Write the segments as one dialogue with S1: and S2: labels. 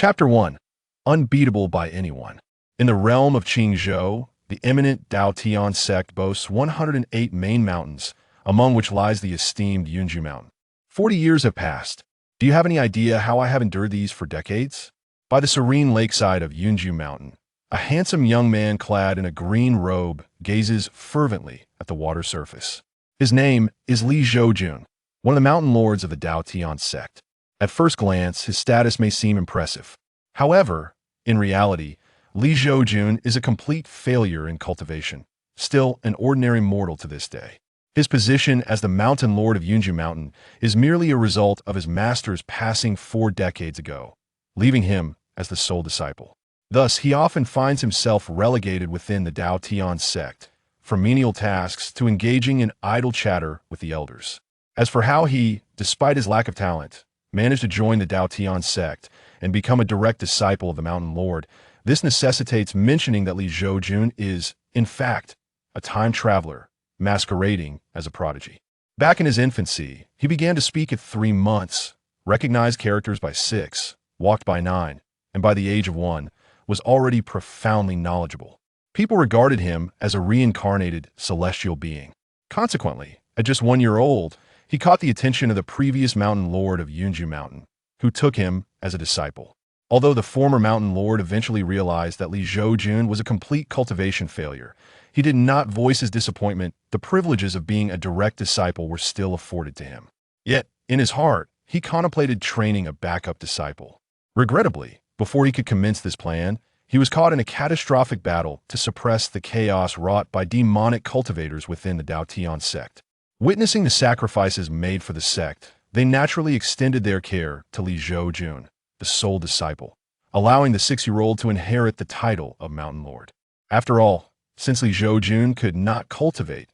S1: Chapter 1. Unbeatable by anyone. In the realm of Qingzhou, the eminent Dao Tian sect boasts 108 main mountains, among which lies the esteemed Yunju Mountain. 40 years have passed. Do you have any idea how I have endured these for decades? By the serene lakeside of Yunju Mountain, a handsome young man clad in a green robe gazes fervently at the water surface. His name is Zhoujun, one of the mountain lords of the Dao Tian sect. At first glance, his status may seem impressive. However, in reality, Zhoujun is a complete failure in cultivation, still an ordinary mortal to this day. His position as the mountain lord of Yunju Mountain is merely a result of his master's passing 4 decades ago, leaving him as the sole disciple. Thus, he often finds himself relegated within the Dao Tian sect, from menial tasks to engaging in idle chatter with the elders. As for how he, despite his lack of talent, managed to join the Dao Tian sect and become a direct disciple of the mountain lord, this necessitates mentioning that Zhoujun is, in fact, a time traveler, masquerading as a prodigy. Back in his infancy, he began to speak at 3 months, recognized characters by 6, walked by 9, and by the age of 1, was already profoundly knowledgeable. People regarded him as a reincarnated celestial being. Consequently, at just 1 year old, he caught the attention of the previous mountain lord of Yunju Mountain, who took him as a disciple. Although the former mountain lord eventually realized that Zhoujun was a complete cultivation failure, he did not voice his disappointment. The privileges of being a direct disciple were still afforded to him. Yet, in his heart, he contemplated training a backup disciple. Regrettably, before he could commence this plan, he was caught in a catastrophic battle to suppress the chaos wrought by demonic cultivators within the Dao Tian sect. Witnessing the sacrifices made for the sect, they naturally extended their care to Zhoujun, the sole disciple, allowing the 6-year-old to inherit the title of Mountain Lord. After all, since Zhoujun could not cultivate,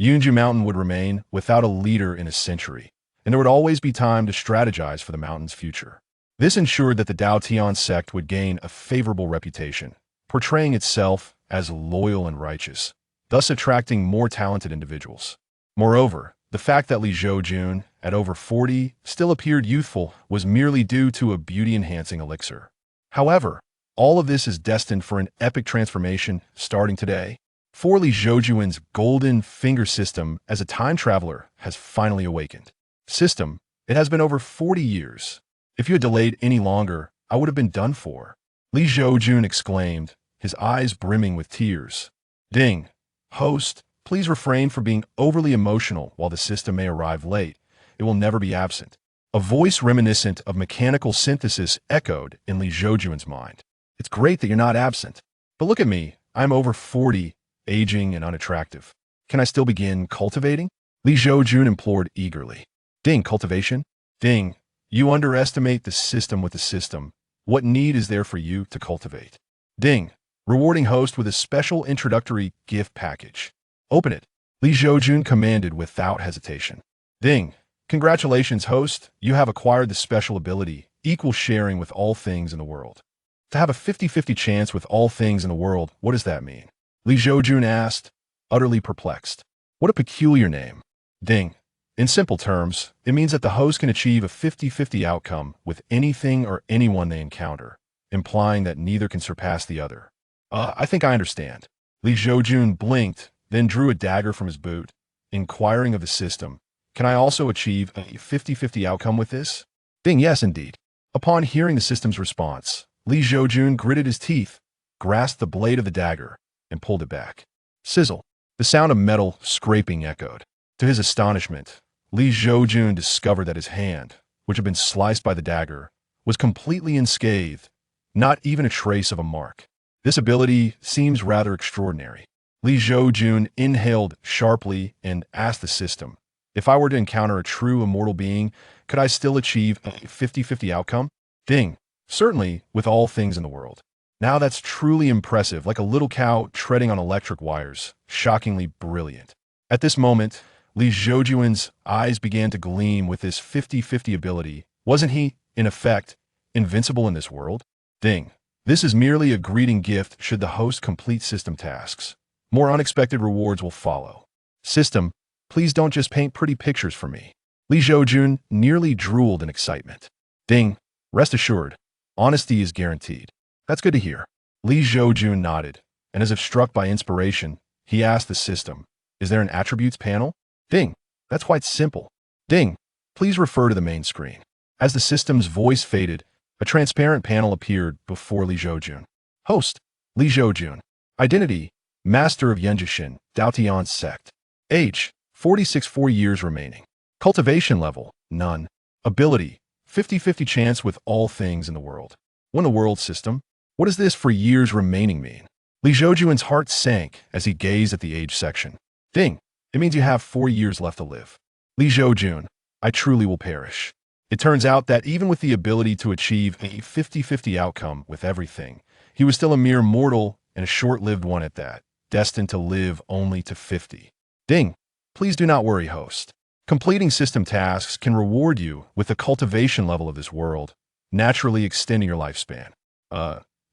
S1: Yunju Mountain would remain without a leader in a century, and there would always be time to strategize for the mountain's future. This ensured that the Dao Tian sect would gain a favorable reputation, portraying itself as loyal and righteous, thus attracting more talented individuals. Moreover, the fact that Zhoujun, at over 40, still appeared youthful was merely due to a beauty-enhancing elixir. However, all of this is destined for an epic transformation starting today. For Zhoujun's golden finger system as a time traveler has finally awakened. System, it has been over 40 years. If you had delayed any longer, I would have been done for. Zhoujun exclaimed, his eyes brimming with tears. Ding. Host, please refrain from being overly emotional while the system may arrive late. It will never be absent. A voice reminiscent of mechanical synthesis echoed in Zhoujun's mind. It's great that you're not absent. But look at me. I'm over 40, aging and unattractive. Can I still begin cultivating? Zhoujun implored eagerly. Ding, cultivation? Ding, you underestimate the system with the system. What need is there for you to cultivate? Ding, rewarding host with a special introductory gift package. Open it. Zhoujun commanded without hesitation. Ding, congratulations host, you have acquired the special ability, equal sharing with all things in the world. To have a 50-50 chance with all things in the world, what does that mean? Zhoujun asked, utterly perplexed. What a peculiar name. Ding. In simple terms, it means that the host can achieve a 50-50 outcome with anything or anyone they encounter, implying that neither can surpass the other. I think I understand. Zhoujun blinked, then drew a dagger from his boot, inquiring of the system. Can I also achieve a 50-50 outcome with this? Ding, yes indeed. Upon hearing the system's response, Zhoujun gritted his teeth, grasped the blade of the dagger, and pulled it back. Sizzle. The sound of metal scraping echoed. To his astonishment, Zhoujun discovered that his hand, which had been sliced by the dagger, was completely unscathed, not even a trace of a mark. This ability seems rather extraordinary. Zhoujun inhaled sharply and asked the system, if I were to encounter a true immortal being, could I still achieve a 50-50 outcome? Ding. Certainly, with all things in the world. Now that's truly impressive, like a little cow treading on electric wires, shockingly brilliant. At this moment, Zhoujun's eyes began to gleam with this 50-50 ability. Wasn't he, in effect, invincible in this world? Ding. This is merely a greeting gift should the host complete system tasks. More unexpected rewards will follow. System, please don't just paint pretty pictures for me. Zhoujun nearly drooled in excitement. Ding. Rest assured, Honesty is guaranteed. That's good to hear. Li Zhoujun nodded, and as if struck by inspiration, he asked the system, "Is there an attributes panel?" Ding. That's quite simple. Ding. Please refer to the main screen. As the system's voice faded, a transparent panel appeared before Li Zhoujun. Host, Li Zhoujun. Identity, Master of Yunjishin, Daotian sect. Age, 46, 4 years remaining. Cultivation level, none. Ability, 50-50 chance with all things in the world. Win the world system? What does this for years remaining mean? Li Zhoujun's heart sank as he gazed at the age section. Ding. It means you have 4 years left to live. Li Zhoujun, I truly will perish. It turns out that even with the ability to achieve a 50-50 outcome with everything, he was still a mere mortal and a short-lived one at that, destined to live only to 50. Ding. Please do not worry, host. Completing system tasks can reward you with the cultivation level of this world, naturally extending your lifespan.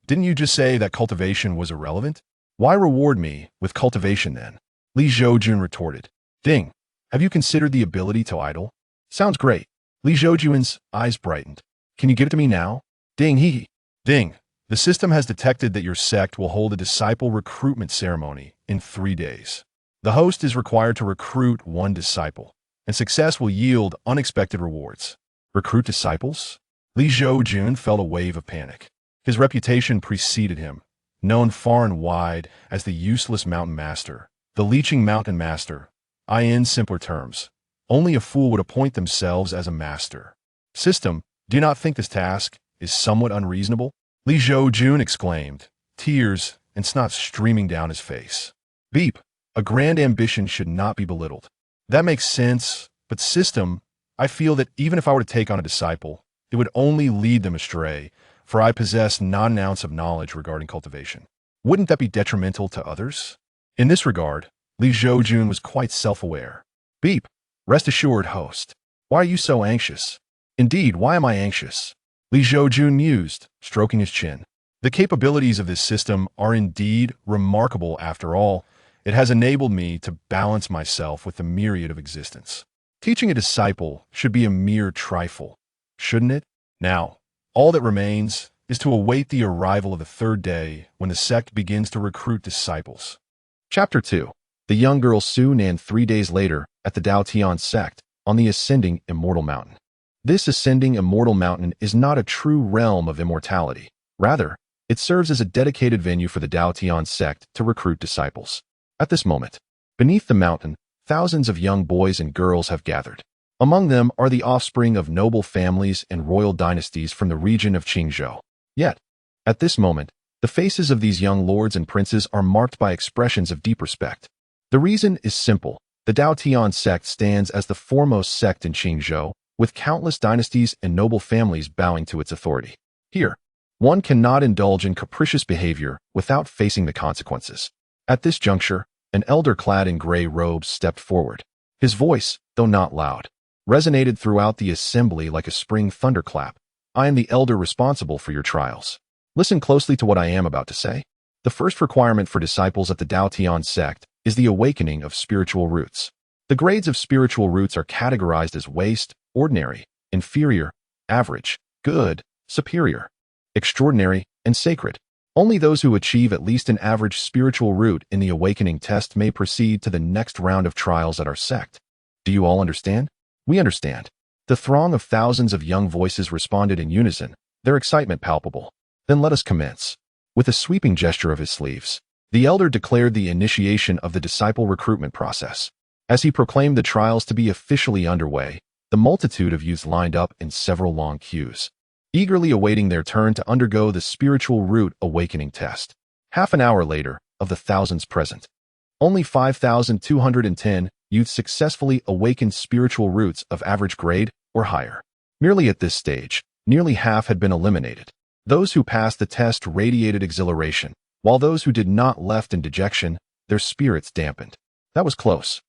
S1: Didn't you just say that cultivation was irrelevant? Why reward me with cultivation then? Li Zhoujun retorted. Ding. Have you considered the ability to idle? Sounds great. Li Zhoujun's eyes brightened. Can you give it to me now? Ding hee. Ding. The system has detected that your sect will hold a disciple recruitment ceremony in 3 days. The host is required to recruit 1 disciple, and success will yield unexpected rewards. Recruit disciples? Li Zhoujun felt a wave of panic. His reputation preceded him, known far and wide as the useless mountain master, the leeching mountain master. In simpler terms, only a fool would appoint themselves as a master. System, do you not think this task is somewhat unreasonable? Li Zhoujun exclaimed, tears and snot streaming down his face. Beep. A grand ambition should not be belittled. That makes sense, but system, I feel that even if I were to take on a disciple, it would only lead them astray, for I possess not an ounce of knowledge regarding cultivation. Wouldn't that be detrimental to others? In this regard, Li Zhoujun was quite self-aware. Beep. Rest assured, host. Why are you so anxious? Indeed, why am I anxious? Li Zhoujun mused, stroking his chin. The capabilities of this system are indeed remarkable after all. It has enabled me to balance myself with the myriad of existence. Teaching a disciple should be a mere trifle, shouldn't it? Now, all that remains is to await the arrival of the 3rd day when the sect begins to recruit disciples. Chapter 2. The young girl Su Nan 3 days later at the Daotian sect on the ascending Immortal Mountain. This ascending Immortal Mountain is not a true realm of immortality. Rather, it serves as a dedicated venue for the Daotian sect to recruit disciples. At this moment, beneath the mountain, thousands of young boys and girls have gathered. Among them are the offspring of noble families and royal dynasties from the region of Qingzhou. Yet, at this moment, the faces of these young lords and princes are marked by expressions of deep respect. The reason is simple. The Daotian sect stands as the foremost sect in Qingzhou, with countless dynasties and noble families bowing to its authority. Here, one cannot indulge in capricious behavior without facing the consequences. At this juncture, an elder clad in gray robes stepped forward. His voice, though not loud, resonated throughout the assembly like a spring thunderclap. I am the elder responsible for your trials. Listen closely to what I am about to say. The first requirement for disciples at the Daotian sect is the awakening of spiritual roots. The grades of spiritual roots are categorized as waste, ordinary, inferior, average, good, superior, extraordinary, and sacred. Only those who achieve at least an average spiritual root in the awakening test may proceed to the next round of trials at our sect. Do you all understand? We understand. The throng of thousands of young voices responded in unison, their excitement palpable. Then let us commence. With a sweeping gesture of his sleeves, the elder declared the initiation of the disciple recruitment process. As he proclaimed the trials to be officially underway, the multitude of youths lined up in several long queues, eagerly awaiting their turn to undergo the spiritual root awakening test. Half an hour later, of the thousands present, only 5,210 youths successfully awakened spiritual roots of average grade or higher. Merely at this stage, nearly half had been eliminated. Those who passed the test radiated exhilaration, while those who did not left in dejection, their spirits dampened. That was close.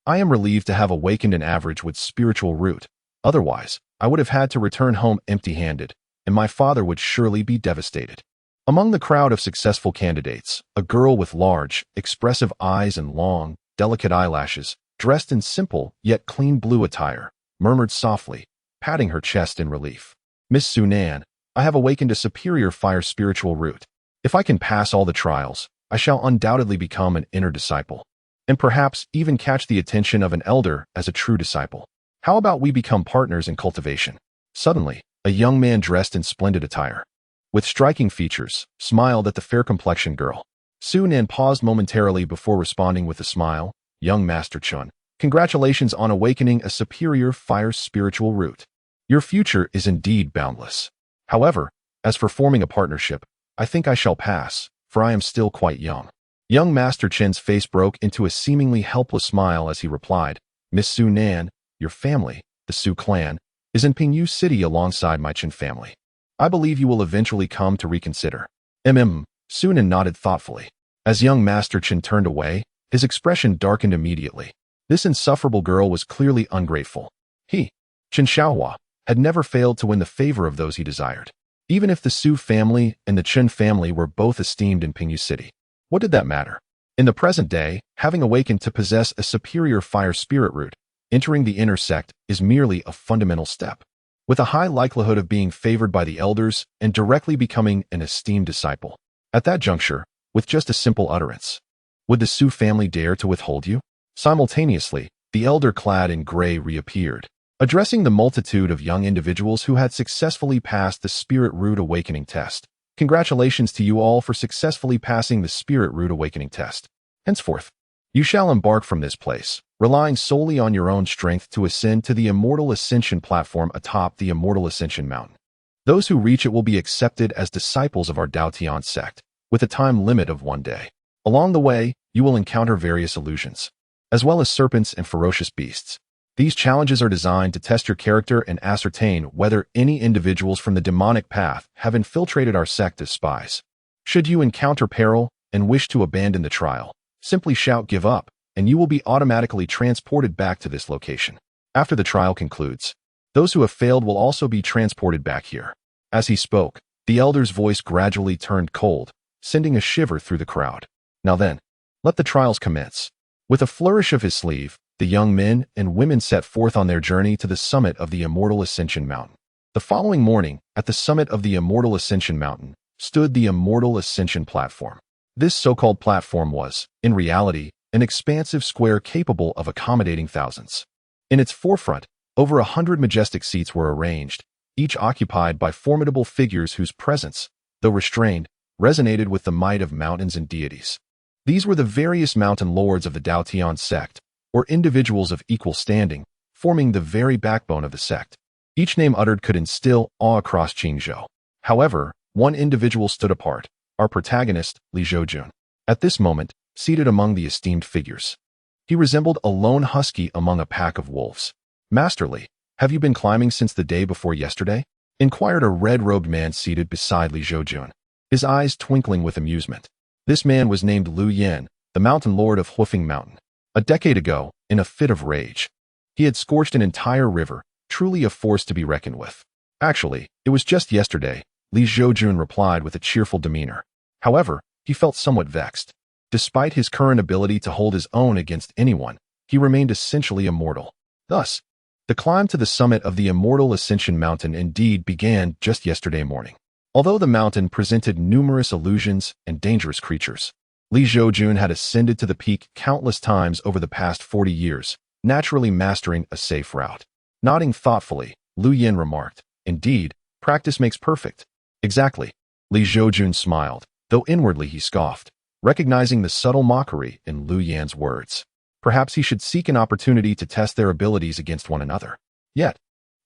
S1: I am relieved to have awakened an average with spiritual root. Otherwise, I would have had to return home empty-handed, and my father would surely be devastated. Among the crowd of successful candidates, a girl with large, expressive eyes and long, delicate eyelashes, dressed in simple yet clean blue attire, murmured softly, patting her chest in relief. Miss Su Nan, I have awakened a superior fire spiritual root. If I can pass all the trials, I shall undoubtedly become an inner disciple, and perhaps even catch the attention of an elder as a true disciple. How about we become partners in cultivation? Suddenly, a young man dressed in splendid attire, with striking features, smiled at the fair-complexioned girl. Zhoujun paused momentarily before responding with a smile. Young Master Chun, congratulations on awakening a superior fire spiritual root. Your future is indeed boundless. However, as for forming a partnership, I think I shall pass, for I am still quite young. Young Master Chen's face broke into a seemingly helpless smile as he replied, Miss Zhoujun, your family, the Su clan, is in Pingyu City alongside my Chen family. I believe you will eventually come to reconsider. Zhoujun nodded thoughtfully. As young Master Chen turned away, his expression darkened immediately. This insufferable girl was clearly ungrateful. He, Chen Xiaohua, had never failed to win the favor of those he desired. Even if the Su family and the Chen family were both esteemed in Pingyu City, what did that matter? In the present day, having awakened to possess a superior fire spirit root, entering the inner sect is merely a fundamental step, with a high likelihood of being favored by the elders and directly becoming an esteemed disciple. At that juncture, with just a simple utterance, would the Su family dare to withhold you? Simultaneously, the elder clad in gray reappeared, addressing the multitude of young individuals who had successfully passed the Spirit Root Awakening test. Congratulations to you all for successfully passing the Spirit Root Awakening test. Henceforth, you shall embark from this place, relying solely on your own strength to ascend to the Immortal Ascension platform atop the Immortal Ascension Mountain. Those who reach it will be accepted as disciples of our Daotian sect, with a time limit of 1 day. Along the way, you will encounter various illusions, as well as serpents and ferocious beasts. These challenges are designed to test your character and ascertain whether any individuals from the demonic path have infiltrated our sect as spies. Should you encounter peril and wish to abandon the trial, simply shout "Give up," and you will be automatically transported back to this location. After the trial concludes, those who have failed will also be transported back here. As he spoke, the elder's voice gradually turned cold, sending a shiver through the crowd. Now then, let the trials commence. With a flourish of his sleeve, the young men and women set forth on their journey to the summit of the Immortal Ascension Mountain. The following morning, at the summit of the Immortal Ascension Mountain, stood the Immortal Ascension Platform. This so-called platform was, in reality, an expansive square capable of accommodating thousands. In its forefront, over 100 majestic seats were arranged, each occupied by formidable figures whose presence, though restrained, resonated with the might of mountains and deities. These were the various mountain lords of the Daotian sect, or individuals of equal standing, forming the very backbone of the sect. Each name uttered could instill awe across Qingzhou. However, one individual stood apart, our protagonist, Zhoujun. At this moment, seated among the esteemed figures, he resembled a lone husky among a pack of wolves. Masterly, have you been climbing since the day before yesterday? Inquired a red-robed man seated beside Zhoujun, his eyes twinkling with amusement. This man was named Lu Yan, the mountain lord of Huifeng Mountain. A decade ago, in a fit of rage, he had scorched an entire river, truly a force to be reckoned with. Actually, it was just yesterday, Zhoujun replied with a cheerful demeanor. However, he felt somewhat vexed. Despite his current ability to hold his own against anyone, he remained essentially immortal. Thus, the climb to the summit of the Immortal Ascension Mountain indeed began just yesterday morning. Although the mountain presented numerous illusions and dangerous creatures, Zhoujun had ascended to the peak countless times over the past 40 years, naturally mastering a safe route. Nodding thoughtfully, Lu Yan remarked, "Indeed, practice makes perfect." Exactly. Zhoujun smiled, though inwardly he scoffed, recognizing the subtle mockery in Lu Yan's words. Perhaps he should seek an opportunity to test their abilities against one another. Yet,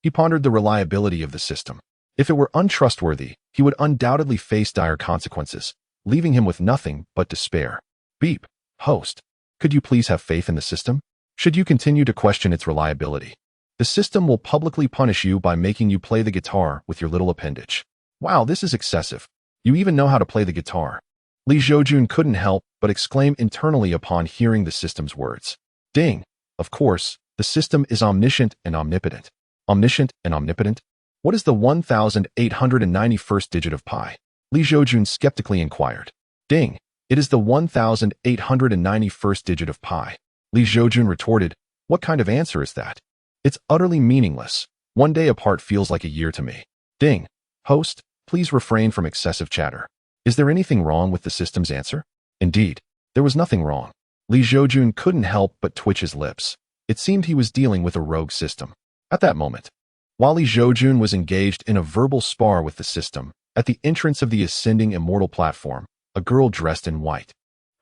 S1: he pondered the reliability of the system. If it were untrustworthy, he would undoubtedly face dire consequences, leaving him with nothing but despair. Beep, host, could you please have faith in the system? Should you continue to question its reliability, the system will publicly punish you by making you play the guitar with your little appendage. Wow, this is excessive. You even know how to play the guitar. Zhoujun couldn't help but exclaim internally upon hearing the system's words. Ding! Of course, the system is omniscient and omnipotent. Omniscient and omnipotent? What is the 1891st digit of pi? Zhoujun skeptically inquired. Ding! It is the 1891st digit of pi. Zhoujun retorted, "What kind of answer is that? It's utterly meaningless. 1 day apart feels like a year to me." Ding! Host, Please refrain from excessive chatter. Is there anything wrong with the system's answer? Indeed, there was nothing wrong. Zhoujun couldn't help but twitch his lips. It seemed he was dealing with a rogue system. At that moment, while Zhoujun was engaged in a verbal spar with the system, at the entrance of the ascending Immortal platform, a girl dressed in white,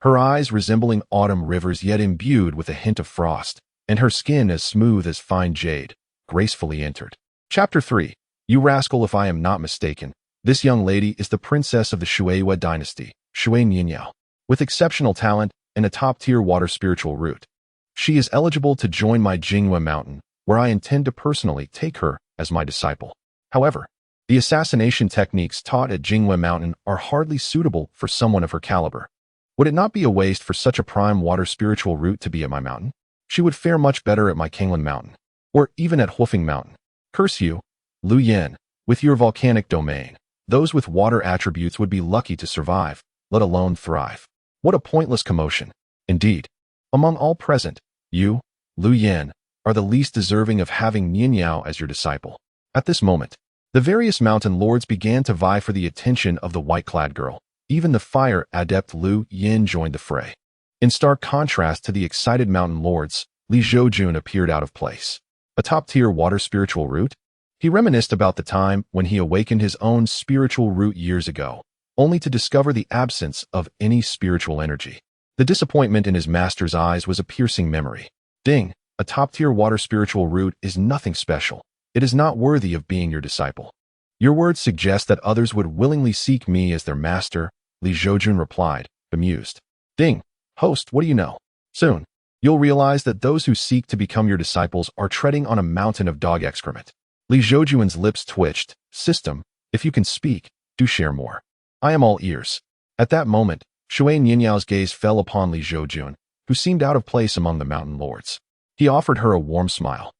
S1: her eyes resembling autumn rivers yet imbued with a hint of frost, and her skin as smooth as fine jade, gracefully entered. Chapter 3. You rascal, if I am not mistaken, this young lady is the princess of the Shuai dynasty, Shuai Nianyao, with exceptional talent and a top-tier water spiritual root. She is eligible to join my Jinghua mountain, where I intend to personally take her as my disciple. However, the assassination techniques taught at Jinghua mountain are hardly suitable for someone of her caliber. Would it not be a waste for such a prime water spiritual root to be at my mountain? She would fare much better at my Kanglan mountain, or even at Huofeng mountain. Curse you, Lu Yin, with your volcanic domain. Those with water attributes would be lucky to survive, let alone thrive. What a pointless commotion. Indeed, among all present, you, Lu Yin, are the least deserving of having Nianyao as your disciple. At this moment, the various mountain lords began to vie for the attention of the white-clad girl. Even the fire adept Lu Yin joined the fray. In stark contrast to the excited mountain lords, Zhoujun appeared out of place. A top-tier water spiritual root? He reminisced about the time when he awakened his own spiritual root years ago, only to discover the absence of any spiritual energy. The disappointment in his master's eyes was a piercing memory. Ding, a top-tier water spiritual root is nothing special. It is not worthy of being your disciple. Your words suggest that others would willingly seek me as their master, Zhoujun replied, bemused. Ding, host, what do you know? Soon, you'll realize that those who seek to become your disciples are treading on a mountain of dog excrement. Zhoujun's lips twitched. System, if you can speak, do share more. I am all ears. At that moment, Shuai Nianyao's gaze fell upon Zhoujun, who seemed out of place among the mountain lords. He offered her a warm smile.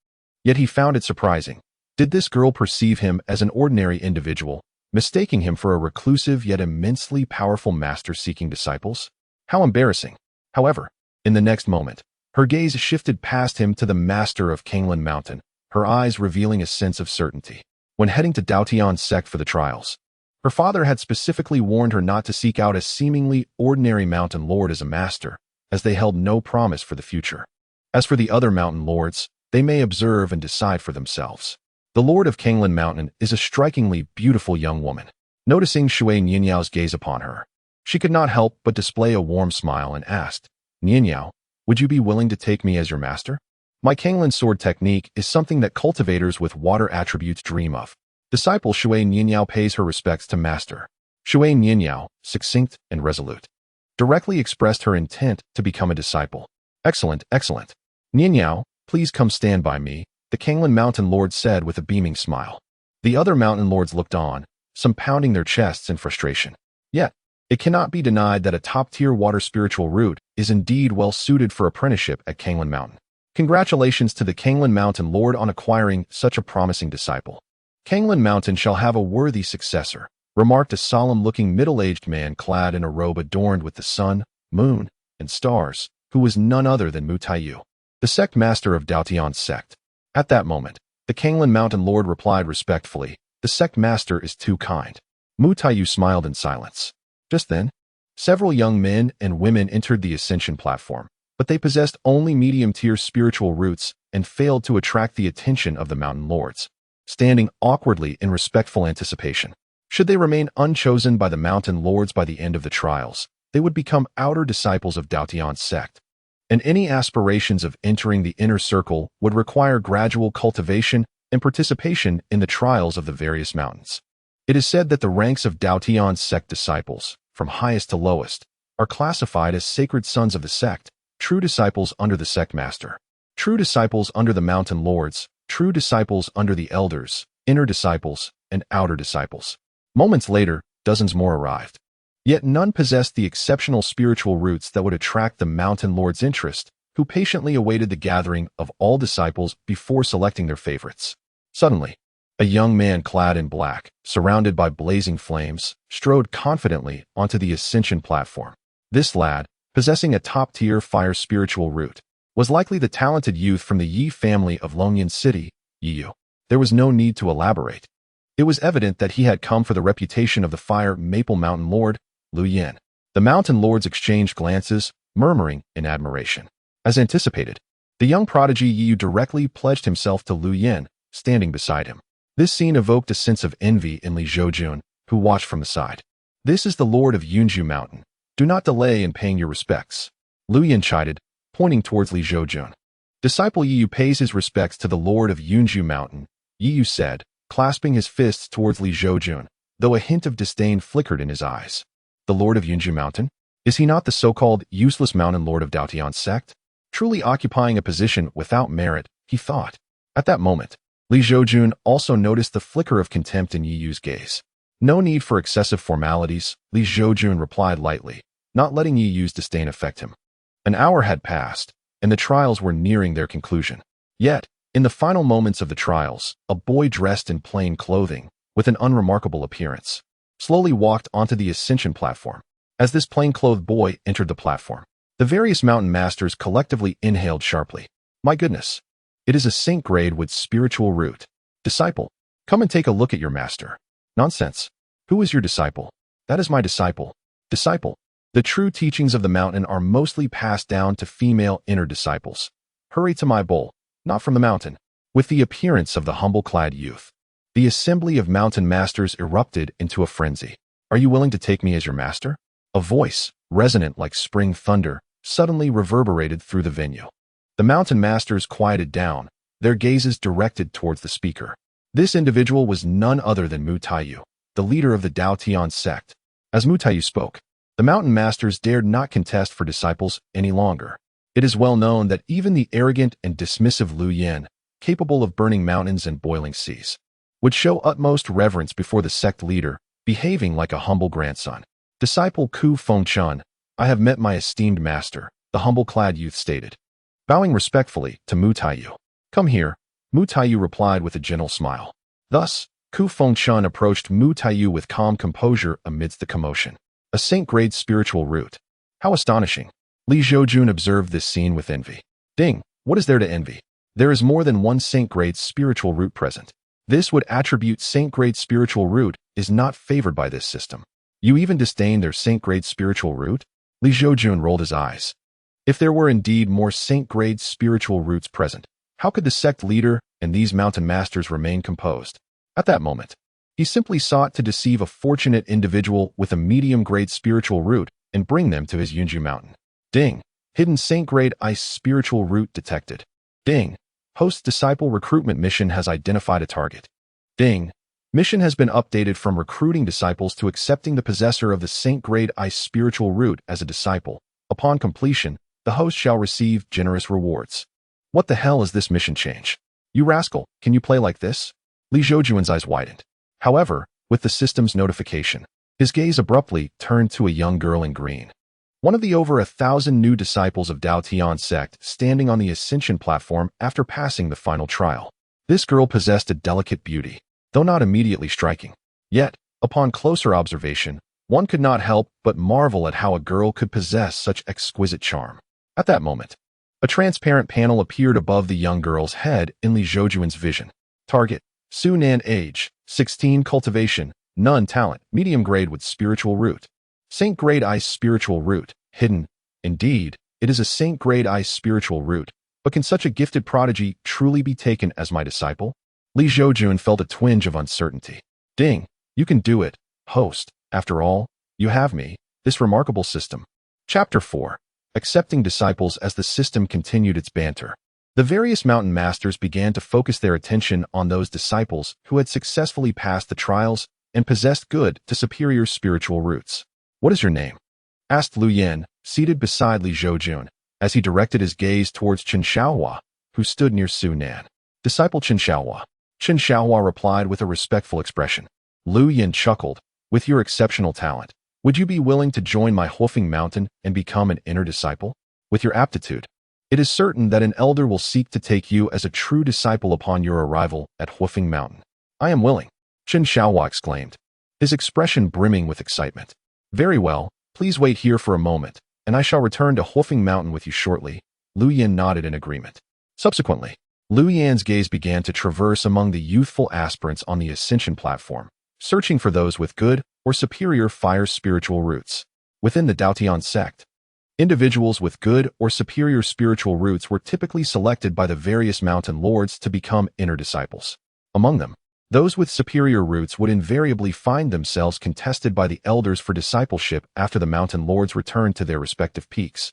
S1: Yet he found it surprising. Did this girl perceive him as an ordinary individual, mistaking him for a reclusive yet immensely powerful master seeking disciples? How embarrassing. However, in the next moment, her gaze shifted past him to the master of Kanglan Mountain, her eyes revealing a sense of certainty. When heading to Daotian's sect for the trials, her father had specifically warned her not to seek out a seemingly ordinary mountain lord as a master, as they held no promise for the future. As for the other mountain lords, they may observe and decide for themselves. The lord of Kanglan Mountain is a strikingly beautiful young woman. Noticing Shuai Nianyao's gaze upon her, she could not help but display a warm smile and asked, Nianyao, would you be willing to take me as your master? My Kanglan sword technique is something that cultivators with water attributes dream of. Disciple Shuai Nianyao pays her respects to master. Shuai Nianyao, succinct and resolute, directly expressed her intent to become a disciple. Excellent, excellent. Nianyao, please come stand by me, the Kanglan Mountain Lord said with a beaming smile. The other mountain lords looked on, some pounding their chests in frustration. Yet, it cannot be denied that a top-tier water spiritual root is indeed well suited for apprenticeship at Kanglan Mountain. Congratulations to the Kanglan Mountain Lord on acquiring such a promising disciple. Kanglan Mountain shall have a worthy successor, remarked a solemn-looking middle-aged man clad in a robe adorned with the sun, moon, and stars, who was none other than Mu Taiyu, the sect master of Daotian's sect. At that moment, the Kanglan Mountain Lord replied respectfully, the sect master is too kind. Mu Taiyu smiled in silence. Just then, several young men and women entered the ascension platform, but they possessed only medium-tier spiritual roots and failed to attract the attention of the mountain lords, standing awkwardly in respectful anticipation. Should they remain unchosen by the mountain lords by the end of the trials, they would become outer disciples of Daotian's sect, and any aspirations of entering the inner circle would require gradual cultivation and participation in the trials of the various mountains. It is said that the ranks of Daotian's sect disciples, from highest to lowest, are classified as sacred sons of the sect, true disciples under the sect master, true disciples under the mountain lords, true disciples under the elders, inner disciples, and outer disciples. Moments later, dozens more arrived. Yet none possessed the exceptional spiritual roots that would attract the mountain lord's interest, who patiently awaited the gathering of all disciples before selecting their favorites. Suddenly, a young man clad in black, surrounded by blazing flames, strode confidently onto the ascension platform. This lad, possessing a top-tier fire spiritual root, was likely the talented youth from the Yi family of Longyan City, Yiyu. There was no need to elaborate. It was evident that he had come for the reputation of the Fire Maple Mountain Lord, Lu Yin. The mountain lords exchanged glances, murmuring in admiration. As anticipated, the young prodigy Yu directly pledged himself to Lu Yin, standing beside him. This scene evoked a sense of envy in Li Zhoujun, who watched from the side. "This is the Lord of Yunju Mountain. Do not delay in paying your respects," Lu Yin chided, pointing towards Li Zhoujun. "Disciple Yu pays his respects to the Lord of Yunju Mountain," Yu said, clasping his fists towards Li Zhoujun, though a hint of disdain flickered in his eyes. "The Lord of Yunju Mountain? Is he not the so-called useless mountain lord of Daotian's sect? Truly occupying a position without merit," he thought. At that moment, Li Zhoujun also noticed the flicker of contempt in Yu's gaze. "No need for excessive formalities," Li Zhoujun replied lightly, not letting Yu's disdain affect him. An hour had passed, and the trials were nearing their conclusion. Yet, in the final moments of the trials, a boy dressed in plain clothing, with an unremarkable appearance, slowly walked onto the ascension platform. As this plain-clothed boy entered the platform, the various mountain masters collectively inhaled sharply. "My goodness! It is a saint grade with spiritual root. Disciple, come and take a look at your master." "Nonsense! Who is your disciple?" "That is my disciple." "Disciple, the true teachings of the mountain are mostly passed down to female inner disciples. Hurry to my bowl, not from the mountain." With the appearance of the humble-clad youth, the assembly of mountain masters erupted into a frenzy. "Are you willing to take me as your master?" A voice, resonant like spring thunder, suddenly reverberated through the venue. The mountain masters quieted down, their gazes directed towards the speaker. This individual was none other than Mu Taiyu, the leader of the Daotian sect. As Mu Taiyu spoke, the mountain masters dared not contest for disciples any longer. It is well known that even the arrogant and dismissive Lu Yin, capable of burning mountains and boiling seas, would show utmost reverence before the sect leader, behaving like a humble grandson. "Disciple Ku Fengchun, I have met my esteemed master," the humble-clad youth stated, bowing respectfully to Mu Taiyu. "Come here," Mu Taiyu replied with a gentle smile. Thus, Ku Fengchun approached Mu Taiyu with calm composure amidst the commotion. A saint-grade spiritual root. How astonishing! Li Zhoujun observed this scene with envy. Ding! What is there to envy? There is more than one saint-grade spiritual root present. This would attribute saint-grade spiritual root is not favored by this system. You even disdain their saint-grade spiritual root? Li Zhoujun rolled his eyes. If there were indeed more saint-grade spiritual roots present, how could the sect leader and these mountain masters remain composed? At that moment, he simply sought to deceive a fortunate individual with a medium-grade spiritual root and bring them to his Yunju mountain. Ding! Hidden saint-grade ice spiritual root detected. Ding! Host disciple recruitment mission has identified a target. Ding! Mission has been updated from recruiting disciples to accepting the possessor of the saint-grade ice spiritual root as a disciple. Upon completion, the host shall receive generous rewards. What the hell is this mission change? You rascal, can you play like this? Li Zhoujun's eyes widened. However, with the system's notification, his gaze abruptly turned to a young girl in green. One of the over 1,000 new disciples of Daotian sect standing on the ascension platform after passing the final trial. This girl possessed a delicate beauty, though not immediately striking. Yet, upon closer observation, one could not help but marvel at how a girl could possess such exquisite charm. At that moment, a transparent panel appeared above the young girl's head in Li Zhoujun's vision. Target: Sunan age, 16 cultivation, none talent, medium grade with spiritual root. Saint grade ice spiritual root, hidden. Indeed, it is a saint grade ice spiritual root, but can such a gifted prodigy truly be taken as my disciple? Li Zhoujun felt a twinge of uncertainty. Ding! You can do it, host. After all, you have me, this remarkable system. Chapter 4. Accepting disciples. As the system continued its banter, the various mountain masters began to focus their attention on those disciples who had successfully passed the trials and possessed good to superior spiritual roots. "What is your name?" asked Lu Yin, seated beside Li Zhoujun, as he directed his gaze towards Chen Xiaohua, who stood near Su Nan. "Disciple Chen Xiaohua." Chen Xiaohua replied with a respectful expression. Lu Yin chuckled. "With your exceptional talent, would you be willing to join my Huofeng mountain and become an inner disciple? With your aptitude, it is certain that an elder will seek to take you as a true disciple upon your arrival at Huofeng mountain." "I am willing," Chen Xiaohua exclaimed, his expression brimming with excitement. "Very well, please wait here for a moment, and I shall return to Huofeng mountain with you shortly." Lu Yin nodded in agreement. Subsequently, Liu Yan's gaze began to traverse among the youthful aspirants on the ascension platform, searching for those with good or superior fire spiritual roots. Within the Daotian sect, individuals with good or superior spiritual roots were typically selected by the various mountain lords to become inner disciples. Among them, those with superior roots would invariably find themselves contested by the elders for discipleship after the mountain lords returned to their respective peaks.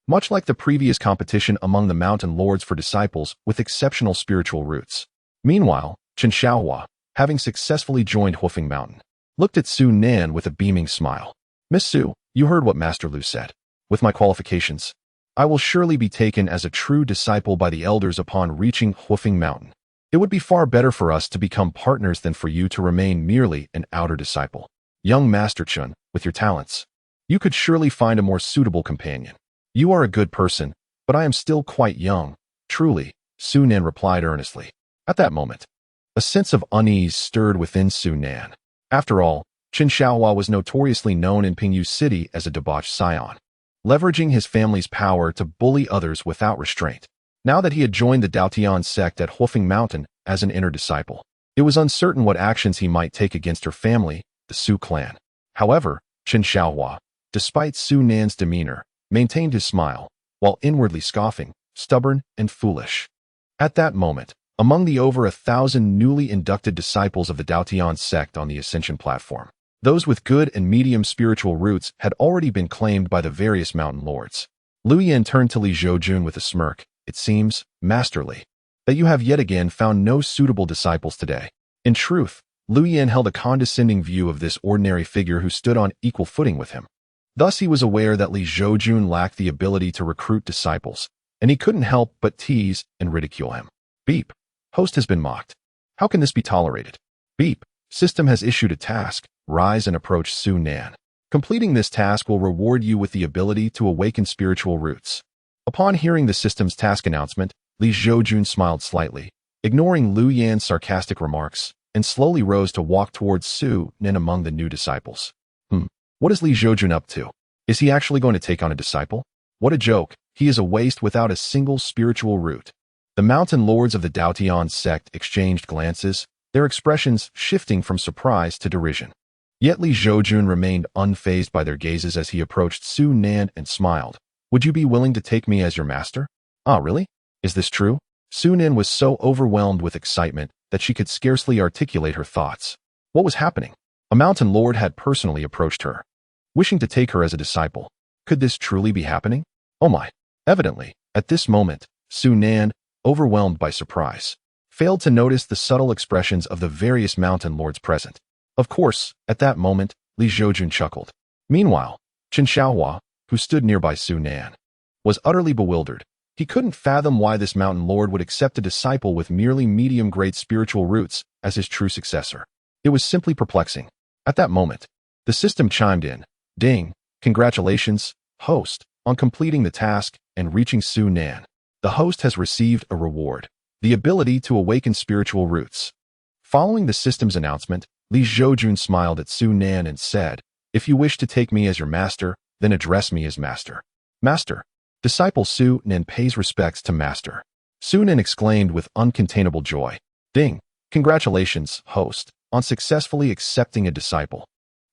S1: Much like the previous competition among the mountain lords for disciples with exceptional spiritual roots. Meanwhile, Chen Xiaohua, having successfully joined Hufeng Mountain, looked at Su Nan with a beaming smile. "Miss Su, you heard what Master Lu said. With my qualifications, I will surely be taken as a true disciple by the elders upon reaching Hufeng Mountain. It would be far better for us to become partners than for you to remain merely an outer disciple. Young Master Chun, with your talents, you could surely find a more suitable companion. You are a good person, but I am still quite young." "Truly," Su Nan replied earnestly. At that moment, a sense of unease stirred within Su Nan. After all, Chen Xiaohua was notoriously known in Pingyu City as a debauched scion, leveraging his family's power to bully others without restraint. Now that he had joined the Daotian sect at Hufeng Mountain as an inner disciple, it was uncertain what actions he might take against her family, the Su clan. However, Chen Xiaohua, despite Su Nan's demeanor, maintained his smile, while inwardly scoffing, stubborn and foolish. At that moment, among the over 1,000 newly inducted disciples of the Daotian sect on the ascension platform, those with good and medium spiritual roots had already been claimed by the various mountain lords. Liu Yan turned to Li Zhoujun with a smirk. "It seems, masterly, that you have yet again found no suitable disciples today." In truth, Liu Yan held a condescending view of this ordinary figure who stood on equal footing with him. Thus he was aware that Li Zhoujun lacked the ability to recruit disciples, and he couldn't help but tease and ridicule him. "Beep. Host has been mocked. How can this be tolerated?" "Beep. System has issued a task. Rise and approach Su Nan. Completing this task will reward you with the ability to awaken spiritual roots." Upon hearing the system's task announcement, Li Zhoujun smiled slightly, ignoring Liu Yan's sarcastic remarks, and slowly rose to walk towards Su Nan among the new disciples. What is Li Zhoujun up to? Is he actually going to take on a disciple? What a joke. He is a waste without a single spiritual root. The mountain lords of the Daotian sect exchanged glances, their expressions shifting from surprise to derision. Yet Li Zhoujun remained unfazed by their gazes as he approached Su Nan and smiled. "Would you be willing to take me as your master?" "Ah, really? Is this true?" Su Nan was so overwhelmed with excitement that she could scarcely articulate her thoughts. What was happening? A mountain lord had personally approached her, wishing to take her as a disciple. Could this truly be happening? Oh my. Evidently, at this moment, Su Nan, overwhelmed by surprise, failed to notice the subtle expressions of the various mountain lords present. Of course, at that moment, Li Zhoujun chuckled. Meanwhile, Chen Xiaohua, who stood nearby Su Nan, was utterly bewildered. He couldn't fathom why this mountain lord would accept a disciple with merely medium-grade spiritual roots as his true successor. It was simply perplexing. At that moment, the system chimed in. "Ding, congratulations, host, on completing the task and reaching Su Nan. The host has received a reward, the ability to awaken spiritual roots." Following the system's announcement, Li Zhoujun smiled at Su Nan and said, "If you wish to take me as your master, then address me as master." "Master." Disciple Su Nan pays respects to master. Su Nan exclaimed with uncontainable joy. "Ding, congratulations, host, on successfully accepting a disciple.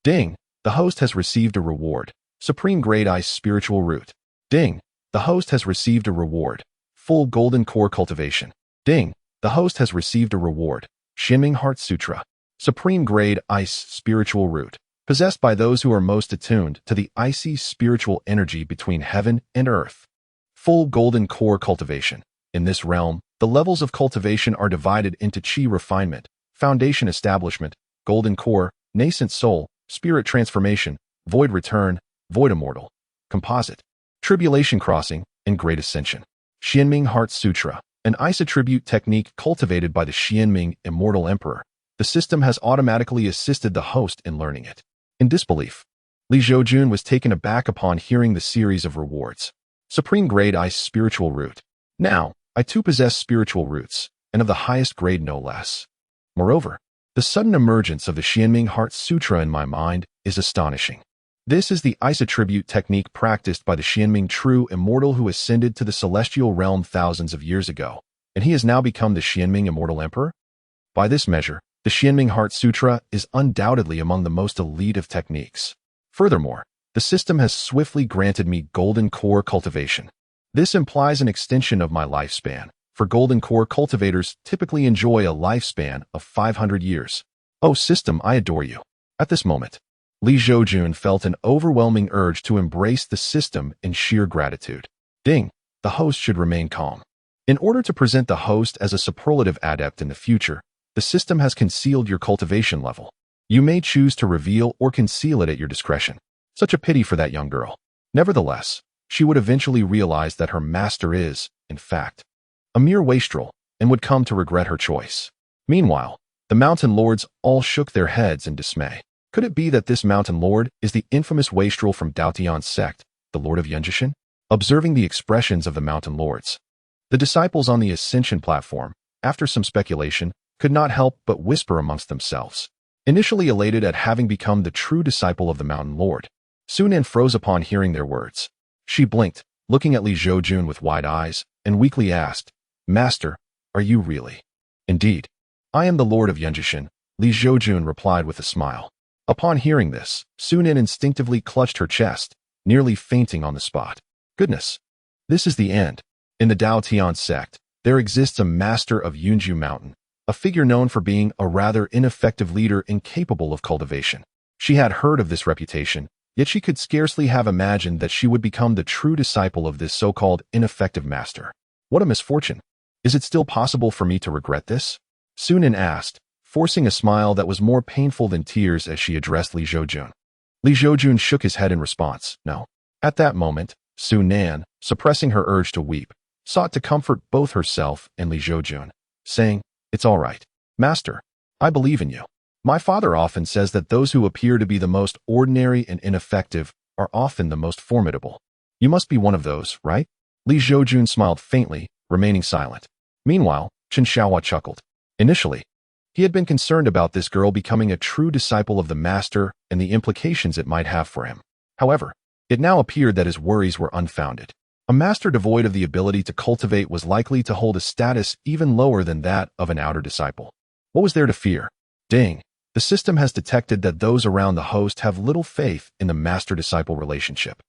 S1: Ding, the host has received a reward, supreme grade ice spiritual root. Ding, the host has received a reward, full golden core cultivation. Ding, the host has received a reward, Shinming Heart Sutra, supreme grade ice spiritual root, possessed by those who are most attuned to the icy spiritual energy between heaven and earth. Full golden core cultivation. In this realm, the levels of cultivation are divided into chi refinement, foundation establishment, golden core, nascent soul, spirit transformation, void return, void immortal, composite, tribulation crossing, and great ascension. Xianming Heart Sutra, an ice attribute technique cultivated by the Xianming Immortal Emperor. The system has automatically assisted the host in learning it. In disbelief, Li Zhoujun was taken aback upon hearing the series of rewards. Supreme grade ice spiritual root. Now, I too possess spiritual roots, and of the highest grade no less. Moreover, the sudden emergence of the Xianming Heart Sutra in my mind is astonishing. This is the ice attribute technique practiced by the Xianming true immortal who ascended to the celestial realm thousands of years ago. and he has now become the Xianming Immortal Emperor? By this measure, the Xianming Heart Sutra is undoubtedly among the most elite of techniques. Furthermore, the system has swiftly granted me golden core cultivation. This implies an extension of my lifespan, for golden core cultivators typically enjoy a lifespan of 500 years. Oh system, I adore you. At this moment, Li Zhoujun felt an overwhelming urge to embrace the system in sheer gratitude. Ding, the host should remain calm. In order to present the host as a superlative adept in the future, the system has concealed your cultivation level. You may choose to reveal or conceal it at your discretion. Such a pity for that young girl. Nevertheless, she would eventually realize that her master is, in fact, a mere wastrel, and would come to regret her choice. Meanwhile, the mountain lords all shook their heads in dismay. Could it be that this mountain lord is the infamous wastrel from Daotian's sect, the Lord of Yunjishan? Observing the expressions of the mountain lords, the disciples on the ascension platform, after some speculation, could not help but whisper amongst themselves. Initially elated at having become the true disciple of the mountain lord, Sunan froze upon hearing their words. She blinked, looking at Li Zhoujun with wide eyes, and weakly asked, "Master, are you really?" "Indeed. I am the Lord of Yunjishan," Li Zhoujun replied with a smile. Upon hearing this, Sunan instinctively clutched her chest, nearly fainting on the spot. Goodness! This is the end. In the Daotian sect, there exists a master of Yunju Mountain, a figure known for being a rather ineffective leader incapable of cultivation. She had heard of this reputation, yet she could scarcely have imagined that she would become the true disciple of this so-called ineffective master. What a misfortune! Is it still possible for me to regret this? Sunan asked, forcing a smile that was more painful than tears as she addressed Li Zhoujun. Li Zhoujun shook his head in response. No. At that moment, Sunan, suppressing her urge to weep, sought to comfort both herself and Li Zhoujun, saying, "It's all right. Master, I believe in you. My father often says that those who appear to be the most ordinary and ineffective are often the most formidable. You must be one of those, right?" Li Zhoujun smiled faintly, remaining silent. Meanwhile, Chen Xiaohua chuckled. Initially, he had been concerned about this girl becoming a true disciple of the master and the implications it might have for him. However, it now appeared that his worries were unfounded. A master devoid of the ability to cultivate was likely to hold a status even lower than that of an outer disciple. What was there to fear? Ding! The system has detected that those around the host have little faith in the master-disciple relationship.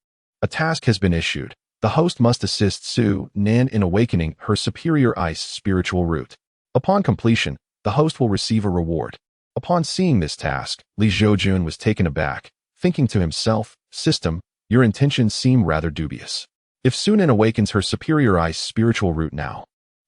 S1: A task has been issued. The host must assist Su Nan in awakening her superior ice spiritual root. Upon completion, the host will receive a reward. Upon seeing this task, Li Zhoujun was taken aback, thinking to himself, "System, your intentions seem rather dubious. If Sunan awakens her superior ice spiritual root now,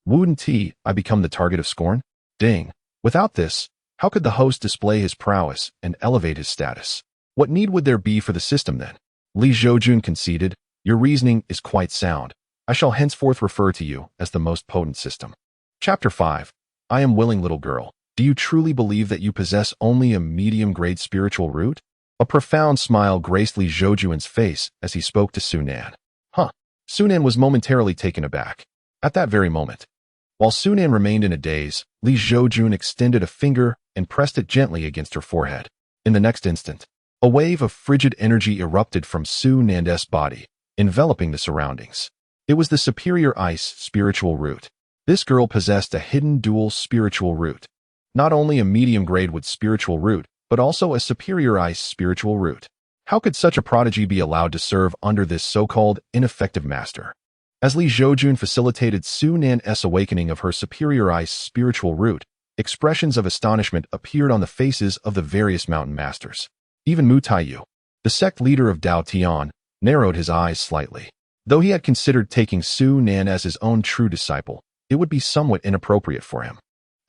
S1: wouldn't I become the target of scorn? Ding! Without this, how could the host display his prowess and elevate his status? What need would there be for the system then?" Li Zhoujun conceded, "Your reasoning is quite sound. I shall henceforth refer to you as the most potent system." Chapter 5. I am willing, little girl. Do you truly believe that you possess only a medium-grade spiritual root? A profound smile graced Li Zhoujun's face as he spoke to Sunan. Huh. Sunan was momentarily taken aback. At that very moment, while Sunan remained in a daze, Li Zhoujun extended a finger and pressed it gently against her forehead. In the next instant, a wave of frigid energy erupted from Sunan's body, enveloping the surroundings. It was the superior ice spiritual root. This girl possessed a hidden dual spiritual root. Not only a medium-grade wood spiritual root, but also a superior ice spiritual root. How could such a prodigy be allowed to serve under this so-called ineffective master? As Li Zhoujun facilitated Sunan's awakening of her superior ice spiritual root, expressions of astonishment appeared on the faces of the various mountain masters. Even Mu Taiyu, the sect leader of Dao Tian, narrowed his eyes slightly. Though he had considered taking Sunan as his own true disciple, it would be somewhat inappropriate for him,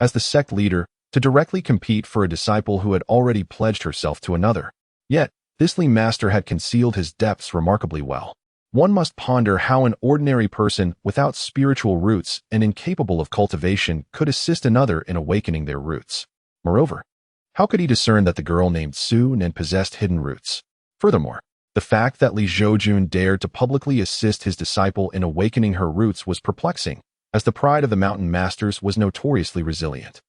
S1: as the sect leader, to directly compete for a disciple who had already pledged herself to another. Yet, this Li master had concealed his depths remarkably well. One must ponder how an ordinary person without spiritual roots and incapable of cultivation could assist another in awakening their roots. Moreover, how could he discern that the girl named Sunan possessed hidden roots? Furthermore, the fact that Li Zhoujun dared to publicly assist his disciple in awakening her roots was perplexing, as the pride of the mountain masters was notoriously resilient.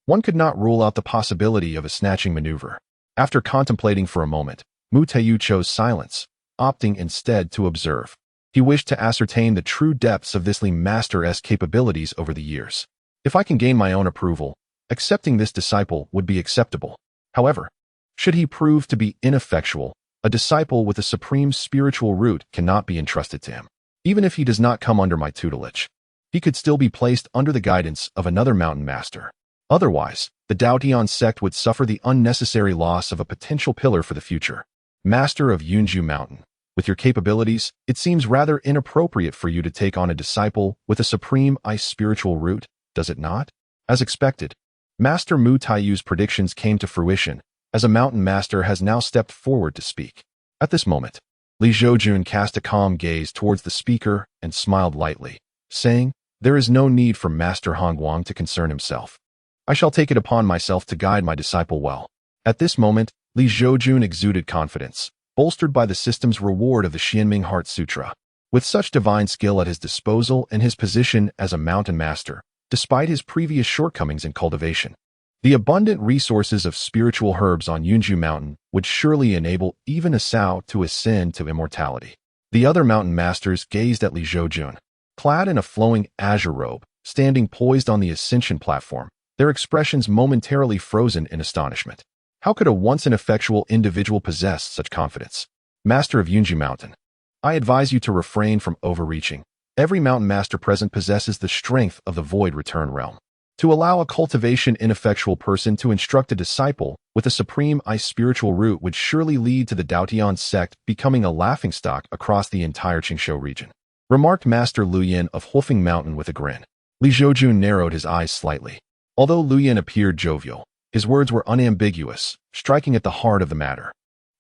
S1: One could not rule out the possibility of a snatching maneuver. After contemplating for a moment, Mu Taiyu chose silence, opting instead to observe. He wished to ascertain the true depths of this Li Master's capabilities over the years. If I can gain my own approval, accepting this disciple would be acceptable. However, should he prove to be ineffectual, a disciple with a supreme spiritual root cannot be entrusted to him. Even if he does not come under my tutelage, he could still be placed under the guidance of another mountain master. Otherwise, the Daotian sect would suffer the unnecessary loss of a potential pillar for the future. Master of Yunju Mountain, with your capabilities, it seems rather inappropriate for you to take on a disciple with a supreme ice spiritual root, does it not? As expected, Master Mu Taiyu's predictions came to fruition, as a mountain master has now stepped forward to speak. At this moment, Li Zhoujun cast a calm gaze towards the speaker and smiled lightly, saying, "There is no need for Master Hongguang to concern himself. I shall take it upon myself to guide my disciple well." At this moment, Li Zhoujun exuded confidence, bolstered by the system's reward of the Xianming Heart Sutra. With such divine skill at his disposal and his position as a mountain master, despite his previous shortcomings in cultivation, the abundant resources of spiritual herbs on Yunju Mountain would surely enable even a Sao to ascend to immortality. The other mountain masters gazed at Li Zhoujun, clad in a flowing azure robe, standing poised on the ascension platform, their expressions momentarily frozen in astonishment. How could a once ineffectual individual possess such confidence? Master of Yunju Mountain, I advise you to refrain from overreaching. Every mountain master present possesses the strength of the void return realm. To allow a cultivation ineffectual person to instruct a disciple with a supreme ice spiritual root would surely lead to the Daotian sect becoming a laughingstock across the entire Qingshou region, remarked Master Luyan of Huofeng Mountain with a grin. Li Zhoujun narrowed his eyes slightly. Although Luyan appeared jovial, his words were unambiguous, striking at the heart of the matter.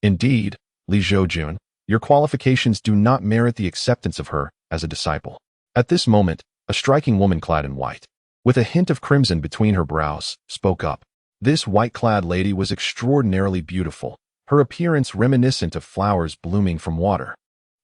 S1: Indeed, Li Zhoujun, your qualifications do not merit the acceptance of her as a disciple. At this moment, a striking woman clad in white, with a hint of crimson between her brows, spoke up. This white-clad lady was extraordinarily beautiful, her appearance reminiscent of flowers blooming from water,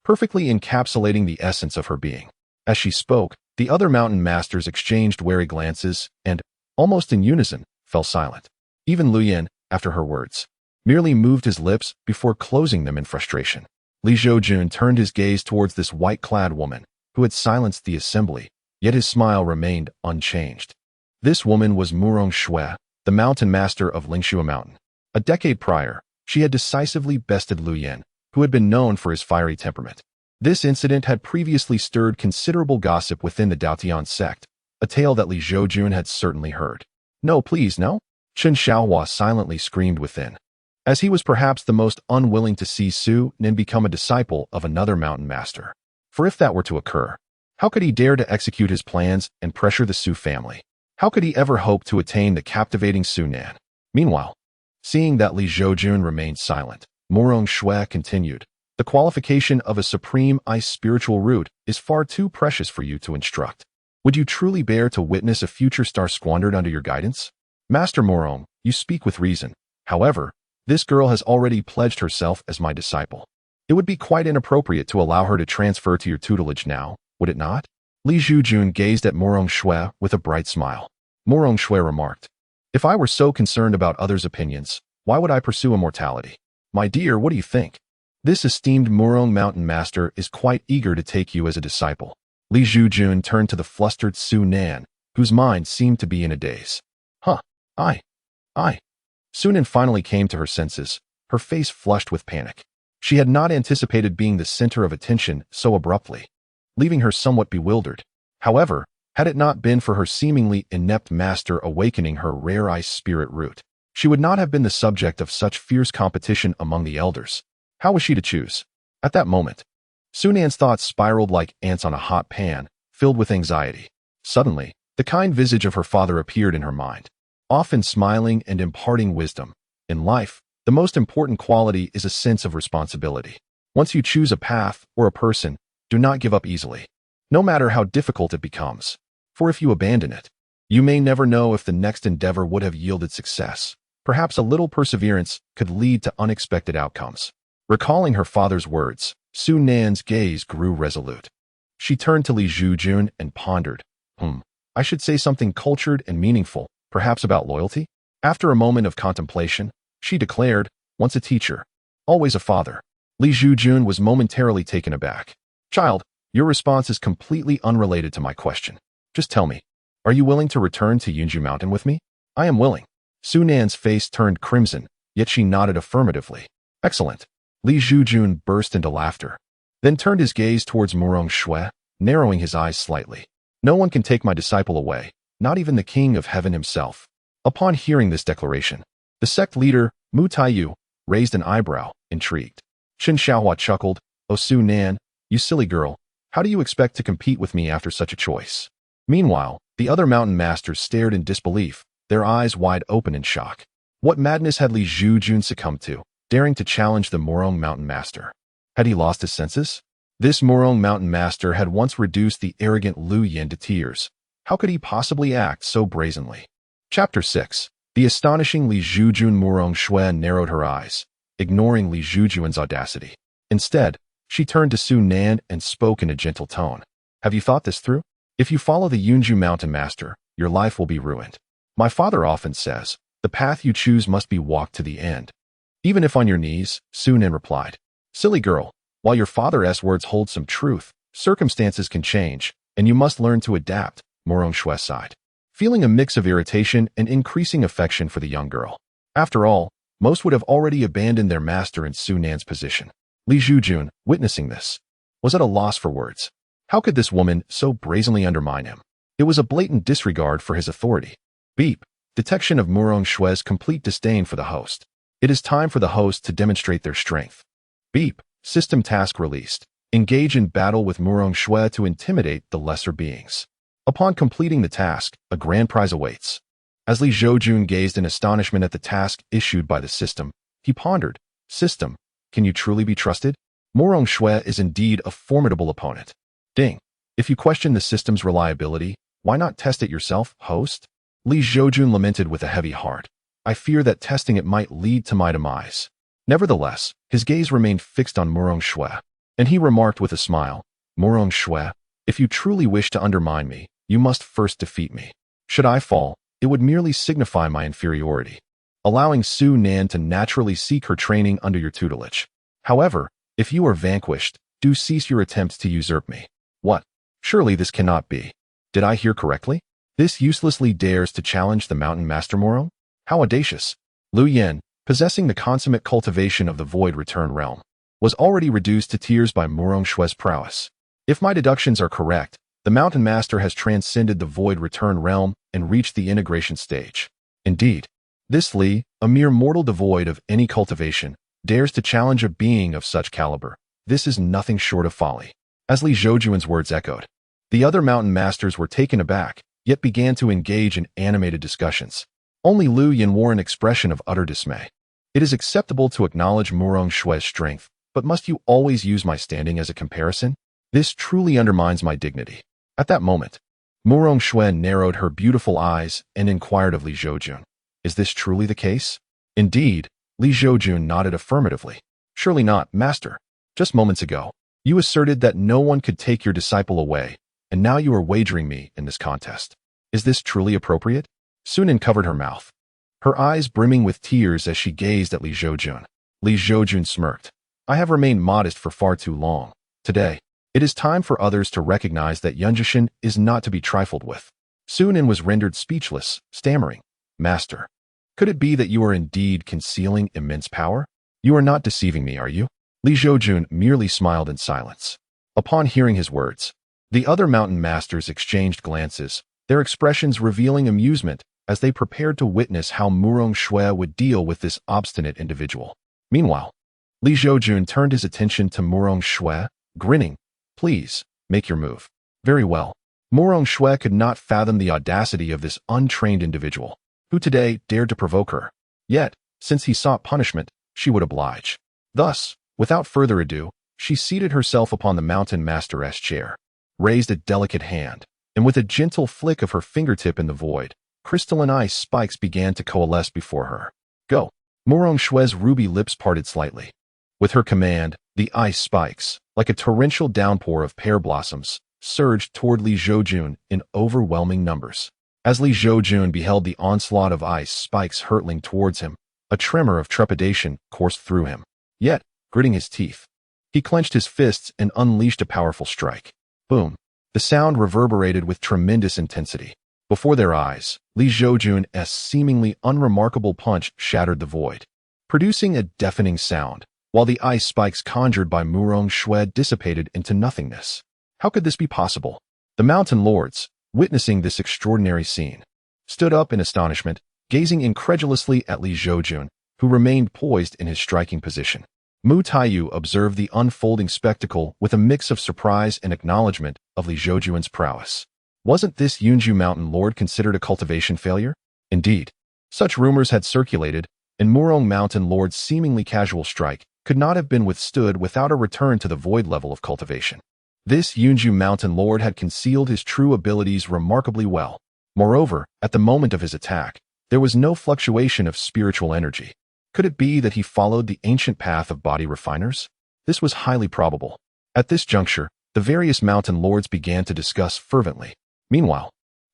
S1: perfectly encapsulating the essence of her being. As she spoke, the other mountain masters exchanged wary glances and, almost in unison, fell silent. Even Luyan, after her words, merely moved his lips before closing them in frustration. Li Zhoujun turned his gaze towards this white-clad woman, who had silenced the assembly, yet his smile remained unchanged. This woman was Murong Shui, the mountain master of Lingshu Mountain. A decade prior, she had decisively bested Luyan, who had been known for his fiery temperament. This incident had previously stirred considerable gossip within the Daotian sect, a tale that Li Zhoujun had certainly heard. "No, please, no?" Chen Xiaohua silently screamed within, as he was perhaps the most unwilling to see Su Nin become a disciple of another mountain master. For if that were to occur, how could he dare to execute his plans and pressure the Su family? How could he ever hope to attain the captivating Su Nan? Meanwhile, seeing that Li Zhoujun remained silent, Murong Shui continued, "The qualification of a supreme ice spiritual root is far too precious for you to instruct. Would you truly bear to witness a future star squandered under your guidance? Master Murong, you speak with reason. However, this girl has already pledged herself as my disciple. It would be quite inappropriate to allow her to transfer to your tutelage now, would it not?" Li Zhoujun gazed at Murong Shui with a bright smile. Murong Shui remarked, "If I were so concerned about others' opinions, why would I pursue immortality? My dear, what do you think? This esteemed Murong Mountain Master is quite eager to take you as a disciple." Li Zhoujun turned to the flustered Su Nan, whose mind seemed to be in a daze. I. Su Nan finally came to her senses, her face flushed with panic. She had not anticipated being the center of attention so abruptly, leaving her somewhat bewildered. However, had it not been for her seemingly inept master awakening her rare ice spirit root, she would not have been the subject of such fierce competition among the elders. How was she to choose? At that moment, Su Nan's thoughts spiraled like ants on a hot pan, filled with anxiety. Suddenly, the kind visage of her father appeared in her mind, often smiling and imparting wisdom. In life, the most important quality is a sense of responsibility. Once you choose a path or a person, do not give up easily, no matter how difficult it becomes. For if you abandon it, you may never know if the next endeavor would have yielded success. Perhaps a little perseverance could lead to unexpected outcomes. Recalling her father's words, Su Nan's gaze grew resolute. She turned to Li Zhoujun and pondered, I should say something cultured and meaningful, perhaps about loyalty? After a moment of contemplation, she declared, once a teacher, always a father. Li Zhoujun was momentarily taken aback. "Child, Your response is completely unrelated to my question. Just tell me, are you willing to return to Yunju Mountain with me? I am willing. Su Nan's face turned crimson, yet she nodded affirmatively. Excellent. Li Zhoujun burst into laughter, then turned his gaze towards Murong Shui, narrowing his eyes slightly. No one can take my disciple away, not even the king of heaven himself. Upon hearing this declaration, the sect leader, Mu Taiyu, raised an eyebrow, intrigued. Qin Xiaohua chuckled, "Oh Su Nan, you silly girl, how do you expect to compete with me after such a choice?" Meanwhile, the other mountain masters stared in disbelief, their eyes wide open in shock. What madness had Li Zhoujun succumbed to, daring to challenge the Murong mountain master? Had he lost his senses? This Murong mountain master had once reduced the arrogant Lu Yin to tears. How could he possibly act so brazenly? Chapter 6. The astonishing Li Zhoujun. Murong Shui narrowed her eyes, ignoring Li Zhoujun's audacity. Instead, she turned to Su Nan and spoke in a gentle tone. Have you thought this through? If you follow the Yunju mountain master, your life will be ruined. My father often says, the path you choose must be walked to the end. Even if on your knees, Su Nan replied. Silly girl, while your father's words hold some truth, circumstances can change, and you must learn to adapt, Murong Shui sighed, feeling a mix of irritation and increasing affection for the young girl. After all, most would have already abandoned their master in Su Nan's position. Li Zhoujun, witnessing this, was at a loss for words. How could this woman so brazenly undermine him? It was a blatant disregard for his authority. Beep. Detection of Murong Shui's complete disdain for the host. It is time for the host to demonstrate their strength. Beep. System task released. Engage in battle with Murong Shui to intimidate the lesser beings. Upon completing the task, a grand prize awaits. As Li Zhoujun gazed in astonishment at the task issued by the system, he pondered, System, can you truly be trusted? Murong Shui is indeed a formidable opponent. Ding. If you question the system's reliability, why not test it yourself, host? Li Zhoujun lamented with a heavy heart. I fear that testing it might lead to my demise. Nevertheless, his gaze remained fixed on Murong Shui, and he remarked with a smile, Murong Shui, if you truly wish to undermine me, you must first defeat me. Should I fall, it would merely signify my inferiority, allowing Su Nan to naturally seek her training under your tutelage. However, if you are vanquished, do cease your attempts to usurp me. What? Surely this cannot be. Did I hear correctly? This uselessly dares to challenge the mountain master Murong? How audacious. Lu Yen, possessing the consummate cultivation of the void return realm, was already reduced to tears by Murong Shui's prowess. If my deductions are correct, the mountain master has transcended the void return realm and reached the integration stage. Indeed, this Li, a mere mortal devoid of any cultivation, dares to challenge a being of such caliber. This is nothing short of folly. As Li Zhoujun's words echoed, the other mountain masters were taken aback, yet began to engage in animated discussions. Only Lu Yin wore an expression of utter dismay. It is acceptable to acknowledge Murong Shui's strength, but must you always use my standing as a comparison? This truly undermines my dignity. At that moment, Murong Shui narrowed her beautiful eyes and inquired of Li Zhoujun. Is this truly the case? Indeed, Li Zhoujun nodded affirmatively. Surely not, master. Just moments ago, you asserted that no one could take your disciple away, and now you are wagering me in this contest. Is this truly appropriate? Su Nan covered her mouth, her eyes brimming with tears as she gazed at Li Zhoujun. Li Zhoujun smirked. I have remained modest for far too long. Today, it is time for others to recognize that Yunjishan is not to be trifled with. Su Nan was rendered speechless, stammering. Master, could it be that you are indeed concealing immense power? You are not deceiving me, are you? Li Zhoujun merely smiled in silence. Upon hearing his words, the other mountain masters exchanged glances, their expressions revealing amusement as they prepared to witness how Murong Shui would deal with this obstinate individual. Meanwhile, Li Zhoujun turned his attention to Murong Shui, grinning. Please, make your move. Very well. Murong Shui could not fathom the audacity of this untrained individual, who today dared to provoke her. Yet, since he sought punishment, she would oblige. Thus, without further ado, she seated herself upon the mountain master's chair, raised a delicate hand, and with a gentle flick of her fingertip in the void, crystalline ice spikes began to coalesce before her. Go. Murong Shui's ruby lips parted slightly. With her command, the ice spikes, like a torrential downpour of pear blossoms, surged toward Li Zhoujun in overwhelming numbers. As Li Zhoujun beheld the onslaught of ice spikes hurtling towards him, a tremor of trepidation coursed through him. Yet, gritting his teeth, he clenched his fists and unleashed a powerful strike. Boom. The sound reverberated with tremendous intensity. Before their eyes, Li Zhoujun's seemingly unremarkable punch shattered the void, producing a deafening sound, while the ice spikes conjured by Murong Shui dissipated into nothingness. How could this be possible? The mountain lords, witnessing this extraordinary scene, stood up in astonishment, gazing incredulously at Li Zhoujun, who remained poised in his striking position. Mu Taiyu observed the unfolding spectacle with a mix of surprise and acknowledgement of Li Zhoujun's prowess. Wasn't this Yunju mountain lord considered a cultivation failure? Indeed, such rumors had circulated, and Murong mountain lord's seemingly casual strike could not have been withstood without a return to the void level of cultivation. This Yunju mountain lord had concealed his true abilities remarkably well. Moreover, at the moment of his attack, there was no fluctuation of spiritual energy. Could it be that he followed the ancient path of body refiners? This was highly probable. At this juncture, the various mountain lords began to discuss fervently. Meanwhile,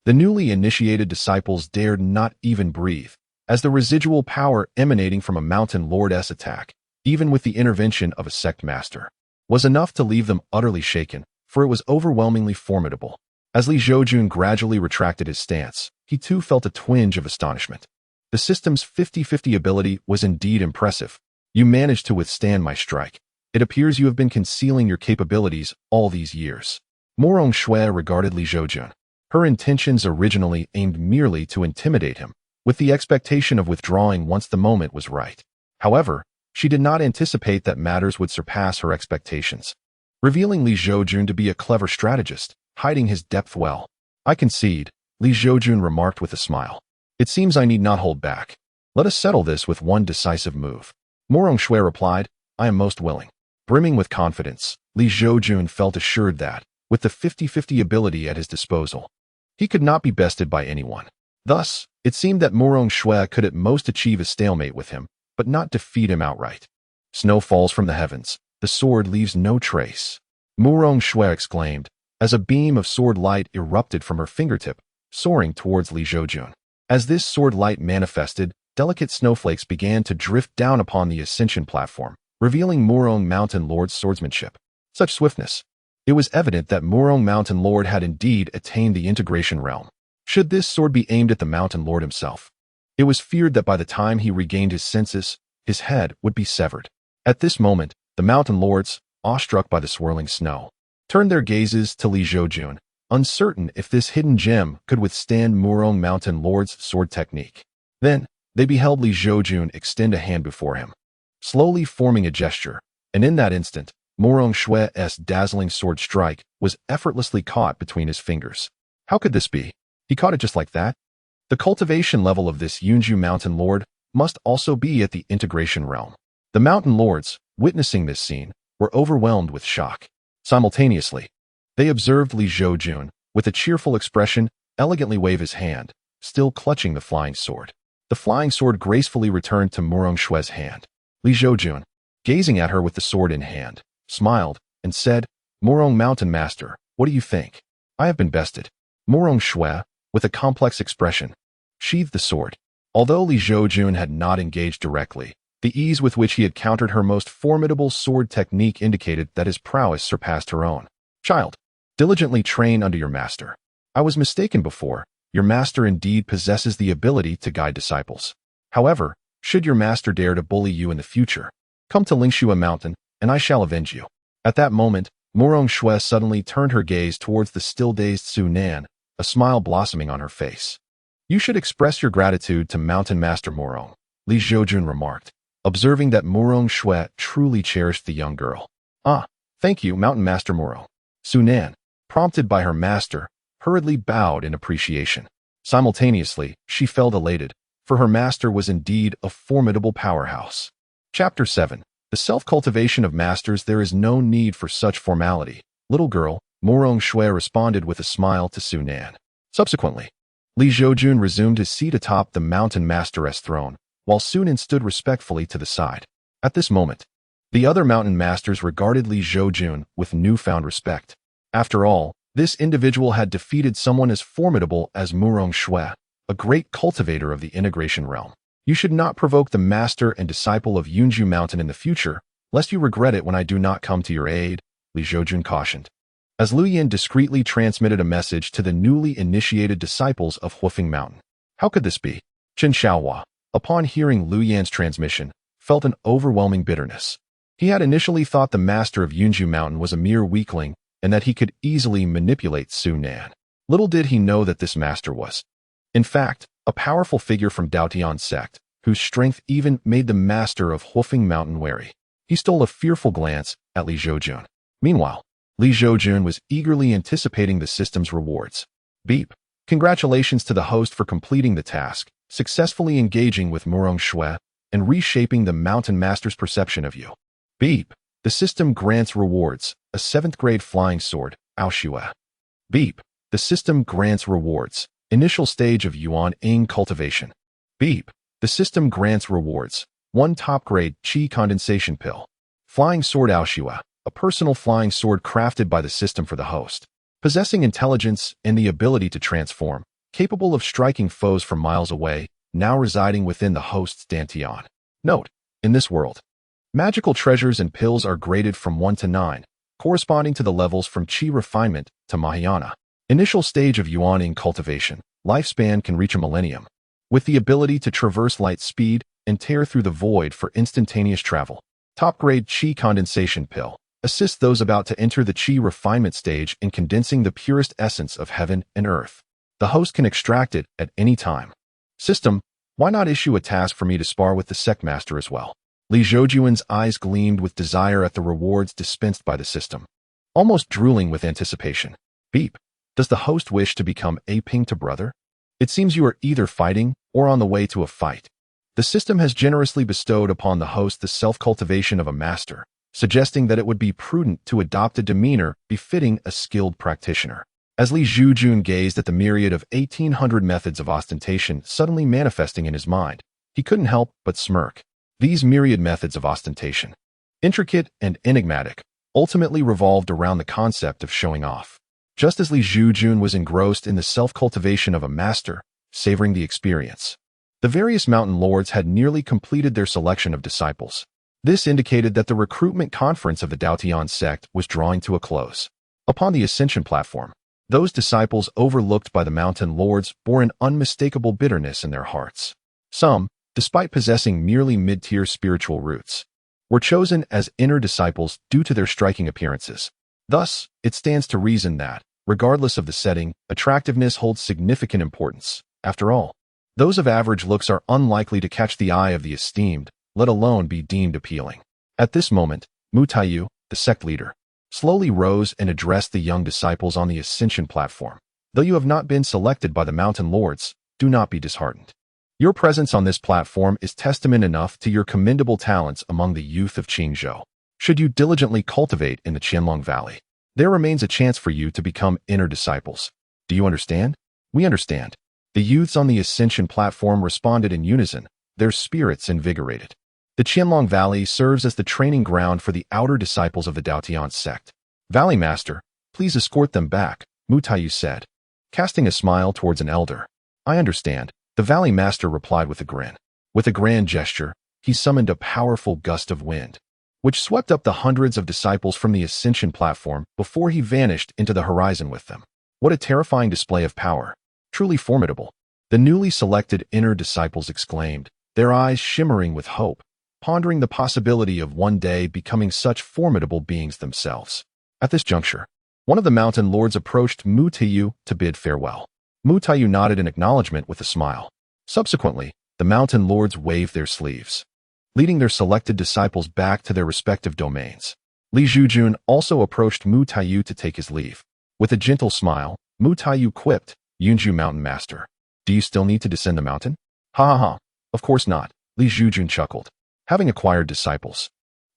S1: the newly initiated disciples dared not even breathe, as the residual power emanating from a mountain lord's attack, even with the intervention of a sect master, was enough to leave them utterly shaken, for it was overwhelmingly formidable. As Li Zhoujun gradually retracted his stance, he too felt a twinge of astonishment. The system's 50-50 ability was indeed impressive. You managed to withstand my strike. It appears you have been concealing your capabilities all these years. Murong Shui regarded Li Zhoujun. Her intentions originally aimed merely to intimidate him, with the expectation of withdrawing once the moment was right. However, she did not anticipate that matters would surpass her expectations, revealing Li Zhoujun to be a clever strategist, hiding his depth well. I concede, Li Zhoujun remarked with a smile. It seems I need not hold back. Let us settle this with one decisive move. Murong Shui replied, I am most willing. Brimming with confidence, Li Zhoujun felt assured that, with the 50-50 ability at his disposal, he could not be bested by anyone. Thus, it seemed that Murong Shui could at most achieve a stalemate with him, but not defeat him outright. Snow falls from the heavens, the sword leaves no trace. Murong Shui exclaimed, as a beam of sword light erupted from her fingertip, soaring towards Li Zhoujun. As this sword light manifested, delicate snowflakes began to drift down upon the ascension platform, revealing Murong Mountain Lord's swordsmanship. Such swiftness! It was evident that Murong Mountain Lord had indeed attained the integration realm. Should this sword be aimed at the Mountain Lord himself, it was feared that by the time he regained his senses, his head would be severed. At this moment, the Mountain Lords, awestruck by the swirling snow, turned their gazes to Li Zhoujun, uncertain if this hidden gem could withstand Murong Mountain Lord's sword technique. Then, they beheld Li Zhoujun extend a hand before him, slowly forming a gesture, and in that instant, Murong Shui's dazzling sword strike was effortlessly caught between his fingers. How could this be? He caught it just like that? The cultivation level of this Yunju Mountain Lord must also be at the integration realm. The Mountain Lords, witnessing this scene, were overwhelmed with shock. Simultaneously, they observed Li Zhoujun, with a cheerful expression, elegantly wave his hand, still clutching the flying sword. The flying sword gracefully returned to Murong Shui's hand. Li Zhoujun, gazing at her with the sword in hand, smiled and said, Murong Mountain Master, what do you think? I have been bested. Murong Shui, with a complex expression, sheathed the sword. Although Li Zhoujun had not engaged directly, the ease with which he had countered her most formidable sword technique indicated that his prowess surpassed her own. Child, diligently train under your master. I was mistaken before. Your master indeed possesses the ability to guide disciples. However, should your master dare to bully you in the future, come to Lingxua Mountain, and I shall avenge you. At that moment, Murong Shui suddenly turned her gaze towards the still-dazed Su Nan, a smile blossoming on her face. You should express your gratitude to Mountain Master Murong, Li Zhoujun remarked, observing that Murong Shui truly cherished the young girl. Ah, thank you, Mountain Master Murong. Su Nan, prompted by her master, hurriedly bowed in appreciation. Simultaneously, she felt elated, for her master was indeed a formidable powerhouse. Chapter 7. The self-cultivation of masters. There is no need for such formality. Little girl, Murong Shui responded with a smile to Su Nan. Subsequently, Li Zhoujun resumed his seat atop the Mountain Master's throne, while Su Nan stood respectfully to the side. At this moment, the other Mountain Masters regarded Li Zhoujun with newfound respect. After all, this individual had defeated someone as formidable as Murong Shui, a great cultivator of the integration realm. You should not provoke the master and disciple of Yunju Mountain in the future, lest you regret it when I do not come to your aid, Li Zhoujun cautioned. as Lu Yan discreetly transmitted a message to the newly initiated disciples of Huifeng Mountain. How could this be? Chen Xiaohua, upon hearing Lu Yan's transmission, felt an overwhelming bitterness. He had initially thought the master of Yunju Mountain was a mere weakling and that he could easily manipulate Su Nan. Little did he know that this master was, in fact, a powerful figure from Daotian sect, whose strength even made the master of Huifeng Mountain wary. He stole a fearful glance at Li Zhoujun. Meanwhile, Li Zhoujun was eagerly anticipating the system's rewards. Beep. Congratulations to the host for completing the task, successfully engaging with Murong Shui, and reshaping the mountain master's perception of you. Beep. The system grants rewards, a 7th grade flying sword, Aoshue. Beep. The system grants rewards, initial stage of Yuan Ing cultivation. Beep. The system grants rewards, 1 top grade Qi condensation pill. Flying sword Aoshue, a personal flying sword crafted by the system for the host. Possessing intelligence and the ability to transform, capable of striking foes from miles away, now residing within the host's Dantian. Note, in this world, magical treasures and pills are graded from 1 to 9, corresponding to the levels from Qi refinement to Mahayana. Initial stage of Yuan Ing cultivation, lifespan can reach a millennium. With the ability to traverse light speed and tear through the void for instantaneous travel. Top grade Qi condensation pill. Assists those about to enter the Qi refinement stage in condensing the purest essence of heaven and earth. The host can extract it at any time. System, why not issue a task for me to spar with the sect master as well? Li Zhoujun's eyes gleamed with desire at the rewards dispensed by the system. Almost drooling with anticipation. Beep. Does the host wish to become a ping to brother? It seems you are either fighting or on the way to a fight. The system has generously bestowed upon the host the self-cultivation of a master, suggesting that it would be prudent to adopt a demeanor befitting a skilled practitioner. As Li Zhoujun gazed at the myriad of 1,800 methods of ostentation suddenly manifesting in his mind, he couldn't help but smirk. These myriad methods of ostentation, intricate and enigmatic, ultimately revolved around the concept of showing off. Just as Li Zhoujun was engrossed in the self-cultivation of a master, savoring the experience, the various mountain lords had nearly completed their selection of disciples. This indicated that the recruitment conference of the Daotian sect was drawing to a close. Upon the ascension platform, those disciples overlooked by the mountain lords bore an unmistakable bitterness in their hearts. Some, despite possessing merely mid-tier spiritual roots, were chosen as inner disciples due to their striking appearances. Thus, it stands to reason that, regardless of the setting, attractiveness holds significant importance. After all, those of average looks are unlikely to catch the eye of the esteemed, let alone be deemed appealing. At this moment, Mu Taiyu, the sect leader, slowly rose and addressed the young disciples on the ascension platform. Though you have not been selected by the mountain lords, do not be disheartened. Your presence on this platform is testament enough to your commendable talents among the youth of Qingzhou. Should you diligently cultivate in the Qianlong Valley, there remains a chance for you to become inner disciples. Do you understand? We understand. The youths on the ascension platform responded in unison, their spirits invigorated. The Qianlong Valley serves as the training ground for the outer disciples of the Daotian sect. Valley Master, please escort them back, Mu Taiyu said, casting a smile towards an elder. I understand, the Valley Master replied with a grin. With a grand gesture, he summoned a powerful gust of wind, which swept up the hundreds of disciples from the ascension platform before he vanished into the horizon with them. What a terrifying display of power. Truly formidable. The newly selected inner disciples exclaimed, their eyes shimmering with hope, pondering the possibility of one day becoming such formidable beings themselves. At this juncture, one of the mountain lords approached Mu Taiyu to bid farewell. Mu Taiyu nodded in acknowledgement with a smile. Subsequently, the mountain lords waved their sleeves, leading their selected disciples back to their respective domains. Li Zhoujun also approached Mu Taiyu to take his leave. With a gentle smile, Mu Taiyu quipped, Yunju Mountain Master, do you still need to descend the mountain? Ha ha ha, of course not, Li Zhoujun chuckled. Having acquired disciples,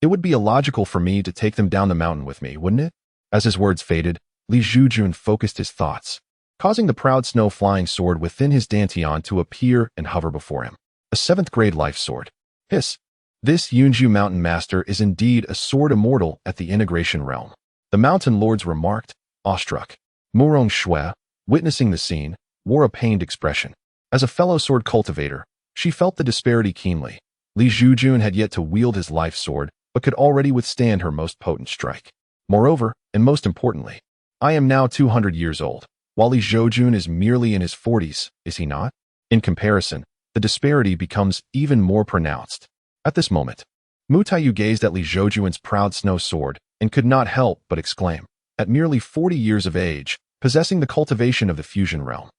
S1: it would be illogical for me to take them down the mountain with me, wouldn't it? As his words faded, Li Zhoujun focused his thoughts, causing the proud snow-flying sword within his dantian to appear and hover before him. A 7th grade life sword. Hiss. This Yunju Mountain Master is indeed a sword immortal at the integration realm. The mountain lords remarked, awestruck. Murong Shui, witnessing the scene, wore a pained expression. As a fellow sword cultivator, she felt the disparity keenly. Li Zhoujun had yet to wield his life sword, but could already withstand her most potent strike. Moreover, and most importantly, I am now 200 years old, while Li Zhoujun is merely in his 40s, is he not? In comparison, the disparity becomes even more pronounced. At this moment, Mu Taiyu gazed at Li Zhoujun's proud snow sword and could not help but exclaim, at merely 40 years of age, possessing the cultivation of the fusion realm,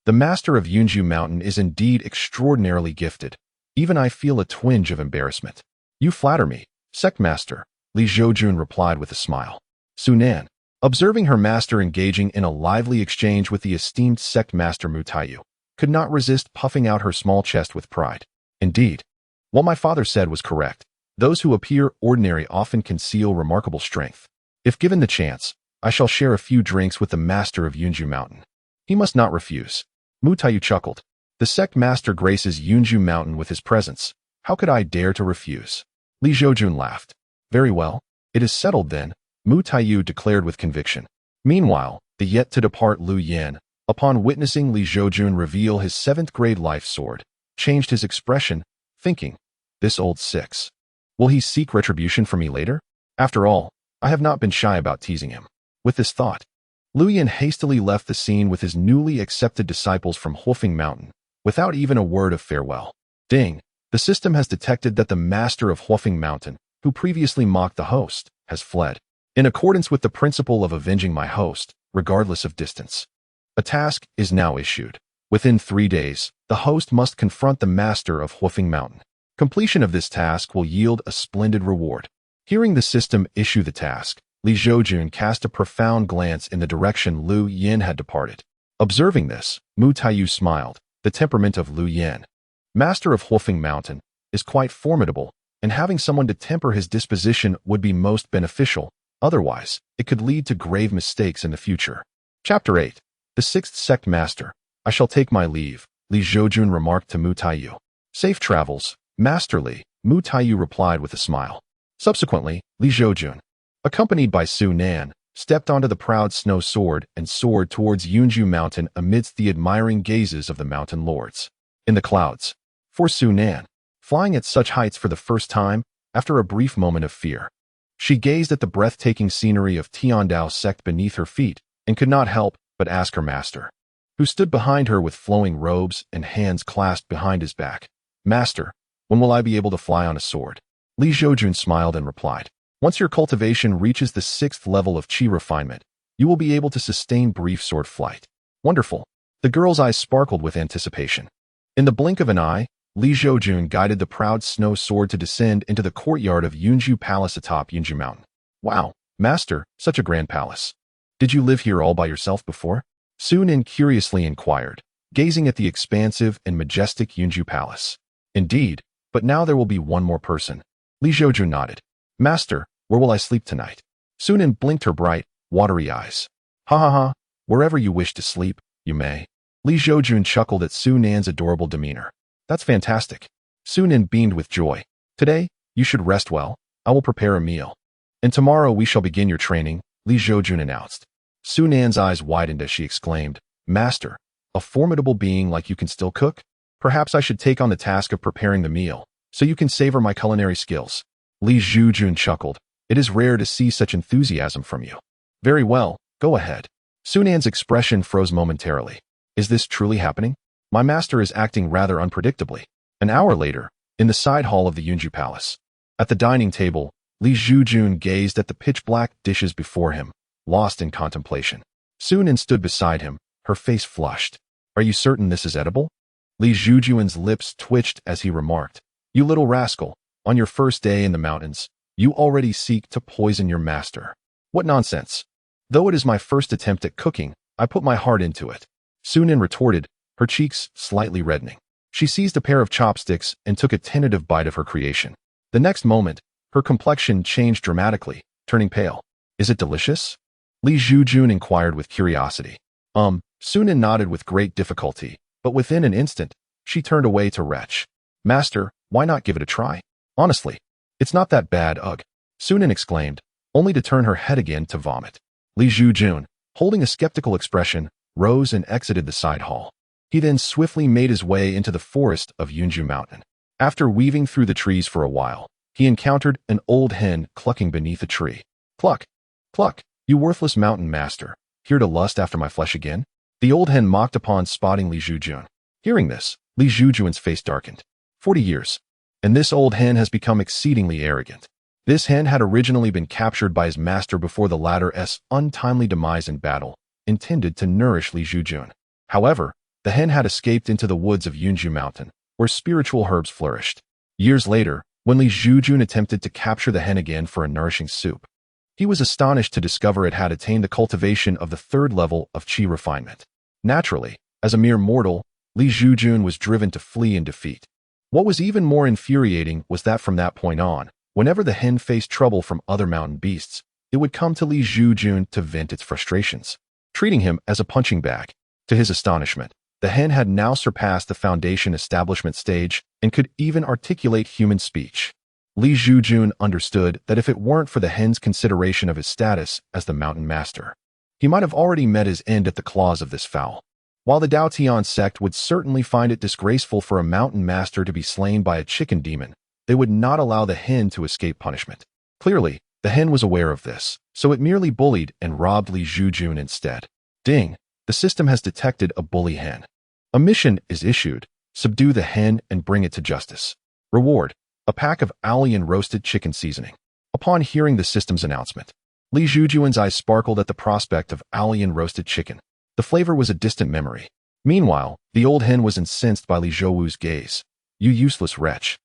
S1: the master of Yunju Mountain is indeed extraordinarily gifted. Even I feel a twinge of embarrassment. You flatter me, sect master, Li Zhoujun replied with a smile. Sunan, observing her master engaging in a lively exchange with the esteemed sect master Mu Taiyu, could not resist puffing out her small chest with pride. Indeed, what my father said was correct. Those who appear ordinary often conceal remarkable strength. If given the chance, I shall share a few drinks with the master of Yunju Mountain. He must not refuse. Mu Taiyu chuckled. The sect master graces Yunju Mountain with his presence. How could I dare to refuse? Li Zhoujun laughed. Very well. It is settled then, Mu Taiyu declared with conviction. Meanwhile, the yet-to-depart Lu Yan, upon witnessing Li Zhoujun reveal his 7th-grade life sword, changed his expression, thinking, this old six. Will he seek retribution for me later? After all, I have not been shy about teasing him. With this thought, Lu Yan hastily left the scene with his newly accepted disciples from Huofeng Mountain, without even a word of farewell. Ding! The system has detected that the master of Huofeng Mountain, who previously mocked the host, has fled. In accordance with the principle of avenging my host, regardless of distance. A task is now issued. Within 3 days, the host must confront the master of Huofeng Mountain. Completion of this task will yield a splendid reward. Hearing the system issue the task, Li Zhoujun cast a profound glance in the direction Lu Yan had departed. Observing this, Mu Taiyu smiled. The temperament of Lu Yan, master of Huofeng Mountain, is quite formidable, and having someone to temper his disposition would be most beneficial. Otherwise, it could lead to grave mistakes in the future. Chapter 8. The 6th Sect Master. I shall take my leave, Li Zhoujun remarked to Mu Taiyu. Safe travels, Master Li, Mu Taiyu replied with a smile. Subsequently, Li Zhoujun, accompanied by Su Nan, stepped onto the proud snow sword and soared towards Yunju Mountain amidst the admiring gazes of the mountain lords. In the clouds, for Su Nan, flying at such heights for the first time, after a brief moment of fear, she gazed at the breathtaking scenery of Tiandao sect beneath her feet and could not help but ask her master, who stood behind her with flowing robes and hands clasped behind his back, Master, when will I be able to fly on a sword? Li Zhoujun smiled and replied, once your cultivation reaches the 6th level of qi refinement, you will be able to sustain brief sword flight. Wonderful. The girl's eyes sparkled with anticipation. In the blink of an eye, Li Zhoujun guided the proud snow sword to descend into the courtyard of Yunju Palace atop Yunju Mountain. Wow, Master, such a grand palace. Did you live here all by yourself before? Su Nan curiously inquired, gazing at the expansive and majestic Yunju Palace. Indeed, but now there will be one more person. Li Zhoujun nodded. Master, where will I sleep tonight? Su Nan blinked her bright, watery eyes. Ha ha ha, wherever you wish to sleep, you may. Li Zhoujun chuckled at Su Nan's adorable demeanor. That's fantastic. Su Nan beamed with joy. Today, you should rest well. I will prepare a meal. And tomorrow we shall begin your training, Li Zhoujun announced. Su Nan's eyes widened as she exclaimed, Master, a formidable being like you can still cook? Perhaps I should take on the task of preparing the meal, so you can savor my culinary skills. Li Zhoujun chuckled. It is rare to see such enthusiasm from you. Very well, go ahead. Su Nan's expression froze momentarily. Is this truly happening? My master is acting rather unpredictably. An hour later, in the side hall of the Yunju Palace. At the dining table, Li Zhoujun gazed at the pitch-black dishes before him, lost in contemplation. Su Nan stood beside him, her face flushed. Are you certain this is edible? Li Zhoujun's lips twitched as he remarked, You little rascal, on your first day in the mountains, you already seek to poison your master. What nonsense. Though it is my first attempt at cooking, I put my heart into it. Su Nan retorted, her cheeks slightly reddening. She seized a pair of chopsticks and took a tentative bite of her creation. The next moment, her complexion changed dramatically, turning pale. Is it delicious? Li Zhoujun inquired with curiosity. Su Nan nodded with great difficulty, but within an instant, she turned away to retch. Master, why not give it a try? Honestly, it's not that bad, ugh. Su Nan exclaimed, only to turn her head again to vomit. Li Zhoujun, holding a skeptical expression, rose and exited the side hall. He then swiftly made his way into the forest of Yunju Mountain. After weaving through the trees for a while, he encountered an old hen clucking beneath a tree. Cluck! Cluck! You worthless mountain master, here to lust after my flesh again?" The old hen mocked upon spotting Li Zhoujun. Hearing this, Li Zhoujun's face darkened. 40 years. And this old hen has become exceedingly arrogant. This hen had originally been captured by his master before the latter's untimely demise in battle, intended to nourish Li Zhoujun. However, the hen had escaped into the woods of Yunju Mountain, where spiritual herbs flourished. Years later, when Li Zhoujun attempted to capture the hen again for a nourishing soup, he was astonished to discover it had attained the cultivation of the third level of qi refinement. Naturally, as a mere mortal, Li Zhoujun was driven to flee in defeat. What was even more infuriating was that from that point on, whenever the hen faced trouble from other mountain beasts, it would come to Li Zhoujun to vent its frustrations, treating him as a punching bag. To his astonishment, the hen had now surpassed the foundation establishment stage and could even articulate human speech. Li Zhoujun understood that if it weren't for the hen's consideration of his status as the mountain master, he might have already met his end at the claws of this fowl. While the Dao sect would certainly find it disgraceful for a mountain master to be slain by a chicken demon, they would not allow the hen to escape punishment. Clearly, the hen was aware of this, so it merely bullied and robbed Li Zhoujun instead. Ding! The system has detected a bully hen. A mission is issued: subdue the hen and bring it to justice. Reward: a pack of alien roasted chicken seasoning. Upon hearing the system's announcement, Li Zhoujun's eyes sparkled at the prospect of alien roasted chicken. The flavor was a distant memory. Meanwhile, the old hen was incensed by Li Zhouwu's gaze. "You useless wretch.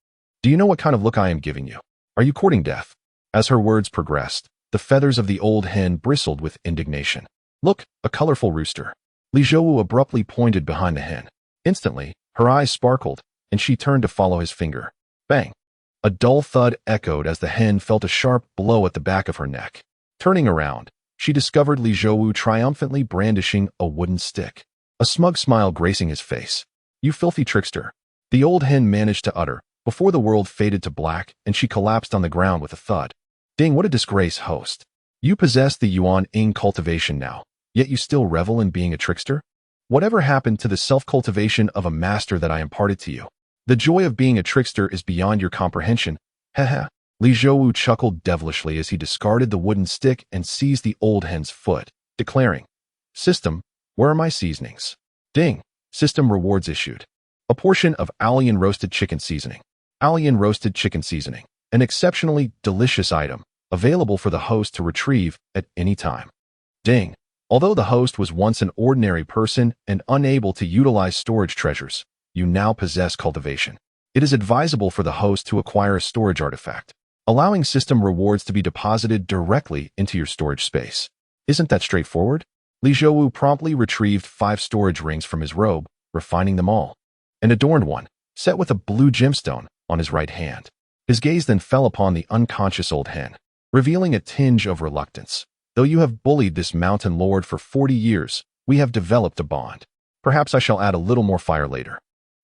S1: Do you know what kind of look I am giving you? Are you courting death?" As her words progressed, the feathers of the old hen bristled with indignation. "Look, a colorful rooster." Li Zhouwu abruptly pointed behind the hen. Instantly, her eyes sparkled, and she turned to follow his finger. Bang! A dull thud echoed as the hen felt a sharp blow at the back of her neck. Turning around, she discovered Li Zhouwu triumphantly brandishing a wooden stick, a smug smile gracing his face. "You filthy trickster," the old hen managed to utter, before the world faded to black and she collapsed on the ground with a thud. "Ding, what a disgrace, host. You possess the Yuan Ing cultivation now, yet you still revel in being a trickster? Whatever happened to the self-cultivation of a master that I imparted to you? The joy of being a trickster is beyond your comprehension. Heh. Li Zhouwu chuckled devilishly as he discarded the wooden stick and seized the old hen's foot, declaring, "System, where are my seasonings?" Ding! System rewards issued. A portion of alien roasted chicken seasoning. Alien roasted chicken seasoning, an exceptionally delicious item, available for the host to retrieve at any time. Ding! Although the host was once an ordinary person and unable to utilize storage treasures, you now possess cultivation. It is advisable for the host to acquire a storage artifact, allowing system rewards to be deposited directly into your storage space. Isn't that straightforward? Li Zhouwu promptly retrieved 5 storage rings from his robe, refining them all. An adorned one, set with a blue gemstone, on his right hand. His gaze then fell upon the unconscious old hen, revealing a tinge of reluctance. "Though you have bullied this mountain lord for 40 years, we have developed a bond. Perhaps I shall add a little more fire later."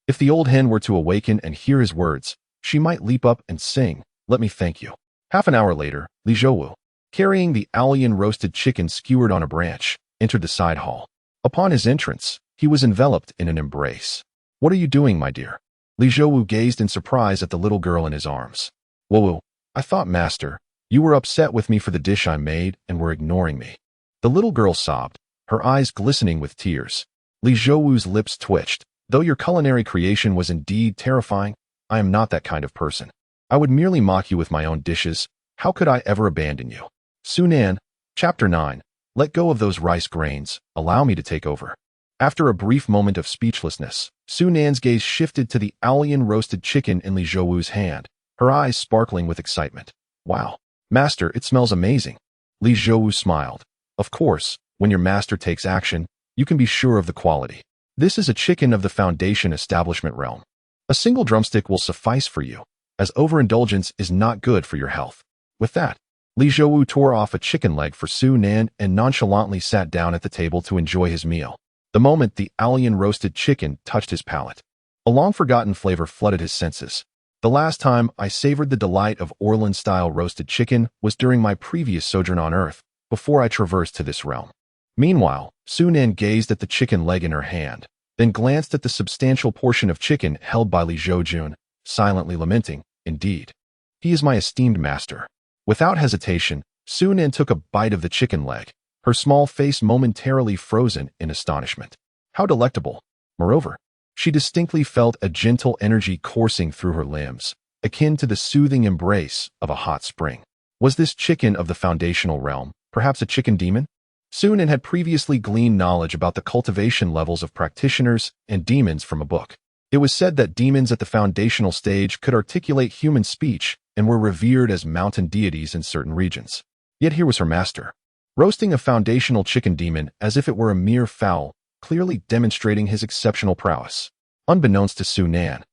S1: If the old hen were to awaken and hear his words, she might leap up and sing, "Let me thank you." Half an hour later, Li Zhouwu, carrying the alien roasted chicken skewered on a branch, entered the side hall. Upon his entrance, he was enveloped in an embrace. "What are you doing, my dear?" Li Zhouwu gazed in surprise at the little girl in his arms. "Wowu, I thought, master, you were upset with me for the dish I made and were ignoring me." The little girl sobbed, her eyes glistening with tears. Li Zhouwu's lips twitched. "Though your culinary creation was indeed terrifying, I am not that kind of person. I would merely mock you with my own dishes. How could I ever abandon you?" Sunan, Chapter 9. Let go of those rice grains. Allow me to take over. After a brief moment of speechlessness, Sunan's gaze shifted to the alien roasted chicken in Li Zhouwu's hand, her eyes sparkling with excitement. "Wow, master, it smells amazing." Li Zhouwu smiled. "Of course, when your master takes action, you can be sure of the quality. This is a chicken of the foundation establishment realm. A single drumstick will suffice for you, as overindulgence is not good for your health." With that, Li Zhouwu tore off a chicken leg for Su Nan and nonchalantly sat down at the table to enjoy his meal. The moment the alien roasted chicken touched his palate, a long-forgotten flavor flooded his senses. The last time I savored the delight of Orlan-style roasted chicken was during my previous sojourn on Earth, before I traversed to this realm. Meanwhile, Su Nan gazed at the chicken leg in her hand, then glanced at the substantial portion of chicken held by Li Zhoujun, silently lamenting, "Indeed, he is my esteemed master." Without hesitation, Su Nan took a bite of the chicken leg, her small face momentarily frozen in astonishment. How delectable! Moreover, she distinctly felt a gentle energy coursing through her limbs, akin to the soothing embrace of a hot spring. Was this chicken of the foundational realm, perhaps a chicken demon? Zhoujun had previously gleaned knowledge about the cultivation levels of practitioners and demons from a book. It was said that demons at the foundational stage could articulate human speech and were revered as mountain deities in certain regions. Yet here was her master, roasting a foundational chicken demon as if it were a mere fowl, clearly demonstrating his exceptional prowess. Unbeknownst to Zhoujun,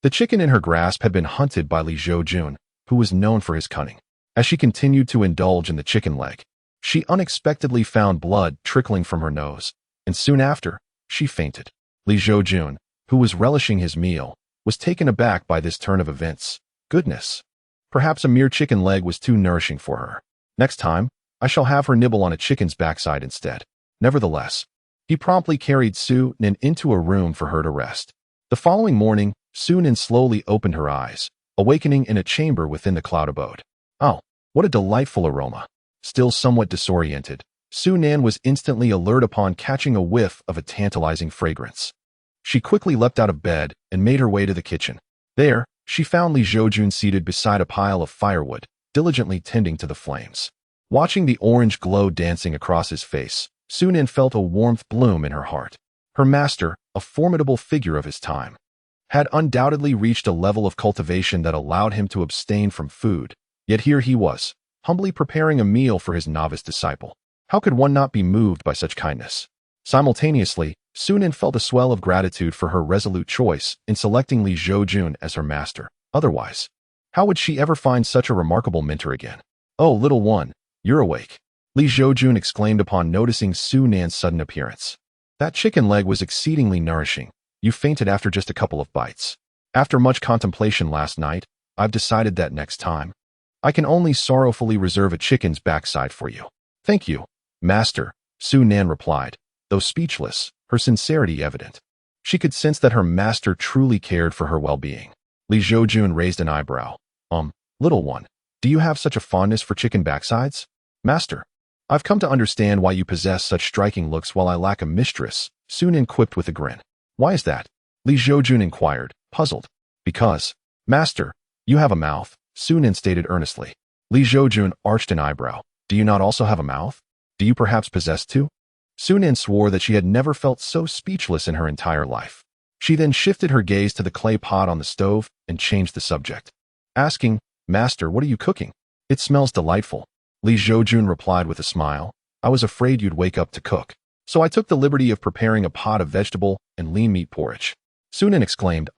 S1: the chicken in her grasp had been hunted by Zhoujun, who was known for his cunning. As she continued to indulge in the chicken leg, she unexpectedly found blood trickling from her nose, and soon after, she fainted. Zhoujun, who was relishing his meal, was taken aback by this turn of events. Goodness! Perhaps a mere chicken leg was too nourishing for her. Next time, I shall have her nibble on a chicken's backside instead. Nevertheless, he promptly carried Zhoujun into a room for her to rest. The following morning, Zhoujun slowly opened her eyes, awakening in a chamber within the cloud abode. Oh, what a delightful aroma! Still somewhat disoriented, Zhoujun was instantly alert upon catching a whiff of a tantalizing fragrance. She quickly leapt out of bed and made her way to the kitchen. There, she found Zhoujun seated beside a pile of firewood, diligently tending to the flames. Watching the orange glow dancing across his face, Zhoujun felt a warmth bloom in her heart. Her master, a formidable figure of his time, had undoubtedly reached a level of cultivation that allowed him to abstain from food, yet here he was, humbly preparing a meal for his novice disciple. How could one not be moved by such kindness? Simultaneously, Zhoujun felt a swell of gratitude for her resolute choice in selecting Zhoujun as her master. Otherwise, how would she ever find such a remarkable mentor again? Oh, little one, you're awake, Zhoujun exclaimed upon noticing Zhoujun's sudden appearance. That chicken leg was exceedingly nourishing. You fainted after just a couple of bites. After much contemplation last night, I've decided that next time, I can only sorrowfully reserve a chicken's backside for you. Thank you, master, Zhoujun replied, though speechless, her sincerity evident. She could sense that her master truly cared for her well-being. Zhoujun raised an eyebrow. Little one, do you have such a fondness for chicken backsides? Master, I've come to understand why you possess such striking looks while I lack a mistress, Zhoujun quipped with a grin. Why is that? Zhoujun inquired, puzzled. Because, master, you have a mouth, Zhoujun stated earnestly. Zhoujun arched an eyebrow. Do you not also have a mouth? Do you perhaps possess two? Zhoujun swore that she had never felt so speechless in her entire life. She then shifted her gaze to the clay pot on the stove and changed the subject, asking, Master, what are you cooking? It smells delightful. Zhoujun replied with a smile. I was afraid you'd wake up to cook, so I took the liberty of preparing a pot of vegetable and lean meat porridge. Zhoujun exclaimed,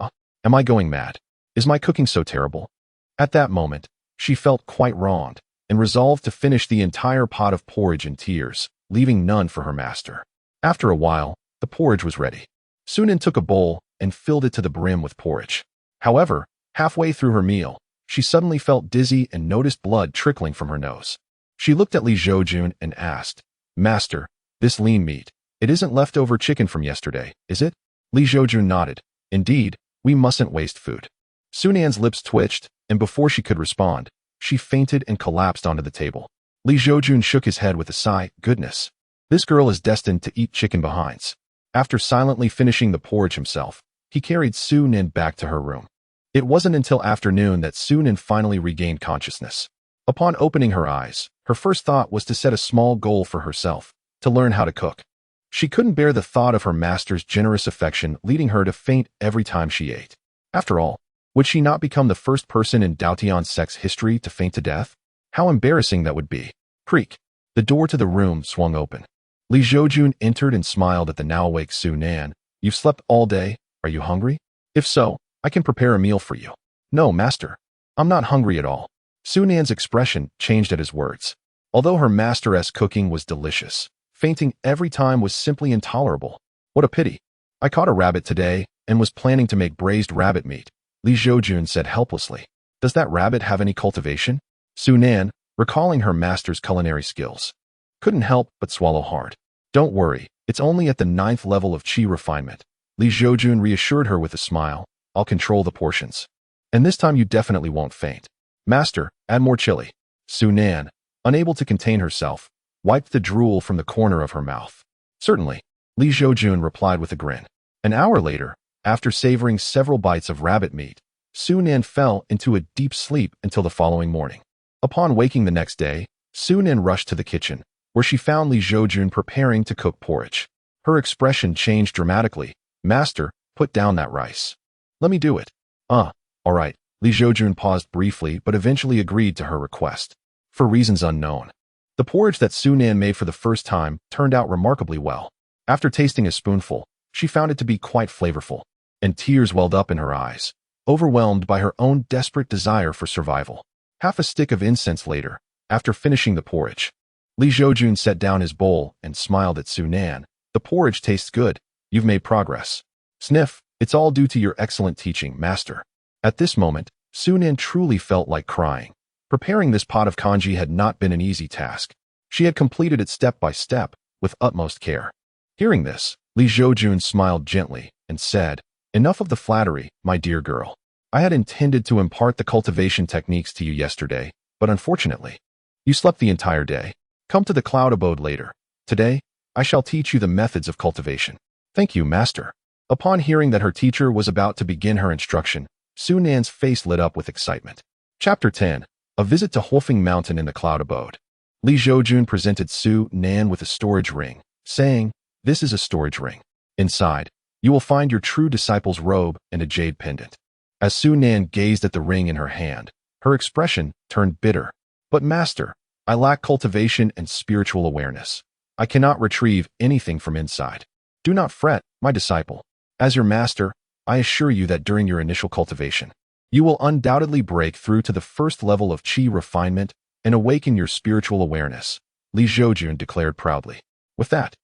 S1: am I going mad? Is my cooking so terrible? At that moment, she felt quite wronged and resolved to finish the entire pot of porridge in tears, leaving none for her master. After a while, the porridge was ready. Zhoujun took a bowl and filled it to the brim with porridge. However, halfway through her meal, she suddenly felt dizzy and noticed blood trickling from her nose. She looked at Zhoujun and asked, Master, this lean meat, it isn't leftover chicken from yesterday, is it? Zhoujun nodded. Indeed, we mustn't waste food. Zhoujun's lips twitched, and before she could respond, she fainted and collapsed onto the table. Zhoujun shook his head with a sigh. Goodness, this girl is destined to eat chicken behinds. After silently finishing the porridge himself, he carried Zhoujun back to her room. It wasn't until afternoon that Zhoujun finally regained consciousness. Upon opening her eyes, her first thought was to set a small goal for herself, to learn how to cook. She couldn't bear the thought of her master's generous affection leading her to faint every time she ate. After all, would she not become the first person in Daotian sect's history to faint to death? How embarrassing that would be. Creak. The door to the room swung open. Zhoujun entered and smiled at the now-awake Zhoujun. You've slept all day. Are you hungry? If so, I can prepare a meal for you. No, master. I'm not hungry at all. Zhoujun's expression changed at his words. Although her master's cooking was delicious, fainting every time was simply intolerable. What a pity. I caught a rabbit today and was planning to make braised rabbit meat, Zhoujun said helplessly. Does that rabbit have any cultivation? Zhoujun, recalling her master's culinary skills, couldn't help but swallow hard. Don't worry, it's only at the 9th level of qi refinement. Zhoujun reassured her with a smile. I'll control the portions. And this time you definitely won't faint. Master, add more chili. Zhoujun, unable to contain herself, wiped the drool from the corner of her mouth. Certainly, Li Zhoujun replied with a grin. An hour later, after savoring several bites of rabbit meat, Su Nan fell into a deep sleep until the following morning. Upon waking the next day, Su Nan rushed to the kitchen, where she found Li Zhoujun preparing to cook porridge. Her expression changed dramatically. "Master, put down that rice." "Let me do it." All right." Li Zhoujun paused briefly but eventually agreed to her request. For reasons unknown, the porridge that Su Nan made for the first time turned out remarkably well. After tasting a spoonful, she found it to be quite flavorful, and tears welled up in her eyes, overwhelmed by her own desperate desire for survival. Half a stick of incense later, after finishing the porridge, Li Zhoujun set down his bowl and smiled at Su Nan. "The porridge tastes good. You've made progress." "Sniff, it's all due to your excellent teaching, master." At this moment, Su Nan truly felt like crying. Preparing this pot of congee had not been an easy task. She had completed it step by step, with utmost care. Hearing this, Li Zhoujun smiled gently and said, "Enough of the flattery, my dear girl. I had intended to impart the cultivation techniques to you yesterday, but unfortunately, you slept the entire day. Come to the cloud abode later. Today, I shall teach you the methods of cultivation." "Thank you, master." Upon hearing that her teacher was about to begin her instruction, Su Nan's face lit up with excitement. Chapter 10. A visit to Hulfing Mountain in the cloud abode. Li Zhoujun presented Su Nan with a storage ring, saying, "This is a storage ring. Inside, you will find your true disciple's robe and a jade pendant." As Su Nan gazed at the ring in her hand, her expression turned bitter. "But master, I lack cultivation and spiritual awareness. I cannot retrieve anything from inside." "Do not fret, my disciple. As your master, I assure you that during your initial cultivation, you will undoubtedly break through to the first level of qi refinement and awaken your spiritual awareness," Li Zhoujun declared proudly. With that,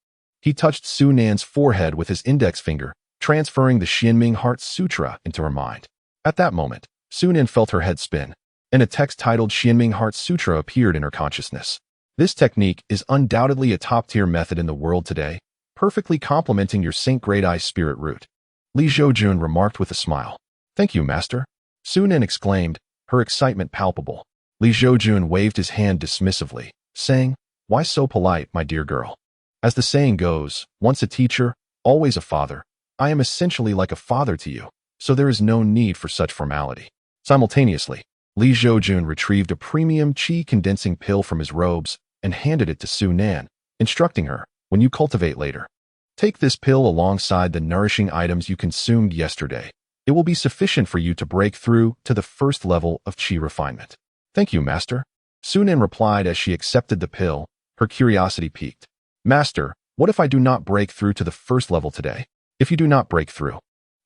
S1: he touched Su Nan's forehead with his index finger, transferring the Xianming Heart Sutra into her mind. At that moment, Su Nan felt her head spin, and a text titled Xianming Heart Sutra appeared in her consciousness. This technique is undoubtedly a top-tier method in the world today, perfectly complementing your Saint Great Eye spirit root, Li Zhoujun remarked with a smile. "Thank you, master," Su Nan exclaimed, her excitement palpable. Li Zhoujun waved his hand dismissively, saying, "Why so polite, my dear girl? As the saying goes, once a teacher, always a father. I am essentially like a father to you, so there is no need for such formality." Simultaneously, Li Zhoujun retrieved a premium qi condensing pill from his robes and handed it to Su Nan, instructing her, "When you cultivate later, take this pill alongside the nourishing items you consumed yesterday. It will be sufficient for you to break through to the first level of qi refinement." "Thank you, master," Su Nan replied as she accepted the pill, her curiosity piqued. "Master, what if I do not break through to the first level today?" "If you do not break through,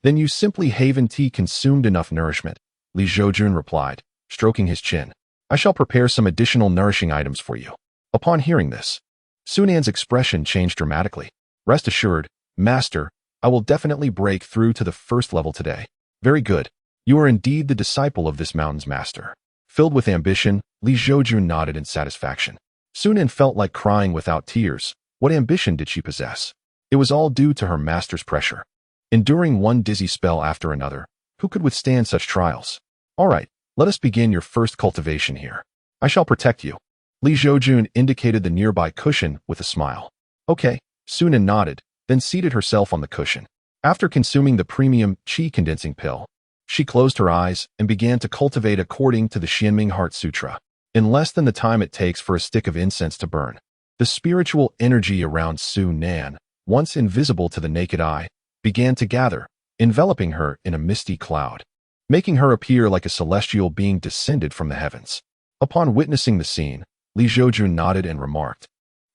S1: then you simply haven't consumed enough nourishment," Li Zhoujun replied, stroking his chin. "I shall prepare some additional nourishing items for you." Upon hearing this, Su Nan's expression changed dramatically. "Rest assured, master, I will definitely break through to the first level today." "Very good. You are indeed the disciple of this mountain's master." Filled with ambition, Li Zhoujun nodded in satisfaction. Su Nan felt like crying without tears. What ambition did she possess? It was all due to her master's pressure. Enduring one dizzy spell after another, who could withstand such trials? "All right, let us begin your first cultivation here. I shall protect you." Li Zhoujun indicated the nearby cushion with a smile. "Okay," Su Nan nodded, then seated herself on the cushion. After consuming the premium qi condensing pill, she closed her eyes and began to cultivate according to the Xianming Heart Sutra. In less than the time it takes for a stick of incense to burn, the spiritual energy around Su Nan, once invisible to the naked eye, began to gather, enveloping her in a misty cloud, making her appear like a celestial being descended from the heavens. Upon witnessing the scene, Li Zhoujun nodded and remarked,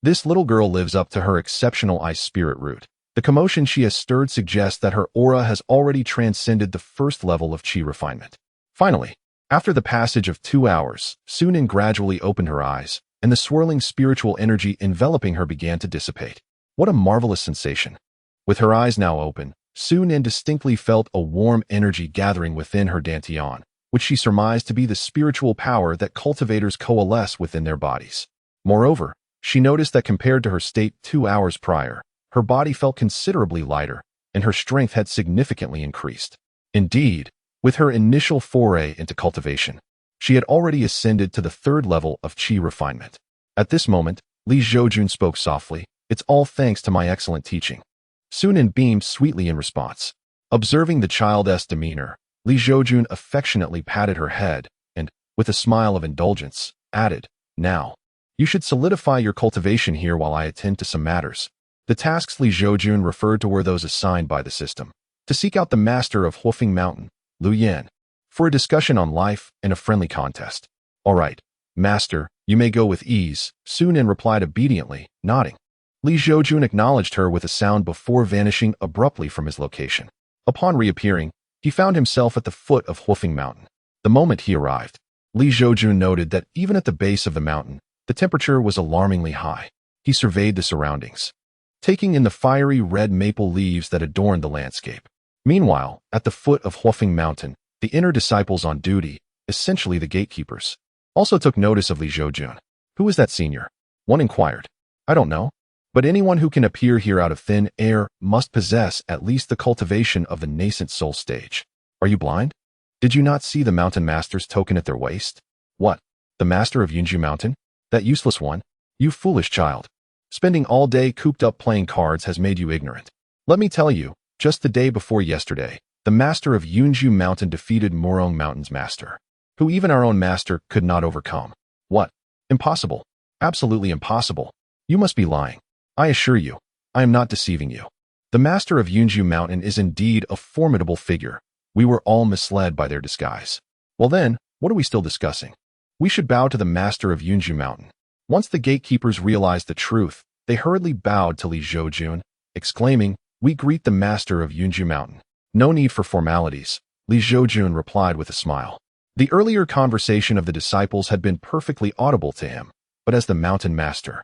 S1: "This little girl lives up to her exceptional ice spirit root. The commotion she has stirred suggests that her aura has already transcended the first level of qi refinement." Finally, after the passage of 2 hours, Su Nan gradually opened her eyes, and the swirling spiritual energy enveloping her began to dissipate. What a marvelous sensation! With her eyes now open, Su Nan distinctly felt a warm energy gathering within her dantian, which she surmised to be the spiritual power that cultivators coalesce within their bodies. Moreover, she noticed that compared to her state 2 hours prior, her body felt considerably lighter, and her strength had significantly increased. Indeed, with her initial foray into cultivation, she had already ascended to the third level of qi refinement. At this moment, Li Zhoujun spoke softly. It's all thanks to my excellent teaching. Sun Yin beamed sweetly in response. Observing the child's demeanor, Li Zhoujun affectionately patted her head and, with a smile of indulgence, added, Now, you should solidify your cultivation here while I attend to some matters. The tasks Li Zhoujun referred to were those assigned by the system. To seek out the master of Huofeng Mountain, Lu Yan, for a discussion on life and a friendly contest. All right, master, you may go with ease, Sun Yin replied obediently, nodding. Li Zhoujun acknowledged her with a sound before vanishing abruptly from his location. Upon reappearing, he found himself at the foot of Huofeng Mountain. The moment he arrived, Li Zhoujun noted that even at the base of the mountain, the temperature was alarmingly high. He surveyed the surroundings, taking in the fiery red maple leaves that adorned the landscape. Meanwhile, at the foot of Huofeng Mountain, the inner disciples on duty, essentially the gatekeepers, also took notice of Li Zhoujun. Who is that senior? One inquired. I don't know. But anyone who can appear here out of thin air must possess at least the cultivation of the nascent soul stage. Are you blind? Did you not see the mountain master's token at their waist? What? The master of Yunju Mountain? That useless one? You foolish child. Spending all day cooped up playing cards has made you ignorant. Let me tell you, just the day before yesterday, the master of Yunju Mountain defeated Murong Mountain's master, who even our own master could not overcome. What? Impossible. Absolutely impossible. You must be lying. I assure you, I am not deceiving you. The master of Yunju Mountain is indeed a formidable figure. We were all misled by their disguise. Well then, what are we still discussing? We should bow to the master of Yunju Mountain. Once the gatekeepers realized the truth, they hurriedly bowed to Li Zhoujun, exclaiming, We greet the master of Yunju Mountain. No need for formalities, Li Zhoujun replied with a smile. The earlier conversation of the disciples had been perfectly audible to him, but as the mountain master,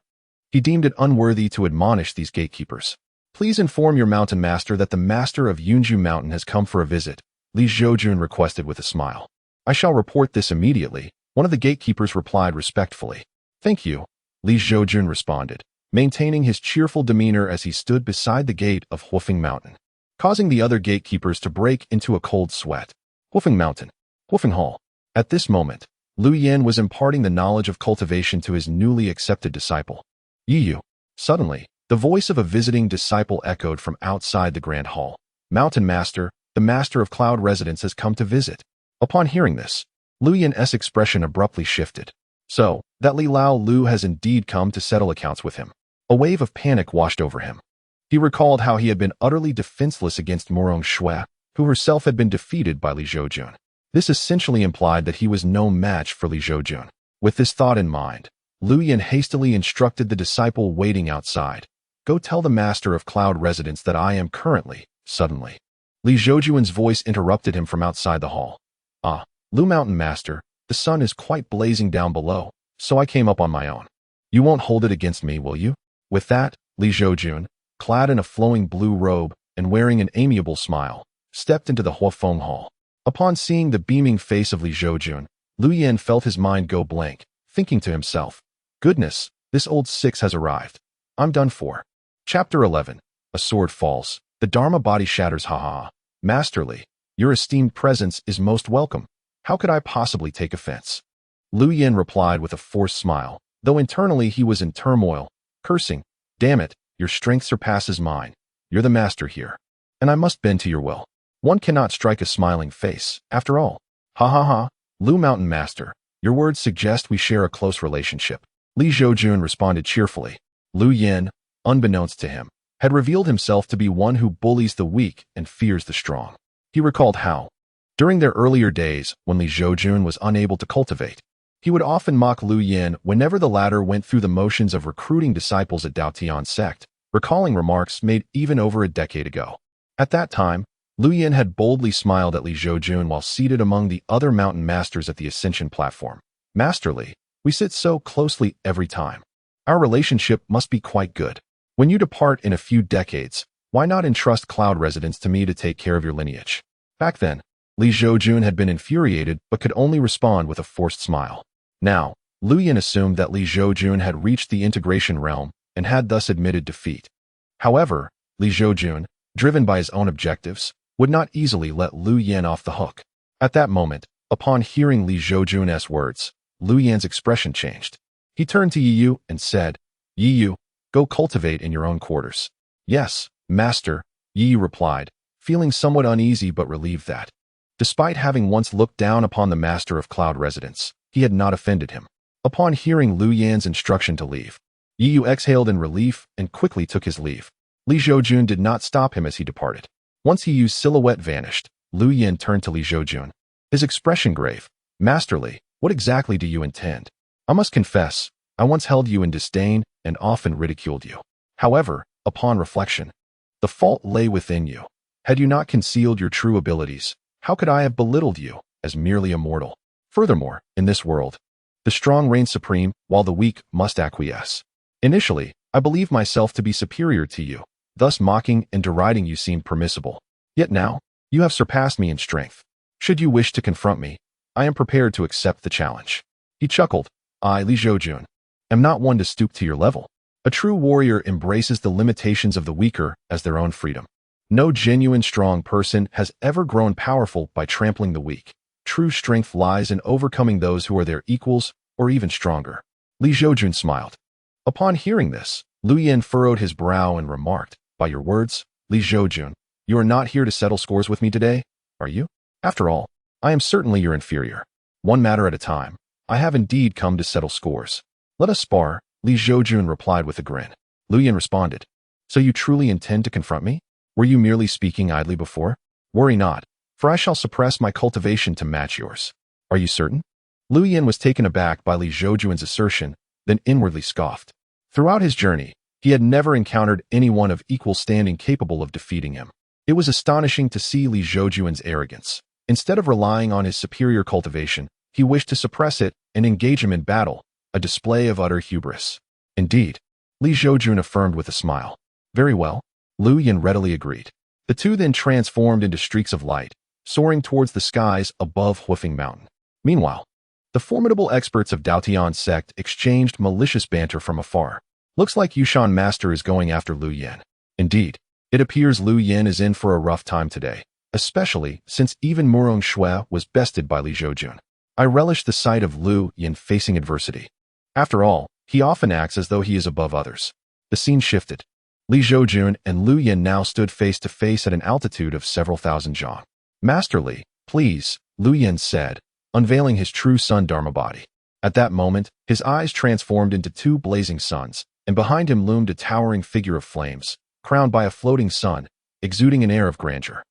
S1: he deemed it unworthy to admonish these gatekeepers. Please inform your mountain master that the master of Yunju Mountain has come for a visit, Li Zhoujun requested with a smile. I shall report this immediately, one of the gatekeepers replied respectfully. Thank you, Li Zhoujun responded, maintaining his cheerful demeanor as he stood beside the gate of Huofeng Mountain, causing the other gatekeepers to break into a cold sweat. Huofeng Mountain, Huofeng Hall. At this moment, Lu Yan was imparting the knowledge of cultivation to his newly accepted disciple. Yu. Suddenly, the voice of a visiting disciple echoed from outside the grand hall. Mountain Master, the master of Cloud Residence has come to visit. Upon hearing this, Lu Yan's expression abruptly shifted. So, that Li Lao Lu has indeed come to settle accounts with him. A wave of panic washed over him. He recalled how he had been utterly defenseless against Murong Shui, who herself had been defeated by Li Zhoujun. This essentially implied that he was no match for Li Zhoujun. With this thought in mind, Lu Yan hastily instructed the disciple waiting outside. Go tell the master of Cloud Residence that I am currently, suddenly. Li Zhoujun's voice interrupted him from outside the hall. Ah, Lu Mountain Master, the sun is quite blazing down below, so I came up on my own. You won't hold it against me, will you? With that, Li Zhoujun, clad in a flowing blue robe and wearing an amiable smile, stepped into the Huofeng Hall. Upon seeing the beaming face of Li Zhoujun, Lu Yan felt his mind go blank, thinking to himself, Goodness, this old six has arrived. I'm done for. Chapter 11. A sword falls. The Dharma body shatters. Ha. Masterly, your esteemed presence is most welcome. How could I possibly take offense? Lu Yan replied with a forced smile, though internally he was in turmoil, cursing, Damn it, your strength surpasses mine. You're the master here, and I must bend to your will. One cannot strike a smiling face, after all. Ha. Lu Mountain Master, your words suggest we share a close relationship. Li Zhoujun responded cheerfully. Lu Yan, unbeknownst to him, had revealed himself to be one who bullies the weak and fears the strong. He recalled how, during their earlier days when Li Zhoujun was unable to cultivate, he would often mock Lu Yan whenever the latter went through the motions of recruiting disciples at Daotian sect, recalling remarks made even over a decade ago. At that time, Lu Yan had boldly smiled at Li Zhoujun while seated among the other mountain masters at the Ascension platform. Masterly, we sit so closely every time. Our relationship must be quite good. When you depart in a few decades, why not entrust Cloud Residence to me to take care of your lineage? Back then, Li Zhoujun had been infuriated but could only respond with a forced smile. Now, Lu Yan assumed that Li Zhoujun had reached the integration realm and had thus admitted defeat. However, Li Zhoujun, driven by his own objectives, would not easily let Lu Yan off the hook. At that moment, upon hearing Li Zhoujun's words, Lu Yan's expression changed. He turned to Yu and said, Yi Yu, go cultivate in your own quarters. Yes, master, Yi Yu replied, feeling somewhat uneasy but relieved that, despite having once looked down upon the master of cloud residence, he had not offended him. Upon hearing Lu Yan's instruction to leave, Yi Yu exhaled in relief and quickly took his leave. Li Zhoujun did not stop him as he departed. Once Yi Yu's silhouette vanished, Lu Yan turned to Li Zhoujun, his expression grave. Masterly, what exactly do you intend? I must confess, I once held you in disdain and often ridiculed you. However, upon reflection, the fault lay within you. Had you not concealed your true abilities, how could I have belittled you as merely a mortal? Furthermore, in this world, the strong reign supreme while the weak must acquiesce. Initially, I believed myself to be superior to you, thus mocking and deriding you seemed permissible. Yet now, you have surpassed me in strength. Should you wish to confront me, I am prepared to accept the challenge. He chuckled. I, Li Zhoujun, am not one to stoop to your level. A true warrior embraces the limitations of the weaker as their own freedom. No genuine strong person has ever grown powerful by trampling the weak. True strength lies in overcoming those who are their equals or even stronger. Li Zhoujun smiled. Upon hearing this, Lu Yan furrowed his brow and remarked, by your words, Li Zhoujun, you are not here to settle scores with me today, are you? After all, I am certainly your inferior. One matter at a time. I have indeed come to settle scores. Let us spar, Li Zhoujun replied with a grin. Lu Yan responded. So you truly intend to confront me? Were you merely speaking idly before? Worry not, for I shall suppress my cultivation to match yours. Are you certain? Lu Yan was taken aback by Li Zhoujun's assertion, then inwardly scoffed. Throughout his journey, he had never encountered anyone of equal standing capable of defeating him. It was astonishing to see Li Zhoujun's arrogance. Instead of relying on his superior cultivation, he wished to suppress it and engage him in battle, a display of utter hubris. Indeed, Li Zhoujun affirmed with a smile. Very well, Lu Yan readily agreed. The two then transformed into streaks of light, soaring towards the skies above Huifeng Mountain. Meanwhile, the formidable experts of Daotian sect exchanged malicious banter from afar. Looks like Yushan Master is going after Lu Yan. Indeed, it appears Lu Yan is in for a rough time today, especially since even Murong Shui was bested by Li Zhoujun. I relish the sight of Lu Yan facing adversity. After all, he often acts as though he is above others. The scene shifted. Li Zhoujun and Lu Yan now stood face to face at an altitude of several thousand zhang. Masterly, please, Lu Yan said, unveiling his true sun dharma body. At that moment, his eyes transformed into two blazing suns, and behind him loomed a towering figure of flames, crowned by a floating sun, exuding an air of grandeur.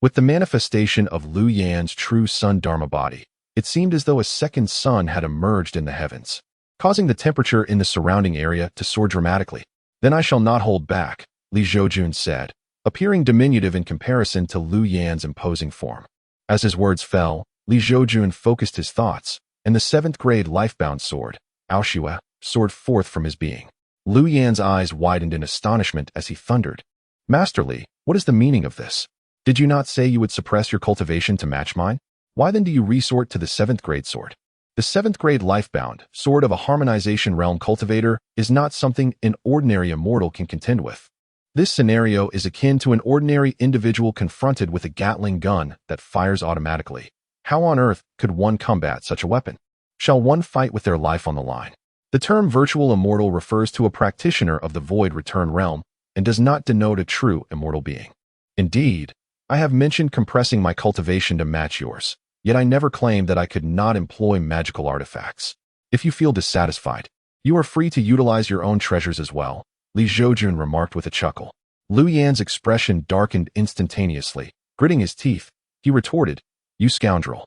S1: With the manifestation of Lu Yan's true sun dharma body, it seemed as though a second sun had emerged in the heavens, causing the temperature in the surrounding area to soar dramatically. Then I shall not hold back, Li Zhoujun said, appearing diminutive in comparison to Lu Yan's imposing form. As his words fell, Li Zhoujun focused his thoughts, and the seventh-grade life-bound sword, Aoshui, soared forth from his being. Lu Yan's eyes widened in astonishment as he thundered. Masterly, what is the meaning of this? Did you not say you would suppress your cultivation to match mine? Why then do you resort to the seventh-grade sword? The seventh-grade life-bound sword of a harmonization realm cultivator is not something an ordinary immortal can contend with. This scenario is akin to an ordinary individual confronted with a Gatling gun that fires automatically. How on earth could one combat such a weapon? Shall one fight with their life on the line? The term virtual immortal refers to a practitioner of the void return realm and does not denote a true immortal being. Indeed, I have mentioned compressing my cultivation to match yours, yet I never claimed that I could not employ magical artifacts. If you feel dissatisfied, you are free to utilize your own treasures as well, Li Zhoujun remarked with a chuckle. Lu Yan's expression darkened instantaneously. Gritting his teeth, he retorted, You scoundrel!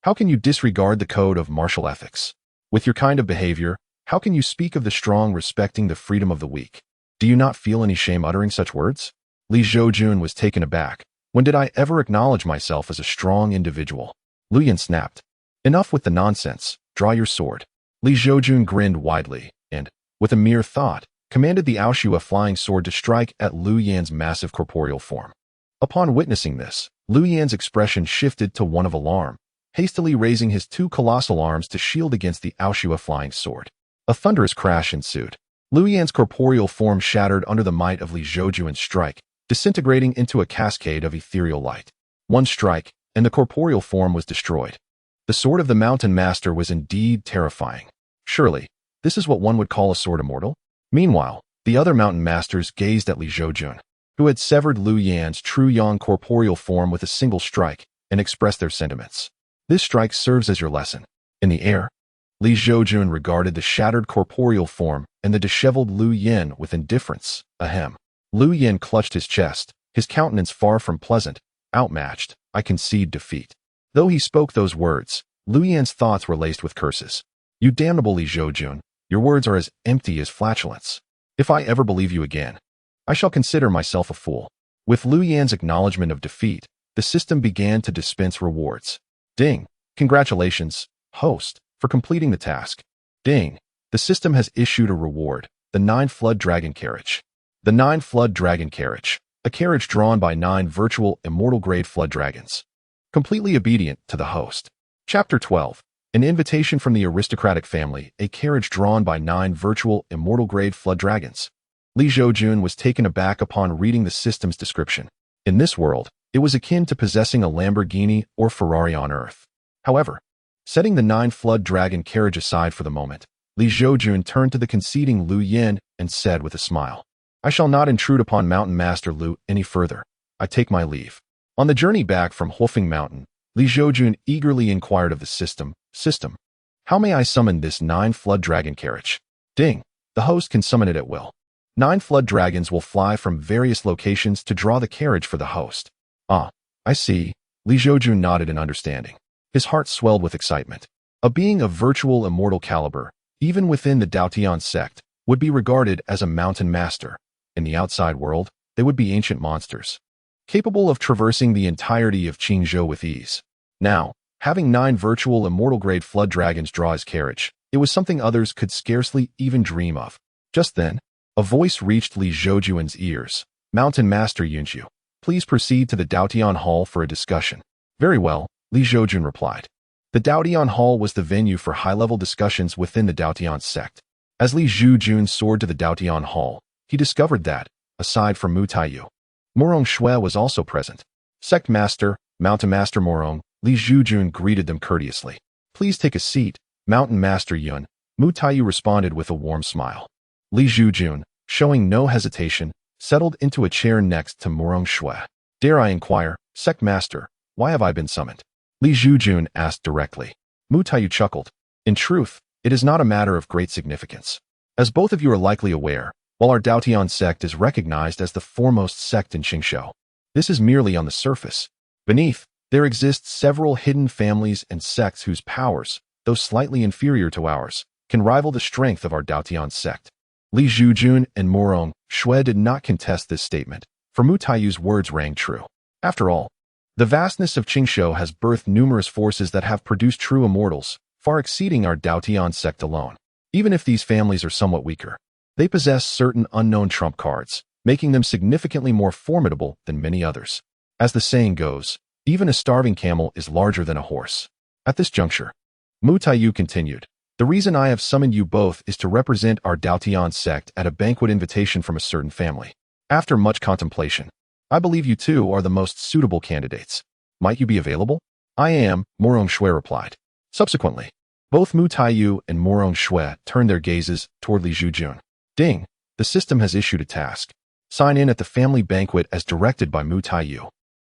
S1: How can you disregard the code of martial ethics? With your kind of behavior, how can you speak of the strong respecting the freedom of the weak? Do you not feel any shame uttering such words? Li Zhoujun was taken aback. When did I ever acknowledge myself as a strong individual? Lu Yan snapped. Enough with the nonsense. Draw your sword. Li Zhoujun grinned widely, and, with a mere thought, commanded the Aoshui flying sword to strike at Lu Yan's massive corporeal form. Upon witnessing this, Lu Yan's expression shifted to one of alarm, hastily raising his two colossal arms to shield against the Aoshui flying sword. A thunderous crash ensued. Lu Yan's corporeal form shattered under the might of Li Zhoujun's strike, disintegrating into a cascade of ethereal light. One strike, and the corporeal form was destroyed. The sword of the mountain master was indeed terrifying. Surely, this is what one would call a sword immortal? Meanwhile, the other mountain masters gazed at Li Zhoujun, who had severed Lu Yan's true yang corporeal form with a single strike, and expressed their sentiments. This strike serves as your lesson. In the air, Li Zhoujun regarded the shattered corporeal form and the disheveled Lu Yan with indifference. Ahem. Lu Yan clutched his chest, his countenance far from pleasant. Outmatched, I concede defeat. Though he spoke those words, Lu Yan's thoughts were laced with curses. You damnable Li Zhoujun, your words are as empty as flatulence. If I ever believe you again, I shall consider myself a fool. With Lu Yan's acknowledgement of defeat, the system began to dispense rewards. Ding. Congratulations, host, for completing the task. Ding. The system has issued a reward, the 9-flood dragon carriage. The 9-flood dragon carriage, a carriage drawn by 9 virtual immortal-grade flood dragons. Completely obedient to the host. Chapter 12. An invitation from the aristocratic family, a carriage drawn by 9 virtual immortal-grade flood dragons. Li Zhoujun was taken aback upon reading the system's description. In this world, it was akin to possessing a Lamborghini or Ferrari on Earth. However, setting the 9-flood dragon carriage aside for the moment, Li Zhoujun turned to the conceding Lu Yan and said with a smile, I shall not intrude upon Mountain Master Lu any further. I take my leave. On the journey back from Hulfing Mountain, Li Zhoujun eagerly inquired of the system, how may I summon this 9-flood dragon carriage? Ding. The host can summon it at will. 9 flood dragons will fly from various locations to draw the carriage for the host. Ah, I see. Li Zhoujun nodded in understanding. His heart swelled with excitement. A being of virtual immortal caliber, even within the Daotian sect, would be regarded as a mountain master. In the outside world, they would be ancient monsters, capable of traversing the entirety of Qingzhou with ease. Now, having 9 virtual immortal-grade flood dragons draw his carriage, it was something others could scarcely even dream of. Just then, a voice reached Li Zhoujun's ears. Mountain Master Yunju, please proceed to the Daotian Hall for a discussion. Very well, Li Zhoujun replied. The Daotian Hall was the venue for high-level discussions within the Daotian sect. As Li Zhoujun soared to the Daotian Hall, he discovered that, aside from Mu Taiyu, Morong Shui was also present. Sect Master, Mountain Master Morong, Li Zhoujun greeted them courteously. Please take a seat, Mountain Master Yun. Mu Taiyu responded with a warm smile. Li Zhoujun, showing no hesitation, settled into a chair next to Morong Shui. Dare I inquire, Sect Master, why have I been summoned? Li Zhoujun asked directly. Mu Taiyu chuckled. In truth, it is not a matter of great significance. As both of you are likely aware, while our Daotian sect is recognized as the foremost sect in Qingzhou, this is merely on the surface. Beneath, there exist several hidden families and sects whose powers, though slightly inferior to ours, can rival the strength of our Daotian sect. Li Zhoujun and Morong Shui did not contest this statement, for Mu Taiyu's words rang true. After all, the vastness of Qingzhou has birthed numerous forces that have produced true immortals, far exceeding our Daotian sect alone. Even if these families are somewhat weaker, they possess certain unknown trump cards, making them significantly more formidable than many others. As the saying goes, even a starving camel is larger than a horse. At this juncture, Mu Taiyu continued, the reason I have summoned you both is to represent our Daotian sect at a banquet invitation from a certain family. After much contemplation, I believe you two are the most suitable candidates. Might you be available? I am, Morong Shui replied. Subsequently, both Mu Taiyu and Morong Shui turned their gazes toward Li Zhoujun. Ding! The system has issued a task. Sign in at the family banquet as directed by Mu Taiyu,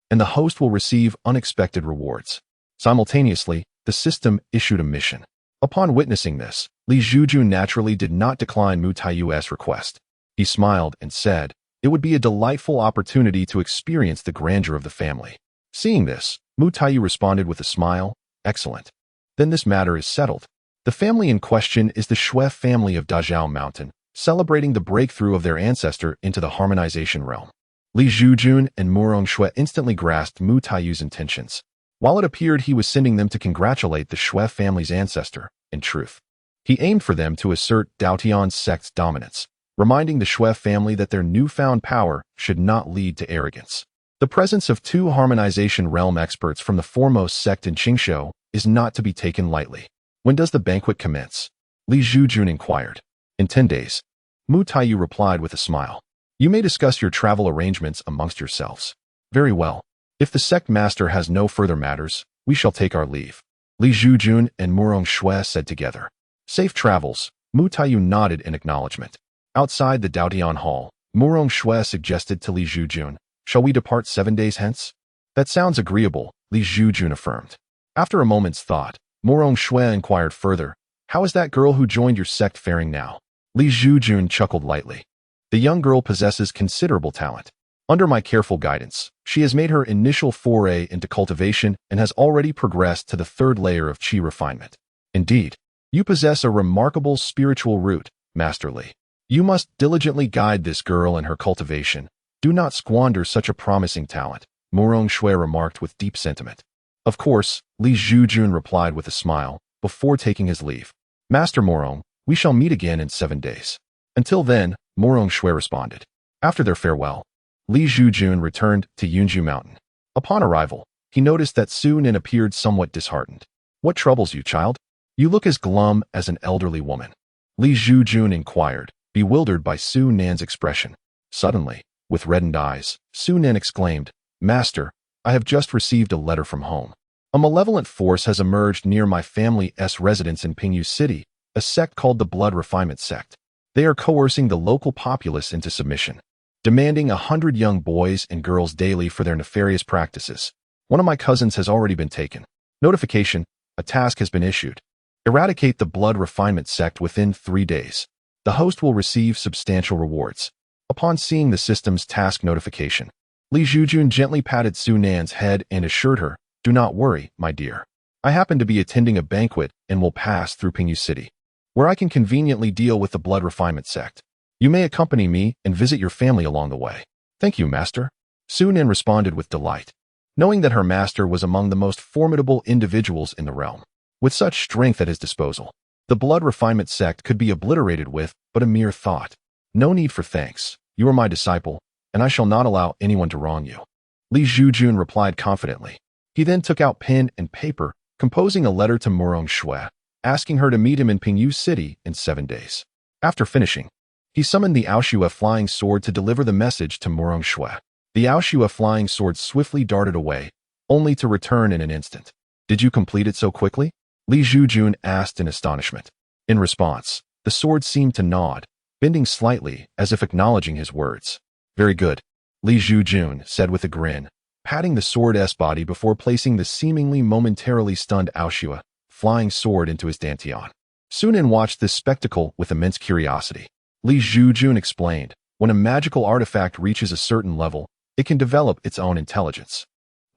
S1: and the host will receive unexpected rewards. Simultaneously, the system issued a mission. Upon witnessing this, Li Zhoujun naturally did not decline Mu Taiyu's request. He smiled and said, it would be a delightful opportunity to experience the grandeur of the family. Seeing this, Mu Taiyu responded with a smile, excellent. Then this matter is settled. The family in question is the Shui family of Dazhao Mountain, celebrating the breakthrough of their ancestor into the harmonization realm. Li Zhoujun and Morong Shui instantly grasped Mu Taiyu's intentions. While it appeared he was sending them to congratulate the Shui family's ancestor, in truth, he aimed for them to assert Daotian sect's dominance, reminding the Shui family that their newfound power should not lead to arrogance. The presence of 2 harmonization realm experts from the foremost sect in Qingzhou is not to be taken lightly. When does the banquet commence? Li Zhoujun inquired. In 10 days. Mu Taiyu replied with a smile. You may discuss your travel arrangements amongst yourselves. Very well. If the sect master has no further matters, we shall take our leave. Li Zhoujun and Morong Shui said together. Safe travels. Mu Taiyu nodded in acknowledgement. Outside the Daotian Hall, Murong Shui suggested to Li Zhoujun, "Shall we depart 7 days hence?" "That sounds agreeable," Li Zhoujun affirmed. After a moment's thought, Murong Shui inquired further, "How is that girl who joined your sect faring now?" Li Zhoujun chuckled lightly. "The young girl possesses considerable talent. Under my careful guidance, she has made her initial foray into cultivation and has already progressed to the 3rd layer of qi refinement. Indeed, you possess a remarkable spiritual root, Master Li. You must diligently guide this girl in her cultivation. Do not squander such a promising talent," Murong Shui remarked with deep sentiment. "Of course," Li Zhoujun replied with a smile, before taking his leave. "Master Murong, we shall meet again in 7 days." "Until then," Murong Shui responded. After their farewell, Li Zhoujun returned to Yunju Mountain. Upon arrival, he noticed that Su Nin appeared somewhat disheartened. "What troubles you, child? You look as glum as an elderly woman." Li Zhoujun inquired, bewildered by Su Nin's expression. Suddenly, with reddened eyes, Su Nin exclaimed, "Master, I have just received a letter from home. A malevolent force has emerged near my family's residence in Pingyu City, a sect called the Blood Refinement Sect. They are coercing the local populace into submission, demanding 100 young boys and girls daily for their nefarious practices. One of my cousins has already been taken. Notification, a task has been issued. Eradicate the Blood Refinement Sect within 3 days. The host will receive substantial rewards." Upon seeing the system's task notification, Li Zhoujun gently patted Su Nin's head and assured her, "Do not worry, my dear. I happen to be attending a banquet and will pass through Pingyu City, where I can conveniently deal with the Blood Refinement Sect. You may accompany me and visit your family along the way." "Thank you, Master." Su Nin responded with delight, knowing that her master was among the most formidable individuals in the realm. With such strength at his disposal, the Blood Refinement Sect could be obliterated with but a mere thought. "No need for thanks. You are my disciple, and I shall not allow anyone to wrong you," Li Zhoujun replied confidently. He then took out pen and paper, composing a letter to Murong Shui, asking her to meet him in Pingyu City in 7 days. After finishing, he summoned the Aoshua flying sword to deliver the message to Murong Shui. The Aoshua flying sword swiftly darted away, only to return in an instant. "Did you complete it so quickly?" Li Zhoujun asked in astonishment. In response, the sword seemed to nod, bending slightly as if acknowledging his words. "Very good," Li Zhoujun said with a grin, patting the sword's body before placing the seemingly momentarily stunned Aoshua flying sword into his dantian. Su Nin watched this spectacle with immense curiosity. Li Zhoujun explained, "When a magical artifact reaches a certain level, it can develop its own intelligence.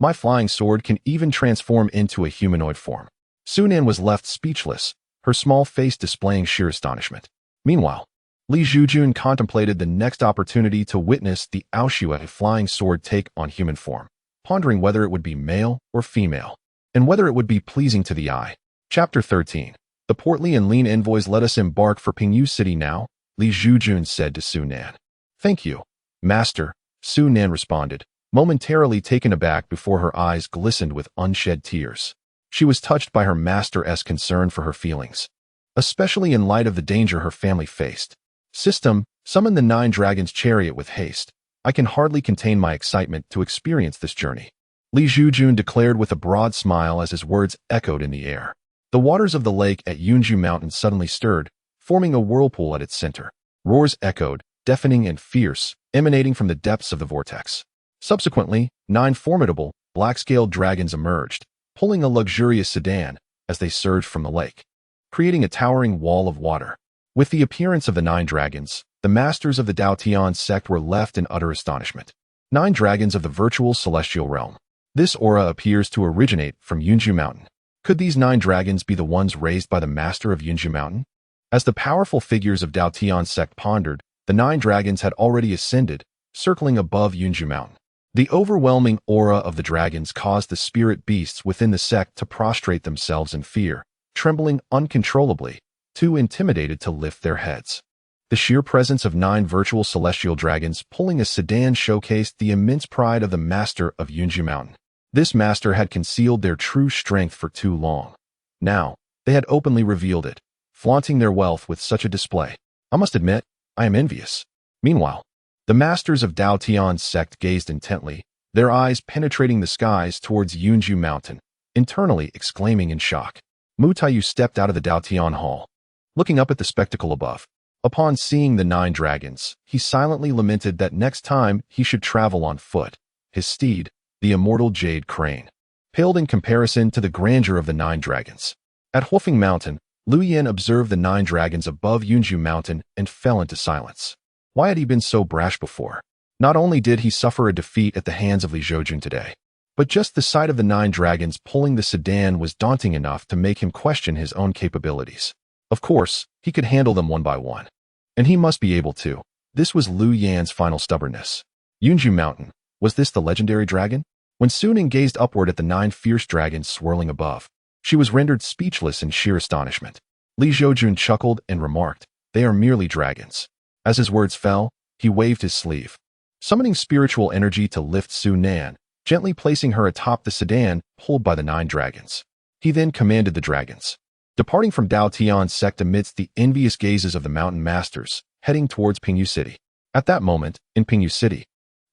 S1: My flying sword can even transform into a humanoid form." Su Nin was left speechless, her small face displaying sheer astonishment. Meanwhile, Li Zhoujun contemplated the next opportunity to witness the Aoshua flying sword take on human form, pondering whether it would be male or female, and whether it would be pleasing to the eye. Chapter 13. The portly and lean envoys let us embark for Pingyu City now, Li Zhoujun said to Su Nin. "Thank you, Master," Su Nin responded, momentarily taken aback before her eyes glistened with unshed tears. She was touched by her master's concern for her feelings, especially in light of the danger her family faced. "System, summon the 9 dragons' chariot with haste. I can hardly contain my excitement to experience this journey," Li Zhoujun declared with a broad smile as his words echoed in the air. The waters of the lake at Yunju Mountain suddenly stirred, forming a whirlpool at its center. Roars echoed, deafening and fierce, emanating from the depths of the vortex. Subsequently, 9 formidable, black-scaled dragons emerged, pulling a luxurious sedan as they surged from the lake, creating a towering wall of water. With the appearance of the 9 dragons, the masters of the Daotian sect were left in utter astonishment. 9 dragons of the virtual celestial realm. This aura appears to originate from Yunju Mountain. Could these 9 dragons be the ones raised by the master of Yunju Mountain? As the powerful figures of Daotian sect pondered, the 9 dragons had already ascended, circling above Yunju Mountain. The overwhelming aura of the dragons caused the spirit beasts within the sect to prostrate themselves in fear, trembling uncontrollably, too intimidated to lift their heads. The sheer presence of 9 virtual celestial dragons pulling a sedan showcased the immense pride of the master of Yunju Mountain. This master had concealed their true strength for too long. Now, they had openly revealed it, flaunting their wealth with such a display. I must admit, I am envious. Meanwhile, the masters of Daotian sect gazed intently, their eyes penetrating the skies towards Yunju Mountain, internally exclaiming in shock. Mu Taiyu stepped out of the Daotian hall. Looking up at the spectacle above, Upon seeing the 9 dragons, he silently lamented that next time he should travel on foot. His steed, the immortal jade crane, paled in comparison to the grandeur of the 9 dragons. At Huofeng Mountain, Liu Yan observed the 9 dragons above Yunju Mountain and fell into silence. Why had he been so brash before? Not only did he suffer a defeat at the hands of Li Zhoujun today, but just the sight of the 9 dragons pulling the sedan was daunting enough to make him question his own capabilities. Of course, he could handle them one by one. And he must be able to. This was Liu Yan's final stubbornness. Yunju Mountain. Was this the legendary dragon? When Suning gazed upward at the 9 fierce dragons swirling above, she was rendered speechless in sheer astonishment. Li Zhoujun chuckled and remarked, "They are merely dragons." As his words fell, he waved his sleeve, summoning spiritual energy to lift Su Nan, gently placing her atop the sedan pulled by the 9 dragons. He then commanded the dragons, departing from Dao Tian's sect amidst the envious gazes of the mountain masters, heading towards Pingyu City. At that moment, in Pingyu City,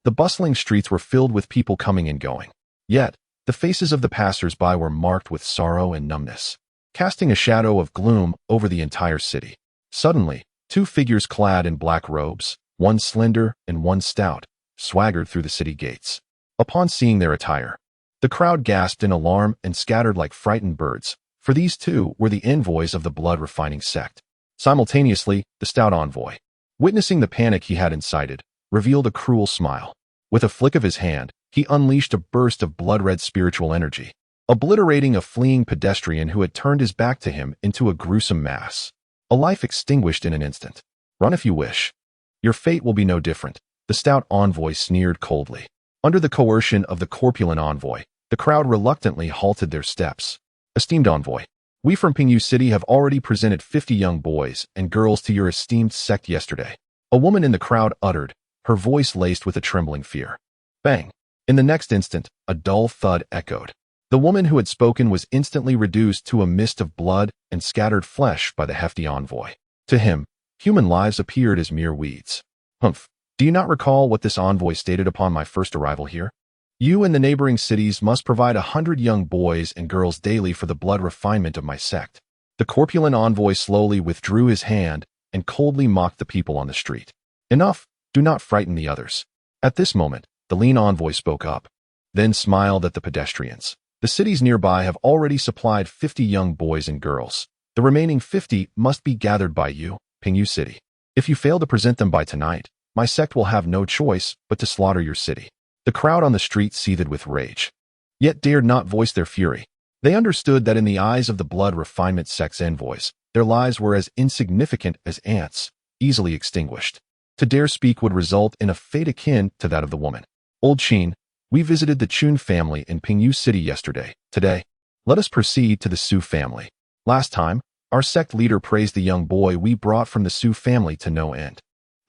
S1: the bustling streets were filled with people coming and going. Yet, the faces of the passers-by were marked with sorrow and numbness, casting a shadow of gloom over the entire city. Suddenly, 2 figures clad in black robes, one slender and one stout, swaggered through the city gates. Upon seeing their attire, the crowd gasped in alarm and scattered like frightened birds, for these 2 were the envoys of the blood-refining sect. Simultaneously, the stout envoy, witnessing the panic he had incited, revealed a cruel smile. With a flick of his hand, he unleashed a burst of blood-red spiritual energy, obliterating a fleeing pedestrian who had turned his back to him into a gruesome mass. A life extinguished in an instant. Run if you wish. Your fate will be no different, the stout envoy sneered coldly. Under the coercion of the corpulent envoy, the crowd reluctantly halted their steps. Esteemed envoy, we from Pingyu City have already presented 50 young boys and girls to your esteemed sect yesterday. A woman in the crowd uttered, her voice laced with a trembling fear. Bang! In the next instant, a dull thud echoed. The woman who had spoken was instantly reduced to a mist of blood and scattered flesh by the hefty envoy. To him, human lives appeared as mere weeds. Humph! Do you not recall what this envoy stated upon my first arrival here? You and the neighboring cities must provide 100 young boys and girls daily for the blood refinement of my sect. The corpulent envoy slowly withdrew his hand and coldly mocked the people on the street. Enough! Do not frighten the others. At this moment, the lean envoy spoke up, then smiled at the pedestrians. The cities nearby have already supplied 50 young boys and girls. The remaining 50 must be gathered by you, Pingyu City. If you fail to present them by tonight, my sect will have no choice but to slaughter your city. The crowd on the street seethed with rage, yet dared not voice their fury. They understood that in the eyes of the blood refinement sect's envoys, their lives were as insignificant as ants, easily extinguished. To dare speak would result in a fate akin to that of the woman. Old Qin, we visited the Chun family in Pingyu City yesterday. Today, let us proceed to the Su family. Last time, our sect leader praised the young boy we brought from the Su family to no end.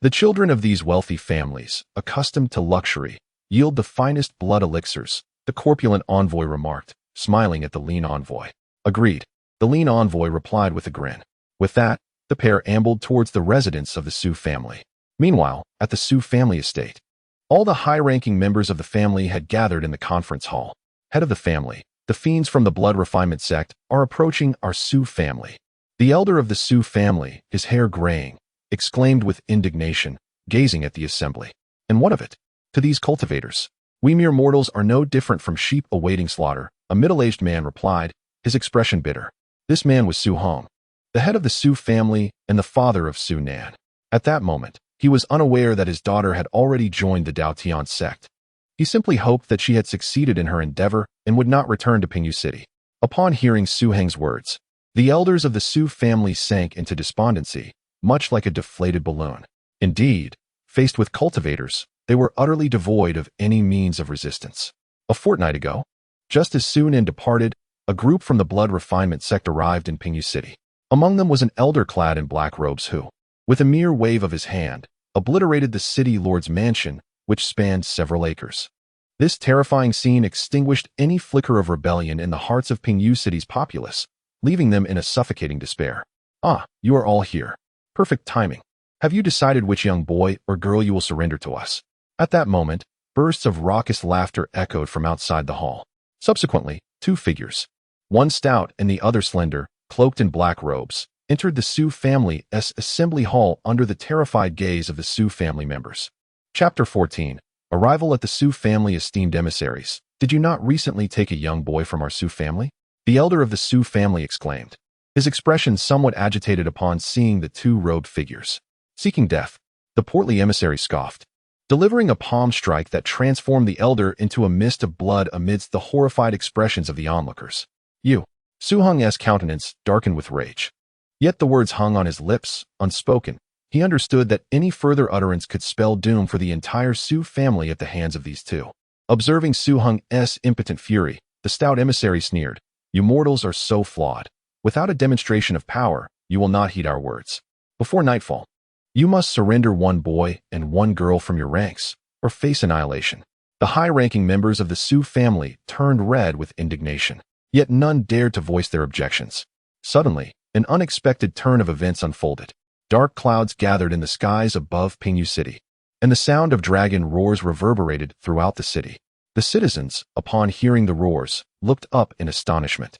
S1: The children of these wealthy families, accustomed to luxury, yield the finest blood elixirs, the corpulent envoy remarked, smiling at the lean envoy. Agreed, the lean envoy replied with a grin. With that, the pair ambled towards the residence of the Su family. Meanwhile, at the Su family estate, all the high-ranking members of the family had gathered in the conference hall. Head of the family, the fiends from the blood refinement sect, are approaching our Su family. The elder of the Su family, his hair graying, exclaimed with indignation, gazing at the assembly. And what of it? To these cultivators, we mere mortals are no different from sheep awaiting slaughter, a middle-aged man replied, his expression bitter. This man was Su Hong, the head of the Su family and the father of Su Nan. At that moment, he was unaware that his daughter had already joined the Dao Tian sect. He simply hoped that she had succeeded in her endeavor and would not return to Pingyu City. Upon hearing Su Heng's words, the elders of the Su family sank into despondency, much like a deflated balloon. Indeed, faced with cultivators, they were utterly devoid of any means of resistance. A fortnight ago, just as Su Nan departed, a group from the blood refinement sect arrived in Pingyu City. Among them was an elder clad in black robes who, with a mere wave of his hand, obliterated the city lord's mansion, which spanned several acres. This terrifying scene extinguished any flicker of rebellion in the hearts of Pingyu City's populace, leaving them in a suffocating despair. Ah, you are all here. Perfect timing. Have you decided which young boy or girl you will surrender to us? At that moment, bursts of raucous laughter echoed from outside the hall. Subsequently, 2 figures, one stout and the other slender, cloaked in black robes, entered the Su family's assembly hall under the terrified gaze of the Su family members. Chapter 14. Arrival at the Su family. Esteemed emissaries, did you not recently take a young boy from our Su family? The elder of the Su family exclaimed, his expression somewhat agitated upon seeing the two robed figures. Seeking death, the portly emissary scoffed, delivering a palm strike that transformed the elder into a mist of blood amidst the horrified expressions of the onlookers. You. Zhoujun's countenance darkened with rage. Yet the words hung on his lips, unspoken. He understood that any further utterance could spell doom for the entire Su family at the hands of these two. Observing Zhoujun's impotent fury, the stout emissary sneered, "You mortals are so flawed. Without a demonstration of power, you will not heed our words. Before nightfall, you must surrender one boy and one girl from your ranks, or face annihilation." The high-ranking members of the Su family turned red with indignation, yet none dared to voice their objections. Suddenly, an unexpected turn of events unfolded. Dark clouds gathered in the skies above Pingyu City, and the sound of dragon roars reverberated throughout the city. The citizens, upon hearing the roars, looked up in astonishment,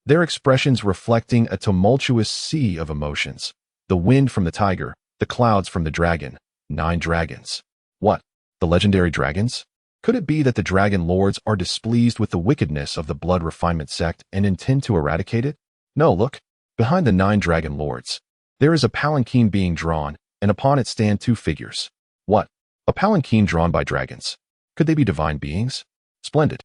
S1: their expressions reflecting a tumultuous sea of emotions. The wind from the tiger, the clouds from the dragon, 9 dragons. What? The legendary dragons? Could it be that the dragon lords are displeased with the wickedness of the blood refinement sect and intend to eradicate it? No, look. Behind the 9 dragon lords, there is a palanquin being drawn, and upon it stand 2 figures. What? A palanquin drawn by dragons? Could they be divine beings? Splendid.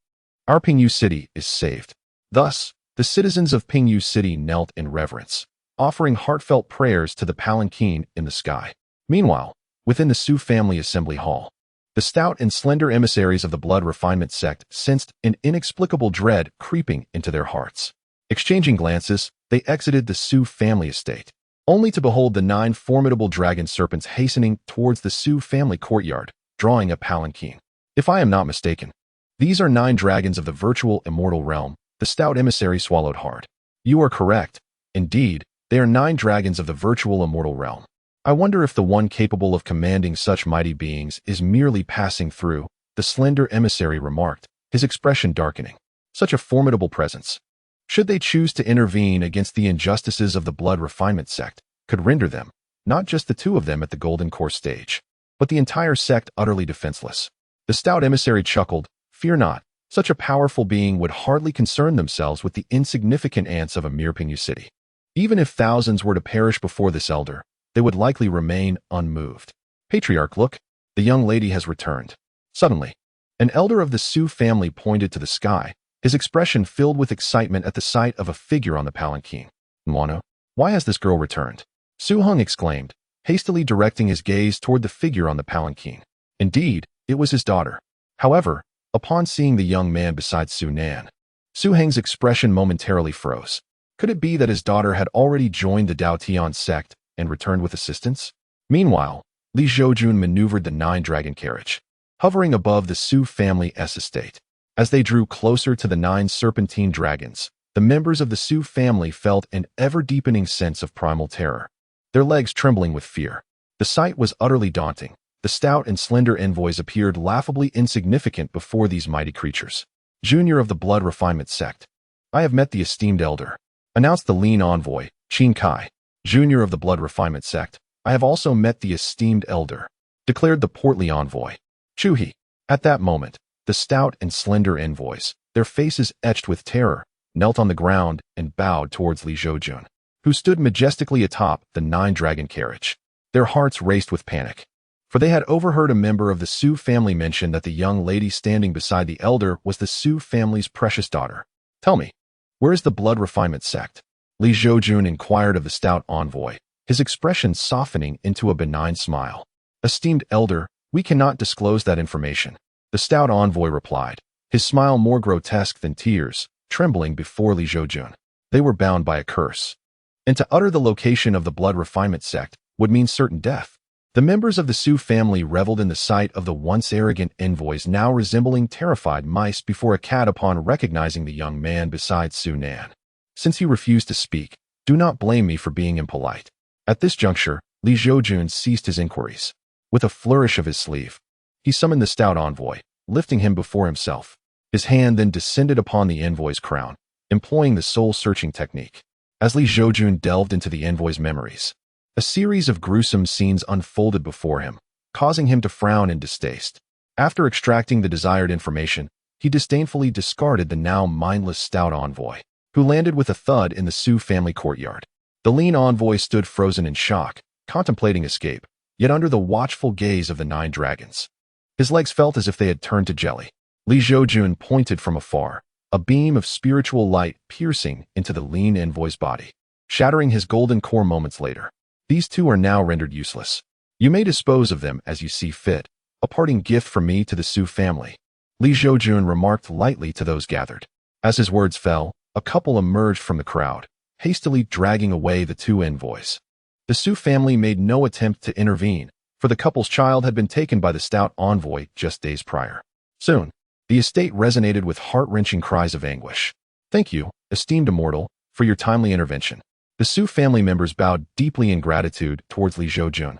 S1: Our Pingyu City is saved. Thus, the citizens of Pingyu City knelt in reverence, offering heartfelt prayers to the palanquin in the sky. Meanwhile, within the Su family assembly hall, the stout and slender emissaries of the blood refinement sect sensed an inexplicable dread creeping into their hearts. Exchanging glances, they exited the Su family estate, only to behold the 9 formidable dragon serpents hastening towards the Su family courtyard, drawing a palanquin. If I am not mistaken, these are 9 dragons of the virtual immortal realm. The stout emissary swallowed hard. You are correct. Indeed, they are 9 dragons of the virtual immortal realm. I wonder if the one capable of commanding such mighty beings is merely passing through, the slender emissary remarked, his expression darkening. Such a formidable presence, should they choose to intervene against the injustices of the blood refinement sect, could render them, not just the 2 of them at the golden core stage, but the entire sect utterly defenseless. The stout emissary chuckled, "Fear not, such a powerful being would hardly concern themselves with the insignificant ants of a mere Pingyu City. Even if thousands were to perish before this elder, they would likely remain unmoved. Patriarch, look, the young lady has returned." Suddenly, an elder of the Su family pointed to the sky, his expression filled with excitement at the sight of a figure on the palanquin. "Mwano, why has this girl returned?" Zhoujun exclaimed, hastily directing his gaze toward the figure on the palanquin. Indeed, it was his daughter. However, upon seeing the young man beside Su Nan, Zhoujun's expression momentarily froze. Could it be that his daughter had already joined the Daotian sect and returned with assistance? Meanwhile, Zhoujun maneuvered the 9 dragon carriage, hovering above the Su family's estate. As they drew closer to the 9 serpentine dragons, the members of the Su family felt an ever-deepening sense of primal terror, their legs trembling with fear. The sight was utterly daunting. The stout and slender envoys appeared laughably insignificant before these mighty creatures. "Junior of the blood refinement sect, I have met the esteemed elder," announced the lean envoy, Qin Kai. "Junior of the blood refinement sect, I have also met the esteemed elder," declared the portly envoy, Chuhi. At that moment, the stout and slender envoys, their faces etched with terror, knelt on the ground and bowed towards Zhoujun, who stood majestically atop the 9 dragon carriage. Their hearts raced with panic, for they had overheard a member of the Su family mention that the young lady standing beside the elder was the Su family's precious daughter. "Tell me, where is the blood refinement sect?" Zhoujun inquired of the stout envoy, his expression softening into a benign smile. "Esteemed elder, we cannot disclose that information," the stout envoy replied, his smile more grotesque than tears, trembling before Zhoujun. They were bound by a curse, and to utter the location of the blood refinement sect would mean certain death. The members of the Su family reveled in the sight of the once arrogant envoys now resembling terrified mice before a cat upon recognizing the young man beside Su Nan. Since he refused to speak, do not blame me for being impolite. At this juncture, Zhoujun ceased his inquiries. With a flourish of his sleeve, he summoned the stout envoy, lifting him before himself. His hand then descended upon the envoy's crown, employing the soul-searching technique. As Li Zhoujun delved into the envoy's memories, a series of gruesome scenes unfolded before him, causing him to frown in distaste. After extracting the desired information, he disdainfully discarded the now mindless stout envoy, who landed with a thud in the Su family courtyard. The lean envoy stood frozen in shock, contemplating escape, yet under the watchful gaze of the 9 dragons. His legs felt as if they had turned to jelly. Li Zhoujun pointed from afar, a beam of spiritual light piercing into the lean envoy's body, shattering his golden core moments later. These 2 are now rendered useless. You may dispose of them as you see fit, a parting gift from me to the Su family. Li Zhoujun remarked lightly to those gathered. As his words fell, a couple emerged from the crowd, hastily dragging away the 2 envoys. The Su family made no attempt to intervene, for the couple's child had been taken by the stout envoy just days prior. Soon, the estate resonated with heart-wrenching cries of anguish. Thank you, esteemed Immortal, for your timely intervention. The Su family members bowed deeply in gratitude towards Li Zhoujun,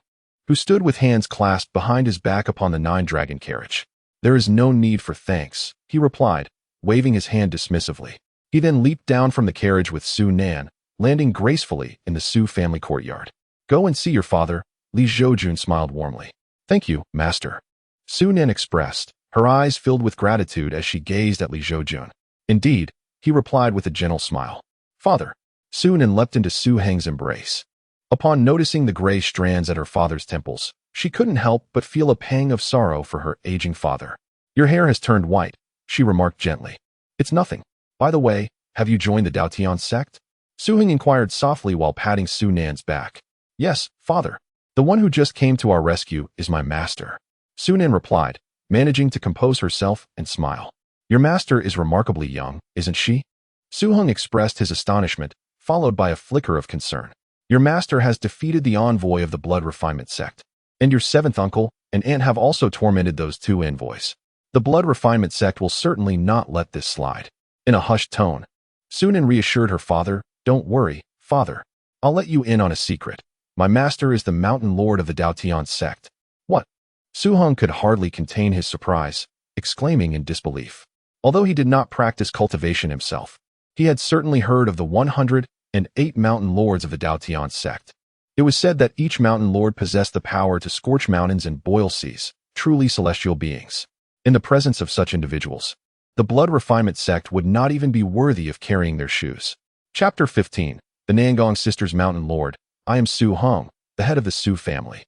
S1: who stood with hands clasped behind his back upon the 9-dragon carriage. There is no need for thanks, he replied, waving his hand dismissively. He then leaped down from the carriage with Su Nan, landing gracefully in the Su family courtyard. Go and see your father, Li Zhoujun smiled warmly. Thank you, master. Su Nan expressed, her eyes filled with gratitude as she gazed at Li Zhoujun. Indeed, he replied with a gentle smile. Father. Su Nan leapt into Su Heng's embrace. Upon noticing the gray strands at her father's temples, she couldn't help but feel a pang of sorrow for her aging father. Your hair has turned white, she remarked gently. It's nothing. By the way, have you joined the Daotian sect? Su Heng inquired softly while patting Su Nan's back. Yes, father. The one who just came to our rescue is my master. Su Nan replied, managing to compose herself and smile. Your master is remarkably young, isn't she? Su Heng expressed his astonishment, followed by a flicker of concern. Your master has defeated the envoy of the blood refinement sect, and your 7th uncle and aunt have also tormented those 2 envoys. The blood refinement sect will certainly not let this slide. In a hushed tone, Su Nan reassured her father, Don't worry, father. I'll let you in on a secret. My master is the mountain lord of the Daotian sect. What? Su Heng could hardly contain his surprise, exclaiming in disbelief. Although he did not practice cultivation himself, he had certainly heard of the 108 mountain lords of the Daotian sect. It was said that each mountain lord possessed the power to scorch mountains and boil seas, truly celestial beings. In the presence of such individuals, the blood refinement sect would not even be worthy of carrying their shoes. Chapter 15. The Nangong Sisters Mountain Lord. I am Su Heng, the head of the Su family.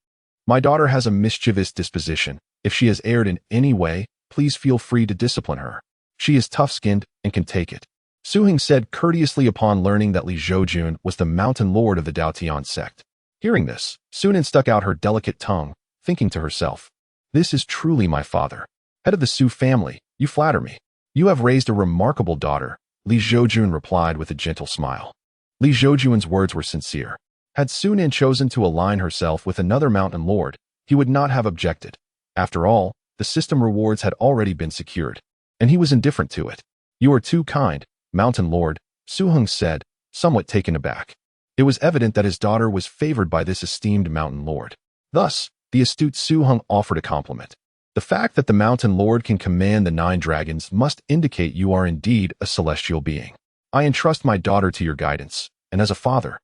S1: My daughter has a mischievous disposition. If she has erred in any way, please feel free to discipline her. She is tough-skinned and can take it. Su Heng said courteously upon learning that Li Zhoujun was the mountain lord of the Daotian sect. Hearing this, Su Nan stuck out her delicate tongue, thinking to herself, This is truly my father. Head of the Su family, you flatter me. You have raised a remarkable daughter, Li Zhoujun replied with a gentle smile. Li Zhoujun's words were sincere. Had Su Nan chosen to align herself with another mountain lord, he would not have objected. After all, the system rewards had already been secured, and he was indifferent to it. You are too kind, mountain lord, Su Heng said, somewhat taken aback. It was evident that his daughter was favored by this esteemed mountain lord. Thus, the astute Su Heng offered a compliment. The fact that the mountain lord can command the 9 dragons must indicate you are indeed a celestial being. I entrust my daughter to your guidance, and as a father,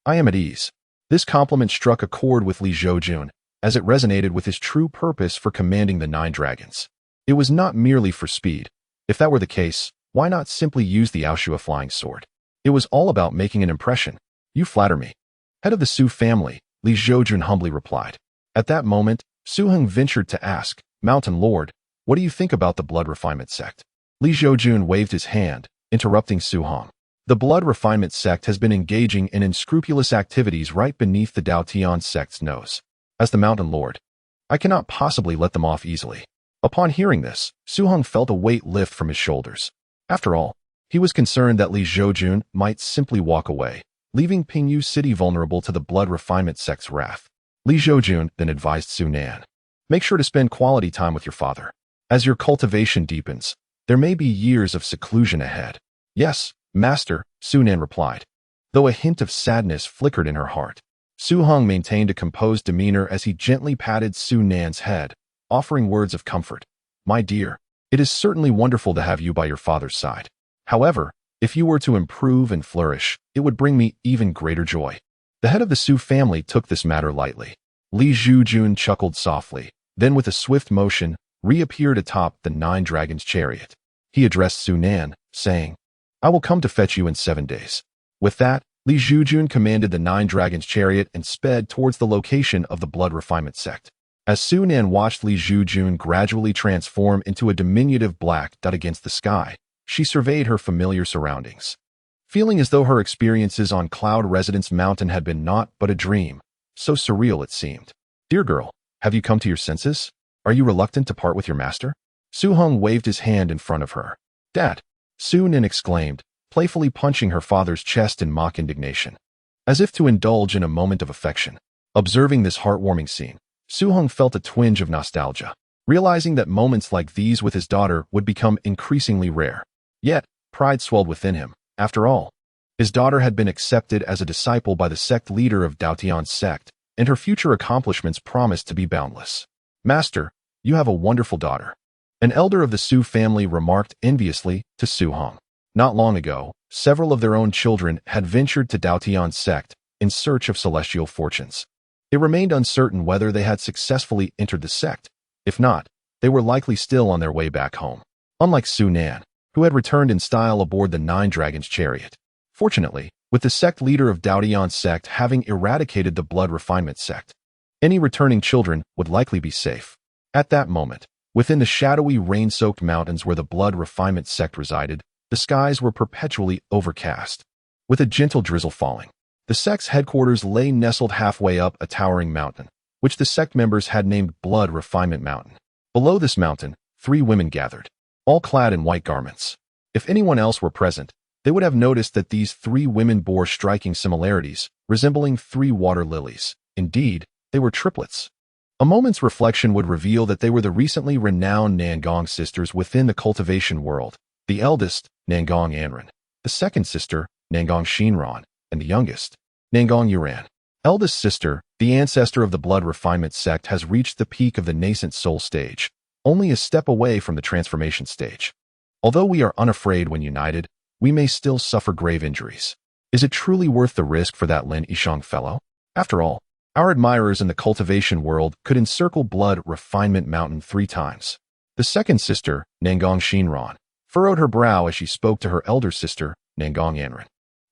S1: I am at ease. This compliment struck a chord with Li Zhoujun, as it resonated with his true purpose for commanding the 9 dragons. It was not merely for speed. If that were the case, why not simply use the Aoshua flying sword? It was all about making an impression. You flatter me. Head of the Su family, Li Zhoujun humbly replied. At that moment, Su Heng ventured to ask, Mountain Lord, what do you think about the blood refinement sect? Li Zhoujun waved his hand, interrupting Su Heng. The blood refinement sect has been engaging in unscrupulous activities right beneath the Daotian sect's nose. As the mountain lord, I cannot possibly let them off easily. Upon hearing this, Su Heng felt a weight lift from his shoulders. After all, he was concerned that Li Zhoujun might simply walk away, leaving Pingyu City vulnerable to the blood refinement sect's wrath. Li Zhoujun then advised Su Nan. Make sure to spend quality time with your father. As your cultivation deepens, there may be years of seclusion ahead. Yes, master, Su Nan replied. Though a hint of sadness flickered in her heart, Su Heng maintained a composed demeanor as he gently patted Su Nan's head, offering words of comfort. My dear, it is certainly wonderful to have you by your father's side. However, If you were to improve and flourish, it would bring me even greater joy. The head of the Su family took this matter lightly. Li Zhoujun chuckled softly, then with a swift motion, reappeared atop the 9 dragons' chariot. He addressed Su Nan, saying, "I will come to fetch you in 7 days." With that, Li Zhoujun commanded the 9 dragons' chariot and sped towards the location of the blood refinement sect. As Su Nan watched Li Zhoujun gradually transform into a diminutive black dot against the sky, she surveyed her familiar surroundings. Feeling as though her experiences on Cloud Residence Mountain had been naught but a dream, so surreal it seemed. "Dear girl, have you come to your senses? Are you reluctant to part with your master?" Su Hong waved his hand in front of her. "Dad!" Su Nan exclaimed, playfully punching her father's chest in mock indignation, as if to indulge in a moment of affection. Observing this heartwarming scene, Su Hong felt a twinge of nostalgia, realizing that moments like these with his daughter would become increasingly rare. Yet, pride swelled within him. After all, his daughter had been accepted as a disciple by the sect leader of Daotian's sect, and her future accomplishments promised to be boundless. "Master, you have a wonderful daughter," an elder of the Su family remarked enviously to Su Hong. Not long ago, several of their own children had ventured to Daotian's sect in search of celestial fortunes. It remained uncertain whether they had successfully entered the sect. If not, they were likely still on their way back home. Unlike Su Nan, who had returned in style aboard the 9 dragons' chariot. Fortunately, with the sect leader of Daotian's sect having eradicated the blood refinement sect, any returning children would likely be safe. At that moment, within the shadowy rain-soaked mountains where the blood refinement sect resided, the skies were perpetually overcast, with a gentle drizzle falling. The sect's headquarters lay nestled halfway up a towering mountain, which the sect members had named Blood Refinement Mountain. Below this mountain, 3 women gathered, all clad in white garments. If anyone else were present, they would have noticed that these 3 women bore striking similarities, resembling 3 water lilies. Indeed, they were triplets. A moment's reflection would reveal that they were the recently renowned Nangong sisters within the cultivation world. The eldest, Nangong Anren, the second sister, Nangong Shinran, and the youngest, Nangong Yuran. Eldest sister, the ancestor of the blood refinement sect, has reached the peak of the nascent soul stage, only a step away from the transformation stage. Although we are unafraid when united, we may still suffer grave injuries. Is it truly worth the risk for that Lin Yishang fellow? After all, our admirers in the cultivation world could encircle blood refinement mountain 3 times. The second sister, Nangong Shinran, furrowed her brow as she spoke to her elder sister, Nangong Anren.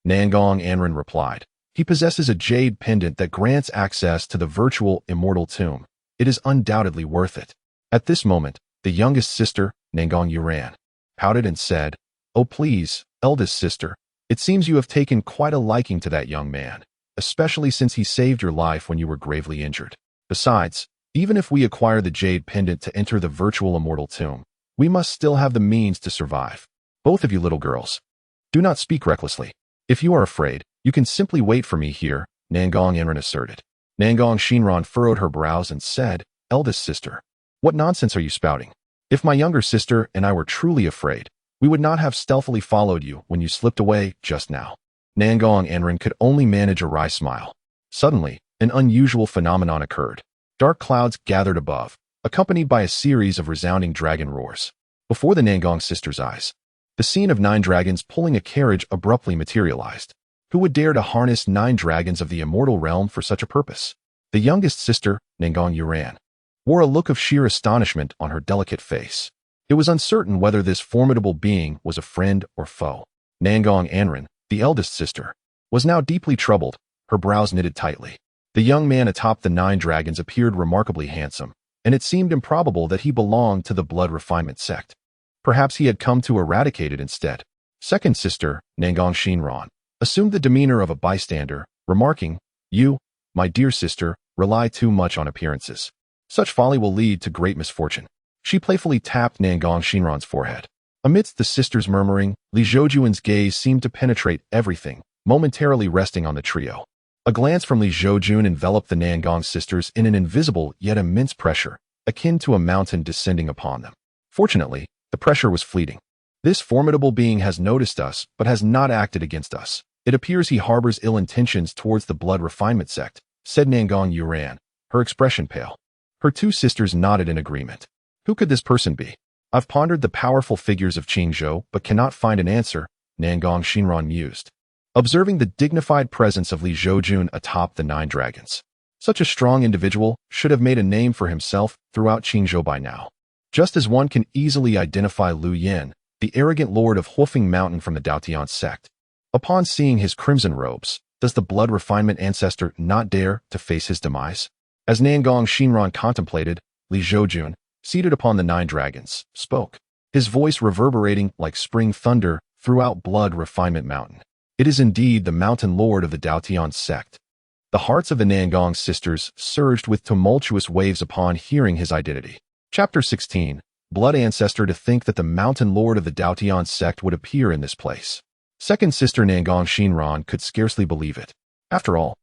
S1: Nangong Anren replied, "He possesses a jade pendant that grants access to the virtual immortal tomb. It is undoubtedly worth it." At this moment, the youngest sister, Nangong Yuran, pouted and said, "Oh please, eldest sister, it seems you have taken quite a liking to that young man, especially since he saved your life when you were gravely injured. Besides, even if we acquire the jade pendant to enter the virtual immortal tomb, we must still have the means to survive. Both of you little girls, do not speak recklessly. If you are afraid, you can simply wait for me here," Nangong Anren asserted. Nangong Shinran furrowed her brows and said, "Eldest sister, what nonsense are you spouting? If my younger sister and I were truly afraid, we would not have stealthily followed you when you slipped away just now." Nangong Anren could only manage a wry smile. Suddenly, an unusual phenomenon occurred. Dark clouds gathered above, accompanied by a series of resounding dragon roars. Before the Nangong sisters' eyes, the scene of 9 dragons pulling a carriage abruptly materialized. Who would dare to harness 9 dragons of the immortal realm for such a purpose? The youngest sister, Nangong Yuran, wore a look of sheer astonishment on her delicate face. It was uncertain whether this formidable being was a friend or foe. Nangong Anren, the eldest sister, was now deeply troubled, her brows knitted tightly. The young man atop the 9 dragons appeared remarkably handsome, and it seemed improbable that he belonged to the blood refinement sect. Perhaps he had come to eradicate it instead. Second sister, Nangong Shinran, assumed the demeanor of a bystander, remarking, "You, my dear sister, rely too much on appearances. Such folly will lead to great misfortune." She playfully tapped Nangong Shinran's forehead. Amidst the sisters' murmuring, Li Zhoujun's gaze seemed to penetrate everything, momentarily resting on the trio. A glance from Li Zhoujun enveloped the Nangong sisters in an invisible yet immense pressure, akin to a mountain descending upon them. Fortunately, the pressure was fleeting. "This formidable being has noticed us, but has not acted against us. It appears he harbors ill intentions towards the blood refinement sect," said Nangong Yuran, her expression pale. Her 2 sisters nodded in agreement. Who could this person be? "I've pondered the powerful figures of Qingzhou, but cannot find an answer," Nangong Shinran mused, observing the dignified presence of Li Zhoujun atop the 9 dragons. Such a strong individual should have made a name for himself throughout Qingzhou by now. Just as one can easily identify Lu Yin, the arrogant lord of Huofeng Mountain from the Daotian sect. Upon seeing his crimson robes, does the blood refinement ancestor not dare to face his demise? As Nangong Shinran contemplated, Li Zhoujun, seated upon the 9 dragons, spoke, his voice reverberating like spring thunder throughout Blood Refinement Mountain. It is indeed the mountain lord of the Daotian sect. The hearts of the Nangong sisters surged with tumultuous waves upon hearing his identity. Chapter 16. Blood Ancestor. To think that the mountain lord of the Daotian sect would appear in this place. Second sister Nangong Shinran could scarcely believe it. After all,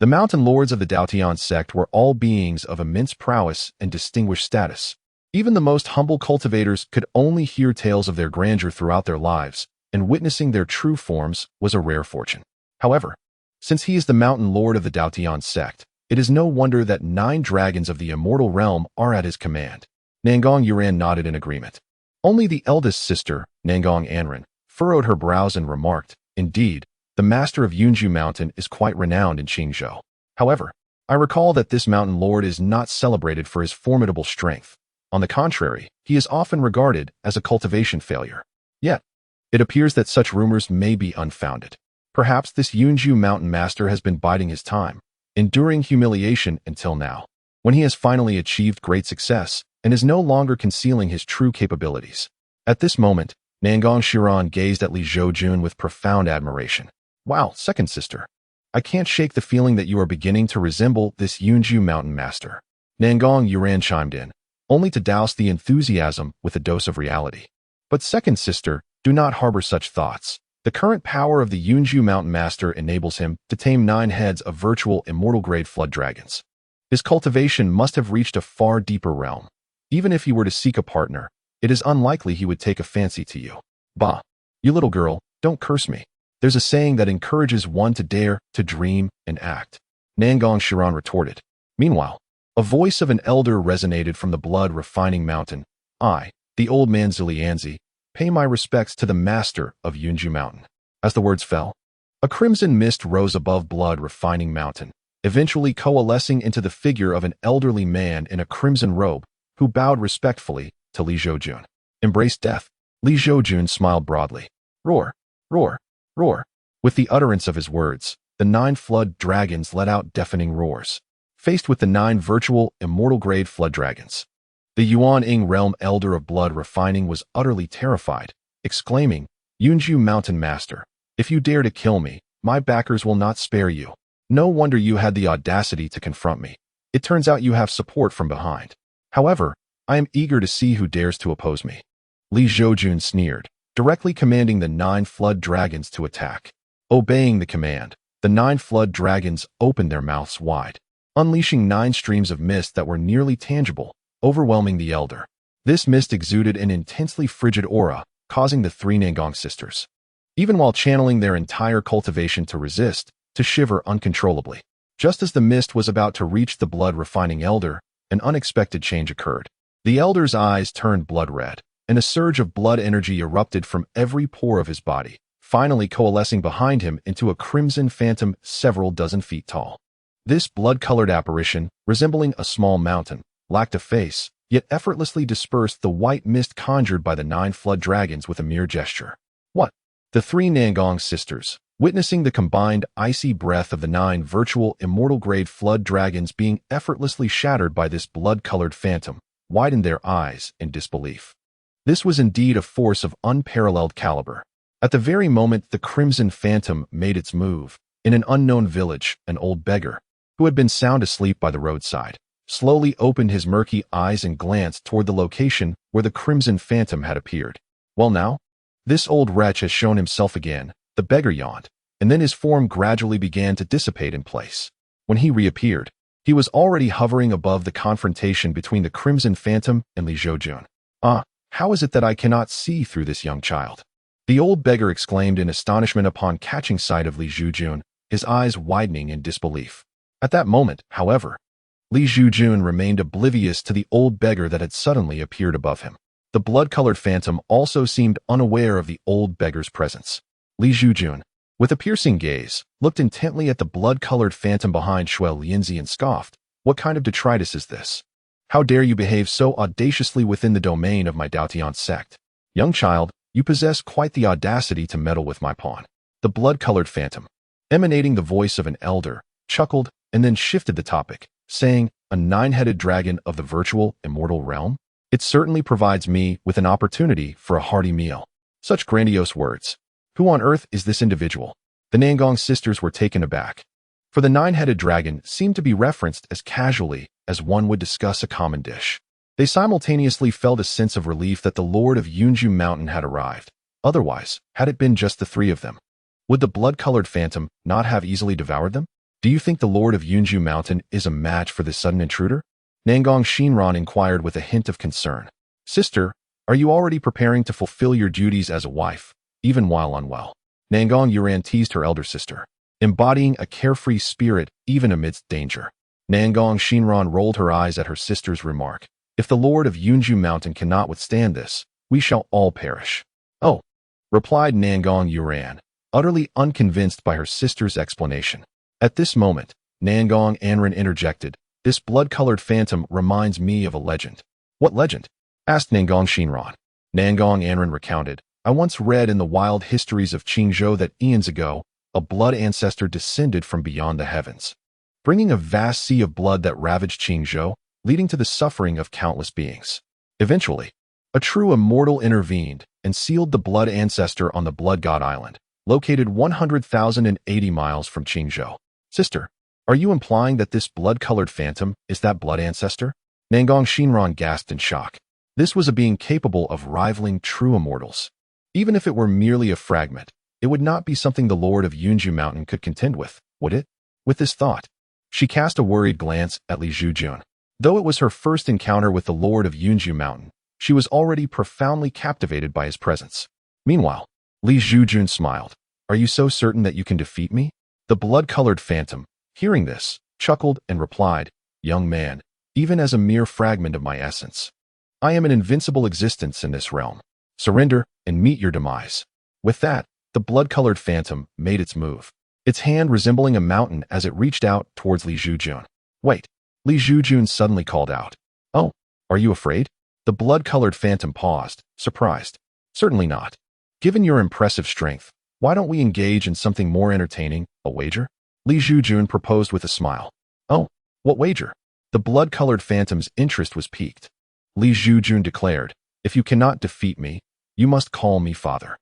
S1: the mountain lords of the Daotian sect were all beings of immense prowess and distinguished status. Even the most humble cultivators could only hear tales of their grandeur throughout their lives, and witnessing their true forms was a rare fortune. However, since he is the mountain lord of the Daotian sect, it is no wonder that 9 dragons of the immortal realm are at his command. Nangong Yuran nodded in agreement. Only the eldest sister, Nangong Anren, furrowed her brows and remarked, indeed, the master of Yunju Mountain is quite renowned in Qingzhou. However, I recall that this mountain lord is not celebrated for his formidable strength. On the contrary, he is often regarded as a cultivation failure. Yet, it appears that such rumors may be unfounded. Perhaps this Yunju Mountain master has been biding his time, enduring humiliation until now, when he has finally achieved great success and is no longer concealing his true capabilities. At this moment, Nangong Shinran gazed at Li Zhoujun with profound admiration. Wow, second sister. I can't shake the feeling that you are beginning to resemble this Yunju Mountain master. Nangong Yuran chimed in, only to douse the enthusiasm with a dose of reality. But second sister, do not harbor such thoughts. The current power of the Yunju Mountain master enables him to tame 9 heads of virtual immortal-grade flood dragons. His cultivation must have reached a far deeper realm. Even if he were to seek a partner, it is unlikely he would take a fancy to you. Bah, you little girl, don't curse me. There's a saying that encourages one to dare, to dream, and act. Nangong Shinran retorted. Meanwhile, a voice of an elder resonated from the blood-refining mountain. I, the old man Zilianzi, pay my respects to the master of Yunju Mountain. As the words fell, a crimson mist rose above blood-refining mountain, eventually coalescing into the figure of an elderly man in a crimson robe, who bowed respectfully to Li Zhoujun. Embrace death. Li Zhoujun smiled broadly. Roar, roar, roar. With the utterance of his words, the 9 flood dragons let out deafening roars. Faced with the 9 virtual, immortal-grade flood dragons, the Yuan-Ing realm elder of blood refining was utterly terrified, exclaiming, Yunju Mountain Master, if you dare to kill me, my backers will not spare you. No wonder you had the audacity to confront me. It turns out you have support from behind. However, I am eager to see who dares to oppose me. Li Zhoujun sneered, directly commanding the 9 flood dragons to attack. Obeying the command, the 9 flood dragons opened their mouths wide, unleashing 9 streams of mist that were nearly tangible, overwhelming the elder. This mist exuded an intensely frigid aura, causing the 3 Nangong sisters, even while channeling their entire cultivation to resist, to shiver uncontrollably. Just as the mist was about to reach the blood-refining elder, an unexpected change occurred. The elder's eyes turned blood red, and a surge of blood energy erupted from every pore of his body, finally coalescing behind him into a crimson phantom several dozen feet tall. This blood-colored apparition, resembling a small mountain, lacked a face, yet effortlessly dispersed the white mist conjured by the 9 flood dragons with a mere gesture. What? The 3 Nangong sisters, witnessing the combined icy breath of the 9 virtual immortal-grade flood dragons being effortlessly shattered by this blood-colored phantom, widened their eyes in disbelief. This was indeed a force of unparalleled caliber. At the very moment the crimson phantom made its move, in an unknown village, an old beggar, who had been sound asleep by the roadside, slowly opened his murky eyes and glanced toward the location where the crimson phantom had appeared. Well now, this old wretch has shown himself again, the beggar yawned, and then his form gradually began to dissipate in place. When he reappeared, he was already hovering above the confrontation between the crimson phantom and Li Zhoujun. How is it that I cannot see through this young child? The old beggar exclaimed in astonishment upon catching sight of Li Zhoujun, his eyes widening in disbelief. At that moment, however, Li Zhoujun remained oblivious to the old beggar that had suddenly appeared above him. The blood-colored phantom also seemed unaware of the old beggar's presence. Li Zhoujun, with a piercing gaze, looked intently at the blood-colored phantom behind Shui Lianzi and scoffed. What kind of detritus is this? How dare you behave so audaciously within the domain of my Daotian sect? Young child, you possess quite the audacity to meddle with my pawn. The blood-colored phantom, emanating the voice of an elder, chuckled and then shifted the topic, saying, a nine-headed dragon of the virtual, immortal realm? It certainly provides me with an opportunity for a hearty meal. Such grandiose words. Who on earth is this individual? The Nangong sisters were taken aback, for the nine-headed dragon seemed to be referenced as casually as one would discuss a common dish. They simultaneously felt a sense of relief that the Lord of Yunju Mountain had arrived. Otherwise, had it been just the three of them, would the blood-colored phantom not have easily devoured them? Do you think the Lord of Yunju Mountain is a match for this sudden intruder? Nangong Shinran inquired with a hint of concern. Sister, are you already preparing to fulfill your duties as a wife, even while unwell? Nangong Yuran teased her elder sister, embodying a carefree spirit even amidst danger. Nangong Shinran rolled her eyes at her sister's remark. If the Lord of Yunju Mountain cannot withstand this, we shall all perish. Oh, replied Nangong Yuran, utterly unconvinced by her sister's explanation. At this moment, Nangong Anren interjected, this blood-colored phantom reminds me of a legend. What legend? Asked Nangong Shinran. Nangong Anren recounted, I once read in the wild histories of Qingzhou that eons ago, a blood ancestor descended from beyond the heavens, bringing a vast sea of blood that ravaged Qingzhou, leading to the suffering of countless beings. Eventually, a true immortal intervened and sealed the blood ancestor on the Blood God Island, located 100,080 miles from Qingzhou. Sister, are you implying that this blood-colored phantom is that blood ancestor? Nangong Shinran gasped in shock. This was a being capable of rivaling true immortals. Even if it were merely a fragment, it would not be something the Lord of Yunju Mountain could contend with, would it? With this thought, she cast a worried glance at Li Zhoujun. Though it was her first encounter with the Lord of Yunju Mountain, she was already profoundly captivated by his presence. Meanwhile, Li Zhoujun smiled. Are you so certain that you can defeat me? The blood-colored phantom, hearing this, chuckled and replied, Young man, even as a mere fragment of my essence, I am an invincible existence in this realm. Surrender and meet your demise. With that, the blood-colored phantom made its move, its hand resembling a mountain as it reached out towards Li Zhoujun. Wait, Li Zhoujun suddenly called out. Oh, are you afraid? The blood-colored phantom paused, surprised. Certainly not. Given your impressive strength, why don't we engage in something more entertaining, a wager? Li Zhoujun proposed with a smile. Oh, what wager? The blood-colored phantom's interest was piqued. Li Zhoujun declared, if you cannot defeat me, you must call me father.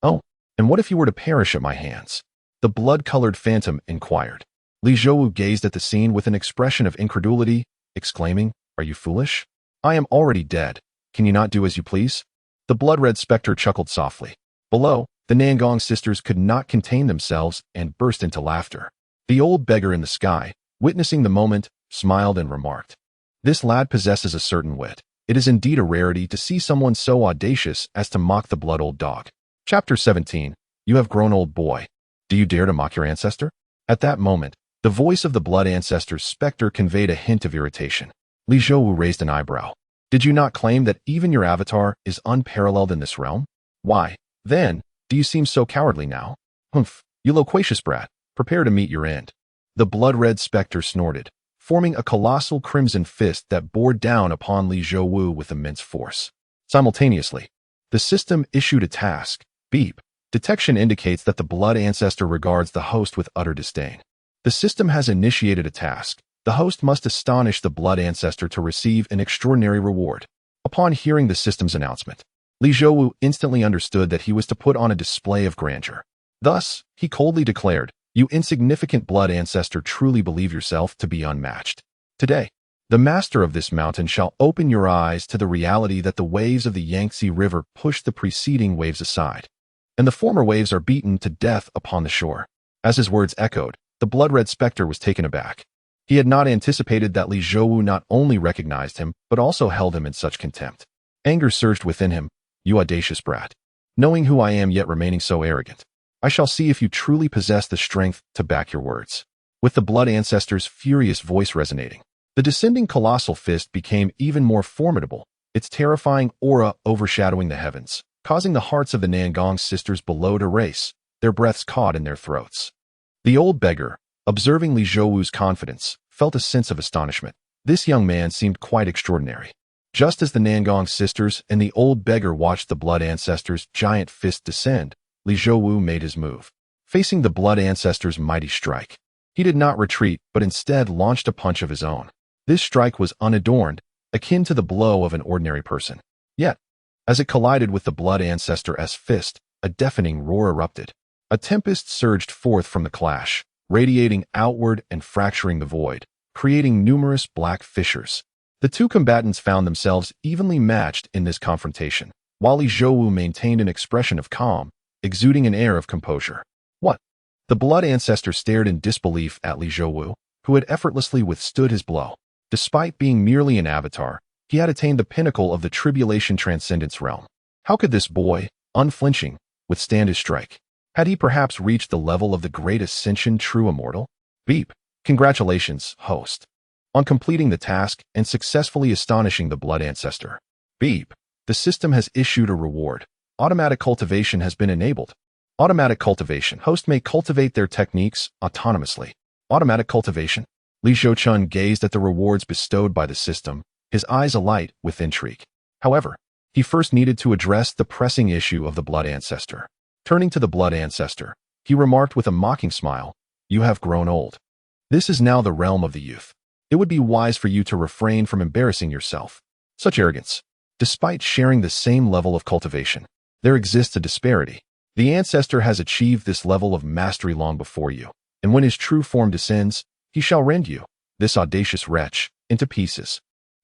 S1: Oh, and what if you were to perish at my hands? The blood-colored phantom inquired. Li Zhou gazed at the scene with an expression of incredulity, exclaiming, Are you foolish? I am already dead. Can you not do as you please? The blood-red specter chuckled softly. Below, the Nangong sisters could not contain themselves and burst into laughter. The old beggar in the sky, witnessing the moment, smiled and remarked, This lad possesses a certain wit. It is indeed a rarity to see someone so audacious as to mock the blood-old dog. Chapter 17. You have grown old boy. Do you dare to mock your ancestor? At that moment, the voice of the blood ancestor's specter conveyed a hint of irritation. Li Zhou raised an eyebrow. Did you not claim that even your avatar is unparalleled in this realm? Why, then, do you seem so cowardly now? Humph, you loquacious brat, prepare to meet your end. The blood-red specter snorted, forming a colossal crimson fist that bore down upon Li Zhou with immense force. Simultaneously, the system issued a task. Beep. Detection indicates that the blood ancestor regards the host with utter disdain. The system has initiated a task. The host must astonish the blood ancestor to receive an extraordinary reward. Upon hearing the system's announcement, Li Zhou instantly understood that he was to put on a display of grandeur. Thus, he coldly declared, You insignificant blood ancestor truly believe yourself to be unmatched. Today, the master of this mountain shall open your eyes to the reality that the waves of the Yangtze River push the preceding waves aside, and the former waves are beaten to death upon the shore. As his words echoed, the blood-red specter was taken aback. He had not anticipated that Li Zhou not only recognized him, but also held him in such contempt. Anger surged within him. You audacious brat. Knowing who I am yet remaining so arrogant, I shall see if you truly possess the strength to back your words. With the blood ancestor's furious voice resonating, the descending colossal fist became even more formidable, its terrifying aura overshadowing the heavens, causing the hearts of the Nangong sisters below to race. their breaths caught in their throats. The old beggar, observing Li Zhouwu's confidence, felt a sense of astonishment. This young man seemed quite extraordinary. Just as the Nangong sisters and the old beggar watched the blood ancestor's giant fist descend, Li Zhouwu made his move. Facing the blood ancestor's mighty strike, he did not retreat but instead launched a punch of his own. This strike was unadorned, akin to the blow of an ordinary person. Yet, as it collided with the blood ancestor's fist, a deafening roar erupted. A tempest surged forth from the clash, radiating outward and fracturing the void, creating numerous black fissures. The two combatants found themselves evenly matched in this confrontation, while Li Zhouwu maintained an expression of calm, exuding an air of composure. What? The blood ancestor stared in disbelief at Li Zhouwu, who had effortlessly withstood his blow. Despite being merely an avatar, he had attained the pinnacle of the tribulation transcendence realm. How could this boy, unflinching, withstand his strike? Had he perhaps reached the level of the great ascension true immortal? Beep. Congratulations, host, on completing the task and successfully astonishing the blood ancestor. Beep. The system has issued a reward. Automatic cultivation has been enabled. Automatic cultivation. Host may cultivate their techniques autonomously. Automatic cultivation. Li Zhoujun gazed at the rewards bestowed by the system, his eyes alight with intrigue. However, he first needed to address the pressing issue of the blood ancestor. Turning to the blood ancestor, he remarked with a mocking smile, "You have grown old. This is now the realm of the youth. It would be wise for you to refrain from embarrassing yourself. Such arrogance. Despite sharing the same level of cultivation, there exists a disparity. The ancestor has achieved this level of mastery long before you, and when his true form descends, he shall rend you, this audacious wretch, into pieces."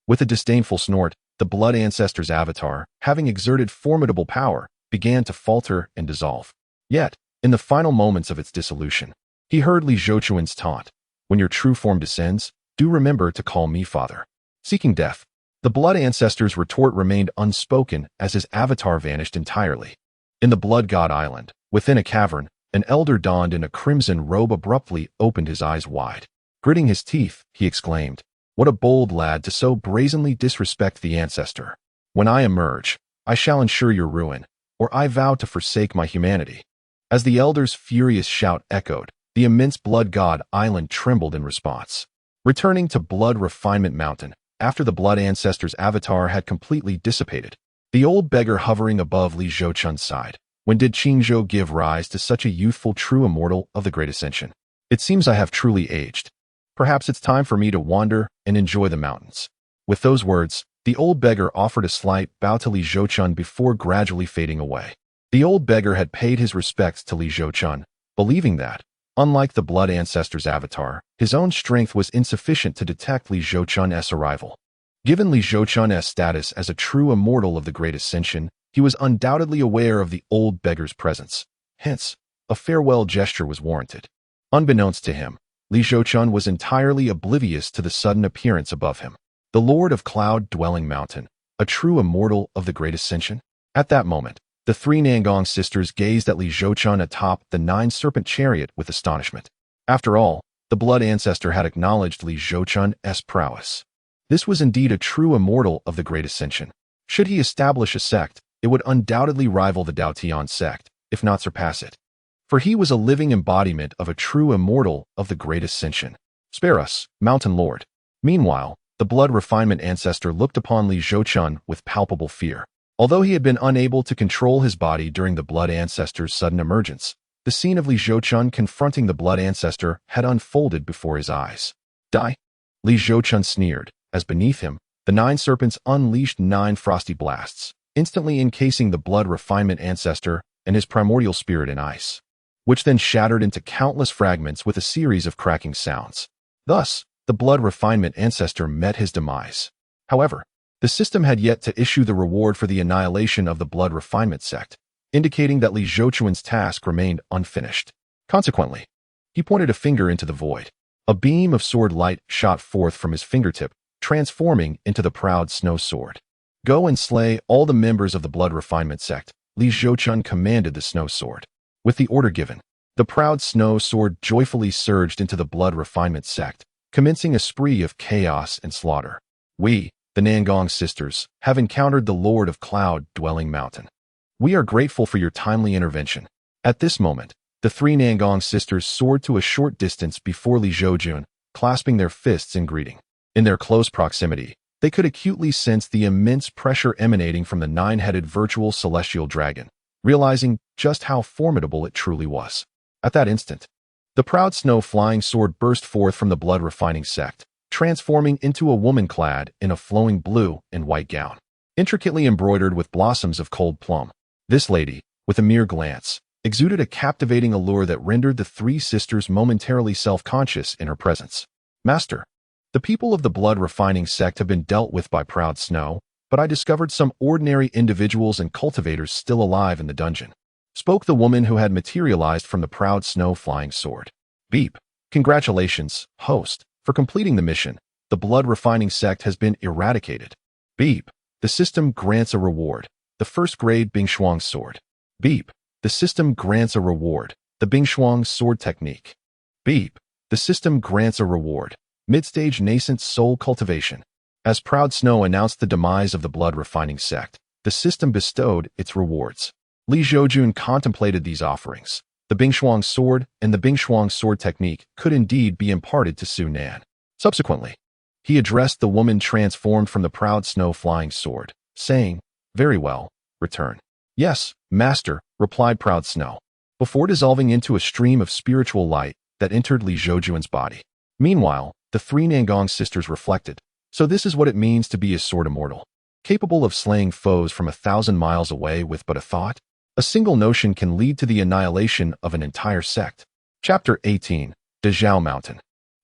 S1: With a disdainful snort, the blood ancestor's avatar, having exerted formidable power, began to falter and dissolve. Yet, in the final moments of its dissolution, he heard Li Zhoujun's taunt, "When your true form descends, do remember to call me father." Seeking death, the blood ancestor's retort remained unspoken as his avatar vanished entirely. In the Blood God Island, within a cavern, an elder donned in a crimson robe abruptly opened his eyes wide. Gritting his teeth, he exclaimed, "What a bold lad to so brazenly disrespect the ancestor. When I emerge, I shall ensure your ruin, or I vow to forsake my humanity." As the elder's furious shout echoed, the immense Blood God Island trembled in response. Returning to Blood Refinement Mountain, after the blood ancestor's avatar had completely dissipated, the old beggar hovering above Li Zhoujun's side, "When did Qingzhou give rise to such a youthful true immortal of the Great Ascension? It seems I have truly aged. Perhaps it's time for me to wander and enjoy the mountains." With those words, the old beggar offered a slight bow to Li Zhoujun before gradually fading away. The old beggar had paid his respects to Li Zhoujun, believing that, unlike the blood ancestor's avatar, his own strength was insufficient to detect Li Zhoujun's arrival. Given Li Zhoujun's status as a true immortal of the Great Ascension, he was undoubtedly aware of the old beggar's presence. Hence, a farewell gesture was warranted. Unbeknownst to him, Li Zhoujun was entirely oblivious to the sudden appearance above him. The Lord of Cloud-Dwelling Mountain, a true immortal of the Great Ascension? At that moment, the three Nangong sisters gazed at Li Zhoujun atop the nine-serpent chariot with astonishment. After all, the blood ancestor had acknowledged Li Zhoujun's prowess. This was indeed a true immortal of the Great Ascension. Should he establish a sect, it would undoubtedly rival the Daotian sect, if not surpass it. For he was a living embodiment of a true immortal of the Great Ascension. Spare us, Mountain Lord. Meanwhile, the blood refinement ancestor looked upon Li Zhoujun with palpable fear. Although he had been unable to control his body during the blood ancestor's sudden emergence, the scene of Li Zhoujun confronting the blood ancestor had unfolded before his eyes. Die? Li Zhoujun sneered, as beneath him, the nine serpents unleashed 9 frosty blasts, instantly encasing the blood refinement ancestor and his primordial spirit in ice, which then shattered into countless fragments with a series of cracking sounds. Thus, the blood refinement ancestor met his demise. However, the system had yet to issue the reward for the annihilation of the blood refinement sect, indicating that Li Zhoujun's task remained unfinished. Consequently, he pointed a finger into the void. A beam of sword light shot forth from his fingertip, transforming into the proud snow sword. "Go and slay all the members of the blood refinement sect," Li Zhoujun commanded the snow sword. With the order given, the proud snow sword joyfully surged into the blood refinement sect, commencing a spree of chaos and slaughter. "We, the Nangong sisters, have encountered the Lord of Cloud-Dwelling Mountain. We are grateful for your timely intervention." At this moment, The three Nangong sisters soared to a short distance before Li Zhoujun, clasping their fists in greeting. In their close proximity, they could acutely sense the immense pressure emanating from the nine-headed virtual celestial dragon, realizing just how formidable it truly was. At that instant, the proud snow-flying sword burst forth from the blood-refining sect, transforming into a woman clad in a flowing blue and white gown, intricately embroidered with blossoms of cold plum. This lady, with a mere glance, exuded a captivating allure that rendered the three sisters momentarily self-conscious in her presence. Master, the people of the blood-refining sect have been dealt with by proud snow, but I discovered some ordinary individuals and cultivators still alive in the dungeon, spoke the woman who had materialized from the proud snow-flying sword. Beep. Congratulations, host, for completing the mission. The blood-refining sect has been eradicated. Beep. The system grants a reward. The first-grade Bingshuang sword. Beep. The system grants a reward. The Bingshuang sword technique. Beep. The system grants a reward. Mid-stage nascent soul cultivation. As Proud Snow announced the demise of the blood-refining sect, the system bestowed its rewards. Li Zhoujun contemplated these offerings. The Bingshuang sword and the Bingshuang sword technique could indeed be imparted to Su Nan. Subsequently, he addressed the woman transformed from the Proud Snow flying sword, saying, "Very well, return." "Yes, master," replied Proud Snow, before dissolving into a stream of spiritual light that entered Li Zhoujun's body. Meanwhile, the three Nangong sisters reflected. So this is what it means to be a sword immortal, capable of slaying foes from 1,000 miles away with but a thought? A single notion can lead to the annihilation of an entire sect. Chapter 18. The Zhao Mountain.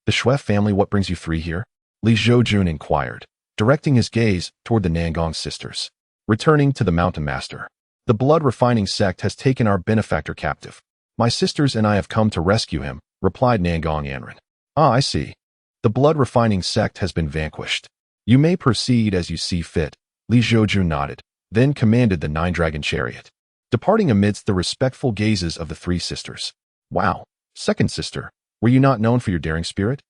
S1: The Shui family, what brings you three here? Li Zhoujun inquired, directing his gaze toward the Nangong sisters. Returning to the mountain master. The blood-refining sect has taken our benefactor captive. My sisters and I have come to rescue him, replied Nangong Yanran. Ah, I see. The blood-refining sect has been vanquished. You may proceed as you see fit. Li Zhoujun nodded, then commanded the nine-dragon chariot, departing amidst the respectful gazes of the three sisters. Wow, second sister, were you not known for your daring spirit?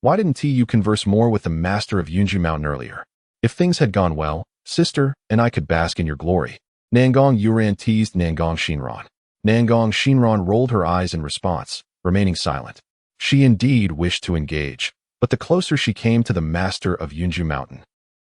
S1: Why didn't you converse more with the master of Yunju Mountain earlier? If things had gone well, sister, and I could bask in your glory. Nangong Yuran teased Nangong Shinran. Nangong Shinran rolled her eyes in response, remaining silent. She indeed wished to engage, but the closer she came to the master of Yunju Mountain,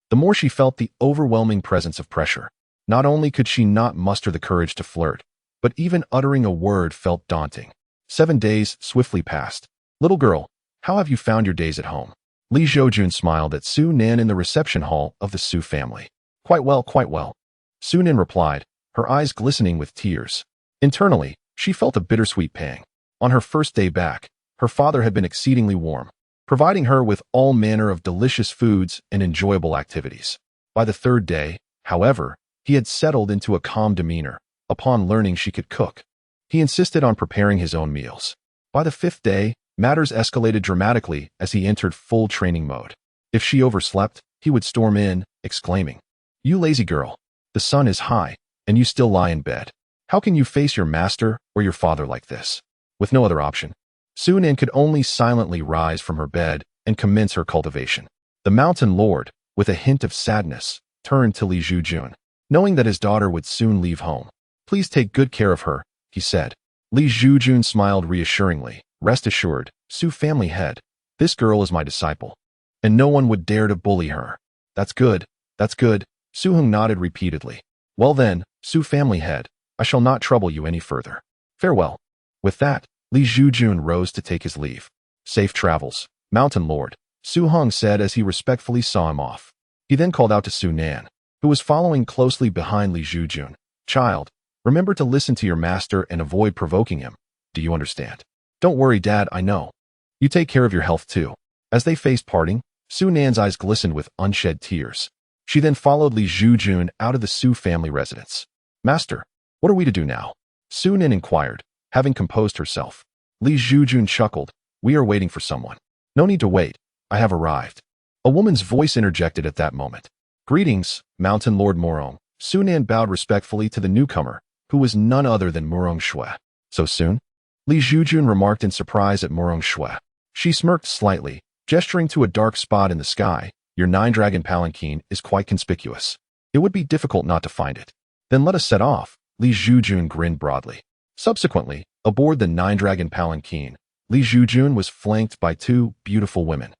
S1: the more she felt the overwhelming presence of pressure. Not only could she not muster the courage to flirt, but even uttering a word felt daunting. 7 days swiftly passed. Little girl, how have you found your days at home? Li Zhoujun smiled at Su Nan in the reception hall of the Su family. Quite well, quite well. Su Nan replied, her eyes glistening with tears. Internally, she felt a bittersweet pang. On her first day back, her father had been exceedingly warm, providing her with all manner of delicious foods and enjoyable activities. By the third day, however, he had settled into a calm demeanor upon learning she could cook. He insisted on preparing his own meals. By the 5th day, matters escalated dramatically as he entered full training mode. If she overslept, he would storm in, exclaiming, "You lazy girl, the sun is high, and you still lie in bed. How can you face your master or your father like this?" With no other option, Su Nan could only silently rise from her bed and commence her cultivation. The mountain lord, with a hint of sadness, turned to Li Zhoujun, knowing that his daughter would soon leave home. "Please take good care of her," he said. Li Zhoujun smiled reassuringly. "Rest assured, Su family head, this girl is my disciple, and no one would dare to bully her." That's good, that's good," Su Hung nodded repeatedly. "Well then, Su family head, I shall not trouble you any further. Farewell." With that, Li Zhoujun rose to take his leave. "Safe travels, Mountain Lord," Su Hung said as he respectfully saw him off. He then called out to Su Nan, who was following closely behind Li Zhoujun. "Child, remember to listen to your master and avoid provoking him. Do you understand?" "Don't worry, Dad, I know. You take care of your health too." As they faced parting, Su Nan's eyes glistened with unshed tears. She then followed Li Zhoujun out of the Su family residence. "Master, what are we to do now?" Su Nan inquired, having composed herself. Li Zhoujun chuckled. "We are waiting for someone." "No need to wait. I have arrived." A woman's voice interjected at that moment. "Greetings, Mountain Lord Morong." Su Nan bowed respectfully to the newcomer, who was none other than Morong Shui. "So soon?" Li Zhoujun remarked in surprise at Morong Shui. She smirked slightly, gesturing to a dark spot in the sky. "Your nine-dragon palanquin is quite conspicuous. It would be difficult not to find it." "Then let us set off." Li Zhoujun grinned broadly. Subsequently, aboard the nine-dragon palanquin, Zhoujun was flanked by two beautiful women,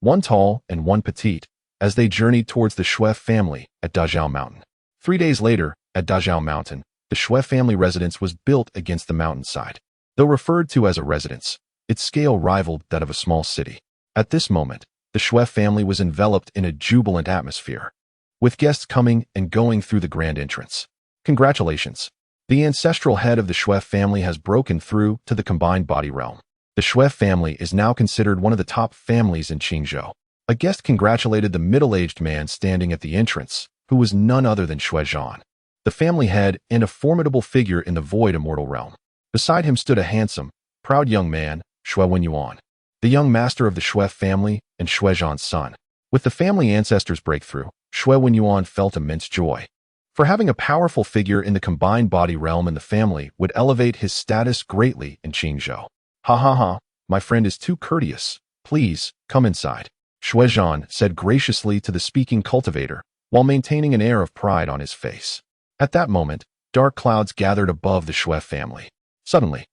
S1: one tall and one petite, as they journeyed towards the Shui family at Dazhao Mountain. 3 days later, at Dazhao Mountain, the Shui family residence was built against the mountainside. Though referred to as a residence, its scale rivaled that of a small city. At this moment, the Shui family was enveloped in a jubilant atmosphere, with guests coming and going through the grand entrance. Congratulations! The ancestral head of the Shui family has broken through to the combined body realm. The Shui family is now considered one of the top families in Qingzhou. A guest congratulated the middle-aged man standing at the entrance, who was none other than Zhoujun, the family head and a formidable figure in the void immortal realm. Beside him stood a handsome, proud young man, Shui Wenyuan, the young master of the Shui family and Zhoujun's son. With the family ancestors' breakthrough, Shui Wenyuan felt immense joy. For having a powerful figure in the combined body realm in the family would elevate his status greatly in Qingzhou. Ha ha ha, my friend is too courteous. Please, come inside, Zhoujun said graciously to the speaking cultivator, while maintaining an air of pride on his face. At that moment, dark clouds gathered above the Shui family. Suddenly,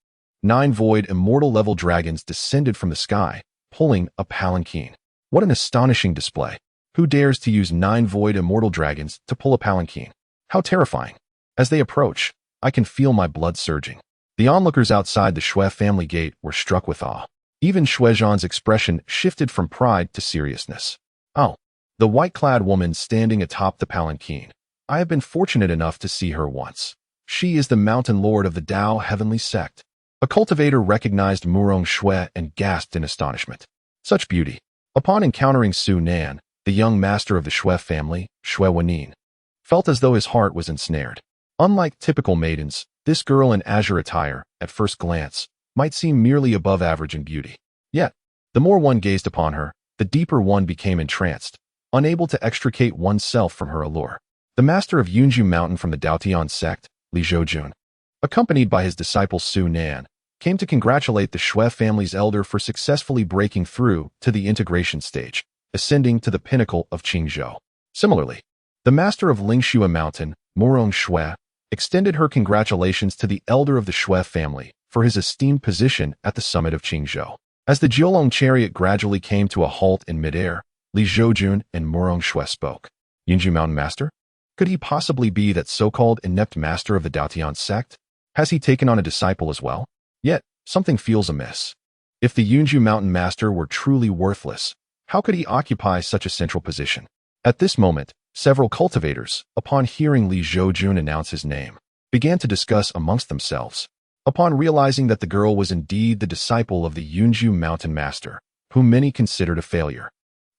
S1: 9 void immortal-level dragons descended from the sky, pulling a palanquin. What an astonishing display! Who dares to use 9 void immortal dragons to pull a palanquin? How terrifying! As they approach, I can feel my blood surging. The onlookers outside the Shui family gate were struck with awe. Even Zhoujun's expression shifted from pride to seriousness. Oh, the white-clad woman standing atop the palanquin. I have been fortunate enough to see her once. She is the mountain lord of the Dao heavenly sect. A cultivator recognized Murong Shui and gasped in astonishment. Such beauty! Upon encountering Su Nan, the young master of the Shui family, Shui Wenin, felt as though his heart was ensnared. Unlike typical maidens, this girl in azure attire, at first glance, might seem merely above average in beauty. Yet, the more one gazed upon her, the deeper one became entranced, unable to extricate oneself from her allure. The master of Yunju Mountain from the Daotian sect, Zhoujun, accompanied by his disciple Su Nan, came to congratulate the Shui family's elder for successfully breaking through to the integration stage, ascending to the pinnacle of Qingzhou. Similarly, the master of Lingshui Mountain, Murong Shui, extended her congratulations to the elder of the Shui family for his esteemed position at the summit of Qingzhou. As the Jiulong chariot gradually came to a halt in midair, Zhoujun and Murong Shui spoke. Yunju Mountain Master? Could he possibly be that so-called inept master of the Daotian sect? Has he taken on a disciple as well? Yet, something feels amiss. If the Yunju Mountain Master were truly worthless, how could he occupy such a central position? At this moment, several cultivators, upon hearing Zhoujun announce his name, began to discuss amongst themselves. Upon realizing that the girl was indeed the disciple of the Yunju Mountain Master, whom many considered a failure,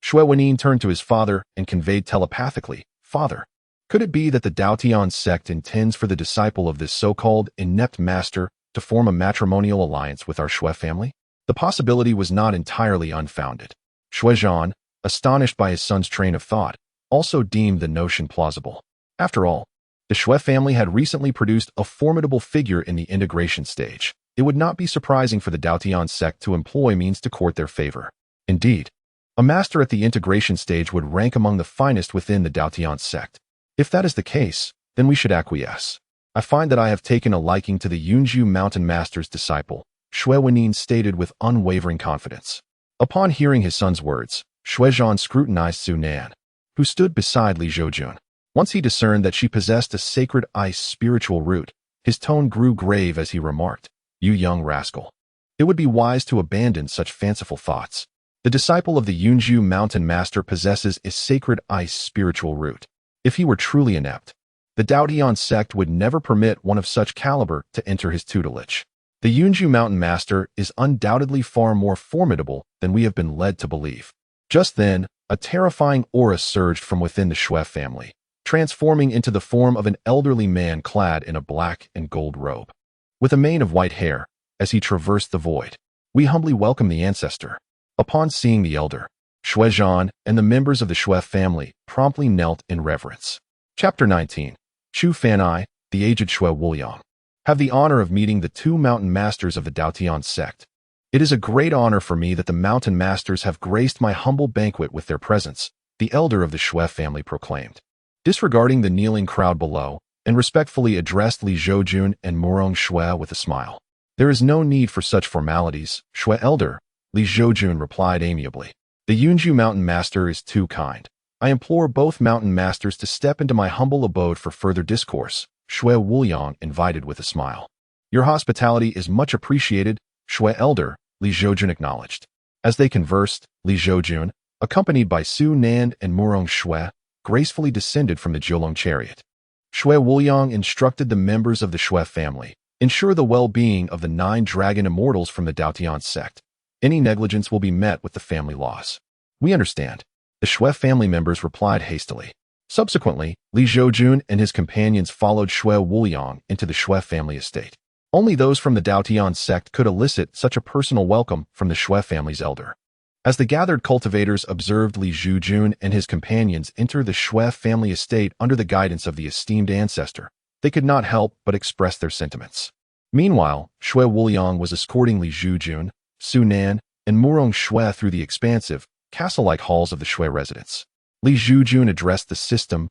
S1: Shui Wenin turned to his father and conveyed telepathically, "Father, could it be that the Daotian sect intends for the disciple of this so-called inept master to form a matrimonial alliance with our Shui family?" The possibility was not entirely unfounded. Zhoujun, astonished by his son's train of thought, also deemed the notion plausible. After all, the Shui family had recently produced a formidable figure in the integration stage. It would not be surprising for the Daotian sect to employ means to court their favor. Indeed, a master at the integration stage would rank among the finest within the Daotian sect. If that is the case, then we should acquiesce. I find that I have taken a liking to the Yunju Mountain Master's disciple, Shui Wenin stated with unwavering confidence. Upon hearing his son's words, Zhoujun scrutinized Su Nan, who stood beside Zhoujun. Once he discerned that she possessed a sacred ice spiritual root, his tone grew grave as he remarked, "You young rascal. It would be wise to abandon such fanciful thoughts. The disciple of the Yunju Mountain Master possesses a sacred ice spiritual root. If he were truly inept, the Daotian sect would never permit one of such caliber to enter his tutelage. The Yunju Mountain Master is undoubtedly far more formidable than we have been led to believe." Just then, a terrifying aura surged from within the Shui family, transforming into the form of an elderly man clad in a black and gold robe, with a mane of white hair. As he traversed the void, "We humbly welcome the ancestor." Upon seeing the elder, Zhoujun and the members of the Shui family promptly knelt in reverence. Chapter 19. Chu Fanai, the aged Shui Wuliang, have the honor of meeting the 2 mountain masters of the Daotian sect. It is a great honor for me that the mountain masters have graced my humble banquet with their presence, the elder of the Shui family proclaimed. Disregarding the kneeling crowd below, and respectfully addressed Li Zhoujun and Murong Shui with a smile. "There is no need for such formalities, Shui Elder," Li Zhoujun replied amiably. "The Yunju Mountain Master is too kind. I implore both mountain masters to step into my humble abode for further discourse," Shui Wuliang invited with a smile. "Your hospitality is much appreciated, Shui Elder," Li Zhoujun acknowledged. As they conversed, Li Zhoujun, accompanied by Su Nan and Murong Shui, gracefully descended from the Jiulong chariot. Shui Wuliang instructed the members of the Shui family, "Ensure the well-being of the 9 dragon immortals from the Daotian sect. Any negligence will be met with the family laws." "We understand," the Shui family members replied hastily. Subsequently, Li Zhoujun and his companions followed Shui Wuliang into the Shui family estate. Only those from the Daotian sect could elicit such a personal welcome from the Shui family's elder. As the gathered cultivators observed Li Zhoujun and his companions enter the Shui family estate under the guidance of the esteemed ancestor, they could not help but express their sentiments. Meanwhile, Shui Wuliang was escorting Li Zhoujun, Su Nan, and Murong Shui through the expansive, castle-like halls of the Shui residence. Li Zhoujun addressed the system,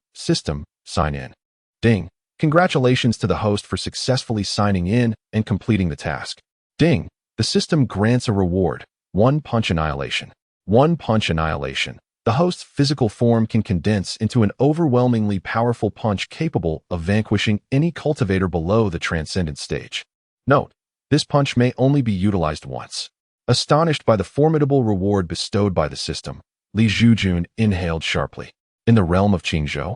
S1: sign in. Ding. Congratulations to the host for successfully signing in and completing the task. Ding. The system grants a reward. 1 punch annihilation. 1 punch annihilation. The host's physical form can condense into an overwhelmingly powerful punch capable of vanquishing any cultivator below the transcendent stage. Note, this punch may only be utilized once. Astonished by the formidable reward bestowed by the system, Li Zhoujun inhaled sharply. In the realm of Qingzhou,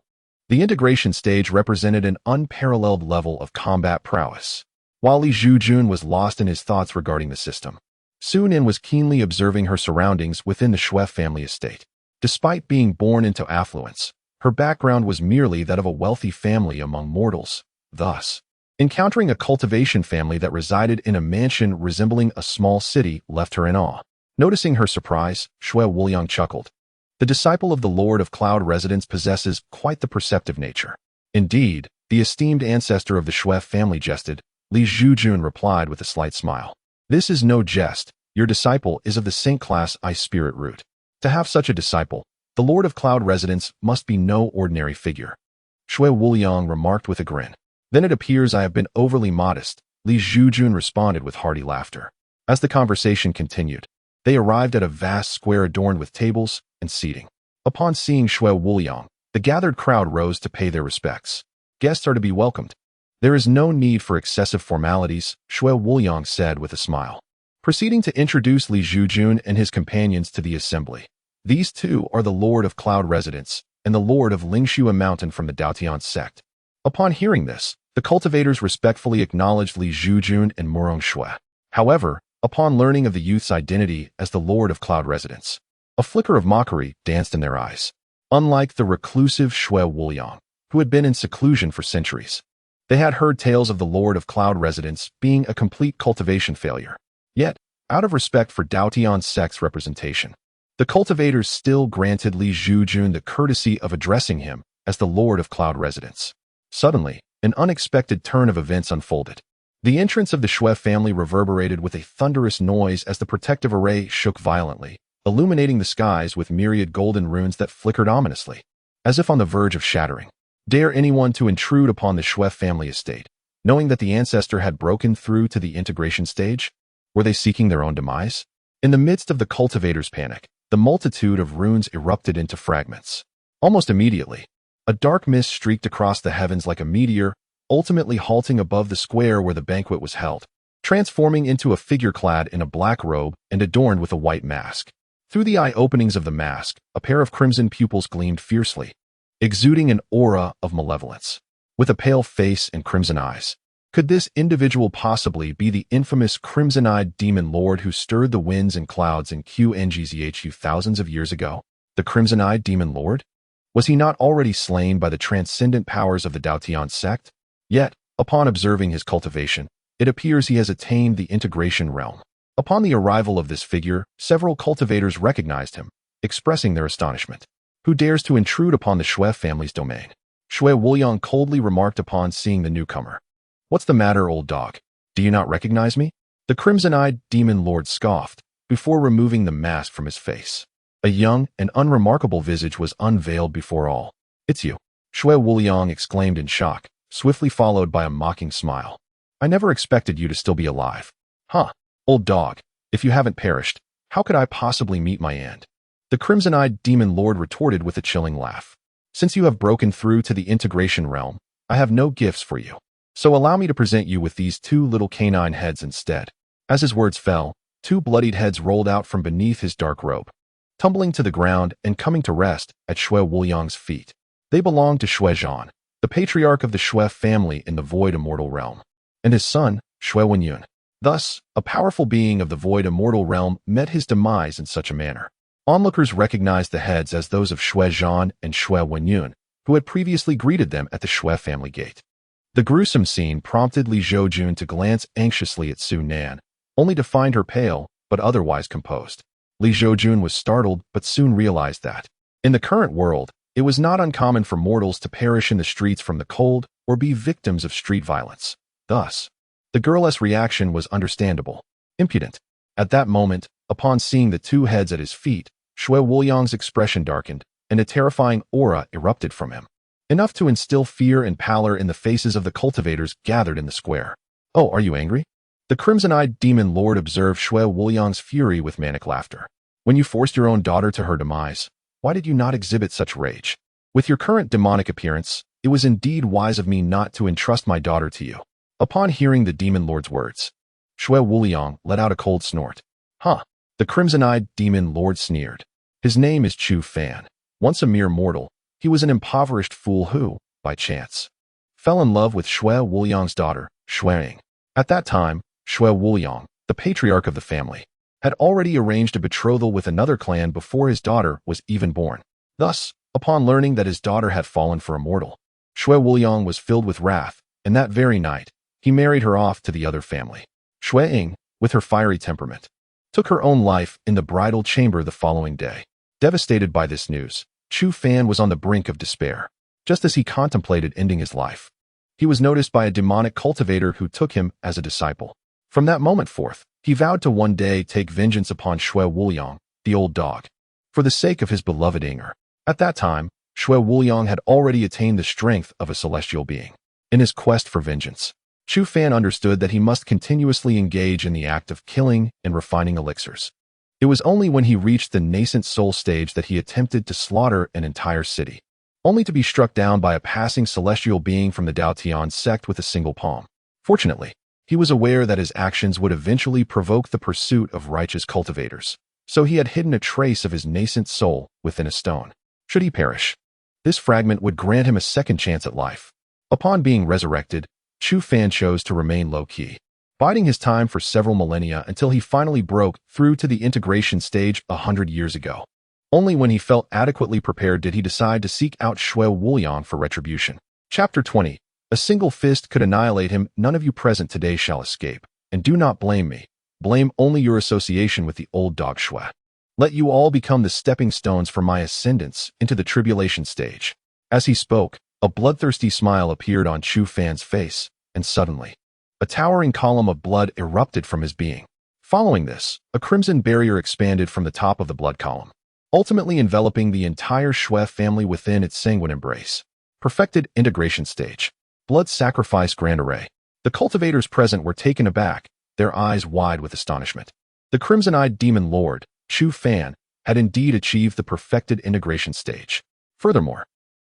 S1: the integration stage represented an unparalleled level of combat prowess. While Li Zhoujun was lost in his thoughts regarding the system, Su Nan was keenly observing her surroundings within the Shui family estate. Despite being born into affluence, her background was merely that of a wealthy family among mortals. Thus, encountering a cultivation family that resided in a mansion resembling a small city left her in awe. Noticing her surprise, Shui Wuliang chuckled. The disciple of the Lord of Cloud Residence possesses quite the perceptive nature. Indeed, the esteemed ancestor of the Shui family jested. Li Zhoujun replied with a slight smile. "This is no jest. Your disciple is of the Saint class I spirit root. To have such a disciple, the Lord of Cloud Residence must be no ordinary figure." Shui Wuliang remarked with a grin. "Then it appears I have been overly modest," Li Zhoujun responded with hearty laughter. As the conversation continued, they arrived at a vast square adorned with tables and seating. Upon seeing Shui Wuliang, the gathered crowd rose to pay their respects. "Guests are to be welcomed." "There is no need for excessive formalities," Shui Wuliang said with a smile. Proceeding to introduce Li Zhoujun and his companions to the assembly. "These two are the Lord of Cloud Residence and the Lord of Lingxua Mountain from the Daotian sect." Upon hearing this, the cultivators respectfully acknowledged Li Zhoujun and Murong Shui. However, upon learning of the youth's identity as the Lord of Cloud Residence, a flicker of mockery danced in their eyes. Unlike the reclusive Shui Wuliang, who had been in seclusion for centuries, they had heard tales of the Lord of Cloud Residence being a complete cultivation failure. Yet, out of respect for Daotian sect's representation, the cultivators still granted Li Zhoujun the courtesy of addressing him as the Lord of Cloud Residence. Suddenly, an unexpected turn of events unfolded. The entrance of the Shui family reverberated with a thunderous noise as the protective array shook violently, illuminating the skies with myriad golden runes that flickered ominously, as if on the verge of shattering. Dare anyone to intrude upon the Shui family estate, knowing that the ancestor had broken through to the integration stage? Were they seeking their own demise? In the midst of the cultivators' panic, the multitude of runes erupted into fragments. Almost immediately, a dark mist streaked across the heavens like a meteor, ultimately halting above the square where the banquet was held, transforming into a figure clad in a black robe and adorned with a white mask. Through the eye openings of the mask, a pair of crimson pupils gleamed fiercely, exuding an aura of malevolence. With a pale face and crimson eyes, could this individual possibly be the infamous crimson-eyed demon lord who stirred the winds and clouds in QNGZHU thousands of years ago? The crimson-eyed demon lord? Was he not already slain by the transcendent powers of the Daotian sect? Yet, upon observing his cultivation, it appears he has attained the integration realm. Upon the arrival of this figure, several cultivators recognized him, expressing their astonishment. Who dares to intrude upon the Shui family's domain? Shui Wuliang coldly remarked upon seeing the newcomer. "What's the matter, old dog? Do you not recognize me?" The crimson-eyed demon lord scoffed, before removing the mask from his face. A young and unremarkable visage was unveiled before all. "It's you," Shui Wuliang exclaimed in shock, swiftly followed by a mocking smile. I never expected you to still be alive. Huh, old dog, if you haven't perished, how could I possibly meet my end? The crimson-eyed demon lord retorted with a chilling laugh. Since you have broken through to the integration realm, I have no gifts for you. So allow me to present you with these two little canine heads instead. As his words fell, two bloodied heads rolled out from beneath his dark robe, tumbling to the ground and coming to rest at Shui Wuliang's feet. They belonged to Zhoujun, the patriarch of the Shui family in the Void Immortal realm, and his son, Shui Wenyun. Thus, a powerful being of the Void Immortal realm met his demise in such a manner. Onlookers recognized the heads as those of Zhoujun and Shui Wenyun, who had previously greeted them at the Shui family gate. The gruesome scene prompted Li Zhoujun to glance anxiously at Su Nan, only to find her pale, but otherwise composed. Li Zhoujun was startled, but soon realized that, in the current world, it was not uncommon for mortals to perish in the streets from the cold or be victims of street violence. Thus, the girl's reaction was understandable. Impudent. At that moment, upon seeing the two heads at his feet, Shui Wuliang's expression darkened, and a terrifying aura erupted from him, enough to instill fear and pallor in the faces of the cultivators gathered in the square. Oh, are you angry? The crimson-eyed demon lord observed Shui Wuliang's fury with manic laughter. When you forced your own daughter to her demise, why did you not exhibit such rage? With your current demonic appearance, it was indeed wise of me not to entrust my daughter to you. Upon hearing the demon lord's words, Shui Wuliang let out a cold snort. Huh, the crimson-eyed demon lord sneered. His name is Chu Fan. Once a mere mortal, he was an impoverished fool who, by chance, fell in love with Shui Wuliang's daughter, Shuiying. At that time, Shui Wuliang, the patriarch of the family, had already arranged a betrothal with another clan before his daughter was even born. Thus, upon learning that his daughter had fallen for a mortal, Shui Wuliang was filled with wrath, and that very night, he married her off to the other family. Shuiying, with her fiery temperament, took her own life in the bridal chamber the following day. Devastated by this news, Chu Fan was on the brink of despair. Just as he contemplated ending his life, he was noticed by a demonic cultivator who took him as a disciple. From that moment forth, he vowed to one day take vengeance upon Shui Wuliang, the old dog, for the sake of his beloved Inger. At that time, Shui Wuliang had already attained the strength of a celestial being. In his quest for vengeance, Chu Fan understood that he must continuously engage in the act of killing and refining elixirs. It was only when he reached the nascent soul stage that he attempted to slaughter an entire city, only to be struck down by a passing celestial being from the Daotian sect with a single palm. Fortunately, he was aware that his actions would eventually provoke the pursuit of righteous cultivators, so he had hidden a trace of his nascent soul within a stone. Should he perish, this fragment would grant him a second chance at life. Upon being resurrected, Chu Fan chose to remain low-key, biding his time for several millennia until he finally broke through to the integration stage 100 years ago. Only when he felt adequately prepared did he decide to seek out Shui Wuliang for retribution. Chapter 20. A single fist could annihilate him. None of you present today shall escape. And do not blame me. Blame only your association with the old dog Shui. Let you all become the stepping stones for my ascendance into the tribulation stage. As he spoke, a bloodthirsty smile appeared on Chu Fan's face, and suddenly, a towering column of blood erupted from his being. Following this, a crimson barrier expanded from the top of the blood column, ultimately enveloping the entire Shui family within its sanguine embrace. Perfected integration stage. Blood sacrifice grand array. The cultivators present were taken aback, their eyes wide with astonishment. The crimson-eyed demon lord, Chu Fan, had indeed achieved the perfected integration stage. Furthermore,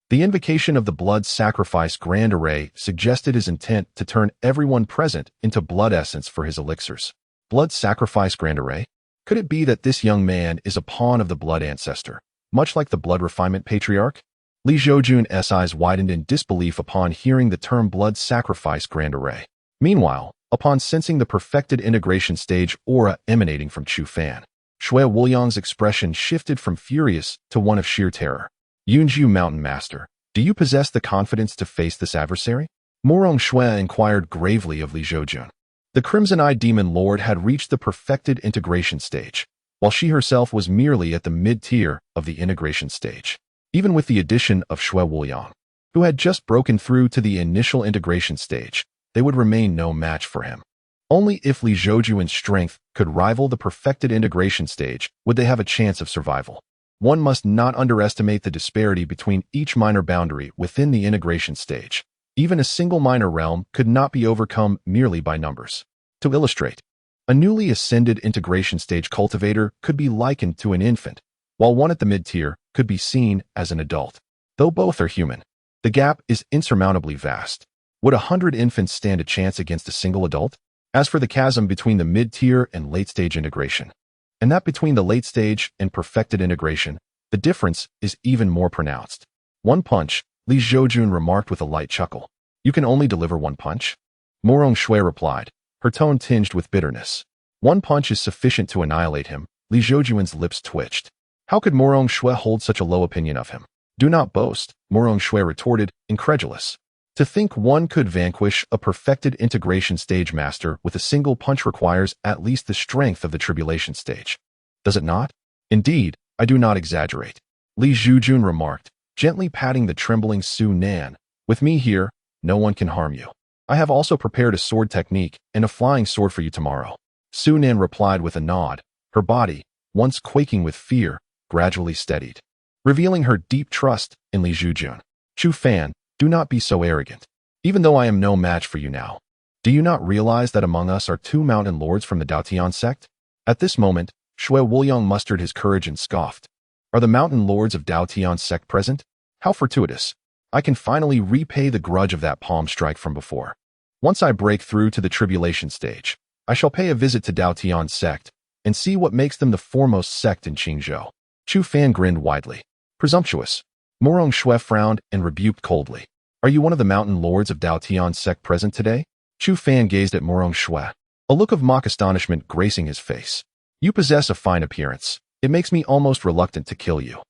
S1: the invocation of the blood sacrifice grand array suggested his intent to turn everyone present into blood essence for his elixirs. Blood sacrifice grand array? Could it be that this young man is a pawn of the blood ancestor, much like the blood refinement patriarch? Li Zhoujun's eyes widened in disbelief upon hearing the term blood sacrifice grand array. Meanwhile, upon sensing the perfected integration stage aura emanating from Chu Fan, Shui Wuliang's expression shifted from furious to one of sheer terror. Yunju Mountain Master, do you possess the confidence to face this adversary? Morong Shui inquired gravely of Li Zhoujun. The crimson-eyed demon lord had reached the perfected integration stage, while she herself was merely at the mid-tier of the integration stage. Even with the addition of Shui Wuliang, who had just broken through to the initial integration stage, they would remain no match for him. Only if Li Zhoujun's strength could rival the perfected integration stage would they have a chance of survival. One must not underestimate the disparity between each minor boundary within the integration stage. Even a single minor realm could not be overcome merely by numbers. To illustrate, a newly ascended integration stage cultivator could be likened to an infant, while one at the mid-tier could be seen as an adult. Though both are human, the gap is insurmountably vast. Would 100 infants stand a chance against a single adult? As for the chasm between the mid-tier and late-stage integration, and that between the late-stage and perfected integration, the difference is even more pronounced. One punch, Li Zhoujun remarked with a light chuckle. You can only deliver one punch? Morong Shui replied, her tone tinged with bitterness. One punch is sufficient to annihilate him. Li Zhoujun's lips twitched. How could Morong Shui hold such a low opinion of him? Do not boast, Morong Shui retorted, incredulous. To think one could vanquish a perfected integration stage master with a single punch requires at least the strength of the tribulation stage. Does it not? Indeed, I do not exaggerate. Li Zhoujun remarked, gently patting the trembling Su Nan. With me here, no one can harm you. I have also prepared a sword technique and a flying sword for you tomorrow. Su Nan replied with a nod. Her body, once quaking with fear, gradually steadied, revealing her deep trust in Li Zhoujun. Chu Fan, do not be so arrogant. Even though I am no match for you now, do you not realize that among us are 2 mountain lords from the Daotian sect? At this moment, Shui Wuliang mustered his courage and scoffed. Are the mountain lords of Daotian sect present? How fortuitous. I can finally repay the grudge of that palm strike from before. Once I break through to the tribulation stage, I shall pay a visit to Daotian sect and see what makes them the foremost sect in Qingzhou. Chu Fan grinned widely. Presumptuous. Morong Shui frowned and rebuked coldly. Are you one of the mountain lords of Daotian sect present today? Chu Fan gazed at Morong Shui, a look of mock astonishment gracing his face. You possess a fine appearance. It makes me almost reluctant to kill you.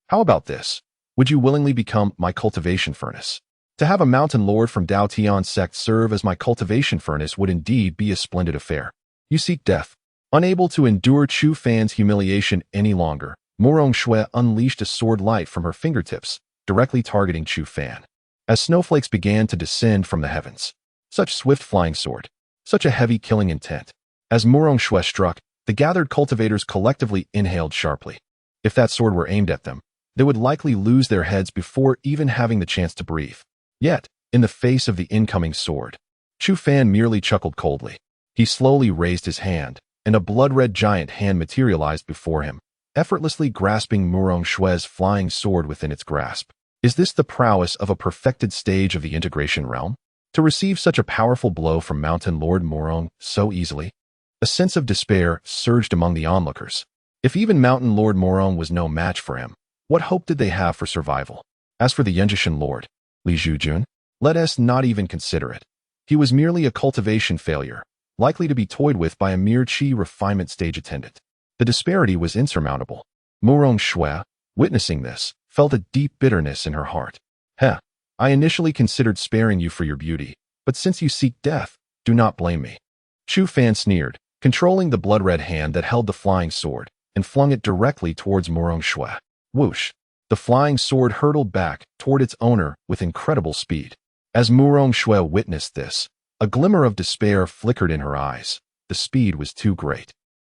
S1: How about this? Would you willingly become my cultivation furnace? To have a mountain lord from Daotian sect serve as my cultivation furnace would indeed be a splendid affair. You seek death. Unable to endure Chu Fan's humiliation any longer, Morong Shui unleashed a sword light from her fingertips, directly targeting Chu Fan. As snowflakes began to descend from the heavens, such swift flying sword, such a heavy killing intent. As Morong Shui struck, the gathered cultivators collectively inhaled sharply. If that sword were aimed at them, they would likely lose their heads before even having the chance to breathe. Yet, in the face of the incoming sword, Chu Fan merely chuckled coldly. He slowly raised his hand, and a blood-red giant hand materialized before him, effortlessly grasping Morong Shui's flying sword within its grasp. Is this the prowess of a perfected stage of the integration realm? To receive such a powerful blow from Mountain Lord Morong so easily? A sense of despair surged among the onlookers. If even Mountain Lord Morong was no match for him, what hope did they have for survival? As for the Yanjishan Lord, Li Zhoujun, let us not even consider it. He was merely a cultivation failure, likely to be toyed with by a mere qi refinement stage attendant. The disparity was insurmountable. Morong Shui, witnessing this, felt a deep bitterness in her heart. I initially considered sparing you for your beauty, but since you seek death, do not blame me. Chu Fan sneered, controlling the blood-red hand that held the flying sword, and flung it directly towards Morong Shui. Whoosh! The flying sword hurtled back toward its owner with incredible speed. As Morong Shui witnessed this, a glimmer of despair flickered in her eyes. The speed was too great.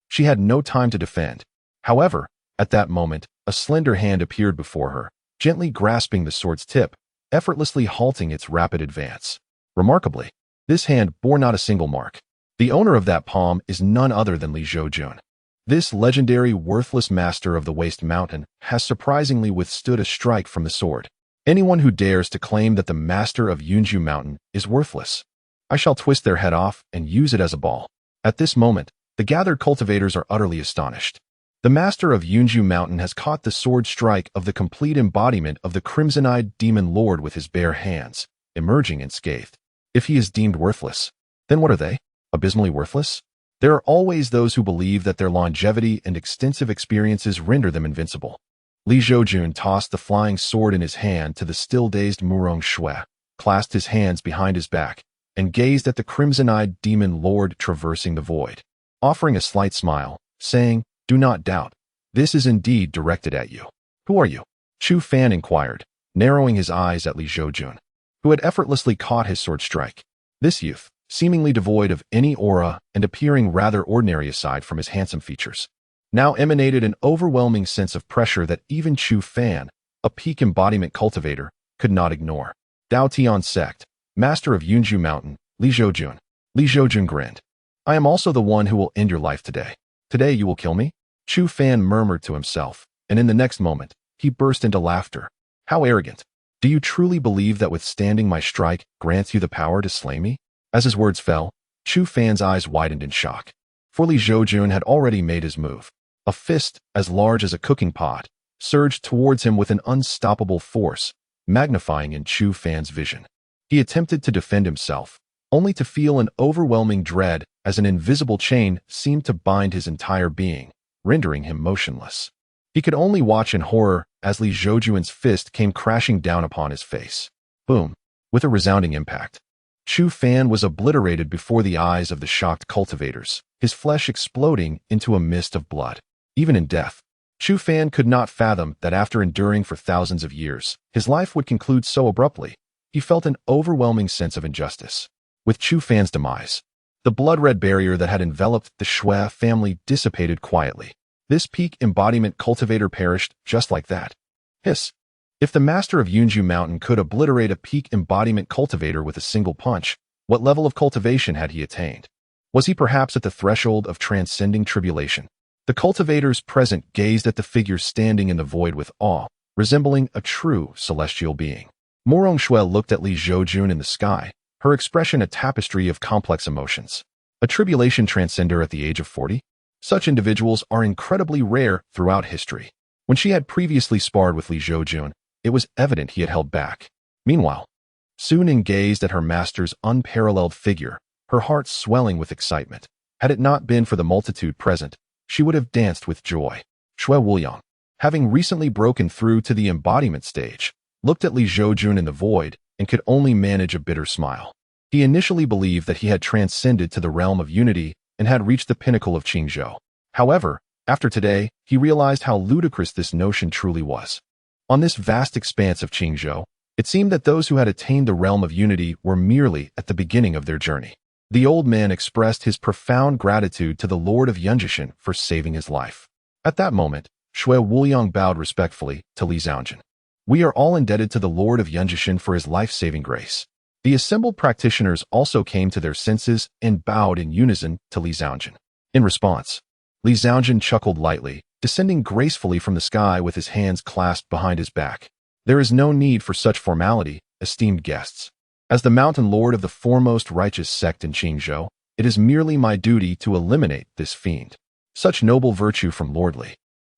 S1: She had no time to defend. However, at that moment, a slender hand appeared before her, gently grasping the sword's tip, effortlessly halting its rapid advance. Remarkably, this hand bore not a single mark. The owner of that palm is none other than Li Zhoujun. This legendary worthless master of the Waste Mountain has surprisingly withstood a strike from the sword. Anyone who dares to claim that the master of Yunju Mountain is worthless, I shall twist their head off and use it as a ball. At this moment, the gathered cultivators are utterly astonished. The master of Yunju Mountain has caught the sword strike of the complete embodiment of the crimson-eyed demon lord with his bare hands, emerging unscathed. If he is deemed worthless, then what are they? Abysmally worthless? There are always those who believe that their longevity and extensive experiences render them invincible. Li Zhoujun tossed the flying sword in his hand to the still-dazed Morong Shui, clasped his hands behind his back, and gazed at the crimson-eyed demon lord traversing the void, offering a slight smile, saying, "Do not doubt. This is indeed directed at you." "Who are you?" Chu Fan inquired, narrowing his eyes at Li Zhoujun, who had effortlessly caught his sword strike. This youth, seemingly devoid of any aura and appearing rather ordinary aside from his handsome features, now emanated an overwhelming sense of pressure that even Chu Fan, a peak embodiment cultivator, could not ignore. Daotian sect, Master of Yunju Mountain, Zhoujun. Zhoujun grinned. I am also the one who will end your life today. Today you will kill me? Chu Fan murmured to himself, and in the next moment, he burst into laughter. How arrogant. Do you truly believe that withstanding my strike grants you the power to slay me? As his words fell, Chu Fan's eyes widened in shock. For Zhoujun had already made his move. A fist, as large as a cooking pot, surged towards him with an unstoppable force, magnifying in Chu Fan's vision. He attempted to defend himself, only to feel an overwhelming dread as an invisible chain seemed to bind his entire being, rendering him motionless. He could only watch in horror as Zhoujun's fist came crashing down upon his face. Boom! With a resounding impact. Chu Fan was obliterated before the eyes of the shocked cultivators, his flesh exploding into a mist of blood. Even in death, Chu Fan could not fathom that after enduring for thousands of years, his life would conclude so abruptly. He felt an overwhelming sense of injustice. With Chu Fan's demise, the blood-red barrier that had enveloped the Shui family dissipated quietly. This peak embodiment cultivator perished just like that. Hiss. If the master of Yunju Mountain could obliterate a peak embodiment cultivator with a single punch, what level of cultivation had he attained? Was he perhaps at the threshold of transcending tribulation? The cultivators present gazed at the figure standing in the void with awe, resembling a true celestial being. Morong Shui looked at Zhoujun in the sky, her expression a tapestry of complex emotions. A tribulation transcender at the age of 40? Such individuals are incredibly rare throughout history. When she had previously sparred with Zhoujun, it was evident he had held back. Meanwhile, Su Ning gazed at her master's unparalleled figure, her heart swelling with excitement. Had it not been for the multitude present, she would have danced with joy. Shui Wuliang, having recently broken through to the embodiment stage, looked at Zhoujun in the void and could only manage a bitter smile. He initially believed that he had transcended to the realm of unity and had reached the pinnacle of Qingzhou. However, after today, he realized how ludicrous this notion truly was. On this vast expanse of Qingzhou, it seemed that those who had attained the realm of unity were merely at the beginning of their journey. The old man expressed his profound gratitude to the Lord of Yunjishan for saving his life. At that moment, Shui Wuliang bowed respectfully to Zhoujun. We are all indebted to the Lord of Yunjishan for his life-saving grace. The assembled practitioners also came to their senses and bowed in unison to Zhoujun. In response, Zhoujun chuckled lightly, descending gracefully from the sky with his hands clasped behind his back. There is no need for such formality, esteemed guests. As the mountain lord of the foremost righteous sect in Qingzhou, it is merely my duty to eliminate this fiend. Such noble virtue from Lord Li.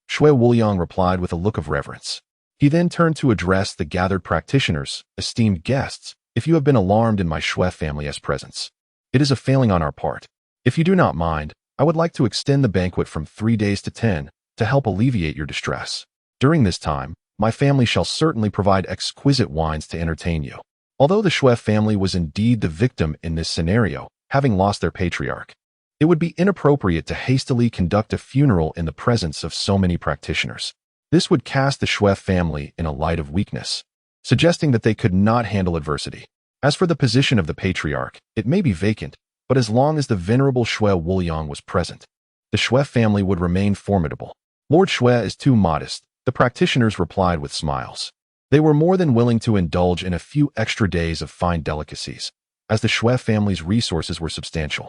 S1: Shui Wuliang replied with a look of reverence. He then turned to address the gathered practitioners, esteemed guests, if you have been alarmed in my Shui family's presence. It is a failing on our part. If you do not mind, I would like to extend the banquet from 3 days to 10 to help alleviate your distress. During this time, my family shall certainly provide exquisite wines to entertain you. Although the Shui family was indeed the victim in this scenario, having lost their patriarch, it would be inappropriate to hastily conduct a funeral in the presence of so many practitioners. This would cast the Shui family in a light of weakness, suggesting that they could not handle adversity. As for the position of the patriarch, it may be vacant, but as long as the venerable Shui Wuliang was present, the Shui family would remain formidable. Lord Shui is too modest, the practitioners replied with smiles. They were more than willing to indulge in a few extra days of fine delicacies, as the Shui family's resources were substantial,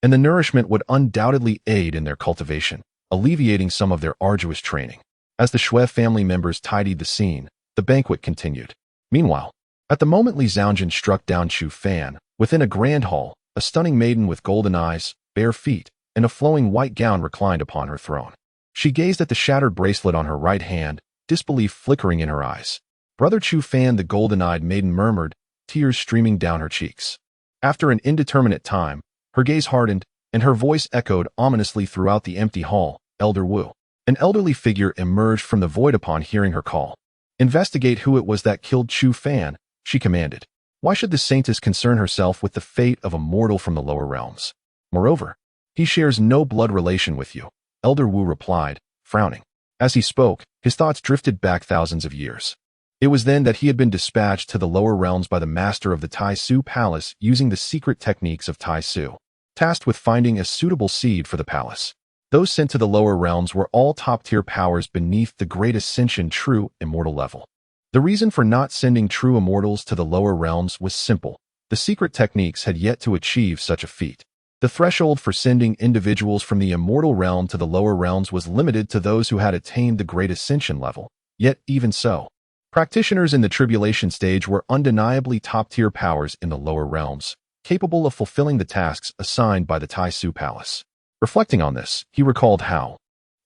S1: and the nourishment would undoubtedly aid in their cultivation, alleviating some of their arduous training. As the Shui family members tidied the scene, the banquet continued. Meanwhile, at the moment Zhoujun struck down Chu Fan, within a grand hall, a stunning maiden with golden eyes, bare feet, and a flowing white gown reclined upon her throne. She gazed at the shattered bracelet on her right hand, disbelief flickering in her eyes. Brother Chu Fan, the golden-eyed maiden murmured, tears streaming down her cheeks. After an indeterminate time, her gaze hardened, and her voice echoed ominously throughout the empty hall. Elder Wu. An elderly figure emerged from the void upon hearing her call. Investigate who it was that killed Chu Fan, she commanded. Why should the saintess concern herself with the fate of a mortal from the lower realms? Moreover, he shares no blood relation with you, Elder Wu replied, frowning. As he spoke, his thoughts drifted back thousands of years. It was then that he had been dispatched to the lower realms by the master of the Tai Su Palace using the secret techniques of Tai Su, tasked with finding a suitable seed for the palace. Those sent to the lower realms were all top-tier powers beneath the great ascension true immortal level. The reason for not sending true immortals to the lower realms was simple. The secret techniques had yet to achieve such a feat. The threshold for sending individuals from the immortal realm to the lower realms was limited to those who had attained the great ascension level. Yet, even so, practitioners in the tribulation stage were undeniably top-tier powers in the lower realms, capable of fulfilling the tasks assigned by the Tai Su Palace. Reflecting on this, he recalled how,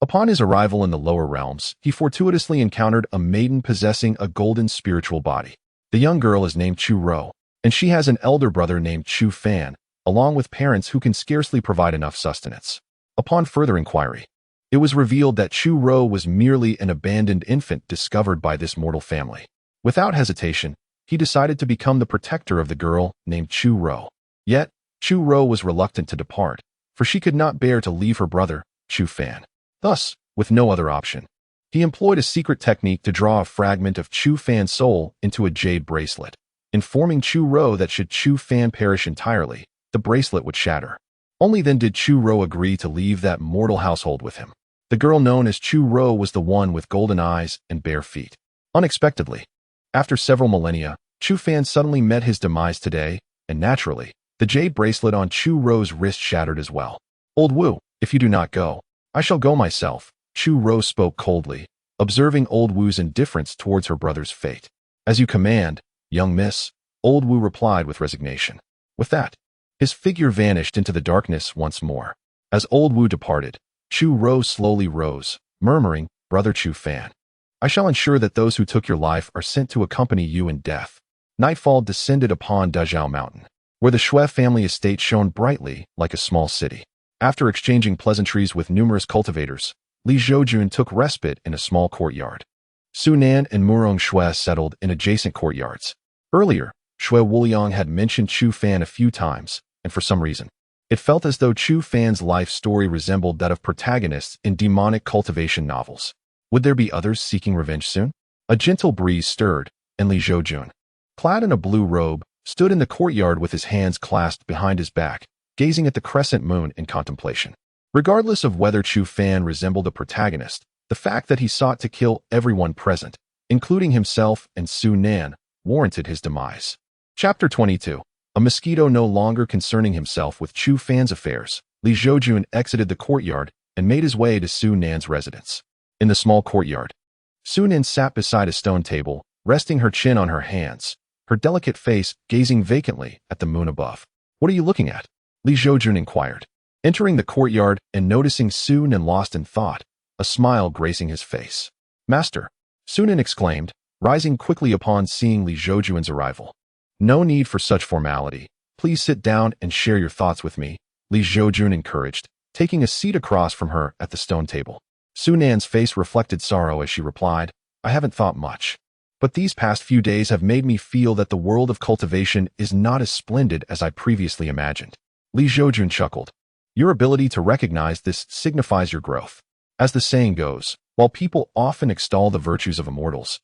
S1: upon his arrival in the lower realms, he fortuitously encountered a maiden possessing a golden spiritual body. The young girl is named Chu Ro, and she has an elder brother named Chu Fan, along with parents who can scarcely provide enough sustenance. Upon further inquiry, it was revealed that Chu Ro was merely an abandoned infant discovered by this mortal family. Without hesitation, he decided to become the protector of the girl named Chu Ro. Yet, Chu Ro was reluctant to depart, for she could not bear to leave her brother, Chu Fan. Thus, with no other option, he employed a secret technique to draw a fragment of Chu Fan's soul into a jade bracelet, informing Chu Ro that should Chu Fan perish entirely, the bracelet would shatter. Only then did Chu Ro agree to leave that mortal household with him. The girl known as Chu Ro was the one with golden eyes and bare feet. Unexpectedly, after several millennia, Chu Fan suddenly met his demise today, and naturally, the jade bracelet on Chu Ro's wrist shattered as well. Old Wu, if you do not go, I shall go myself, Chu Ro spoke coldly, observing Old Wu's indifference towards her brother's fate. As you command, young miss, Old Wu replied with resignation. With that, his figure vanished into the darkness once more. As Old Wu departed, Chu Ro slowly rose, murmuring, Brother Chu Fan, I shall ensure that those who took your life are sent to accompany you in death. Nightfall descended upon Dazhao Mountain, where the Shui family estate shone brightly like a small city. After exchanging pleasantries with numerous cultivators, Li Zhoujun took respite in a small courtyard. Su Nan and Murong Shui settled in adjacent courtyards. Earlier, Shui Wuliang had mentioned Chu Fan a few times, and for some reason, it felt as though Chu Fan's life story resembled that of protagonists in demonic cultivation novels. Would there be others seeking revenge soon? A gentle breeze stirred, and Li Zhoujun, clad in a blue robe, stood in the courtyard with his hands clasped behind his back, gazing at the crescent moon in contemplation. Regardless of whether Chu Fan resembled a protagonist, the fact that he sought to kill everyone present, including himself and Su Nan, warranted his demise. Chapter 22. A mosquito no longer concerning himself with Chu Fan's affairs, Li Zhoujun exited the courtyard and made his way to Su Nan's residence. In the small courtyard, Su Nan sat beside a stone table, resting her chin on her hands, her delicate face gazing vacantly at the moon above. What are you looking at? Li Zhoujun inquired. Entering the courtyard and noticing Su Nan lost in thought, a smile gracing his face. Master, Su Nan exclaimed, rising quickly upon seeing Li Zhoujun's arrival. No need for such formality. Please sit down and share your thoughts with me, Li Zhoujun encouraged, taking a seat across from her at the stone table. Su Nan's face reflected sorrow as she replied, I haven't thought much. But these past few days have made me feel that the world of cultivation is not as splendid as I previously imagined. Li Zhoujun chuckled. Your ability to recognize this signifies your growth. As the saying goes, while people often extol the virtues of immortals,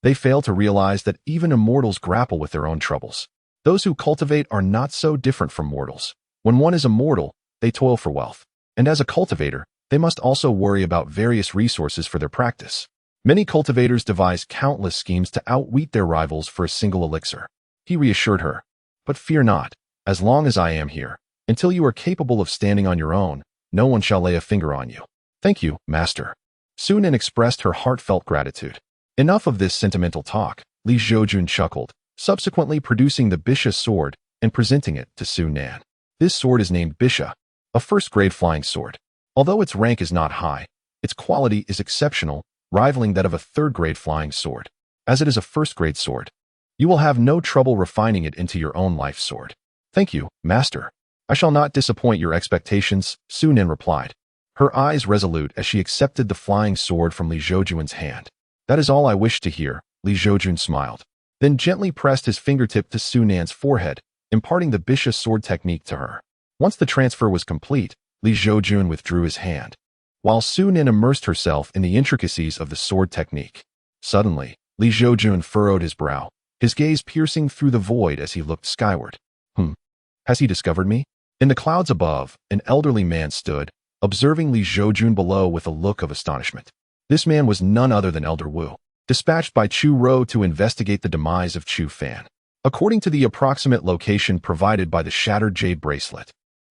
S1: they fail to realize that even immortals grapple with their own troubles. Those who cultivate are not so different from mortals. When one is immortal, they toil for wealth. And as a cultivator, they must also worry about various resources for their practice. Many cultivators devise countless schemes to outwit their rivals for a single elixir. He reassured her. But fear not, as long as I am here, until you are capable of standing on your own, no one shall lay a finger on you. Thank you, Master. Su Nan expressed her heartfelt gratitude. Enough of this sentimental talk, Li Zhoujun chuckled, subsequently producing the Bisha sword and presenting it to Su Nan. This sword is named Bisha, a first-grade flying sword. Although its rank is not high, its quality is exceptional, rivaling that of a third-grade flying sword. As it is a first-grade sword, you will have no trouble refining it into your own life sword. Thank you, Master. I shall not disappoint your expectations, Su Nan replied, her eyes resolute as she accepted the flying sword from Li Zhoujun's hand. That is all I wish to hear, Li Zhoujun smiled, then gently pressed his fingertip to Su Nan's forehead, imparting the Bisha sword technique to her. Once the transfer was complete, Li Zhoujun withdrew his hand, while Su Nan immersed herself in the intricacies of the sword technique. Suddenly, Li Zhoujun furrowed his brow, his gaze piercing through the void as he looked skyward. Has he discovered me? In the clouds above, an elderly man stood, observing Li Zhoujun below with a look of astonishment. This man was none other than Elder Wu, dispatched by Chu Ro to investigate the demise of Chu Fan. According to the approximate location provided by the shattered jade bracelet,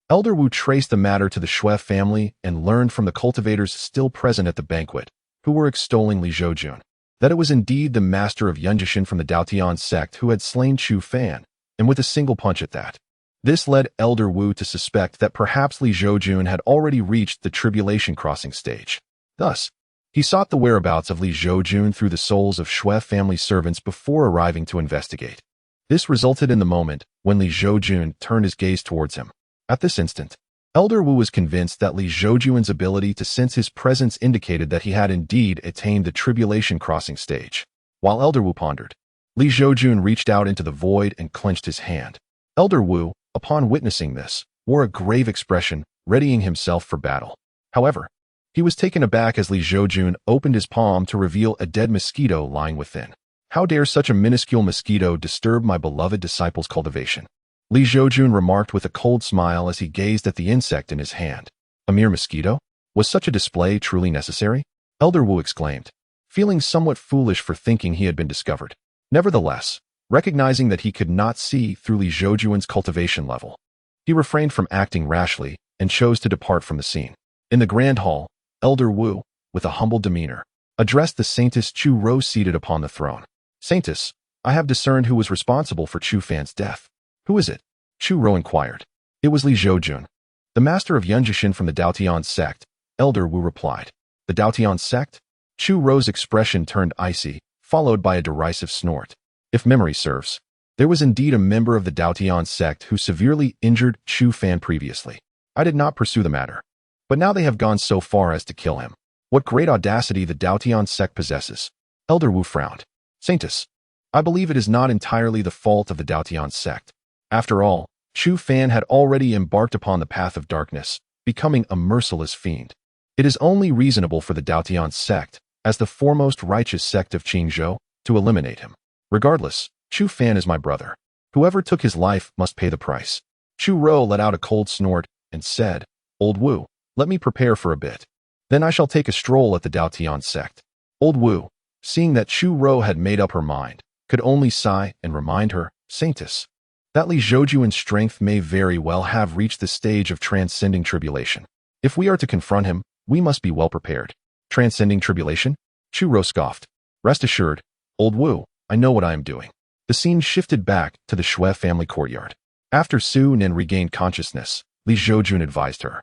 S1: Elder Wu traced the matter to the Shui family and learned from the cultivators still present at the banquet, who were extolling Li Zhoujun, that it was indeed the master of Yunjishan from the Daotian sect who had slain Chu Fan, and with a single punch at that. This led Elder Wu to suspect that perhaps Li Zhoujun had already reached the tribulation crossing stage. Thus, he sought the whereabouts of Li Zhoujun through the souls of Shui family servants before arriving to investigate. This resulted in the moment when Li Zhoujun turned his gaze towards him. At this instant, Elder Wu was convinced that Li Zhoujun's ability to sense his presence indicated that he had indeed attained the tribulation crossing stage. While Elder Wu pondered, Li Zhoujun reached out into the void and clenched his hand. Elder Wu, upon witnessing this, wore a grave expression, readying himself for battle. However, he was taken aback as Li Zhoujun opened his palm to reveal a dead mosquito lying within. How dare such a minuscule mosquito disturb my beloved disciple's cultivation? Li Zhoujun remarked with a cold smile as he gazed at the insect in his hand. A mere mosquito? Was such a display truly necessary? Elder Wu exclaimed, feeling somewhat foolish for thinking he had been discovered. Nevertheless, recognizing that he could not see through Li Zhoujun's cultivation level, he refrained from acting rashly and chose to depart from the scene. In the grand hall, Elder Wu, with a humble demeanor, addressed the Saintess Chu Rou seated upon the throne. Saintess, I have discerned who was responsible for Chu Fan's death. Who is it? Chu Rou inquired. It was Li Zhoujun, the master of Yunjishan from the Daotian sect, Elder Wu replied. The Daotian sect? Chu Rou's expression turned icy, followed by a derisive snort. If memory serves, there was indeed a member of the Daotian sect who severely injured Chu Fan previously. I did not pursue the matter, but now they have gone so far as to kill him. What great audacity the Daotian sect possesses. Elder Wu frowned. Saintess, I believe it is not entirely the fault of the Daotian sect. After all, Chu Fan had already embarked upon the path of darkness, becoming a merciless fiend. It is only reasonable for the Daotian sect, as the foremost righteous sect of Qingzhou, to eliminate him. Regardless, Chu Fan is my brother. Whoever took his life must pay the price. Chu Rou let out a cold snort and said, Old Wu, let me prepare for a bit. Then I shall take a stroll at the Daotian sect. Old Wu, seeing that Chu Rou had made up her mind, could only sigh and remind her, Saintess, that Li Zhoujun's strength may very well have reached the stage of transcending tribulation. If we are to confront him, we must be well prepared. Transcending tribulation? Chu Rou scoffed. Rest assured, Old Wu, I know what I am doing. The scene shifted back to the Shui family courtyard. After Su Nin regained consciousness, Li Zhoujun advised her.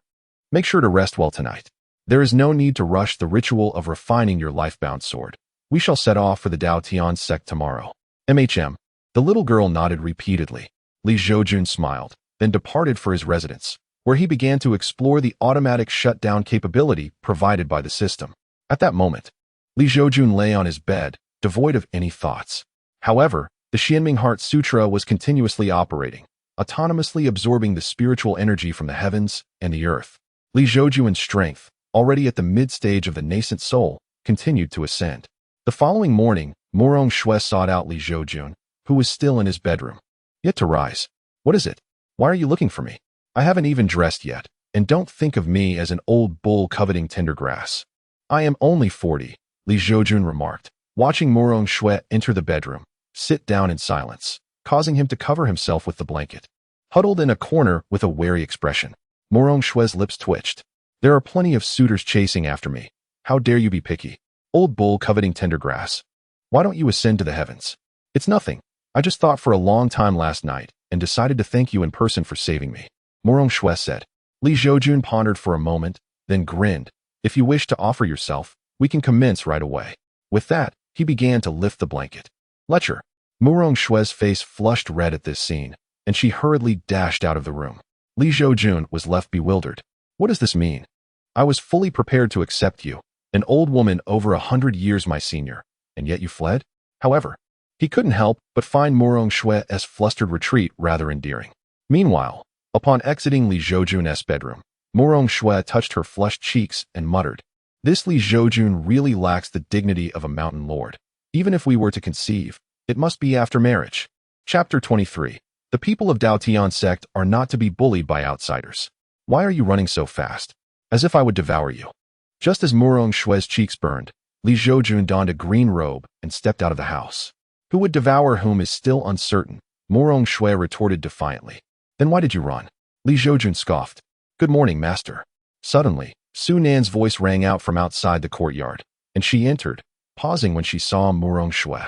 S1: Make sure to rest well tonight. There is no need to rush the ritual of refining your life-bound sword. We shall set off for the Daotian sect tomorrow. The little girl nodded repeatedly. Li Zhoujun smiled, then departed for his residence, where he began to explore the automatic shutdown capability provided by the system. At that moment, Li Zhoujun lay on his bed, devoid of any thoughts. However, the Xianming Heart Sutra was continuously operating, autonomously absorbing the spiritual energy from the heavens and the earth. Li Zhoujun's strength, already at the mid-stage of the nascent soul, continued to ascend. The following morning, Morong Shui sought out Li Zhoujun, who was still in his bedroom. Yet to rise. What is it? Why are you looking for me? I haven't even dressed yet, and don't think of me as an old bull coveting tender grass. I am only 40, Li Zhoujun remarked, watching Morong Shui enter the bedroom, sit down in silence, causing him to cover himself with the blanket. Huddled in a corner with a wary expression, Morong Shui's lips twitched. There are plenty of suitors chasing after me. How dare you be picky? Old bull coveting tender grass. Why don't you ascend to the heavens? It's nothing. I just thought for a long time last night and decided to thank you in person for saving me, Morong Shui said. Li Zhoujun pondered for a moment, then grinned. If you wish to offer yourself, we can commence right away. With that, he began to lift the blanket. Lecture. Morong Shui's face flushed red at this scene, and she hurriedly dashed out of the room. Li Zhoujun was left bewildered. What does this mean? I was fully prepared to accept you, an old woman over 100 years my senior, and yet you fled? However, he couldn't help but find Morong Shui's flustered retreat rather endearing. Meanwhile, upon exiting Li Zhoujun's bedroom, Morong Shui touched her flushed cheeks and muttered, This Li Zhoujun really lacks the dignity of a mountain lord. Even if we were to conceive, it must be after marriage. Chapter 23. The people of Daotian sect are not to be bullied by outsiders. Why are you running so fast? As if I would devour you. Just as Morong Shui's cheeks burned, Li Zhoujun donned a green robe and stepped out of the house. Who would devour whom is still uncertain, Morong Shui retorted defiantly. Then why did you run? Li Zhoujun scoffed. Good morning, master. Suddenly, Su Nan's voice rang out from outside the courtyard, and she entered, pausing when she saw Morong Shui.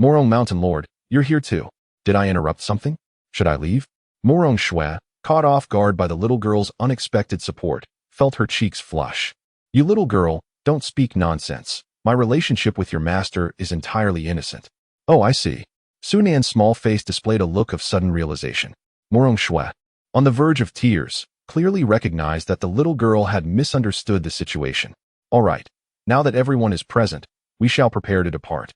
S1: Morong Mountain Lord, you're here too. Did I interrupt something? Should I leave? Morong Shui, caught off guard by the little girl's unexpected support, felt her cheeks flush. You little girl, don't speak nonsense. My relationship with your master is entirely innocent. Oh, I see. Su Nan's small face displayed a look of sudden realization. Morong Shui, on the verge of tears, clearly recognized that the little girl had misunderstood the situation. All right, now that everyone is present, we shall prepare to depart.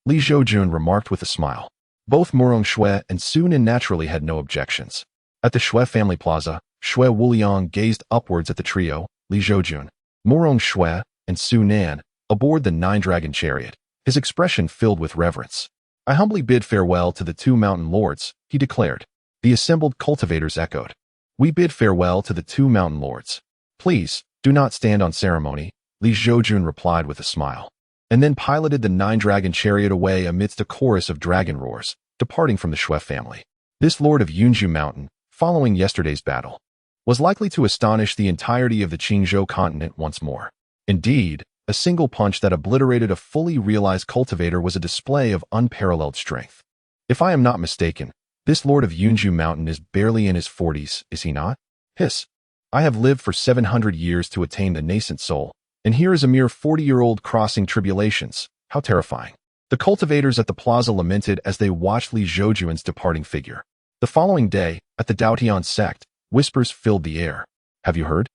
S1: Li Zhoujun remarked with a smile. Both Morong Shui and Su Nan naturally had no objections. At the Shui family plaza, Shui Wuliang gazed upwards at the trio, Li Zhoujun, Morong Shui, and Su Nan, aboard the nine-dragon chariot, his expression filled with reverence. I humbly bid farewell to the two mountain lords, he declared. The assembled cultivators echoed. We bid farewell to the two mountain lords. Please, do not stand on ceremony, Li Zhoujun replied with a smile, and then piloted the nine-dragon chariot away amidst a chorus of dragon roars, departing from the Shui family. This lord of Yunju Mountain, following yesterday's battle, was likely to astonish the entirety of the Qingzhou continent once more. Indeed, a single punch that obliterated a fully realized cultivator was a display of unparalleled strength. If I am not mistaken, this lord of Yunju Mountain is barely in his 40s, is he not? Hiss. I have lived for 700 years to attain the nascent soul, and here is a mere 40-year-old crossing tribulations. How terrifying. The cultivators at the plaza lamented as they watched Li Zhoujun's departing figure. The following day, at the Daotian sect, whispers filled the air. Have you heard?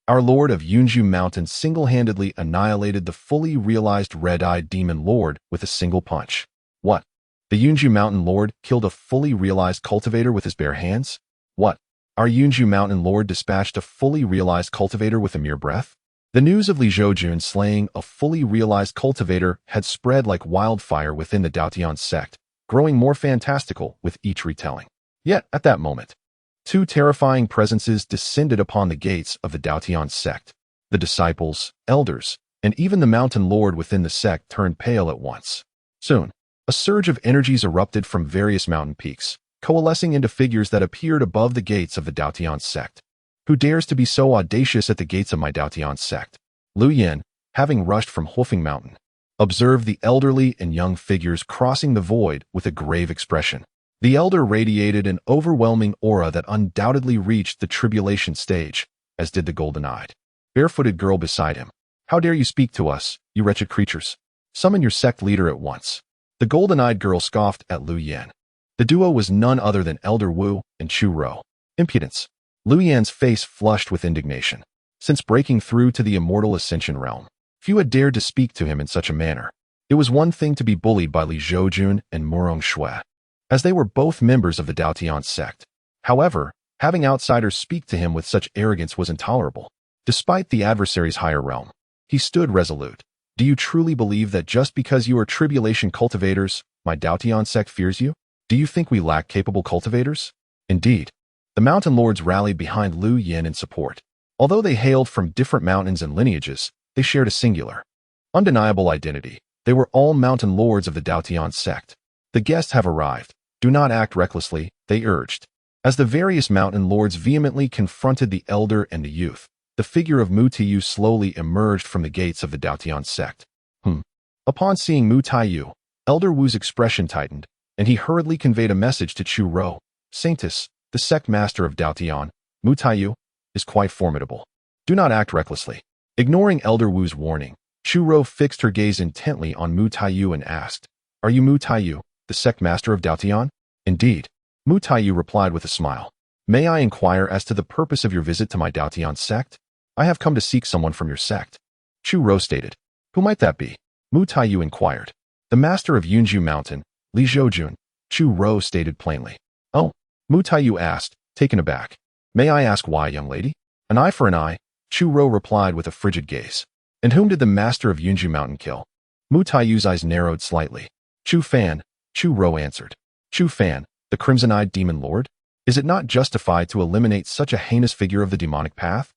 S1: Our lord of Yunju Mountain single-handedly annihilated the fully realized red-eyed demon lord with a single punch. What? The Yunju Mountain Lord killed a fully realized cultivator with his bare hands? What? Our Yunju Mountain Lord dispatched a fully realized cultivator with a mere breath? The news of Li Zhoujun slaying a fully realized cultivator had spread like wildfire within the Daotian sect, growing more fantastical with each retelling. Yet, at that moment, two terrifying presences descended upon the gates of the Daotian sect. The disciples, elders, and even the mountain lord within the sect turned pale at once. Soon, a surge of energies erupted from various mountain peaks, coalescing into figures that appeared above the gates of the Daotian sect. Who dares to be so audacious at the gates of my Daotian sect? Lu Yin, having rushed from Hoofing Mountain, observed the elderly and young figures crossing the void with a grave expression. The elder radiated an overwhelming aura that undoubtedly reached the tribulation stage, as did the golden-eyed, barefooted girl beside him. How dare you speak to us, you wretched creatures? Summon your sect leader at once. The golden-eyed girl scoffed at Lu Yan. The duo was none other than Elder Wu and Chu Rou. Impudence. Lu Yan's face flushed with indignation. Since breaking through to the immortal ascension realm, few had dared to speak to him in such a manner. It was one thing to be bullied by Li Zhoujun and Morong Shui, as they were both members of the Daotian sect. However, having outsiders speak to him with such arrogance was intolerable. Despite the adversary's higher realm, he stood resolute. Do you truly believe that just because you are tribulation cultivators, my Daotian sect fears you? Do you think we lack capable cultivators? Indeed. The mountain lords rallied behind Lu Yin in support. Although they hailed from different mountains and lineages, they shared a singular, undeniable identity. They were all mountain lords of the Daotian sect. The guests have arrived. Do not act recklessly, they urged. As the various mountain lords vehemently confronted the elder and the youth, the figure of Mu Taiyu slowly emerged from the gates of the Daotian sect. Upon seeing Mu Taiyu, Elder Wu's expression tightened, and he hurriedly conveyed a message to Chu Rou. Saintus, the sect master of Daotian, Mu Taiyu, is quite formidable. Do not act recklessly. Ignoring Elder Wu's warning, Chu Rou fixed her gaze intently on Mu Taiyu and asked, Are you Mu Taiyu, the sect master of Daotian? Indeed. Mu Taiyu replied with a smile. May I inquire as to the purpose of your visit to my Daotian sect? I have come to seek someone from your sect. Chu Rou stated. Who might that be? Mu Taiyu inquired. The master of Yunju Mountain, Li Zhoujun, Chu Rou stated plainly. Oh, Mu Taiyu asked, taken aback. May I ask why, young lady? An eye for an eye, Chu Rou replied with a frigid gaze. And whom did the master of Yunju Mountain kill? Mu Taiyu's eyes narrowed slightly. Chu Fan, Chu Rou answered. Chu Fan, the crimson-eyed demon lord? Is it not justified to eliminate such a heinous figure of the demonic path?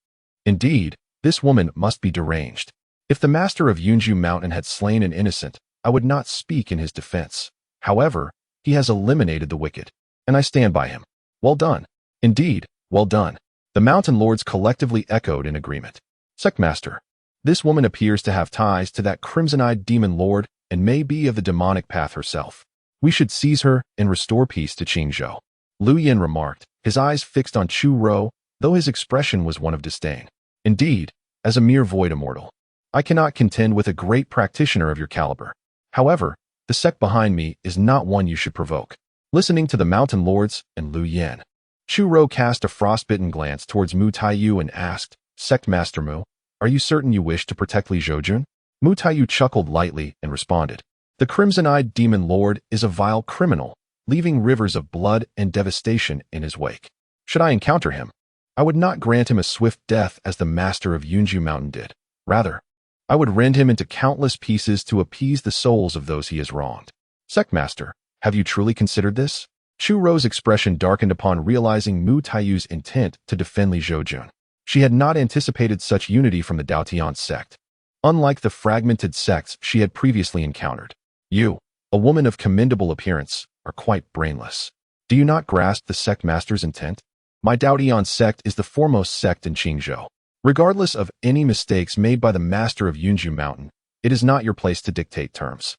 S1: Indeed, this woman must be deranged. If the master of Yunju Mountain had slain an innocent, I would not speak in his defense. However, he has eliminated the wicked. and I stand by him. Well done. Indeed, well done. The mountain lords collectively echoed in agreement. Sectmaster, this woman appears to have ties to that crimson-eyed demon lord and may be of the demonic path herself. We should seize her and restore peace to Qingzhou. Lu Yin remarked, his eyes fixed on Chu Rou, though his expression was one of disdain. Indeed, as a mere void immortal, I cannot contend with a great practitioner of your caliber. However, the sect behind me is not one you should provoke. Listening to the mountain lords and Lu Yin, Chu Rou cast a frostbitten glance towards Mu Taiyu and asked, Sect Master Mu, are you certain you wish to protect Li Zhoujun? Mu Taiyu chuckled lightly and responded, the crimson-eyed demon lord is a vile criminal, leaving rivers of blood and devastation in his wake. Should I encounter him, I would not grant him a swift death as the master of Yunju Mountain did. Rather, I would rend him into countless pieces to appease the souls of those he has wronged. Sectmaster, have you truly considered this? Chu Rou's expression darkened upon realizing Mu Taiyu's intent to defend Li Zhoujun. She had not anticipated such unity from the Daotian sect. Unlike the fragmented sects she had previously encountered, you, a woman of commendable appearance, are quite brainless. Do you not grasp the sect master's intent? My Daotian sect is the foremost sect in Qingzhou. Regardless of any mistakes made by the master of Yunju Mountain, it is not your place to dictate terms.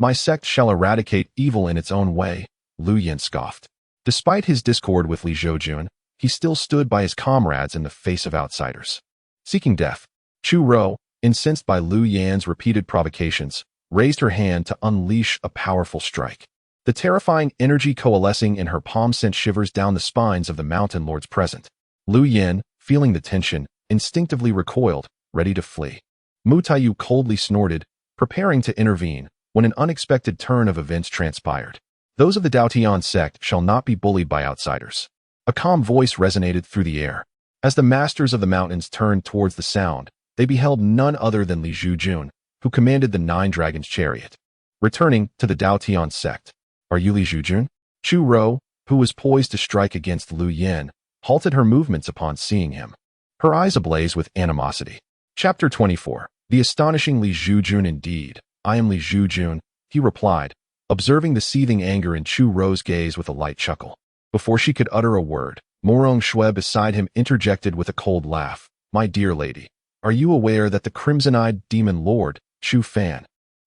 S1: My sect shall eradicate evil in its own way, Lu Yin scoffed. Despite his discord with Li Zhoujun, he still stood by his comrades in the face of outsiders. Seeking death, Chu Rou, incensed by Lu Yan's repeated provocations, raised her hand to unleash a powerful strike. The terrifying energy coalescing in her palm sent shivers down the spines of the mountain lords present. Lu Yin, feeling the tension, instinctively recoiled, ready to flee. Mu Taiyu coldly snorted, preparing to intervene, when an unexpected turn of events transpired. Those of the Daotian sect shall not be bullied by outsiders. A calm voice resonated through the air. As the masters of the mountains turned towards the sound, they beheld none other than Li Zhoujun, who commanded the Nine Dragons' chariot. Returning to the Daotian sect. Are you Li Zhoujun? Chu Rou, who was poised to strike against Lu Yin, halted her movements upon seeing him. Her eyes ablaze with animosity. Chapter 24. The astonishing Li Zhoujun indeed. I am Li Zhoujun, he replied, observing the seething anger in Chu Rou's gaze with a light chuckle. Before she could utter a word, Morong Shui beside him interjected with a cold laugh. My dear lady, are you aware that the crimson-eyed demon lord, Chu Fan,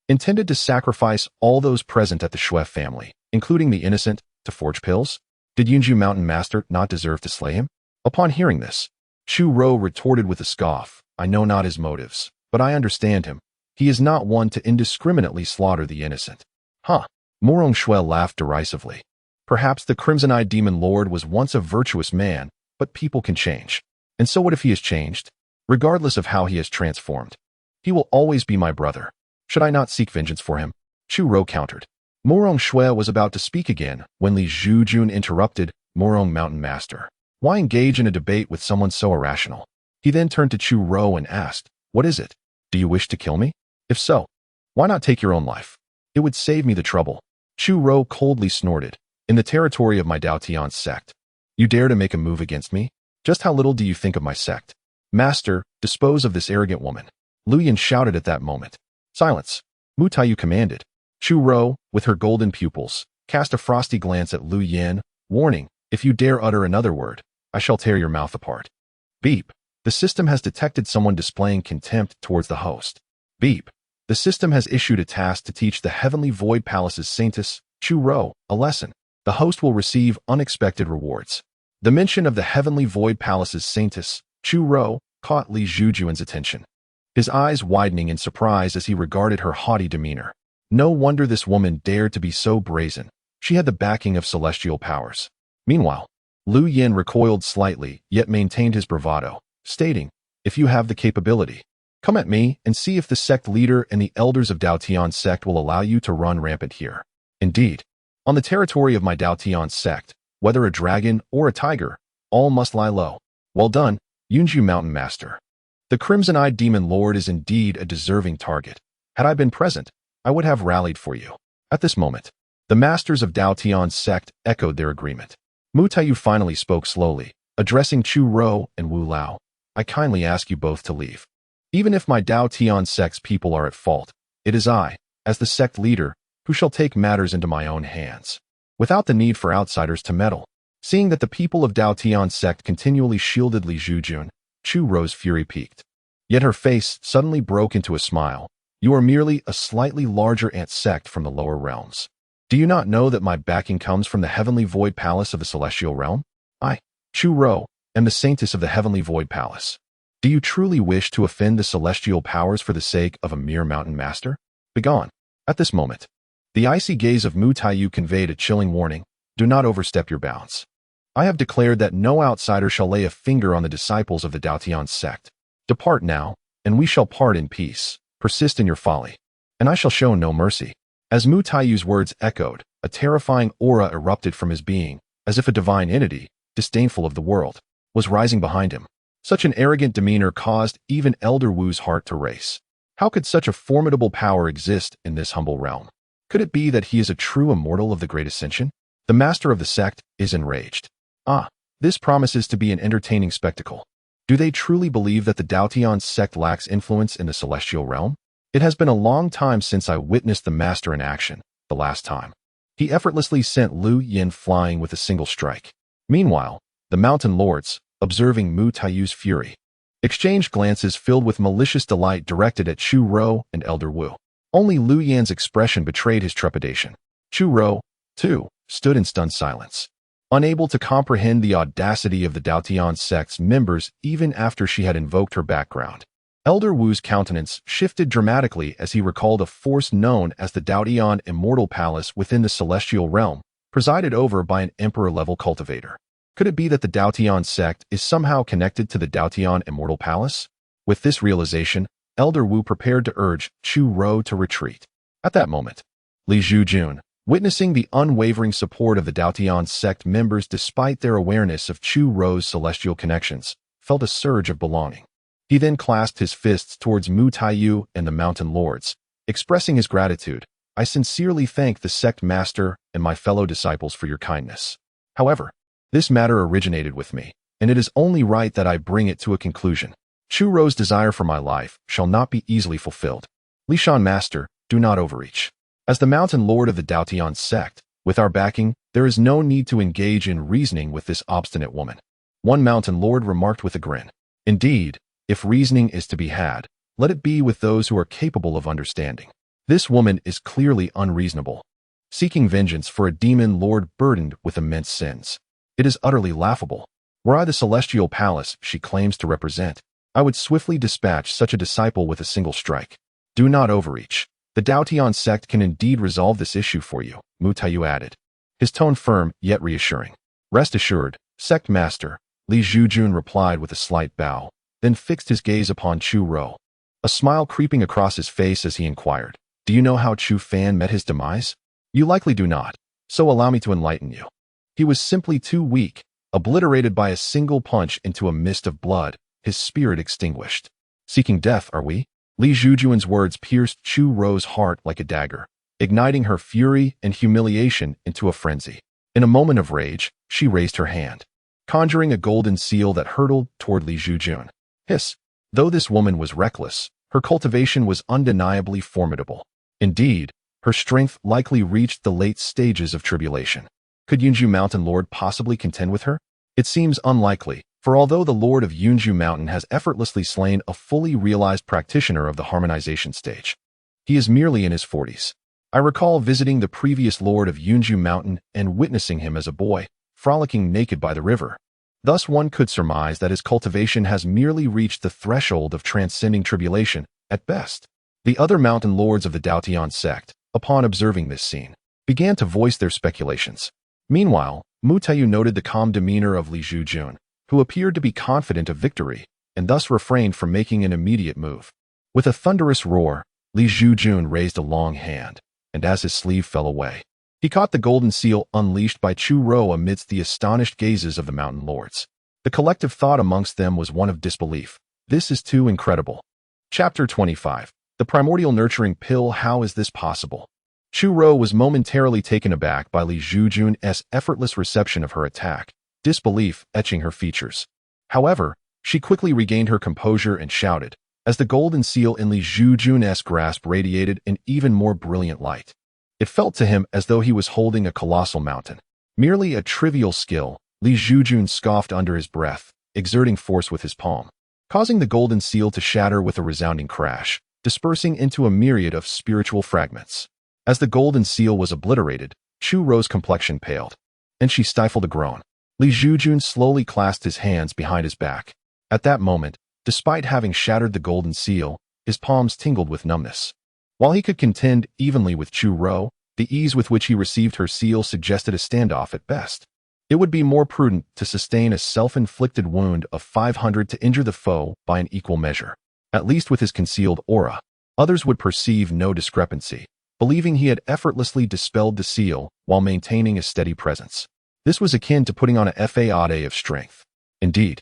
S1: intended to sacrifice all those present at the Shui family, including the innocent, to forge pills? Did Yunju Mountain Master not deserve to slay him? Upon hearing this, Chu Rou retorted with a scoff. I know not his motives, but I understand him. He is not one to indiscriminately slaughter the innocent. Huh. Morong Shui laughed derisively. Perhaps the crimson-eyed demon lord was once a virtuous man, but people can change. And so what if he has changed? Regardless of how he has transformed, he will always be my brother. Should I not seek vengeance for him? Chu Rou countered. Morong Shui was about to speak again when Li Zhoujun interrupted. Morong Mountain Master, why engage in a debate with someone so irrational? He then turned to Chu Rou and asked, what is it? Do you wish to kill me? If so, why not take your own life? It would save me the trouble. Chu Rou coldly snorted. In the territory of my Daotian sect, you dare to make a move against me? Just how little do you think of my sect? Master, dispose of this arrogant woman. Lu Yin shouted at that moment. Silence. Mu Taiyu commanded. Chu Rou, with her golden pupils, cast a frosty glance at Lu Yin, warning, if you dare utter another word, I shall tear your mouth apart. Beep. The system has detected someone displaying contempt towards the host. Beep. The system has issued a task to teach the Heavenly Void Palace's Saintess, Chu Rou, a lesson. The host will receive unexpected rewards. The mention of the Heavenly Void Palace's Saintess, Chu Rou, caught Li Zhoujun's attention. His eyes widening in surprise as he regarded her haughty demeanor. No wonder this woman dared to be so brazen. She had the backing of celestial powers. Meanwhile, Lu Yin recoiled slightly, yet maintained his bravado, stating, if you have the capability, come at me and see if the sect leader and the elders of Daotian sect will allow you to run rampant here. Indeed, on the territory of my Daotian sect, whether a dragon or a tiger, all must lie low. Well done, Yunju Mountain Master. The crimson-eyed demon lord is indeed a deserving target. Had I been present, I would have rallied for you. At this moment, the masters of Daotian sect echoed their agreement. Mu Taiyu finally spoke slowly, addressing Chu Rou and Wu Lao. I kindly ask you both to leave. Even if my Daotian sect's people are at fault, it is I, as the sect leader, who shall take matters into my own hands. without the need for outsiders to meddle. Seeing that the people of Dao Tian's sect continually shielded Li Zhoujun, Chu Ro's fury peaked. Yet her face suddenly broke into a smile. You are merely a slightly larger ant sect from the lower realms. Do you not know that my backing comes from the heavenly void palace of the celestial realm? I, Chu Ro, am the saintess of the heavenly void palace. Do you truly wish to offend the celestial powers for the sake of a mere mountain master? Begone. At this moment, the icy gaze of Mu Taiyu conveyed a chilling warning. Do not overstep your bounds. I have declared that no outsider shall lay a finger on the disciples of the Dao Tian sect. Depart now, and we shall part in peace. Persist in your folly, and I shall show no mercy. As Mu Taiyu's words echoed, a terrifying aura erupted from his being, as if a divine entity, disdainful of the world, was rising behind him. Such an arrogant demeanor caused even Elder Wu's heart to race. How could such a formidable power exist in this humble realm? Could it be that he is a true immortal of the Great Ascension? The master of the sect is enraged. Ah, this promises to be an entertaining spectacle. Do they truly believe that the Dao Tian sect lacks influence in the celestial realm? It has been a long time since I witnessed the master in action, the last time. He effortlessly sent Lu Yin flying with a single strike. Meanwhile, the mountain lords, observing Mu Taiyu's fury, exchanged glances filled with malicious delight directed at Chu Ro and Elder Wu. Only Lu Yan's expression betrayed his trepidation. Chu Ro, too, stood in stunned silence, unable to comprehend the audacity of the Dao Tian sect's members even after she had invoked her background. Elder Wu's countenance shifted dramatically as he recalled a force known as the Dao Tian Immortal Palace within the celestial realm, presided over by an emperor-level cultivator. Could it be that the Dao Tian sect is somehow connected to the Dao Tian Immortal Palace? With this realization, Elder Wu prepared to urge Chu Ro to retreat. At that moment, Li Zhoujun, witnessing the unwavering support of the Dao Tian sect members despite their awareness of Chu Ro's celestial connections, felt a surge of belonging. He then clasped his fists towards Mu Taiyu and the mountain lords, expressing his gratitude. I sincerely thank the sect master and my fellow disciples for your kindness. However, this matter originated with me, and it is only right that I bring it to a conclusion. Chu Ro's desire for my life shall not be easily fulfilled. Li Shan master, do not overreach. As the mountain lord of the Dao Tian sect, with our backing, there is no need to engage in reasoning with this obstinate woman. One mountain lord remarked with a grin. Indeed, if reasoning is to be had, let it be with those who are capable of understanding. This woman is clearly unreasonable, seeking vengeance for a demon lord burdened with immense sins. It is utterly laughable. Were I the celestial palace she claims to represent, I would swiftly dispatch such a disciple with a single strike. Do not overreach. The Dao Tian sect can indeed resolve this issue for you, Mu Taiyu added, his tone firm yet reassuring. Rest assured, sect master, Li Zhoujun replied with a slight bow, then fixed his gaze upon Chu Ro, a smile creeping across his face as he inquired, do you know how Chu Fan met his demise? You likely do not, so allow me to enlighten you. He was simply too weak, obliterated by a single punch into a mist of blood, his spirit extinguished. Seeking death, are we? Li Zhoujun's words pierced Chu Ro's heart like a dagger, igniting her fury and humiliation into a frenzy. In a moment of rage, she raised her hand, conjuring a golden seal that hurtled toward Li Zhoujun. Hiss! Though this woman was reckless, her cultivation was undeniably formidable. Indeed, her strength likely reached the late stages of tribulation. Could Yunju Mountain Lord possibly contend with her? It seems unlikely, for although the Lord of Yunju Mountain has effortlessly slain a fully realized practitioner of the harmonization stage, he is merely in his 40s. I recall visiting the previous Lord of Yunju Mountain and witnessing him as a boy, frolicking naked by the river. Thus one could surmise that his cultivation has merely reached the threshold of transcending tribulation, at best. The other mountain lords of the Dao Tian sect, upon observing this scene, began to voice their speculations. Meanwhile, Mu Taiyu noted the calm demeanor of Li Zhoujun, who appeared to be confident of victory, and thus refrained from making an immediate move. With a thunderous roar, Li Zhoujun raised a long hand, and as his sleeve fell away, he caught the golden seal unleashed by Chu Ro amidst the astonished gazes of the mountain lords. The collective thought amongst them was one of disbelief. This is too incredible. Chapter 25. The primordial nurturing pill. How is this possible? Chu Ro was momentarily taken aback by Li Zhoujun's effortless reception of her attack, disbelief etching her features. However, she quickly regained her composure and shouted, as the golden seal in Li Zhoujun's grasp radiated an even more brilliant light. It felt to him as though he was holding a colossal mountain. Merely a trivial skill, Li Zhoujun scoffed under his breath, exerting force with his palm, causing the golden seal to shatter with a resounding crash, dispersing into a myriad of spiritual fragments. As the golden seal was obliterated, Chu Ro's complexion paled, and she stifled a groan. Li Zhoujun slowly clasped his hands behind his back. At that moment, despite having shattered the golden seal, his palms tingled with numbness. While he could contend evenly with Chu Ro, the ease with which he received her seal suggested a standoff at best. It would be more prudent to sustain a self-inflicted wound of 500 to injure the foe by an equal measure. At least with his concealed aura, others would perceive no discrepancy, believing he had effortlessly dispelled the seal while maintaining a steady presence. This was akin to putting on a fade of strength. Indeed,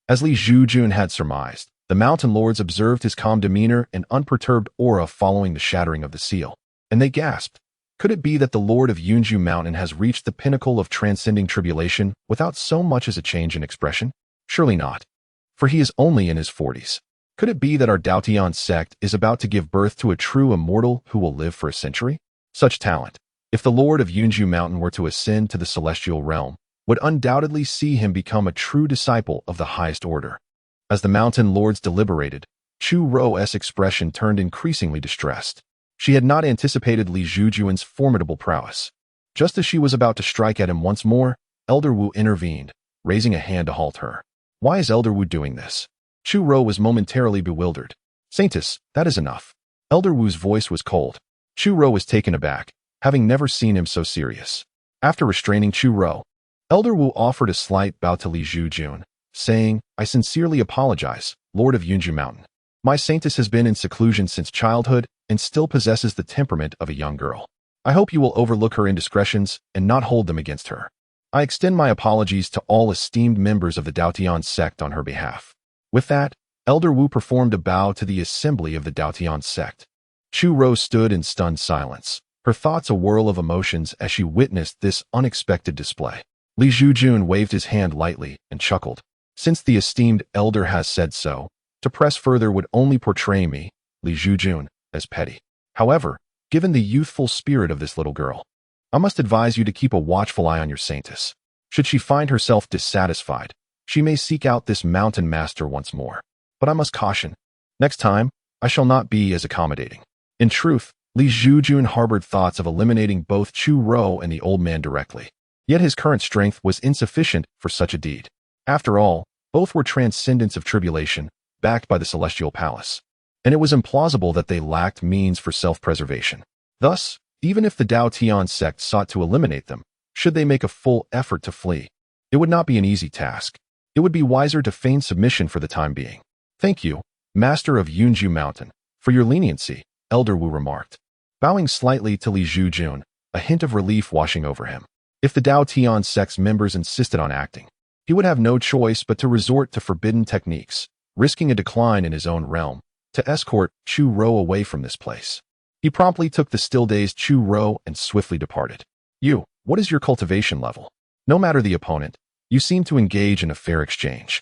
S1: as Li Zhoujun had surmised, the mountain lords observed his calm demeanor and unperturbed aura following the shattering of the seal, and they gasped. Could it be that the Lord of Yunju Mountain has reached the pinnacle of transcending tribulation without so much as a change in expression? Surely not, for he is only in his 40s. Could it be that our Daotian sect is about to give birth to a true immortal who will live for a century? Such talent, if the Lord of Yunju Mountain were to ascend to the celestial realm, would undoubtedly see him become a true disciple of the highest order. As the mountain lords deliberated, Chu Ro's expression turned increasingly distressed. She had not anticipated Li Zhoujun's formidable prowess. Just as she was about to strike at him once more, Elder Wu intervened, raising a hand to halt her. Why is Elder Wu doing this? Chu Ro was momentarily bewildered. Saintess, that is enough. Elder Wu's voice was cold. Chu Ro was taken aback, having never seen him so serious. After restraining Chu Ro, Elder Wu offered a slight bow to Li Zhoujun, saying, I sincerely apologize, Lord of Yunju Mountain. My saintess has been in seclusion since childhood and still possesses the temperament of a young girl. I hope you will overlook her indiscretions and not hold them against her. I extend my apologies to all esteemed members of the Daotian sect on her behalf. With that, Elder Wu performed a bow to the assembly of the Daotian sect. Chu Ro stood in stunned silence, her thoughts a whirl of emotions as she witnessed this unexpected display. Li Zhoujun waved his hand lightly and chuckled. Since the esteemed elder has said so, to press further would only portray me, Li Zhoujun, as petty. However, given the youthful spirit of this little girl, I must advise you to keep a watchful eye on your saintess. Should she find herself dissatisfied, she may seek out this mountain master once more. But I must caution, next time, I shall not be as accommodating. In truth, Li Zhoujun harbored thoughts of eliminating both Chu Ro and the old man directly. Yet his current strength was insufficient for such a deed. After all, both were transcendents of tribulation, backed by the celestial palace, and it was implausible that they lacked means for self-preservation. Thus, even if the Daotian sect sought to eliminate them, should they make a full effort to flee, it would not be an easy task. It would be wiser to feign submission for the time being. Thank you, Master of Yunju Mountain, for your leniency, Elder Wu remarked, bowing slightly to Li Zhoujun, a hint of relief washing over him. If the Daotian sect's members insisted on acting, he would have no choice but to resort to forbidden techniques, risking a decline in his own realm, to escort Chu Ro away from this place. He promptly took the still-dazed Chu Ro and swiftly departed. You, what is your cultivation level? No matter the opponent, you seem to engage in a fair exchange.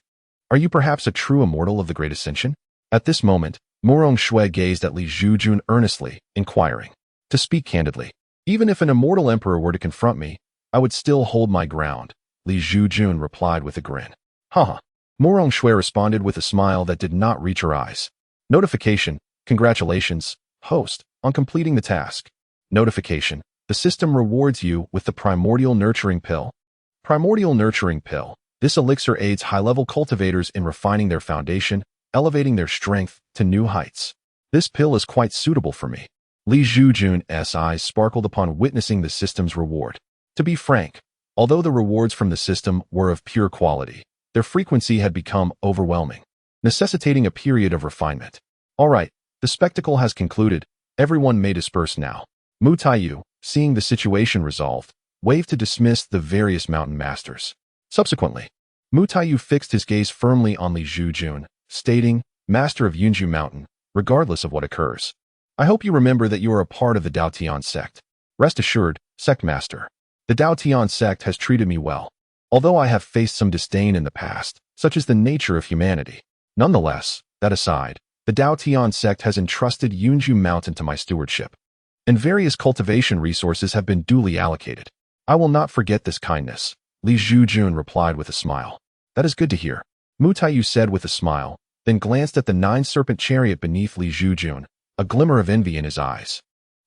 S1: Are you perhaps a true immortal of the Great Ascension? At this moment, Murong Shui gazed at Li Zhoujun earnestly, inquiring. To speak candidly, even if an immortal emperor were to confront me, I would still hold my ground, Li Zhoujun replied with a grin. Haha. Murong Shui responded with a smile that did not reach her eyes. Notification, congratulations, host, on completing the task. Notification, the system rewards you with the Primordial Nurturing Pill. Primordial Nurturing Pill. This elixir aids high-level cultivators in refining their foundation, elevating their strength to new heights. This pill is quite suitable for me. Li Zhoujun's eyes sparkled upon witnessing the system's reward. To be frank, although the rewards from the system were of pure quality, their frequency had become overwhelming, necessitating a period of refinement. All right, the spectacle has concluded. Everyone may disperse now. Mu Taiyu, seeing the situation resolved, waved to dismiss the various mountain masters. Subsequently, Mu Taiyu fixed his gaze firmly on Li Zhoujun, stating, Master of Yunju Mountain, regardless of what occurs, I hope you remember that you are a part of the Daotian sect. Rest assured, Sect Master, the Daotian sect has treated me well, although I have faced some disdain in the past, such is the nature of humanity. Nonetheless, that aside, the Daotian sect has entrusted Yunju Mountain to my stewardship. and various cultivation resources have been duly allocated. I will not forget this kindness, Li Zhoujun replied with a smile. That is good to hear, Mu Taiyu said with a smile, then glanced at the 9-serpent chariot beneath Li Zhoujun, a glimmer of envy in his eyes.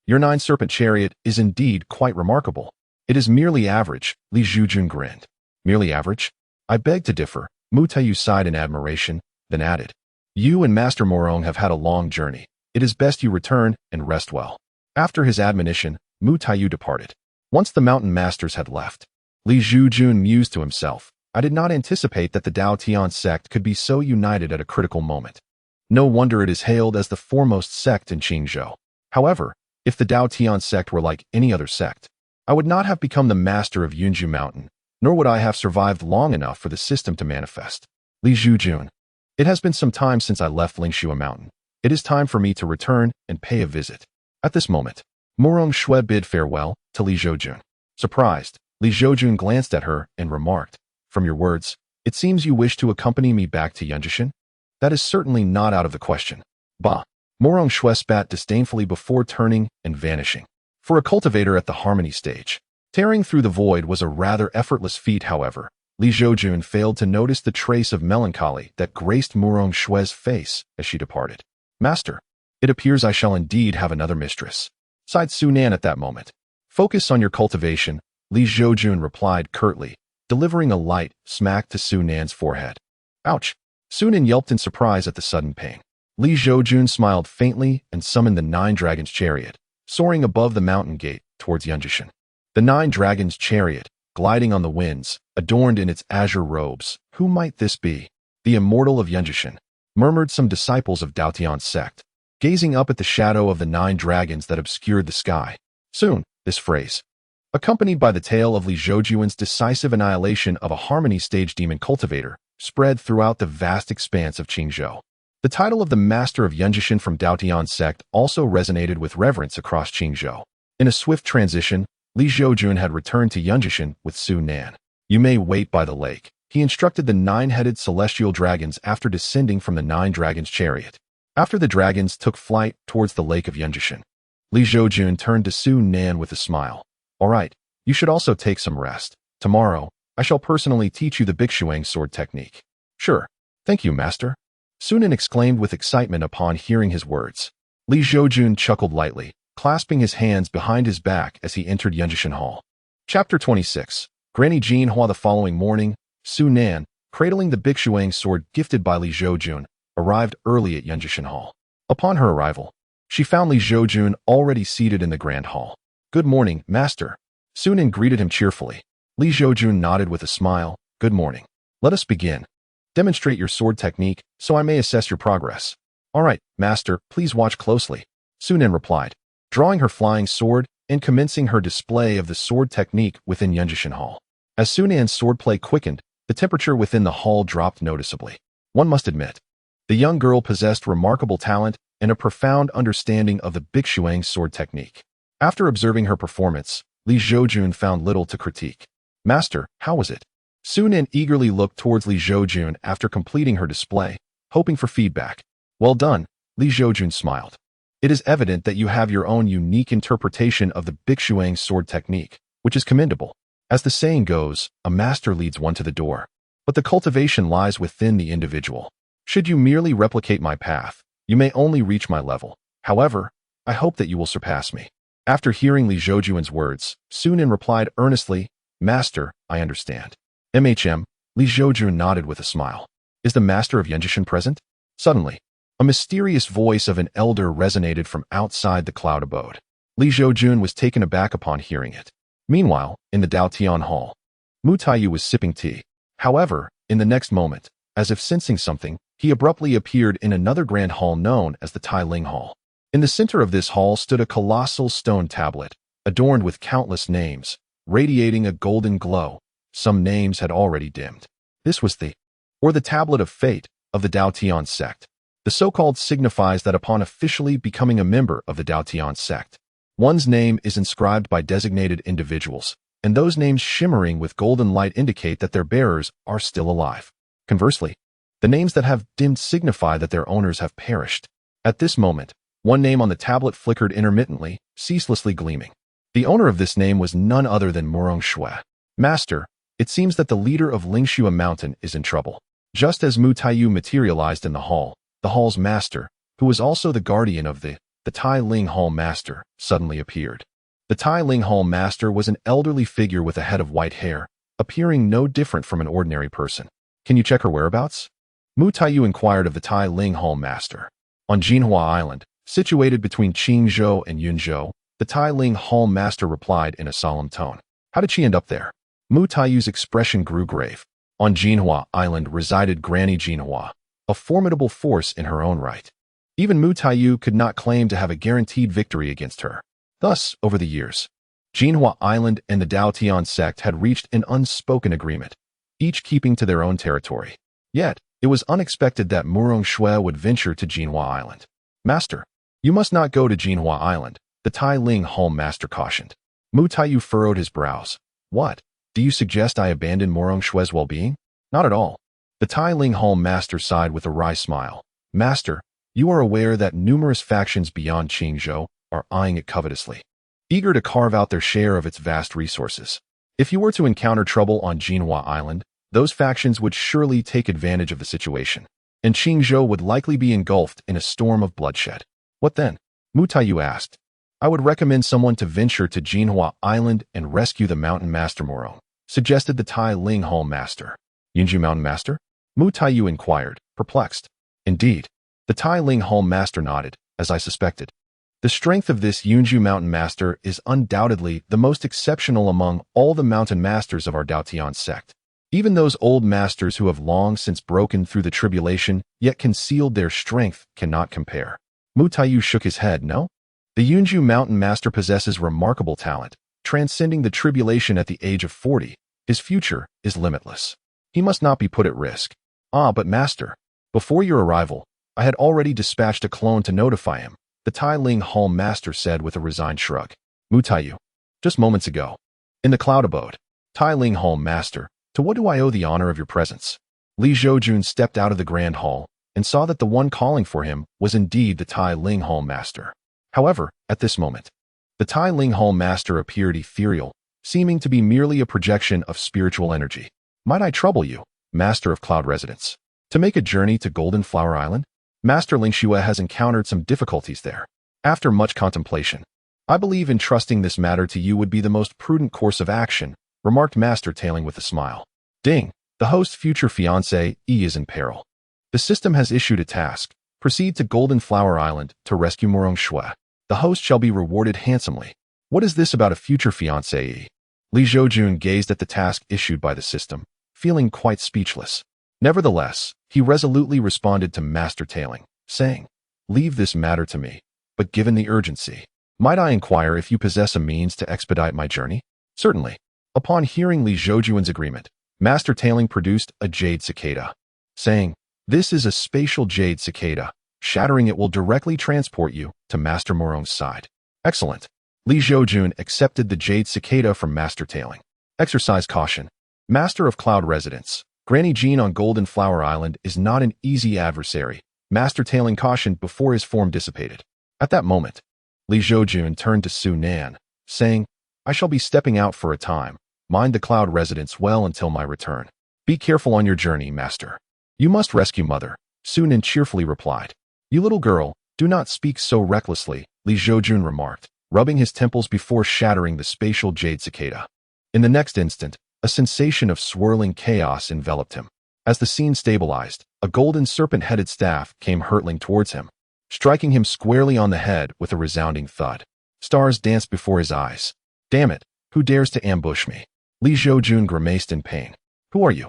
S1: Your 9-serpent chariot is indeed quite remarkable. It is merely average, Li Zhoujun grinned. Merely average? I beg to differ, Mu Taiyu sighed in admiration, then added. You and Master Morong have had a long journey. It is best you return and rest well. After his admonition, Mu Taiyu departed. Once the mountain masters had left, Li Zhoujun mused to himself, I did not anticipate that the Dao Tian sect could be so united at a critical moment. No wonder it is hailed as the foremost sect in Qingzhou. However, if the Dao Tian sect were like any other sect, I would not have become the master of Yunju Mountain, nor would I have survived long enough for the system to manifest. Li Zhoujun. It has been some time since I left Lingxua Mountain. It is time for me to return and pay a visit. At this moment, Morong Shui bid farewell to Li Zhoujun. Surprised, Li Zhoujun glanced at her and remarked, From your words, it seems you wish to accompany me back to Yunjishan? That is certainly not out of the question. Bah! Morong Shui spat disdainfully before turning and vanishing. For a cultivator at the harmony stage, tearing through the void was a rather effortless feat. However, Li Zhoujun failed to notice the trace of melancholy that graced Morong Shui's face as she departed. Master, it appears I shall indeed have another mistress, sighed Su Nan at that moment. Focus on your cultivation, Li Zhoujun replied curtly, delivering a light smack to Su Nan's forehead. Ouch! Su Nan yelped in surprise at the sudden pain. Li Zhoujun smiled faintly and summoned the 9 Dragons' chariot, soaring above the mountain gate towards Yunjishan. The 9 Dragons' chariot, gliding on the winds, adorned in its azure robes. Who might this be? The Immortal of Yunjishan, murmured some disciples of Dao Tian's sect, gazing up at the shadow of the 9 dragons that obscured the sky. Soon, this phrase, accompanied by the tale of Li Zhoujun's decisive annihilation of a harmony stage demon cultivator, spread throughout the vast expanse of Qingzhou. The title of the Master of Yunjishan from Dao Tian's sect also resonated with reverence across Qingzhou. In a swift transition, Li Zhoujun had returned to Yunjishan with Su Nan. You may wait by the lake, he instructed the 9-headed celestial dragons after descending from the 9 dragons' chariot. After the dragons took flight towards the lake of Yunjishan, Li Zhoujun turned to Su Nan with a smile. All right, you should also take some rest. Tomorrow, I shall personally teach you the Bixuang sword technique. Sure. Thank you, master. Su Nan exclaimed with excitement upon hearing his words. Li Zhoujun chuckled lightly, clasping his hands behind his back as he entered Yunjishan Hall. Chapter 26. Granny Jean Hua. The following morning, Su Nan, cradling the Bixuang sword gifted by Li Zhoujun, arrived early at Yunjishan Hall. Upon her arrival, she found Li Zhoujun already seated in the grand hall. Good morning, master. Su Nan greeted him cheerfully. Li Zhoujun nodded with a smile. Good morning. Let us begin. Demonstrate your sword technique so I may assess your progress. All right, master, please watch closely, Su Nan replied, drawing her flying sword and commencing her display of the sword technique within Yunjishan Hall. As Su Nan's swordplay quickened, the temperature within the hall dropped noticeably. One must admit, the young girl possessed remarkable talent and a profound understanding of the Bixuang sword technique. After observing her performance, Li Zhoujun found little to critique. Master, how was it? Su Nan eagerly looked towards Li Zhoujun after completing her display, hoping for feedback. Well done, Li Zhoujun smiled. It is evident that you have your own unique interpretation of the Bixuang sword technique, which is commendable. As the saying goes, a master leads one to the door. But the cultivation lies within the individual. Should you merely replicate my path, you may only reach my level. However, I hope that you will surpass me. After hearing Li Zhoujun's words, Su Nan replied earnestly, Master, I understand. Li Zhoujun nodded with a smile. Is the master of Yunjishan present? Suddenly, a mysterious voice of an elder resonated from outside the cloud abode. Li Zhoujun was taken aback upon hearing it. Meanwhile, in the Dao Tian Hall, Mu Taiyu was sipping tea. However, in the next moment, as if sensing something, he abruptly appeared in another grand hall known as the Tai Ling Hall. In the center of this hall stood a colossal stone tablet, adorned with countless names, radiating a golden glow. Some names had already dimmed. This was the tablet of fate of the Dao Tian sect. The so-called signifies that upon officially becoming a member of the Dao Tian sect, one's name is inscribed by designated individuals, and those names shimmering with golden light indicate that their bearers are still alive. Conversely, the names that have dimmed signify that their owners have perished. At this moment, one name on the tablet flickered intermittently, ceaselessly gleaming. The owner of this name was none other than Murong Shui. Master, it seems that the leader of Lingxua Mountain is in trouble. Just as Mu Taiyu materialized in the hall's master, who was also the guardian of the Tai Ling Hall Master, suddenly appeared. The Tai Ling Hall Master was an elderly figure with a head of white hair, appearing no different from an ordinary person. Can you check her whereabouts? Mu Taiyu inquired of the Tai Ling Hall Master. On Jinhua Island, situated between Qingzhou and Yunzhou, the Tai Ling Hall Master replied in a solemn tone. How did she end up there? Mu Taiyu's expression grew grave. On Jinhua Island resided Granny Jinhua, a formidable force in her own right. Even Mu Taiyu could not claim to have a guaranteed victory against her. Thus, over the years, Jinhua Island and the Daotian sect had reached an unspoken agreement, each keeping to their own territory. Yet, it was unexpected that Murong Shui would venture to Jinhua Island. Master, you must not go to Jinhua Island, the Tai Ling Hall Master cautioned. Mu Taiyu furrowed his brows. What? Do you suggest I abandon Murong Shui's well-being? Not at all. The Tai Ling Hall Master sighed with a wry smile. Master, you are aware that numerous factions beyond Qingzhou are eyeing it covetously, eager to carve out their share of its vast resources. If you were to encounter trouble on Jinhua Island, those factions would surely take advantage of the situation, and Qingzhou would likely be engulfed in a storm of bloodshed. What then? Mu Taiyu asked. I would recommend someone to venture to Jinhua Island and rescue the Mountain Master Murong, suggested the Tai Ling Hall Master. Yunju Mountain Master? Mu Taiyu inquired, perplexed. Indeed. The Tai Ling Hall Master nodded, as I suspected. The strength of this Yunju Mountain Master is undoubtedly the most exceptional among all the mountain masters of our Daotian sect. Even those old masters who have long since broken through the tribulation yet concealed their strength cannot compare. Mu Taiyu shook his head, no? The Yunju Mountain Master possesses remarkable talent, transcending the tribulation at the age of 40. His future is limitless. He must not be put at risk. Ah, but Master, before your arrival, I had already dispatched a clone to notify him, the Tai Ling Hall Master said with a resigned shrug. Mu Taiyu, just moments ago. In the cloud abode. Tai Ling Hall Master, to what do I owe the honor of your presence? Li Zhoujun stepped out of the grand hall and saw that the one calling for him was indeed the Tai Ling Hall Master. However, at this moment, the Tai Ling Hall Master appeared ethereal, seeming to be merely a projection of spiritual energy. Might I trouble you, Master of Cloud Residence, to make a journey to Golden Flower Island? Master Lingxua has encountered some difficulties there. After much contemplation, I believe entrusting this matter to you would be the most prudent course of action, remarked Master Tailing with a smile. Ding, the host's future fiancé, E, is in peril. The system has issued a task. Proceed to Golden Flower Island to rescue Murong Shui. The host shall be rewarded handsomely. What is this about a future fiancé? Li Zhoujun gazed at the task issued by the system, feeling quite speechless. Nevertheless, he resolutely responded to Master Tailing, saying, Leave this matter to me, but given the urgency, might I inquire if you possess a means to expedite my journey? Certainly. Upon hearing Li Zhoujun's agreement, Master Tailing produced a jade cicada, saying, This is a spatial jade cicada. Shattering it will directly transport you to Master Murong's side. Excellent. Li Zhoujun accepted the jade cicada from Master Tailing. Exercise caution. Master of Cloud Residence, Granny Jean on Golden Flower Island is not an easy adversary. Master Tailing cautioned before his form dissipated. At that moment, Li Zhoujun turned to Su Nan, saying, I shall be stepping out for a time. Mind the Cloud Residence well until my return. Be careful on your journey, Master. You must rescue Mother, Su Nan cheerfully replied. You little girl, do not speak so recklessly, Li Zhoujun remarked, rubbing his temples before shattering the spatial jade cicada. In the next instant, a sensation of swirling chaos enveloped him. As the scene stabilized, a golden serpent-headed staff came hurtling towards him, striking him squarely on the head with a resounding thud. Stars danced before his eyes. Damn it, who dares to ambush me? Li Zhoujun grimaced in pain. Who are you?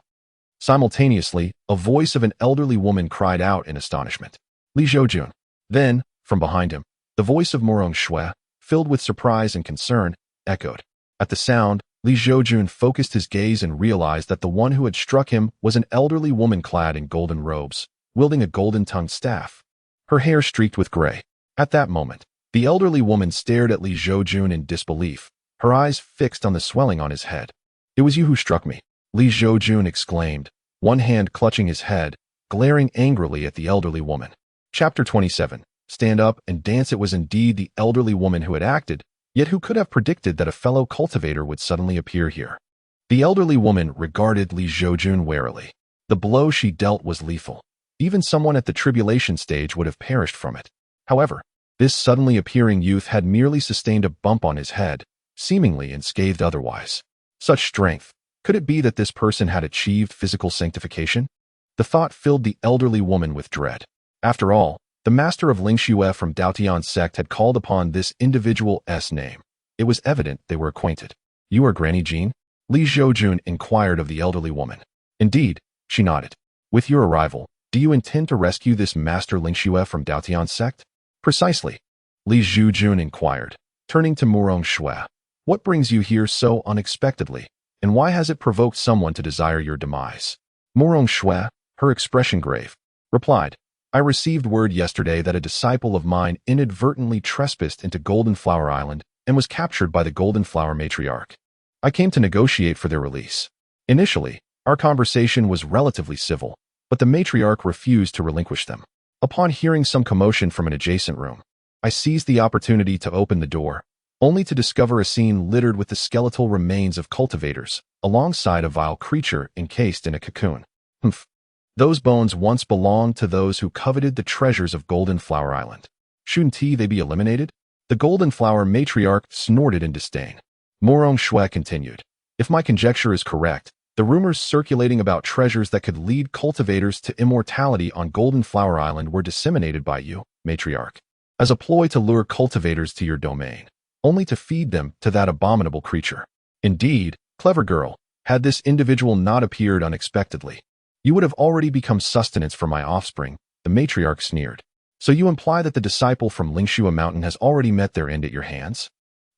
S1: Simultaneously, a voice of an elderly woman cried out in astonishment. Li Zhoujun. Then, from behind him, the voice of Murong Shui, filled with surprise and concern, echoed. At the sound, Li Zhoujun focused his gaze and realized that the one who had struck him was an elderly woman clad in golden robes, wielding a golden-tongued staff, her hair streaked with gray. At that moment, the elderly woman stared at Li Zhoujun in disbelief, her eyes fixed on the swelling on his head. It was you who struck me, Li Zhoujun exclaimed, one hand clutching his head, glaring angrily at the elderly woman. Chapter 27. stand up, and dance. It was indeed the elderly woman who had acted, yet who could have predicted that a fellow cultivator would suddenly appear here? The elderly woman regarded Li Zhoujun warily. The blow she dealt was lethal. Even someone at the tribulation stage would have perished from it. However, this suddenly appearing youth had merely sustained a bump on his head, seemingly unscathed otherwise. Such strength. Could it be that this person had achieved physical sanctification? The thought filled the elderly woman with dread. After all, the master of Lingxue from Daotian sect had called upon this individual's name. It was evident they were acquainted. "You are Granny Jean?" Li Zhoujun inquired of the elderly woman. "Indeed," she nodded. "With your arrival, do you intend to rescue this master Lingxue from Daotian sect?" "Precisely," Li Zhoujun inquired, turning to Murong Shui. "What brings you here so unexpectedly, and why has it provoked someone to desire your demise?" Murong Shui, her expression grave, replied, "I received word yesterday that a disciple of mine inadvertently trespassed into Golden Flower Island and was captured by the Golden Flower matriarch. I came to negotiate for their release. Initially, our conversation was relatively civil, but the matriarch refused to relinquish them. Upon hearing some commotion from an adjacent room, I seized the opportunity to open the door, only to discover a scene littered with the skeletal remains of cultivators, alongside a vile creature encased in a cocoon. Humph. Those bones once belonged to those who coveted the treasures of Golden Flower Island. Shouldn't they be eliminated?" The Golden Flower matriarch snorted in disdain. Murong Shui continued, "If my conjecture is correct, the rumors circulating about treasures that could lead cultivators to immortality on Golden Flower Island were disseminated by you, matriarch, as a ploy to lure cultivators to your domain, only to feed them to that abominable creature. Indeed, clever girl, had this individual not appeared unexpectedly, you would have already become sustenance for my offspring," the matriarch sneered. "So you imply that the disciple from Lingxue Mountain has already met their end at your hands?"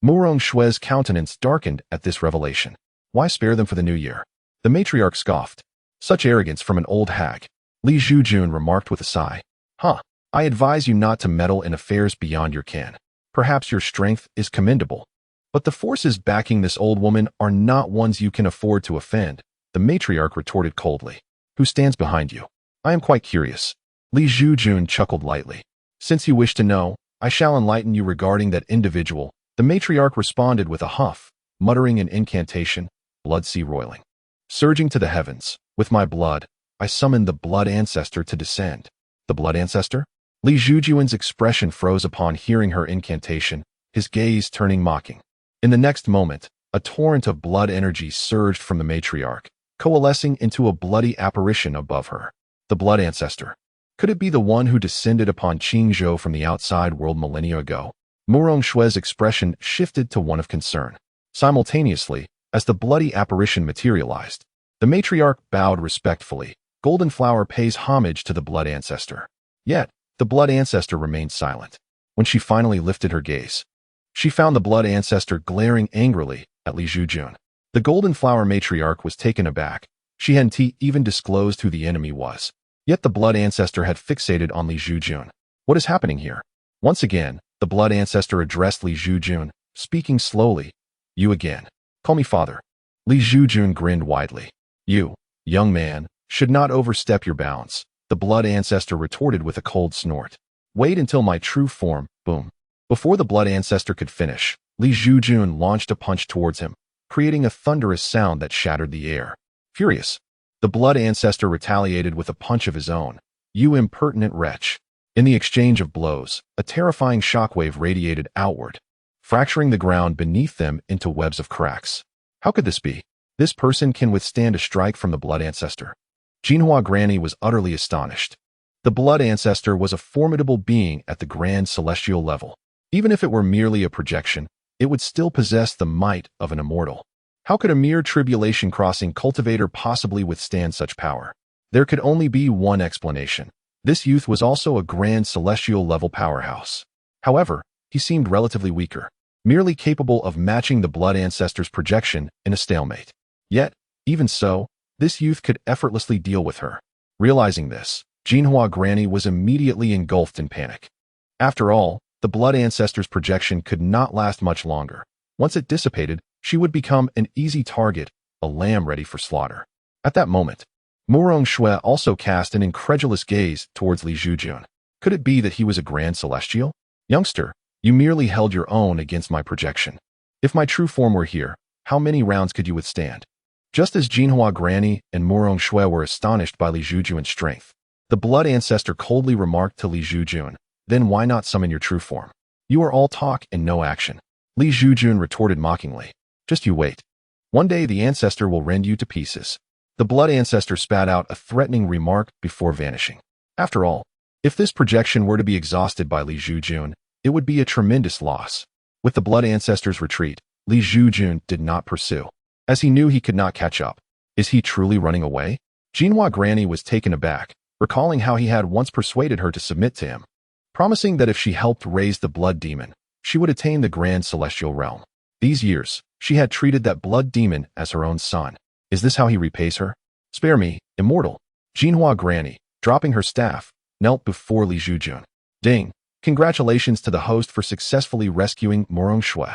S1: Murong Shui's countenance darkened at this revelation. "Why spare them for the new year?" The matriarch scoffed. "Such arrogance from an old hag," Li Zhoujun remarked with a sigh. "Huh, I advise you not to meddle in affairs beyond your ken. Perhaps your strength is commendable, but the forces backing this old woman are not ones you can afford to offend," the matriarch retorted coldly. "Who stands behind you?" "I am quite curious." Li Zhoujun chuckled lightly. "Since you wish to know, I shall enlighten you regarding that individual," the matriarch responded with a huff, muttering an incantation, blood sea roiling. "Surging to the heavens, with my blood, I summon the blood ancestor to descend." "The blood ancestor?" Li Zhoujun's expression froze upon hearing her incantation, his gaze turning mocking. In the next moment, a torrent of blood energy surged from the matriarch, coalescing into a bloody apparition above her. The blood ancestor. Could it be the one who descended upon Qingzhou from the outside world millennia ago? Murong Shui's expression shifted to one of concern. Simultaneously, as the bloody apparition materialized, the matriarch bowed respectfully. Golden Flower pays homage to the blood ancestor. Yet, the blood ancestor remained silent. When she finally lifted her gaze, she found the blood ancestor glaring angrily at Li Zhoujun. The Golden Flower matriarch was taken aback. She hadn't even disclosed who the enemy was. Yet the blood ancestor had fixated on Li Zhoujun. What is happening here? Once again, the blood ancestor addressed Li Zhoujun, speaking slowly. "You again. Call me father." Li Zhoujun grinned widely. "You, young man, should not overstep your bounds," the blood ancestor retorted with a cold snort. "Wait until my true form." Boom. Before the blood ancestor could finish, Li Zhoujun launched a punch towards him, creating a thunderous sound that shattered the air. Furious, the blood ancestor retaliated with a punch of his own. "You impertinent wretch." In the exchange of blows, a terrifying shockwave radiated outward, fracturing the ground beneath them into webs of cracks. How could this be? This person can withstand a strike from the blood ancestor. Jinhua Granny was utterly astonished. The blood ancestor was a formidable being at the grand celestial level. Even if it were merely a projection, it would still possess the might of an immortal. How could a mere tribulation-crossing cultivator possibly withstand such power? There could only be one explanation. This youth was also a grand celestial level powerhouse. However, he seemed relatively weaker, merely capable of matching the blood ancestor's projection in a stalemate. Yet, even so, this youth could effortlessly deal with her. Realizing this, Jinhua Granny was immediately engulfed in panic. After all, the blood ancestor's projection could not last much longer. Once it dissipated, she would become an easy target, a lamb ready for slaughter. At that moment, Murong Shui also cast an incredulous gaze towards Li Zhoujun. Could it be that he was a grand celestial? Youngster, you merely held your own against my projection. If my true form were here, how many rounds could you withstand? Just as Jinhua Granny and Murong Shui were astonished by Li Zhoujun's strength, the blood ancestor coldly remarked to Li Zhoujun, then why not summon your true form? You are all talk and no action. Li Zhoujun retorted mockingly. Just you wait. One day the ancestor will rend you to pieces. The blood ancestor spat out a threatening remark before vanishing. After all, if this projection were to be exhausted by Li Zhoujun, it would be a tremendous loss. With the blood ancestor's retreat, Li Zhoujun did not pursue, as he knew he could not catch up. Is he truly running away? Jinhua Granny was taken aback, recalling how he had once persuaded her to submit to him, promising that if she helped raise the blood demon, she would attain the grand celestial realm. These years, she had treated that blood demon as her own son. Is this how he repays her? Spare me, Immortal. Jinhua Granny, dropping her staff, knelt before Li Zhoujun. Ding. Congratulations to the host for successfully rescuing Murong Shui.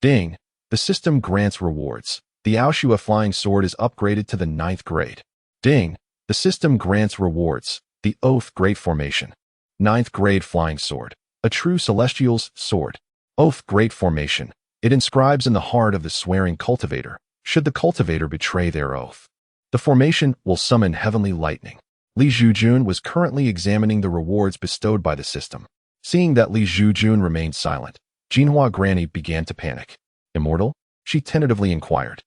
S1: Ding. The system grants rewards. The Aoshua flying sword is upgraded to the 9th grade. Ding. The system grants rewards. The Oath Great Formation. 9th grade flying sword. A true celestial's sword. Oath Great Formation. It inscribes in the heart of the swearing cultivator, should the cultivator betray their oath. The formation will summon heavenly lightning. Li Zhoujun was currently examining the rewards bestowed by the system. Seeing that Li Zhoujun remained silent, Jinhua Granny began to panic. Immortal? She tentatively inquired.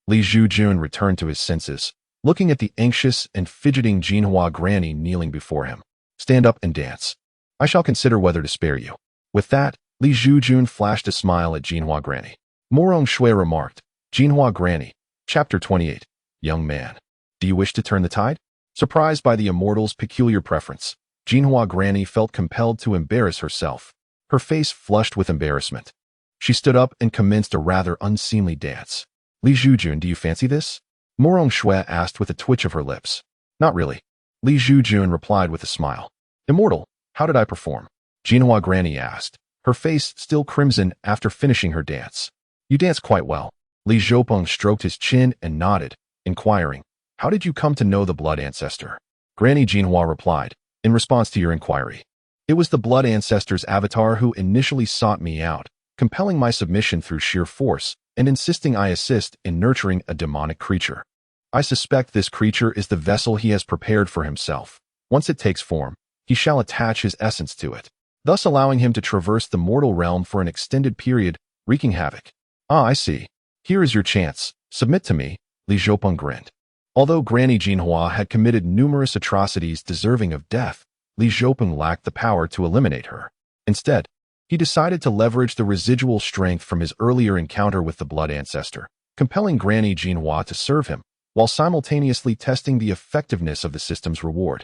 S1: Li Zhoujun returned to his senses, looking at the anxious and fidgeting Jinhua Granny kneeling before him. Stand up and dance. I shall consider whether to spare you. With that, Li Zhoujun flashed a smile at Jinhua Granny. Murong Shui remarked, Jinhua Granny, Chapter 28. Young man. Do you wish to turn the tide? Surprised by the immortal's peculiar preference, Jinhua Granny felt compelled to embarrass herself. Her face flushed with embarrassment. She stood up and commenced a rather unseemly dance. Li Zhoujun, do you fancy this? Murong Shui asked with a twitch of her lips. Not really. Li Zhoujun replied with a smile. Immortal, how did I perform? Jinhua Granny asked, her face still crimson after finishing her dance. You dance quite well. Li Zhoupeng stroked his chin and nodded, inquiring, how did you come to know the blood ancestor? Granny Jinhua replied, in response to your inquiry. It was the blood ancestor's avatar who initially sought me out, compelling my submission through sheer force and insisting I assist in nurturing a demonic creature. I suspect this creature is the vessel he has prepared for himself. Once it takes form, he shall attach his essence to it, thus allowing him to traverse the mortal realm for an extended period, wreaking havoc. Ah, I see. Here is your chance. Submit to me, Li Zhoupeng grinned. Although Granny Jinhua had committed numerous atrocities deserving of death, Li Zhoupeng lacked the power to eliminate her. Instead, he decided to leverage the residual strength from his earlier encounter with the blood ancestor, compelling Granny Jinhua to serve him, while simultaneously testing the effectiveness of the system's reward.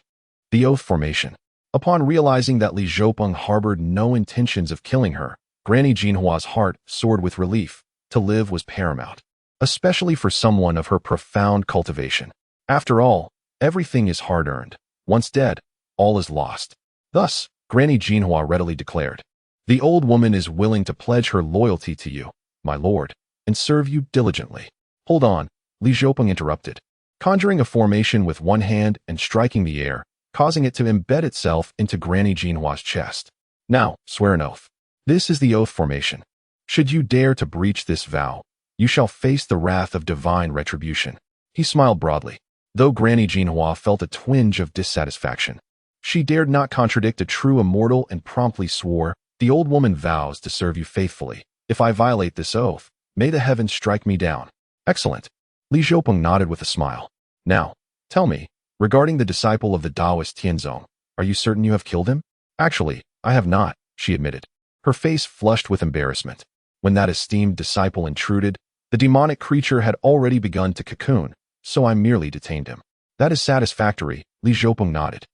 S1: The Oath Formation. Upon realizing that Li Zhoupeng harbored no intentions of killing her, Granny Jinhua's heart soared with relief. To live was paramount, especially for someone of her profound cultivation. After all, everything is hard-earned. Once dead, all is lost. Thus, Granny Jinhua readily declared, the old woman is willing to pledge her loyalty to you, my lord, and serve you diligently. Hold on, Li Zhoupeng interrupted, conjuring a formation with one hand and striking the air, causing it to embed itself into Granny Jinhua's chest. Now, swear an oath. This is the Oath Formation. Should you dare to breach this vow, you shall face the wrath of divine retribution. He smiled broadly, though Granny Jinhua felt a twinge of dissatisfaction. She dared not contradict a true immortal and promptly swore, the old woman vows to serve you faithfully. If I violate this oath, may the heavens strike me down. Excellent. Li Zhoupeng nodded with a smile. Now, tell me, regarding the disciple of the Taoist Tianzong, are you certain you have killed him? Actually, I have not, she admitted. Her face flushed with embarrassment. When that esteemed disciple intruded, the demonic creature had already begun to cocoon, so I merely detained him. That is satisfactory, Li Zhoupeng nodded.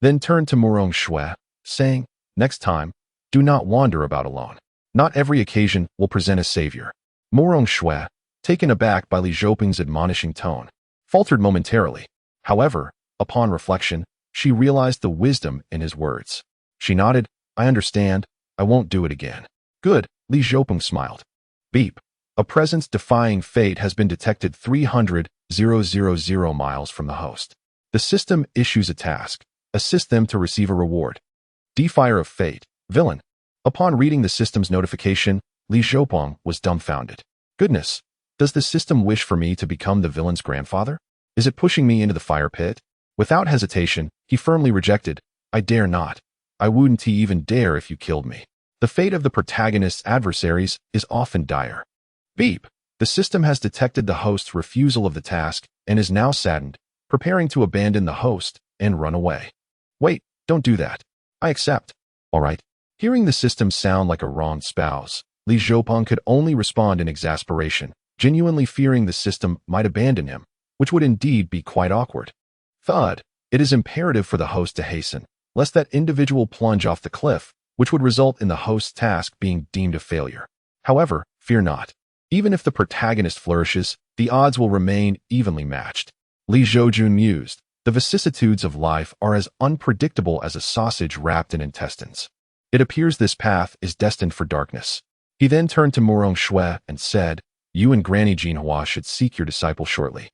S1: Then turned to Murong Shui, saying, next time, do not wander about alone. Not every occasion will present a savior. Murong Shui, taken aback by Li Zhoupeng's admonishing tone, faltered momentarily. However, upon reflection, she realized the wisdom in his words. She nodded, I understand, I won't do it again. Good. Li Zhoupeng smiled. Beep. A presence defying fate has been detected 300,000 miles from the host. The system issues a task. Assist them to receive a reward. Defier of fate. Villain. Upon reading the system's notification, Li Zhoupeng was dumbfounded. Goodness, does the system wish for me to become the villain's grandfather? Is it pushing me into the fire pit? Without hesitation, he firmly rejected. I dare not. I wouldn't even dare if you killed me. The fate of the protagonist's adversaries is often dire. Beep. The system has detected the host's refusal of the task and is now saddened, preparing to abandon the host and run away. Wait, don't do that. I accept. All right. Hearing the system sound like a wronged spouse, Li Zhoupeng could only respond in exasperation, genuinely fearing the system might abandon him, which would indeed be quite awkward. Thud. It is imperative for the host to hasten, lest that individual plunge off the cliff, which would result in the host's task being deemed a failure. However, fear not. Even if the protagonist flourishes, the odds will remain evenly matched. Li Zhoujun mused, the vicissitudes of life are as unpredictable as a sausage wrapped in intestines. It appears this path is destined for darkness. He then turned to Morong Shui and said, You and Granny Jinhua should seek your disciple shortly.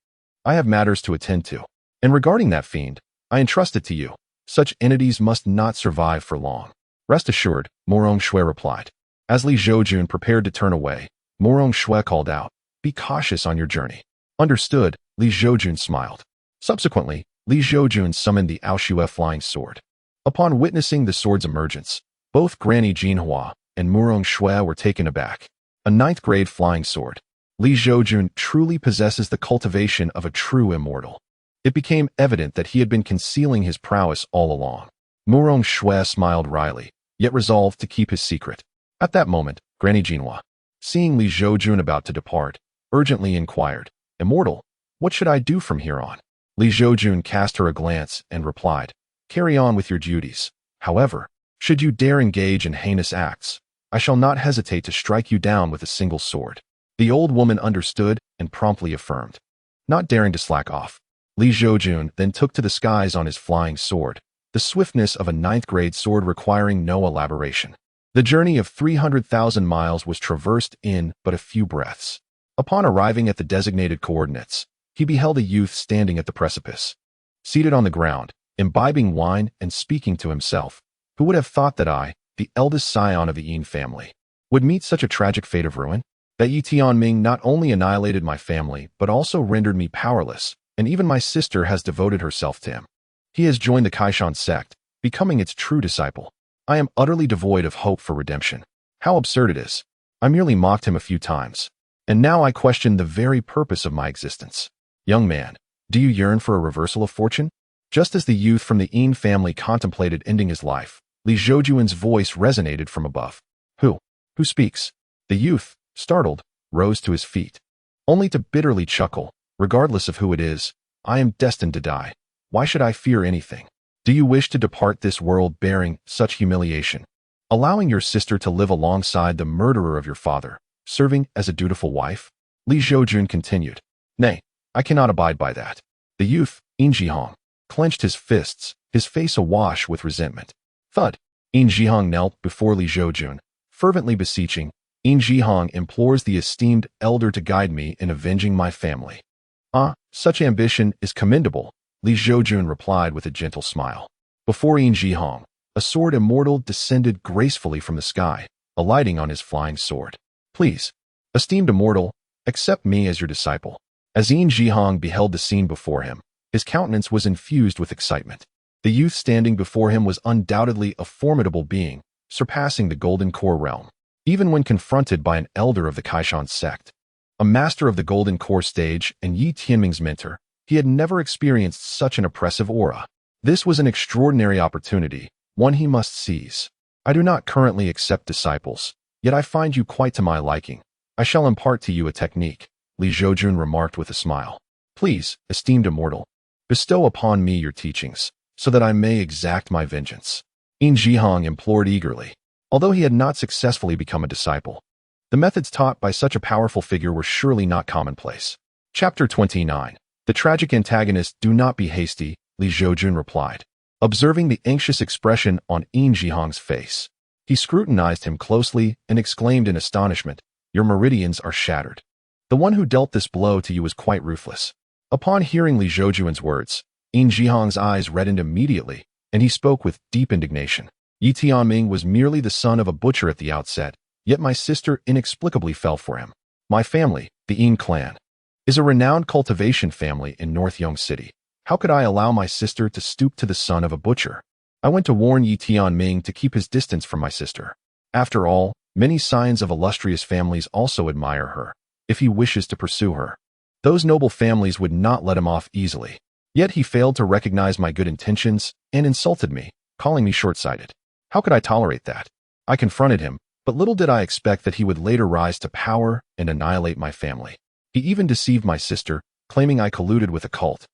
S1: I have matters to attend to. And regarding that fiend, I entrust it to you. Such entities must not survive for long. Rest assured, Morong Shui replied. As Li Zhoujun prepared to turn away, Morong Shui called out, Be cautious on your journey. Understood, Li Zhoujun smiled. Subsequently, Li Zhoujun summoned the Aoshue flying sword. Upon witnessing the sword's emergence, both Granny Jinhua and Morong Shui were taken aback. A 9th-grade flying sword. Li Zhoujun truly possesses the cultivation of a true immortal. It became evident that he had been concealing his prowess all along. Morong Shui smiled wryly, yet resolved to keep his secret. At that moment, Granny Jinhua, seeing Li Zhoujun about to depart, urgently inquired, Immortal, what should I do from here on? Li Zhoujun cast her a glance and replied, Carry on with your duties. However, should you dare engage in heinous acts, I shall not hesitate to strike you down with a single sword. The old woman understood and promptly affirmed. Not daring to slack off, Li Zhoujun then took to the skies on his flying sword, the swiftness of a 9th-grade sword requiring no elaboration. The journey of 300,000 miles was traversed in but a few breaths. Upon arriving at the designated coordinates, he beheld a youth standing at the precipice. Seated on the ground, imbibing wine and speaking to himself, who would have thought that I, the eldest scion of the Yin family, would meet such a tragic fate of ruin? That Yi Tianming not only annihilated my family, but also rendered me powerless, and even my sister has devoted herself to him. He has joined the Kaishan sect, becoming its true disciple. I am utterly devoid of hope for redemption. How absurd it is. I merely mocked him a few times, and now I question the very purpose of my existence. Young man, do you yearn for a reversal of fortune? Just as the youth from the Yin family contemplated ending his life, Li Zhoujun's voice resonated from above. Who speaks? The youth, startled, rose to his feet, only to bitterly chuckle. Regardless of who it is, I am destined to die. Why should I fear anything? Do you wish to depart this world bearing such humiliation, allowing your sister to live alongside the murderer of your father, serving as a dutiful wife? Li Zhoujun continued. Nay, I cannot abide by that. The youth, Yin Zhihong, clenched his fists, his face awash with resentment. Thud. Yin Zhihong knelt before Li Zhoujun, fervently beseeching. Yin Zhihong implores the esteemed elder to guide me in avenging my family. Such ambition is commendable, Li Zhoujun replied with a gentle smile. Before Yin Zhihong, a sword immortal descended gracefully from the sky, alighting on his flying sword. Please, esteemed immortal, accept me as your disciple. As Yin Zhihong beheld the scene before him, his countenance was infused with excitement. The youth standing before him was undoubtedly a formidable being, surpassing the Golden Core realm, even when confronted by an elder of the Kaishan sect. A master of the Golden Core stage and Yi Tianming's mentor, he had never experienced such an oppressive aura. This was an extraordinary opportunity, one he must seize. I do not currently accept disciples, yet I find you quite to my liking. I shall impart to you a technique, Li Zhoujun remarked with a smile. Please, esteemed immortal, bestow upon me your teachings, so that I may exact my vengeance. Yin Zhihong implored eagerly. Although he had not successfully become a disciple, the methods taught by such a powerful figure were surely not commonplace. Chapter 29. The tragic antagonist. Do not be hasty, Li Zhoujun replied, observing the anxious expression on Yin Zhihong's face. He scrutinized him closely and exclaimed in astonishment, Your meridians are shattered. The one who dealt this blow to you was quite ruthless. Upon hearing Li Zhoujun's words, Yin Zhihong's eyes reddened immediately, and he spoke with deep indignation. Yi Tianming was merely the son of a butcher at the outset, yet my sister inexplicably fell for him. My family, the Yin clan, is a renowned cultivation family in North Yong City. How could I allow my sister to stoop to the son of a butcher? I went to warn Yi Tianming to keep his distance from my sister. After all, many scions of illustrious families also admire her. If he wishes to pursue her, those noble families would not let him off easily. Yet he failed to recognize my good intentions and insulted me, calling me short-sighted. How could I tolerate that? I confronted him, but little did I expect that he would later rise to power and annihilate my family. He even deceived my sister, claiming I colluded with a cult,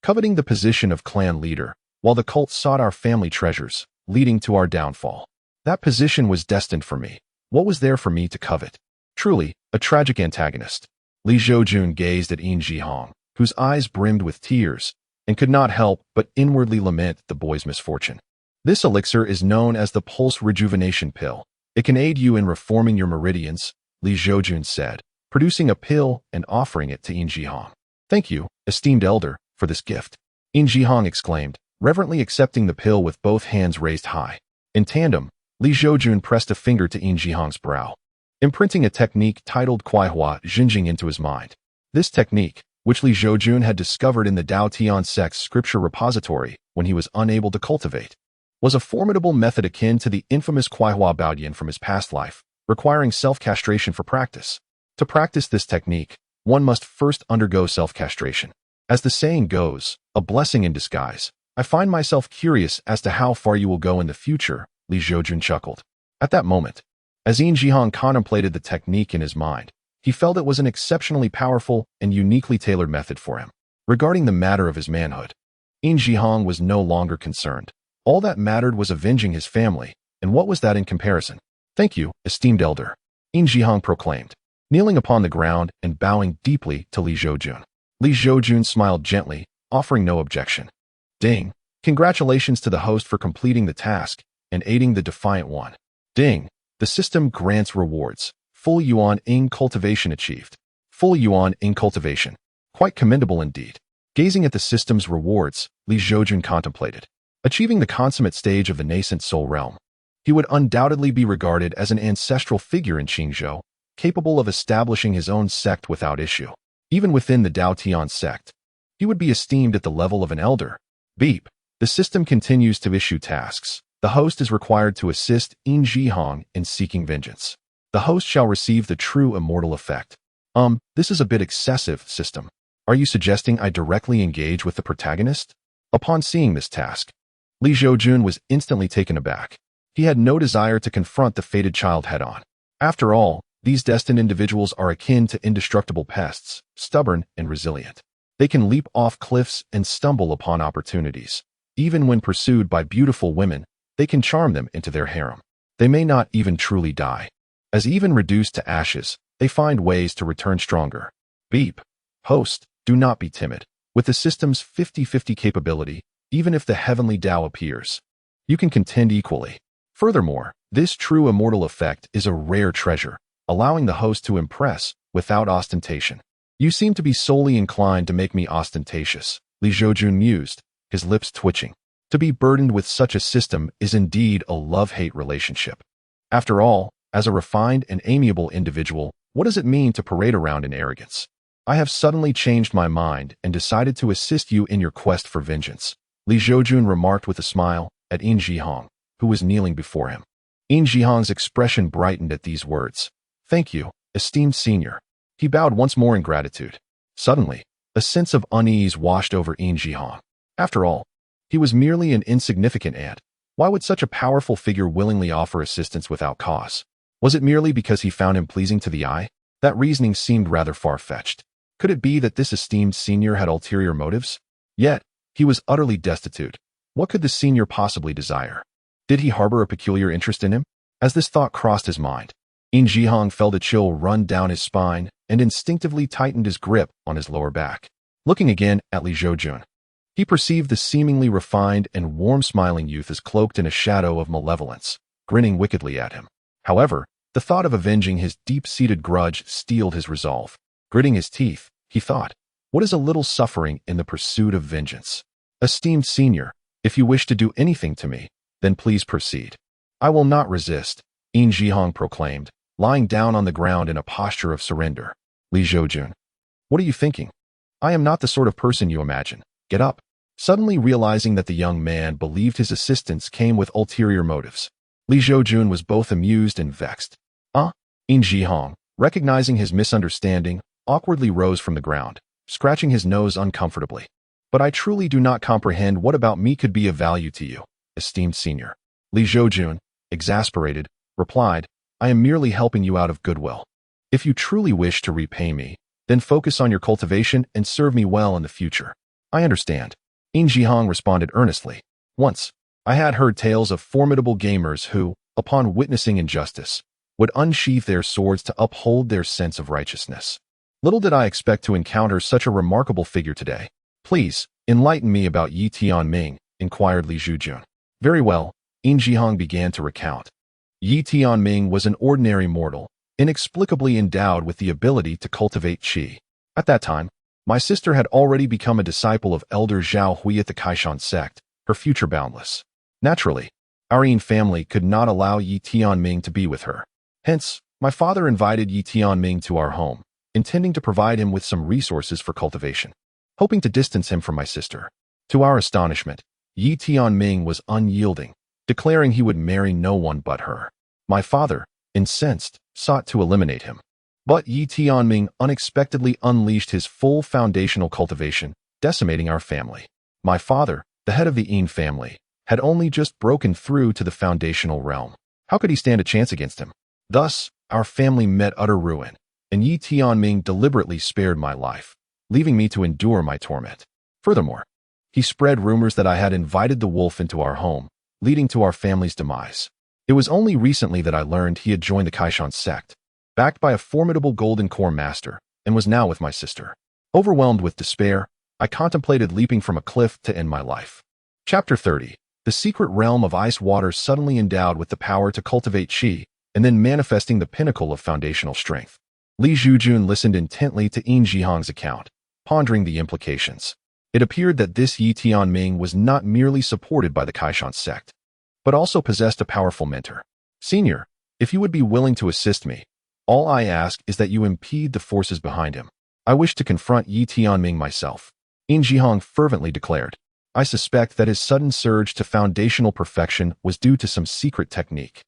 S1: coveting the position of clan leader, while the cult sought our family treasures, leading to our downfall. That position was destined for me. What was there for me to covet? Truly, a tragic antagonist. Li Zhoujun gazed at Yin Jihong, whose eyes brimmed with tears, and could not help but inwardly lament the boy's misfortune. This elixir is known as the Pulse Rejuvenation Pill. It can aid you in reforming your meridians, Li Zhoujun said, producing a pill and offering it to Yin Jihong. Thank you, esteemed elder, for this gift, Yin Jihong exclaimed, reverently accepting the pill with both hands raised high. In tandem, Li Zhoujun pressed a finger to Yin Jihong's brow, imprinting a technique titled Kuaihua Xinjing into his mind. This technique, which Li Zhoujun had discovered in the Dao Tian sect's scripture repository when he was unable to cultivate, was a formidable method akin to the infamous Kuaihua Baodian from his past life, requiring self-castration for practice. To practice this technique, one must first undergo self-castration. As the saying goes, a blessing in disguise. I find myself curious as to how far you will go in the future, Li Zhoujun chuckled. At that moment, as Yin Jihong contemplated the technique in his mind, he felt it was an exceptionally powerful and uniquely tailored method for him. Regarding the matter of his manhood, Yin Jihong was no longer concerned. All that mattered was avenging his family, and what was that in comparison? Thank you, esteemed elder, Yin Jihong proclaimed, kneeling upon the ground and bowing deeply to Li Zhoujun. Li Zhoujun smiled gently, offering no objection. Ding! Congratulations to the host for completing the task and aiding the defiant one. Ding! The system grants rewards. Full Yuan Ing cultivation achieved. Full Yuan Ing cultivation. Quite commendable indeed. Gazing at the system's rewards, Li Zhoujun contemplated. Achieving the consummate stage of the nascent soul realm, he would undoubtedly be regarded as an ancestral figure in Qingzhou, capable of establishing his own sect without issue. Even within the Dao Tian sect, he would be esteemed at the level of an elder. Beep. The system continues to issue tasks. The host is required to assist Yin Jihong in seeking vengeance. The host shall receive the true immortal effect. This is a bit excessive, system. Are you suggesting I directly engage with the protagonist? Upon seeing this task, Li Zhoujun was instantly taken aback. He had no desire to confront the fated child head-on. After all, these destined individuals are akin to indestructible pests, stubborn and resilient. They can leap off cliffs and stumble upon opportunities. Even when pursued by beautiful women, they can charm them into their harem. They may not even truly die. As even reduced to ashes, they find ways to return stronger. Beep. Host, do not be timid. With the system's 50-50 capability, even if the heavenly Tao appears, you can contend equally. Furthermore, this true immortal effect is a rare treasure, allowing the host to impress without ostentation. You seem to be solely inclined to make me ostentatious, Li Zhoujun mused, his lips twitching. To be burdened with such a system is indeed a love-hate relationship. After all, as a refined and amiable individual, what does it mean to parade around in arrogance? I have suddenly changed my mind and decided to assist you in your quest for vengeance, Li Zhoujun remarked with a smile at Yin Jihong, who was kneeling before him. Yin Jihong's expression brightened at these words. Thank you, esteemed senior. He bowed once more in gratitude. Suddenly, a sense of unease washed over Yin Jihong. After all, he was merely an insignificant ant. Why would such a powerful figure willingly offer assistance without cause? Was it merely because he found him pleasing to the eye? That reasoning seemed rather far-fetched. Could it be that this esteemed senior had ulterior motives? Yet, he was utterly destitute. What could the senior possibly desire? Did he harbor a peculiar interest in him? As this thought crossed his mind, Yin Jihong felt a chill run down his spine and instinctively tightened his grip on his lower back. Looking again at Li Zhoujun, he perceived the seemingly refined and warm-smiling youth as cloaked in a shadow of malevolence, grinning wickedly at him. However, the thought of avenging his deep-seated grudge steeled his resolve. Gritting his teeth, he thought, what is a little suffering in the pursuit of vengeance? Esteemed senior, if you wish to do anything to me, then please proceed. I will not resist, Yin Zhihong proclaimed, lying down on the ground in a posture of surrender. Li Zhoujun, what are you thinking? I am not the sort of person you imagine. Get up. Suddenly realizing that the young man believed his assistance came with ulterior motives, Li Zhoujun was both amused and vexed. Yin Zhihong, recognizing his misunderstanding, awkwardly rose from the ground, scratching his nose uncomfortably. But I truly do not comprehend what about me could be of value to you, esteemed senior. Li Zhoujun, exasperated, replied, I am merely helping you out of goodwill. If you truly wish to repay me, then focus on your cultivation and serve me well in the future. I understand. Yin Zhihong responded earnestly. Once, I had heard tales of formidable gamers who, upon witnessing injustice, would unsheath their swords to uphold their sense of righteousness. Little did I expect to encounter such a remarkable figure today. Please, enlighten me about Yi Tianming, inquired Li Zhoujun. Very well, Yin Zhihong began to recount. Yi Tianming was an ordinary mortal, inexplicably endowed with the ability to cultivate qi. At that time, my sister had already become a disciple of Elder Zhao Hui at the Kaishan sect, her future boundless. Naturally, our Yin family could not allow Yi Tianming to be with her. Hence, my father invited Yi Tianming to our home, intending to provide him with some resources for cultivation, hoping to distance him from my sister. To our astonishment, Yi Tianming was unyielding, declaring he would marry no one but her. My father, incensed, sought to eliminate him. But Yi Tianming unexpectedly unleashed his full foundational cultivation, decimating our family. My father, the head of the Yin family, had only just broken through to the foundational realm. How could he stand a chance against him? Thus, our family met utter ruin, and Yi Tianming deliberately spared my life, leaving me to endure my torment. Furthermore, he spread rumors that I had invited the wolf into our home, leading to our family's demise. It was only recently that I learned he had joined the Kaishan sect, backed by a formidable golden core master, and was now with my sister. Overwhelmed with despair, I contemplated leaping from a cliff to end my life. Chapter 30. The secret realm of ice water suddenly endowed with the power to cultivate qi, and then manifesting the pinnacle of foundational strength. Li Zhoujun listened intently to Yin Zhihong's account, pondering the implications. It appeared that this Yi Tianming was not merely supported by the Kaishan sect, but also possessed a powerful mentor. Senior, if you would be willing to assist me, all I ask is that you impede the forces behind him. I wish to confront Yi Tianming myself, Yin Zhihong fervently declared. I suspect that his sudden surge to foundational perfection was due to some secret technique,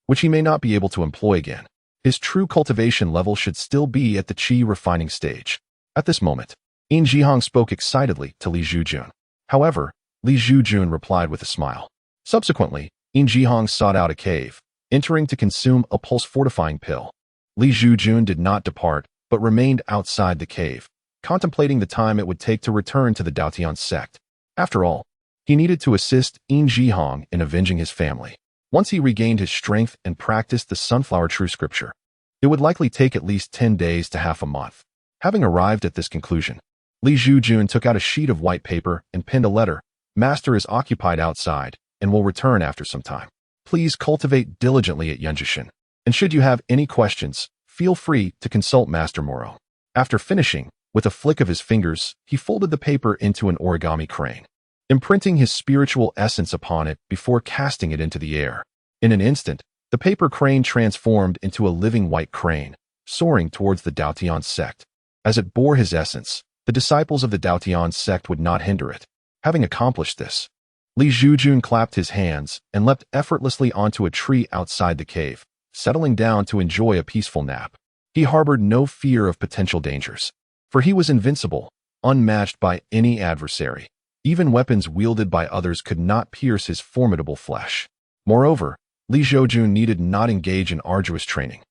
S1: which he may not be able to employ again. His true cultivation level should still be at the qi refining stage. At this moment, Yin Zhihong spoke excitedly to Li Zhoujun. However, Li Zhoujun replied with a smile. Subsequently, Yin Zhihong sought out a cave, entering to consume a pulse-fortifying pill. Li Zhoujun did not depart, but remained outside the cave, contemplating the time it would take to return to the Daotian sect. After all, he needed to assist Yin Zhihong in avenging his family. Once he regained his strength and practiced the Sunflower True Scripture, it would likely take at least 10 days to half a month. Having arrived at this conclusion, Li Zhoujun took out a sheet of white paper and penned a letter. Master is occupied outside and will return after some time. Please cultivate diligently at Yunjishan, and should you have any questions, feel free to consult Master Moro. After finishing, with a flick of his fingers, he folded the paper into an origami crane, imprinting his spiritual essence upon it before casting it into the air. In an instant, the paper crane transformed into a living white crane, soaring towards the Daotian sect. As it bore his essence, the disciples of the Daotian sect would not hinder it. Having accomplished this, Li Zhoujun clapped his hands and leapt effortlessly onto a tree outside the cave, settling down to enjoy a peaceful nap. He harbored no fear of potential dangers, for he was invincible, unmatched by any adversary. Even weapons wielded by others could not pierce his formidable flesh. Moreover, Li Zhoujun needed not engage in arduous training,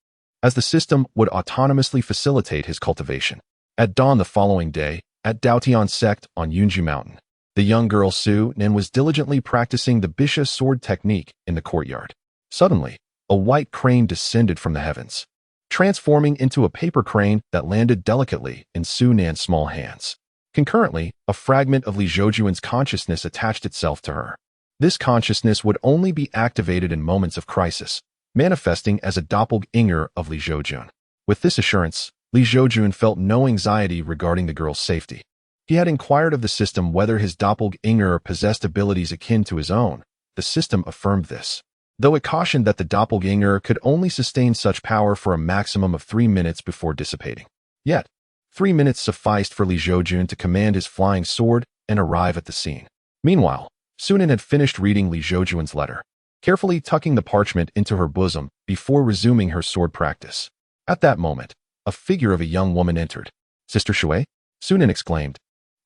S1: as the system would autonomously facilitate his cultivation. At dawn the following day, at Daotian sect on Yunji Mountain, the young girl Su Nen was diligently practicing the Bisha sword technique in the courtyard. Suddenly, a white crane descended from the heavens, transforming into a paper crane that landed delicately in Su Nan's small hands. Concurrently, a fragment of Li Zhoujun's consciousness attached itself to her. This consciousness would only be activated in moments of crisis, manifesting as a doppelganger of Li Zhoujun. With this assurance, Li Zhoujun felt no anxiety regarding the girl's safety. He had inquired of the system whether his doppelganger possessed abilities akin to his own. The system affirmed this. though it cautioned that the doppelganger could only sustain such power for a maximum of 3 minutes before dissipating. Yet, 3 minutes sufficed for Li Zhoujun to command his flying sword and arrive at the scene. Meanwhile, Sunan had finished reading Li Zhoujun's letter, carefully tucking the parchment into her bosom before resuming her sword practice. At that moment, a figure of a young woman entered. "Sister Shui?" Sunan exclaimed,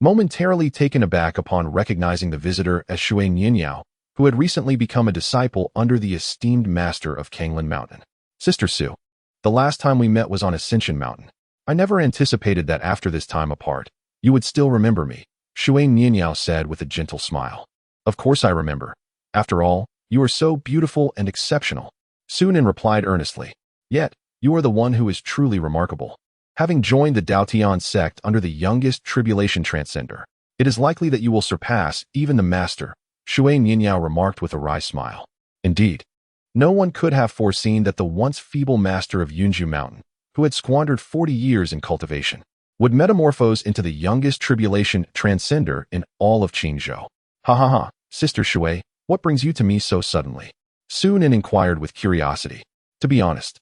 S1: momentarily taken aback upon recognizing the visitor as Shui Nianyao, who had recently become a disciple under the esteemed master of Kanglan Mountain. "Sister Su, the last time we met was on Ascension Mountain. I never anticipated that after this time apart, you would still remember me," Shui Nianyao said with a gentle smile. "Of course I remember. After all, you are so beautiful and exceptional," Sunan replied earnestly. "Yet, you are the one who is truly remarkable. Having joined the Daotian sect under the youngest tribulation transcender, it is likely that you will surpass even the master," Shui Nianyao remarked with a wry smile. Indeed, no one could have foreseen that the once feeble master of Yunju Mountain, who had squandered 40 years in cultivation, would metamorphose into the youngest tribulation transcender in all of Qingzhou. "Ha ha ha, Sister Shui, what brings you to me so suddenly?" Sunan inquired with curiosity. To be honest,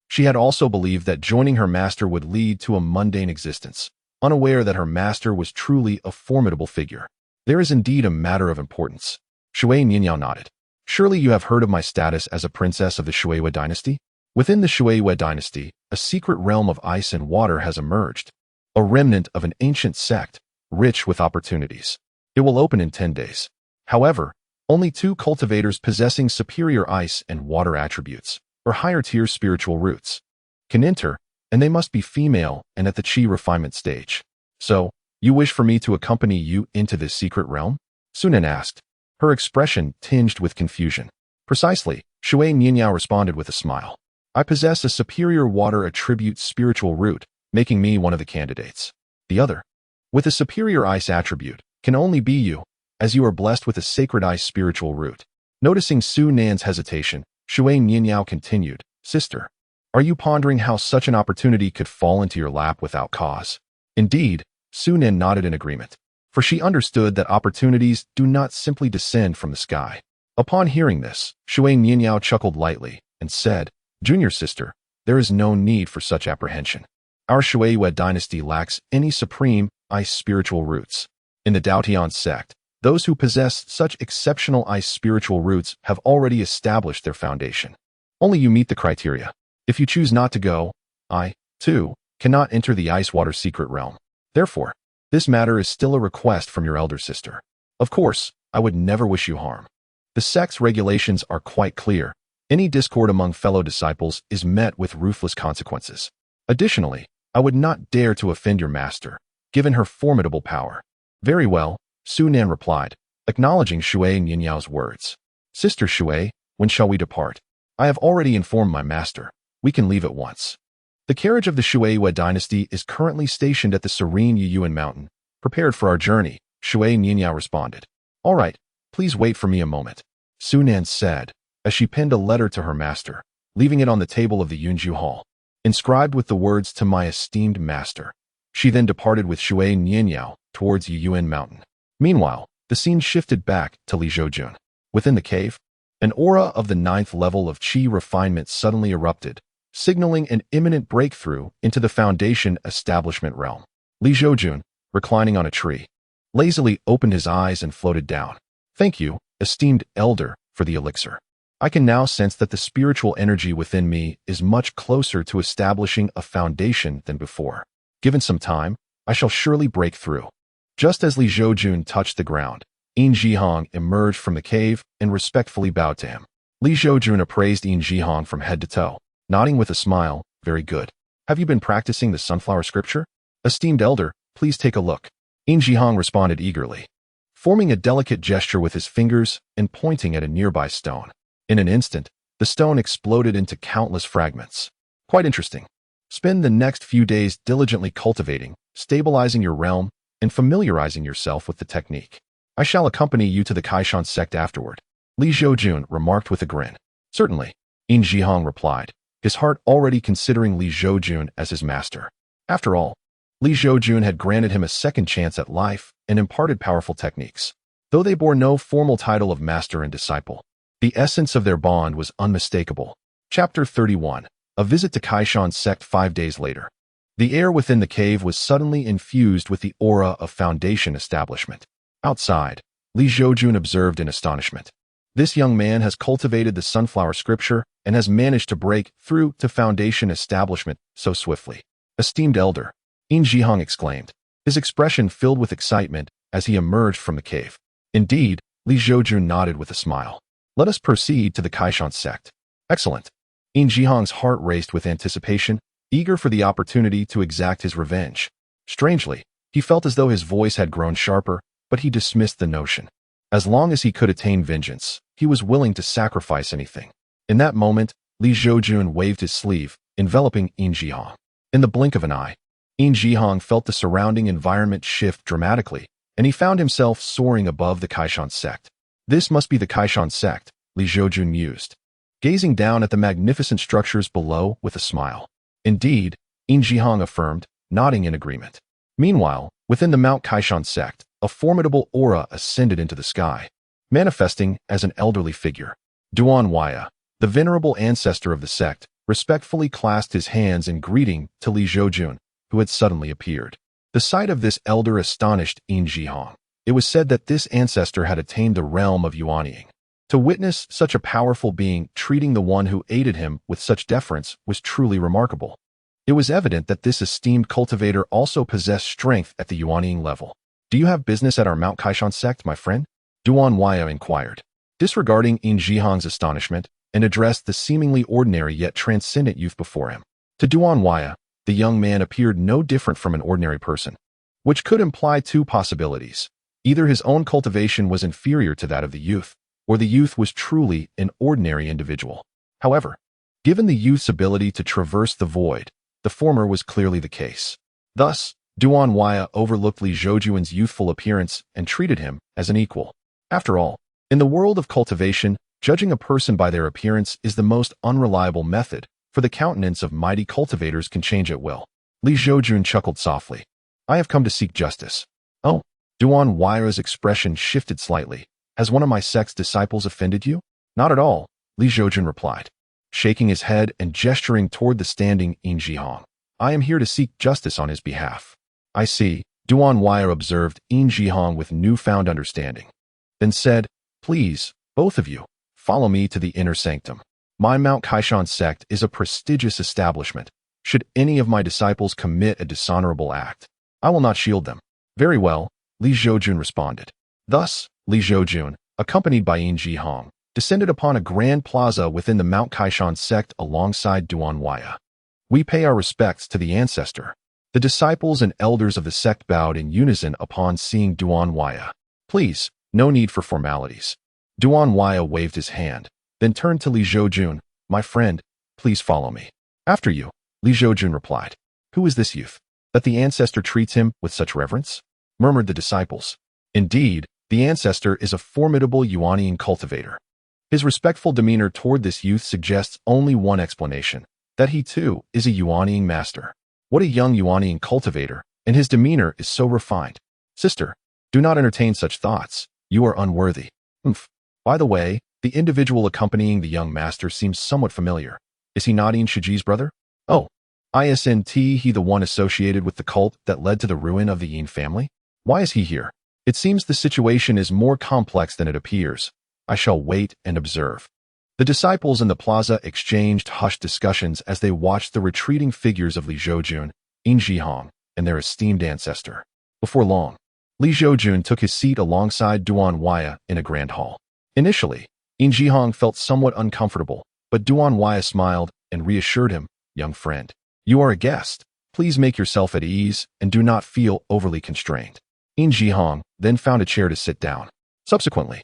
S1: she had also believed that joining her master would lead to a mundane existence, unaware that her master was truly a formidable figure. "There is indeed a matter of importance." Shui Nianyao nodded. "Surely you have heard of my status as a princess of the Shuiwa dynasty? Within the Shuiwa dynasty, a secret realm of ice and water has emerged, a remnant of an ancient sect, rich with opportunities. It will open in 10 days. However, only 2 cultivators possessing superior ice and water attributes, or higher-tier spiritual roots, can enter, and they must be female and at the Qi refinement stage. So, you wish for me to accompany you into this secret realm?" Sunan asked, her expression tinged with confusion. "Precisely," Shui Nianyao responded with a smile. "I possess a superior water attribute spiritual root, making me one of the candidates. The other, with a superior ice attribute, can only be you, as you are blessed with a sacred ice spiritual root." Noticing Sunan's hesitation, Shui Nianyao continued, "Sister, are you pondering how such an opportunity could fall into your lap without cause?" Indeed, Sunan nodded in agreement, for she understood that opportunities do not simply descend from the sky. Upon hearing this, Shui Nianyao chuckled lightly and said, "Junior sister, there is no need for such apprehension. Our Shuiwa dynasty lacks any supreme ice spiritual roots. In the Daotian sect, those who possess such exceptional ice spiritual roots have already established their foundation. Only you meet the criteria. If you choose not to go, I, too, cannot enter the ice-water secret realm. Therefore, this matter is still a request from your elder sister. Of course, I would never wish you harm. The sect's regulations are quite clear. Any discord among fellow disciples is met with ruthless consequences. Additionally, I would not dare to offend your master, given her formidable power." "Very well," Sunan replied, acknowledging Shui Nianyao's words. "Sister Shui, when shall we depart?" "I have already informed my master. We can leave at once. The carriage of the Shuiwa dynasty is currently stationed at the serene Yuyuan Mountain, prepared for our journey," Shui Nianyao responded. "All right, please wait for me a moment," Sunan said, as she penned a letter to her master, leaving it on the table of the Yunju Hall, inscribed with the words, "To my esteemed master." She then departed with Shui Nianyao towards Yuyuan Mountain. Meanwhile, the scene shifted back to Li Zhoujun. Within the cave, an aura of the 9th level of Qi refinement suddenly erupted, signaling an imminent breakthrough into the Foundation establishment realm. Li Zhoujun, reclining on a tree, lazily opened his eyes and floated down. "Thank you, esteemed elder, for the elixir. I can now sense that the spiritual energy within me is much closer to establishing a foundation than before. Given some time, I shall surely break through." Just as Li Zhoujun touched the ground, Yin Zhihong emerged from the cave and respectfully bowed to him. Li Zhoujun appraised Yin Zhihong from head to toe, nodding with a smile. "Very good. Have you been practicing the sunflower scripture? Esteemed elder, please take a look." Yin Zhihong responded eagerly, forming a delicate gesture with his fingers and pointing at a nearby stone. In an instant, the stone exploded into countless fragments. "Quite interesting. Spend the next few days diligently cultivating, stabilizing your realm, and familiarizing yourself with the technique. I shall accompany you to the Kaishan sect afterward," Li Zhoujun remarked with a grin. "Certainly," Yin Zhihong replied, his heart already considering Li Zhoujun as his master. After all, Li Zhoujun had granted him a second chance at life and imparted powerful techniques. Though they bore no formal title of master and disciple, The essence of their bond was unmistakable. Chapter 31. A visit to Kaishan's sect 5 days later. The air within the cave was suddenly infused with the aura of Foundation establishment. Outside, Zhoujun observed in astonishment. This young man has cultivated the sunflower scripture and has managed to break through to Foundation establishment so swiftly. Esteemed elder, Jihong exclaimed, his expression filled with excitement as he emerged from the cave. Indeed, Zhoujun nodded with a smile. Let us proceed to the Kaishan sect. Excellent. Jihong's heart raced with anticipation, eager for the opportunity to exact his revenge. Strangely, he felt as though his voice had grown sharper, but he dismissed the notion. As long as he could attain vengeance, he was willing to sacrifice anything. In that moment, Zhoujun waved his sleeve, enveloping Jihong. In the blink of an eye, Jihong felt the surrounding environment shift dramatically, and he found himself soaring above the Kaishan sect. This must be the Kaishan sect, Zhoujun mused, gazing down at the magnificent structures below with a smile. Indeed, Jihong affirmed, nodding in agreement. Meanwhile, within the Mount Kaishan sect, a formidable aura ascended into the sky, manifesting as an elderly figure. Duan Waya, the venerable ancestor of the sect, respectfully clasped his hands in greeting to Zhoujun, who had suddenly appeared. The sight of this elder astonished Jihong. It was said that this ancestor had attained the realm of Yuanying. To witness such a powerful being treating the one who aided him with such deference was truly remarkable. It was evident that this esteemed cultivator also possessed strength at the Yuanying level. Do you have business at our Mount Kaishan sect, my friend? Duan Waya inquired, disregarding Jihong's astonishment, and addressed the seemingly ordinary yet transcendent youth before him. To Duan Waya, the young man appeared no different from an ordinary person, which could imply two possibilities. Either his own cultivation was inferior to that of the youth, or the youth was truly an ordinary individual. However, given the youth's ability to traverse the void, the former was clearly the case. Thus, Duan Waya overlooked Zhoujun's youthful appearance and treated him as an equal. After all, in the world of cultivation, judging a person by their appearance is the most unreliable method, for the countenance of mighty cultivators can change at will. Zhoujun chuckled softly. I have come to seek justice. Oh, Duan Waya's expression shifted slightly. Has one of my sect's disciples offended you? Not at all, Zhoujun replied, shaking his head and gesturing toward the standing Jihong. I am here to seek justice on his behalf. I see, Duan Waya observed Jihong with newfound understanding. Then said, please, both of you, follow me to the inner sanctum. My Mount Kaishan sect is a prestigious establishment. Should any of my disciples commit a dishonorable act, I will not shield them. Very well, Zhoujun responded. Thus, Zhoujun, accompanied by Jihong, descended upon a grand plaza within the Mount Kaishan sect alongside Duan Waya. We pay our respects to the ancestor. The disciples and elders of the sect bowed in unison upon seeing Duan Waya. Please, no need for formalities. Duan Waya waved his hand, then turned to Zhoujun. My friend, please follow me. After you, Zhoujun replied. Who is this youth, that the ancestor treats him with such reverence? Murmured the disciples. Indeed, the ancestor is a formidable Yuanying cultivator. His respectful demeanor toward this youth suggests only one explanation, that he too is a Yuanying master. What a young Yuanying cultivator, and his demeanor is so refined. Sister, do not entertain such thoughts. You are unworthy. By the way, the individual accompanying the young master seems somewhat familiar. Is he not Shiji's brother? Oh, isn't he the one associated with the cult that led to the ruin of the Yin family? Why is he here? It seems the situation is more complex than it appears. I shall wait and observe. The disciples in the plaza exchanged hushed discussions as they watched the retreating figures of Zhoujun, Jihong, and their esteemed ancestor. Before long, Zhoujun took his seat alongside Duan Waya in a grand hall. Initially, Jihong felt somewhat uncomfortable, but Duan Waya smiled and reassured him, young friend. You are a guest. Please make yourself at ease and do not feel overly constrained. Jihong then found a chair to sit down. Subsequently,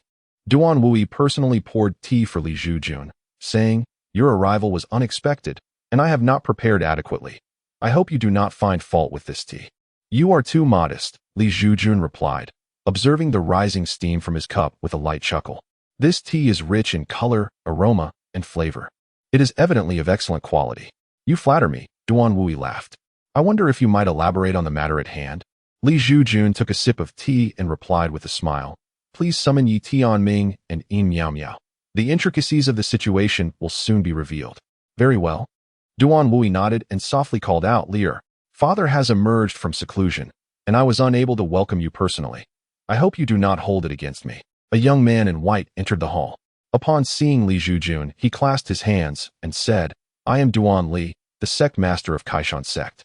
S1: Duan Wui personally poured tea for Zhoujun, saying, Your arrival was unexpected, and I have not prepared adequately. I hope you do not find fault with this tea. You are too modest, Zhoujun replied, observing the rising steam from his cup with a light chuckle. This tea is rich in color, aroma, and flavor. It is evidently of excellent quality. You flatter me, Duan Wui laughed. I wonder if you might elaborate on the matter at hand. Zhoujun took a sip of tea and replied with a smile. Please summon Yi Tianming and Yin Miao Miao. The intricacies of the situation will soon be revealed. Very well. Duan Wui nodded and softly called out, Lear, Father has emerged from seclusion, and I was unable to welcome you personally. I hope you do not hold it against me. A young man in white entered the hall. Upon seeing Li Zhoujun, he clasped his hands and said, I am Duan Li, the sect master of Kaishan sect.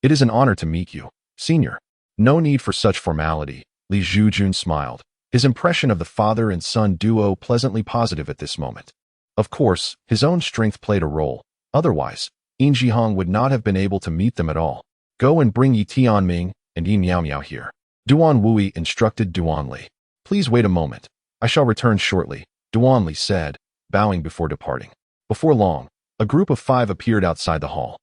S1: It is an honor to meet you, senior. No need for such formality, Li Zhoujun smiled, his impression of the father and son duo pleasantly positive at this moment. Of course, his own strength played a role. Otherwise, Yin Jihong would not have been able to meet them at all. Go and bring Yi Tianming and Yi Miao Miao here. Duan Wui instructed Duan Li. Please wait a moment. I shall return shortly, Duan Li said, bowing before departing. Before long, a group of 5 appeared outside the hall.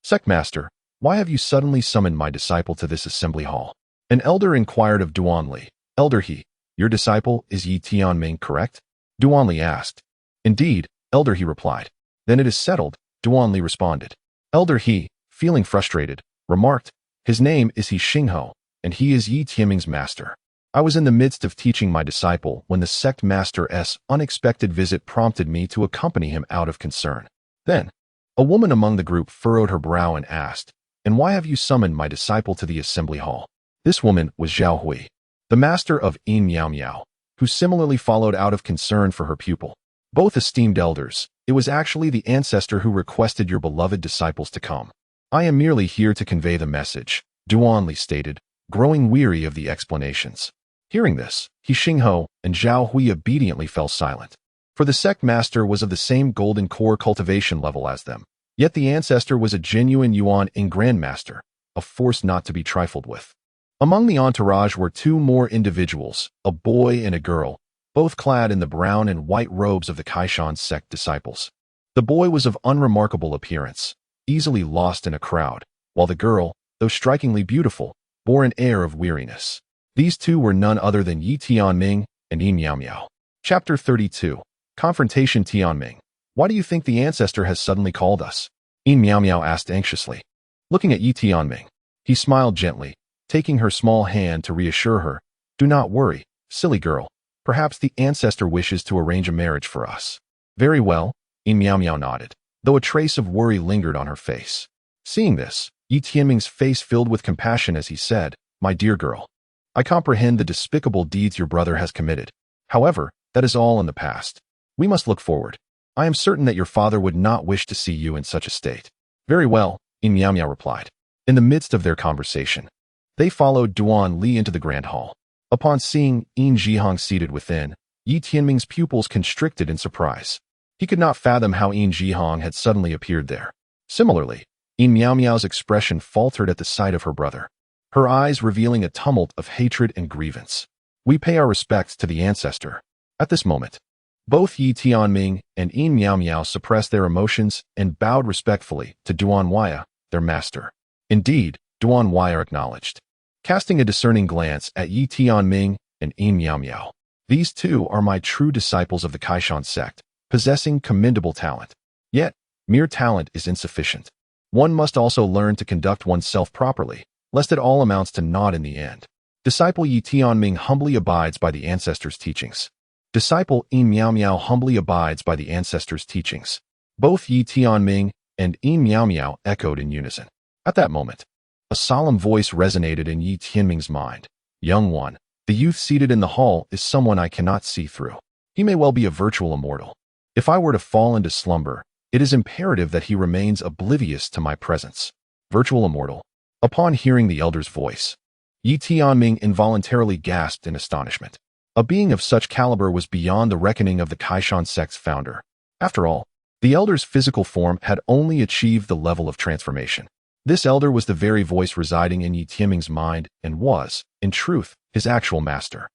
S1: Sect Master, why have you suddenly summoned my disciple to this assembly hall? An elder inquired of Duan Li. Elder He, your disciple is Yi Tianming, correct? Duan Li asked. Indeed, Elder He replied. Then it is settled, Duan Li responded. Elder He, feeling frustrated, remarked, his name is He Xingho, and he is Yi Tianming's master. I was in the midst of teaching my disciple when the sect master's unexpected visit prompted me to accompany him out of concern. Then, a woman among the group furrowed her brow and asked, and why have you summoned my disciple to the assembly hall? This woman was Zhao Hui, the master of Yin Miao Miao, who similarly followed out of concern for her pupil. Both esteemed elders, it was actually the ancestor who requested your beloved disciples to come. I am merely here to convey the message, Duan Li stated, growing weary of the explanations. Hearing this, He Xingho and Zhao Hui obediently fell silent. For the sect master was of the same golden core cultivation level as them, yet the ancestor was a genuine Yuan in grandmaster, a force not to be trifled with. Among the entourage were 2 more individuals, a boy and a girl, both clad in the brown and white robes of the Kaishan sect disciples. The boy was of unremarkable appearance, easily lost in a crowd, while the girl, though strikingly beautiful, bore an air of weariness. These 2 were none other than Yi Tianming and Yi Miao Miao. Chapter 32. Confrontation. Tianming, why do you think the ancestor has suddenly called us? Yi Miao Miao asked anxiously. Looking at Yi Tianming, he smiled gently, taking her small hand to reassure her. Do not worry, silly girl. Perhaps the ancestor wishes to arrange a marriage for us. Very well, Yi Miao Miao nodded, though a trace of worry lingered on her face. Seeing this, Yi Tianming's face filled with compassion as he said, My dear girl, I comprehend the despicable deeds your brother has committed. However, that is all in the past. We must look forward. I am certain that your father would not wish to see you in such a state. Very well, Yin Miao Miao replied. In the midst of their conversation, they followed Duan Li into the grand hall. Upon seeing Yin Jihong seated within, Yi Tianming's pupils constricted in surprise. He could not fathom how Yin Jihong had suddenly appeared there. Similarly, Yin Miao Miao's expression faltered at the sight of her brother, her eyes revealing a tumult of hatred and grievance. We pay our respects to the ancestor. At this moment, both Yi Tianming and Yin Miao Miao suppressed their emotions and bowed respectfully to Duan Waya, their master. Indeed, Duan Waya acknowledged, casting a discerning glance at Yi Tianming and Yin Miao Miao. These 2 are my true disciples of the Kaishan sect, possessing commendable talent. Yet, mere talent is insufficient. One must also learn to conduct oneself properly, lest it all amounts to naught in the end. Disciple Yi Tianming humbly abides by the ancestor's teachings. Disciple Yin Miao Miao humbly abides by the ancestor's teachings. Both Yi Tianming and Yin Miao Miao echoed in unison. At that moment, a solemn voice resonated in Yi Tianming's mind. Young one, the youth seated in the hall is someone I cannot see through. He may well be a virtual immortal. If I were to fall into slumber, it is imperative that he remains oblivious to my presence. Virtual immortal. Upon hearing the elder's voice, Yi Tianming involuntarily gasped in astonishment. A being of such caliber was beyond the reckoning of the Kaishan sect's founder. After all, the elder's physical form had only achieved the level of transformation. This elder was the very voice residing in Yi Tianming's mind and was, in truth, his actual master.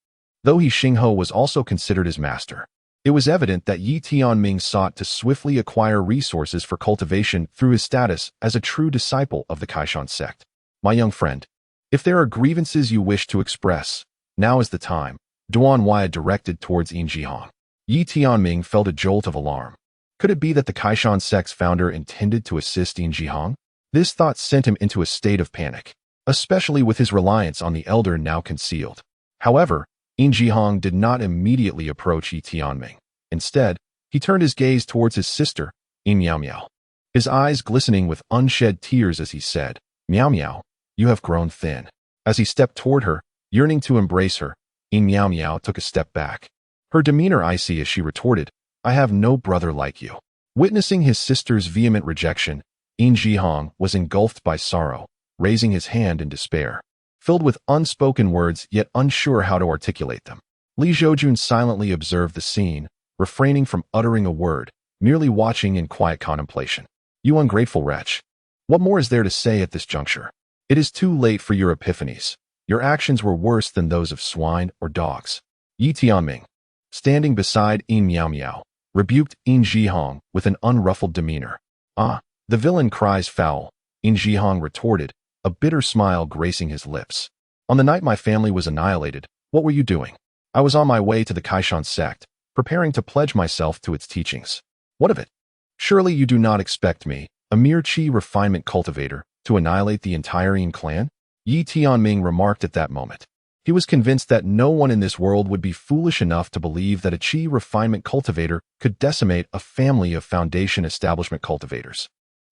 S1: Though He Xingho was also considered his master, it was evident that Yi Tianming sought to swiftly acquire resources for cultivation through his status as a true disciple of the Kaishan sect. My young friend, if there are grievances you wish to express, now is the time, Duan Waya directed towards Yin Jihong. Yi Tianming felt a jolt of alarm. Could it be that the Kaishan sect's founder intended to assist Yin Jihong? This thought sent him into a state of panic, especially with his reliance on the elder now concealed. However, Yin Jihong did not immediately approach Yi Tianming. Instead, He turned his gaze towards his sister, Miao Miao, his eyes glistening with unshed tears as he said, Miao Miao, you have grown thin. As he stepped toward her, yearning to embrace her, Miao Miao took a step back. Her demeanor icy as she retorted, I have no brother like you. Witnessing his sister's vehement rejection, Zhoujun was engulfed by sorrow, raising his hand in despair. Filled with unspoken words yet unsure how to articulate them, Zhoujun silently observed the scene, refraining from uttering a word, merely watching in quiet contemplation. You ungrateful wretch. What more is there to say at this juncture? It is too late for your epiphanies. Your actions were worse than those of swine or dogs. Yi Tianming, standing beside Miao Miao, rebuked Zhoujun with an unruffled demeanor. Ah, the villain cries foul, Zhoujun retorted, a bitter smile gracing his lips. On the night my family was annihilated, what were you doing? I was on my way to the Kaishan sect, preparing to pledge myself to its teachings. What of it? Surely you do not expect me, a mere qi refinement cultivator, to annihilate the entire Yin clan? Yi Tianming remarked at that moment. He was convinced that no one in this world would be foolish enough to believe that a qi refinement cultivator could decimate a family of foundation establishment cultivators,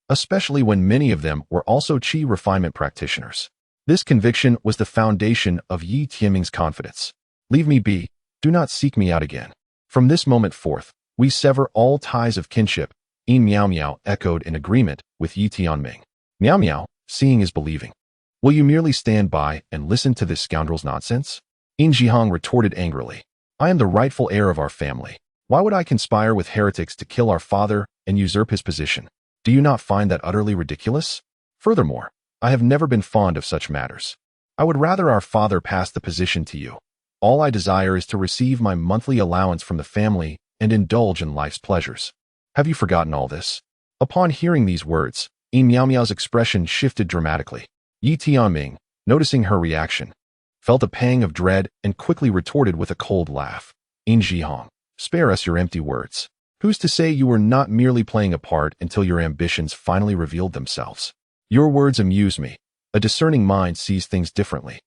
S1: especially when many of them were also qi refinement practitioners. This conviction was the foundation of Yi Tianming's confidence. Leave me be, do not seek me out again. From this moment forth, we sever all ties of kinship, Miao Miao echoed in agreement with Yi Tianming. Miao Miao, seeing is believing. Will you merely stand by and listen to this scoundrel's nonsense? Zhoujun retorted angrily. I am the rightful heir of our family. Why would I conspire with heretics to kill our father and usurp his position? Do you not find that utterly ridiculous? Furthermore, I have never been fond of such matters. I would rather our father pass the position to you. All I desire is to receive my monthly allowance from the family and indulge in life's pleasures. Have you forgotten all this? Upon hearing these words, Miao Miao's expression shifted dramatically. Yi Tianming, noticing her reaction, felt a pang of dread and quickly retorted with a cold laugh. Zhoujun, spare us your empty words. Who's to say you were not merely playing a part until your ambitions finally revealed themselves? Your words amuse me. A discerning mind sees things differently.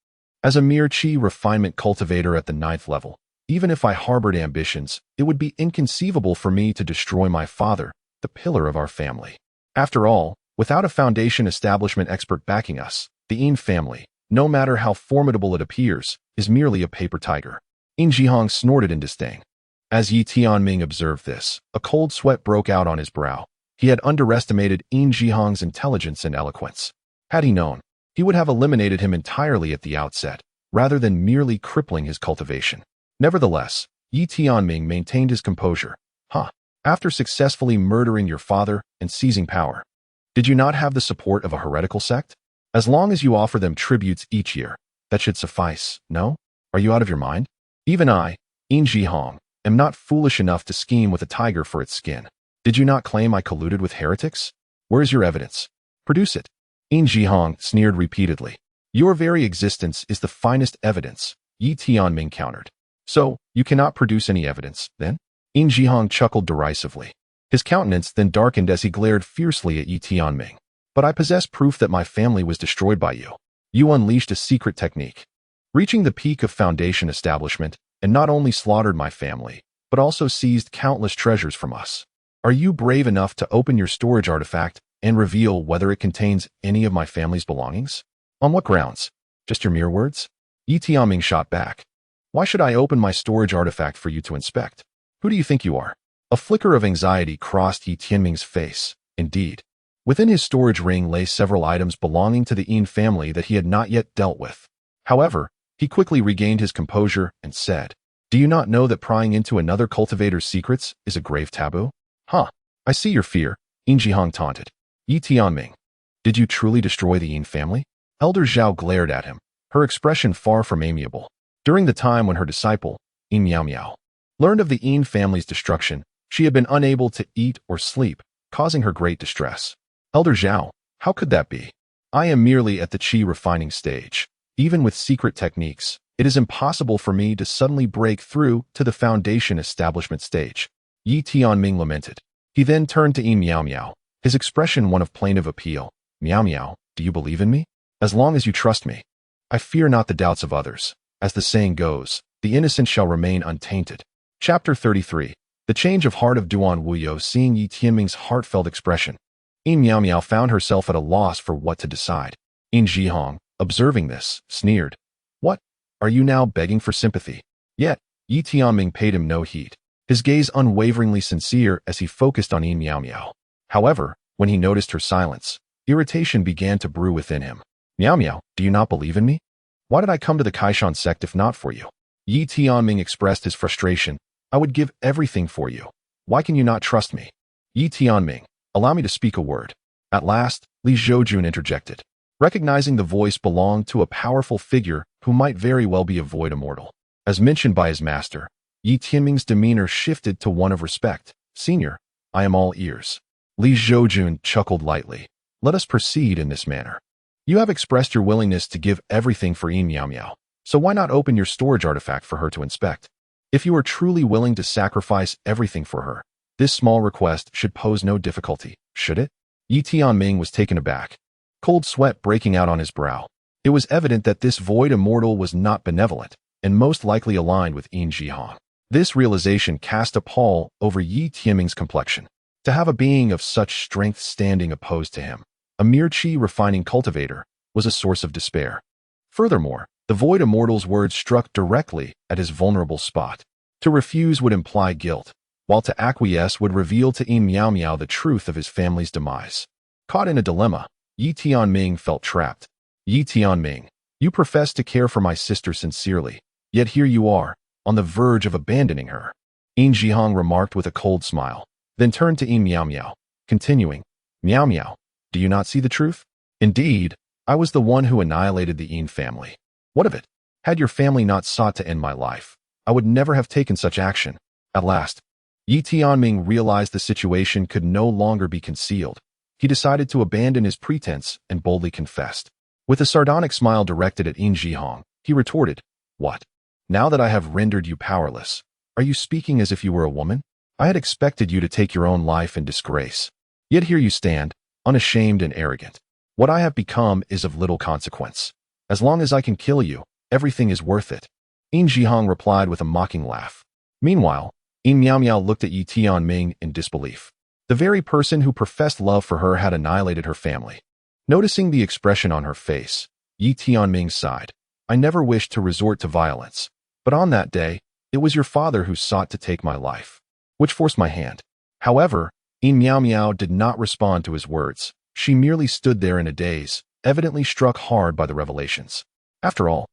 S1: As a mere qi refinement cultivator at the 9th level, even if I harbored ambitions, it would be inconceivable for me to destroy my father, the pillar of our family. After all, without a foundation establishment expert backing us, the Yin family, no matter how formidable it appears, is merely a paper tiger. Zhoujun snorted in disdain. As Yi Tianming observed this, a cold sweat broke out on his brow. He had underestimated Zhoujun's intelligence and eloquence. Had he known, he would have eliminated him entirely at the outset, rather than merely crippling his cultivation. Nevertheless, Yi Tianming maintained his composure. After successfully murdering your father and seizing power, did you not have the support of a heretical sect? As long as you offer them tributes each year, that should suffice, no? Are you out of your mind? Even I, Zhoujun, am not foolish enough to scheme with a tiger for its skin. Did you not claim I colluded with heretics? Where is your evidence? Produce it. Zhoujun sneered repeatedly. Your very existence is the finest evidence, Yi Tianming countered. So, you cannot produce any evidence, then? Zhoujun chuckled derisively. His countenance then darkened as he glared fiercely at Yi Tianming. But I possess proof that my family was destroyed by you. You unleashed a secret technique, reaching the peak of foundation establishment, and not only slaughtered my family, but also seized countless treasures from us. Are you brave enough to open your storage artifact and reveal whether it contains any of my family's belongings? On what grounds? Just your mere words? Yi Tianming shot back. Why should I open my storage artifact for you to inspect? Who do you think you are? A flicker of anxiety crossed Yi Tianming's face. Indeed, within his storage ring lay several items belonging to the Yin family that he had not yet dealt with. However, he quickly regained his composure and said, Do you not know that prying into another cultivator's secrets is a grave taboo? I see your fear, Zhoujun taunted. Yi Tianming, did you truly destroy the Yin family? Elder Zhao glared at him, her expression far from amiable. During the time when her disciple, Miao Miao, learned of the Yin family's destruction, she had been unable to eat or sleep, causing her great distress. Elder Zhao, how could that be? I am merely at the qi refining stage. Even with secret techniques, it is impossible for me to suddenly break through to the foundation establishment stage. Yi Tianming lamented. He then turned to Miao Miao, his expression one of plaintive appeal. Miao Miao, do you believe in me? As long as you trust me. I fear not the doubts of others. As the saying goes, the innocent shall remain untainted. Chapter 33. The change of heart of Duan Wuyo seeing Yi Tianming's heartfelt expression. Yin Miao Miao found herself at a loss for what to decide. Yin Zhihong, observing this, sneered. What? Are you now begging for sympathy? Yet, Yi Tianming paid him no heed, his gaze unwaveringly sincere as he focused on Yin Miao Miao. However, when he noticed her silence, irritation began to brew within him. Miao Miao, do you not believe in me? Why did I come to the Kaishan sect if not for you? Yi Tianming expressed his frustration. I would give everything for you. Why can you not trust me? Yi Tianming, allow me to speak a word. At last, Li Zhoujun interjected, recognizing the voice belonged to a powerful figure who might very well be a void immortal. As mentioned by his master, Yi Tianming's demeanor shifted to one of respect. Senior, I am all ears. Li Zhoujun chuckled lightly. Let us proceed in this manner. You have expressed your willingness to give everything for Yin Miao Miao, so why not open your storage artifact for her to inspect? If you are truly willing to sacrifice everything for her, this small request should pose no difficulty, should it? Yi Tianming was taken aback, cold sweat breaking out on his brow. It was evident that this void immortal was not benevolent, and most likely aligned with Yin Zhihong. This realization cast a pall over Yi Tianming's complexion. To have a being of such strength standing opposed to him, a mere chi-refining cultivator, was a source of despair. Furthermore, the void immortal's words struck directly at his vulnerable spot. To refuse would imply guilt, while to acquiesce would reveal to Yin Miao Miao the truth of his family's demise. Caught in a dilemma, Yi Tianming felt trapped. Yi Tianming, you profess to care for my sister sincerely, yet here you are, on the verge of abandoning her. Yin Zhihong remarked with a cold smile, then turned to Yin Miao Miao, continuing, Miao Miao, do you not see the truth? Indeed, I was the one who annihilated the Yin family. What of it? Had your family not sought to end my life, I would never have taken such action. At last, Yi Tianming realized the situation could no longer be concealed. He decided to abandon his pretense and boldly confessed. With a sardonic smile directed at Yin Zhihong, he retorted, What? Now that I have rendered you powerless, are you speaking as if you were a woman? I had expected you to take your own life in disgrace. Yet here you stand, unashamed and arrogant. What I have become is of little consequence. As long as I can kill you, everything is worth it. Yin Zhihong replied with a mocking laugh. Meanwhile, Yin Miao Miao looked at Yi Tianming in disbelief. The very person who professed love for her had annihilated her family. Noticing the expression on her face, Yi Tianming sighed. I never wished to resort to violence, but on that day, it was your father who sought to take my life, which forced my hand. However, Yin Miao Miao did not respond to his words. She merely stood there in a daze, evidently struck hard by the revelations. After all,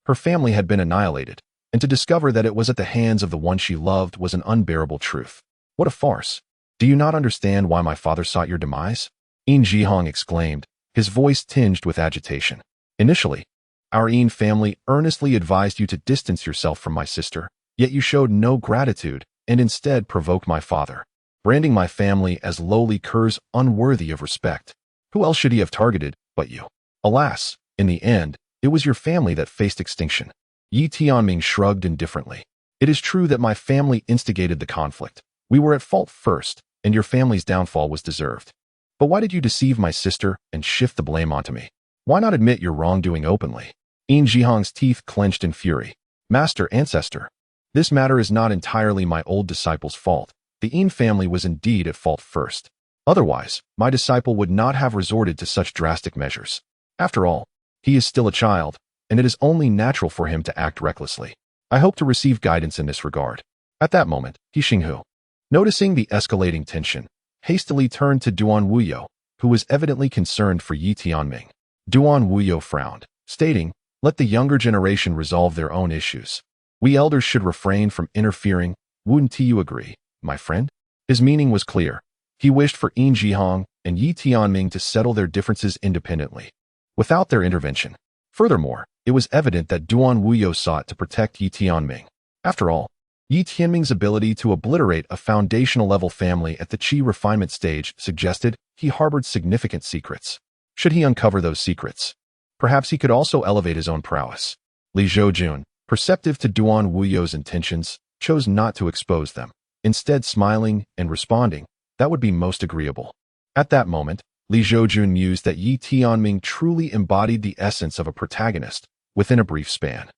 S1: her family had been annihilated, and to discover that it was at the hands of the one she loved was an unbearable truth. What a farce! Do you not understand why my father sought your demise? Yin Zhihong exclaimed, his voice tinged with agitation. Initially, our Yin family earnestly advised you to distance yourself from my sister, yet you showed no gratitude and instead provoked my father, branding my family as lowly curs unworthy of respect. Who else should he have targeted but you? Alas, in the end, it was your family that faced extinction. Yi Tianming shrugged indifferently. It is true that my family instigated the conflict. We were at fault first, and your family's downfall was deserved. But why did you deceive my sister and shift the blame onto me? Why not admit your wrongdoing openly? Yin Zhihong's teeth clenched in fury. Master, ancestor, this matter is not entirely my old disciple's fault. The Yin family was indeed at fault first. Otherwise, my disciple would not have resorted to such drastic measures. After all, he is still a child, and it is only natural for him to act recklessly. I hope to receive guidance in this regard. At that moment, He Xinghu, noticing the escalating tension, hastily turned to Duan Wuyo, who was evidently concerned for Yi Tianming. Duan Wuyo frowned, stating, Let the younger generation resolve their own issues. We elders should refrain from interfering. Wouldn't you agree, my friend? His meaning was clear. He wished for Yin Zhihong and Yi Tianming to settle their differences independently, without their intervention. Furthermore, it was evident that Duan Wuyo sought to protect Yi Tianming. After all, Yi Tianming's ability to obliterate a foundational-level family at the Qi refinement stage suggested he harbored significant secrets. Should he uncover those secrets, perhaps he could also elevate his own prowess. Li Zhoujun, perceptive to Duan Wuyo's intentions, chose not to expose them, instead smiling and responding, that would be most agreeable. At that moment, Li Zhoujun mused that Yi Tianming truly embodied the essence of a protagonist within a brief span.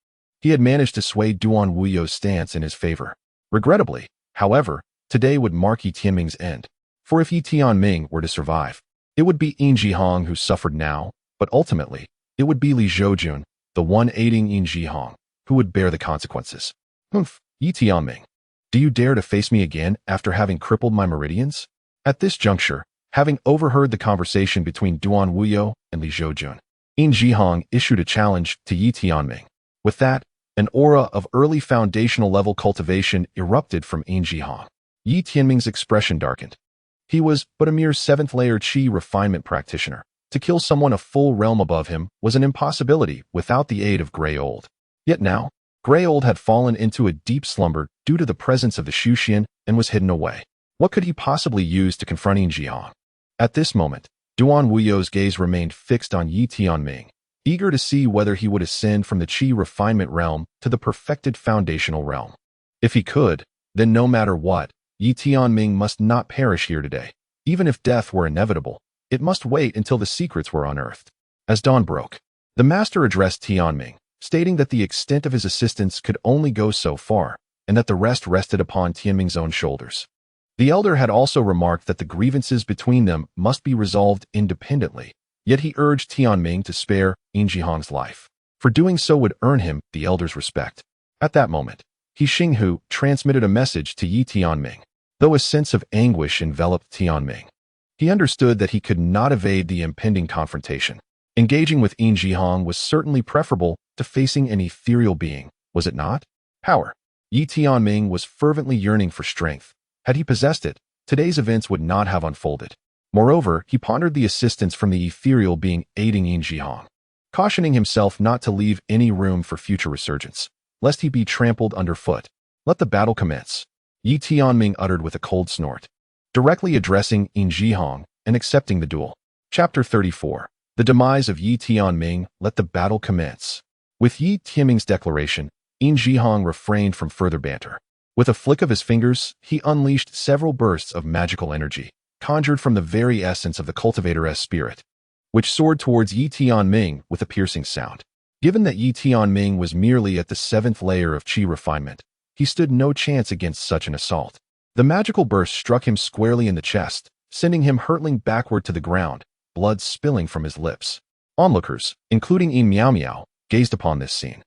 S1: He had managed to sway Duan Wuyo's stance in his favor. Regrettably, however, Today would mark Yi Tianming's end. For if Yi Tianming were to survive, it would be Yin Jihong who suffered now, but ultimately, it would be Li Zhoujun, the one aiding Yin Jihong, who would bear the consequences. Humph, Yi Tianming, do you dare to face me again after having crippled my meridians? At this juncture, having overheard the conversation between Duan Wuyo and Li Zhoujun, Yin Jihong issued a challenge to Yi Tianming. With that, an aura of early foundational level cultivation erupted from Yin Jihong. Yi Tianming's expression darkened. He was but a mere 7th-layer qi refinement practitioner. To kill someone a full realm above him was an impossibility without the aid of Grey Old. Yet now, Grey Old had fallen into a deep slumber due to the presence of the Shuxian and was hidden away. What could he possibly use to confront Yin Jihong? At this moment, Duan Wuyo's gaze remained fixed on Yi Tianming, eager to see whether he would ascend from the qi refinement realm to the perfected foundational realm. If he could, then no matter what, Yi Tianming must not perish here today. Even if death were inevitable, it must wait until the secrets were unearthed. As dawn broke, the master addressed Tianming, stating that the extent of his assistance could only go so far, and that the rest rested upon Tianming's own shoulders. The elder had also remarked that the grievances between them must be resolved independently, yet he urged Tianming to spare Yin Jihong's life, for doing so would earn him the elder's respect. At that moment, He Xinghu transmitted a message to Yi Tianming, though a sense of anguish enveloped Tianming. He understood that he could not evade the impending confrontation. Engaging with Yin Jihong was certainly preferable to facing an ethereal being, was it not? Power. Yi Tianming was fervently yearning for strength. Had he possessed it, today's events would not have unfolded. Moreover, he pondered the assistance from the ethereal being aiding Yin Jihong, cautioning himself not to leave any room for future resurgence, lest he be trampled underfoot. Let the battle commence, Yi Tianming uttered with a cold snort, directly addressing Yin Jihong and accepting the duel. Chapter 34. The demise of Yi Tianming. Let the battle commence. With Yi Tianming's declaration, Yin Jihong refrained from further banter. With a flick of his fingers, he unleashed several bursts of magical energy, conjured from the very essence of the cultivator's spirit, which soared towards Yi Tianming with a piercing sound. Given that Yi Tianming was merely at the 7th layer of qi refinement, he stood no chance against such an assault. The magical burst struck him squarely in the chest, sending him hurtling backward to the ground, blood spilling from his lips. Onlookers, including Yin Miao Miao, gazed upon this scene,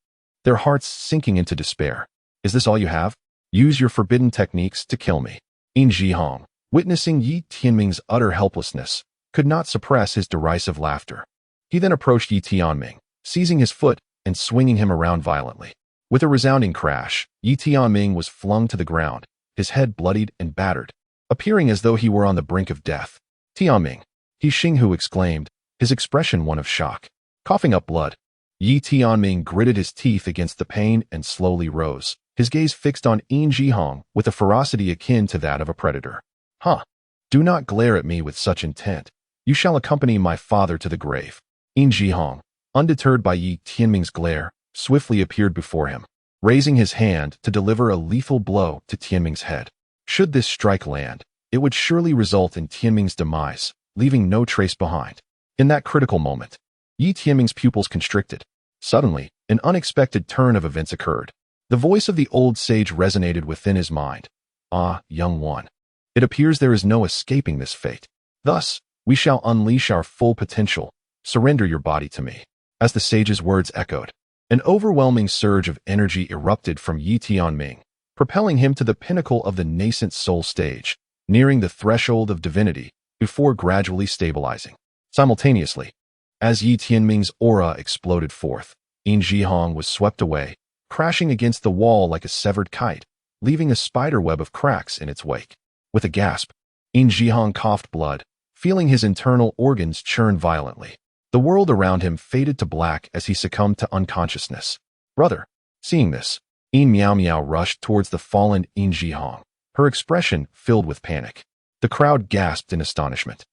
S1: their hearts sinking into despair. Is this all you have? Use your forbidden techniques to kill me. Yin Jihong, witnessing Yi Tianming's utter helplessness, could not suppress his derisive laughter. He then approached Yi Tianming, seizing his foot and swinging him around violently. With a resounding crash, Yi Tianming was flung to the ground, his head bloodied and battered, appearing as though he were on the brink of death. Tianming, He Xinghu exclaimed, his expression one of shock. Coughing up blood, Yi Tianming gritted his teeth against the pain and slowly rose, his gaze fixed on Yin Jihong with a ferocity akin to that of a predator. Huh. Do not glare at me with such intent. You shall accompany my father to the grave. Yin Jihong, undeterred by Yi Tianming's glare, swiftly appeared before him, raising his hand to deliver a lethal blow to Tianming's head. Should this strike land, it would surely result in Tianming's demise, leaving no trace behind. In that critical moment, Yi Tianming's pupils constricted. Suddenly, an unexpected turn of events occurred. The voice of the old sage resonated within his mind. Ah, young one. It appears there is no escaping this fate. Thus, we shall unleash our full potential. Surrender your body to me. As the sage's words echoed, an overwhelming surge of energy erupted from Yi Tianming, propelling him to the pinnacle of the nascent soul stage, nearing the threshold of divinity, before gradually stabilizing. Simultaneously, as Yi Tianming's aura exploded forth, Yin Jihong was swept away, crashing against the wall like a severed kite, leaving a spiderweb of cracks in its wake. With a gasp, Yin Jihong coughed blood, feeling his internal organs churn violently. The world around him faded to black as he succumbed to unconsciousness. Brother, seeing this, Yin Miao Miao rushed towards the fallen Yin Jihong, her expression filled with panic. The crowd gasped in astonishment.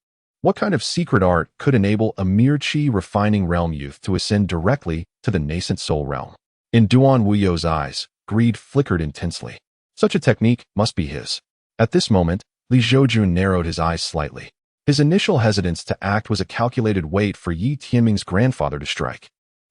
S1: What kind of secret art could enable a mere qi refining realm youth to ascend directly to the nascent soul realm? In Duan Wuyo's eyes, greed flickered intensely. Such a technique must be his. At this moment, Li Zhoujun narrowed his eyes slightly. His initial hesitance to act was a calculated wait for Yi Tianming's grandfather to strike.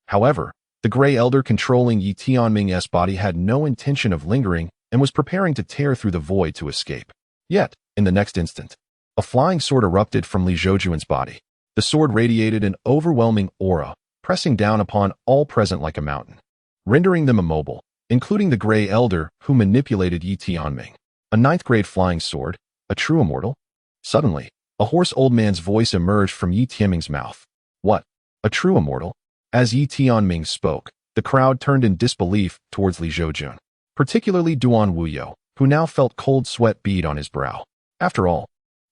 S1: However, the gray elder controlling Yi Tianming's body had no intention of lingering and was preparing to tear through the void to escape. Yet, in the next instant, a flying sword erupted from Li Zhoujun's body. The sword radiated an overwhelming aura, pressing down upon all present like a mountain, rendering them immobile, including the Grey Elder who manipulated Yi Tianming. A ninth-grade flying sword, a true immortal? Suddenly, a hoarse old man's voice emerged from Yi Tianming's mouth. What? A true immortal? As Yi Tianming spoke, the crowd turned in disbelief towards Li Zhoujun, particularly Duan Wuyo, who now felt cold sweat bead on his brow. After all,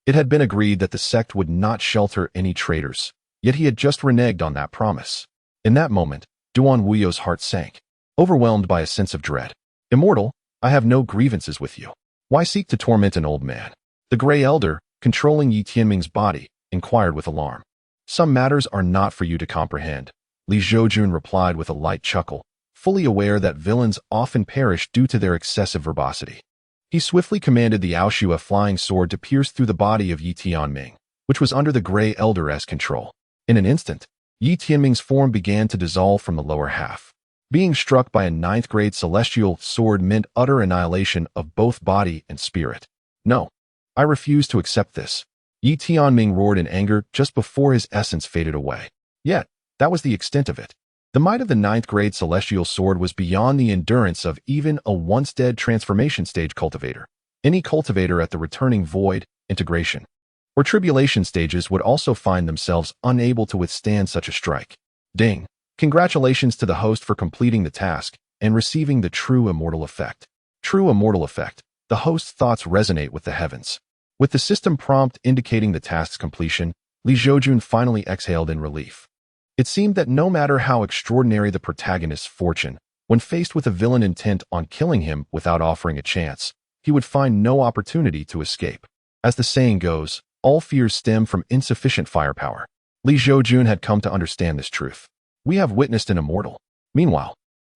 S1: it had been agreed that the sect would not shelter any traitors, yet he had just reneged on that promise. In that moment, Duan Wuyo's heart sank, overwhelmed by a sense of dread. Immortal, I have no grievances with you. Why seek to torment an old man? The Grey Elder, controlling Yi Tianming's body, inquired with alarm. Some matters are not for you to comprehend, Li Zhoujun replied with a light chuckle, fully aware that villains often perish due to their excessive verbosity. He swiftly commanded the Aoshua flying sword to pierce through the body of Yi Tianming, which was under the Grey Elder's control. In an instant, Yi Tianming's form began to dissolve from the lower half. Being struck by a ninth-grade celestial sword meant utter annihilation of both body and spirit. No, I refuse to accept this. Yi Tianming roared in anger just before his essence faded away. Yet, that was the extent of it. The might of the ninth-grade celestial sword was beyond the endurance of even a once-dead transformation stage cultivator. Any cultivator at the returning void, integration, or tribulation stages would also find themselves unable to withstand such a strike. Ding! Congratulations to the host for completing the task and receiving the true immortal effect. True immortal effect. The host's thoughts resonate with the heavens. With the system prompt indicating the task's completion, Li Zhoujun finally exhaled in relief. It seemed that no matter how extraordinary the protagonist's fortune, when faced with a villain intent on killing him without offering a chance, he would find no opportunity to escape. As the saying goes, all fears stem from insufficient firepower. Li Zhoujun had come to understand this truth. We have witnessed an immortal. Meanwhile,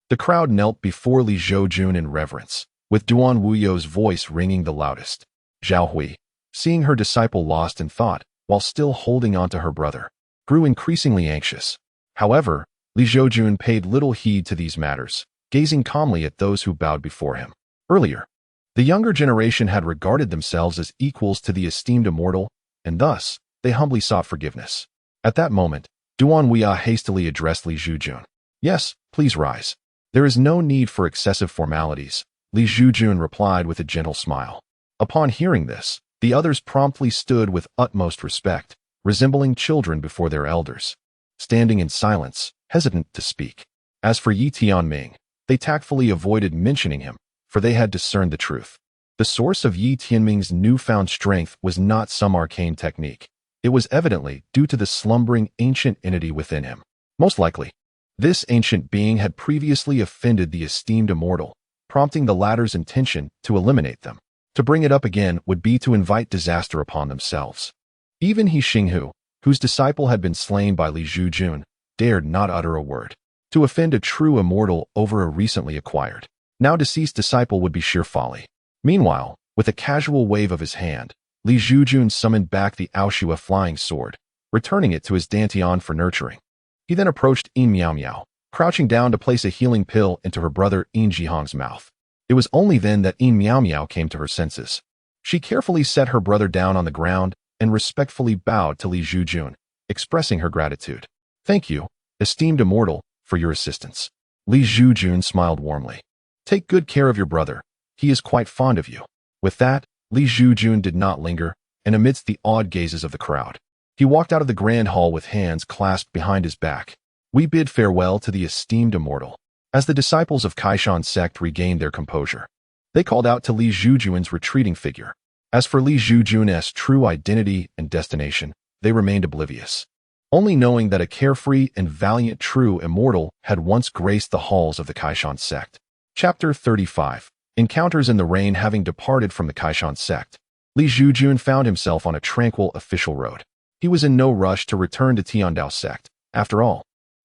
S1: the crowd knelt before Li Zhoujun in reverence, with Duan Wuyo's voice ringing the loudest. Zhao Hui, seeing her disciple lost in thought, while still holding on to her brother, grew increasingly anxious. However, Li Zhoujun paid little heed to these matters, gazing calmly at those who bowed before him. Earlier, the younger generation had regarded themselves as equals to the esteemed immortal, and thus, they humbly sought forgiveness. At that moment, Duan Wuya hastily addressed Li Zhoujun. Yes, please rise. There is no need for excessive formalities, Li Zhoujun replied with a gentle smile. Upon hearing this, the others promptly stood with utmost respect, resembling children before their elders, standing in silence, hesitant to speak. As for Yi Tianming, they tactfully avoided mentioning him, for they had discerned the truth. The source of Yi Tianming's newfound strength was not some arcane technique. It was evidently due to the slumbering ancient entity within him. Most likely, this ancient being had previously offended the esteemed immortal, prompting the latter's intention to eliminate them. To bring it up again would be to invite disaster upon themselves. Even He Xinghu, whose disciple had been slain by Li Zhoujun, dared not utter a word. To offend a true immortal over a recently acquired, now deceased disciple would be sheer folly. Meanwhile, with a casual wave of his hand, Li Zhoujun summoned back the Aoshua flying sword, returning it to his dantian for nurturing. He then approached Yin Miao Miao, crouching down to place a healing pill into her brother Yin Jihong's mouth. It was only then that Yin Miao Miao came to her senses. She carefully set her brother down on the ground and respectfully bowed to Li Zhoujun, expressing her gratitude. Thank you, esteemed immortal, for your assistance. Li Zhoujun smiled warmly. Take good care of your brother. He is quite fond of you. With that, Li Zhoujun did not linger, and amidst the awed gazes of the crowd, he walked out of the grand hall with hands clasped behind his back. We bid farewell to the esteemed immortal. As the disciples of Kaishan sect regained their composure, they called out to Li Zhoujun's retreating figure. As for Li Zhoujun's true identity and destination, they remained oblivious, only knowing that a carefree and valiant true immortal had once graced the halls of the Kaishan sect. Chapter 35. Encounters in the rain. Having departed from the Kaishan sect, Li Zhoujun found himself on a tranquil official road. He was in no rush to return to Tiandao sect. After all,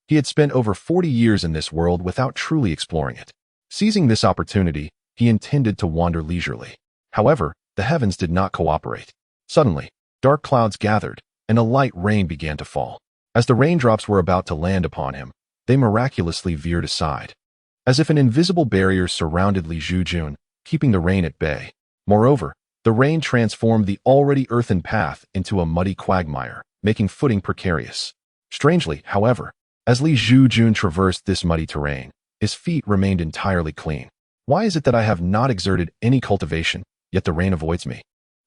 S1: he had spent over 40 years in this world without truly exploring it. Seizing this opportunity, he intended to wander leisurely. However, the heavens did not cooperate. Suddenly, dark clouds gathered, and a light rain began to fall. As the raindrops were about to land upon him, they miraculously veered aside, as if an invisible barrier surrounded Li Zhoujun, keeping the rain at bay. Moreover, The rain transformed the already earthen path into a muddy quagmire, making footing precarious. Strangely, however, as Li Zhoujun traversed this muddy terrain, his feet remained entirely clean. Why is it that I have not exerted any cultivation, yet the rain avoids me?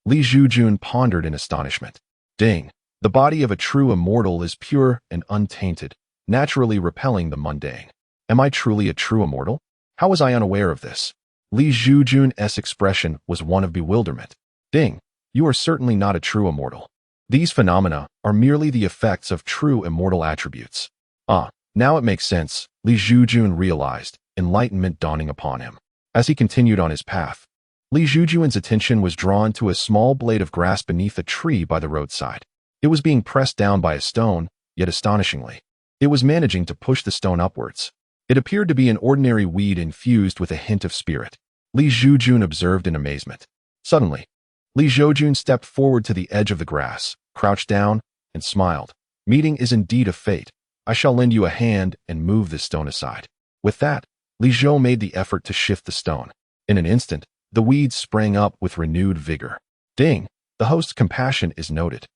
S1: Li Zhoujun pondered in astonishment. Ding! The body of a true immortal is pure and untainted, naturally repelling the mundane. Am I truly a true immortal? How was I unaware of this? Li Zhoujun's expression was one of bewilderment. Ding! You are certainly not a true immortal. These phenomena are merely the effects of true immortal attributes. Ah, now it makes sense, Li Zhoujun realized, enlightenment dawning upon him. As he continued on his path, Li Zhoujun's attention was drawn to a small blade of grass beneath a tree by the roadside. It was being pressed down by a stone, yet astonishingly, it was managing to push the stone upwards. It appeared to be an ordinary weed infused with a hint of spirit. Li Zhoujun observed in amazement. Suddenly, Li Zhoujun stepped forward to the edge of the grass, crouched down, and smiled. Meeting is indeed a fate. I shall lend you a hand and move this stone aside. With that, Li Zhou made the effort to shift the stone. In an instant, the weeds sprang up with renewed vigor. Ding! The host's compassion is noted.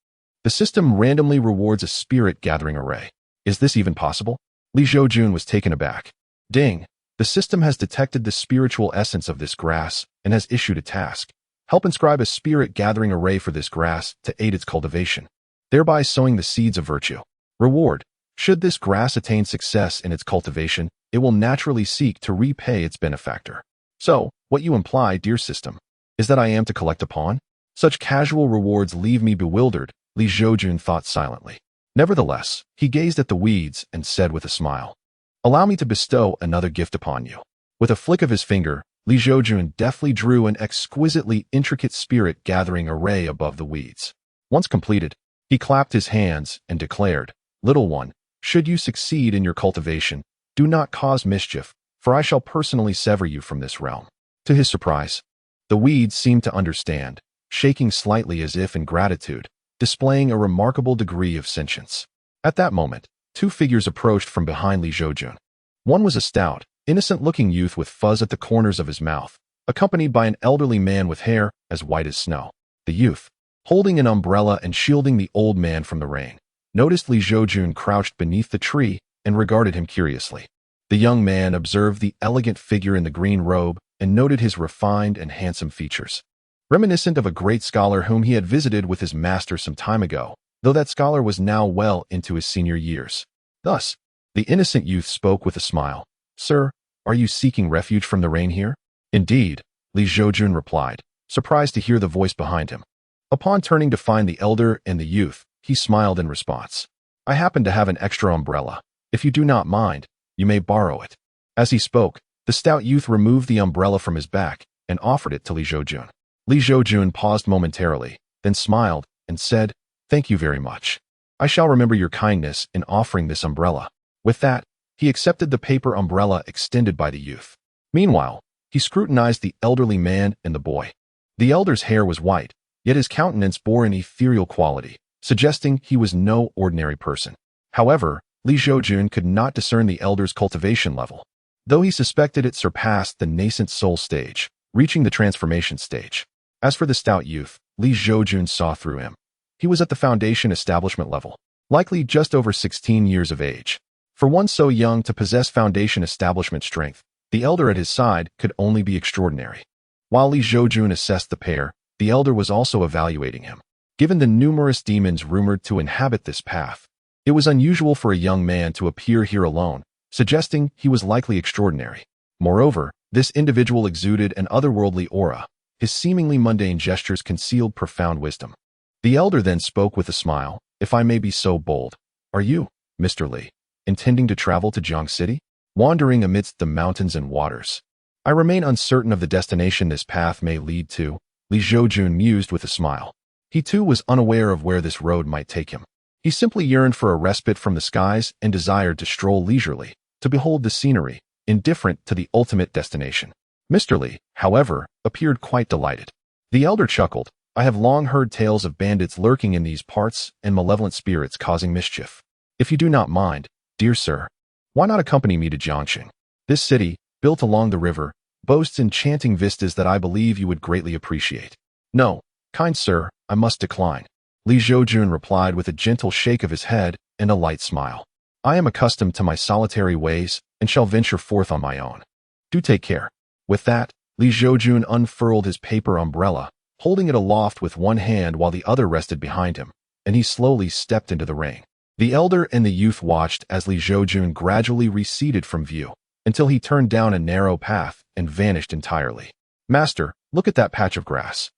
S1: The system randomly rewards a spirit-gathering array. Is this even possible? Li Zhoujun was taken aback. Ding! The system has detected the spiritual essence of this grass and has issued a task. Help inscribe a spirit-gathering array for this grass to aid its cultivation, thereby sowing the seeds of virtue. Reward: should this grass attain success in its cultivation, it will naturally seek to repay its benefactor. So, what you imply, dear system, is that I am to collect a pawn? Such casual rewards leave me bewildered, Li Zhoujun thought silently. Nevertheless, he gazed at the weeds and said with a smile, "Allow me to bestow another gift upon you." With a flick of his finger, Li Zhoujun deftly drew an exquisitely intricate spirit-gathering array above the weeds. Once completed, he clapped his hands and declared, "Little one, should you succeed in your cultivation, do not cause mischief, for I shall personally sever you from this realm." To his surprise, the weeds seemed to understand, shaking slightly as if in gratitude, displaying a remarkable degree of sentience. At that moment, two figures approached from behind Li Zhoujun. One was a stout, innocent-looking youth with fuzz at the corners of his mouth, accompanied by an elderly man with hair as white as snow. The youth, holding an umbrella and shielding the old man from the rain, noticed Li Zhoujun crouched beneath the tree and regarded him curiously. The young man observed the elegant figure in the green robe and noted his refined and handsome features, reminiscent of a great scholar whom he had visited with his master some time ago, though that scholar was now well into his senior years. Thus, the innocent youth spoke with a smile. "Sir, are you seeking refuge from the rain here?" "Indeed," Li Zhoujun replied, surprised to hear the voice behind him. Upon turning to find the elder and the youth, he smiled in response. "I happen to have an extra umbrella. If you do not mind, you may borrow it." As he spoke, the stout youth removed the umbrella from his back and offered it to Li Zhoujun. Li Zhoujun paused momentarily, then smiled and said, "Thank you very much. I shall remember your kindness in offering this umbrella." With that, he accepted the paper umbrella extended by the youth. Meanwhile, he scrutinized the elderly man and the boy. The elder's hair was white, yet his countenance bore an ethereal quality, suggesting he was no ordinary person. However, Li Zhoujun could not discern the elder's cultivation level, though he suspected it surpassed the nascent soul stage, reaching the transformation stage. As for the stout youth, Li Zhoujun saw through him. He was at the foundation establishment level, likely just over 16 years of age. For one so young to possess foundation establishment strength, the elder at his side could only be extraordinary. While Li Zhoujun assessed the pair, the elder was also evaluating him. Given the numerous demons rumored to inhabit this path, it was unusual for a young man to appear here alone, suggesting he was likely extraordinary. Moreover, this individual exuded an otherworldly aura. His seemingly mundane gestures concealed profound wisdom. The elder then spoke with a smile, "If I may be so bold, are you, Mr. Li, intending to travel to Jiang City? Wandering amidst the mountains and waters. I remain uncertain of the destination this path may lead to," Li Zhoujun mused with a smile. He too was unaware of where this road might take him. He simply yearned for a respite from the skies and desired to stroll leisurely, to behold the scenery, indifferent to the ultimate destination. Mr. Li, however, appeared quite delighted. The elder chuckled, "I have long heard tales of bandits lurking in these parts and malevolent spirits causing mischief. If you do not mind, dear sir, why not accompany me to Jiangxing? This city, built along the river, boasts enchanting vistas that I believe you would greatly appreciate." No, kind sir, I must decline. Li Zhoujun replied with a gentle shake of his head and a light smile. I am accustomed to my solitary ways and shall venture forth on my own. Do take care. With that, Li Zhoujun unfurled his paper umbrella, holding it aloft with one hand while the other rested behind him, and he slowly stepped into the ring. The elder and the youth watched as Li Zhoujun gradually receded from view, until he turned down a narrow path and vanished entirely. Master, look at that patch of grass.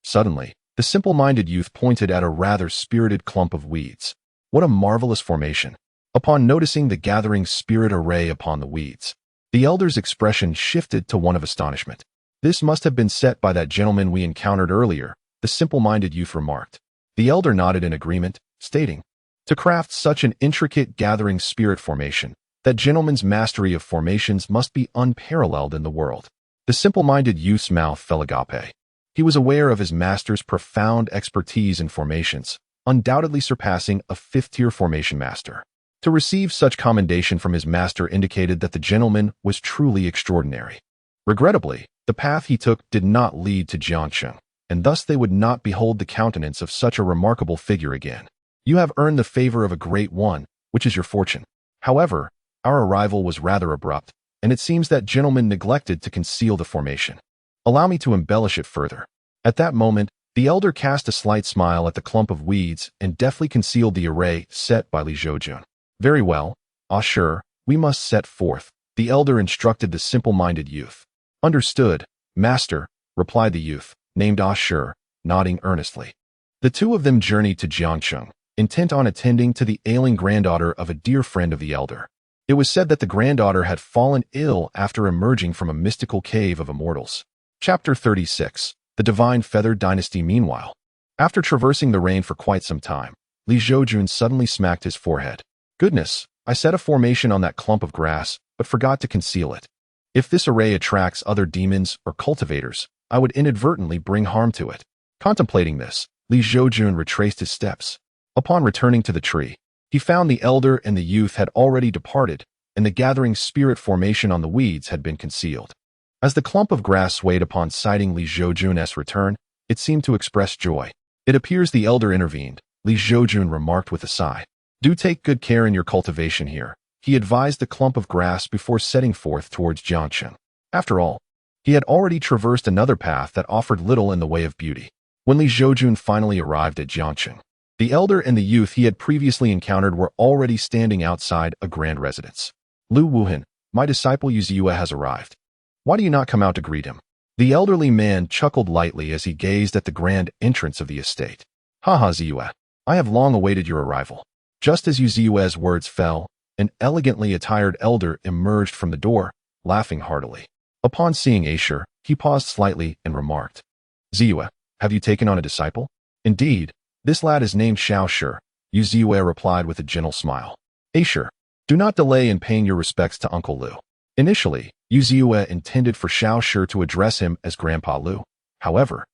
S1: Suddenly, the simple-minded youth pointed at a rather spirited clump of weeds. What a marvelous formation! Upon noticing the gathering spirit array upon the weeds, the elder's expression shifted to one of astonishment. This must have been set by that gentleman we encountered earlier, the simple-minded youth remarked. The elder nodded in agreement, stating, to craft such an intricate gathering spirit formation, that gentleman's mastery of formations must be unparalleled in the world. The simple-minded youth's mouth fell agape. He was aware of his master's profound expertise in formations, undoubtedly surpassing a fifth-tier formation master. To receive such commendation from his master indicated that the gentleman was truly extraordinary. Regrettably, the path he took did not lead to Zhoujun, and thus they would not behold the countenance of such a remarkable figure again. You have earned the favor of a great one, which is your fortune. However, our arrival was rather abrupt, and it seems that gentleman neglected to conceal the formation. Allow me to embellish it further. At that moment, the elder cast a slight smile at the clump of weeds and deftly concealed the array set by Li Zhoujun. Very well, sure, we must set forth, the elder instructed the simple-minded youth. Understood, master, replied the youth, named sure, nodding earnestly. The two of them journeyed to Zhoujun, intent on attending to the ailing granddaughter of a dear friend of the elder. It was said that the granddaughter had fallen ill after emerging from a mystical cave of immortals. Chapter 36. The Divine Feather Dynasty. Meanwhile, after traversing the rain for quite some time, Li Zhoujun suddenly smacked his forehead. Goodness, I set a formation on that clump of grass, but forgot to conceal it. If this array attracts other demons or cultivators, I would inadvertently bring harm to it. Contemplating this, Li Zhoujun retraced his steps. Upon returning to the tree, he found the elder and the youth had already departed, and the gathering spirit formation on the weeds had been concealed. As the clump of grass swayed upon sighting Li Zhoujun's return, it seemed to express joy. It appears the elder intervened, Li Zhoujun remarked with a sigh. Do take good care in your cultivation here, he advised the clump of grass before setting forth towards Zhoujun. After all, he had already traversed another path that offered little in the way of beauty. When Li Zhoujun finally arrived at Zhoujun, the elder and the youth he had previously encountered were already standing outside a grand residence. Lu Wuhan, my disciple Yuzhue has arrived. Why do you not come out to greet him? The elderly man chuckled lightly as he gazed at the grand entrance of the estate. Ha, Zhue, I have long awaited your arrival. Just as Yuzhue's words fell, an elegantly attired elder emerged from the door, laughing heartily. Upon seeing Asher, he paused slightly and remarked, Zhue, have you taken on a disciple? Indeed, this lad is named Xiaoshi, Yuzhue replied with a gentle smile. Asher, do not delay in paying your respects to Uncle Lu. Initially, Yuzhue intended for Xiaoshi to address him as Grandpa Lu. However,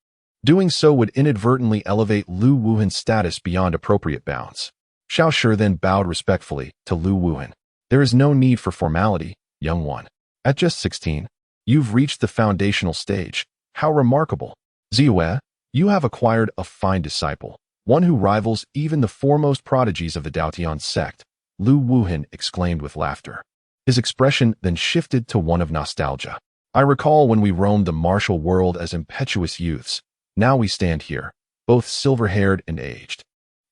S1: doing so would inadvertently elevate Lu Wuhan's status beyond appropriate bounds. Xiaoshi then bowed respectfully to Lu Wuhan. There is no need for formality, young one. At just 16, you've reached the foundational stage. How remarkable. Zhue, you have acquired a fine disciple, one who rivals even the foremost prodigies of the Daotian sect, Lu Wuhan exclaimed with laughter. His expression then shifted to one of nostalgia. I recall when we roamed the martial world as impetuous youths. Now we stand here, both silver-haired and aged.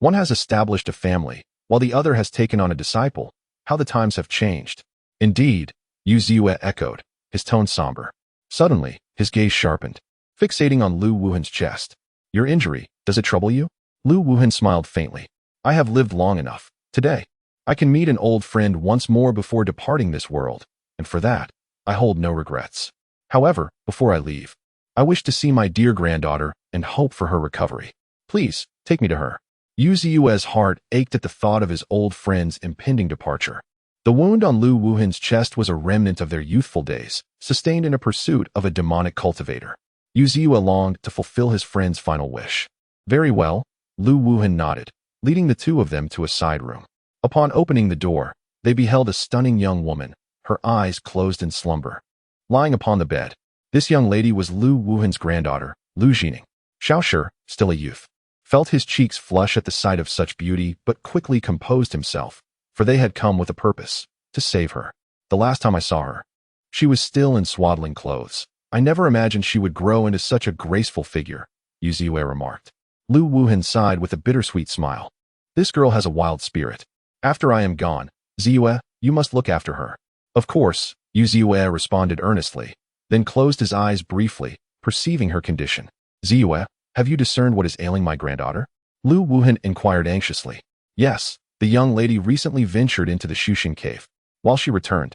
S1: One has established a family, while the other has taken on a disciple. How the times have changed. Indeed, Yuzhue echoed, his tone somber. Suddenly, his gaze sharpened, fixating on Lu Wuhan's chest. Your injury, does it trouble you? Lu Wuhan smiled faintly. I have lived long enough. Today, I can meet an old friend once more before departing this world, and for that, I hold no regrets. However, before I leave, I wish to see my dear granddaughter and hope for her recovery. Please, take me to her. Yuzhue's heart ached at the thought of his old friend's impending departure. The wound on Lu Wuhan's chest was a remnant of their youthful days, sustained in a pursuit of a demonic cultivator. Yuzhue longed to fulfill his friend's final wish. Very well, Lu Wuhan nodded, leading the two of them to a side room. Upon opening the door, they beheld a stunning young woman, her eyes closed in slumber. Lying upon the bed, this young lady was Lu Wuhan's granddaughter, Lu Jining. Xiaoshi, still a youth, felt his cheeks flush at the sight of such beauty but quickly composed himself, for they had come with a purpose, to save her. The last time I saw her, she was still in swaddling clothes. I never imagined she would grow into such a graceful figure, Yu Ziyue remarked. Lu Wuhan sighed with a bittersweet smile. This girl has a wild spirit. After I am gone, Ziyue, you must look after her. Of course, Yu Ziyue responded earnestly, then closed his eyes briefly, perceiving her condition. Ziyue, have you discerned what is ailing my granddaughter? Lu Wuhan inquired anxiously. Yes, the young lady recently ventured into the Zhoujun cave. While she returned,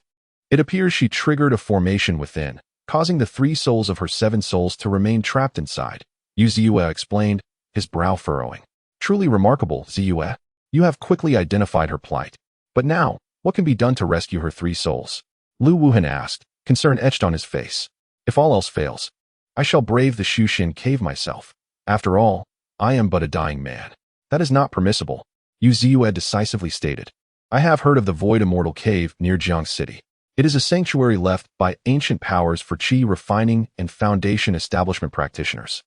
S1: it appears she triggered a formation within, causing the 3 souls of her 7 souls to remain trapped inside. Yu Ziyue explained, his brow furrowing. Truly remarkable, Ziyue. You have quickly identified her plight. But now, what can be done to rescue her 3 souls? Lu Wuhan asked, concern etched on his face. If all else fails, I shall brave the Zhoujun cave myself. After all, I am but a dying man. That is not permissible, Yu Ziyue decisively stated. I have heard of the Void Immortal Cave near Jiang City. It is a sanctuary left by ancient powers for qi refining and foundation establishment practitioners.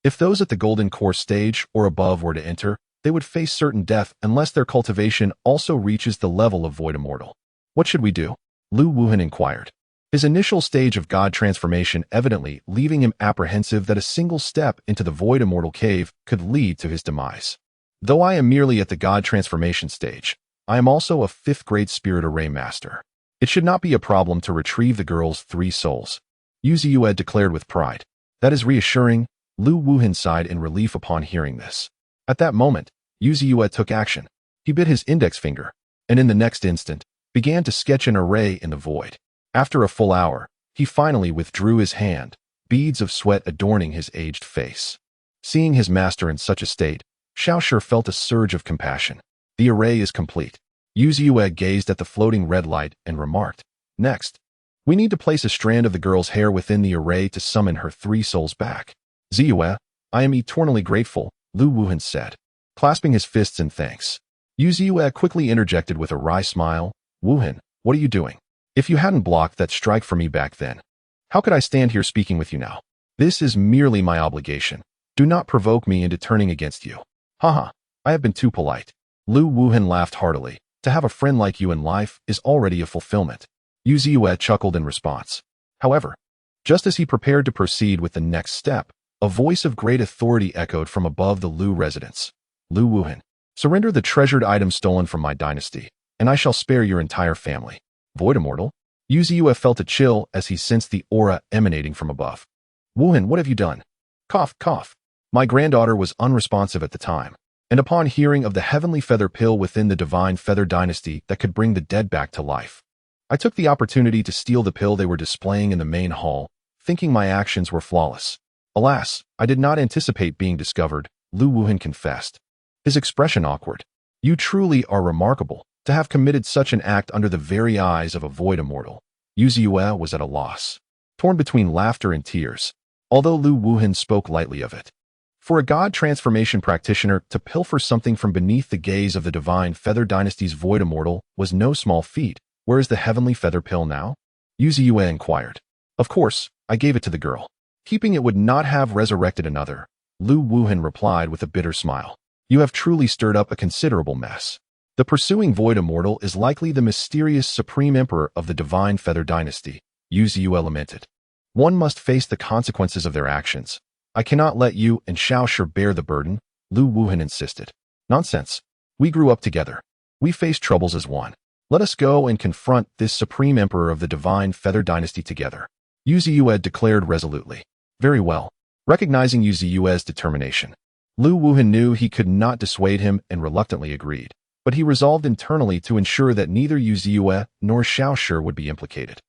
S1: If those at the Golden Core stage or above were to enter, they would face certain death unless their cultivation also reaches the level of Void Immortal. What should we do? Lu Wuhan inquired. His initial stage of God transformation evidently leaving him apprehensive that a single step into the Void Immortal Cave could lead to his demise. Though I am merely at the God transformation stage, I am also a 5th grade spirit array master. It should not be a problem to retrieve the girl's 3 souls. Yu Ziyue declared with pride. That is reassuring, Lu Wuhan sighed in relief upon hearing this. At that moment, Yu Ziyue took action. He bit his index finger, and in the next instant, began to sketch an array in the void. After a full hour, he finally withdrew his hand, beads of sweat adorning his aged face. Seeing his master in such a state, Xiaoshi felt a surge of compassion. The array is complete. Yu Ziyue gazed at the floating red light and remarked, next, we need to place a strand of the girl's hair within the array to summon her 3 souls back. Ziyue, I am eternally grateful, Lu Wuhan said, clasping his fists in thanks. Yu Ziyue quickly interjected with a wry smile, Wuhan, what are you doing? If you hadn't blocked that strike for me back then, how could I stand here speaking with you now? This is merely my obligation. Do not provoke me into turning against you. Haha, I have been too polite. Lu Wuhan laughed heartily. To have a friend like you in life is already a fulfillment. Yu Ziyue chuckled in response. However, just as he prepared to proceed with the next step, a voice of great authority echoed from above the Lu residence. Lu Wuhan, surrender the treasured items stolen from my dynasty, and I shall spare your entire family. Void Immortal? Yu Ziyue felt a chill as he sensed the aura emanating from above. Wuhan, what have you done? Cough, cough. My granddaughter was unresponsive at the time, and upon hearing of the heavenly feather pill within the divine feather dynasty that could bring the dead back to life, I took the opportunity to steal the pill they were displaying in the main hall, thinking my actions were flawless. Alas, I did not anticipate being discovered, Lu Wuhan confessed, his expression awkward. You truly are remarkable to have committed such an act under the very eyes of a Void Immortal. Yu Ziyue was at a loss, torn between laughter and tears, although Lu Wuhan spoke lightly of it. For a God transformation practitioner to pilfer something from beneath the gaze of the divine feather dynasty's Void Immortal was no small feat. Where is the heavenly feather pill now? Yu Ziyue inquired. Of course, I gave it to the girl. Keeping it would not have resurrected another, Lu Wuhan replied with a bitter smile. You have truly stirred up a considerable mess. The pursuing Void Immortal is likely the mysterious Supreme Emperor of the divine feather dynasty, Yu Ziyue lamented. One must face the consequences of their actions. I cannot let you and Xiaoshi bear the burden, Lu Wuhan insisted. Nonsense. We grew up together. We faced troubles as one. Let us go and confront this Supreme Emperor of the divine feather dynasty together, Yu Ziyue declared resolutely. Very well. Recognizing Yu Ziyue's determination, Lu Wuhan knew he could not dissuade him and reluctantly agreed, but he resolved internally to ensure that neither Yu Ziyue nor Xiaoshi would be implicated.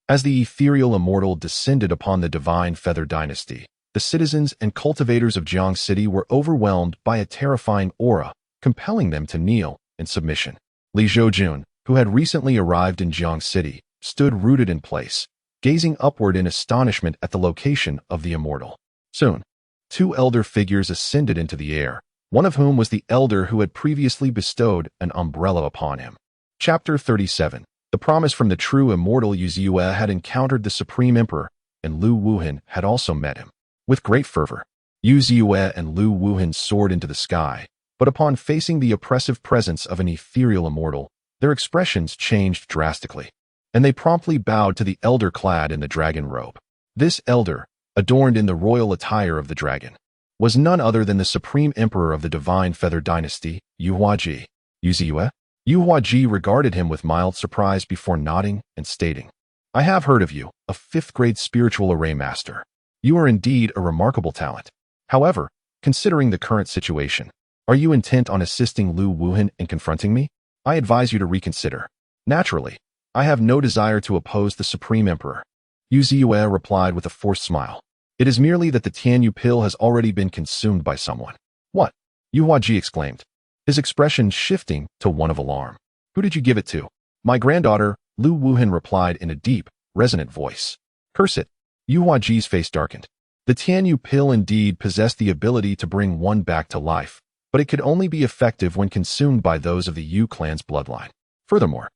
S1: As the ethereal immortal descended upon the divine feather dynasty, the citizens and cultivators of Jiang City were overwhelmed by a terrifying aura, compelling them to kneel in submission. Li Zhoujun, who had recently arrived in Jiang City, stood rooted in place, gazing upward in astonishment at the location of the immortal. Soon, 2 elder figures ascended into the air, one of whom was the elder who had previously bestowed an umbrella upon him. Chapter 37. The promise from the true immortal Yu Ziyue had encountered the Supreme Emperor, and Lu Wuhan had also met him. With great fervor, Yu Ziyue and Lu Wuhan soared into the sky, but upon facing the oppressive presence of an ethereal immortal, their expressions changed drastically, and they promptly bowed to the elder clad in the dragon robe. This elder, adorned in the royal attire of the dragon, was none other than the supreme emperor of the divine feather dynasty, Yu Huaji. Yu Ziyue? Yu Huaji regarded him with mild surprise before nodding and stating, I have heard of you, a 5th-grade spiritual array master. You are indeed a remarkable talent. However, considering the current situation, are you intent on assisting Lu Wuhan in confronting me? I advise you to reconsider. Naturally, I have no desire to oppose the Supreme Emperor. Yu Ziyue replied with a forced smile. It is merely that the Tianyu pill has already been consumed by someone. What? Yu Huaji exclaimed, his expression shifting to one of alarm. Who did you give it to? My granddaughter, Lu Wuhan replied in a deep, resonant voice. Curse it. Yu Huaji's face darkened. The Tianyu pill indeed possessed the ability to bring one back to life, but it could only be effective when consumed by those of the Yu clan's bloodline. Furthermore,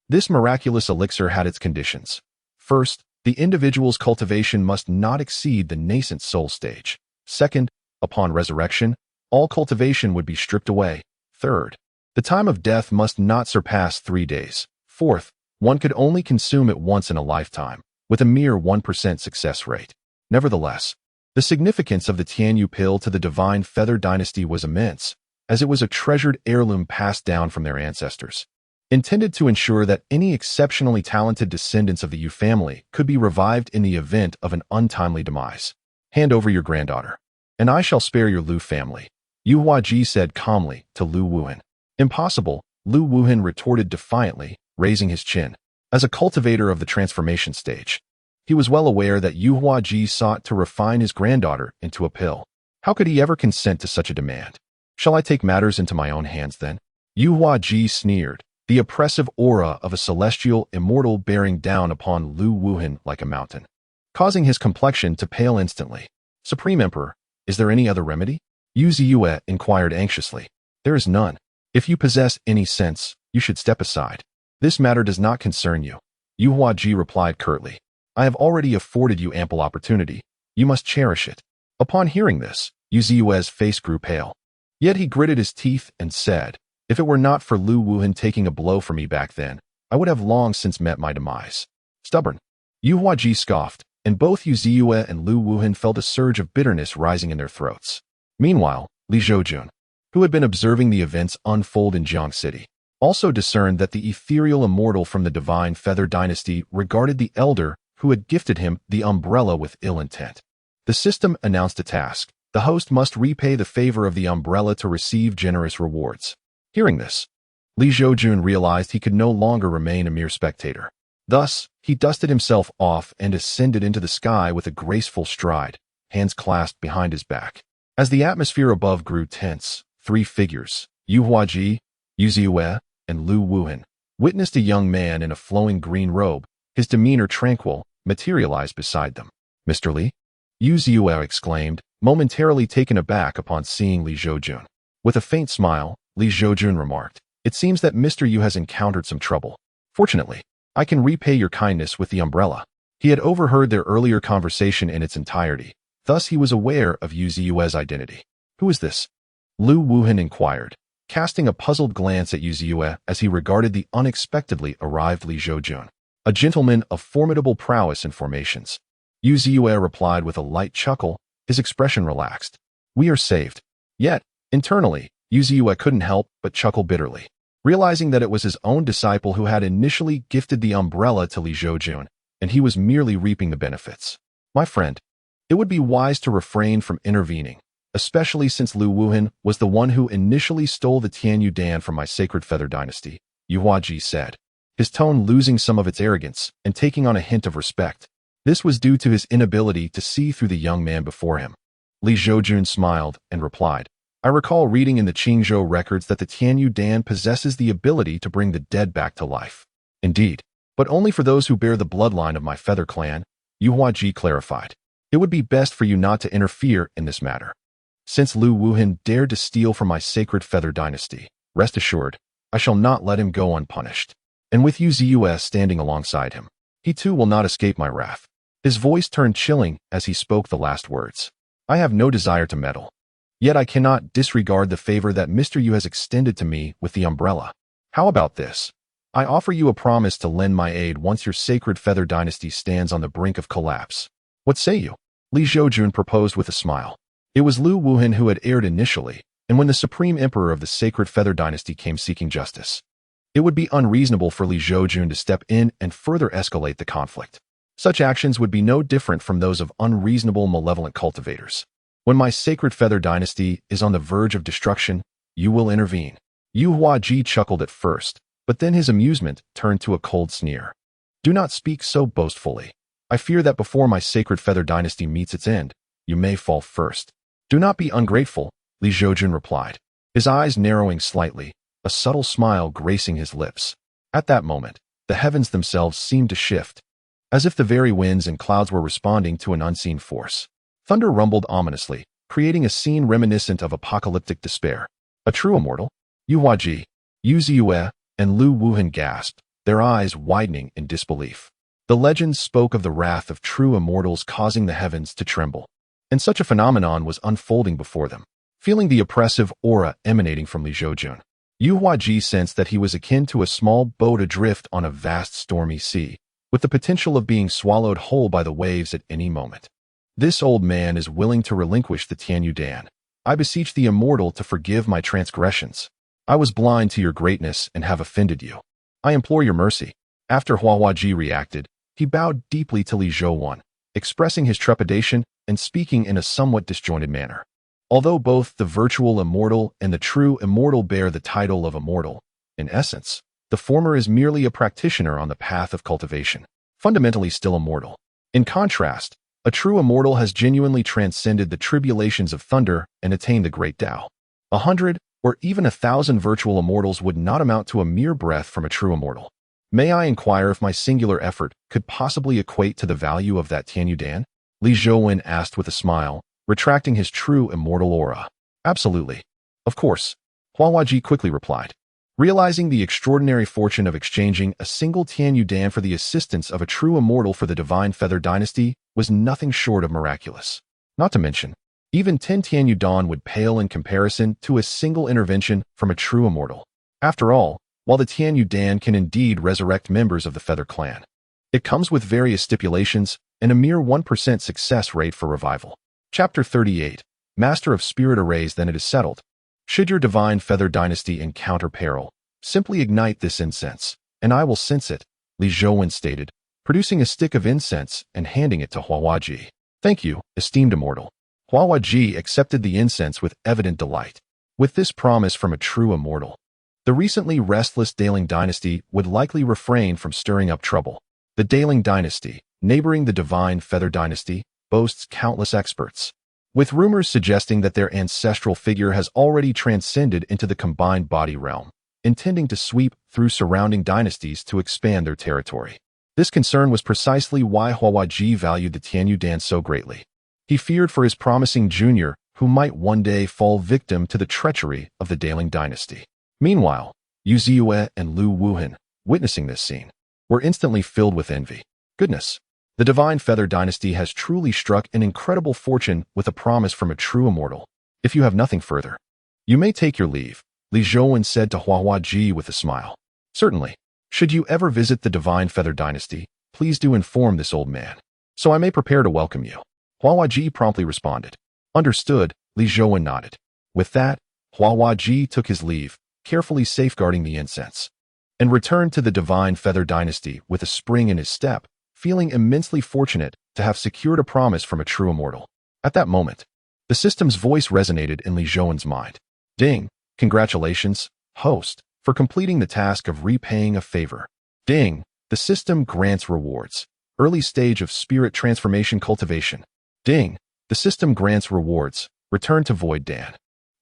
S1: this miraculous elixir had its conditions. First, the individual's cultivation must not exceed the nascent soul stage. Second, upon resurrection, all cultivation would be stripped away. Third, the time of death must not surpass 3 days. Fourth, one could only consume it once in a lifetime, with a mere 1% success rate. Nevertheless, the significance of the Tianyu pill to the divine feather dynasty was immense, as it was a treasured heirloom passed down from their ancestors, intended to ensure that any exceptionally talented descendants of the Yu family could be revived in the event of an untimely demise. Hand over your granddaughter, and I shall spare your Lu family, Yu Huaji said calmly to Lu Wuhan. Impossible, Lu Wuhan retorted defiantly, raising his chin. As a cultivator of the transformation stage, he was well aware that Yu Huaji sought to refine his granddaughter into a pill. How could he ever consent to such a demand? Shall I take matters into my own hands then? Yu Huaji sneered, the oppressive aura of a celestial immortal bearing down upon Lu Wuhan like a mountain, causing his complexion to pale instantly. Supreme Emperor, is there any other remedy? Yu Ziyue inquired anxiously. There is none. If you possess any sense, you should step aside. This matter does not concern you. Yu Huaji replied curtly. I have already afforded you ample opportunity. You must cherish it. Upon hearing this, Yu Ziyue's face grew pale. Yet he gritted his teeth and said, if it were not for Lu Wuhan taking a blow for me back then, I would have long since met my demise. Stubborn. Yu Huaji scoffed, and both Yu Ziyue and Lu Wuhan felt a surge of bitterness rising in their throats. Meanwhile, Li Zhoujun, who had been observing the events unfold in Jiang City, also discerned that the ethereal immortal from the divine feather dynasty regarded the elder who had gifted him the umbrella with ill intent. The system announced a task. The host must repay the favor of the umbrella to receive generous rewards. Hearing this, Li Zhoujun realized he could no longer remain a mere spectator. Thus, he dusted himself off and ascended into the sky with a graceful stride, hands clasped behind his back. As the atmosphere above grew tense, 3 figures, Yu Huaji, Yu Ziyue, and Lu Wuhan, witnessed a young man in a flowing green robe, his demeanor tranquil, materialized beside them. Mr. Li? Yu Ziyue exclaimed, momentarily taken aback upon seeing Li Zhoujun. With a faint smile, Li Zhoujun remarked, it seems that Mr. Yu has encountered some trouble. Fortunately, I can repay your kindness with the umbrella. He had overheard their earlier conversation in its entirety. Thus he was aware of Yu Ziyue's identity. Who is this? Lu Wuhan inquired, casting a puzzled glance at Yu Ziyue as he regarded the unexpectedly arrived Li Zhoujun, a gentleman of formidable prowess and formations. Yu Ziyue replied with a light chuckle, his expression relaxed. We are saved. Yet, internally, Yu Ziyue couldn't help but chuckle bitterly, realizing that it was his own disciple who had initially gifted the umbrella to Li Zhoujun, and he was merely reaping the benefits. My friend, it would be wise to refrain from intervening, especially since Lu Wuhan was the one who initially stole the Tianyu Dan from my sacred feather dynasty, Yu Huaji said, his tone losing some of its arrogance and taking on a hint of respect. This was due to his inability to see through the young man before him. Li Zhoujun smiled and replied, I recall reading in the Qingzhou records that the Tianyu Dan possesses the ability to bring the dead back to life. Indeed, but only for those who bear the bloodline of my feather clan, Yu Huaji clarified. It would be best for you not to interfere in this matter. Since Lu Wuhan dared to steal from my sacred feather dynasty, rest assured, I shall not let him go unpunished. And with Yu Ziyue standing alongside him, he too will not escape my wrath. His voice turned chilling as he spoke the last words. I have no desire to meddle. Yet I cannot disregard the favor that Mr. Yu has extended to me with the umbrella. How about this? I offer you a promise to lend my aid once your sacred feather dynasty stands on the brink of collapse. What say you? Li Zhoujun proposed with a smile. It was Lu Wuhan who had erred initially, and when the supreme emperor of the sacred feather dynasty came seeking justice, it would be unreasonable for Li Zhoujun to step in and further escalate the conflict. Such actions would be no different from those of unreasonable, malevolent cultivators. When my sacred feather dynasty is on the verge of destruction, you will intervene. Yu Huaji chuckled at first, but then his amusement turned to a cold sneer. Do not speak so boastfully. I fear that before my sacred feather dynasty meets its end, you may fall first. Do not be ungrateful, Li Zhoujun replied, his eyes narrowing slightly, a subtle smile gracing his lips. At that moment, the heavens themselves seemed to shift, as if the very winds and clouds were responding to an unseen force. Thunder rumbled ominously, creating a scene reminiscent of apocalyptic despair. A true immortal? Yu Huaji, Yu Ziyue, and Lu Wuhan gasped, their eyes widening in disbelief. The legends spoke of the wrath of true immortals causing the heavens to tremble, and such a phenomenon was unfolding before them. Feeling the oppressive aura emanating from Li Zhoujun, Yu Huaji sensed that he was akin to a small boat adrift on a vast stormy sea, with the potential of being swallowed whole by the waves at any moment. This old man is willing to relinquish the Tianyu Dan. I beseech the immortal to forgive my transgressions. I was blind to your greatness and have offended you. I implore your mercy. After Huaji reacted, he bowed deeply to Li Zhoujun, expressing his trepidation and speaking in a somewhat disjointed manner. Although both the virtual immortal and the true immortal bear the title of immortal, in essence, the former is merely a practitioner on the path of cultivation, fundamentally still immortal. In contrast, a true immortal has genuinely transcended the tribulations of thunder and attained the great Tao. 100 or even 1,000 virtual immortals would not amount to a mere breath from a true immortal. May I inquire if my singular effort could possibly equate to the value of that Tianyu Dan? Li Zhoujun asked with a smile, retracting his true immortal aura. Absolutely. Of course, Huaji quickly replied. Realizing the extraordinary fortune of exchanging a single Tianyu Dan for the assistance of a true immortal for the divine feather dynasty was nothing short of miraculous. Not to mention, even 10 Tianyu Dan would pale in comparison to a single intervention from a true immortal. After all, while the Tianyu Dan can indeed resurrect members of the Feather Clan, it comes with various stipulations and a mere 1% success rate for revival. Chapter 38. Master of Spirit Arrays. Then it is settled. Should your divine feather dynasty encounter peril, simply ignite this incense, and I will sense it, Li Zhoujun stated, producing a stick of incense and handing it to Huaji. Thank you, esteemed immortal. Huaji accepted the incense with evident delight. With this promise from a true immortal, the recently restless Daling dynasty would likely refrain from stirring up trouble. The Daling dynasty, neighboring the divine feather dynasty, boasts countless experts, with rumors suggesting that their ancestral figure has already transcended into the combined body realm, intending to sweep through surrounding dynasties to expand their territory. This concern was precisely why Huaji valued the Tianyu Dan so greatly. He feared for his promising junior, who might one day fall victim to the treachery of the Daling dynasty. Meanwhile, Yu Ziyue and Lu Wuhan, witnessing this scene, were instantly filled with envy. Goodness! The divine feather dynasty has truly struck an incredible fortune with a promise from a true immortal. If you have nothing further, you may take your leave, Li Zhoujun said to Huaji with a smile. Certainly. Should you ever visit the divine feather dynasty, please do inform this old man, so I may prepare to welcome you. Huaji promptly responded. Understood, Li Zhoujun nodded. With that, Huaji took his leave, carefully safeguarding the incense, and returned to the divine feather dynasty with a spring in his step, feeling immensely fortunate to have secured a promise from a true immortal. At that moment, the system's voice resonated in Li Zhoujun's mind. Ding! Congratulations, host, for completing the task of repaying a favor. Ding! The system grants rewards. Early stage of spirit transformation cultivation. Ding! The system grants rewards. Return to Void Dan.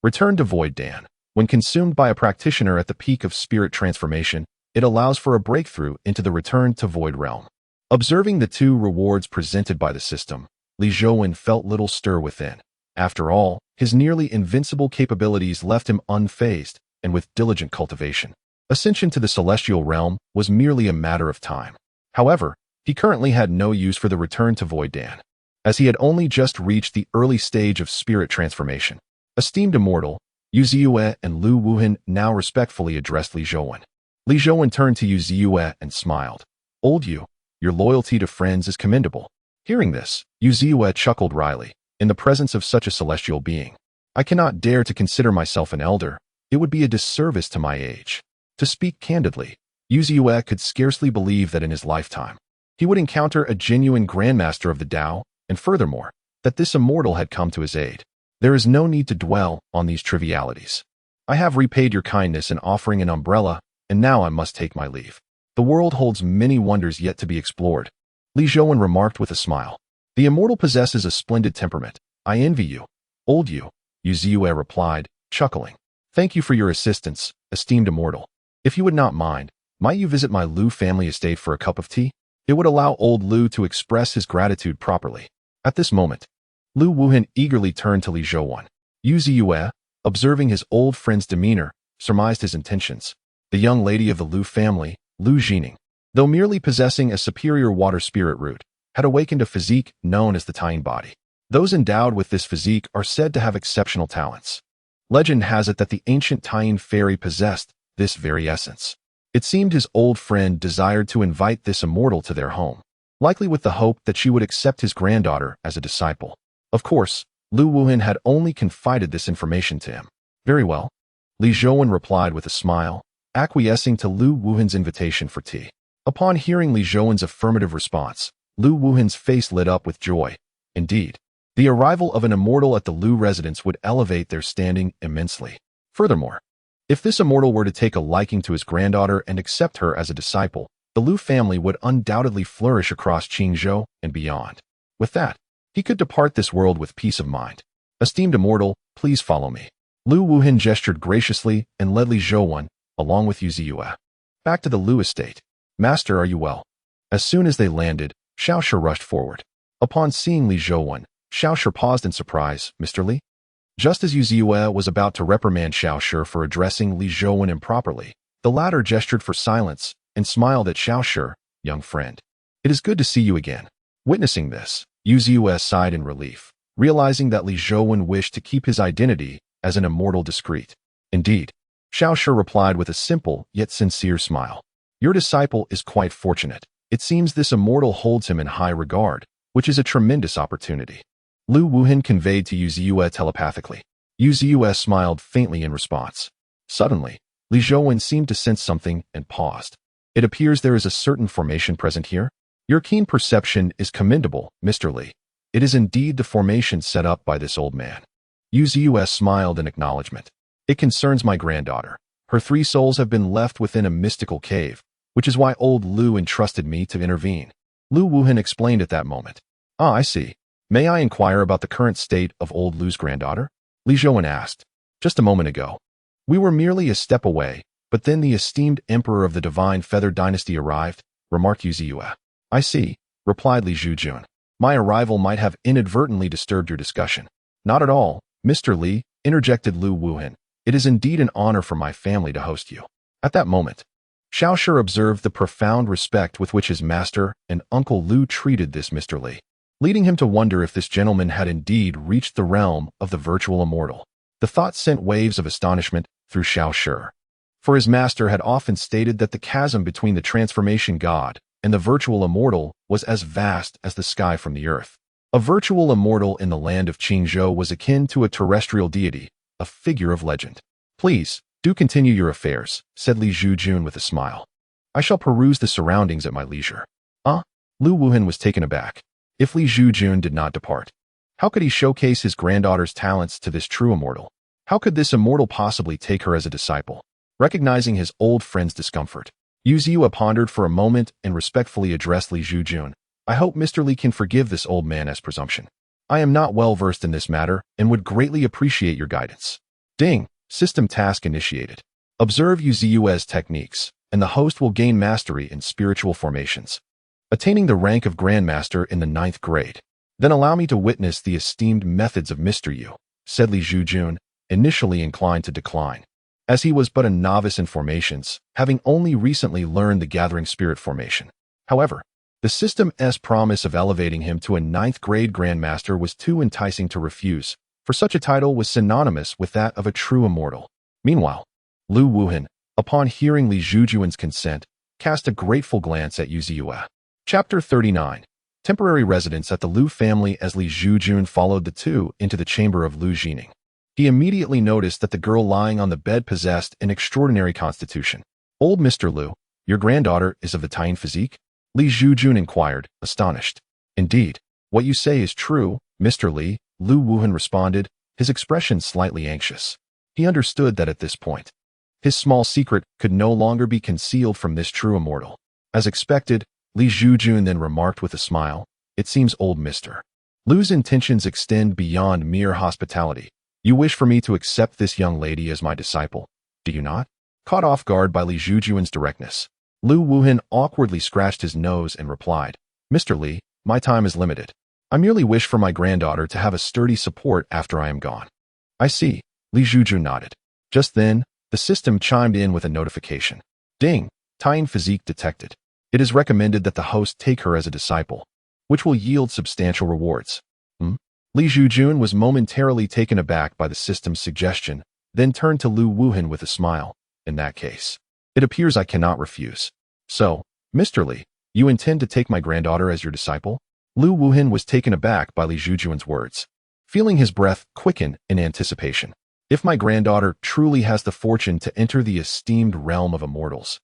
S1: Return to Void Dan. When consumed by a practitioner at the peak of spirit transformation, it allows for a breakthrough into the Return to Void realm. Observing the two rewards presented by the system, Li Zhoujun felt little stir within. After all, his nearly invincible capabilities left him unfazed, and with diligent cultivation, ascension to the celestial realm was merely a matter of time. However, he currently had no use for the Return to Void Dan. as he had only just reached the early stage of spirit transformation. Esteemed Immortal, Yu Ziyue and Lu Wuhan now respectfully addressed Li Zhoujun. Li Zhoujun turned to Yu Ziyue and smiled. Old Yu, your loyalty to friends is commendable. Hearing this, Yu Ziyue chuckled wryly. In the presence of such a celestial being, I cannot dare to consider myself an elder. It would be a disservice to my age. To speak candidly, Yu Ziyue could scarcely believe that in his lifetime, he would encounter a genuine grandmaster of the Tao, and furthermore, that this immortal had come to his aid. There is no need to dwell on these trivialities. I have repaid your kindness in offering an umbrella, and now I must take my leave. The world holds many wonders yet to be explored. Li Zhoujun remarked with a smile. The immortal possesses a splendid temperament. I envy you. Old Yu, Yu Ziyue replied, chuckling. Thank you for your assistance, esteemed immortal. If you would not mind, might you visit my Lu family estate for a cup of tea? It would allow old Lu to express his gratitude properly. At this moment, Lu Wuhan eagerly turned to Li Zhoujun. Yu Ziyue, observing his old friend's demeanor, surmised his intentions. The young lady of the Lu family, Lu Jining, though merely possessing a superior water spirit root, had awakened a physique known as the Tying Body. Those endowed with this physique are said to have exceptional talents. Legend has it that the ancient Tying fairy possessed this very essence. It seemed his old friend desired to invite this immortal to their home, likely with the hope that she would accept his granddaughter as a disciple. Of course, Lu Wuhan had only confided this information to him. Very well, Li Zhoujun replied with a smile, acquiescing to Lu Wuhan's invitation for tea. Upon hearing Li Zhoujun's affirmative response, Lu Wuhan's face lit up with joy. Indeed, the arrival of an immortal at the Lu residence would elevate their standing immensely. Furthermore, if this immortal were to take a liking to his granddaughter and accept her as a disciple, the Lu family would undoubtedly flourish across Qingzhou and beyond. With that, he could depart this world with peace of mind. Esteemed immortal, please follow me. Lu Wuhan gestured graciously and led Li Zhoujun, along with Yu Ziyue, back to the Lu estate. Master, are you well? As soon as they landed, Xiaoshi rushed forward. Upon seeing Li Zhoujun, Xiaoshi paused in surprise. Mr. Li? Just as Yu Ziyue was about to reprimand Xiaoshi for addressing Li Zhoujun improperly, the latter gestured for silence and smiled at Xiaoshi. Young friend, it is good to see you again. Witnessing this, Yu Ziyue sighed in relief, realizing that Li Zhoujun wished to keep his identity as an immortal discreet. Indeed, Xiaoshi replied with a simple yet sincere smile. Your disciple is quite fortunate. It seems this immortal holds him in high regard, which is a tremendous opportunity. Lu Wuhan conveyed to Yu Ziyue telepathically. Yu Ziyue smiled faintly in response. Suddenly, Li Zhoujun seemed to sense something and paused. It appears there is a certain formation present here. Your keen perception is commendable, Mr. Li. It is indeed the formation set up by this old man. Yu Ziyue smiled in acknowledgement. It concerns my granddaughter. Her 3 souls have been left within a mystical cave, which is why old Lu entrusted me to intervene. Lu Wuhan explained at that moment. Ah, I see. May I inquire about the current state of old Lu's granddaughter? Li Zhoujun asked. Just a moment ago. We were merely a step away, but then the esteemed emperor of the divine feather dynasty arrived, remarked Yu Ziyue. I see, replied Li Zhoujun. My arrival might have inadvertently disturbed your discussion. Not at all, Mr. Li, interjected Lu Wuhan. It is indeed an honor for my family to host you. At that moment, Xiaoshi observed the profound respect with which his master and Uncle Lu treated this Mr. Li, leading him to wonder if this gentleman had indeed reached the realm of the virtual immortal. The thought sent waves of astonishment through Xiaoshi, for his master had often stated that the chasm between the transformation god and the virtual immortal was as vast as the sky from the earth. A virtual immortal in the land of Qingzhou was akin to a terrestrial deity, a figure of legend. Please, do continue your affairs, said Li Zhoujun with a smile. I shall peruse the surroundings at my leisure. Lu Wuhan was taken aback. If Li Zhoujun did not depart, how could he showcase his granddaughter's talents to this true immortal? How could this immortal possibly take her as a disciple? Recognizing his old friend's discomfort, Yu Ziyue pondered for a moment and respectfully addressed Li Zhoujun. I hope Mr. Li can forgive this old man as presumption. I am not well versed in this matter and would greatly appreciate your guidance. Ding, system task initiated. Observe Yu Ziyue's techniques, and the host will gain mastery in spiritual formations, attaining the rank of Grandmaster in the 9th grade. Then allow me to witness the esteemed methods of Mr. Yu, said Li Zhoujun, initially inclined to decline, as he was but a novice in formations, having only recently learned the gathering spirit formation. However, The system's promise of elevating him to a ninth-grade grandmaster was too enticing to refuse, for such a title was synonymous with that of a true immortal. Meanwhile, Lu Wuhan, upon hearing Li Zhoujun's consent, cast a grateful glance at Yu Ziyue. Chapter 39. Temporary residence at the Lu family. As Li Zhoujun followed the two into the chamber of Lu Jining, he immediately noticed that the girl lying on the bed possessed an extraordinary constitution. "Old Mr. Lu, your granddaughter is of Italian physique?" Li Zhoujun inquired, astonished. "Indeed, what you say is true, Mr. Li," Lu Wuhan responded, his expression slightly anxious. He understood that at this point, his small secret could no longer be concealed from this true immortal. As expected, Li Zhoujun then remarked with a smile, "It seems old Mr. Lu's intentions extend beyond mere hospitality. You wish for me to accept this young lady as my disciple, do you not?" Caught off guard by Li Zhoujun's directness, Lu Wuhan awkwardly scratched his nose and replied, "Mr. Li, my time is limited. I merely wish for my granddaughter to have a sturdy support after I am gone." "I see," Li Zhoujun nodded. Just then, the system chimed in with a notification. "Ding, Italian physique detected. It is recommended that the host take her as a disciple, which will yield substantial rewards." Li Zhoujun was momentarily taken aback by the system's suggestion, then turned to Lu Wuhan with a smile. "In that case, it appears I cannot refuse. So, Mr. Li, you intend to take my granddaughter as your disciple?" Lu Wuhan was taken aback by Li Zhoujun's words, feeling his breath quicken in anticipation. If my granddaughter truly has the fortune to enter the esteemed realm of immortals,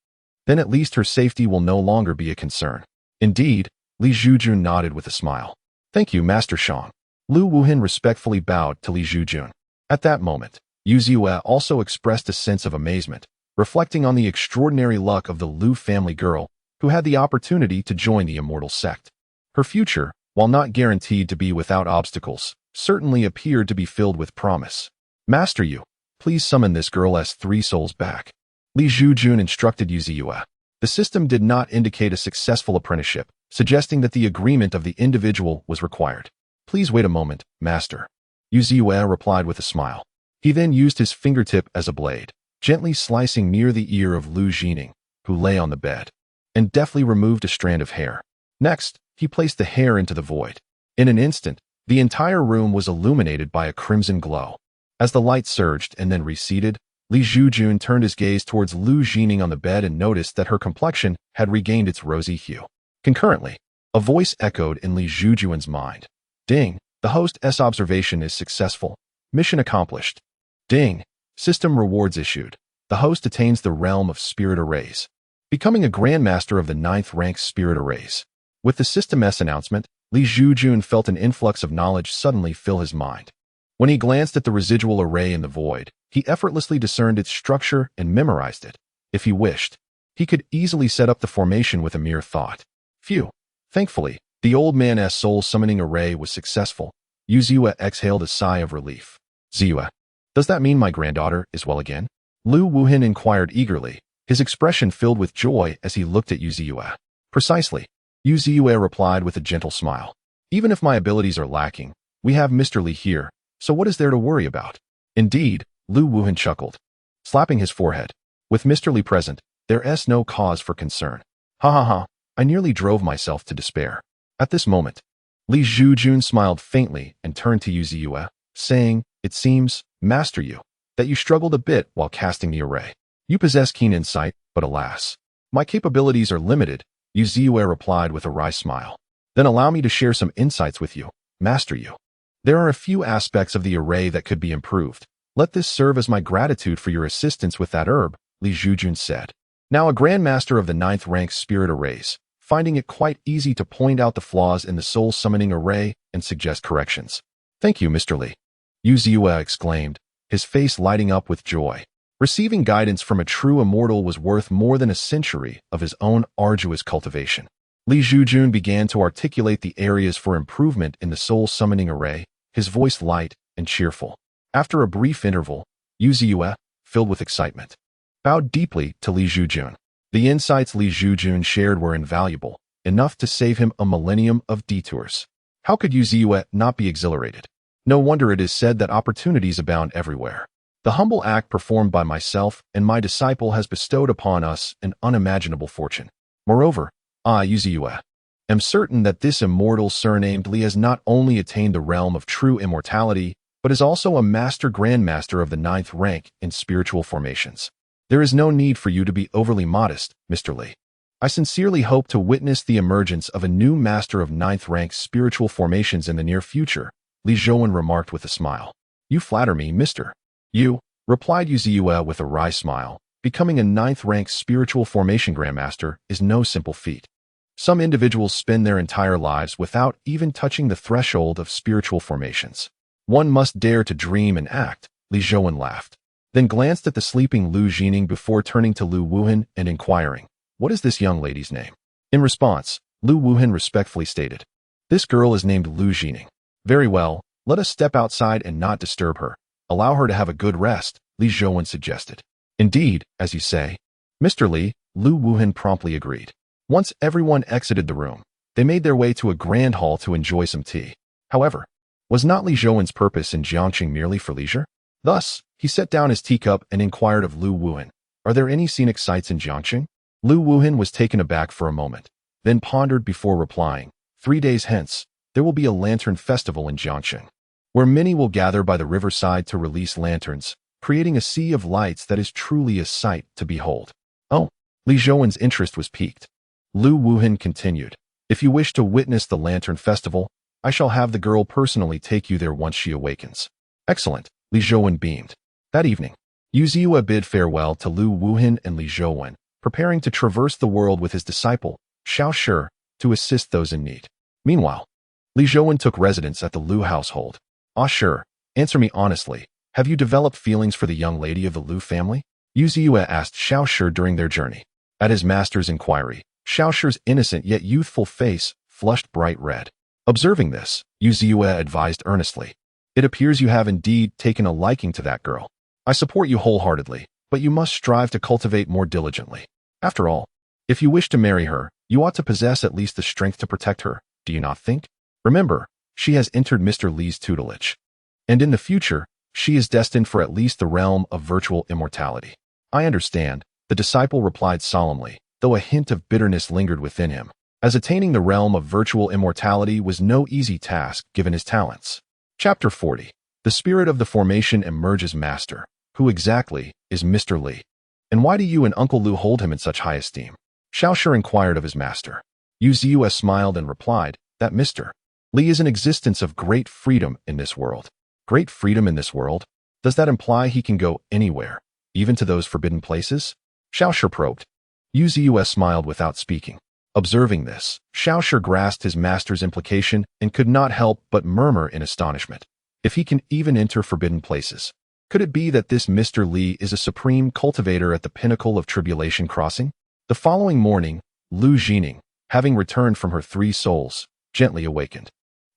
S1: then at least her safety will no longer be a concern. "Indeed," Li Zhoujun nodded with a smile. "Thank you, Master Shang." Lu Wuhan respectfully bowed to Li Zhoujun. At that moment, Yu Ziyue also expressed a sense of amazement, reflecting on the extraordinary luck of the Lu family girl who had the opportunity to join the immortal sect. Her future, while not guaranteed to be without obstacles, certainly appeared to be filled with promise. "Master Yu, please summon this girl as 3 souls back," Li Zhoujun instructed Yu Ziyue. The system did not indicate a successful apprenticeship, suggesting that the agreement of the individual was required. "Please wait a moment, Master," Yu Ziyue replied with a smile. He then used his fingertip as a blade, gently slicing near the ear of Lu Jining, who lay on the bed, and deftly removed a strand of hair. Next, he placed the hair into the void. In an instant, the entire room was illuminated by a crimson glow. As the light surged and then receded, Li Zhoujun turned his gaze towards Lu Jining on the bed and noticed that her complexion had regained its rosy hue. Concurrently, a voice echoed in Li Zhoujun's mind. "Ding, the host's observation is successful. Mission accomplished. Ding, system rewards issued. The host attains the realm of spirit arrays, becoming a grandmaster of the 9th rank spirit arrays." With the system's announcement, Li Zhoujun felt an influx of knowledge suddenly fill his mind. When he glanced at the residual array in the void, he effortlessly discerned its structure and memorized it. If he wished, he could easily set up the formation with a mere thought. Phew! Thankfully, the old man's soul-summoning array was successful. Yu Ziyue exhaled a sigh of relief. "Ziyue, does that mean my granddaughter is well again?" Lu Wuhan inquired eagerly, his expression filled with joy as he looked at Yu Ziyue. "Precisely," Yu Ziyue replied with a gentle smile. "Even if my abilities are lacking, we have Mr. Li here, so what is there to worry about?" "Indeed," Lu Wuhan chuckled, slapping his forehead. "With Mr. Li present, there's no cause for concern. Ha ha ha, I nearly drove myself to despair." At this moment, Li Zhoujun smiled faintly and turned to Yu Ziyue, saying, "It seems, Master Yu, that you struggled a bit while casting the array. You possess keen insight, but alas, my capabilities are limited," Yu Ziyue replied with a wry smile. "Then allow me to share some insights with you, Master Yu. There are a few aspects of the array that could be improved. Let this serve as my gratitude for your assistance with that herb," Li Zhoujun said. Now a grandmaster of the 9th rank spirit arrays, finding it quite easy to point out the flaws in the soul-summoning array and suggest corrections. "Thank you, Mr. Li," Yu Ziyue exclaimed, his face lighting up with joy. Receiving guidance from a true immortal was worth more than a century of his own arduous cultivation. Li Zhoujun began to articulate the areas for improvement in the soul-summoning array, his voice light and cheerful. After a brief interval, Yu Ziyue, filled with excitement, bowed deeply to Li Zhoujun. The insights Li Zhoujun shared were invaluable, enough to save him a millennium of detours. How could Yu Ziyue not be exhilarated? No wonder it is said that opportunities abound everywhere. The humble act performed by myself and my disciple has bestowed upon us an unimaginable fortune. Moreover, Yu Ziyue, am certain that this immortal surnamed Li has not only attained the realm of true immortality, but is also a master grandmaster of the 9th rank in spiritual formations. There is no need for you to be overly modest, Mr. Li. I sincerely hope to witness the emergence of a new master of 9th rank spiritual formations in the near future, Li Zhoujun remarked with a smile. You flatter me, Mr. You, replied Yu Ziyue with a wry smile. Becoming a 9th rank spiritual formation grandmaster is no simple feat. Some individuals spend their entire lives without even touching the threshold of spiritual formations. One must dare to dream and act, Li Zhoujun laughed, then glanced at the sleeping Lu Jining before turning to Lu Wuhan and inquiring, what is this young lady's name? In response, Lu Wuhan respectfully stated, this girl is named Lu Jining. Very well, let us step outside and not disturb her. Allow her to have a good rest, Li Zhoujun suggested. Indeed, as you say. Mr. Li, Lu Wuhan promptly agreed. Once everyone exited the room, they made their way to a grand hall to enjoy some tea. However, was not Li Zhoujun's purpose in Jiangqing merely for leisure? Thus, he set down his teacup and inquired of Lu Wuhan, are there any scenic sights in Jiangqing? Lu Wuhan was taken aback for a moment, then pondered before replying, 3 days hence, there will be a lantern festival in Jiangqing, where many will gather by the riverside to release lanterns, creating a sea of lights that is truly a sight to behold. Oh, Li Zhoujun's interest was piqued. Lu Wuhan continued, if you wish to witness the lantern festival, I shall have the girl personally take you there once she awakens. Excellent, Li Zhoujun beamed. That evening, Yu Ziyue bid farewell to Lu Wuhan and Li Zhoujun, preparing to traverse the world with his disciple, Xiao Shi, to assist those in need. Meanwhile, Li Zhoujun took residence at the Lu household. Ah Shi, answer me honestly, have you developed feelings for the young lady of the Lu family? Yu Ziyue asked Xiao Shi during their journey. At his master's inquiry, Xiao Shi's innocent yet youthful face flushed bright red. Observing this, Yu Ziyue advised earnestly, it appears you have indeed taken a liking to that girl. I support you wholeheartedly, but you must strive to cultivate more diligently. After all, if you wish to marry her, you ought to possess at least the strength to protect her, do you not think? Remember, she has entered Mr. Li's tutelage. And in the future, she is destined for at least the realm of virtual immortality. I understand, the disciple replied solemnly, though a hint of bitterness lingered within him, as attaining the realm of virtual immortality was no easy task given his talents. Chapter 40. The spirit of the formation emerges master. Who exactly is Mr. Li? And why do you and Uncle Lu hold him in such high esteem? Xiao Shi inquired of his master. Yu Ziyue smiled and replied, that Mr. Li is an existence of great freedom in this world. Great freedom in this world? Does that imply he can go anywhere, even to those forbidden places? Xiao Shi probed. Yu Ziyue smiled without speaking. Observing this, Xiao Shi grasped his master's implication and could not help but murmur in astonishment. If he can even enter forbidden places, could it be that this Mr. Li is a supreme cultivator at the pinnacle of Tribulation Crossing? The following morning, Lu Jining, having returned from her 3 souls, gently awakened.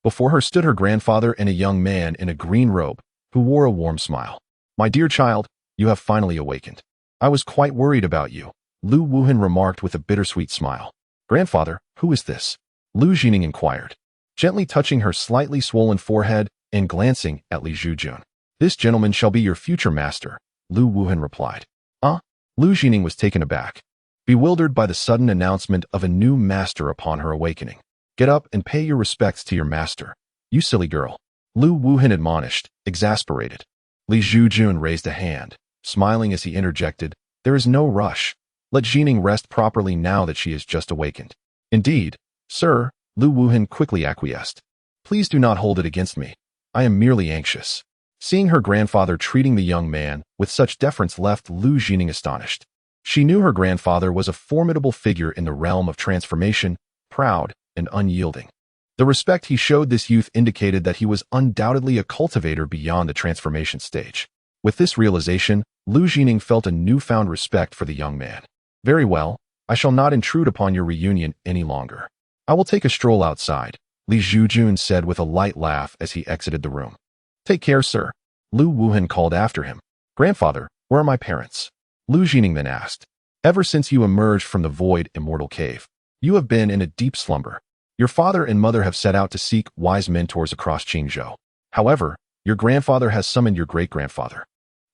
S1: Before her stood her grandfather and a young man in a green robe, who wore a warm smile. My dear child, you have finally awakened. I was quite worried about you, Lu Wuhan remarked with a bittersweet smile. Grandfather, who is this? Lu Jining inquired, gently touching her slightly swollen forehead and glancing at Li Zhoujun. This gentleman shall be your future master, Lu Wuhan replied. Lu Jining was taken aback, bewildered by the sudden announcement of a new master upon her awakening. Get up and pay your respects to your master, you silly girl, Lu Wuhan admonished, exasperated. Li Zhoujun raised a hand, smiling as he interjected, there is no rush. Let Jining rest properly now that she has just awakened. Indeed, sir, Lu Wuhan quickly acquiesced. Please do not hold it against me. I am merely anxious. Seeing her grandfather treating the young man with such deference left Lu Jining astonished. She knew her grandfather was a formidable figure in the realm of transformation, proud and unyielding. The respect he showed this youth indicated that he was undoubtedly a cultivator beyond the transformation stage. With this realization, Lu Jining felt a newfound respect for the young man. Very well, I shall not intrude upon your reunion any longer. I will take a stroll outside, Li Zhoujun said with a light laugh as he exited the room. Take care, sir, Lu Wuhan called after him. Grandfather, where are my parents? Lu Jining then asked. Ever since you emerged from the void Immortal cave, you have been in a deep slumber. Your father and mother have set out to seek wise mentors across Qingzhou. However, your grandfather has summoned your great-grandfather,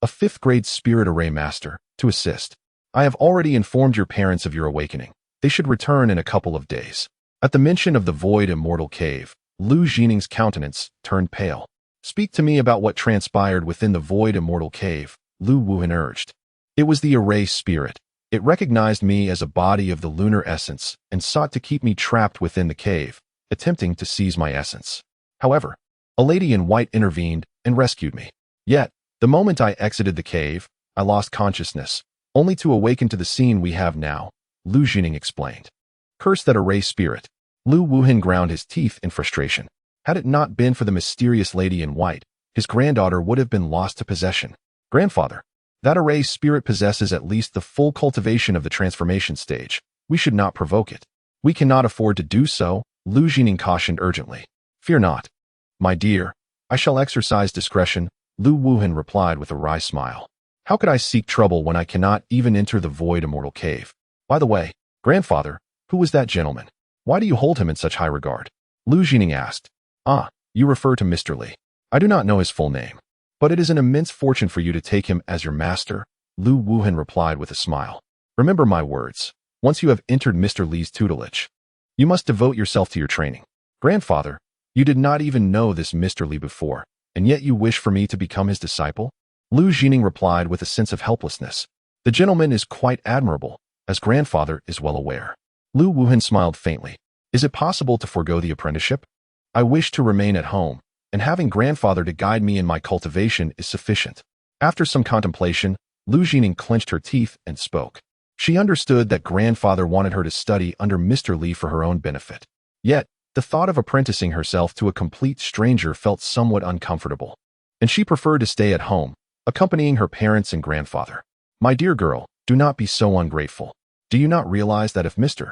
S1: a 5th grade spirit array master, to assist. I have already informed your parents of your awakening. They should return in a couple of days. At the mention of the void immortal cave, Lu Jining's countenance turned pale. Speak to me about what transpired within the void immortal cave, Lu Wuhan urged. It was the erased spirit. It recognized me as a body of the lunar essence and sought to keep me trapped within the cave, attempting to seize my essence. However, a lady in white intervened and rescued me. Yet, the moment I exited the cave, I lost consciousness, only to awaken to the scene we have now, Lu Jining explained. Curse that erased spirit. Lu Wuhan ground his teeth in frustration. Had it not been for the mysterious lady in white, his granddaughter would have been lost to possession. Grandfather, that erased spirit possesses at least the full cultivation of the transformation stage. We should not provoke it. We cannot afford to do so, Lu Jining cautioned urgently. Fear not. My dear, I shall exercise discretion, Lu Wuhan replied with a wry smile. How could I seek trouble when I cannot even enter the void immortal cave? By the way, grandfather, who was that gentleman? Why do you hold him in such high regard? Lu Jining asked. Ah, you refer to Mr. Li. I do not know his full name. But it is an immense fortune for you to take him as your master, Lu Wuhan replied with a smile. Remember my words. Once you have entered Mr. Li's tutelage, you must devote yourself to your training. Grandfather, you did not even know this Mr. Li before, and yet you wish for me to become his disciple? Lu Jining replied with a sense of helplessness. The gentleman is quite admirable, as grandfather is well aware. Lu Wuhan smiled faintly. Is it possible to forego the apprenticeship? I wish to remain at home, and having grandfather to guide me in my cultivation is sufficient. After some contemplation, Lu Jining clenched her teeth and spoke. She understood that grandfather wanted her to study under Mr. Li for her own benefit. Yet, the thought of apprenticing herself to a complete stranger felt somewhat uncomfortable, and she preferred to stay at home, accompanying her parents and grandfather. My dear girl, do not be so ungrateful. Do you not realize that if Mr.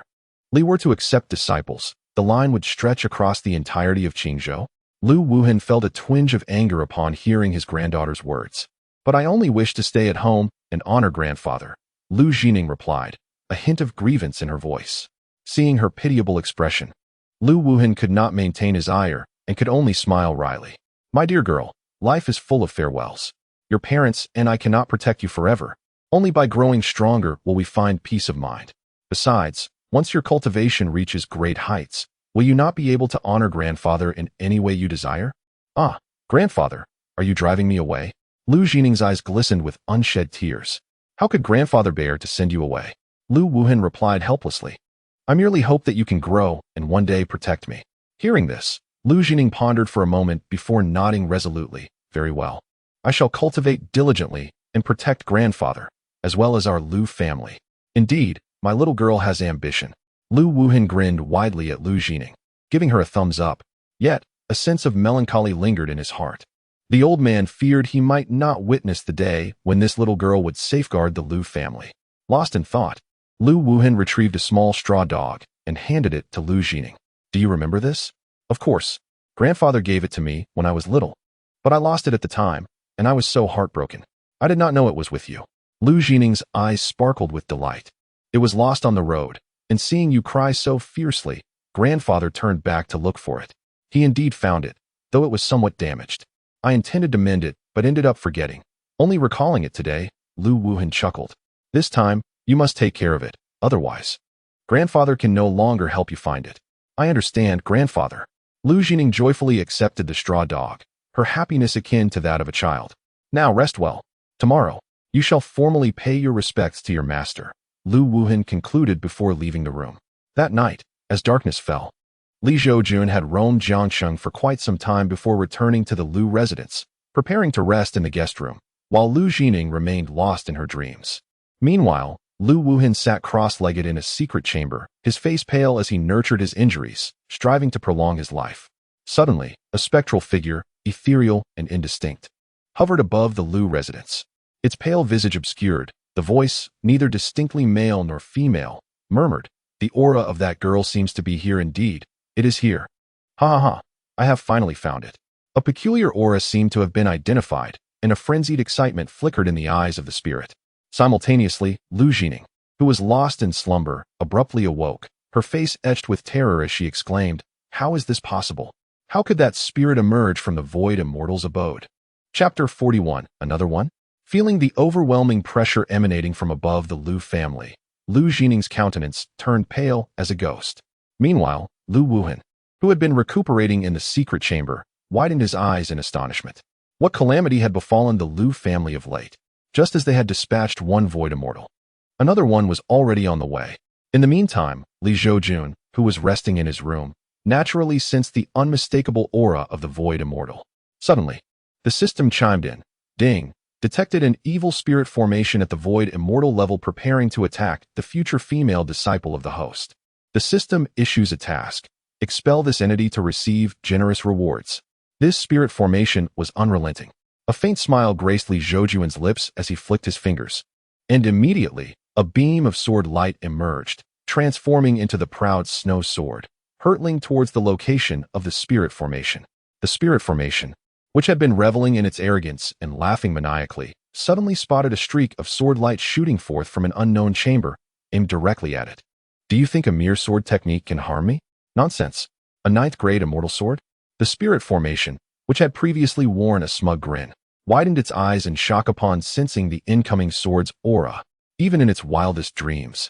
S1: Li were to accept disciples, the line would stretch across the entirety of Qingzhou? Lu Wuhan felt a twinge of anger upon hearing his granddaughter's words. But I only wish to stay at home and honor grandfather, Lu Jining replied, a hint of grievance in her voice. Seeing her pitiable expression, Lu Wuhan could not maintain his ire and could only smile wryly. My dear girl, life is full of farewells. Your parents and I cannot protect you forever. Only by growing stronger will we find peace of mind. Besides, once your cultivation reaches great heights, will you not be able to honor grandfather in any way you desire? Ah, grandfather, are you driving me away? Lu Jining's eyes glistened with unshed tears. How could grandfather bear to send you away? Lu Wuhan replied helplessly. I merely hope that you can grow and one day protect me. Hearing this, Lu Jining pondered for a moment before nodding resolutely. Very well. I shall cultivate diligently and protect grandfather, as well as our Lu family. Indeed, my little girl has ambition. Lu Wuhan grinned widely at Lu Jining, giving her a thumbs up. Yet, a sense of melancholy lingered in his heart. The old man feared he might not witness the day when this little girl would safeguard the Lu family. Lost in thought, Lu Wuhan retrieved a small straw dog and handed it to Lu Jining. Do you remember this? Of course. Grandfather gave it to me when I was little. But I lost it at the time, and I was so heartbroken. I did not know it was with you. Lu Jining's eyes sparkled with delight. It was lost on the road, and seeing you cry so fiercely, grandfather turned back to look for it. He indeed found it, though it was somewhat damaged. I intended to mend it, but ended up forgetting. Only recalling it today, Lu Wuhan chuckled. This time, you must take care of it, otherwise, grandfather can no longer help you find it. I understand, grandfather. Lu Jining joyfully accepted the straw dog, her happiness akin to that of a child. Now rest well. Tomorrow, you shall formally pay your respects to your master, Lu Wuhan concluded before leaving the room. That night, as darkness fell, Li Zhoujun had roamed Jiangsheng for quite some time before returning to the Lu residence, preparing to rest in the guest room, while Lu Jining remained lost in her dreams. Meanwhile, Lu Wuhan sat cross-legged in a secret chamber, his face pale as he nurtured his injuries, striving to prolong his life. Suddenly, a spectral figure, ethereal and indistinct, hovered above the Lu residence. Its pale visage obscured, the voice, neither distinctly male nor female, murmured, "The aura of that girl seems to be here indeed. It is here. Ha ha ha, I have finally found it." A peculiar aura seemed to have been identified, and a frenzied excitement flickered in the eyes of the spirit. Simultaneously, Lu Jining, who was lost in slumber, abruptly awoke, her face etched with terror as she exclaimed, "How is this possible? How could that spirit emerge from the void immortal's abode?" Chapter 41, another one? Feeling the overwhelming pressure emanating from above the Lu family, Lu Jining's countenance turned pale as a ghost. Meanwhile, Lu Wuhan, who had been recuperating in the secret chamber, widened his eyes in astonishment. What calamity had befallen the Lu family of late? Just as they had dispatched one void immortal, another one was already on the way. In the meantime, Zhoujun, who was resting in his room, naturally sensed the unmistakable aura of the void immortal. Suddenly, the system chimed in. Ding! Detected an evil spirit formation at the void immortal level preparing to attack the future female disciple of the host. The system issues a task. Expel this entity to receive generous rewards. This spirit formation was unrelenting. A faint smile graced Zhoujun's lips as he flicked his fingers. And immediately, a beam of sword light emerged, transforming into the proud snow sword, hurtling towards the location of the spirit formation. The spirit formation, which had been reveling in its arrogance and laughing maniacally, suddenly spotted a streak of sword light shooting forth from an unknown chamber, aimed directly at it. Do you think a mere sword technique can harm me? Nonsense. A 9th-grade immortal sword? The spirit formation, which had previously worn a smug grin, widened its eyes in shock upon sensing the incoming sword's aura, even in its wildest dreams.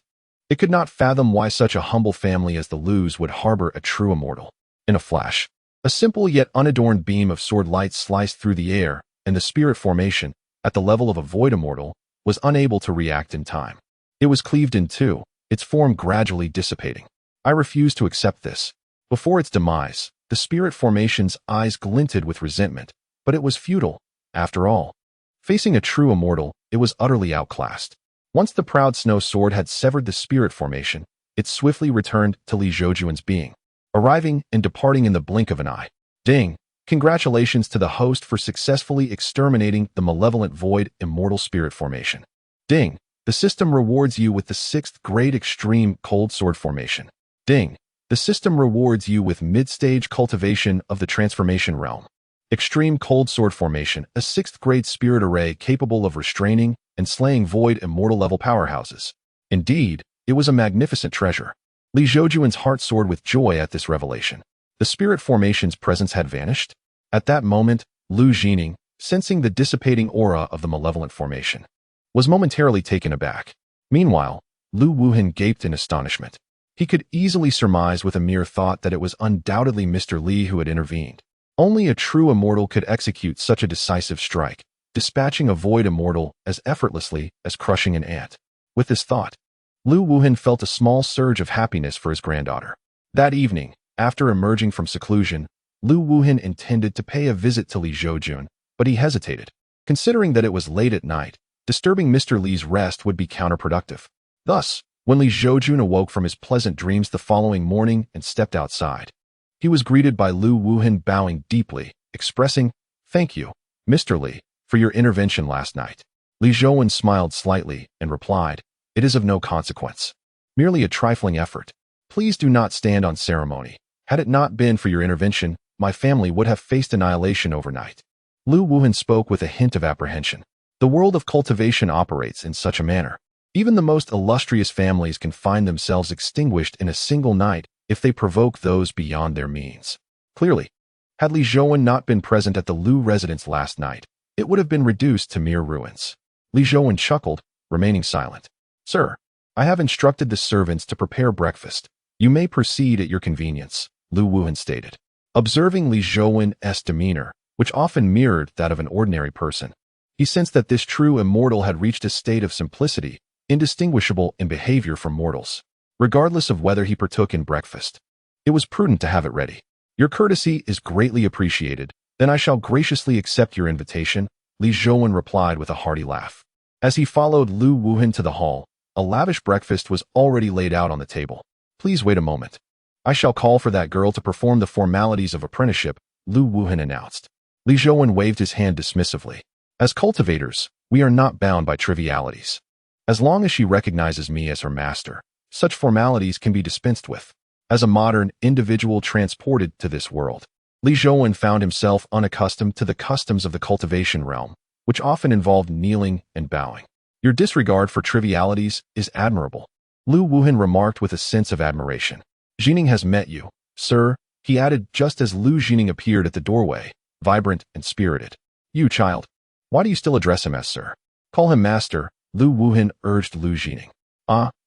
S1: It could not fathom why such a humble family as the Lus would harbor a true immortal. In a flash, a simple yet unadorned beam of sword light sliced through the air, and the spirit formation, at the level of a void immortal, was unable to react in time. It was cleaved in two, its form gradually dissipating. I refuse to accept this. Before its demise, the spirit formation's eyes glinted with resentment, but it was futile, after all. Facing a true immortal, it was utterly outclassed. Once the proud snow sword had severed the spirit formation, it swiftly returned to Zhoujun's being, arriving and departing in the blink of an eye. Ding! Congratulations to the host for successfully exterminating the malevolent void immortal spirit formation. Ding! The system rewards you with the 6th-grade extreme cold sword formation. Ding! The system rewards you with mid-stage cultivation of the transformation realm. Extreme cold sword formation, a 6th-grade spirit array capable of restraining and slaying void immortal level powerhouses. Indeed, it was a magnificent treasure. Zhoujun's heart soared with joy at this revelation. The spirit formation's presence had vanished. At that moment, Lu Jining, sensing the dissipating aura of the malevolent formation, was momentarily taken aback. Meanwhile, Lu Wuhan gaped in astonishment. He could easily surmise with a mere thought that it was undoubtedly Mr. Li who had intervened. Only a true immortal could execute such a decisive strike, dispatching a void immortal as effortlessly as crushing an ant. With this thought, Lu Wuhan felt a small surge of happiness for his granddaughter. That evening, after emerging from seclusion, Lu Wuhan intended to pay a visit to Zhoujun, but he hesitated. Considering that it was late at night, disturbing Mr. Li's rest would be counterproductive. Thus, when Zhoujun awoke from his pleasant dreams the following morning and stepped outside, he was greeted by Lu Wuhan bowing deeply, expressing, "Thank you, Mr. Li, for your intervention last night." Zhoujun smiled slightly and replied, "It is of no consequence. Merely a trifling effort. Please do not stand on ceremony. Had it not been for your intervention, my family would have faced annihilation overnight." Lu Wuhan spoke with a hint of apprehension. The world of cultivation operates in such a manner. Even the most illustrious families can find themselves extinguished in a single night if they provoke those beyond their means. Clearly, had Zhoujun not been present at the Lu residence last night, it would have been reduced to mere ruins. Zhoujun chuckled, remaining silent. "Sir, I have instructed the servants to prepare breakfast. You may proceed at your convenience," Lu Wuhan stated. Observing Zhoujun's demeanor, which often mirrored that of an ordinary person, he sensed that this true immortal had reached a state of simplicity, indistinguishable in behavior from mortals. Regardless of whether he partook in breakfast, it was prudent to have it ready. "Your courtesy is greatly appreciated. Then I shall graciously accept your invitation," Zhoujun replied with a hearty laugh. As he followed Lu Wuhan to the hall, a lavish breakfast was already laid out on the table. "Please wait a moment. I shall call for that girl to perform the formalities of apprenticeship," Lu Wuhan announced. Zhoujun waved his hand dismissively. "As cultivators, we are not bound by trivialities. As long as she recognizes me as her master, such formalities can be dispensed with." As a modern individual transported to this world, Zhoujun found himself unaccustomed to the customs of the cultivation realm, which often involved kneeling and bowing. "Your disregard for trivialities is admirable," Lu Wuhan remarked with a sense of admiration. "Jining has met you, sir," he added just as Lu Jining appeared at the doorway, vibrant and spirited. "You, child, why do you still address him as sir? Call him master," Lu Wuhan urged Lu Jining.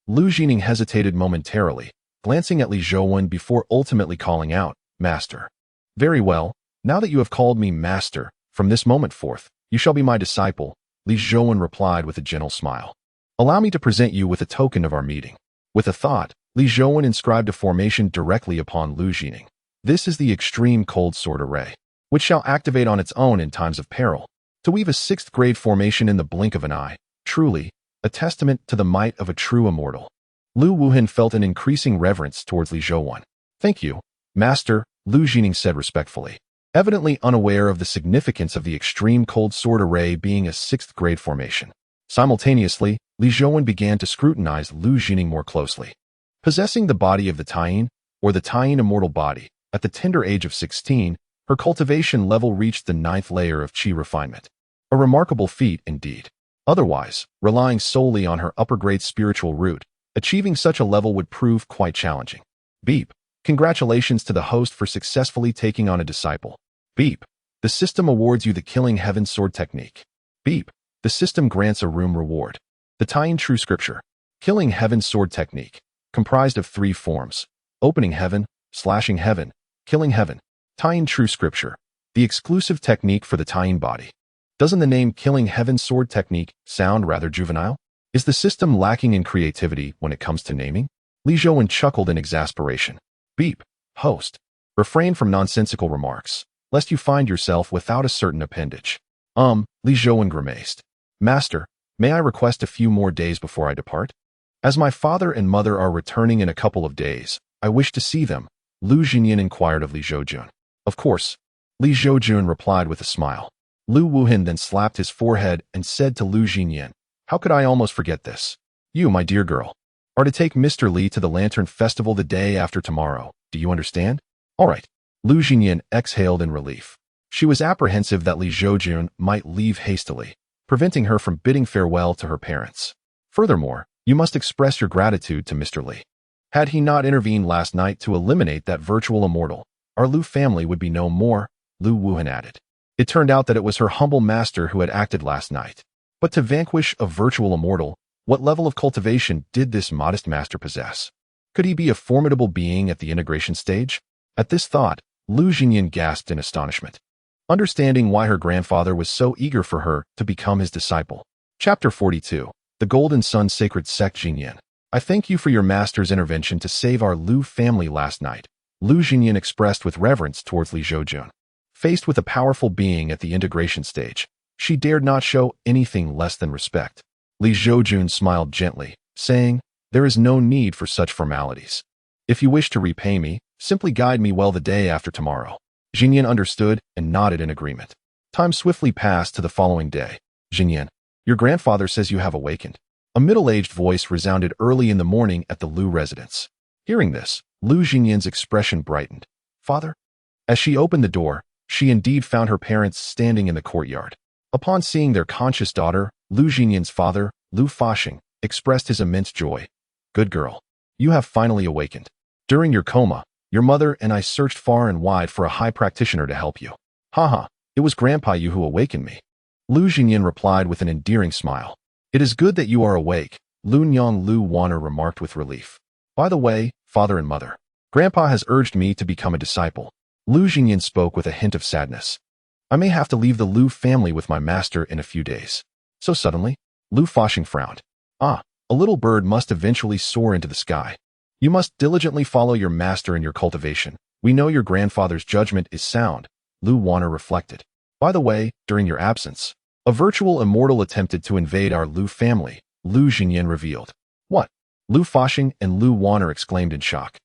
S1: Lu Jining hesitated momentarily, glancing at Li Zhoujun before ultimately calling out, "Master." "Very well. Now that you have called me master, from this moment forth, you shall be my disciple," Li Zhoujun replied with a gentle smile. "Allow me to present you with a token of our meeting." With a thought, Li Zhoujun inscribed a formation directly upon Lu Jining. "This is the extreme cold sword array, which shall activate on its own in times of peril, to weave a sixth-grade formation in the blink of an eye. Truly, a testament to the might of a true immortal." Lu Wuhan felt an increasing reverence towards Li Zhoujun. "Thank you, Master," Lu Jining said respectfully, evidently unaware of the significance of the extreme cold sword array being a sixth-grade formation. Simultaneously, Li Zhoujun began to scrutinize Lu Jining more closely. Possessing the body of the Taiyin, or the Taiyin immortal body, at the tender age of 16, her cultivation level reached the 9th layer of qi refinement. A remarkable feat indeed. Otherwise, relying solely on her upper-grade spiritual root, achieving such a level would prove quite challenging. Beep. Congratulations to the host for successfully taking on a disciple. Beep. The system awards you the Killing Heaven Sword technique. Beep. The system grants a room reward. The Taiyin True Scripture. Killing Heaven Sword technique. Comprised of 3 forms. Opening Heaven, Slashing Heaven, Killing Heaven. Taiyin True Scripture. The exclusive technique for the Taiyin body. Doesn't the name Killing Heaven Sword technique sound rather juvenile? Is the system lacking in creativity when it comes to naming? Li Zhoujun chuckled in exasperation. Beep. Host. Refrain from nonsensical remarks, lest you find yourself without a certain appendage. Li Zhoujun grimaced. "Master, may I request a few more days before I depart? As my father and mother are returning in a couple of days, I wish to see them," Lu Jining inquired of Li Zhoujun. "Of course," Li Zhoujun replied with a smile. Lu Wuhan then slapped his forehead and said to Lu Jining, "How could I almost forget this? You, my dear girl, are to take Mr. Li to the Lantern Festival the day after tomorrow. Do you understand?" "All right." Lu Jining exhaled in relief. She was apprehensive that Li Zhoujun might leave hastily, preventing her from bidding farewell to her parents. "Furthermore, you must express your gratitude to Mr. Li. Had he not intervened last night to eliminate that virtual immortal, our Lu family would be no more," Lu Wuhan added. It turned out that it was her humble master who had acted last night. But to vanquish a virtual immortal, what level of cultivation did this modest master possess? Could he be a formidable being at the integration stage? At this thought, Lu Jining gasped in astonishment, understanding why her grandfather was so eager for her to become his disciple. Chapter 42. The Golden Sun Sacred Sect. Jining. "I thank you for your master's intervention to save our Lu family last night," Lu Jining expressed with reverence towards Li Zhoujun. Faced with a powerful being at the integration stage, she dared not show anything less than respect. Li Zhoujun smiled gently, saying, "There is no need for such formalities. If you wish to repay me, simply guide me well the day after tomorrow." Jining understood and nodded in agreement. Time swiftly passed to the following day. "Jining, your grandfather says you have awakened." A middle-aged voice resounded early in the morning at the Lu residence. Hearing this, Lu Jining's expression brightened. "Father?" As she opened the door, she indeed found her parents standing in the courtyard. Upon seeing their conscious daughter, Lu Jining's father, Lu Fashing, expressed his immense joy. "Good girl. You have finally awakened. During your coma, your mother and I searched far and wide for a high practitioner to help you. Haha, it was Grandpa you who awakened me." Lu Jining replied with an endearing smile. "It is good that you are awake," Lu Nyang Lu Wanner remarked with relief. "By the way, father and mother, Grandpa has urged me to become a disciple." Lu Jining spoke with a hint of sadness. "I may have to leave the Lu family with my master in a few days." So suddenly, Lu Fashing frowned. "Ah, a little bird must eventually soar into the sky. You must diligently follow your master in your cultivation. We know your grandfather's judgment is sound," Lu Wanner reflected. "By the way, during your absence, a virtual immortal attempted to invade our Lu family," Lu Jining revealed. "What?" Lu Fashing and Lu Wanner exclaimed in shock.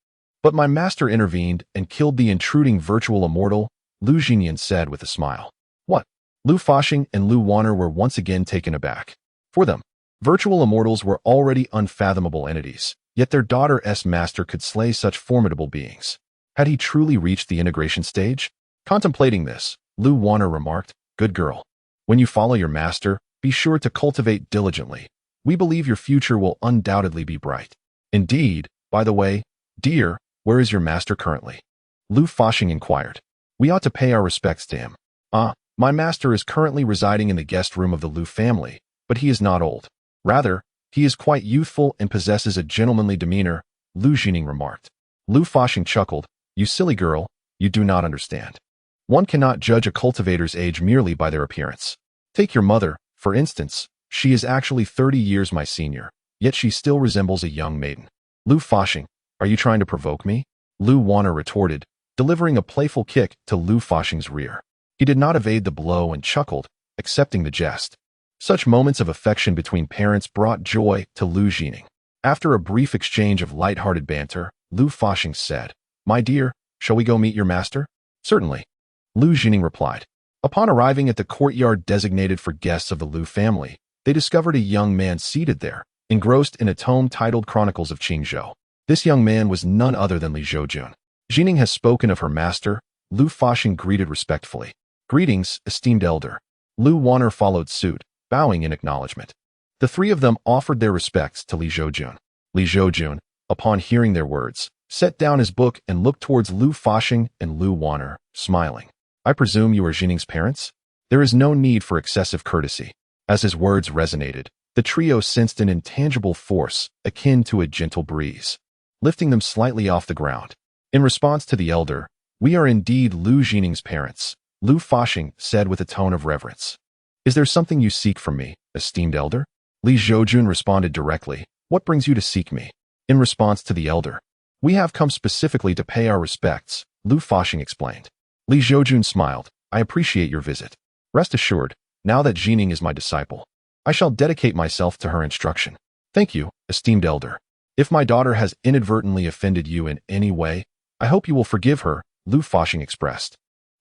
S1: "But my master intervened and killed the intruding virtual immortal," Lu Jining said with a smile. "What?" Lu Fashing and Lu Wanner were once again taken aback. For them, virtual immortals were already unfathomable entities, yet their daughter's master could slay such formidable beings. Had he truly reached the integration stage? Contemplating this, Lu Wanner remarked, "Good girl. When you follow your master, be sure to cultivate diligently. We believe your future will undoubtedly be bright." "Indeed. By the way, dear, where is your master currently?" Lu Fashing inquired. "We ought to pay our respects to him." "Ah, my master is currently residing in the guest room of the Lu family, but he is not old. Rather, he is quite youthful and possesses a gentlemanly demeanor," Lu Jining remarked. Lu Fashing chuckled. You silly girl, you do not understand. One cannot judge a cultivator's age merely by their appearance. Take your mother, for instance. She is actually 30 years my senior, yet she still resembles a young maiden. Lu Fashing, are you trying to provoke me? Lu Wanner retorted, delivering a playful kick to Lu Fashing's rear. He did not evade the blow and chuckled, accepting the jest. Such moments of affection between parents brought joy to Lu Jining. After a brief exchange of light-hearted banter, Lu Fashing said, My dear, shall we go meet your master? Certainly. Lu Jining replied. Upon arriving at the courtyard designated for guests of the Lu family, they discovered a young man seated there, engrossed in a tome titled Chronicles of Qingzhou. This young man was none other than Li Zhoujun. Jining has spoken of her master. Lu Fashing greeted respectfully. Greetings, esteemed elder. Lu Wanner followed suit, bowing in acknowledgement. The three of them offered their respects to Li Zhoujun. Li Zhoujun, upon hearing their words, set down his book and looked towards Lu Fashing and Lu Wanner, smiling. I presume you are Jining's parents? There is no need for excessive courtesy. As his words resonated, the trio sensed an intangible force, akin to a gentle breeze, lifting them slightly off the ground. In response to the elder, we are indeed Lu Jining's parents, Lu Fashing said with a tone of reverence. Is there something you seek from me, esteemed elder? Li Zhoujun responded directly. What brings you to seek me? In response to the elder, we have come specifically to pay our respects, Lu Fashing explained. Li Zhoujun smiled. I appreciate your visit. Rest assured, now that Jining is my disciple, I shall dedicate myself to her instruction. Thank you, esteemed elder. If my daughter has inadvertently offended you in any way, I hope you will forgive her, Lu Fashing expressed.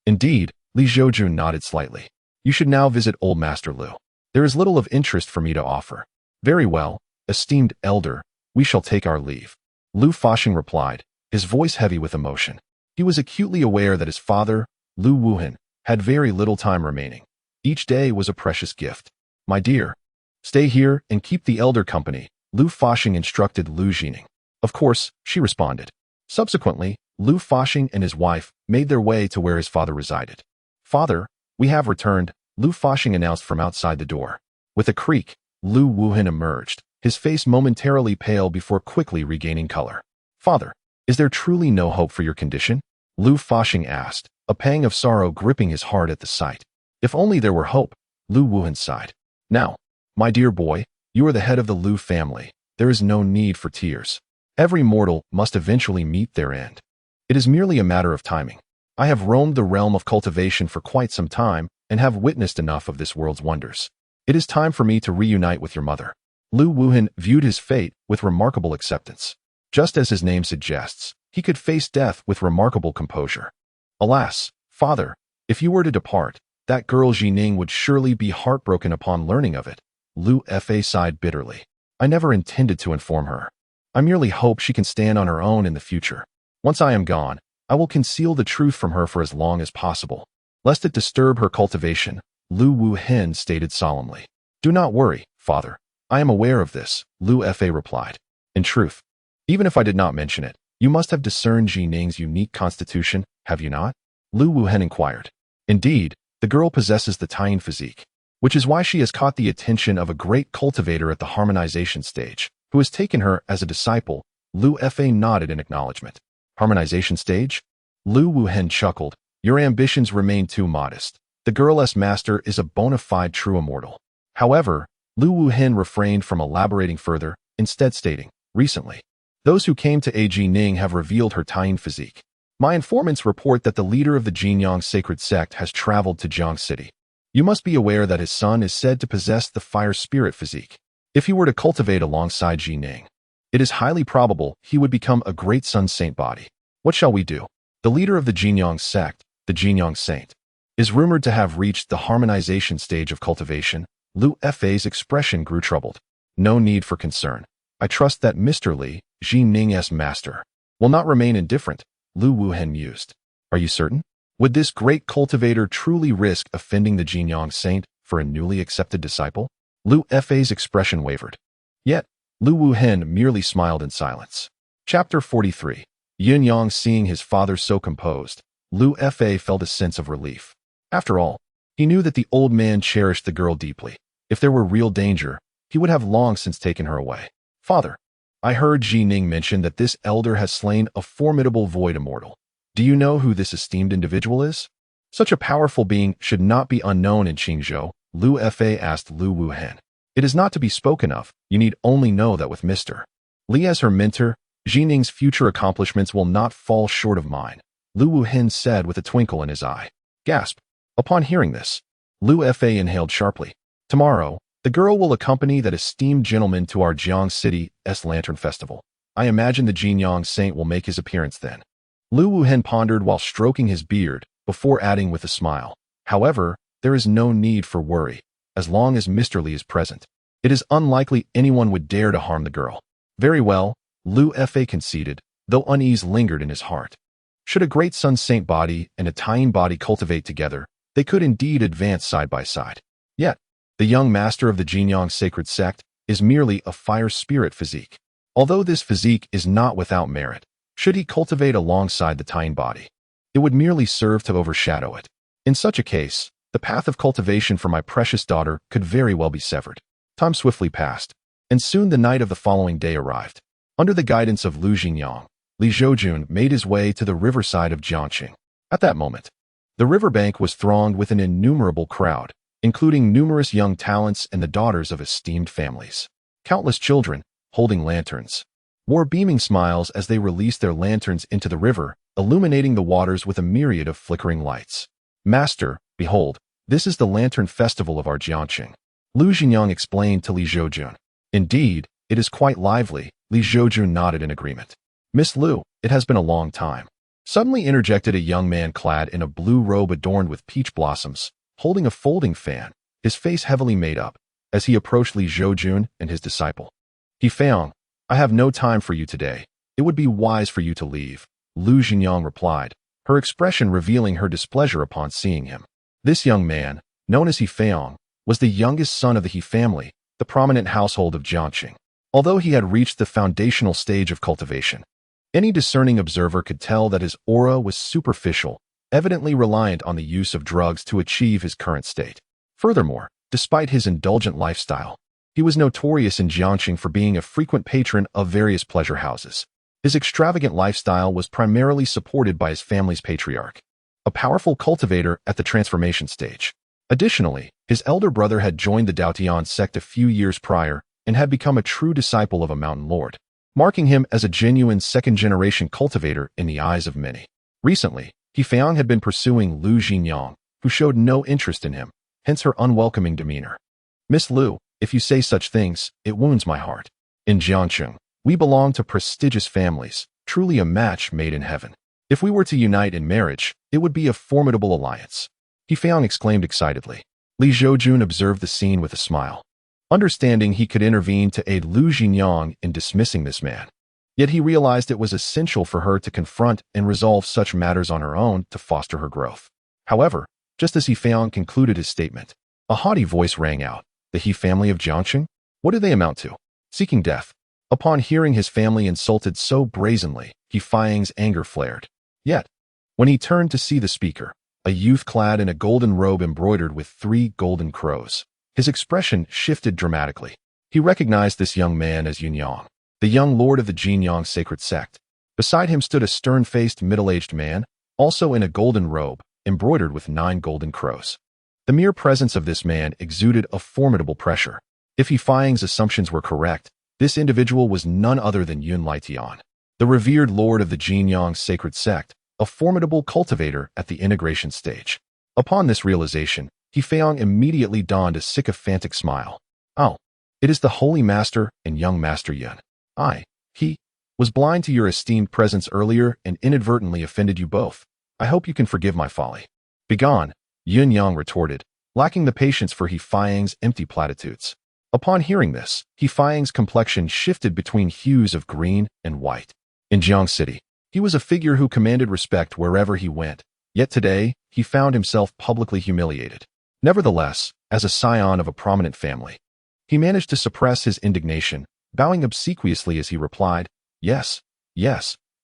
S1: Indeed, Li Zhoujun nodded slightly. You should now visit old Master Lu. There is little of interest for me to offer. Very well, esteemed elder, we shall take our leave. Lu Fashing replied, his voice heavy with emotion. He was acutely aware that his father, Lu Wuhan, had very little time remaining. Each day was a precious gift. My dear, stay here and keep the elder company, Lu Fashing instructed Lu Jining. Of course, she responded. Subsequently, Lu Fashing and his wife made their way to where his father resided. Father, we have returned, Lu Fashing announced from outside the door. With a creak, Lu Wuhan emerged, his face momentarily pale before quickly regaining color. Father, is there truly no hope for your condition? Lu Fashing asked, a pang of sorrow gripping his heart at the sight. If only there were hope, Lu Wuhan sighed. Now, my dear boy, you are the head of the Lu family. There is no need for tears. Every mortal must eventually meet their end. It is merely a matter of timing. I have roamed the realm of cultivation for quite some time and have witnessed enough of this world's wonders. It is time for me to reunite with your mother. Lu Wuhan viewed his fate with remarkable acceptance. Just as his name suggests, he could face death with remarkable composure. Alas, father, if you were to depart, that girl Jining would surely be heartbroken upon learning of it. Lu Fa sighed bitterly. I never intended to inform her. I merely hope she can stand on her own in the future. Once I am gone, I will conceal the truth from her for as long as possible, lest it disturb her cultivation, Lu Wuhan stated solemnly. Do not worry, father. I am aware of this, Lu Fa replied. In truth, even if I did not mention it, you must have discerned Jining's unique constitution, have you not? Lu Wuhan inquired. Indeed, the girl possesses the Taiyin physique, which is why she has caught the attention of a great cultivator at the harmonization stage, who has taken her as a disciple. Lu Fa nodded in acknowledgement. Harmonization stage? Lu Wuhan chuckled. Your ambitions remain too modest. The girl's master is a bona fide true immortal. However, Lu Wuhan refrained from elaborating further, instead stating, recently, those who came to Jining have revealed her Taiyin physique. My informants report that the leader of the Jinyang sacred sect has traveled to Jiang City. You must be aware that his son is said to possess the fire spirit physique. If he were to cultivate alongside Jining, it is highly probable he would become a great sun saint body. What shall we do? The leader of the Jinyang sect, the Jinyang saint, is rumored to have reached the harmonization stage of cultivation. Lu Fa's expression grew troubled. No need for concern. I trust that Mr. Li, Jining's master, will not remain indifferent, Lu Wuhan mused. Are you certain? Would this great cultivator truly risk offending the Jinyang saint for a newly accepted disciple? Lu Fa's expression wavered. Yet, Lu Wuhan merely smiled in silence. Chapter 43. Yin Yang seeing his father so composed, Lu Fa felt a sense of relief. After all, he knew that the old man cherished the girl deeply. If there were real danger, he would have long since taken her away. Father, I heard Ji Ning mention that this elder has slain a formidable void immortal. Do you know who this esteemed individual is? Such a powerful being should not be unknown in Qingzhou, Lu Fa asked Lu Wuhen. It is not to be spoken of, you need only know that with Mr. Li as her mentor, Ji Ning's future accomplishments will not fall short of mine, Lu Wuhen said with a twinkle in his eye. Gasp. Upon hearing this, Lu Fa inhaled sharply. Tomorrow, the girl will accompany that esteemed gentleman to our Jiang City's Lantern Festival. I imagine the Jinyang Saint will make his appearance then. Lu Wuhen pondered while stroking his beard, before adding with a smile. However, there is no need for worry, as long as Mr. Li is present. It is unlikely anyone would dare to harm the girl. Very well, Lu Fa conceded, though unease lingered in his heart. Should a great Sun Saint body and a Taiyin body cultivate together, they could indeed advance side by side. Yet, the young master of the Jinyang sacred sect is merely a fire spirit physique. Although this physique is not without merit, should he cultivate alongside the Taiyin body, it would merely serve to overshadow it. In such a case, the path of cultivation for my precious daughter could very well be severed. Time swiftly passed, and soon the night of the following day arrived. Under the guidance of Lu Jingyang, Li Zhoujun made his way to the riverside of Jiangqing. At that moment, the riverbank was thronged with an innumerable crowd, including numerous young talents and the daughters of esteemed families. Countless children, holding lanterns, wore beaming smiles as they released their lanterns into the river, illuminating the waters with a myriad of flickering lights. Master, behold, this is the Lantern Festival of our Jiangqing, Lu Jingyang explained to Li Zhoujun. Indeed, it is quite lively, Li Zhoujun nodded in agreement. Miss Lu, it has been a long time. Suddenly interjected a young man clad in a blue robe adorned with peach blossoms, holding a folding fan, his face heavily made up, as he approached Li Zhoujun and his disciple. He Feong, I have no time for you today. It would be wise for you to leave, Lu Jingyang replied, her expression revealing her displeasure upon seeing him. This young man, known as He Feong, was the youngest son of the He family, the prominent household of Jiangqing. Although he had reached the foundational stage of cultivation, any discerning observer could tell that his aura was superficial, evidently reliant on the use of drugs to achieve his current state. Furthermore, despite his indulgent lifestyle, he was notorious in Jiangqing for being a frequent patron of various pleasure houses. His extravagant lifestyle was primarily supported by his family's patriarch, a powerful cultivator at the transformation stage. Additionally, his elder brother had joined the Daotian sect a few years prior and had become a true disciple of a mountain lord, marking him as a genuine second-generation cultivator in the eyes of many. Recently, He Feong had been pursuing Lu Jinyang, who showed no interest in him, hence her unwelcoming demeanor. Miss Lu, if you say such things, it wounds my heart. In Jiangqing, we belong to prestigious families, truly a match made in heaven. If we were to unite in marriage, it would be a formidable alliance. He Feong exclaimed excitedly. Li Zhoujun observed the scene with a smile, understanding he could intervene to aid Lu Jinyang in dismissing this man. Yet he realized it was essential for her to confront and resolve such matters on her own to foster her growth. However, just as He Feong concluded his statement, a haughty voice rang out. The He family of Jiangqing? What do they amount to? Seeking death. Upon hearing his family insulted so brazenly, He Feong's anger flared. Yet, when he turned to see the speaker, a youth clad in a golden robe embroidered with 3 golden crows, his expression shifted dramatically. He recognized this young man as Yunyang, the young lord of the Jinyang sacred sect. Beside him stood a stern-faced middle-aged man, also in a golden robe, embroidered with 9 golden crows. The mere presence of this man exuded a formidable pressure. If He Feong's assumptions were correct, this individual was none other than Yun Laitian, the revered lord of the Jinyang sacred sect, a formidable cultivator at the integration stage. Upon this realization, He Feong immediately donned a sycophantic smile. Oh, it is the holy master and young master Yun. He was blind to your esteemed presence earlier and inadvertently offended you both. I hope you can forgive my folly. Begone, Yun Yang retorted, lacking the patience for He Feong's empty platitudes. Upon hearing this, He Feong's complexion shifted between hues of green and white. In Jiang City, he was a figure who commanded respect wherever he went, yet today, he found himself publicly humiliated. Nevertheless, as a scion of a prominent family, he managed to suppress his indignation, bowing obsequiously as he replied, Yes,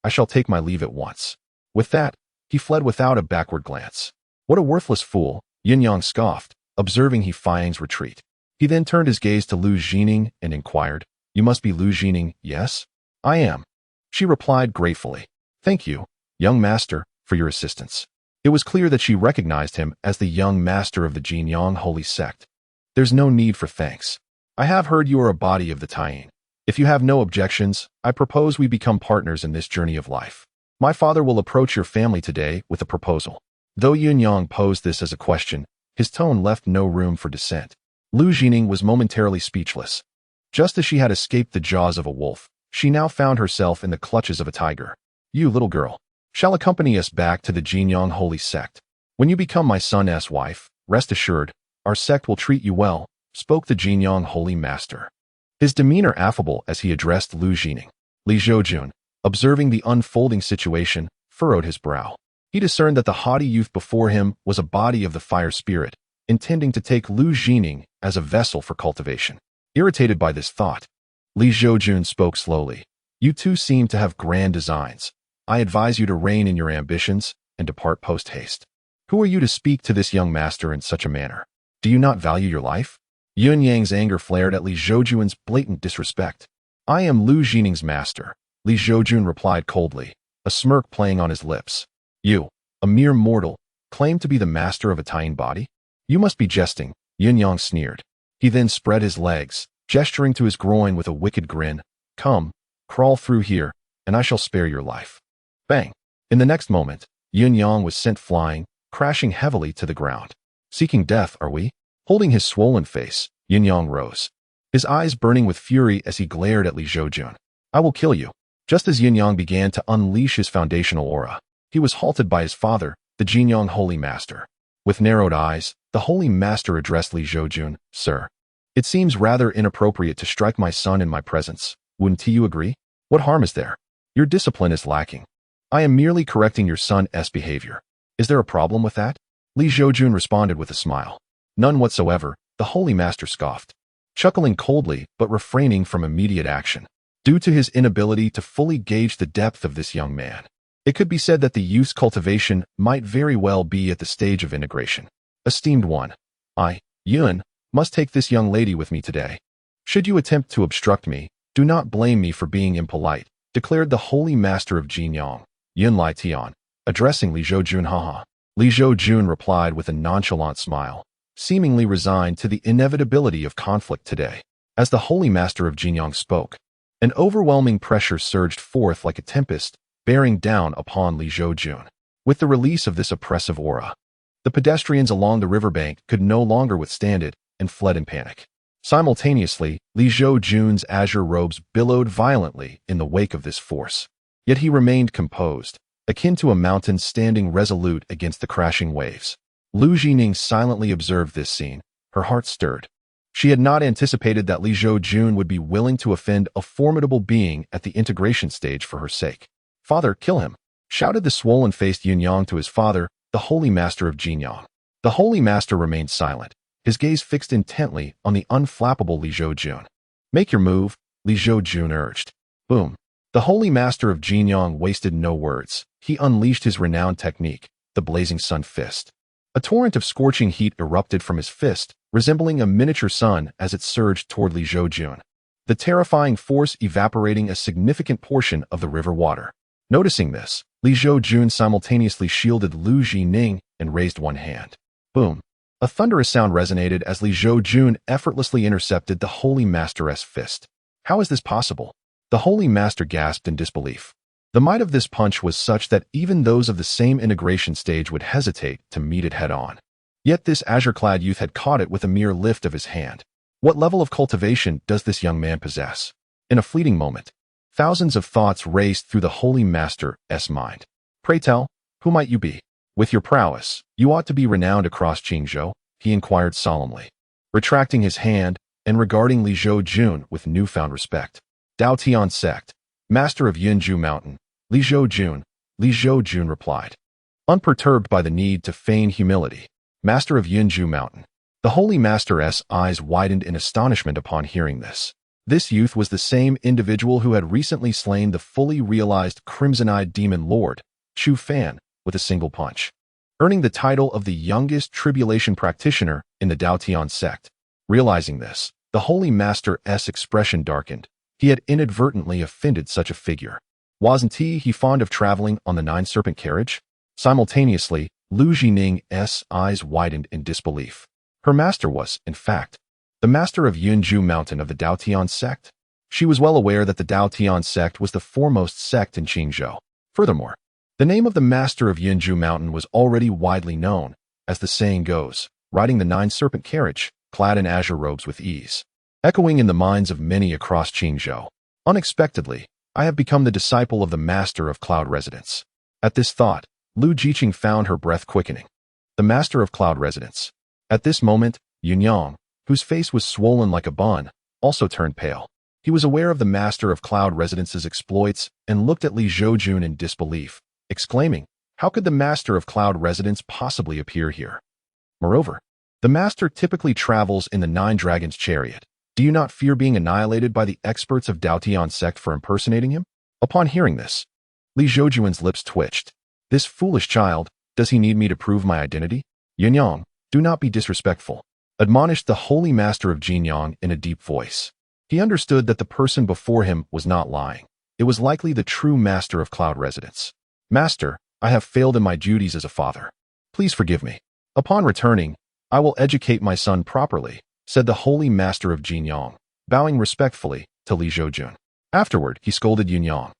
S1: I shall take my leave at once. With that, he fled without a backward glance. What a worthless fool, Yin Yang scoffed, observing He Feong's retreat. He then turned his gaze to Lu Jining and inquired, You must be Lu Jining, yes? I am. She replied gratefully. Thank you, young master, for your assistance. It was clear that she recognized him as the young master of the Jinyang holy sect. There's no need for thanks. I have heard you are a body of the Taiyin. If you have no objections, I propose we become partners in this journey of life. My father will approach your family today with a proposal. Though Yunyang posed this as a question, his tone left no room for dissent. Lu Jining was momentarily speechless. Just as she had escaped the jaws of a wolf, she now found herself in the clutches of a tiger. You, little girl, shall accompany us back to the Jinyang holy sect. When you become my son's wife, rest assured, our sect will treat you well, spoke the Jinyang holy master. His demeanor affable as he addressed Lu Jining. Li Zhoujun, observing the unfolding situation, furrowed his brow. He discerned that the haughty youth before him was a body of the fire spirit, intending to take Lu Jining as a vessel for cultivation. Irritated by this thought, Li Zhoujun spoke slowly. You two seem to have grand designs. I advise you to rein in your ambitions and depart post-haste. Who are you to speak to this young master in such a manner? Do you not value your life? Yun Yang's anger flared at Li Zhoujun's blatant disrespect. I am Lu Jining's master, Li Zhoujun replied coldly, a smirk playing on his lips. You, a mere mortal, claim to be the master of a Taiyin body? You must be jesting, Yun Yang sneered. He then spread his legs, gesturing to his groin with a wicked grin. Come, crawl through here, and I shall spare your life. Bang! In the next moment, Yun Yang was sent flying, crashing heavily to the ground. Seeking death, are we? Holding his swollen face, Yun Yang rose, his eyes burning with fury as he glared at Li Zhoujun. I will kill you. Just as Yun Yang began to unleash his foundational aura, he was halted by his father, the Jinyang holy master. With narrowed eyes, the holy master addressed Li Zhoujun. Sir, it seems rather inappropriate to strike my son in my presence. Wouldn't you agree? What harm is there? Your discipline is lacking. I am merely correcting your son's behavior. Is there a problem with that? Li Zhoujun responded with a smile. None whatsoever, the holy master scoffed, chuckling coldly but refraining from immediate action, due to his inability to fully gauge the depth of this young man. It could be said that the youth's cultivation might very well be at the stage of integration. Esteemed one, I, Yun, must take this young lady with me today. Should you attempt to obstruct me, do not blame me for being impolite, declared the holy master of Jinyang, Yun Lai Tian, addressing Li Zhoujun. Haha. Li Zhoujun replied with a nonchalant smile, seemingly resigned to the inevitability of conflict today. As the holy master of Jinyang spoke, an overwhelming pressure surged forth like a tempest, bearing down upon Li Zhoujun. With the release of this oppressive aura, the pedestrians along the riverbank could no longer withstand it and fled in panic. Simultaneously, Li Zhoujun's azure robes billowed violently in the wake of this force. Yet he remained composed, akin to a mountain standing resolute against the crashing waves. Lu Jining silently observed this scene, her heart stirred. She had not anticipated that Li Zhoujun would be willing to offend a formidable being at the integration stage for her sake. Father, kill him, shouted the swollen-faced Yun Yang to his father, the holy master of Jinyang. The holy master remained silent, his gaze fixed intently on the unflappable Li Zhoujun. Make your move, Li Zhoujun urged. Boom. The holy master of Jinyang wasted no words. He unleashed his renowned technique, the blazing sun fist. A torrent of scorching heat erupted from his fist, resembling a miniature sun as it surged toward Li Zhoujun, the terrifying force evaporating a significant portion of the river water. Noticing this, Li Zhoujun simultaneously shielded Lu Jining and raised one hand. Boom. A thunderous sound resonated as Li Zhoujun effortlessly intercepted the holy master's fist. How is this possible? The holy master gasped in disbelief. The might of this punch was such that even those of the same integration stage would hesitate to meet it head-on. Yet this azure-clad youth had caught it with a mere lift of his hand. What level of cultivation does this young man possess? In a fleeting moment, thousands of thoughts raced through the holy master's mind. Pray tell, who might you be? With your prowess, you ought to be renowned across Qingzhou, he inquired solemnly, retracting his hand and regarding Li Zhoujun with newfound respect. Dao Tian sect, master of Yunju Mountain, Li Zhoujun replied, unperturbed by the need to feign humility. Master of Yunju Mountain. The holy master's eyes widened in astonishment upon hearing this. This youth was the same individual who had recently slain the fully realized crimson-eyed demon lord, Chu Fan, with a single punch, earning the title of the youngest tribulation practitioner in the Dao Tian sect. Realizing this, the holy master's expression darkened, he had inadvertently offended such a figure. Wasn't he fond of traveling on the nine-serpent carriage? Simultaneously, Lu Jining's eyes widened in disbelief. Her master was, in fact, the master of Yunju Mountain of the Daotian sect. She was well aware that the Daotian sect was the foremost sect in Qingzhou. Furthermore, the name of the master of Yunju Mountain was already widely known, as the saying goes, riding the nine-serpent carriage, clad in azure robes with ease, echoing in the minds of many across Qingzhou. Unexpectedly, I have become the disciple of the master of cloud residence. At this thought, Lu Jiqing found her breath quickening. The master of cloud residence. At this moment, Yunyang, whose face was swollen like a bun, also turned pale. He was aware of the master of cloud residence's exploits and looked at Li Zhoujun in disbelief, exclaiming, "How could the master of cloud residence possibly appear here?" Moreover, the master typically travels in the Nine Dragons chariot. Do you not fear being annihilated by the experts of Daotian sect for impersonating him? Upon hearing this, Li Zhoujun's lips twitched. This foolish child, does he need me to prove my identity? Yunyang, do not be disrespectful, admonished the holy master of Jinyang in a deep voice. He understood that the person before him was not lying. It was likely the true master of cloud residence. Master, I have failed in my duties as a father. Please forgive me. Upon returning, I will educate my son properly, said the holy master of Jinyang, bowing respectfully to Li Zhoujun. Afterward, he scolded Yunyang.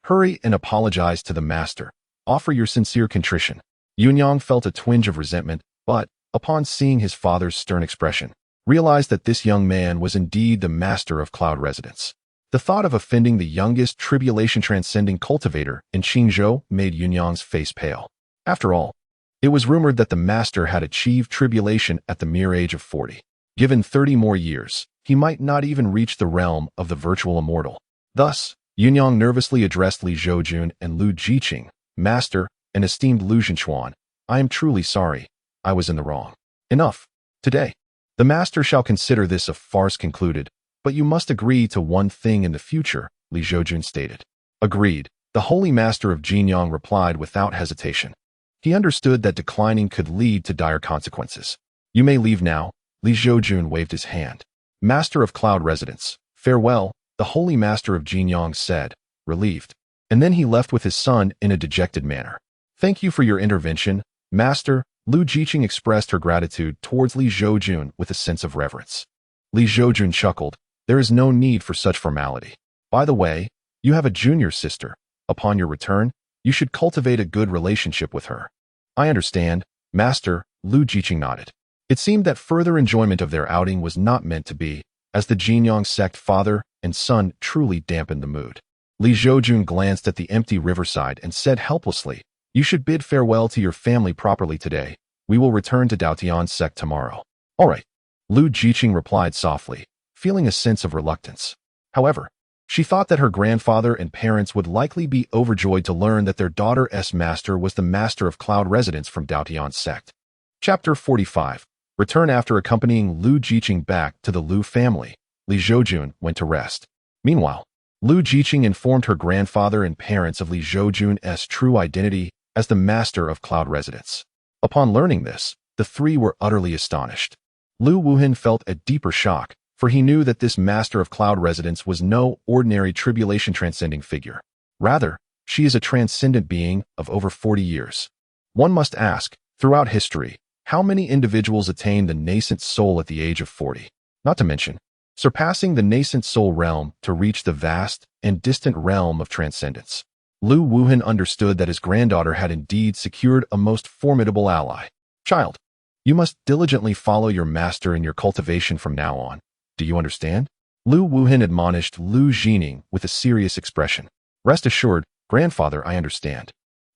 S1: Hurry and apologize to the master. Offer your sincere contrition. Yunyang felt a twinge of resentment, but, upon seeing his father's stern expression, realized that this young man was indeed the master of cloud residence. The thought of offending the youngest tribulation-transcending cultivator in Qingzhou made Yunyang's face pale. After all, it was rumored that the master had achieved tribulation at the mere age of 40. Given 30 more years, he might not even reach the realm of the virtual immortal. Thus, Yunyang nervously addressed Li Zhoujun and Lu Jiqing, Master and esteemed Lu Zhenchuan, I am truly sorry. I was in the wrong. Enough. Today, the master shall consider this a farce concluded, but you must agree to one thing in the future, Li Zhoujun stated. Agreed, the holy master of Jinyang replied without hesitation. He understood that declining could lead to dire consequences. You may leave now. Li Zhoujun waved his hand. Master of cloud residence, farewell, the holy master of Jinyang said, relieved. And then he left with his son in a dejected manner. Thank you for your intervention, master. Lu Jiqing expressed her gratitude towards Li Zhoujun with a sense of reverence. Li Zhoujun chuckled. There is no need for such formality. By the way, you have a junior sister. Upon your return, you should cultivate a good relationship with her. I understand, master. Lu Jiqing nodded. It seemed that further enjoyment of their outing was not meant to be, as the Jinyang sect father and son truly dampened the mood. Li Zhoujun glanced at the empty riverside and said helplessly, you should bid farewell to your family properly today. We will return to Daotian sect tomorrow. All right. Lu Jiqing replied softly, feeling a sense of reluctance. However, she thought that her grandfather and parents would likely be overjoyed to learn that their daughter's master was the master of cloud residence from Daotian sect. Chapter 45. Return. After accompanying Lu Jiqing back to the Lu family, Li Zhoujun went to rest. Meanwhile, Lu Jiqing informed her grandfather and parents of Li Zhoujun's true identity as the master of cloud residence. Upon learning this, the three were utterly astonished. Lu Wuhan felt a deeper shock, for he knew that this master of cloud residence was no ordinary tribulation-transcending figure. Rather, she is a transcendent being of over 40 years. One must ask, throughout history, how many individuals attain the nascent soul at the age of 40? Not to mention, surpassing the nascent soul realm to reach the vast and distant realm of transcendence. Lu Wuhan understood that his granddaughter had indeed secured a most formidable ally. Child, you must diligently follow your master in your cultivation from now on. Do you understand? Lu Wuhan admonished Lu Jining with a serious expression. Rest assured, grandfather, I understand.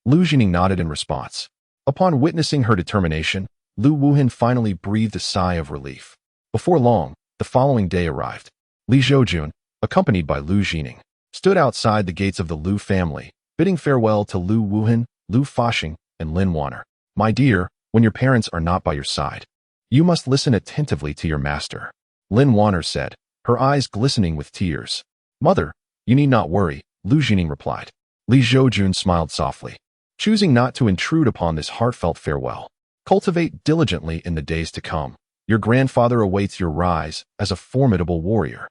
S1: Lu Jining nodded in response. Upon witnessing her determination, Lu Wuhan finally breathed a sigh of relief. Before long, the following day arrived. Li Zhoujun, accompanied by Lu Jining, stood outside the gates of the Lu family, bidding farewell to Lu Wuhan, Lu Faxing, and Lin Wanner. My dear, when your parents are not by your side, you must listen attentively to your master. Lin Wanner said, her eyes glistening with tears. Mother, you need not worry, Lu Jining replied. Li Zhoujun smiled softly, choosing not to intrude upon this heartfelt farewell. Cultivate diligently in the days to come. Your grandfather awaits your rise as a formidable warrior.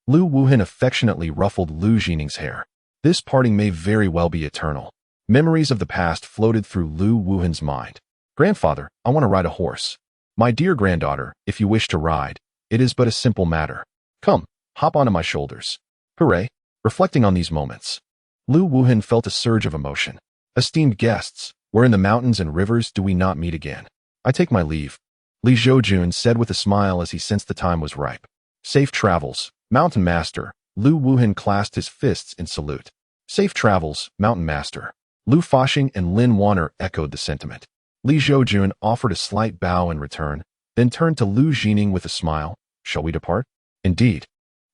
S1: Lu Wuhan affectionately ruffled Lu Jining's hair. This parting may very well be eternal. Memories of the past floated through Lu Wuhan's mind. Grandfather, I want to ride a horse. My dear granddaughter, if you wish to ride, it is but a simple matter. Come, hop onto my shoulders. Hooray! Reflecting on these moments, Lu Wuhan felt a surge of emotion. Esteemed guests, where in the mountains and rivers do we not meet again? I take my leave. Li Zhoujun said with a smile as he sensed the time was ripe. Safe travels, Mountain Master. Lu Wuhan clasped his fists in salute. Safe travels, Mountain Master. Lu Fashing and Lin Wanner echoed the sentiment. Li Zhoujun offered a slight bow in return, then turned to Lu Jining with a smile. Shall we depart? Indeed.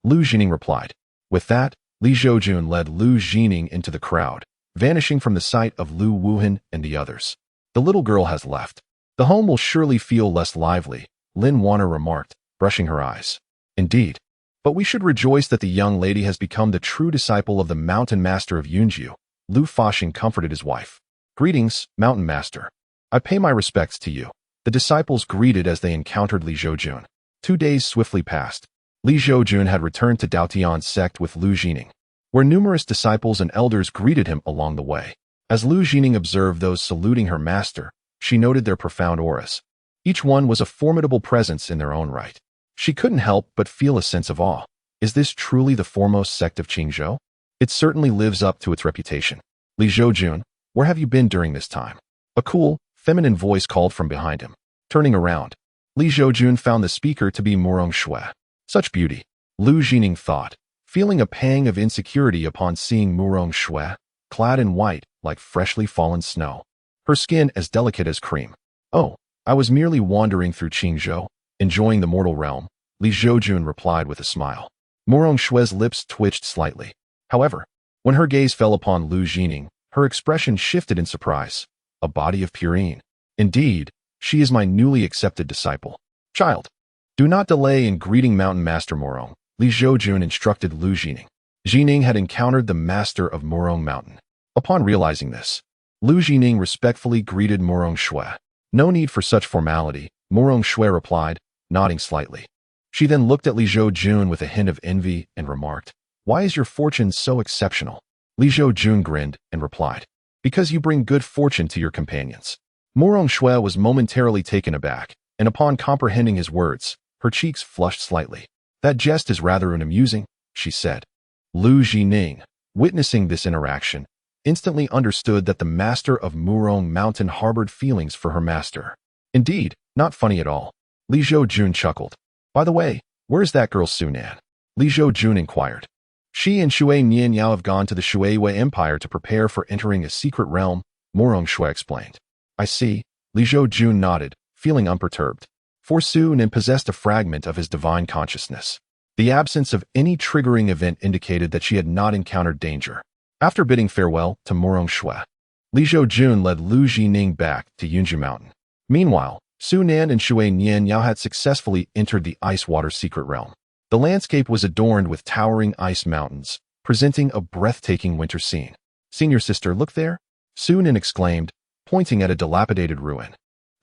S1: Lu Jining replied. With that, Li Zhoujun led Lu Jining into the crowd, vanishing from the sight of Lu Wuhan and the others. The little girl has left. The home will surely feel less lively, Lin Wanner remarked, brushing her eyes. Indeed. But we should rejoice that the young lady has become the true disciple of the Mountain Master of Yunju. Lu Fashing comforted his wife. Greetings, Mountain Master. I pay my respects to you. The disciples greeted as they encountered Li Zhoujun. 2 days swiftly passed. Li Zhoujun had returned to Daotian's sect with Lu Jining, where numerous disciples and elders greeted him along the way. As Lu Jining observed those saluting her master, she noted their profound auras. Each one was a formidable presence in their own right. She couldn't help but feel a sense of awe. Is this truly the foremost sect of Qingzhou? It certainly lives up to its reputation. Li Zhoujun, where have you been during this time? A cool, feminine voice called from behind him. Turning around, Li Zhoujun found the speaker to be Murong Shui. Such beauty, Lu Jining thought, feeling a pang of insecurity upon seeing Murong Shui, clad in white like freshly fallen snow. Her skin as delicate as cream. Oh, I was merely wandering through Qingzhou, enjoying the mortal realm, Li Zhoujun replied with a smile. Murong Shui's lips twitched slightly. However, when her gaze fell upon Lu Jining, her expression shifted in surprise. A body of purine. Indeed, she is my newly accepted disciple. Child, do not delay in greeting Mountain Master Murong, Li Zhoujun instructed Lu Jining. Jining had encountered the master of Murong Mountain. Upon realizing this, Lu Jining respectfully greeted Murong Shui. No need for such formality, Murong Shui replied, nodding slightly. She then looked at Li Zhoujun with a hint of envy and remarked, Why is your fortune so exceptional? Li Zhoujun grinned and replied, Because you bring good fortune to your companions. Murong Shui was momentarily taken aback, and upon comprehending his words, her cheeks flushed slightly. That jest is rather amusing, she said. Lu Jining, witnessing this interaction, instantly understood that the master of Murong Mountain harbored feelings for her master. Indeed, not funny at all. Li Zhoujun chuckled. By the way, where's that girl Sunan? Li Zhoujun inquired. She and Shui Nianyao have gone to the Shuiwei Empire to prepare for entering a secret realm, Murong Shui explained. I see, Li Zhoujun nodded, feeling unperturbed. For Sunan possessed a fragment of his divine consciousness. The absence of any triggering event indicated that she had not encountered danger. After bidding farewell to Murong Shui, Li Zhoujun led Lu Jining back to Yunju Mountain. Meanwhile, Sunan and Shui Nianyao had successfully entered the ice water secret realm. The landscape was adorned with towering ice mountains, presenting a breathtaking winter scene. Senior sister, look there, Sunan exclaimed, pointing at a dilapidated ruin.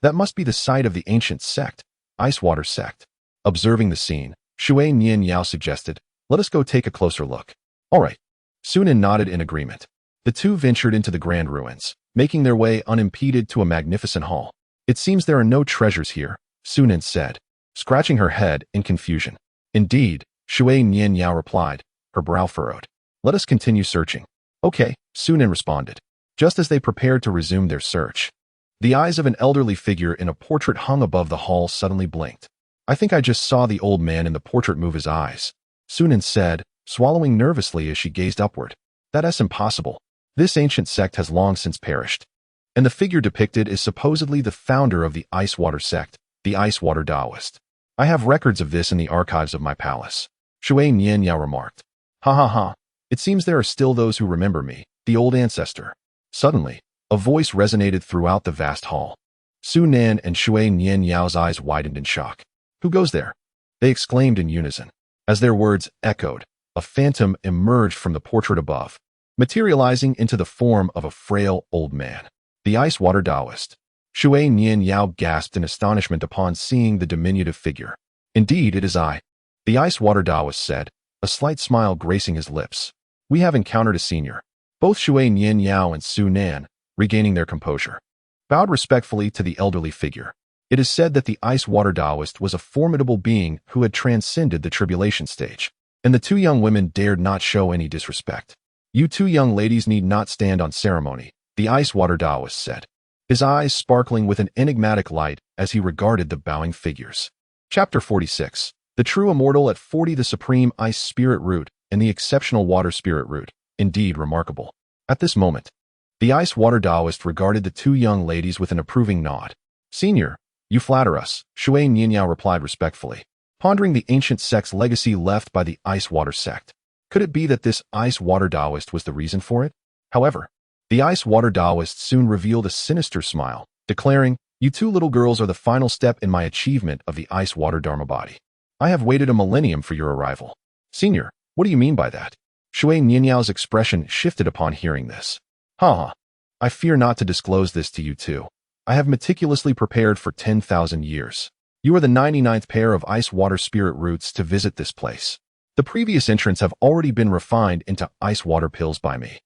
S1: That must be the site of the ancient sect, Ice Water Sect. Observing the scene, Shui Nianyao suggested, let us go take a closer look. All right. Sunan nodded in agreement. The two ventured into the grand ruins, making their way unimpeded to a magnificent hall. It seems there are no treasures here, Sunan said, scratching her head in confusion. Indeed, Shui Nianyao replied, her brow furrowed. Let us continue searching. Okay, Sunan responded. Just as they prepared to resume their search, the eyes of an elderly figure in a portrait hung above the hall suddenly blinked. I think I just saw the old man in the portrait move his eyes, Sunan said, swallowing nervously as she gazed upward. That's impossible. This ancient sect has long since perished. And the figure depicted is supposedly the founder of the Ice Water Sect, the Ice Water Taoist. I have records of this in the archives of my palace, Shui Nianyao remarked. Ha ha ha. It seems there are still those who remember me, the old ancestor. Suddenly, a voice resonated throughout the vast hall. Sunan and Shui Nianyao's eyes widened in shock. Who goes there? They exclaimed in unison. As their words echoed, a phantom emerged from the portrait above, materializing into the form of a frail old man. The Ice Water Taoist. Shui Nianyao gasped in astonishment upon seeing the diminutive figure. Indeed, it is I. The Ice Water Taoist said, a slight smile gracing his lips. We have encountered a senior. Both Shui Nianyao and Su Nan, regaining their composure, bowed respectfully to the elderly figure. It is said that the ice water Taoist was a formidable being who had transcended the tribulation stage, and the two young women dared not show any disrespect. You two young ladies need not stand on ceremony, the ice water Taoist said, his eyes sparkling with an enigmatic light as he regarded the bowing figures. Chapter 46. The true immortal at 40. The supreme ice spirit root and the exceptional water spirit root, indeed remarkable. At this moment, the ice water Taoist regarded the two young ladies with an approving nod. Senior, you flatter us, Shui Nianyao replied respectfully, pondering the ancient sect's legacy left by the ice water sect. Could it be that this ice water Taoist was the reason for it? However, the ice water Taoist soon revealed a sinister smile, declaring, "You two little girls are the final step in my achievement of the ice water Dharma body. I have waited a millennium for your arrival." Senior, what do you mean by that? Shui Nianyao's expression shifted upon hearing this. I fear not to disclose this to you two. I have meticulously prepared for 10,000 years. You are the 99th pair of ice water spirit roots to visit this place. The previous entrants have already been refined into ice water pills by me.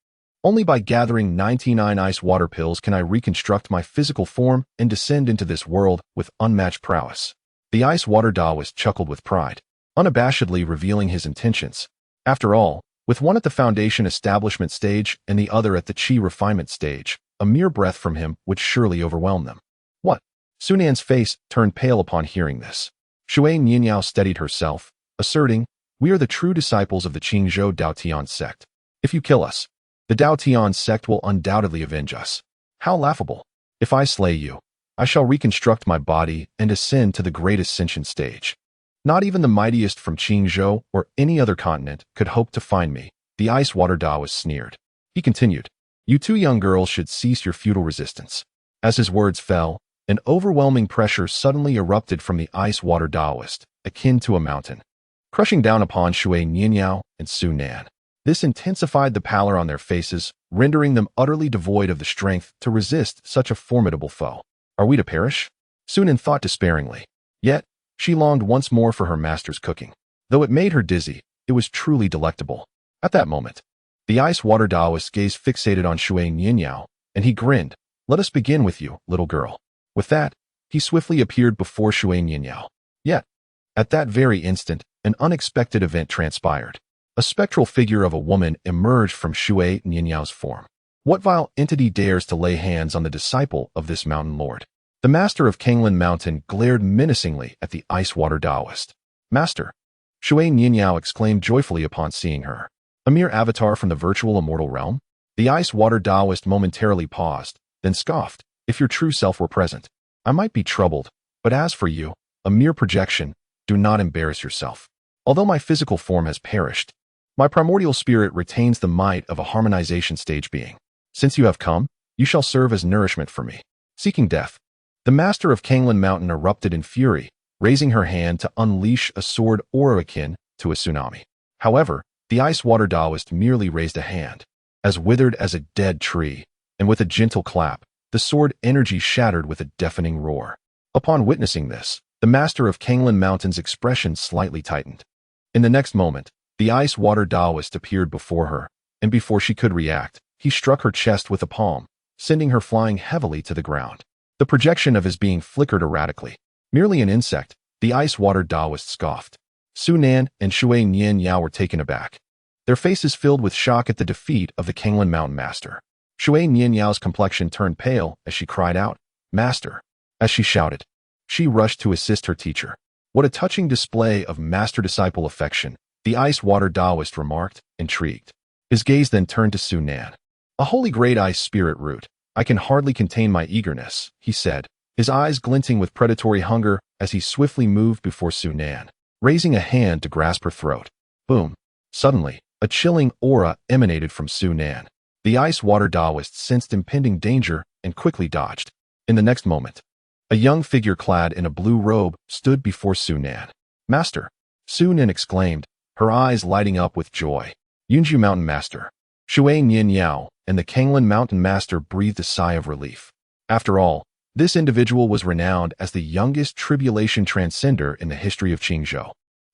S1: Only by gathering 99 ice water pills can I reconstruct my physical form and descend into this world with unmatched prowess. The ice water Taoist chuckled with pride, unabashedly revealing his intentions. After all, with one at the foundation establishment stage and the other at the chi refinement stage, a mere breath from him would surely overwhelm them. What? Sunan's face turned pale upon hearing this. Shui Nianyao steadied herself, asserting, "We are the true disciples of the Qingzhou Daotian sect. If you kill us, the Daotian sect will undoubtedly avenge us. How laughable. If I slay you, I shall reconstruct my body and ascend to the great ascension stage. Not even the mightiest from Qingzhou or any other continent could hope to find me," the ice water Taoist sneered. He continued, "You two young girls should cease your futile resistance." As his words fell, an overwhelming pressure suddenly erupted from the ice water Taoist, akin to a mountain, crushing down upon Shui Nianyao and Su Nan. This intensified the pallor on their faces, rendering them utterly devoid of the strength to resist such a formidable foe. Are we to perish? Su Nan thought despairingly. Yet, she longed once more for her master's cooking. Though it made her dizzy, it was truly delectable. At that moment, the ice water Taoist's gaze fixated on Shui Nianyao, and he grinned. "Let us begin with you, little girl." With that, he swiftly appeared before Shui Nianyao. Yet, at that very instant, an unexpected event transpired. A spectral figure of a woman emerged from Shui Nianyao's form. What vile entity dares to lay hands on the disciple of this mountain lord? The master of Kanglan Mountain glared menacingly at the ice water Taoist. "Master!" Shui Nianyao exclaimed joyfully upon seeing her. "A mere avatar from the virtual immortal realm?" The ice water Taoist momentarily paused, then scoffed. "If your true self were present, I might be troubled, but as for you, a mere projection, do not embarrass yourself. Although my physical form has perished, my primordial spirit retains the might of a harmonization stage being. Since you have come, you shall serve as nourishment for me." Seeking death, the master of Kanglan Mountain erupted in fury, raising her hand to unleash a sword aura akin to a tsunami. However, the ice water Taoist merely raised a hand, as withered as a dead tree, and with a gentle clap, the sword energy shattered with a deafening roar. Upon witnessing this, the master of Kanglan Mountain's expression slightly tightened. In the next moment, the ice water Taoist appeared before her, and before she could react, he struck her chest with a palm, sending her flying heavily to the ground. The projection of his being flickered erratically. Merely an insect, the ice water Taoist scoffed. Su Nan and Shui Nianyao were taken aback, their faces filled with shock at the defeat of the Kanglan Mountain master. Shui Nianyao's complexion turned pale as she cried out, "Master!" As she shouted, she rushed to assist her teacher. What a touching display of master-disciple affection, the ice water Taoist remarked, intrigued. His gaze then turned to Su Nan. "A holy great ice spirit root, I can hardly contain my eagerness," he said, his eyes glinting with predatory hunger as he swiftly moved before Su Nan, raising a hand to grasp her throat. Boom! Suddenly, a chilling aura emanated from Su Nan. The ice water Taoist sensed impending danger and quickly dodged. In the next moment, a young figure clad in a blue robe stood before Su Nan. "Master!" Su Nan exclaimed, her eyes lighting up with joy. Yunju Mountain Master. Shui Nianyao and the Kanglan Mountain Master breathed a sigh of relief. After all, this individual was renowned as the youngest tribulation transcender in the history of Qingzhou.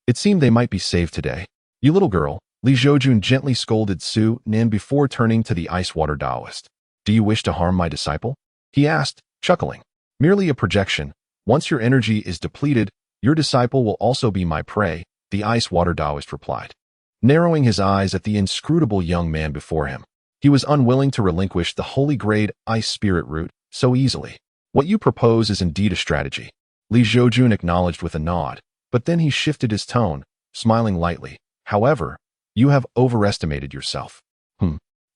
S1: It seemed they might be saved today. You little girl, Li Zhoujun gently scolded Su Nin before turning to the ice water Taoist. Do you wish to harm my disciple? He asked, chuckling. Merely a projection. Once your energy is depleted, your disciple will also be my prey, the ice water Taoist replied, narrowing his eyes at the inscrutable young man before him. He was unwilling to relinquish the holy grade ice spirit root so easily. What you propose is indeed a strategy, Li Zhoujun acknowledged with a nod, but then he shifted his tone, smiling lightly. However, you have overestimated yourself.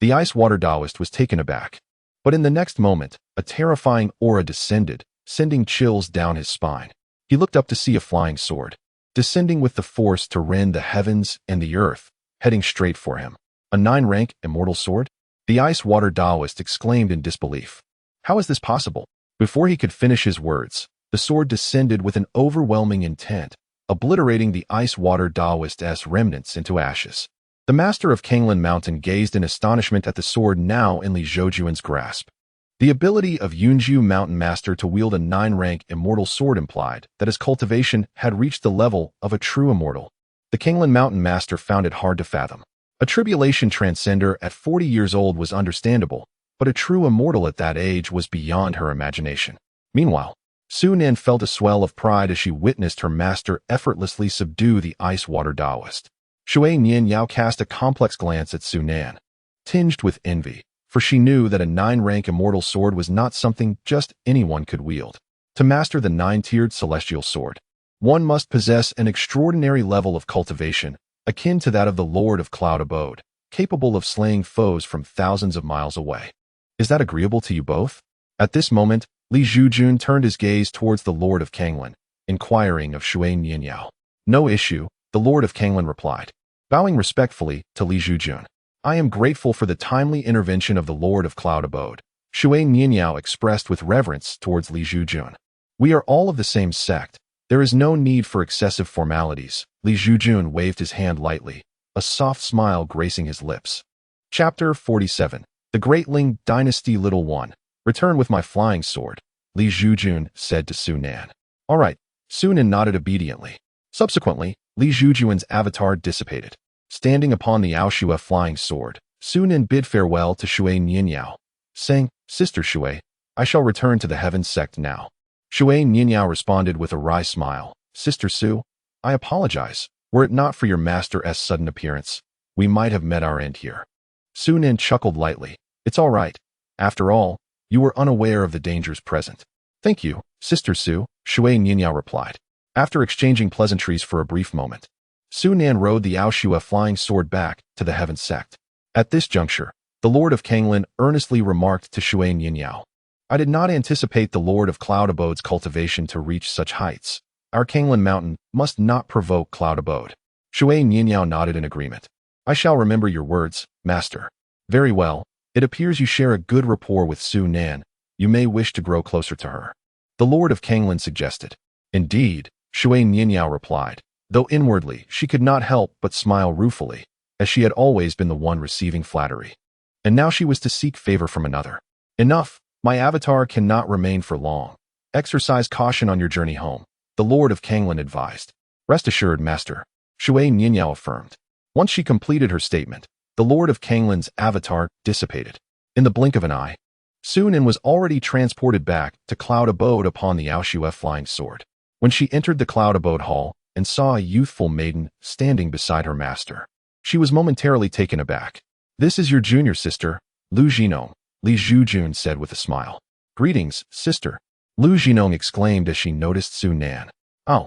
S1: The ice water Taoist was taken aback. But in the next moment, a terrifying aura descended, sending chills down his spine. He looked up to see a flying sword, descending with the force to rend the heavens and the earth, heading straight for him. A 9-rank immortal sword? The ice water Taoist exclaimed in disbelief. How is this possible? Before he could finish his words, the sword descended with an overwhelming intent, obliterating the ice water Taoist's remnants into ashes. The master of Kanglan Mountain gazed in astonishment at the sword now in Li Zhoujun's grasp. The ability of Yunju Mountain Master to wield a 9-rank immortal sword implied that his cultivation had reached the level of a true immortal. The Kanglan Mountain Master found it hard to fathom. A tribulation transcender at 40 years old was understandable, but a true immortal at that age was beyond her imagination. Meanwhile, Su Nin felt a swell of pride as she witnessed her master effortlessly subdue the ice water Taoist. Shui Nianyao cast a complex glance at Su Nin, tinged with envy, for she knew that a 9-rank immortal sword was not something just anyone could wield. To master the 9-tiered celestial sword, one must possess an extraordinary level of cultivation, akin to that of the Lord of Cloud Abode, capable of slaying foes from thousands of miles away. Is that agreeable to you both? At this moment, Li Zhoujun turned his gaze towards the Lord of Kanglan, inquiring of Shui Nianyao. No issue, the Lord of Kanglan replied, bowing respectfully to Li Zhoujun. I am grateful for the timely intervention of the Lord of Cloud Abode, Shui Nianyao expressed with reverence towards Li Zhoujun. We are all of the same sect. There is no need for excessive formalities. Li Zhoujun waved his hand lightly, a soft smile gracing his lips. Chapter 47. The Great Ling Dynasty Little One. Return with my flying sword, Li Zhoujun said to Su Nin. All right, Su Nin nodded obediently. Subsequently, Li Zhoujun's avatar dissipated. Standing upon the Aoshua flying sword, Su Nin bid farewell to Shui Nianyao, saying, Sister Shui, I shall return to the Heaven sect now. Shui Nianyao responded with a wry smile. Sister Su, I apologize. Were it not for your master's sudden appearance, we might have met our end here. Su Nin chuckled lightly. It's all right. After all, you were unaware of the dangers present. Thank you, Sister Su, Shui Nianyao replied. After exchanging pleasantries for a brief moment, Su Nin rode the Aoshua flying sword back to the Heaven sect. At this juncture, the Lord of Kanglan earnestly remarked to Shui Nianyao, I did not anticipate the Lord of Cloud Abode's cultivation to reach such heights. Our Kanglan Mountain must not provoke Cloud Abode. Shui Nianyao nodded in agreement. I shall remember your words, Master. Very well. It appears you share a good rapport with Su Nin. You may wish to grow closer to her. The Lord of Kanglan suggested. Indeed, Shui Nianyao replied, though inwardly she could not help but smile ruefully, as she had always been the one receiving flattery. And now she was to seek favor from another. Enough, my avatar cannot remain for long. Exercise caution on your journey home, the Lord of Kanglan advised. Rest assured, Master, Shui Nianyao affirmed. Once she completed her statement, the Lord of Kanglan's avatar dissipated. In the blink of an eye, Su Nin was already transported back to Cloud Abode upon the Aoshua flying sword. When she entered the Cloud Abode hall and saw a youthful maiden standing beside her master, she was momentarily taken aback. This is your junior sister, Lu Jinong, Li Zhoujun said with a smile. Greetings, sister, Lu Jinong exclaimed as she noticed Su Nin. Oh,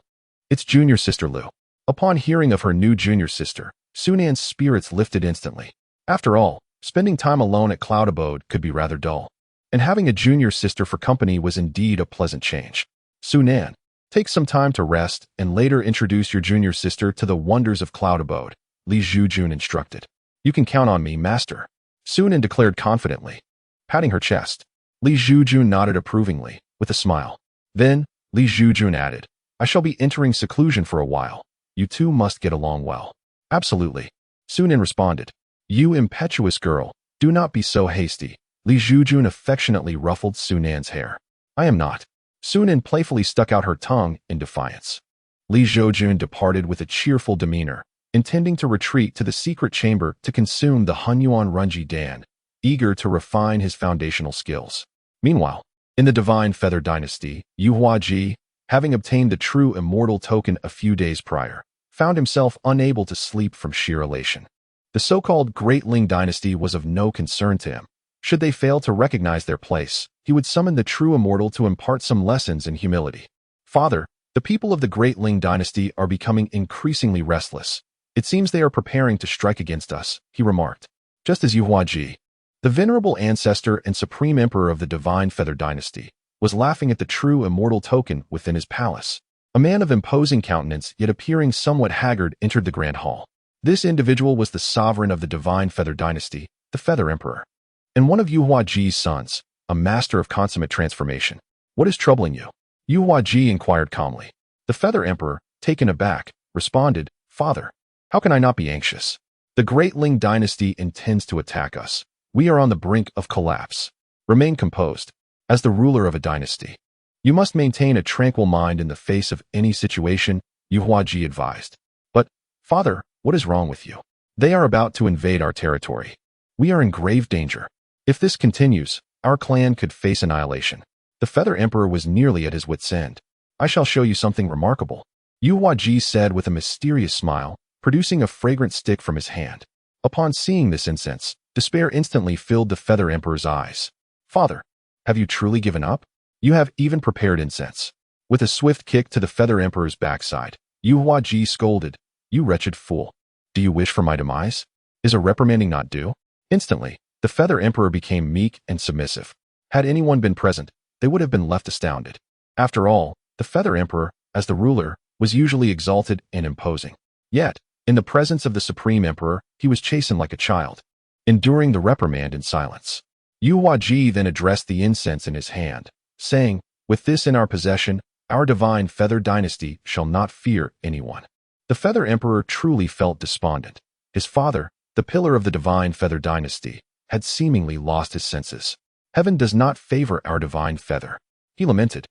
S1: it's junior sister Lu. Upon hearing of her new junior sister, Su Nin's spirits lifted instantly. After all, spending time alone at Cloud Abode could be rather dull, and having a junior sister for company was indeed a pleasant change. Su Nin, take some time to rest and later introduce your junior sister to the wonders of Cloud Abode, Li Zhoujun instructed. You can count on me, Master, Su Nin declared confidently. Patting her chest, Li Zhoujun nodded approvingly, with a smile. Then, Li Zhoujun added, I shall be entering seclusion for a while. You two must get along well. Absolutely, Su Nin responded. You impetuous girl, do not be so hasty. Li Zhoujun affectionately ruffled Su Nin's hair. I am not. Su Nin playfully stuck out her tongue in defiance. Li Zhoujun departed with a cheerful demeanor, intending to retreat to the secret chamber to consume the Hunyuan Runji Dan, eager to refine his foundational skills. Meanwhile, in the Divine Feather Dynasty, Yu Huaji, having obtained the true immortal token a few days prior, found himself unable to sleep from sheer elation. The so-called Great Ling Dynasty was of no concern to him. Should they fail to recognize their place, he would summon the true immortal to impart some lessons in humility. Father, the people of the Great Ling Dynasty are becoming increasingly restless. It seems they are preparing to strike against us, he remarked. Just as Yu Huaji, the venerable ancestor and supreme emperor of the Divine Feather Dynasty, was laughing at the true immortal token within his palace. A man of imposing countenance yet appearing somewhat haggard entered the grand hall. This individual was the sovereign of the Divine Feather Dynasty, the Feather Emperor, and one of Yu Huaji's sons, a master of consummate transformation. What is troubling you? Yu Huaji inquired calmly. The Feather Emperor, taken aback, responded, Father, how can I not be anxious? The Great Ling Dynasty intends to attack us. We are on the brink of collapse. Remain composed. As the ruler of a dynasty, you must maintain a tranquil mind in the face of any situation, Yu Huaji advised. But, Father, what is wrong with you? They are about to invade our territory. We are in grave danger. If this continues, our clan could face annihilation. The Feather Emperor was nearly at his wit's end. I shall show you something remarkable, Yu Huaji said with a mysterious smile, producing a fragrant stick from his hand. Upon seeing this incense, despair instantly filled the Feather Emperor's eyes. Father, have you truly given up? You have even prepared incense. With a swift kick to the Feather Emperor's backside, Yu Huaji scolded, You wretched fool. Do you wish for my demise? Is a reprimanding not due? Instantly, the Feather Emperor became meek and submissive. Had anyone been present, they would have been left astounded. After all, the Feather Emperor, as the ruler, was usually exalted and imposing. Yet, in the presence of the Supreme Emperor, he was chastened like a child, enduring the reprimand in silence. Yu Huaji then addressed the incense in his hand, saying, With this in our possession, our Divine Feather Dynasty shall not fear anyone. The Feather Emperor truly felt despondent. His father, the pillar of the Divine Feather Dynasty, had seemingly lost his senses. Heaven does not favor our Divine Feather, he lamented,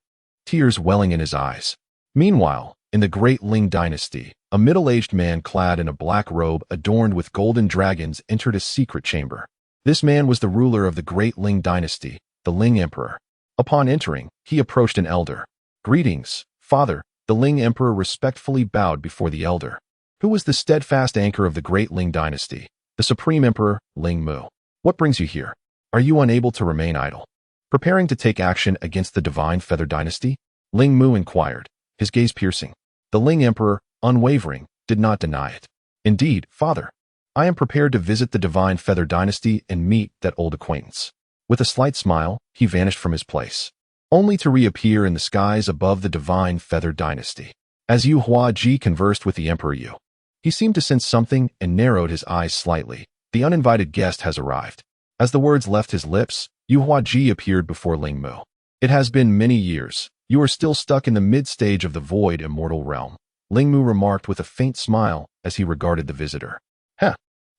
S1: tears welling in his eyes. Meanwhile, in the Great Ling Dynasty, a middle-aged man clad in a black robe adorned with golden dragons entered a secret chamber. This man was the ruler of the Great Ling Dynasty, the Ling Emperor. Upon entering, he approached an elder. Greetings, Father. The Ling Emperor respectfully bowed before the elder, who was the steadfast anchor of the Great Ling Dynasty, the Supreme Emperor, Ling Mu. What brings you here? Are you unable to remain idle? Preparing to take action against the Divine Feather Dynasty? Ling Mu inquired, his gaze piercing. The Ling Emperor, unwavering, did not deny it. Indeed, Father, I am prepared to visit the Divine Feather Dynasty and meet that old acquaintance. With a slight smile, he vanished from his place, only to reappear in the skies above the Divine Feather Dynasty. As Yu Huaji conversed with the Emperor Yu, he seemed to sense something and narrowed his eyes slightly. The uninvited guest has arrived. As the words left his lips, Yu Huaji appeared before Ling Mu. It has been many years. You are still stuck in the mid-stage of the void immortal realm, Ling Mu remarked with a faint smile as he regarded the visitor.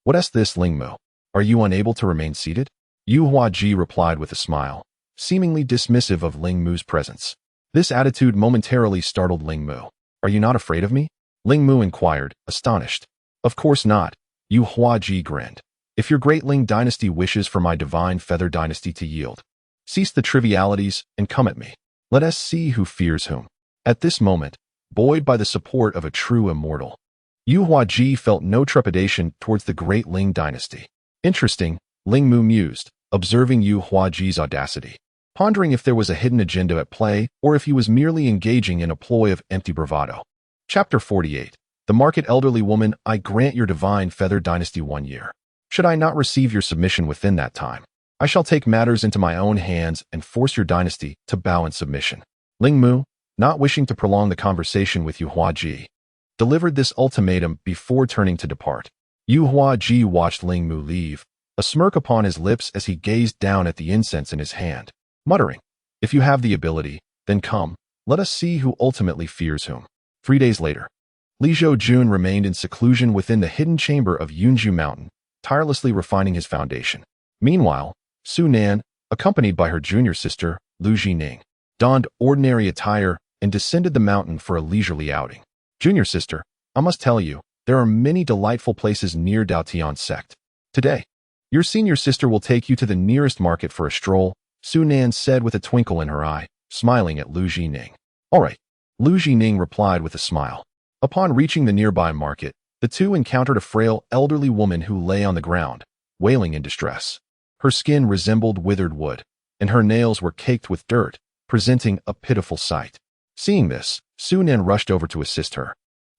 S1: What is this, Ling Mu? Are you unable to remain seated? Yu Huaji replied with a smile, seemingly dismissive of Ling Mu's presence. This attitude momentarily startled Ling Mu. Are you not afraid of me? Ling Mu inquired, astonished. Of course not. Yu Huaji grinned. If your Great Ling Dynasty wishes for my Divine Feather Dynasty to yield, cease the trivialities and come at me. Let us see who fears whom. At this moment, buoyed by the support of a true immortal, Yu Huaji felt no trepidation towards the Great Ling Dynasty. Interesting, Ling Mu mused, observing Yu Huaji's audacity, pondering if there was a hidden agenda at play or if he was merely engaging in a ploy of empty bravado. Chapter 48. The Market Elderly Woman. I grant your Divine Feather Dynasty 1 year. Should I not receive your submission within that time, I shall take matters into my own hands and force your dynasty to bow in submission. Ling Mu, not wishing to prolong the conversation with Yu Huaji, delivered this ultimatum before turning to depart. Yu Huaji watched Ling Mu leave, a smirk upon his lips as he gazed down at the incense in his hand, muttering, If you have the ability, then come, let us see who ultimately fears whom. 3 days later, Zhoujun remained in seclusion within the hidden chamber of Yunju Mountain, tirelessly refining his foundation. Meanwhile, Su Nan, accompanied by her junior sister, Lu Jining, donned ordinary attire and descended the mountain for a leisurely outing. Junior sister, I must tell you, There are many delightful places near Daotian sect. Today, your senior sister will take you to the nearest market for a stroll, Su Nan said with a twinkle in her eye, smiling at Lu Jining. All right, Lu Jining replied with a smile. Upon reaching the nearby market, the two encountered a frail, elderly woman who lay on the ground, wailing in distress. Her skin resembled withered wood, and her nails were caked with dirt, presenting a pitiful sight. Seeing this, Su Nan rushed over to assist her.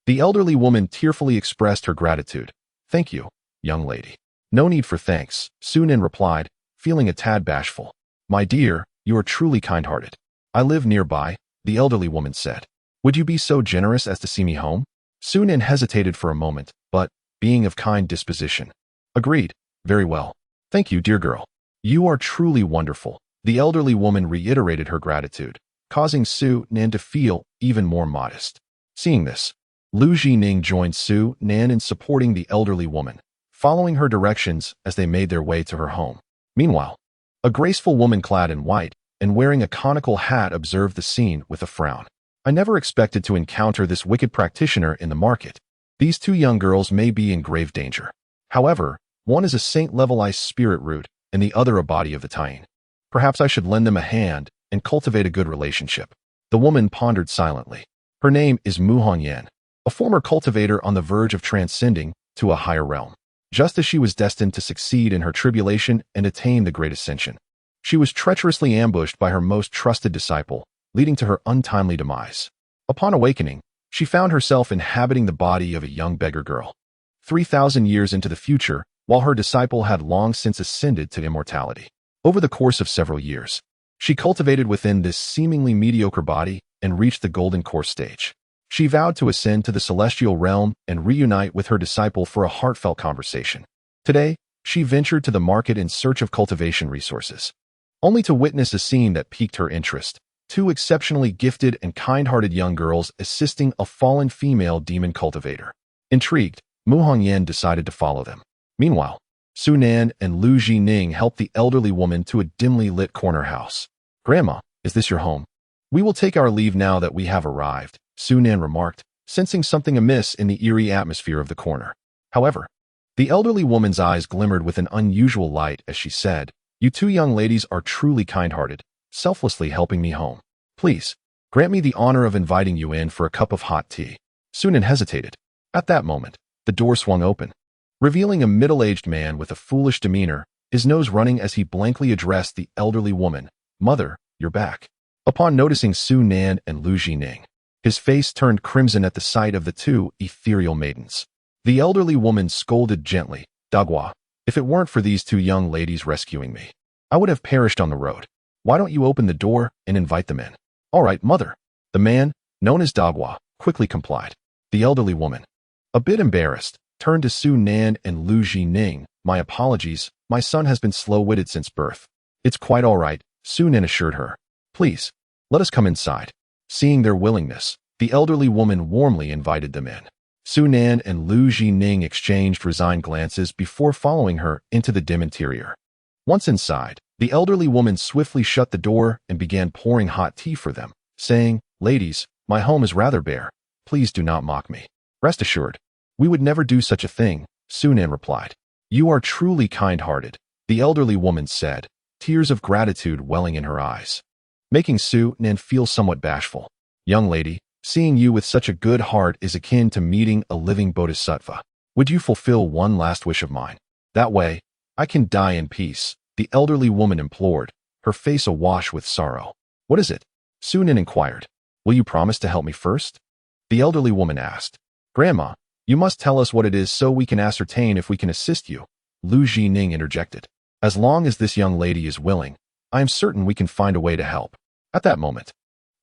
S1: The elderly woman tearfully expressed her gratitude. Thank you, young lady. No need for thanks, Su Nan replied, feeling a tad bashful. My dear, you are truly kind-hearted. I live nearby, the elderly woman said. Would you be so generous as to see me home? Su Nan hesitated for a moment, but, being of kind disposition, agreed. Very well. Thank you, dear girl. You are truly wonderful. The elderly woman reiterated her gratitude, causing Su Nan to feel even more modest. Seeing this, Lu Jining joined Su Nan in supporting the elderly woman, following her directions as they made their way to her home. Meanwhile, a graceful woman clad in white and wearing a conical hat observed the scene with a frown. I never expected to encounter this wicked practitioner in the market. These two young girls may be in grave danger. However, one is a saint-level ice spirit root and the other a body of the Tying. Perhaps I should lend them a hand and cultivate a good relationship. The woman pondered silently. Her name is Mu Hongyan, a former cultivator on the verge of transcending to a higher realm. Just as she was destined to succeed in her tribulation and attain the great ascension, she was treacherously ambushed by her most trusted disciple, leading to her untimely demise. Upon awakening, she found herself inhabiting the body of a young beggar girl. 3,000 years into the future, while her disciple had long since ascended to immortality. Over the course of several years, she cultivated within this seemingly mediocre body and reached the golden core stage. She vowed to ascend to the celestial realm and reunite with her disciple for a heartfelt conversation. Today, she ventured to the market in search of cultivation resources, only to witness a scene that piqued her interest. Two exceptionally gifted and kind-hearted young girls assisting a fallen female demon cultivator. Intrigued, Mu Hongyan decided to follow them. Meanwhile, Su Nan and Lu Jining helped the elderly woman to a dimly lit corner house. Grandma, is this your home? We will take our leave now that we have arrived, Su Nan remarked, sensing something amiss in the eerie atmosphere of the corner. However, the elderly woman's eyes glimmered with an unusual light as she said, You two young ladies are truly kind-hearted, selflessly helping me home. Please, grant me the honor of inviting you in for a cup of hot tea. Su Nan hesitated. At that moment, the door swung open, revealing a middle-aged man with a foolish demeanor, his nose running as he blankly addressed the elderly woman. Mother, you're back. Upon noticing Su Nan and Lu Jining, his face turned crimson at the sight of the two ethereal maidens. The elderly woman scolded gently, Dagua, if it weren't for these two young ladies rescuing me, I would have perished on the road. Why don't you open the door and invite them in? All right, mother. The man, known as Dagua, quickly complied. The elderly woman, a bit embarrassed, turned to Su Nan and Lu Jining. My apologies, my son has been slow-witted since birth. It's quite all right, Su Nan assured her. Please, let us come inside. Seeing their willingness, the elderly woman warmly invited them in. Su Nan and Lu Jining exchanged resigned glances before following her into the dim interior. Once inside, the elderly woman swiftly shut the door and began pouring hot tea for them, saying, Ladies, my home is rather bare. Please do not mock me. Rest assured, we would never do such a thing, Su Nan replied. You are truly kind-hearted, the elderly woman said, tears of gratitude welling in her eyes, making Su Nan feel somewhat bashful. Young lady, seeing you with such a good heart is akin to meeting a living bodhisattva. Would you fulfill one last wish of mine? That way, I can die in peace, the elderly woman implored, her face awash with sorrow. What is it? Su Nan inquired. Will you promise to help me first? The elderly woman asked. Grandma, you must tell us what it is so we can ascertain if we can assist you, Lu Jining interjected. As long as this young lady is willing, I am certain we can find a way to help. At that moment,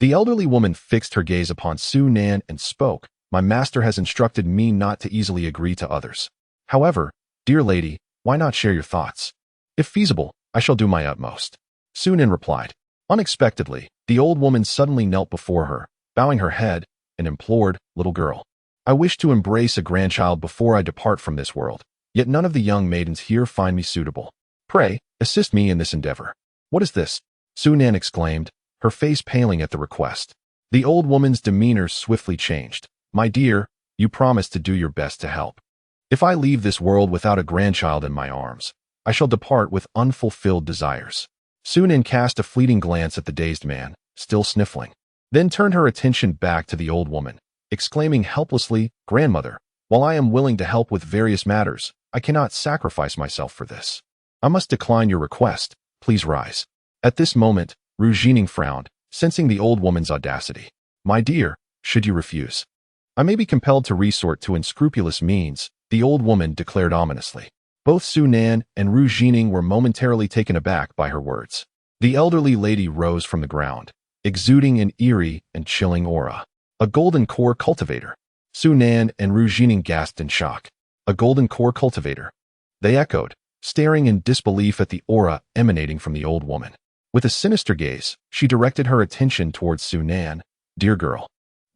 S1: the elderly woman fixed her gaze upon Su Nan and spoke. My master has instructed me not to easily agree to others. However, dear lady, why not share your thoughts? If feasible, I shall do my utmost. Su Nan replied. Unexpectedly, the old woman suddenly knelt before her, bowing her head, and implored, Little girl, I wish to embrace a grandchild before I depart from this world, yet none of the young maidens here find me suitable. Pray, assist me in this endeavor. What is this? Su Nan exclaimed, her face paling at the request. The old woman's demeanor swiftly changed. My dear, You promised to do your best to help. If I leave this world without a grandchild in my arms, I shall depart with unfulfilled desires. Zhoujun cast a fleeting glance at the dazed man, still sniffling, then turned her attention back to the old woman, exclaiming helplessly, "Grandmother, while I am willing to help with various matters, I cannot sacrifice myself for this. I must decline your request. Please rise." At this moment, Zhoujun frowned, sensing the old woman's audacity. "My dear, should you refuse, I may be compelled to resort to unscrupulous means," the old woman declared ominously. Both Zhoujun and Zhoujun were momentarily taken aback by her words. The elderly lady rose from the ground, exuding an eerie and chilling aura. A golden core cultivator. Zhoujun and Zhoujun gasped in shock. A golden core cultivator. They echoed, staring in disbelief at the aura emanating from the old woman. With a sinister gaze, she directed her attention towards Zhoujun. "Dear girl,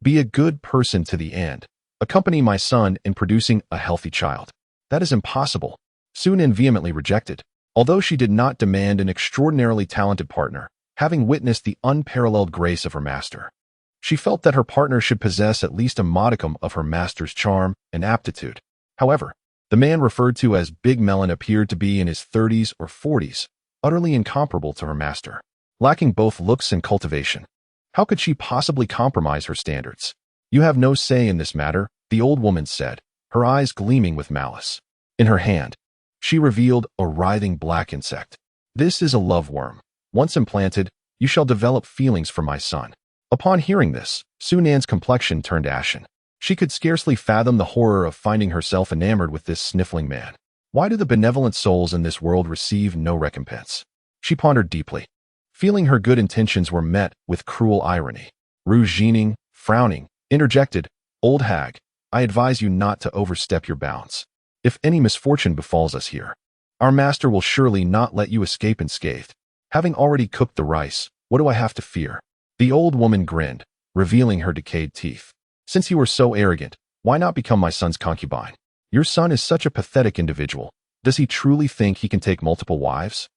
S1: be a good person to the end. Accompany my son in producing a healthy child." "That is impossible," Zhoujun vehemently rejected. Although she did not demand an extraordinarily talented partner, having witnessed the unparalleled grace of her master, she felt that her partner should possess at least a modicum of her master's charm and aptitude. However, the man referred to as Big Melon appeared to be in his 30s or 40s, utterly incomparable to her master, lacking both looks and cultivation. How could she possibly compromise her standards? "You have no say in this matter," the old woman said, her eyes gleaming with malice. In her hand, she revealed a writhing black insect. "This is a love worm. Once implanted, you shall develop feelings for my son." Upon hearing this, Zhoujun's complexion turned ashen. She could scarcely fathom the horror of finding herself enamored with this sniffling man. Why do the benevolent souls in this world receive no recompense? She pondered deeply, feeling her good intentions were met with cruel irony. Zhoujun, frowning, interjected, "Old hag, I advise you not to overstep your bounds. If any misfortune befalls us here, our master will surely not let you escape unscathed. Having already cooked the rice, what do I have to fear?" The old woman grinned, revealing her decayed teeth. "Since you are so arrogant, why not become my son's concubine? Your son is such a pathetic individual. Does he truly think he can take multiple wives?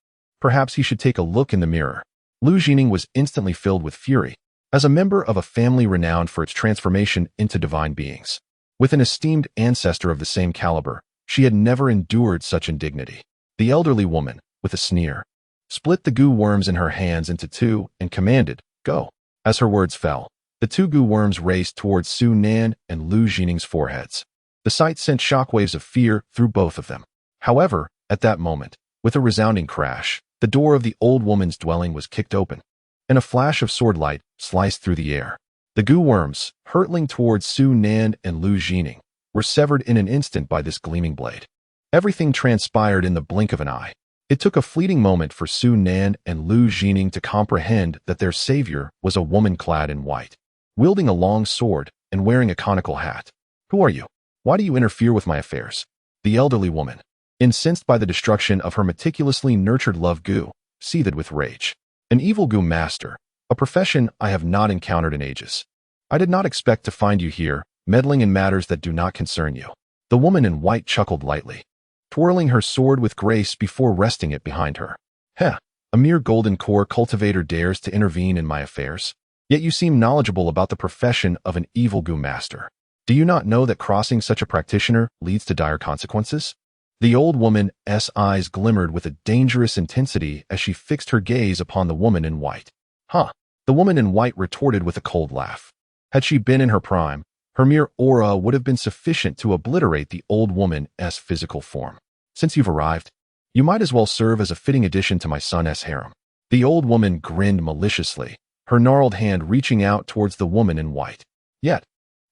S1: Perhaps he should take a look in the mirror." Zhoujun was instantly filled with fury. As a member of a family renowned for its transformation into divine beings, with an esteemed ancestor of the same caliber, she had never endured such indignity. The elderly woman, with a sneer, split the goo worms in her hands into two and commanded, "Go." As her words fell, the two goo worms raced towards Zhoujun and Zhoujun's foreheads. The sight sent shockwaves of fear through both of them. However, at that moment, with a resounding crash, the door of the old woman's dwelling was kicked open, and a flash of sword light sliced through the air. The goo worms, hurtling towards Zhoujun and Zhoujun, were severed in an instant by this gleaming blade. Everything transpired in the blink of an eye. It took a fleeting moment for Zhoujun and Zhoujun to comprehend that their savior was a woman clad in white, wielding a long sword and wearing a conical hat. "Who are you? Why do you interfere with my affairs?" The elderly woman, incensed by the destruction of her meticulously nurtured love goo, seethed with rage. "An evil goo master, a profession I have not encountered in ages. I did not expect to find you here, meddling in matters that do not concern you." The woman in white chuckled lightly, twirling her sword with grace before resting it behind her. "Heh, a mere golden core cultivator dares to intervene in my affairs? Yet you seem knowledgeable about the profession of an evil goo master. Do you not know that crossing such a practitioner leads to dire consequences?" The old woman's eyes glimmered with a dangerous intensity as she fixed her gaze upon the woman in white. "Huh," the woman in white retorted with a cold laugh. Had she been in her prime, her mere aura would have been sufficient to obliterate the old woman's physical form. "Since you've arrived, you might as well serve as a fitting addition to my son's harem." The old woman grinned maliciously, her gnarled hand reaching out towards the woman in white. Yet,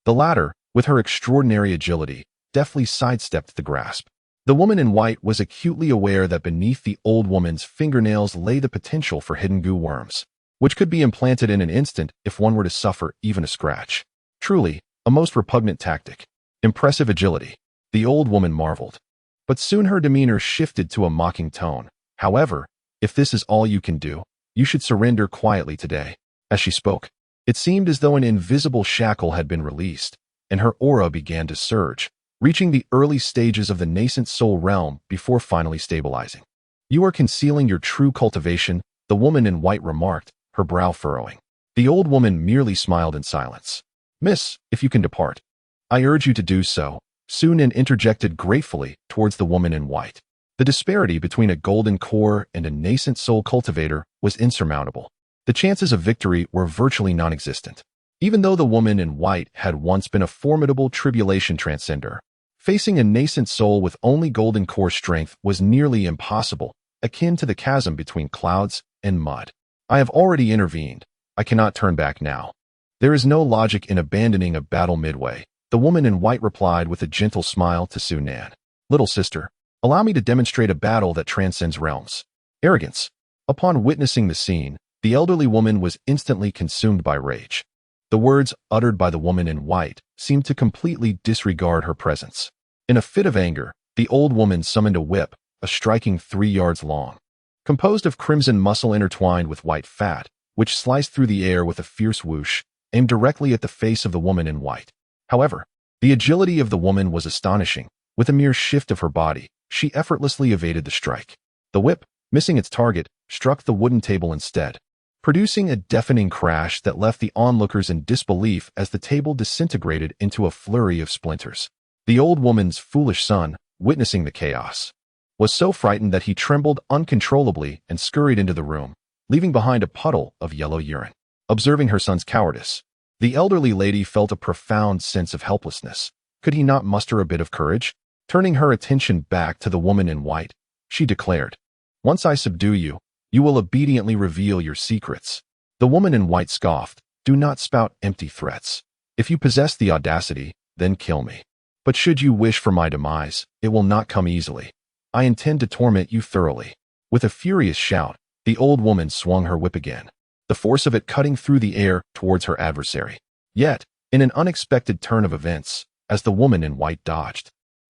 S1: the latter, with her extraordinary agility, deftly sidestepped the grasp. The woman in white was acutely aware that beneath the old woman's fingernails lay the potential for hidden goo worms, which could be implanted in an instant if one were to suffer even a scratch. Truly, a most repugnant tactic. Impressive agility, the old woman marveled. But soon her demeanor shifted to a mocking tone. "However, if this is all you can do, you should surrender quietly today." As she spoke, it seemed as though an invisible shackle had been released, and her aura began to surge, reaching the early stages of the nascent soul realm before finally stabilizing. "You are concealing your true cultivation," the woman in white remarked, her brow furrowing. The old woman merely smiled in silence. "Miss, if you can depart, I urge you to do so, Zhoujun interjected gratefully towards the woman in white. The disparity between a golden core and a nascent soul cultivator was insurmountable. The chances of victory were virtually non-existent. Even though the woman in white had once been a formidable tribulation transcender, facing a nascent soul with only golden core strength was nearly impossible, akin to the chasm between clouds and mud. I have already intervened. I cannot turn back now. There is no logic in abandoning a battle midway, the woman in white replied with a gentle smile to Zhoujun. Little sister, allow me to demonstrate a battle that transcends realms. Arrogance. Upon witnessing the scene, the elderly woman was instantly consumed by rage. The words uttered by the woman in white seemed to completely disregard her presence. In a fit of anger, the old woman summoned a whip, a striking 3 yards long. Composed of crimson muscle intertwined with white fat, which sliced through the air with a fierce whoosh, aimed directly at the face of the woman in white. However, the agility of the woman was astonishing. With a mere shift of her body, she effortlessly evaded the strike. The whip, missing its target, struck the wooden table instead, producing a deafening crash that left the onlookers in disbelief as the table disintegrated into a flurry of splinters. The old woman's foolish son, witnessing the chaos, was so frightened that he trembled uncontrollably and scurried into the room, leaving behind a puddle of yellow urine. Observing her son's cowardice, the elderly lady felt a profound sense of helplessness. Could he not muster a bit of courage? Turning her attention back to the woman in white, she declared, "Once I subdue you, you will obediently reveal your secrets." The woman in white scoffed, "Do not spout empty threats. If you possess the audacity, then kill me. But should you wish for my demise, it will not come easily. I intend to torment you thoroughly." With a furious shout, the old woman swung her whip again, the force of it cutting through the air towards her adversary. Yet, in an unexpected turn of events, as the woman in white dodged,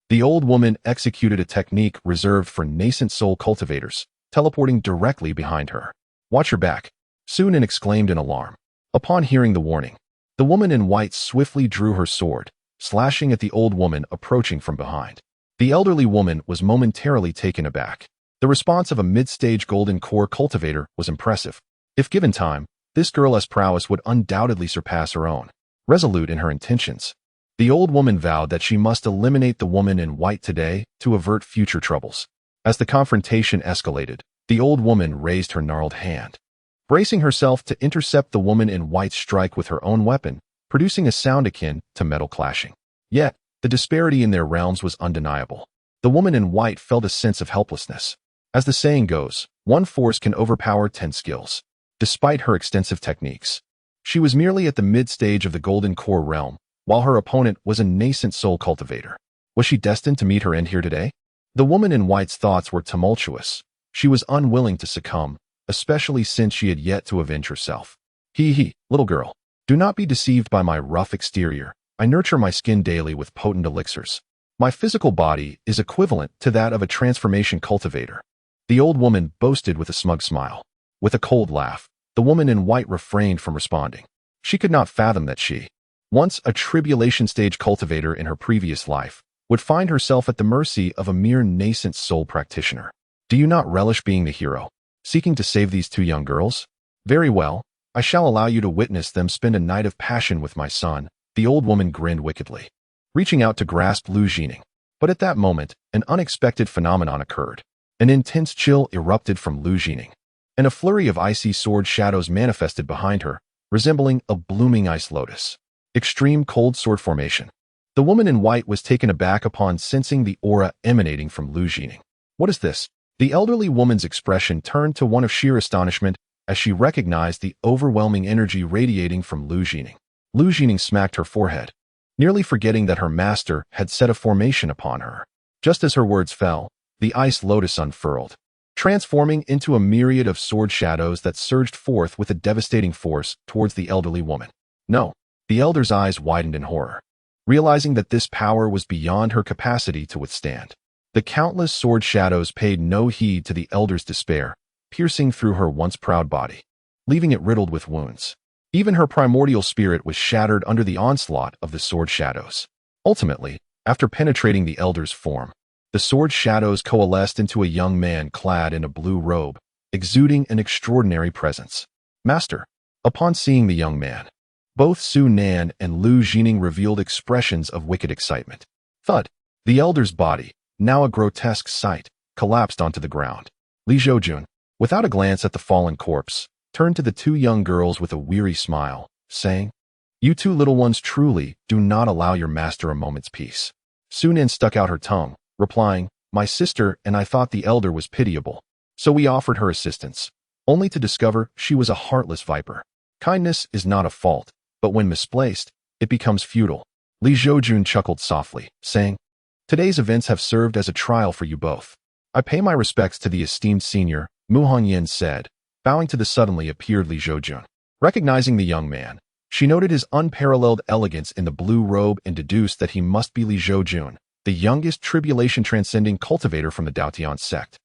S1: the old woman executed a technique reserved for nascent soul cultivators, teleporting directly behind her. "Watch your back," Zhoujun exclaimed in alarm. Upon hearing the warning, the woman in white swiftly drew her sword, slashing at the old woman approaching from behind. The elderly woman was momentarily taken aback. The response of a mid-stage golden core cultivator was impressive. If given time, this girl's prowess would undoubtedly surpass her own. Resolute in her intentions, the old woman vowed that she must eliminate the woman in white today to avert future troubles. As the confrontation escalated, the old woman raised her gnarled hand, bracing herself to intercept the woman in white's strike with her own weapon, producing a sound akin to metal clashing. Yet, the disparity in their realms was undeniable. The woman in white felt a sense of helplessness. As the saying goes, one force can overpower 10 skills. Despite her extensive techniques, she was merely at the mid-stage of the golden core realm, while her opponent was a nascent soul cultivator. Was she destined to meet her end here today? The woman in white's thoughts were tumultuous. She was unwilling to succumb, especially since she had yet to avenge herself. Little girl, do not be deceived by my rough exterior. I nurture my skin daily with potent elixirs. My physical body is equivalent to that of a transformation cultivator." The old woman boasted with a smug smile. With a cold laugh, the woman in white refrained from responding. She could not fathom that she, once a tribulation stage cultivator in her previous life, would find herself at the mercy of a mere nascent soul practitioner. "Do you not relish being the hero, seeking to save these 2 young girls? Very well, I shall allow you to witness them spend a night of passion with my son." The old woman grinned wickedly, reaching out to grasp Zhoujun. But at that moment, an unexpected phenomenon occurred. An intense chill erupted from Zhoujun, and a flurry of icy sword shadows manifested behind her, resembling a blooming ice lotus. Extreme cold sword formation. The woman in white was taken aback upon sensing the aura emanating from Zhoujun. "What is this?" The elderly woman's expression turned to one of sheer astonishment as she recognized the overwhelming energy radiating from Zhoujun. Zhoujun smacked her forehead, nearly forgetting that her master had set a formation upon her. Just as her words fell, the ice lotus unfurled, transforming into a myriad of sword shadows that surged forth with a devastating force towards the elderly woman. No, the elder's eyes widened in horror, realizing that this power was beyond her capacity to withstand. The countless sword shadows paid no heed to the elder's despair, piercing through her once proud body, leaving it riddled with wounds. Even her primordial spirit was shattered under the onslaught of the sword shadows. Ultimately, after penetrating the elder's form, the sword shadows coalesced into a young man clad in a blue robe, exuding an extraordinary presence. "Master." Upon seeing the young man, Both Su Nan and Lu Jining revealed expressions of wicked excitement. Thud! The elder's body, now a grotesque sight, collapsed onto the ground. Li Zhoujun, without a glance at the fallen corpse, turned to the two young girls with a weary smile, saying, "You two little ones truly do not allow your master a moment's peace." Su Nan stuck out her tongue, replying, "My sister and I thought the elder was pitiable, so we offered her assistance, only to discover she was a heartless viper. Kindness is not a fault, but when misplaced, it becomes futile." Li Zhoujun chuckled softly, saying, "Today's events have served as a trial for you both. I pay my respects to the esteemed senior," Mu Hongyan said, bowing to the suddenly appeared Li Zhoujun. Recognizing the young man, she noted his unparalleled elegance in the blue robe and deduced that he must be Li Zhoujun, the youngest tribulation-transcending cultivator from the Daotian sect,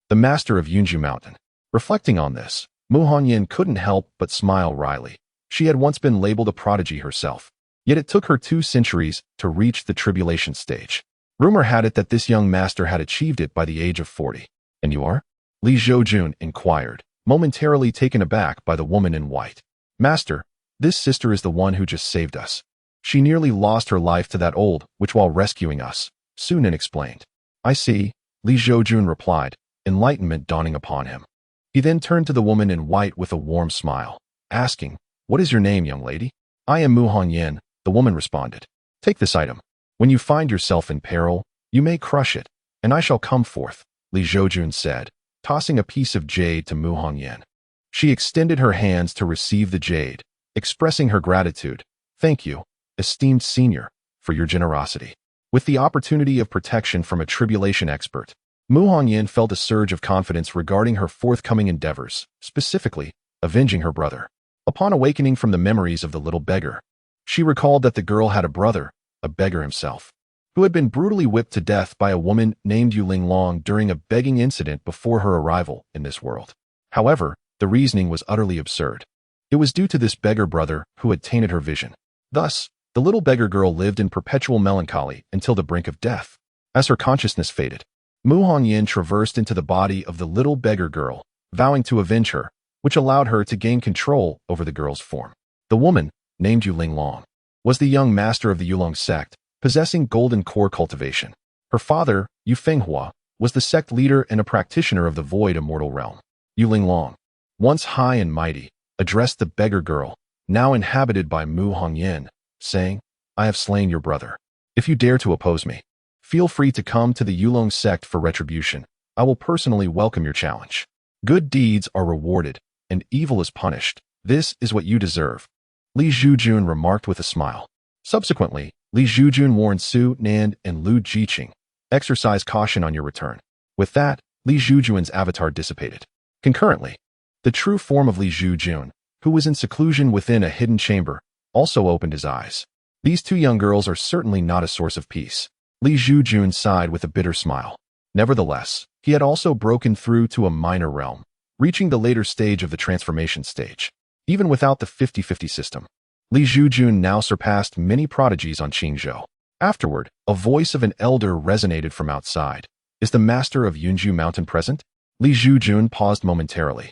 S1: the master of Yunju Mountain. Reflecting on this, Mu Hongyan couldn't help but smile wryly. She had once been labeled a prodigy herself, yet it took her 2 centuries to reach the tribulation stage. Rumor had it that this young master had achieved it by the age of 40. "And you are?" Li Zhoujun inquired, momentarily taken aback by the woman in white. "Master, this sister is the one who just saved us. She nearly lost her life to that old witch while rescuing us," Su Nan explained. "I see," Li Zhoujun replied, enlightenment dawning upon him. He then turned to the woman in white with a warm smile, asking, "What is your name, young lady?" "I am Mu Hongyan," the woman responded. "Take this item. When you find yourself in peril, you may crush it, and I shall come forth," Li Zhoujun said, tossing a piece of jade to Mu Hongyan. She extended her hands to receive the jade, expressing her gratitude. "Thank you, esteemed senior, for your generosity." With the opportunity of protection from a tribulation expert, Mu Hongyan felt a surge of confidence regarding her forthcoming endeavors, specifically, avenging her brother. Upon awakening from the memories of the little beggar, she recalled that the girl had a brother, a beggar himself, who had been brutally whipped to death by a woman named Yuling Long during a begging incident before her arrival in this world. However, the reasoning was utterly absurd. It was due to this beggar brother who had tainted her vision. Thus, the little beggar girl lived in perpetual melancholy until the brink of death. As her consciousness faded, Mu Hongyan traversed into the body of the little beggar girl, vowing to avenge her, which allowed her to gain control over the girl's form. The woman, named Yuling Long, was the young master of the Yulong sect, possessing golden core cultivation. Her father, Yu Fenghua, was the sect leader and a practitioner of the void immortal realm. Yuling Long, once high and mighty, addressed the beggar girl, now inhabited by Mu Hongyan, saying, "I have slain your brother. If you dare to oppose me, feel free to come to the Yulong sect for retribution. I will personally welcome your challenge. Good deeds are rewarded, and evil is punished. This is what you deserve," Li Zhoujun remarked with a smile. Subsequently, Li Zhoujun warned Su Nan and Lu Jiqing, "Exercise caution on your return." With that, Li Zhoujun's avatar dissipated. Concurrently, the true form of Li Zhoujun, who was in seclusion within a hidden chamber, also opened his eyes. "These 2 young girls are certainly not a source of peace," Li Zhoujun sighed with a bitter smile. Nevertheless, he had also broken through to a minor realm, reaching the later stage of the transformation stage. Even without the 50-50 system, Li Zhoujun now surpassed many prodigies on Qingzhou. Afterward, a voice of an elder resonated from outside. "Is the master of Yunju Mountain present?" Li Zhoujun paused momentarily.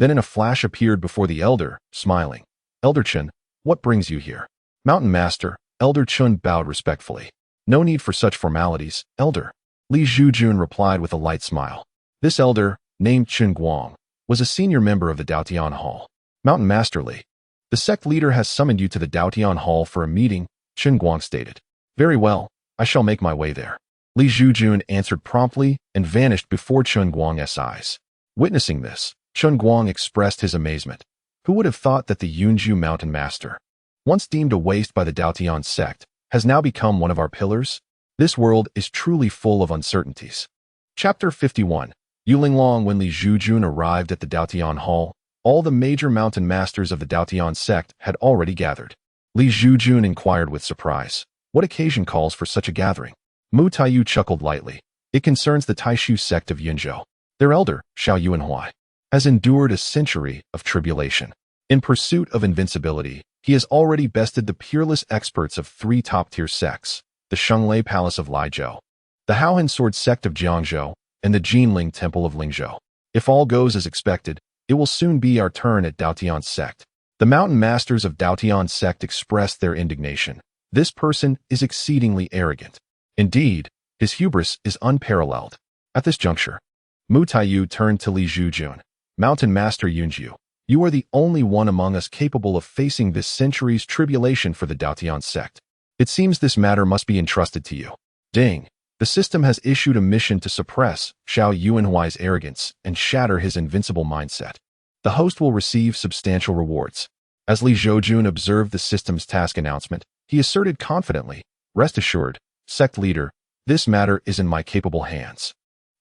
S1: Then in a flash appeared before the elder, smiling. "Elder Chun, what brings you here?" "Mountain Master," Elder Chun bowed respectfully. "No need for such formalities, Elder," Li Zhoujun replied with a light smile. This elder, named Chun Guang, was a senior member of the Daotian Hall. "Mountain Master Li, the sect leader has summoned you to the Daotian Hall for a meeting," Chun Guang stated. "Very well, I shall make my way there," Li Zhoujun answered promptly and vanished before Chun Guang's eyes. Witnessing this, Chun Guang expressed his amazement. Who would have thought that the Yunju Mountain Master, once deemed a waste by the Daotian sect, has now become one of our pillars? This world is truly full of uncertainties. Chapter 51. Yuling Long. When Li Zhoujun arrived at the Daotian Hall, all the major mountain masters of the Daotian sect had already gathered. Li Zhoujun inquired with surprise, "What occasion calls for such a gathering?" Mu Taiyu chuckled lightly. "It concerns the Taishu sect of Yunzhou. Their elder, Xiao Yuanhui, has endured a century of tribulation. In pursuit of invincibility, he has already bested the peerless experts of 3 top-tier sects, the Shenglei Palace of Laizhou, the Haohan Sword sect of Jiangzhou, and the Jinling Temple of Lingzhou. If all goes as expected, it will soon be our turn at Daotian sect." The mountain masters of Daotian sect expressed their indignation. This person is exceedingly arrogant. Indeed, his hubris is unparalleled. At this juncture, Mu Taiyu turned to Li Zhoujun. Mountain Master Yunjiu, you are the only one among us capable of facing this century's tribulation for the Daotian sect. It seems this matter must be entrusted to you. Ding. The system has issued a mission to suppress Xiao Yuanhuai's arrogance and shatter his invincible mindset. The host will receive substantial rewards. As Li Zhoujun observed the system's task announcement, he asserted confidently, "Rest assured, sect leader, this matter is in my capable hands.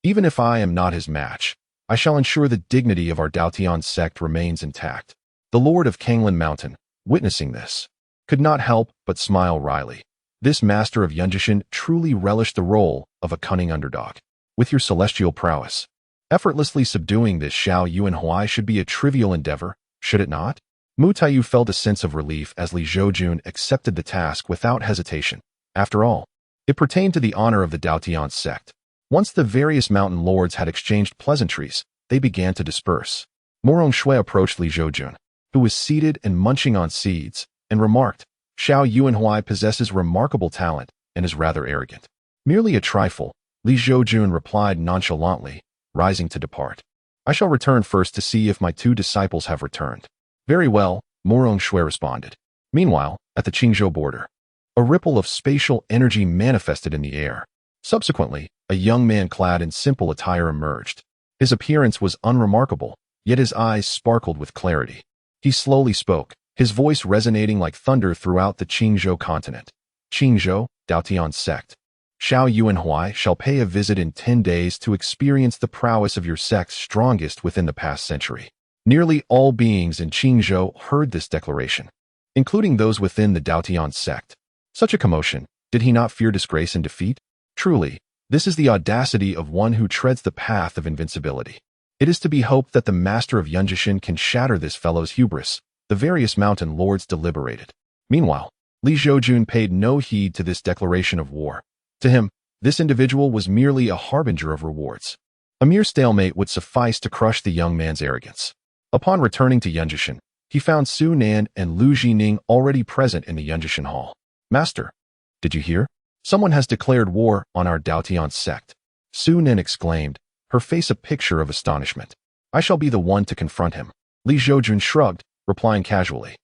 S1: Even if I am not his match, I shall ensure the dignity of our Daotian sect remains intact." The Lord of Kanglin Mountain, witnessing this, could not help but smile wryly. This master of Yunjishan truly relished the role of a cunning underdog. With your celestial prowess, effortlessly subduing this Xiao Yuanhuai should be a trivial endeavor, should it not? Mu Taiyu felt a sense of relief as Li Zhoujun accepted the task without hesitation. After all, it pertained to the honor of the Daotian sect. Once the various mountain lords had exchanged pleasantries, they began to disperse. Morong Shui approached Li Zhoujun, who was seated and munching on seeds, and remarked, "Xiao Yuanhuai possesses remarkable talent and is rather arrogant." "Merely a trifle," Li Zhoujun replied nonchalantly, rising to depart. "I shall return first to see if my two disciples have returned." "Very well," Morong Shui responded. Meanwhile, at the Qingzhou border, a ripple of spatial energy manifested in the air. Subsequently, a young man clad in simple attire emerged. His appearance was unremarkable, yet his eyes sparkled with clarity. He slowly spoke, his voice resonating like thunder throughout the Qingzhou continent. "Qingzhou, Daotian sect. Xiao Yuanhuai shall pay a visit in 10 days to experience the prowess of your sect's strongest within the past century." Nearly all beings in Qingzhou heard this declaration, including those within the Daotian sect. Such a commotion, did he not fear disgrace and defeat? Truly, this is the audacity of one who treads the path of invincibility. It is to be hoped that the master of Yunjishan can shatter this fellow's hubris. The various mountain lords deliberated. Meanwhile, Li Zhoujun paid no heed to this declaration of war. To him, this individual was merely a harbinger of rewards. A mere stalemate would suffice to crush the young man's arrogance. Upon returning to Yunjishan, he found Su Nan and Lu Jining already present in the Yunjishan hall. "Master, did you hear? Someone has declared war on our Daotian sect." Su Nan exclaimed, her face a picture of astonishment. "I shall be the one to confront him." Li Zhoujun shrugged, replying casually,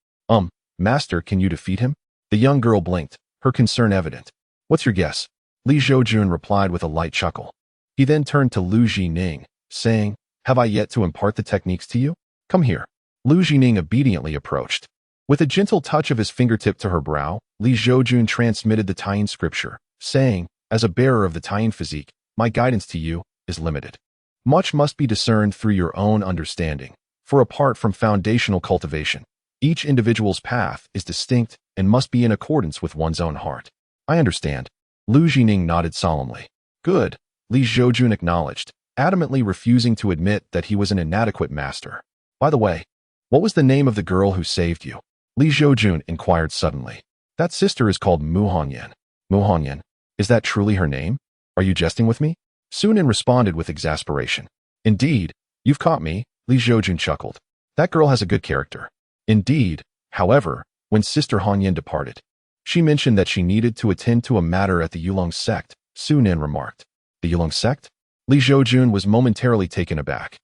S1: Master, can you defeat him?" The young girl blinked, her concern evident. "What's your guess?" Li Zhoujun replied with a light chuckle. He then turned to Lu Jining, saying, "Have I yet to impart the techniques to you? Come here." Lu Jining obediently approached. With a gentle touch of his fingertip to her brow, Li Zhoujun transmitted the Taiyin scripture, saying, "As a bearer of the Taiyin physique, my guidance to you is limited. Much must be discerned through your own understanding, for apart from foundational cultivation, each individual's path is distinct and must be in accordance with one's own heart." "I understand." Lu Jining nodded solemnly. "Good," Li Zhoujun acknowledged, adamantly refusing to admit that he was an inadequate master. "By the way, what was the name of the girl who saved you?" Li Zhoujun inquired suddenly. "That sister is called Mu Hongyan." "Mu Hongyan? Is that truly her name? Are you jesting with me?" Sunan responded with exasperation. "Indeed, you've caught me," Li Zhoujun chuckled. "That girl has a good character." Indeed, however, when Sister Hongyan departed, she mentioned that she needed to attend to a matter at the Yulong sect, Sunan remarked. "The Yulong sect?" Li Zhoujun was momentarily taken aback.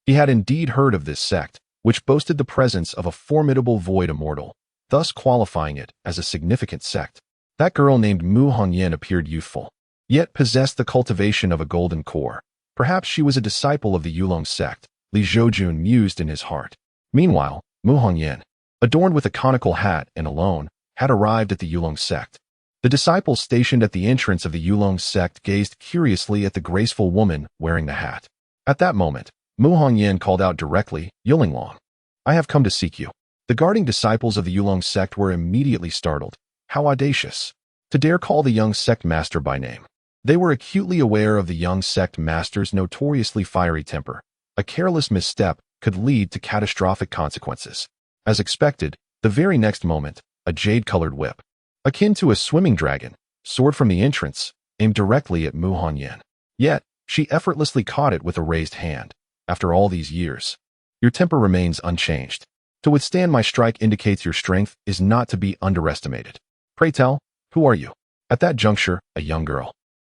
S1: He had indeed heard of this sect, which boasted the presence of a formidable void immortal, thus qualifying it as a significant sect. That girl named Mu Hongyan appeared youthful, yet possessed the cultivation of a golden core. Perhaps she was a disciple of the Yulong sect, Li Zhoujun mused in his heart. Meanwhile, Mu Hongyan, adorned with a conical hat and alone, had arrived at the Yulong sect. The disciples stationed at the entrance of the Yulong sect gazed curiously at the graceful woman wearing the hat. At that moment, Mu Hongyan called out directly, "Yulinglong, I have come to seek you." The guarding disciples of the Yulong sect were immediately startled. How audacious! To dare call the young sect master by name. They were acutely aware of the young sect master's notoriously fiery temper. A careless misstep could lead to catastrophic consequences. As expected, the very next moment, a jade-colored whip, akin to a swimming dragon, soared from the entrance, aimed directly at Mu Hongyan. Yet, she effortlessly caught it with a raised hand. "After all these years, your temper remains unchanged." To withstand my strike indicates your strength is not to be underestimated. Pray tell, who are you? At that juncture, a young girl,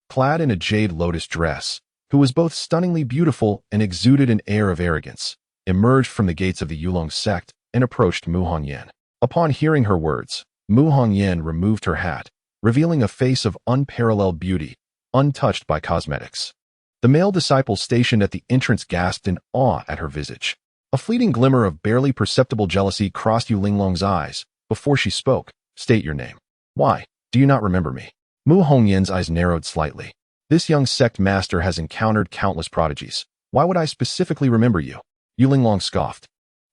S1: clad in a jade lotus dress, who was both stunningly beautiful and exuded an air of arrogance, emerged from the gates of the Yulong sect and approached Mu Hongyan. Upon hearing her words, Mu Hongyan removed her hat, revealing a face of unparalleled beauty, untouched by cosmetics. The male disciple stationed at the entrance gasped in awe at her visage. A fleeting glimmer of barely perceptible jealousy crossed Yu Linglong's eyes. Before she spoke, state your name. Why, do you not remember me? Mu Hongyan's eyes narrowed slightly. This young sect master has encountered countless prodigies. Why would I specifically remember you? Yu Linglong scoffed.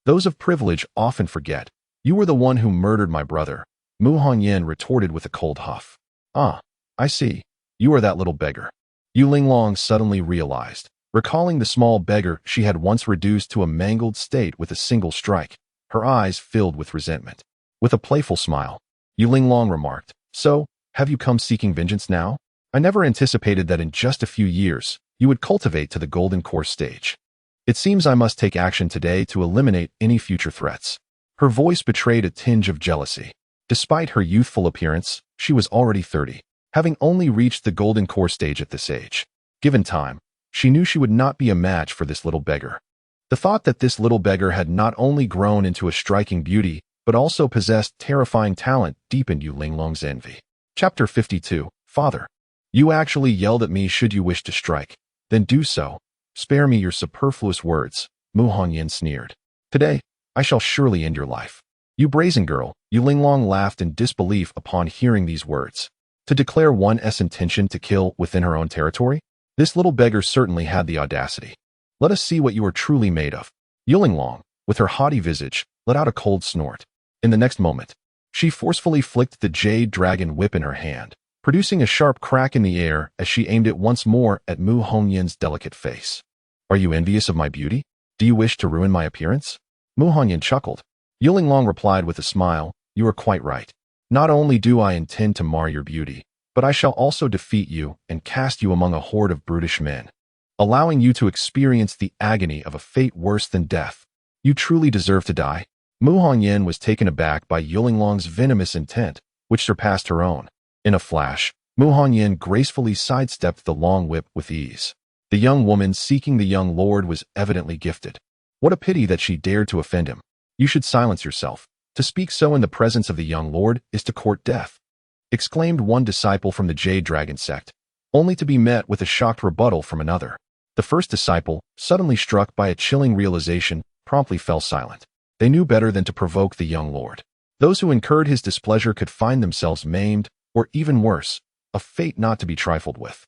S1: Those of privilege often forget. You were the one who murdered my brother. Mu Hongyan retorted with a cold huff. Ah, I see. You are that little beggar. Yu Linglong suddenly realized, recalling the small beggar she had once reduced to a mangled state with a single strike. Her eyes filled with resentment. With a playful smile, Yu Linglong remarked, So, have you come seeking vengeance now? I never anticipated that in just a few years, you would cultivate to the golden core stage. It seems I must take action today to eliminate any future threats. Her voice betrayed a tinge of jealousy. Despite her youthful appearance, she was already 30, having only reached the golden core stage at this age. Given time, she knew she would not be a match for this little beggar. The thought that this little beggar had not only grown into a striking beauty, but also possessed terrifying talent deepened Yu Linglong's envy. Chapter 52, Father. You actually yelled at me should you wish to strike. Then do so. Spare me your superfluous words, Mu Hongyan sneered. Today, I shall surely end your life. You brazen girl, Yu Linglong laughed in disbelief upon hearing these words. To declare one's intention to kill within her own territory? This little beggar certainly had the audacity. Let us see what you are truly made of. Yu Linglong, with her haughty visage, let out a cold snort. In the next moment, she forcefully flicked the jade dragon whip in her hand, producing a sharp crack in the air as she aimed it once more at Mu Hongyan's delicate face. Are you envious of my beauty? Do you wish to ruin my appearance? Mu Hongyan chuckled. Yu Linglong replied with a smile, You are quite right. Not only do I intend to mar your beauty, but I shall also defeat you and cast you among a horde of brutish men, allowing you to experience the agony of a fate worse than death. You truly deserve to die. Mu Hongyan was taken aback by Yu Linglong's venomous intent, which surpassed her own. In a flash, Mu Hongyan gracefully sidestepped the long whip with ease. The young woman seeking the young lord was evidently gifted. What a pity that she dared to offend him. You should silence yourself. To speak so in the presence of the young lord is to court death, exclaimed one disciple from the Jade Dragon sect, only to be met with a shocked rebuttal from another. The first disciple, suddenly struck by a chilling realization, promptly fell silent. They knew better than to provoke the young lord. Those who incurred his displeasure could find themselves maimed, or even worse, a fate not to be trifled with.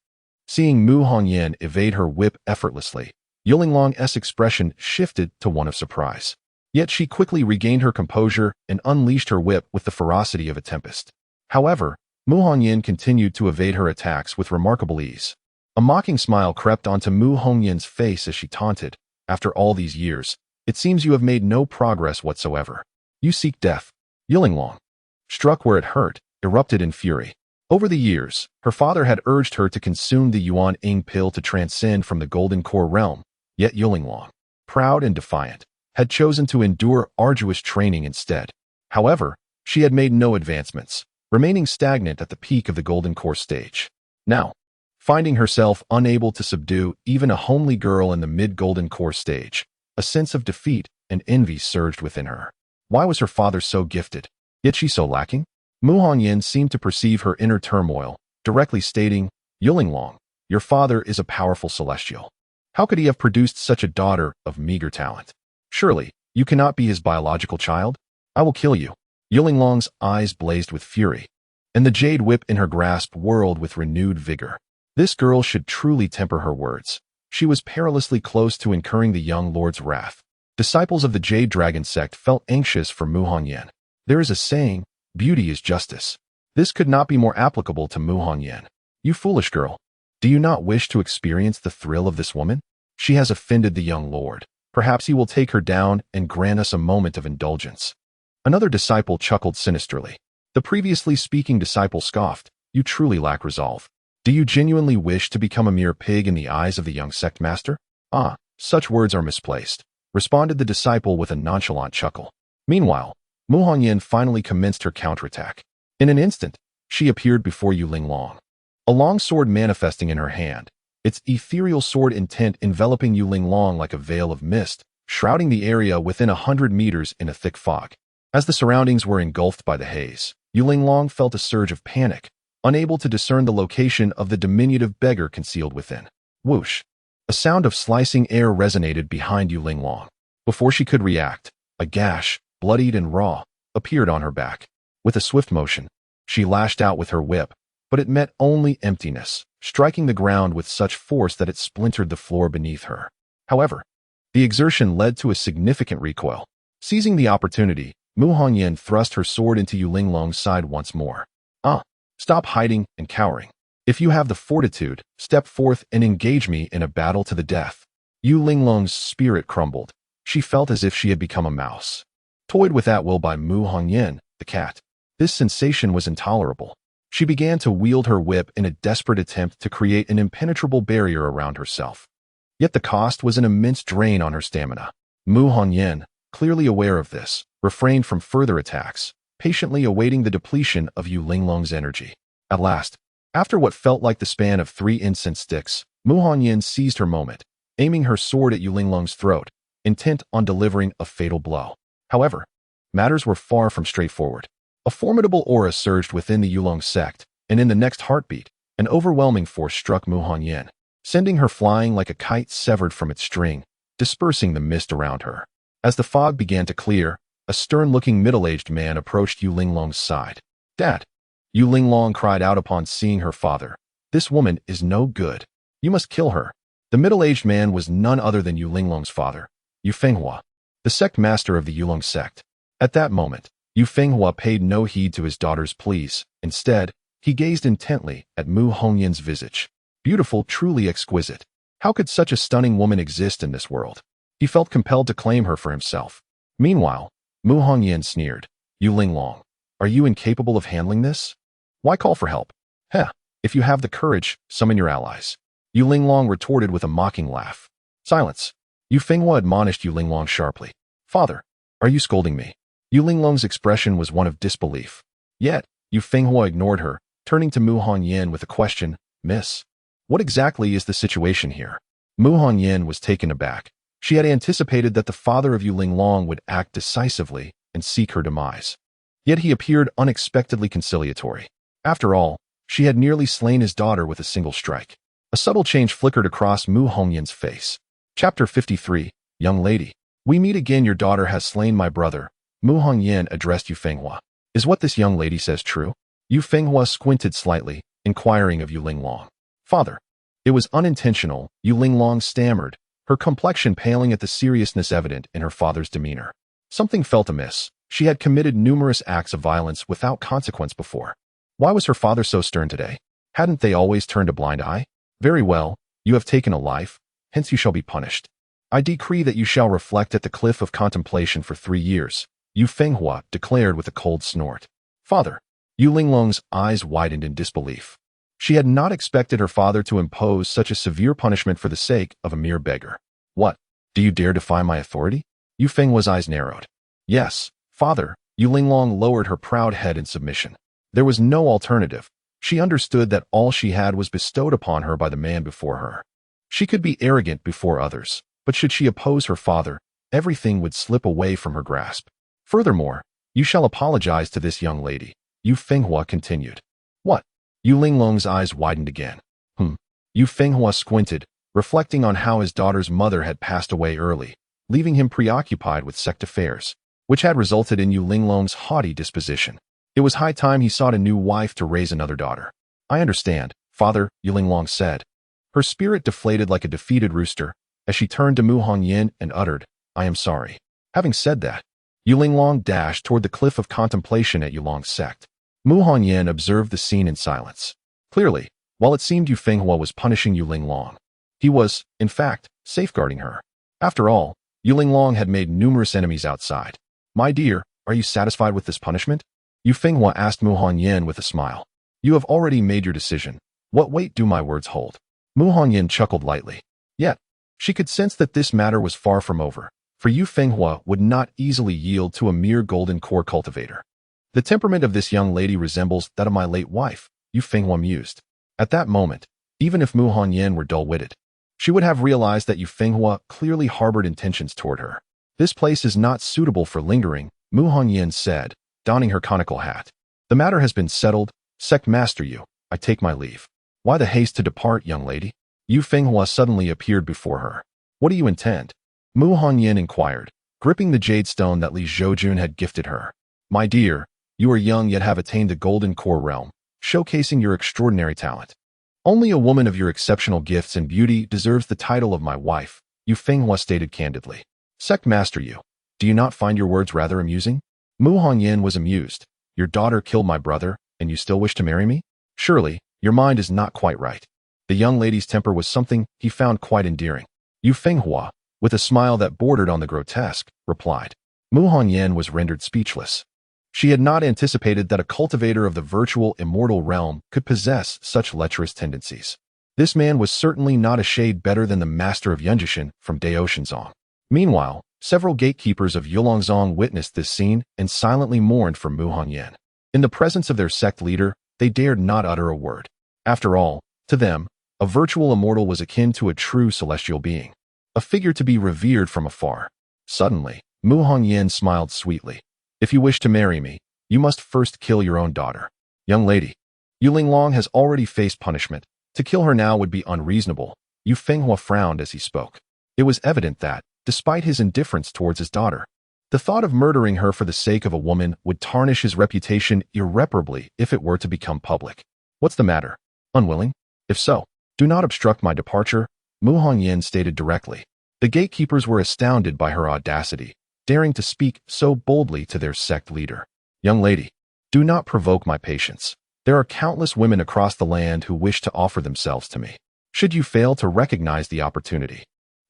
S1: Seeing Mu Hongyan evade her whip effortlessly, Yu Linglong's expression shifted to one of surprise. Yet she quickly regained her composure and unleashed her whip with the ferocity of a tempest. However, Mu Hongyan continued to evade her attacks with remarkable ease. A mocking smile crept onto Mu Hongyan's face as she taunted, After all these years, it seems you have made no progress whatsoever. You seek death. Yu Linglong, struck where it hurt, erupted in fury. Over the years, her father had urged her to consume the Yuan Ing pill to transcend from the Golden Core realm, yet Yu Linglong, proud and defiant, had chosen to endure arduous training instead. However, she had made no advancements, remaining stagnant at the peak of the Golden Core stage. Now, finding herself unable to subdue even a homely girl in the mid-Golden Core stage, a sense of defeat and envy surged within her. Why was her father so gifted, yet she so lacking? Mu Hongyan seemed to perceive her inner turmoil, directly stating, Yu Linglong, your father is a powerful celestial. How could he have produced such a daughter of meager talent? Surely, you cannot be his biological child? I will kill you. Yu Linglong's eyes blazed with fury, and the jade whip in her grasp whirled with renewed vigor. This girl should truly temper her words. She was perilously close to incurring the young lord's wrath. Disciples of the Jade Dragon sect felt anxious for Mu Hongyan. There is a saying, beauty is justice. This could not be more applicable to Mu Hongyan. You foolish girl. Do you not wish to experience the thrill of this woman? She has offended the young lord. Perhaps he will take her down and grant us a moment of indulgence. Another disciple chuckled sinisterly. The previously speaking disciple scoffed. You truly lack resolve. Do you genuinely wish to become a mere pig in the eyes of the young sect master? Ah, such words are misplaced, responded the disciple with a nonchalant chuckle. Meanwhile, Mu Hongyan finally commenced her counterattack. In an instant, she appeared before Yu Linglong, a long sword manifesting in her hand, its ethereal sword intent enveloping Yu Linglong like a veil of mist, shrouding the area within 100 meters in a thick fog. As the surroundings were engulfed by the haze, Yu Linglong felt a surge of panic, unable to discern the location of the diminutive beggar concealed within. Whoosh! A sound of slicing air resonated behind Yu Linglong. Before she could react, a gash, bloodied and raw, appeared on her back. With a swift motion, she lashed out with her whip, but it met only emptiness, striking the ground with such force that it splintered the floor beneath her. However, the exertion led to a significant recoil. Seizing the opportunity, Mu Hongyan thrust her sword into Yu Linglong's side once more. Stop hiding and cowering. If you have the fortitude, step forth and engage me in a battle to the death. Yu Linglong's spirit crumbled. She felt as if she had become a mouse, toyed with at will by Mu Hongyan, the cat. This sensation was intolerable. She began to wield her whip in a desperate attempt to create an impenetrable barrier around herself. Yet the cost was an immense drain on her stamina. Mu Hongyan, clearly aware of this, refrained from further attacks, patiently awaiting the depletion of Yu Linglong's energy. At last, after what felt like the span of 3 incense sticks, Mu Hongyan seized her moment, aiming her sword at Yu Linglong's throat, intent on delivering a fatal blow. However, matters were far from straightforward. A formidable aura surged within the Yulong sect, and in the next heartbeat, an overwhelming force struck Mu Hongyan, sending her flying like a kite severed from its string, dispersing the mist around her. As the fog began to clear, a stern-looking middle-aged man approached Yu Linglong's side. "Dad!" Yu Linglong cried out upon seeing her father. "This woman is no good. You must kill her." The middle-aged man was none other than Yu Linglong's father, Yu Fenghua, the sect master of the Yulong sect. At that moment, Yu Fenghua paid no heed to his daughter's pleas. Instead, he gazed intently at Mu Hongyan's visage. Beautiful, truly exquisite. How could such a stunning woman exist in this world? He felt compelled to claim her for himself. Meanwhile, Mu Hongyan sneered. "Yu Linglong, are you incapable of handling this? Why call for help? If you have the courage, summon your allies." Yu Linglong retorted with a mocking laugh. "Silence." Yu Fenghua admonished Yu Linglong sharply. "Father, are you scolding me?" Yu Linglong's expression was one of disbelief. Yet, Yu Fenghua ignored her, turning to Mu Hongyan with a question. "Miss, what exactly is the situation here?" Mu Hongyan was taken aback. She had anticipated that the father of Yu Linglong would act decisively and seek her demise. Yet he appeared unexpectedly conciliatory. After all, she had nearly slain his daughter with a single strike. A subtle change flickered across Mu Hongyan's face. Chapter 53, Young Lady. "We meet again. Your daughter has slain my brother." Mu Hongyan addressed Yu Fenghua. "Is what this young lady says true?" Yu Fenghua squinted slightly, inquiring of Yu Linglong. "Father." "It was unintentional," Yu Linglong stammered, her complexion paling at the seriousness evident in her father's demeanor. Something felt amiss. She had committed numerous acts of violence without consequence before. Why was her father so stern today? Hadn't they always turned a blind eye? "Very well, you have taken a life, hence you shall be punished. I decree that you shall reflect at the cliff of contemplation for 3 years," Yu Fenghua declared with a cold snort. "Father." Yu Linglong's eyes widened in disbelief. She had not expected her father to impose such a severe punishment for the sake of a mere beggar. "What? Do you dare defy my authority?" Yu Fenghua's eyes narrowed. "Yes, father." Yu Linglong lowered her proud head in submission. There was no alternative. She understood that all she had was bestowed upon her by the man before her. She could be arrogant before others, but should she oppose her father, everything would slip away from her grasp. "Furthermore, you shall apologize to this young lady," Yu Fenghua continued. "What?" Yu Linglong's eyes widened again. Yu Fenghua squinted, reflecting on how his daughter's mother had passed away early, leaving him preoccupied with sect affairs, which had resulted in Yu Linglong's haughty disposition. It was high time he sought a new wife to raise another daughter. "I understand, father," Yu Linglong said. Her spirit deflated like a defeated rooster as she turned to Mu Hongyan and uttered, "I am sorry." Having said that, Yu Linglong dashed toward the cliff of contemplation at Yulong's sect. Mu Hongyan observed the scene in silence. Clearly, while it seemed Yu Fenghua was punishing Yu Linglong, he was, in fact, safeguarding her. After all, Yu Linglong had made numerous enemies outside. "My dear, are you satisfied with this punishment?" Yu Fenghua asked Mu Hongyan with a smile. "You have already made your decision. What weight do my words hold?" Mu Hongyan chuckled lightly. Yet, she could sense that this matter was far from over. for Yu Fenghua would not easily yield to a mere golden core cultivator. The temperament of this young lady resembles that of my late wife, Yu Fenghua mused. At that moment, even if Mu Hongyan were dull-witted, she would have realized that Yu Fenghua clearly harbored intentions toward her. This place is not suitable for lingering, Mu Hongyan said, donning her conical hat. The matter has been settled, sect master Yu, I take my leave. Why the haste to depart, young lady? Yu Fenghua suddenly appeared before her. What do you intend? Mu Hongyan inquired, gripping the jade stone that Li Zhoujun had gifted her. My dear, you are young yet have attained the golden core realm, showcasing your extraordinary talent. Only a woman of your exceptional gifts and beauty deserves the title of my wife, Yu Fenghua stated candidly. Sect master Yu, do you not find your words rather amusing? Mu Hongyan was amused. Your daughter killed my brother, and you still wish to marry me? Surely, your mind is not quite right. The young lady's temper was something he found quite endearing. Yu Fenghua, with a smile that bordered on the grotesque, replied. Mu Hongyan was rendered speechless. She had not anticipated that a cultivator of the virtual immortal realm could possess such lecherous tendencies. This man was certainly not a shade better than the master of Yunjishan from Daoshanzong. Meanwhile, several gatekeepers of Yulongzong witnessed this scene and silently mourned for Mu Hongyan. In the presence of their sect leader, they dared not utter a word. After all, to them, a virtual immortal was akin to a true celestial being, a figure to be revered from afar. Suddenly, Mu Hongyan smiled sweetly. If you wish to marry me, you must first kill your own daughter. Young lady, Yu Linglong has already faced punishment. To kill her now would be unreasonable. Yu Fenghua frowned as he spoke. It was evident that, despite his indifference towards his daughter, the thought of murdering her for the sake of a woman would tarnish his reputation irreparably if it were to become public. What's the matter? Unwilling? If so, do not obstruct my departure, Mu Hongyan stated directly. The gatekeepers were astounded by her audacity, daring to speak so boldly to their sect leader. Young lady, do not provoke my patience. There are countless women across the land who wish to offer themselves to me. Should you fail to recognize the opportunity,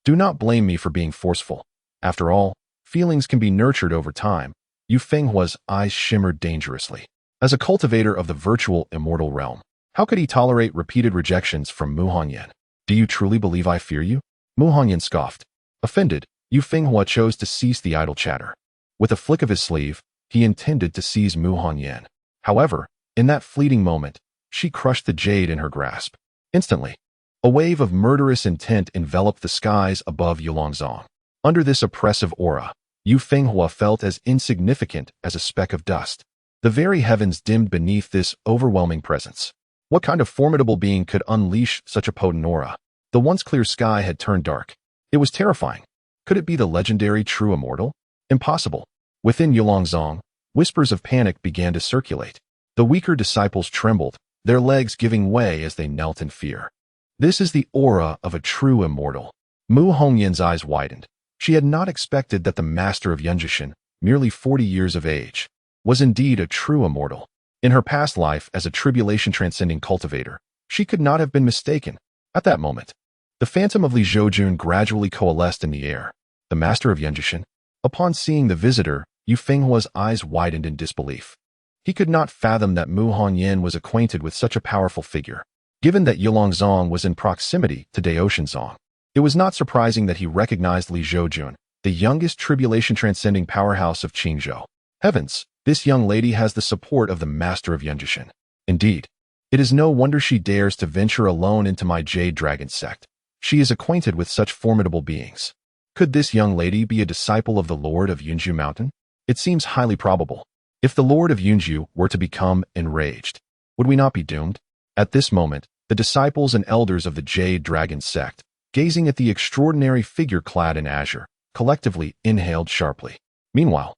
S1: do not blame me for being forceful. After all, feelings can be nurtured over time. Yu Fenghua's eyes shimmered dangerously. As a cultivator of the virtual immortal realm, how could he tolerate repeated rejections from Mu Hongyan? Do you truly believe I fear you? Mu Hongyan scoffed. Offended, Yu Fenghua chose to cease the idle chatter. With a flick of his sleeve, he intended to seize Mu Hongyan. However, in that fleeting moment, she crushed the jade in her grasp. Instantly, a wave of murderous intent enveloped the skies above Yulongzong. Under this oppressive aura, Yu Fenghua felt as insignificant as a speck of dust. The very heavens dimmed beneath this overwhelming presence. What kind of formidable being could unleash such a potent aura? The once clear sky had turned dark. It was terrifying. Could it be the legendary true immortal? Impossible. Within Yulongzong, whispers of panic began to circulate. The weaker disciples trembled, their legs giving way as they knelt in fear. This is the aura of a true immortal. Mu Hongyan's eyes widened. She had not expected that the master of Yunjishan, merely 40 years of age, was indeed a true immortal. In her past life as a tribulation-transcending cultivator, she could not have been mistaken. At that moment, the phantom of Li Zhoujun gradually coalesced in the air. The master of Yunjishan. Upon seeing the visitor, Yu Fenghua's eyes widened in disbelief. He could not fathom that Mu Hongyan was acquainted with such a powerful figure. Given that Yulongzong was in proximity to Daoshanzong, it was not surprising that he recognized Li Zhoujun, the youngest tribulation-transcending powerhouse of Qingzhou. Heavens, this young lady has the support of the master of Yunjishan. Indeed, it is no wonder she dares to venture alone into my Jade Dragon sect. She is acquainted with such formidable beings. Could this young lady be a disciple of the Lord of Yunju Mountain? It seems highly probable. If the Lord of Yunju were to become enraged, would we not be doomed? At this moment, the disciples and elders of the Jade Dragon sect, gazing at the extraordinary figure clad in azure, collectively inhaled sharply. Meanwhile,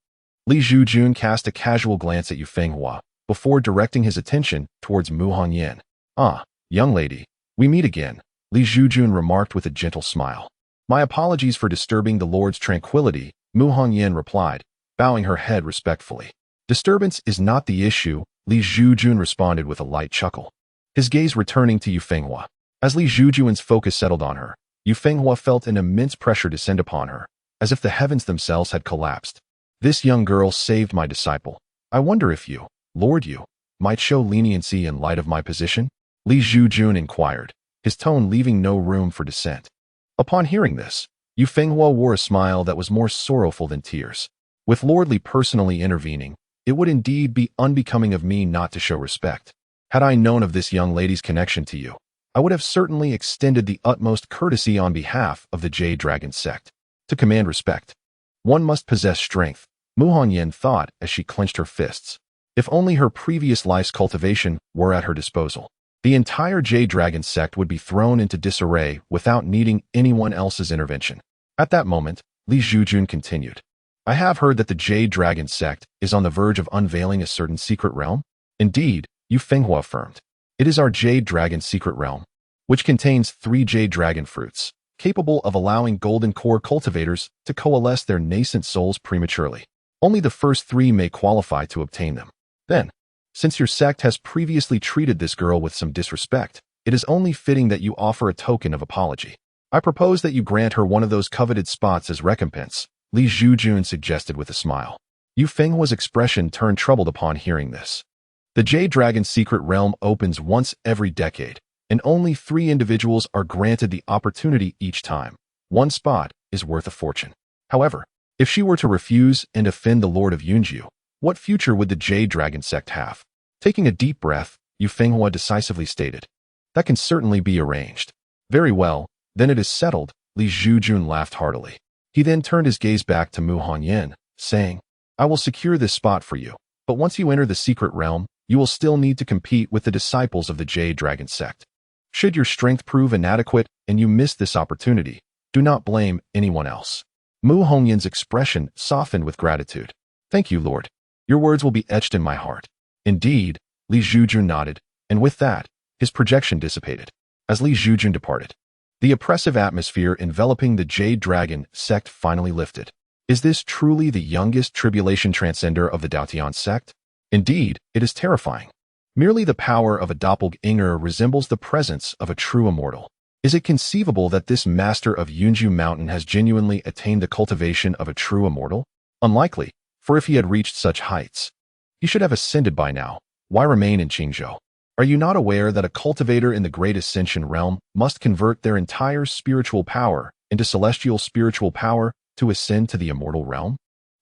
S1: Li Zhoujun cast a casual glance at Yu Fenghua before directing his attention towards Mu Hongyan. Ah, young lady, we meet again, Li Zhoujun remarked with a gentle smile. My apologies for disturbing the Lord's tranquility, Mu Hongyan replied, bowing her head respectfully. Disturbance is not the issue, Li Zhoujun responded with a light chuckle, his gaze returning to Yu Fenghua. As Li Zhoujun's focus settled on her, Yu Fenghua felt an immense pressure descend upon her, as if the heavens themselves had collapsed. This young girl saved my disciple. I wonder if you, Lord Yu, might show leniency in light of my position? Li Zhoujun inquired, his tone leaving no room for dissent. Upon hearing this, Yu Fenghua wore a smile that was more sorrowful than tears. With Lord Li personally intervening, it would indeed be unbecoming of me not to show respect. Had I known of this young lady's connection to you, I would have certainly extended the utmost courtesy on behalf of the Jade Dragon sect. To command respect, one must possess strength, Mu Hongyan thought as she clenched her fists. If only her previous life's cultivation were at her disposal, the entire Jade Dragon sect would be thrown into disarray without needing anyone else's intervention. At that moment, Li Zhoujun continued. I have heard that the Jade Dragon sect is on the verge of unveiling a certain secret realm. Indeed, Yu Fenghua affirmed. It is our Jade Dragon secret realm, which contains 3 Jade Dragon fruits, capable of allowing golden core cultivators to coalesce their nascent souls prematurely. Only the first 3 may qualify to obtain them. Then, since your sect has previously treated this girl with some disrespect, it is only fitting that you offer a token of apology. I propose that you grant her one of those coveted spots as recompense, Li Zhoujun suggested with a smile. Yu Fenghua's expression turned troubled upon hearing this. The Jade Dragon secret realm opens once every decade, and only 3 individuals are granted the opportunity each time. One spot is worth a fortune. However, if she were to refuse and offend the Lord of Yunju, what future would the Jade Dragon sect have? Taking a deep breath, Yu Fenghua decisively stated. That can certainly be arranged. Very well, then it is settled, Li Zhoujun laughed heartily. He then turned his gaze back to Mu Hongyan, saying, I will secure this spot for you, but once you enter the secret realm, you will still need to compete with the disciples of the Jade Dragon sect. Should your strength prove inadequate and you miss this opportunity, do not blame anyone else. Mu Hongyan's expression softened with gratitude. Thank you, Lord. Your words will be etched in my heart. Indeed, Li Zhoujun nodded, and with that, his projection dissipated. As Li Zhoujun departed, the oppressive atmosphere enveloping the Jade Dragon sect finally lifted. Is this truly the youngest tribulation transcender of the Daotian sect? Indeed, it is terrifying. Merely the power of a doppelganger resembles the presence of a true immortal. Is it conceivable that this master of Yunju Mountain has genuinely attained the cultivation of a true immortal? Unlikely, for if he had reached such heights, he should have ascended by now. Why remain in Qingzhou? Are you not aware that a cultivator in the Great Ascension realm must convert their entire spiritual power into celestial spiritual power to ascend to the immortal realm?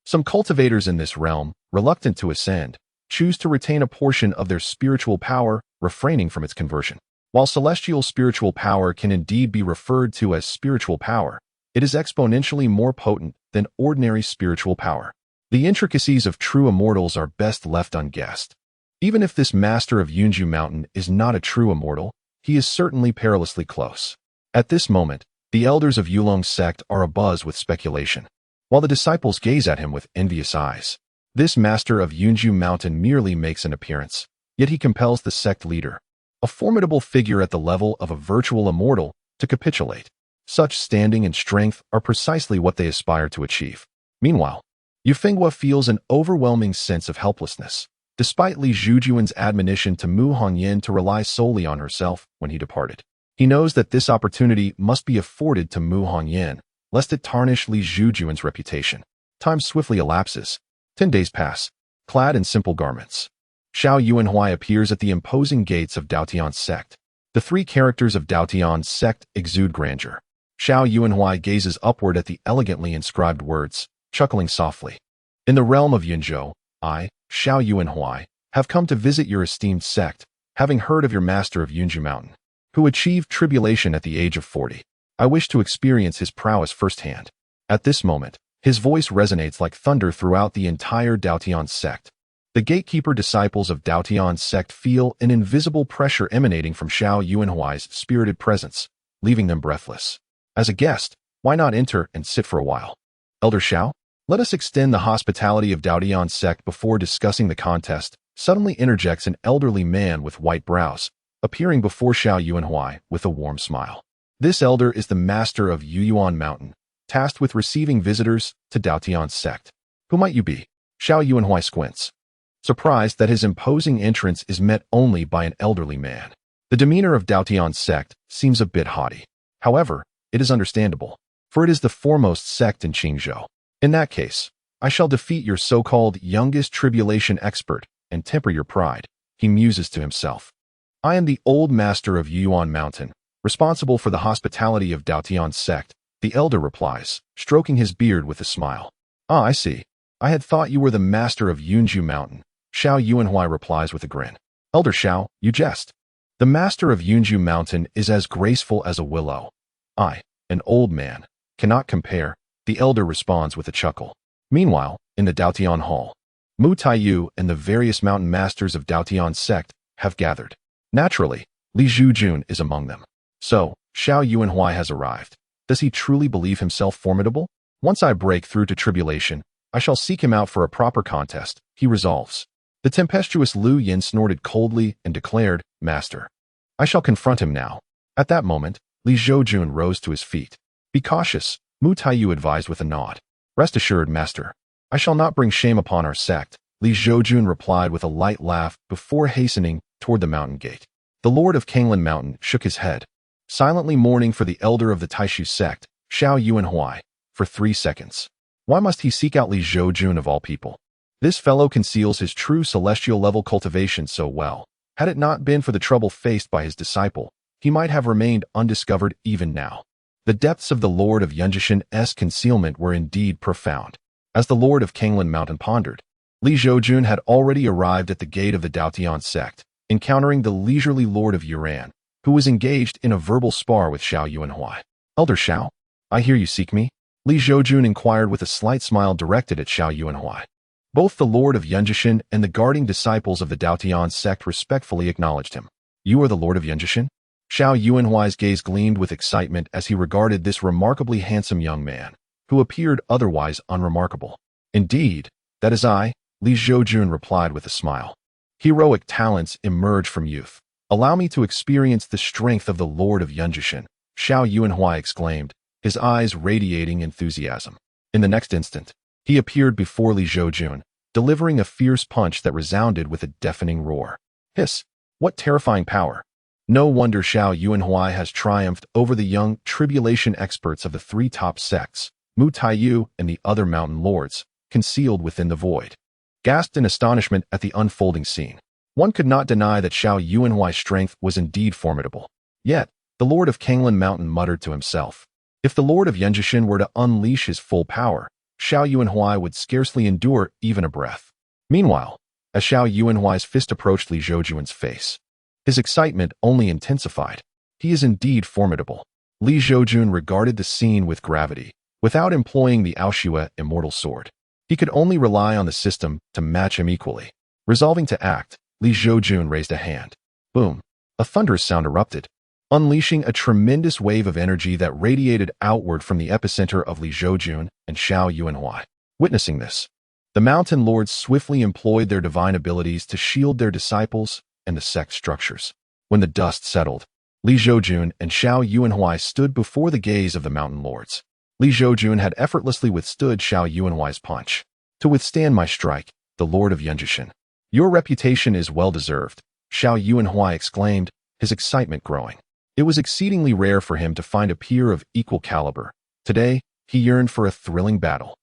S1: Some cultivators in this realm, reluctant to ascend, choose to retain a portion of their spiritual power, refraining from its conversion. While celestial spiritual power can indeed be referred to as spiritual power, it is exponentially more potent than ordinary spiritual power. The intricacies of true immortals are best left unguessed. Even if this master of Yunju Mountain is not a true immortal, he is certainly perilously close. At this moment, the elders of Yulong's sect are abuzz with speculation, while the disciples gaze at him with envious eyes. This master of Yunju Mountain merely makes an appearance, yet he compels the sect leader, a formidable figure at the level of a virtual immortal, to capitulate. Such standing and strength are precisely what they aspire to achieve. Meanwhile, Yu Fenghua feels an overwhelming sense of helplessness, despite Li Zhoujun's admonition to Mu Hongyan to rely solely on herself when he departed. He knows that this opportunity must be afforded to Mu Hongyan, lest it tarnish Li Zhoujun's reputation. Time swiftly elapses. 10 days pass, clad in simple garments. Xiao Yuanhui appears at the imposing gates of Daotian's sect. The 3 characters of Daotian's sect exude grandeur. Xiao Yuanhui gazes upward at the elegantly inscribed words, chuckling softly. In the realm of Yunzhou, I, Xiao Yuanhui, have come to visit your esteemed sect, having heard of your master of Yunju Mountain, who achieved tribulation at the age of 40. I wish to experience his prowess firsthand. At this moment, his voice resonates like thunder throughout the entire Daotian sect. The gatekeeper disciples of Daotian's sect feel an invisible pressure emanating from Xiao Yuanhui's spirited presence, leaving them breathless. As a guest, why not enter and sit for a while? Elder Xiao, let us extend the hospitality of Daotian's sect before discussing the contest, suddenly interjects an elderly man with white brows, appearing before Xiao Yuanhui with a warm smile. This elder is the master of Yuyuan Mountain, tasked with receiving visitors to Daotian's sect. Who might you be? Xiao Yuanhui squints, surprised that his imposing entrance is met only by an elderly man. The demeanor of Daotian's sect seems a bit haughty. However, it is understandable, for it is the foremost sect in Qingzhou. In that case, I shall defeat your so-called youngest tribulation expert and temper your pride, he muses to himself. I am the old master of Yuyuan Mountain, responsible for the hospitality of Daotian's sect, The elder replies, stroking his beard with a smile. Ah, I see. I had thought you were the master of Yunju Mountain. Xiao Yuanhui replies with a grin. Elder Xiao, you jest. The master of Yunju Mountain is as graceful as a willow. I, an old man, cannot compare, the elder responds with a chuckle. Meanwhile, in the Daotian Hall, Mu Taiyu and the various mountain masters of Daotian sect have gathered. Naturally, Li Zhoujun is among them. So, Xiao Yuanhui has arrived. Does he truly believe himself formidable? Once I break through to tribulation, I shall seek him out for a proper contest, he resolves. The tempestuous Lu Yin snorted coldly and declared, Master, I shall confront him now. At that moment, Li Zhoujun rose to his feet. Be cautious, Mu Taiyu advised with a nod. Rest assured, Master, I shall not bring shame upon our sect, Li Zhoujun replied with a light laugh before hastening toward the mountain gate. The Lord of Kanglan Mountain shook his head, silently mourning for the elder of the Taishu sect, Xiao Yuanhui, for 3 seconds. Why must he seek out Li Zhoujun of all people? This fellow conceals his true celestial level cultivation so well. Had it not been for the trouble faced by his disciple, he might have remained undiscovered even now. The depths of the Lord of Yunjishan's concealment were indeed profound. As the Lord of Kanglan Mountain pondered, Li Zhoujun had already arrived at the gate of the Daotian sect, encountering the leisurely Lord of Yuran, who was engaged in a verbal spar with Xiao Yuanhui. Elder Xiao, I hear you seek me? Li Zhoujun inquired with a slight smile directed at Xiao Yuanhui. Both the Lord of Yunjishan and the guarding disciples of the Daotian sect respectfully acknowledged him. You are the Lord of Yunjishan? Xiao Yuanhui's gaze gleamed with excitement as he regarded this remarkably handsome young man, who appeared otherwise unremarkable. Indeed, that is I, Li Zhoujun replied with a smile. Heroic talents emerge from youth. Allow me to experience the strength of the Lord of Yunjishan, Xiao Yuanhui exclaimed, his eyes radiating enthusiasm. In the next instant, he appeared before Li Zhoujun, delivering a fierce punch that resounded with a deafening roar. Hiss! What terrifying power! No wonder Xiao Yuanhui has triumphed over the young tribulation experts of the 3 top sects, Mu Taiyu and the other mountain lords, concealed within the void. Gasped in astonishment at the unfolding scene. One could not deny that Xiao Yuanhui's strength was indeed formidable. Yet, the Lord of Kanglan Mountain muttered to himself. If the Lord of Yunjishan were to unleash his full power, Xiao Yuanhui would scarcely endure even a breath. Meanwhile, as Xiao Yuanhui's fist approached Li Zhoujun's face, his excitement only intensified. He is indeed formidable. Li Zhoujun regarded the scene with gravity, without employing the Aoshue Immortal sword. He could only rely on the system to match him equally. Resolving to act, Li Zhoujun raised a hand. Boom! A thunderous sound erupted, unleashing a tremendous wave of energy that radiated outward from the epicenter of Li Zhoujun and Xiao Yuanhui. Witnessing this, the mountain lords swiftly employed their divine abilities to shield their disciples and the sect structures. When the dust settled, Li Zhoujun and Xiao Yuanhui stood before the gaze of the mountain lords. Li Zhoujun had effortlessly withstood Xiao Yuanhui's punch. To withstand my strike, the Lord of Yunjishan. Your reputation is well-deserved, Xiao Yuanhui exclaimed, his excitement growing. It was exceedingly rare for him to find a peer of equal caliber. Today, he yearned for a thrilling battle.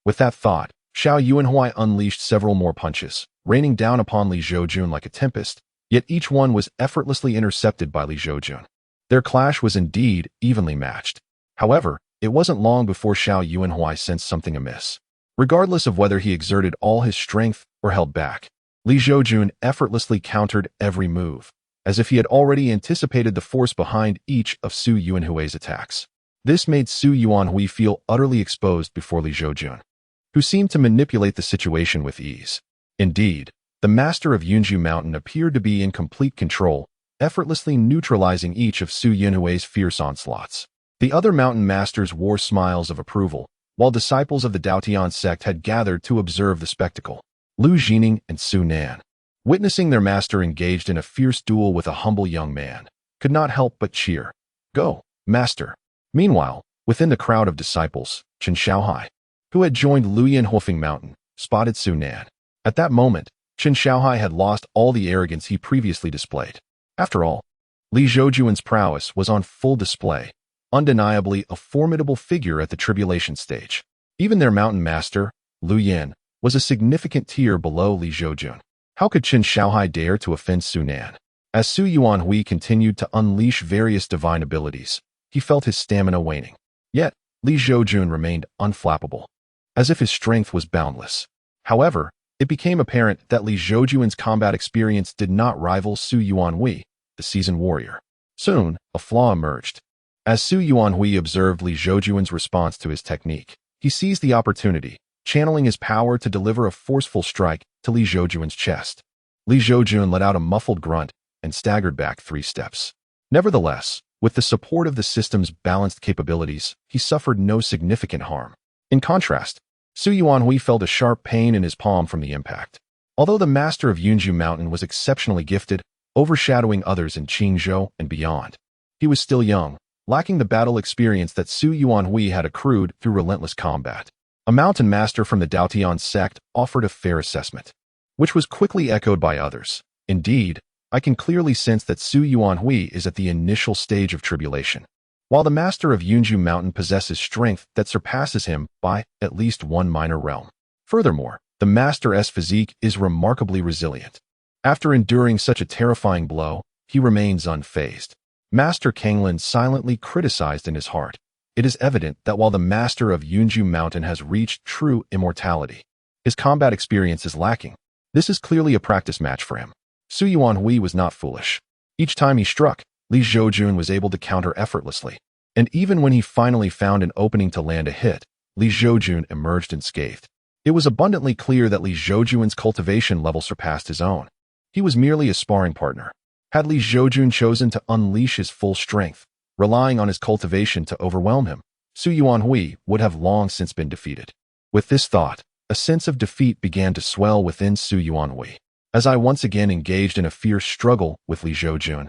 S1: With that thought, Xiao Yuanhui unleashed several more punches, raining down upon Li Zhoujun like a tempest, yet each one was effortlessly intercepted by Li Zhoujun. Their clash was indeed evenly matched. However, it wasn't long before Xiao Yuanhui sensed something amiss. Regardless of whether he exerted all his strength or held back, Li Zhoujun effortlessly countered every move, as if he had already anticipated the force behind each of Su Yuanhui's attacks. This made Su Yuanhui feel utterly exposed before Li Zhoujun, who seemed to manipulate the situation with ease. Indeed, the master of Yunju Mountain appeared to be in complete control, effortlessly neutralizing each of Su Yuanhui's fierce onslaughts. The other mountain masters wore smiles of approval, while disciples of the Daotian sect had gathered to observe the spectacle. Lu Jining and Su Nan, witnessing their master engaged in a fierce duel with a humble young man, could not help but cheer. Go, master! Meanwhile, within the crowd of disciples, Chen Xiaohai, who had joined Luyan Hofeng Mountain, spotted Su Nan. At that moment, Chen Xiaohai had lost all the arrogance he previously displayed. After all, Li Zhoujun's prowess was on full display, undeniably a formidable figure at the tribulation stage. Even their mountain master, Lu Yan, was a significant tier below Li Zhoujun. How could Chen Xiaohai dare to offend Su Nan? As Su Yuanhui continued to unleash various divine abilities, he felt his stamina waning. Yet, Li Zhoujun remained unflappable, as if his strength was boundless. However, it became apparent that Li Zhoujun's combat experience did not rival Su Yuanhui, the seasoned warrior. Soon, a flaw emerged. As Su Yuanhui observed Li Zhoujun's response to his technique, he seized the opportunity, channeling his power to deliver a forceful strike to Li Zhoujun's chest. Li Zhoujun let out a muffled grunt and staggered back 3 steps. Nevertheless, with the support of the system's balanced capabilities, he suffered no significant harm. In contrast, Su Yuanhui felt a sharp pain in his palm from the impact. Although the master of Yunju Mountain was exceptionally gifted, overshadowing others in Qingzhou and beyond, he was still young, lacking the battle experience that Su Yuanhui had accrued through relentless combat. A mountain master from the Daotian sect offered a fair assessment, which was quickly echoed by others. Indeed, I can clearly sense that Su Yuanhui is at the initial stage of tribulation, while the master of Yunju Mountain possesses strength that surpasses him by at least one minor realm. Furthermore, the master's physique is remarkably resilient. After enduring such a terrifying blow, he remains unfazed. Master Kanglin silently criticized in his heart. It is evident that while the master of Yunju Mountain has reached true immortality, his combat experience is lacking. This is clearly a practice match for him. Su Yuanhui was not foolish. Each time he struck, Li Zhoujun was able to counter effortlessly. And even when he finally found an opening to land a hit, Li Zhoujun emerged unscathed. It was abundantly clear that Li Zhoujun's cultivation level surpassed his own. He was merely a sparring partner. Had Li Zhoujun chosen to unleash his full strength, relying on his cultivation to overwhelm him, Su Yuanhui would have long since been defeated. With this thought, a sense of defeat began to swell within Su Yuanhui. As I once again engaged in a fierce struggle with Li Zhoujun,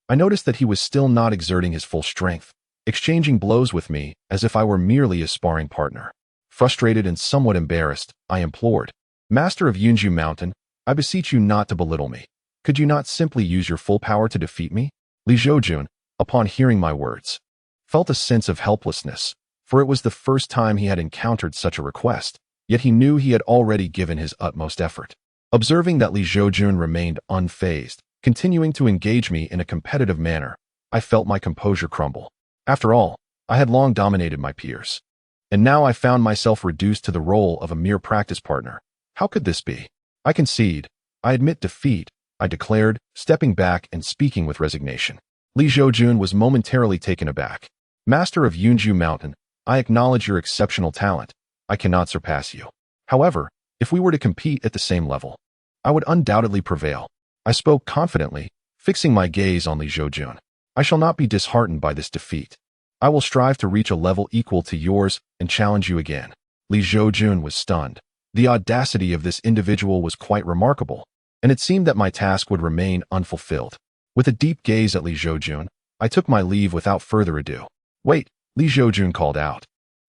S1: I noticed that he was still not exerting his full strength, exchanging blows with me as if I were merely a sparring partner. Frustrated and somewhat embarrassed, I implored, "Master of Yunju Mountain, I beseech you not to belittle me. Could you not simply use your full power to defeat me?" Li Zhoujun, upon hearing my words, felt a sense of helplessness, for it was the first time he had encountered such a request, yet he knew he had already given his utmost effort. Observing that Li Zhoujun remained unfazed, continuing to engage me in a competitive manner, I felt my composure crumble. After all, I had long dominated my peers, and now I found myself reduced to the role of a mere practice partner. How could this be? I concede. I admit defeat, I declared, stepping back and speaking with resignation. Li Zhoujun was momentarily taken aback. "Master of Yunju Mountain, I acknowledge your exceptional talent. I cannot surpass you. However, if we were to compete at the same level, I would undoubtedly prevail." I spoke confidently, fixing my gaze on Li Zhoujun. "I shall not be disheartened by this defeat. I will strive to reach a level equal to yours and challenge you again." Li Zhoujun was stunned. The audacity of this individual was quite remarkable, and it seemed that my task would remain unfulfilled. With a deep gaze at Li Zhoujun, I took my leave without further ado. "Wait," Li Zhoujun called out,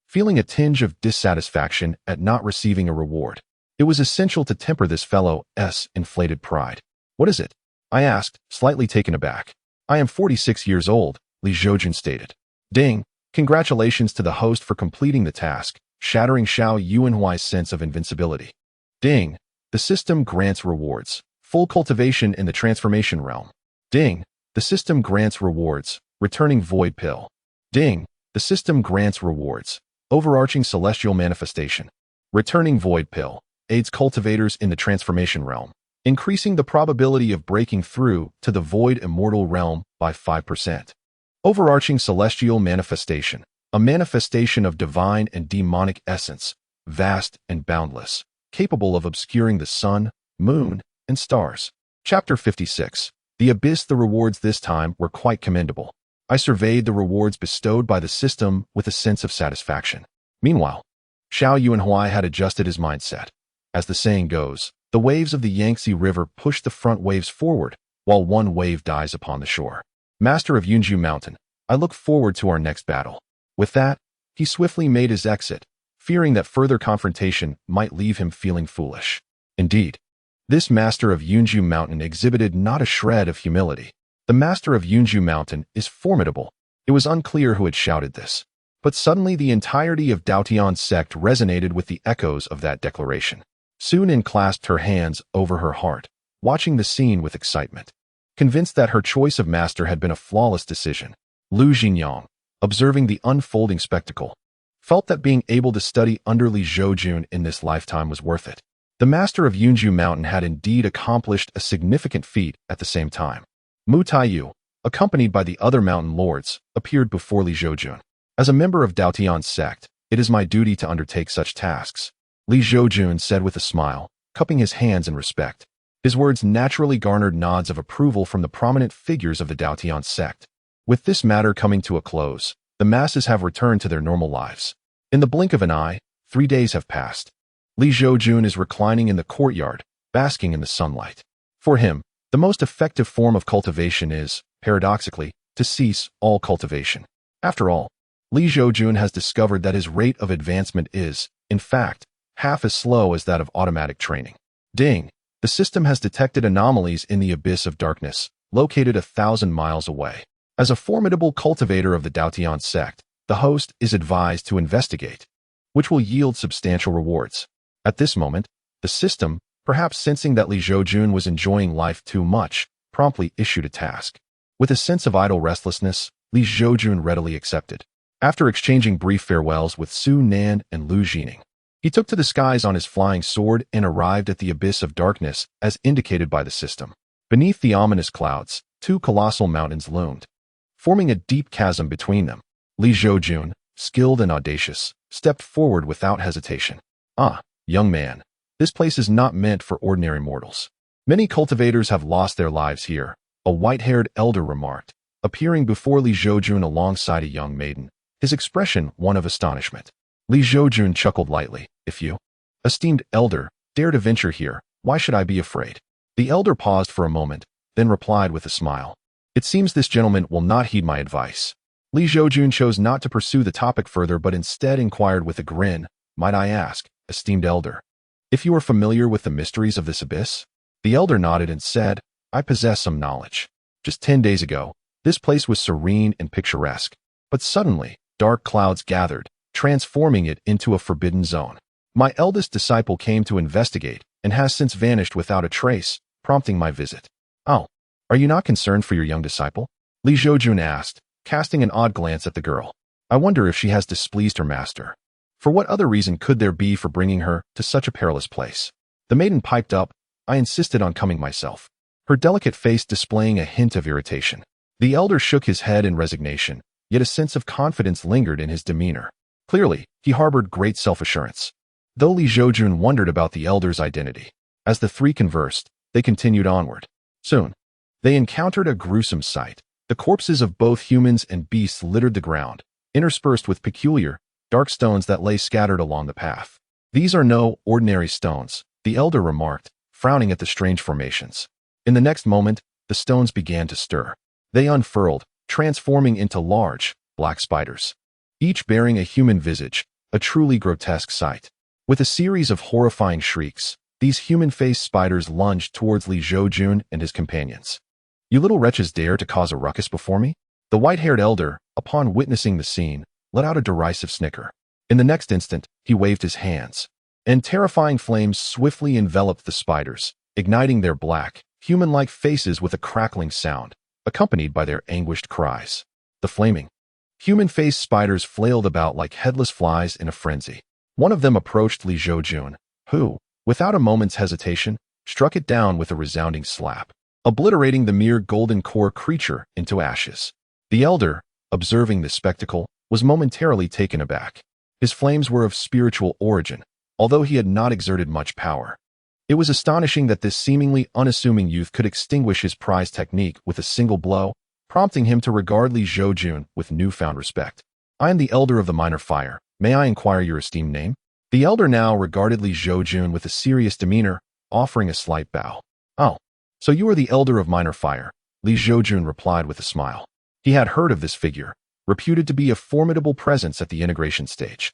S1: feeling a tinge of dissatisfaction at not receiving a reward. It was essential to temper this fellow's inflated pride. "What is it?" I asked, slightly taken aback. "I am 46 years old," Li Zhoujun stated. "Ding, congratulations to the host for completing the task, shattering Xiao Yuanhui's sense of invincibility. Ding, the system grants rewards. Full cultivation in the transformation realm. Ding, the system grants rewards. Returning void pill. Ding, the system grants rewards. Overarching celestial manifestation. Returning void pill aids cultivators in the transformation realm, increasing the probability of breaking through to the void immortal realm by 5%. Overarching celestial manifestation, a manifestation of divine and demonic essence, vast and boundless, capable of obscuring the sun, moon, and stars. Chapter 56. The Abyss. The rewards this time were quite commendable. I surveyed the rewards bestowed by the system with a sense of satisfaction. Meanwhile, Xiao Yuanhui had adjusted his mindset. As the saying goes, the waves of the Yangtze River push the front waves forward, while one wave dies upon the shore. "Master of Yunju Mountain, I look forward to our next battle." With that, he swiftly made his exit, fearing that further confrontation might leave him feeling foolish. Indeed, this master of Yunju Mountain exhibited not a shred of humility. The master of Yunju Mountain is formidable. It was unclear who had shouted this, but suddenly the entirety of Daotian sect resonated with the echoes of that declaration. Sunin clasped her hands over her heart, watching the scene with excitement. Convinced that her choice of master had been a flawless decision, Lu Jinyang, observing the unfolding spectacle, felt that being able to study under Li Zhoujun in this lifetime was worth it. The master of Yunju Mountain had indeed accomplished a significant feat at the same time. Mu Taiyu, accompanied by the other mountain lords, appeared before Li Zhoujun. As a member of Daotian's sect, it is my duty to undertake such tasks, Li Zhoujun said with a smile, cupping his hands in respect. His words naturally garnered nods of approval from the prominent figures of the Daotian sect. With this matter coming to a close, the masses have returned to their normal lives. In the blink of an eye, 3 days have passed. Li Zhoujun is reclining in the courtyard, basking in the sunlight. For him, the most effective form of cultivation is, paradoxically, to cease all cultivation. After all, Li Zhoujun has discovered that his rate of advancement is, in fact, half as slow as that of automatic training. Ding! The system has detected anomalies in the abyss of darkness, located 1,000 miles away. As a formidable cultivator of the Daotian sect, the host is advised to investigate, which will yield substantial rewards. At this moment, the system, perhaps sensing that Li Zhoujun was enjoying life too much, promptly issued a task. With a sense of idle restlessness, Li Zhoujun readily accepted. After exchanging brief farewells with Su Nan and Lu Jining, he took to the skies on his flying sword and arrived at the abyss of darkness as indicated by the system. Beneath the ominous clouds, 2 colossal mountains loomed, forming a deep chasm between them. Li Zhoujun, skilled and audacious, stepped forward without hesitation. Ah, young man, this place is not meant for ordinary mortals. Many cultivators have lost their lives here, a white-haired elder remarked, appearing before Li Zhoujun alongside a young maiden, his expression one of astonishment. Li Zhoujun chuckled lightly. If you, esteemed elder, dare to venture here, why should I be afraid? The elder paused for a moment, then replied with a smile. It seems this gentleman will not heed my advice. Li Zhoujun chose not to pursue the topic further but instead inquired with a grin, might I ask, esteemed elder, if you are familiar with the mysteries of this abyss? The elder nodded and said, I possess some knowledge. Just 10 days ago, this place was serene and picturesque, but suddenly, dark clouds gathered, transforming it into a forbidden zone. My eldest disciple came to investigate and has since vanished without a trace, prompting my visit. Oh, are you not concerned for your young disciple? Li Zhoujun asked, casting an odd glance at the girl. I wonder if she has displeased her master. For what other reason could there be for bringing her to such a perilous place? The maiden piped up, I insisted on coming myself, her delicate face displaying a hint of irritation. The elder shook his head in resignation, yet a sense of confidence lingered in his demeanor. Clearly, he harbored great self-assurance. Though Li Zhoujun wondered about the elder's identity, as the three conversed, they continued onward. Soon, they encountered a gruesome sight. The corpses of both humans and beasts littered the ground, interspersed with peculiar, dark stones that lay scattered along the path. These are no ordinary stones, the elder remarked, frowning at the strange formations. In the next moment, the stones began to stir. They unfurled, transforming into large, black spiders, each bearing a human visage, a truly grotesque sight. With a series of horrifying shrieks, these human-faced spiders lunged towards Li Zhoujun and his companions. You little wretches dare to cause a ruckus before me? The white-haired elder, upon witnessing the scene, let out a derisive snicker. In the next instant, he waved his hands, and terrifying flames swiftly enveloped the spiders, igniting their black, human-like faces with a crackling sound, accompanied by their anguished cries. The flaming, human-faced spiders flailed about like headless flies in a frenzy. One of them approached Li Zhoujun, who, without a moment's hesitation, struck it down with a resounding slap, obliterating the mere golden core creature into ashes. The elder, observing this spectacle, was momentarily taken aback. His flames were of spiritual origin, although he had not exerted much power. It was astonishing that this seemingly unassuming youth could extinguish his prized technique with a single blow, prompting him to regard Li Zhoujun with newfound respect. I am the elder of the minor fire. May I inquire your esteemed name? The elder now regarded Li Zhoujun with a serious demeanor, offering a slight bow. Oh, so you are the elder of minor fire, Li Zhoujun replied with a smile. He had heard of this figure, reputed to be a formidable presence at the integration stage.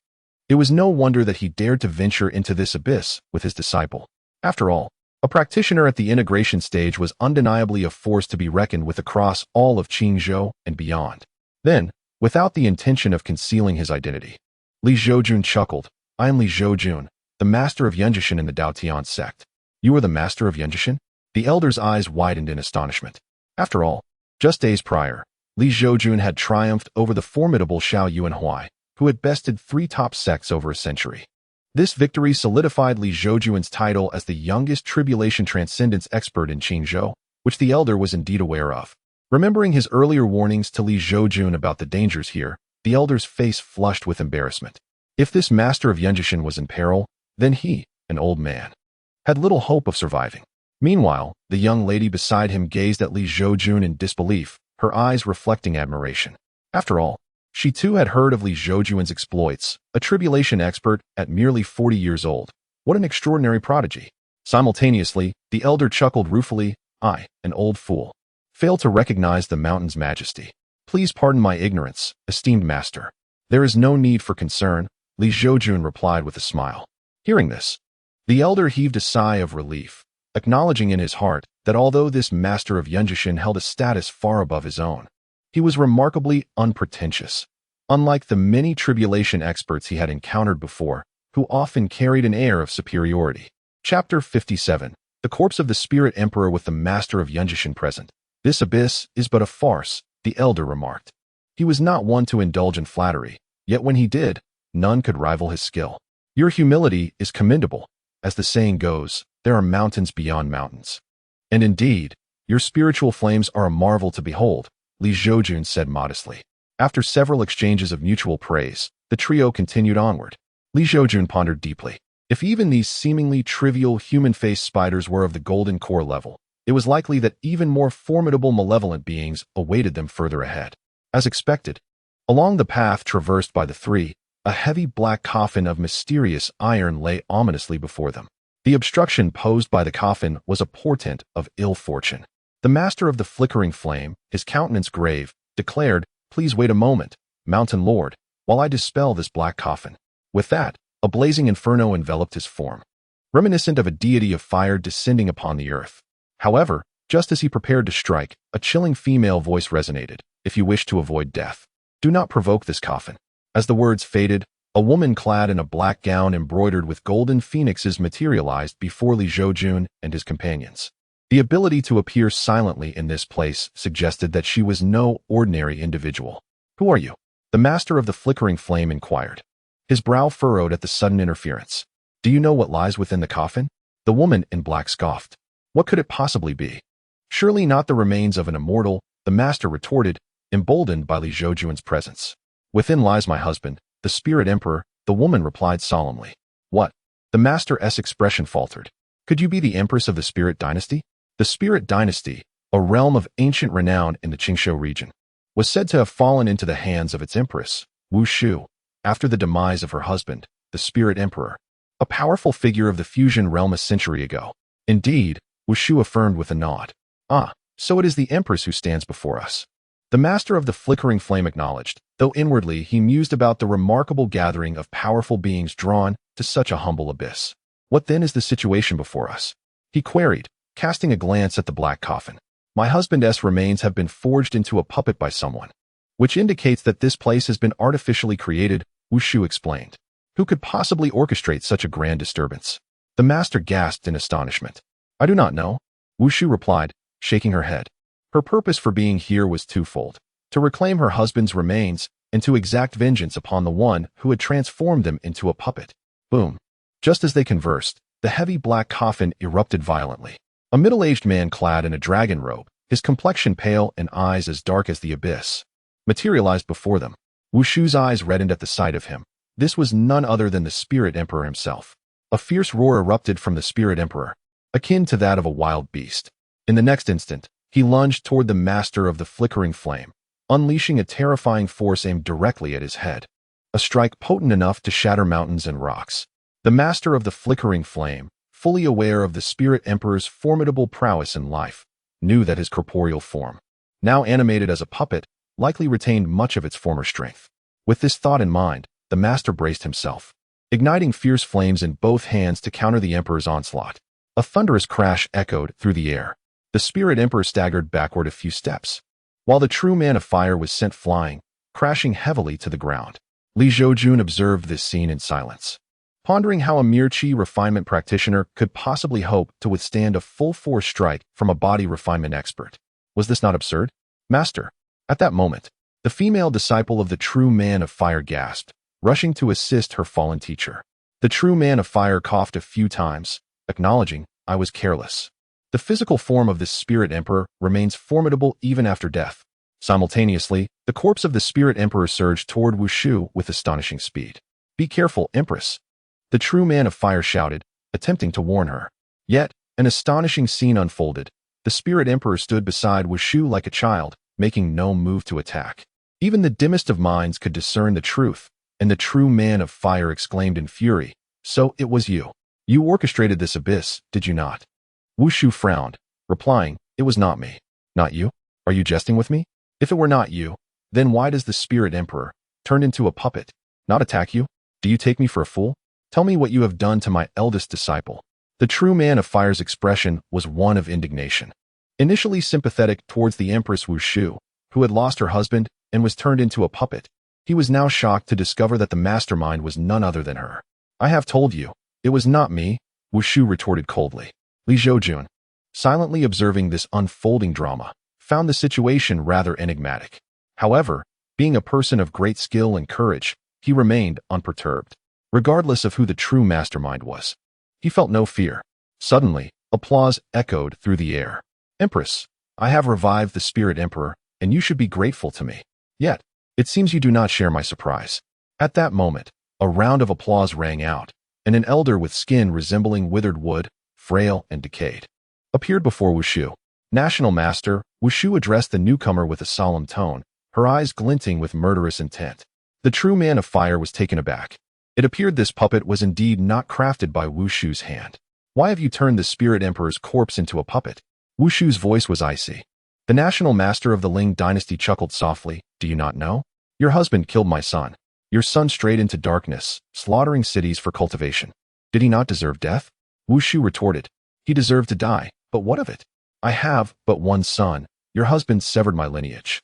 S1: It was no wonder that he dared to venture into this abyss with his disciple. After all, a practitioner at the integration stage was undeniably a force to be reckoned with across all of Qingzhou and beyond. Then, without the intention of concealing his identity, Li Zhoujun chuckled. I am Li Zhoujun, the master of Yunjishan in the Daotian sect. You are the master of Yunjishan? The elder's eyes widened in astonishment. After all, just days prior, Li Zhoujun had triumphed over the formidable Xiao Yuanhui, who had bested 3 top sects over a century. This victory solidified Li Zhoujun's title as the youngest tribulation transcendence expert in Qingzhou, which the elder was indeed aware of. Remembering his earlier warnings to Li Zhoujun about the dangers here, the elder's face flushed with embarrassment. If this master of Yunjishan was in peril, then he, an old man, had little hope of surviving. Meanwhile, the young lady beside him gazed at Li Zhoujun in disbelief, her eyes reflecting admiration. After all, she too had heard of Li Zhoujun's exploits, a tribulation expert at merely 40 years old. What an extraordinary prodigy. Simultaneously, the elder chuckled ruefully. I, an old fool, fail to recognize the mountain's majesty. Please pardon my ignorance, esteemed master. There is no need for concern, Li Zhoujun replied with a smile. Hearing this, the elder heaved a sigh of relief, acknowledging in his heart that although this master of Yunjishan held a status far above his own, he was remarkably unpretentious, unlike the many tribulation experts he had encountered before, who often carried an air of superiority. Chapter 57. The corpse of the spirit emperor with the master of Yunjishan present. This abyss is but a farce, the elder remarked. He was not one to indulge in flattery, yet when he did, none could rival his skill. Your humility is commendable. As the saying goes, there are mountains beyond mountains. And indeed, your spiritual flames are a marvel to behold, Li Zhoujun said modestly. After several exchanges of mutual praise, the trio continued onward. Li Zhoujun pondered deeply. If even these seemingly trivial human-faced spiders were of the golden core level, it was likely that even more formidable malevolent beings awaited them further ahead. As expected, along the path traversed by the three, a heavy black coffin of mysterious iron lay ominously before them. The obstruction posed by the coffin was a portent of ill fortune. The master of the flickering flame, his countenance grave, declared, "Please wait a moment, mountain lord, while I dispel this black coffin." With that, a blazing inferno enveloped his form, reminiscent of a deity of fire descending upon the earth. However, just as he prepared to strike, a chilling female voice resonated. If you wish to avoid death, do not provoke this coffin. As the words faded, a woman clad in a black gown embroidered with golden phoenixes materialized before Li Zhoujun and his companions. The ability to appear silently in this place suggested that she was no ordinary individual. Who are you? The master of the flickering flame inquired, his brow furrowed at the sudden interference. Do you know what lies within the coffin? The woman in black scoffed. What could it possibly be? Surely not the remains of an immortal, the master retorted, emboldened by Li Zhoujun's presence. Within lies my husband, the spirit emperor, the woman replied solemnly. What? The master's expression faltered. Could you be the empress of the spirit dynasty? The spirit dynasty, a realm of ancient renown in the Qingzhou region, was said to have fallen into the hands of its empress, Wu Shu, after the demise of her husband, the spirit emperor, a powerful figure of the fusion realm a century ago. Indeed, Wu Shu affirmed with a nod. Ah, so it is the empress who stands before us. The master of the flickering flame acknowledged, though inwardly he mused about the remarkable gathering of powerful beings drawn to such a humble abyss. What then is the situation before us? He queried, casting a glance at the black coffin. My husband's remains have been forged into a puppet by someone, which indicates that this place has been artificially created, Wu Shu explained. Who could possibly orchestrate such a grand disturbance? The master gasped in astonishment. I do not know, Wu Shu replied, shaking her head. Her purpose for being here was twofold: to reclaim her husband's remains and to exact vengeance upon the one who had transformed them into a puppet. Boom. Just as they conversed, the heavy black coffin erupted violently. A middle-aged man clad in a dragon robe, his complexion pale and eyes as dark as the abyss, materialized before them. Wu Shu's eyes reddened at the sight of him. This was none other than the spirit emperor himself. A fierce roar erupted from the spirit emperor, akin to that of a wild beast. In the next instant, he lunged toward the master of the flickering flame, unleashing a terrifying force aimed directly at his head. A strike potent enough to shatter mountains and rocks. The master of the flickering flame, fully aware of the spirit emperor's formidable prowess in life, knew that his corporeal form, now animated as a puppet, likely retained much of its former strength. With this thought in mind, the master braced himself, igniting fierce flames in both hands to counter the emperor's onslaught. A thunderous crash echoed through the air. The spirit emperor staggered backward a few steps, while the true man of fire was sent flying, crashing heavily to the ground. Li Zhoujun observed this scene in silence, pondering how a mere chi refinement practitioner could possibly hope to withstand a full-force strike from a body refinement expert. Was this not absurd? Master. At that moment, the female disciple of the true man of fire gasped, rushing to assist her fallen teacher. The true man of fire coughed a few times, acknowledging, "I was careless." The physical form of this spirit emperor remains formidable even after death. Simultaneously, the corpse of the spirit emperor surged toward Wushu with astonishing speed. "Be careful, Empress," the true man of fire shouted, attempting to warn her. Yet, an astonishing scene unfolded. The spirit emperor stood beside Wushu like a child, making no move to attack. Even the dimmest of minds could discern the truth, and the true man of fire exclaimed in fury, "So it was you. You orchestrated this abyss, did you not?" Wushu frowned, replying, "It was not me." "Not you? Are you jesting with me? If it were not you, then why does the spirit emperor, turned into a puppet, not attack you? Do you take me for a fool? Tell me what you have done to my eldest disciple." The true man of fire's expression was one of indignation. Initially sympathetic towards the Empress Wushu, who had lost her husband and was turned into a puppet, he was now shocked to discover that the mastermind was none other than her. "I have told you, it was not me," Wushu retorted coldly. Zhoujun, silently observing this unfolding drama, found the situation rather enigmatic. However, being a person of great skill and courage, he remained unperturbed. Regardless of who the true mastermind was, he felt no fear. Suddenly, applause echoed through the air. "Empress, I have revived the spirit emperor, and you should be grateful to me. Yet, it seems you do not share my surprise." At that moment, a round of applause rang out, and an elder with skin resembling withered wood, frail and decayed, appeared before Wushu. "National Master," Wushu addressed the newcomer with a solemn tone, her eyes glinting with murderous intent. The true man of fire was taken aback. It appeared this puppet was indeed not crafted by Wushu's hand. "Why have you turned the spirit emperor's corpse into a puppet?" Wushu's voice was icy. The national master of the Ling dynasty chuckled softly. "Do you not know? Your husband killed my son. Your son strayed into darkness, slaughtering cities for cultivation. Did he not deserve death?" Wushu retorted. "He deserved to die, but what of it? I have but one son. Your husband severed my lineage,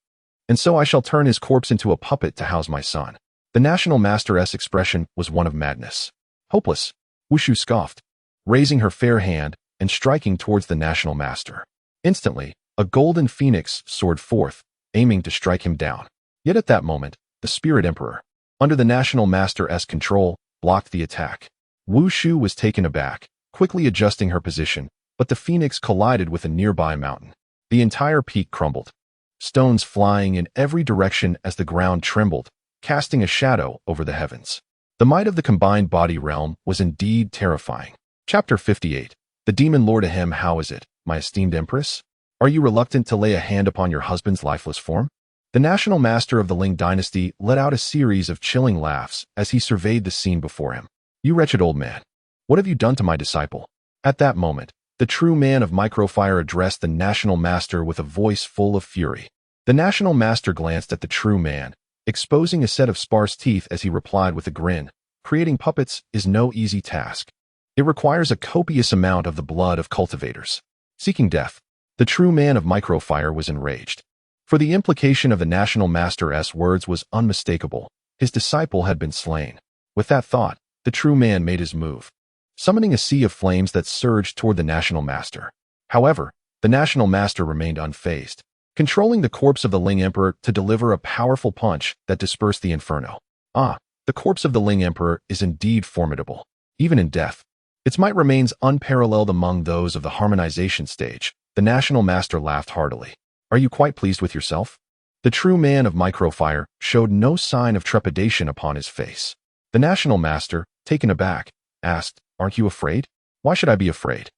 S1: and so I shall turn his corpse into a puppet to house my son." The national master's expression was one of madness. "Hopeless," Wushu scoffed, raising her fair hand and striking towards the national master. Instantly, a golden phoenix soared forth, aiming to strike him down. Yet at that moment, the spirit emperor, under the national master's control, blocked the attack. Wushu was taken aback, quickly adjusting her position, but the phoenix collided with a nearby mountain. The entire peak crumbled, stones flying in every direction as the ground trembled, casting a shadow over the heavens. The might of the combined body realm was indeed terrifying. Chapter 58. The Demon Lord Ahem. "How is it, my esteemed Empress? Are you reluctant to lay a hand upon your husband's lifeless form?" The national master of the Ling dynasty let out a series of chilling laughs as he surveyed the scene before him. "You wretched old man, what have you done to my disciple?" At that moment, the true man of microfire addressed the national master with a voice full of fury. The national master glanced at the true man, exposing a set of sparse teeth as he replied with a grin, "Creating puppets is no easy task. It requires a copious amount of the blood of cultivators." Seeking death, the true man of microfire was enraged. For the implication of the national master's words was unmistakable. His disciple had been slain. With that thought, the true man made his move, summoning a sea of flames that surged toward the national master. However, the national master remained unfazed, controlling the corpse of the Ling emperor to deliver a powerful punch that dispersed the inferno. "Ah, the corpse of the Ling emperor is indeed formidable. Even in death, its might remains unparalleled among those of the harmonization stage." The national master laughed heartily. "Are you quite pleased with yourself?" The true man of microfire showed no sign of trepidation upon his face. The national master, taken aback, asked, "Aren't you afraid?" "Why should I be afraid?"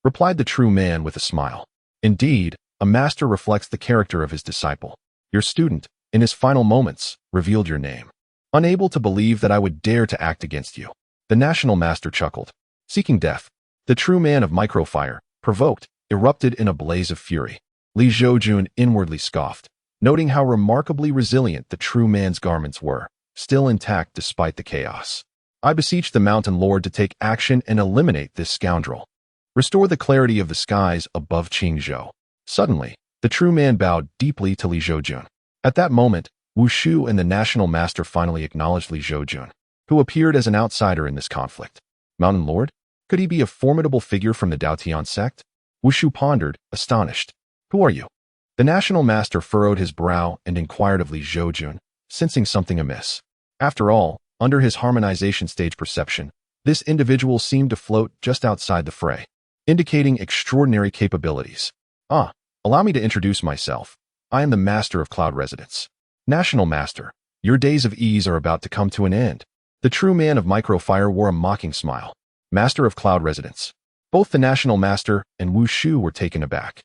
S1: replied the true man with a smile. "Indeed, a master reflects the character of his disciple. Your student, in his final moments, revealed your name. Unable to believe that I would dare to act against you." The national master chuckled. Seeking death, the true man of microfire, provoked, erupted in a blaze of fury. Zhoujun inwardly scoffed, noting how remarkably resilient the true man's garments were, still intact despite the chaos. "I beseech the Mountain Lord to take action and eliminate this scoundrel. Restore the clarity of the skies above Qingzhou." Suddenly, the true man bowed deeply to Zhoujun. At that moment, Wushu and the national master finally acknowledged Zhoujun, who appeared as an outsider in this conflict. Mountain Lord? Could he be a formidable figure from the Daotian sect? Wushu pondered, astonished. "Who are you?" The national master furrowed his brow and inquired of Zhoujun, sensing something amiss. After all, Under his harmonization stage perception, this individual seemed to float just outside the fray, indicating extraordinary capabilities. Allow me to introduce myself. I am the Master of Cloud Residence. National Master, your days of ease are about to come to an end. The true man of Microfire wore a mocking smile. Master of Cloud Residence. Both the National Master and Wu Shu were taken aback.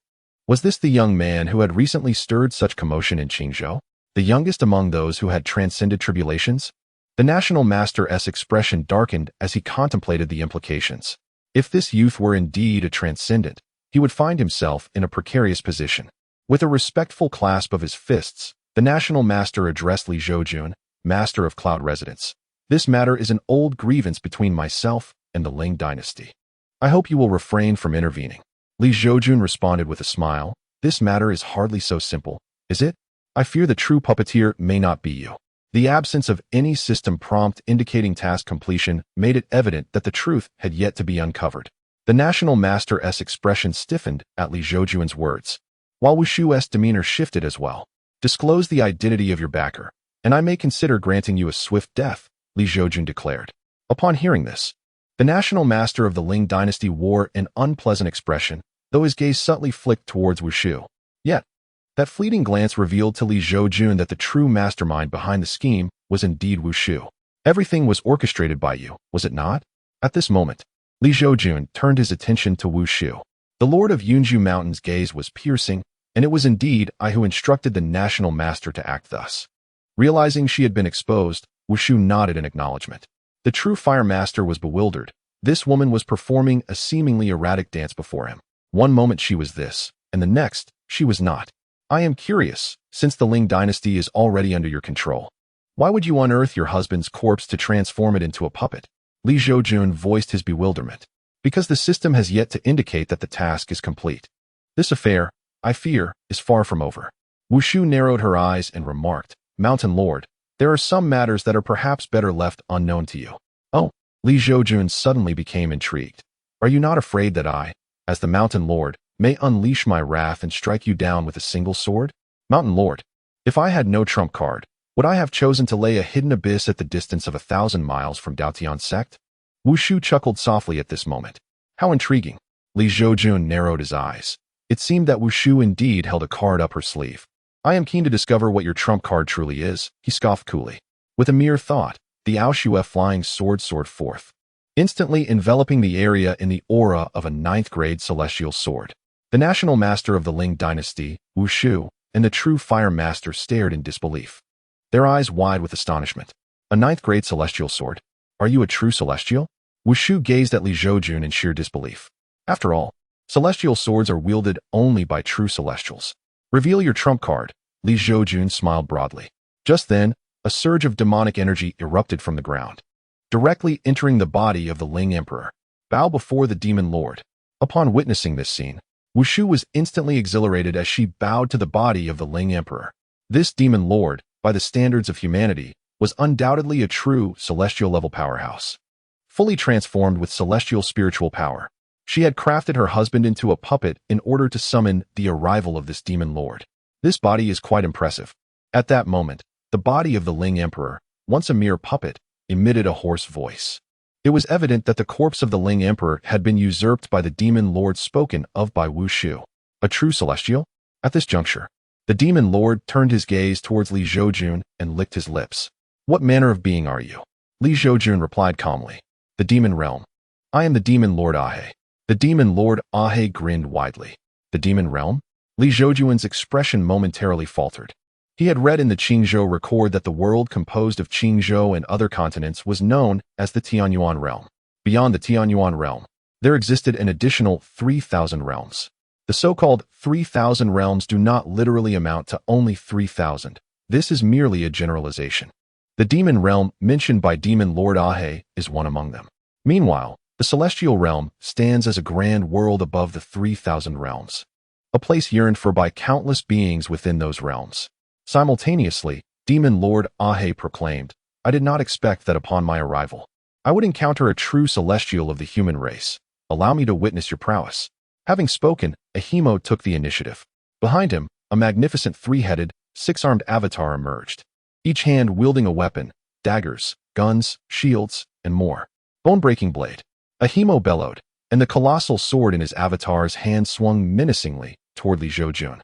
S1: Was this the young man who had recently stirred such commotion in Qingzhou? The youngest among those who had transcended tribulations? The National Master's expression darkened as he contemplated the implications. If this youth were indeed a transcendent, he would find himself in a precarious position. With a respectful clasp of his fists, the National Master addressed Li Zhoujun, Master of Cloud Residence. This matter is an old grievance between myself and the Ling dynasty. I hope you will refrain from intervening. Li Zhoujun responded with a smile. This matter is hardly so simple, is it? I fear the true puppeteer may not be you. The absence of any system prompt indicating task completion made it evident that the truth had yet to be uncovered. The National Master's expression stiffened at Li Zhoujun's words, while Wu Shu's demeanor shifted as well. Disclose the identity of your backer, and I may consider granting you a swift death, Li Zhoujun declared. Upon hearing this, the National Master of the Ling dynasty wore an unpleasant expression, though his gaze subtly flicked towards Wu Shu. Yet, that fleeting glance revealed to Li Zhoujun that the true mastermind behind the scheme was indeed Wu Shu. Everything was orchestrated by you, was it not? At this moment, Li Zhoujun turned his attention to Wu Shu. The Lord of Yunju Mountain's gaze was piercing, and it was indeed I who instructed the National Master to act thus. Realizing she had been exposed, Wu Shu nodded in acknowledgement. The true Fire Master was bewildered. This woman was performing a seemingly erratic dance before him. One moment she was this, and the next, she was not. I am curious, since the Ling dynasty is already under your control. Why would you unearth your husband's corpse to transform it into a puppet? Li Zhoujun voiced his bewilderment. Because the system has yet to indicate that the task is complete. This affair, I fear, is far from over. Wu Shu narrowed her eyes and remarked, Mountain Lord, there are some matters that are perhaps better left unknown to you. Oh, Li Zhoujun suddenly became intrigued. Are you not afraid that I, as the Mountain Lord, may unleash my wrath and strike you down with a single sword? Mountain Lord, if I had no trump card, would I have chosen to lay a hidden abyss at the distance of 1,000 miles from Daotian sect? Wu Shu chuckled softly at this moment. How intriguing. Li Zhoujun narrowed his eyes. It seemed that Wu Shu indeed held a card up her sleeve. I am keen to discover what your trump card truly is, he scoffed coolly. With a mere thought, the Aoshue flying sword soared forth, instantly enveloping the area in the aura of a 9th-grade celestial sword. The National Master of the Ling dynasty, Wu Shu, and the true Fire Master stared in disbelief, their eyes wide with astonishment. A 9th-grade celestial sword? Are you a true celestial? Wu Shu gazed at Li Zhoujun in sheer disbelief. After all, celestial swords are wielded only by true celestials. Reveal your trump card, Li Zhoujun smiled broadly. Just then, a surge of demonic energy erupted from the ground, directly entering the body of the Ling Emperor. Bow before the Demon Lord. Upon witnessing this scene, Wu Shu was instantly exhilarated as she bowed to the body of the Ling Emperor. This Demon Lord, by the standards of humanity, was undoubtedly a true celestial-level powerhouse. Fully transformed with celestial spiritual power, she had crafted her husband into a puppet in order to summon the arrival of this Demon Lord. This body is quite impressive. At that moment, the body of the Ling Emperor, once a mere puppet, emitted a hoarse voice. It was evident that the corpse of the Ling Emperor had been usurped by the Demon Lord spoken of by Wu Shu. A true celestial? At this juncture, the Demon Lord turned his gaze towards Li Zhoujun and licked his lips. What manner of being are you? Li Zhoujun replied calmly. The Demon Realm. I am the Demon Lord Ahe. The Demon Lord Ahe grinned widely. The Demon Realm? Li Zhoujun's expression momentarily faltered. He had read in the Qingzhou record that the world composed of Qingzhou and other continents was known as the Tianyuan realm. Beyond the Tianyuan realm, there existed an additional 3,000 realms. The so-called 3,000 realms do not literally amount to only 3,000. This is merely a generalization. The demon realm mentioned by Demon Lord Ahe is one among them. Meanwhile, the celestial realm stands as a grand world above the 3,000 realms, a place yearned for by countless beings within those realms. Simultaneously, Demon Lord Ahe proclaimed, I did not expect that upon my arrival, I would encounter a true celestial of the human race. Allow me to witness your prowess. Having spoken, Ahimo took the initiative. Behind him, a magnificent 3-headed, 6-armed avatar emerged, each hand wielding a weapon, daggers, guns, shields, and more. Bone-breaking blade. Ahimo bellowed, and the colossal sword in his avatar's hand swung menacingly toward Li Zhoujun.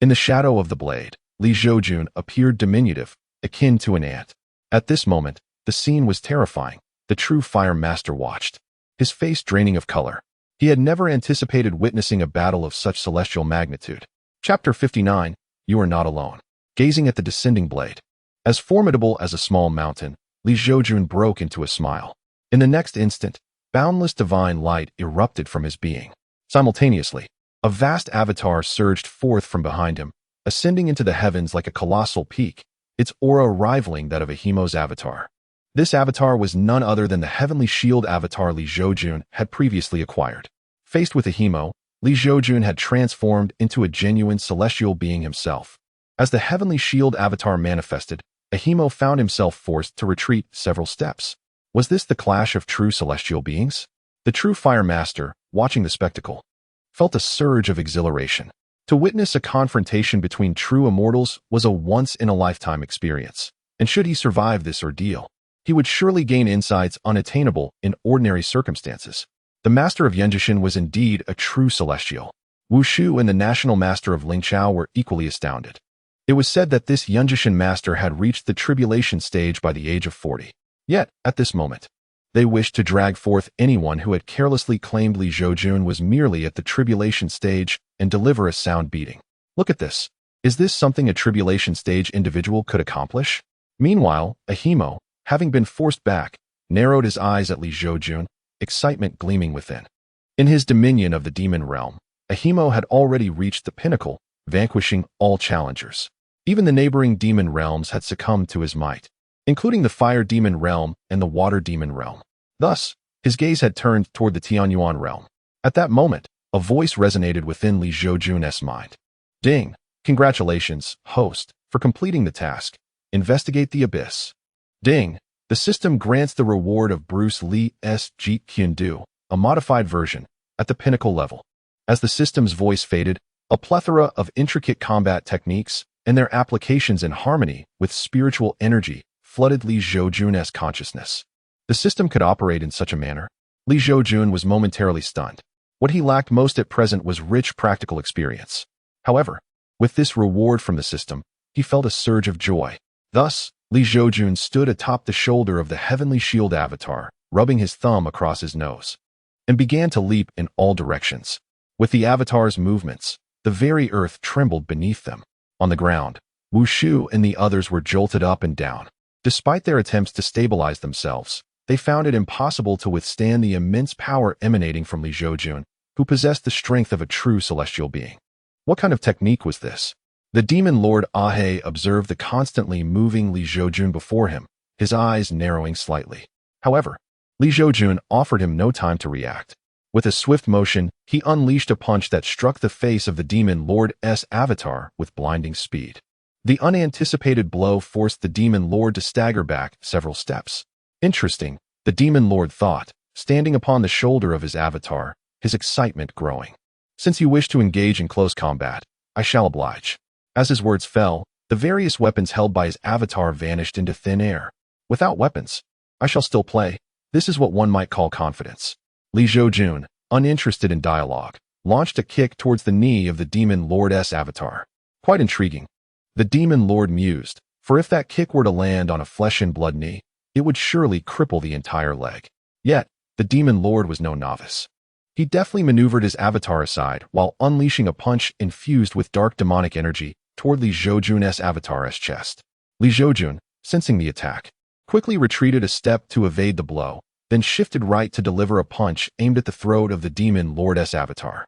S1: In the shadow of the blade, Li Zhoujun appeared diminutive, akin to an ant. At this moment, the scene was terrifying. The true fire master watched, his face draining of color. He had never anticipated witnessing a battle of such celestial magnitude. Chapter 59, You Are Not Alone. Gazing at the descending blade. As formidable as a small mountain, Li Zhoujun broke into a smile. In the next instant, boundless divine light erupted from his being. Simultaneously, a vast avatar surged forth from behind him, ascending into the heavens like a colossal peak, its aura rivaling that of Ahimo's avatar. This avatar was none other than the heavenly shield avatar Li Zhoujun had previously acquired. Faced with Ahimo, Li Zhoujun had transformed into a genuine celestial being himself. As the heavenly shield avatar manifested, Ahimo found himself forced to retreat several steps. Was this the clash of true celestial beings? The true fire master, watching the spectacle, felt a surge of exhilaration. To witness a confrontation between true immortals was a once-in-a-lifetime experience, and should he survive this ordeal, he would surely gain insights unattainable in ordinary circumstances. The master of Yunjishan was indeed a true celestial. Wu Shu and the national master of Lingqiao were equally astounded. It was said that this Yunjishan master had reached the tribulation stage by the age of 40. Yet, at this moment, they wished to drag forth anyone who had carelessly claimed Li Zhoujun was merely at the tribulation stage and deliver a sound beating. Look at this. Is this something a tribulation stage individual could accomplish? Meanwhile, Ahimo, having been forced back, narrowed his eyes at Li Zhoujun, excitement gleaming within. In his dominion of the demon realm, Ahimo had already reached the pinnacle, vanquishing all challengers. Even the neighboring demon realms had succumbed to his might, including the fire demon realm and the water demon realm. Thus, his gaze had turned toward the Tianyuan realm. At that moment, a voice resonated within Li Zhoujun's mind. Ding! Congratulations, host, for completing the task. Investigate the abyss. Ding! The system grants the reward of Bruce Lee's Jeet Kune Do, a modified version, at the pinnacle level. As the system's voice faded, a plethora of intricate combat techniques and their applications in harmony with spiritual energy flooded Li Zhoujun's consciousness. The system could operate in such a manner. Li Zhoujun was momentarily stunned. What he lacked most at present was rich practical experience. However, with this reward from the system, he felt a surge of joy. Thus, Li Zhoujun stood atop the shoulder of the heavenly shield avatar, rubbing his thumb across his nose, and began to leap in all directions. With the avatar's movements, the very earth trembled beneath them. On the ground, Wu Shu and the others were jolted up and down. Despite their attempts to stabilize themselves, they found it impossible to withstand the immense power emanating from Li Zhoujun, who possessed the strength of a true celestial being. What kind of technique was this? The demon lord Ahe observed the constantly moving Li Zhoujun before him, his eyes narrowing slightly. However, Li Zhoujun offered him no time to react. With a swift motion, he unleashed a punch that struck the face of the demon lord's avatar with blinding speed. The unanticipated blow forced the demon lord to stagger back several steps. Interesting, the demon lord thought, standing upon the shoulder of his avatar, his excitement growing. Since you wish to engage in close combat, I shall oblige. As his words fell, the various weapons held by his avatar vanished into thin air. Without weapons, I shall still play. This is what one might call confidence. Li Zhoujun, uninterested in dialogue, launched a kick towards the knee of the demon lord's avatar. Quite intriguing. The demon lord mused, for if that kick were to land on a flesh and blood knee, it would surely cripple the entire leg. Yet, the demon lord was no novice. He deftly maneuvered his avatar aside while unleashing a punch infused with dark demonic energy toward Li Zhoujun's avatar's chest. Li Zhoujun, sensing the attack, quickly retreated a step to evade the blow, then shifted right to deliver a punch aimed at the throat of the demon lord's avatar.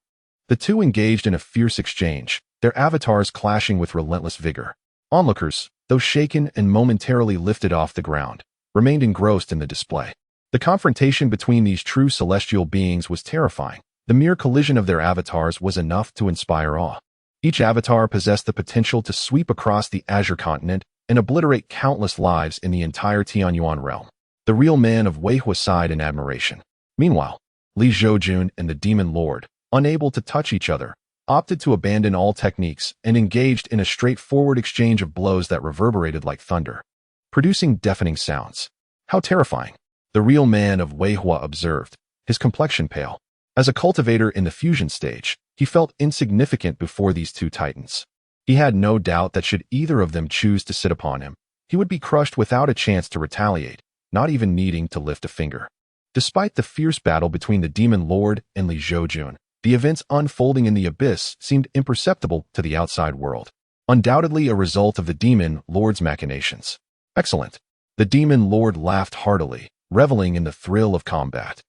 S1: The two engaged in a fierce exchange, their avatars clashing with relentless vigor. Onlookers, though shaken and momentarily lifted off the ground, remained engrossed in the display. The confrontation between these true celestial beings was terrifying. The mere collision of their avatars was enough to inspire awe. Each avatar possessed the potential to sweep across the Azure continent and obliterate countless lives in the entire Tianyuan realm. The real man of Weihua sighed in admiration. Meanwhile, Li Zhoujun and the demon lord, unable to touch each other, opted to abandon all techniques and engaged in a straightforward exchange of blows that reverberated like thunder, producing deafening sounds. How terrifying. The real man of Weihua observed, his complexion pale. As a cultivator in the fusion stage, he felt insignificant before these two titans. He had no doubt that should either of them choose to sit upon him, he would be crushed without a chance to retaliate, not even needing to lift a finger. Despite the fierce battle between the Demon Lord and Zhoujun, the events unfolding in the abyss seemed imperceptible to the outside world. Undoubtedly a result of the Demon Lord's machinations. Excellent. The Demon Lord laughed heartily, reveling in the thrill of combat.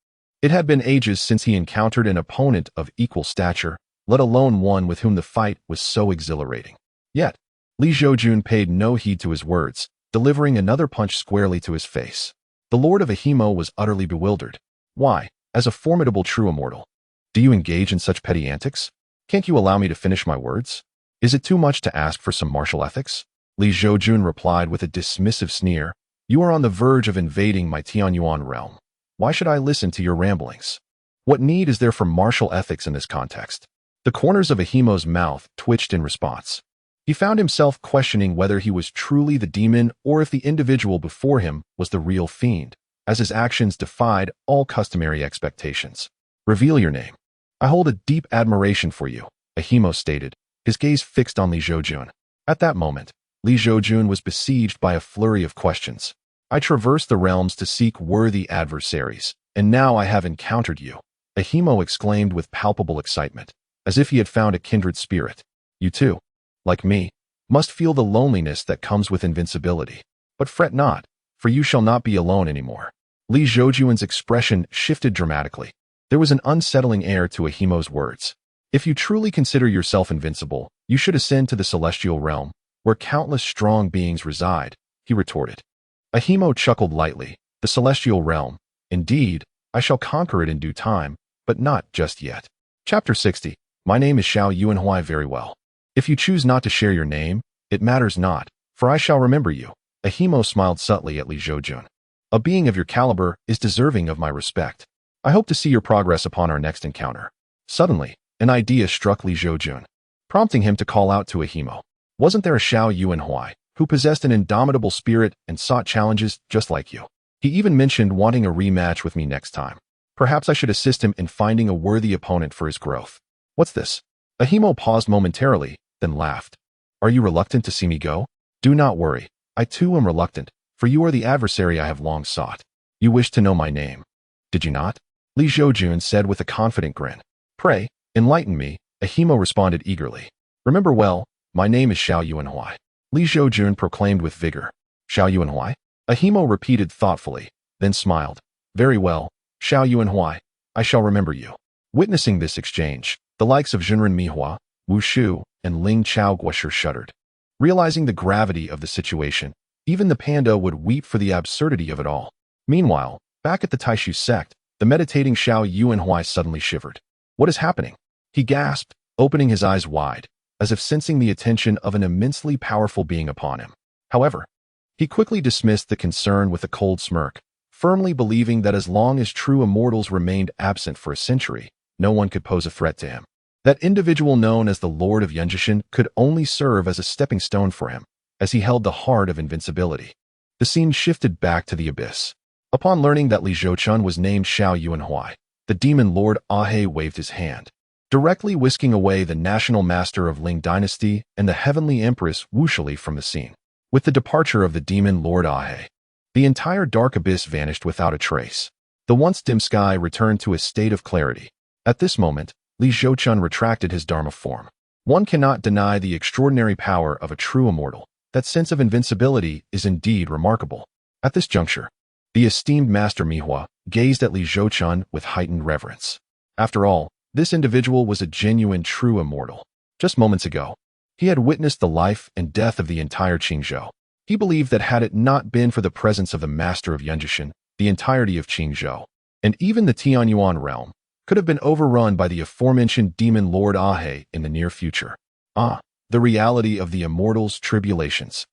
S1: It had been ages since he encountered an opponent of equal stature, let alone one with whom the fight was so exhilarating. Yet, Zhoujun paid no heed to his words, delivering another punch squarely to his face. The Lord of Ahimo was utterly bewildered. Why, as a formidable true immortal, do you engage in such petty antics? Can't you allow me to finish my words? Is it too much to ask for some martial ethics? Zhoujun replied with a dismissive sneer. You are on the verge of invading my Tianyuan realm. Why should I listen to your ramblings? What need is there for martial ethics in this context? The corners of Ahimo's mouth twitched in response. He found himself questioning whether he was truly the demon or if the individual before him was the real fiend, as his actions defied all customary expectations. Reveal your name. I hold a deep admiration for you, Ahimo stated, his gaze fixed on Zhoujun. At that moment, Zhoujun was besieged by a flurry of questions. I traversed the realms to seek worthy adversaries, and now I have encountered you, Ahimo exclaimed with palpable excitement, as if he had found a kindred spirit. You too, like me, must feel the loneliness that comes with invincibility. But fret not, for you shall not be alone anymore. Zhoujun's expression shifted dramatically. There was an unsettling air to Ahimo's words. If you truly consider yourself invincible, you should ascend to the celestial realm, where countless strong beings reside, he retorted. Ahimo chuckled lightly. The celestial realm. Indeed, I shall conquer it in due time, but not just yet. Chapter 60. My name is Xiao Yuanhui very well. If you choose not to share your name, it matters not, for I shall remember you. Ahimo smiled subtly at Zhoujun. A being of your caliber is deserving of my respect. I hope to see your progress upon our next encounter. Suddenly, an idea struck Zhoujun, prompting him to call out to Ahimo. Wasn't there a Xiao Yuanhui who possessed an indomitable spirit and sought challenges just like you? He even mentioned wanting a rematch with me next time. Perhaps I should assist him in finding a worthy opponent for his growth. What's this? Ahimo paused momentarily, then laughed. Are you reluctant to see me go? Do not worry. I too am reluctant, for you are the adversary I have long sought. You wish to know my name, did you not? Zhoujun said with a confident grin. Pray, enlighten me, Ahimo responded eagerly. Remember well, my name is Xiao Yuanhui. Zhoujun proclaimed with vigor. Xiao Yuanhui? Ahimo repeated thoughtfully, then smiled. Very well, Xiao Yuanhui, I shall remember you. Witnessing this exchange, the likes of Zhenren Mihua, Wu Shu, and Ling Chao Guoshi shuddered. Realizing the gravity of the situation, even the panda would weep for the absurdity of it all. Meanwhile, back at the Taishu sect, the meditating Xiao Yuanhui suddenly shivered. What is happening? He gasped, opening his eyes wide, as if sensing the attention of an immensely powerful being upon him. However, he quickly dismissed the concern with a cold smirk, firmly believing that as long as true immortals remained absent for a century, no one could pose a threat to him. That individual known as the Lord of Yunjishan could only serve as a stepping stone for him, as he held the heart of invincibility. The scene shifted back to the abyss. Upon learning that Zhoujun was named Xiao Yuanhui, the demon Lord Ahe waved his hand, directly whisking away the national master of Ling dynasty and the heavenly empress Wushili from the scene. With the departure of the demon Lord Ahe, the entire dark abyss vanished without a trace. The once dim sky returned to a state of clarity. At this moment, Zhoujun retracted his Dharma form. One cannot deny the extraordinary power of a true immortal. That sense of invincibility is indeed remarkable. At this juncture, the esteemed Master Mihua gazed at Zhoujun with heightened reverence. After all, this individual was a genuine true immortal. Just moments ago, he had witnessed the life and death of the entire Qingzhou. He believed that had it not been for the presence of the Master of Yunjishan, the entirety of Qingzhou, and even the Tianyuan realm, could have been overrun by the aforementioned demon Lord Ahe in the near future. The reality of the immortal's tribulations.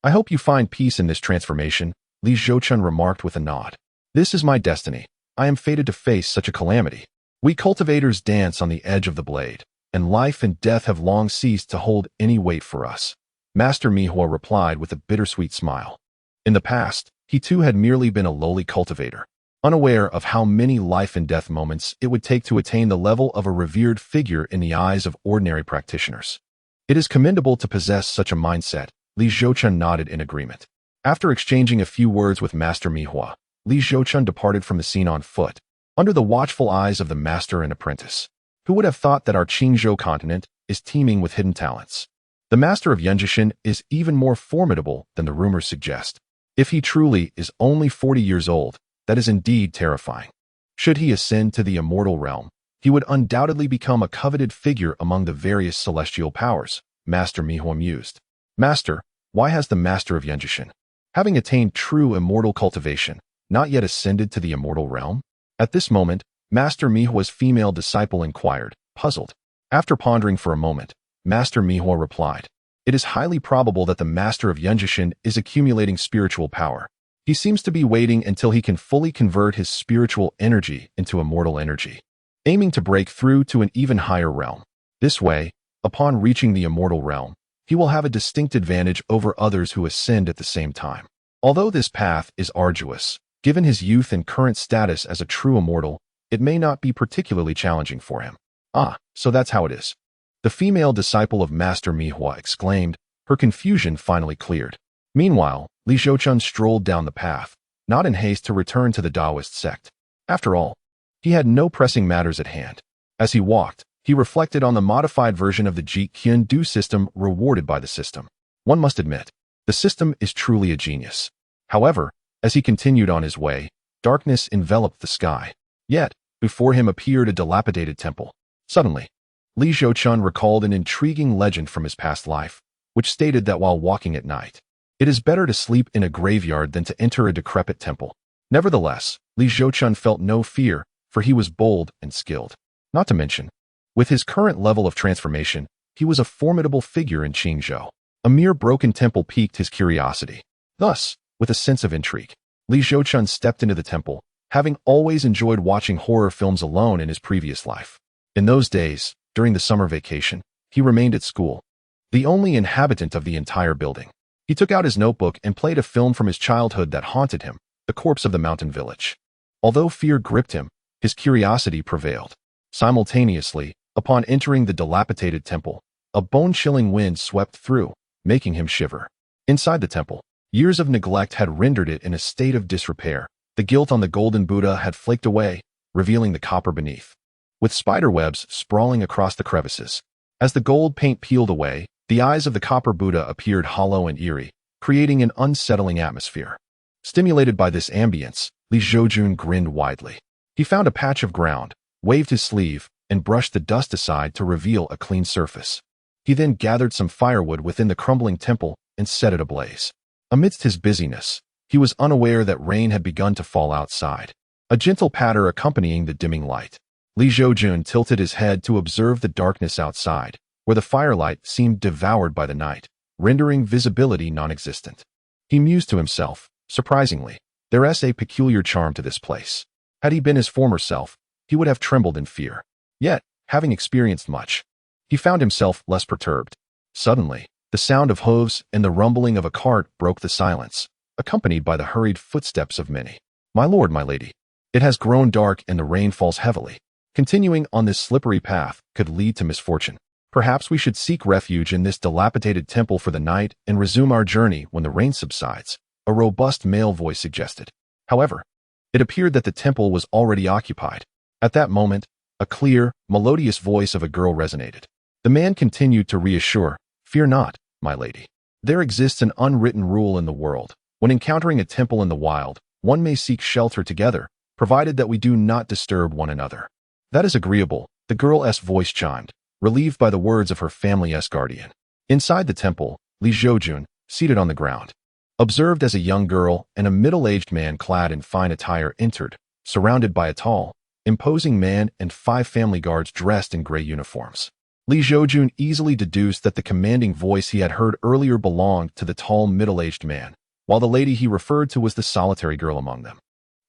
S1: I hope you find peace in this transformation, Zhoujun remarked with a nod. This is my destiny. I am fated to face such a calamity. We cultivators dance on the edge of the blade, and life and death have long ceased to hold any weight for us. Master Mihua replied with a bittersweet smile. In the past, He too had merely been a lowly cultivator, unaware of how many life and death moments it would take to attain the level of a revered figure in the eyes of ordinary practitioners. It is commendable to possess such a mindset. Li Zhoujun nodded in agreement. After exchanging a few words with Master Mihua, Li Zhoujun departed from the scene on foot, under the watchful eyes of the master and apprentice. Who would have thought that our Qingzhou continent is teeming with hidden talents? The master of Yunjishan is even more formidable than the rumors suggest. If he truly is only 40 years old, that is indeed terrifying. Should he ascend to the immortal realm, he would undoubtedly become a coveted figure among the various celestial powers, Master Mihua mused. Master, why has the master of Yunjishan, having attained true immortal cultivation, not yet ascended to the immortal realm? At this moment, Master Mihua's female disciple inquired, puzzled. After pondering for a moment, Master Mihua replied, "It is highly probable that the master of Yunjishan is accumulating spiritual power. He seems to be waiting until he can fully convert his spiritual energy into immortal energy, aiming to break through to an even higher realm. This way, upon reaching the immortal realm, he will have a distinct advantage over others who ascend at the same time. Although this path is arduous, given his youth and current status as a true immortal, it may not be particularly challenging for him." "Ah, so that's how it is." The female disciple of Master Mihua exclaimed, her confusion finally cleared. Meanwhile, Li Zhoujun strolled down the path, not in haste to return to the Taoist sect. After all, he had no pressing matters at hand. As he walked, he reflected on the modified version of the Jeet Kune Do system rewarded by the system. One must admit, the system is truly a genius. However, as he continued on his way, darkness enveloped the sky. Yet, before him appeared a dilapidated temple. Suddenly, Li Zhoujun recalled an intriguing legend from his past life, which stated that while walking at night, it is better to sleep in a graveyard than to enter a decrepit temple. Nevertheless, Li Zhoujun felt no fear, for he was bold and skilled. Not to mention, with his current level of transformation, he was a formidable figure in Qingzhou. A mere broken temple piqued his curiosity. Thus, with a sense of intrigue, Li Zhoujun stepped into the temple, having always enjoyed watching horror films alone in his previous life. In those days, during the summer vacation, he remained at school, the only inhabitant of the entire building. He took out his notebook and played a film from his childhood that haunted him, The Corpse of the Mountain Village. Although fear gripped him, his curiosity prevailed. Simultaneously, upon entering the dilapidated temple, a bone-chilling wind swept through, making him shiver. Inside the temple, years of neglect had rendered it in a state of disrepair. The gilt on the golden Buddha had flaked away, revealing the copper beneath, with spiderwebs sprawling across the crevices. As the gold paint peeled away, the eyes of the copper Buddha appeared hollow and eerie, creating an unsettling atmosphere. Stimulated by this ambience, Li Zhoujun grinned widely. He found a patch of ground, waved his sleeve, and brushed the dust aside to reveal a clean surface. He then gathered some firewood within the crumbling temple and set it ablaze. Amidst his busyness, he was unaware that rain had begun to fall outside, a gentle patter accompanying the dimming light. Li Zhoujun tilted his head to observe the darkness outside, where the firelight seemed devoured by the night, rendering visibility non-existent. He mused to himself, surprisingly, there is a peculiar charm to this place. Had he been his former self, he would have trembled in fear. Yet, having experienced much, he found himself less perturbed. Suddenly, the sound of hooves and the rumbling of a cart broke the silence, accompanied by the hurried footsteps of many. "My lord, my lady, it has grown dark and the rain falls heavily. Continuing on this slippery path could lead to misfortune. Perhaps we should seek refuge in this dilapidated temple for the night and resume our journey when the rain subsides," a robust male voice suggested. However, it appeared that the temple was already occupied. At that moment, a clear, melodious voice of a girl resonated. The man continued to reassure, "Fear not, my lady. There exists an unwritten rule in the world. When encountering a temple in the wild, one may seek shelter together, provided that we do not disturb one another." "That is agreeable," the girl's voice chimed, relieved by the words of her family's guardian. Inside the temple, Li Zhoujun, seated on the ground, observed as a young girl and a middle-aged man clad in fine attire entered, surrounded by a tall, imposing man and 5 family guards dressed in gray uniforms. Li Zhoujun easily deduced that the commanding voice he had heard earlier belonged to the tall middle-aged man, while the lady he referred to was the solitary girl among them.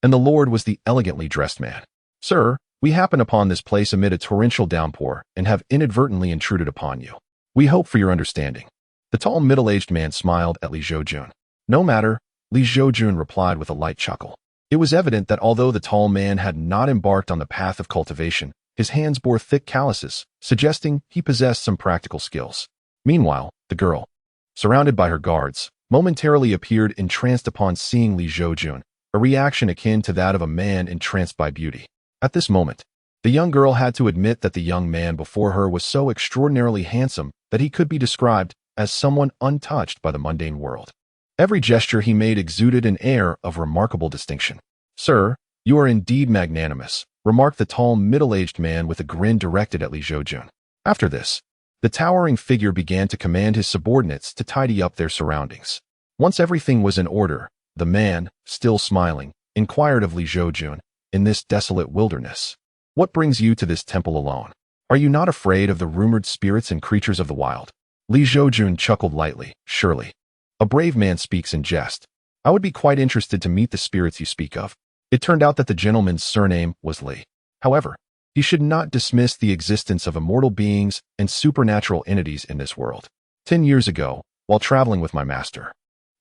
S1: And the lord was the elegantly dressed man. "Sir, we happen upon this place amid a torrential downpour and have inadvertently intruded upon you. We hope for your understanding." The tall middle-aged man smiled at Li Zhoujun. "No matter, Li Zhoujun replied with a light chuckle. It was evident that although the tall man had not embarked on the path of cultivation, his hands bore thick calluses, suggesting he possessed some practical skills. Meanwhile, the girl, surrounded by her guards, momentarily appeared entranced upon seeing Li Zhoujun, a reaction akin to that of a man entranced by beauty. At this moment, the young girl had to admit that the young man before her was so extraordinarily handsome that he could be described as someone untouched by the mundane world. Every gesture he made exuded an air of remarkable distinction. "Sir, you are indeed magnanimous," remarked the tall, middle-aged man with a grin directed at Li Zhoujun. After this, the towering figure began to command his subordinates to tidy up their surroundings. Once everything was in order, the man, still smiling, inquired of Li Zhoujun, "In this desolate wilderness, what brings you to this temple alone? Are you not afraid of the rumored spirits and creatures of the wild?" Li Zhoujun chuckled lightly. "Surely. A brave man speaks in jest. I would be quite interested to meet the spirits you speak of." It turned out that the gentleman's surname was Li. However, he should not dismiss the existence of immortal beings and supernatural entities in this world. 10 years ago, while traveling with my master,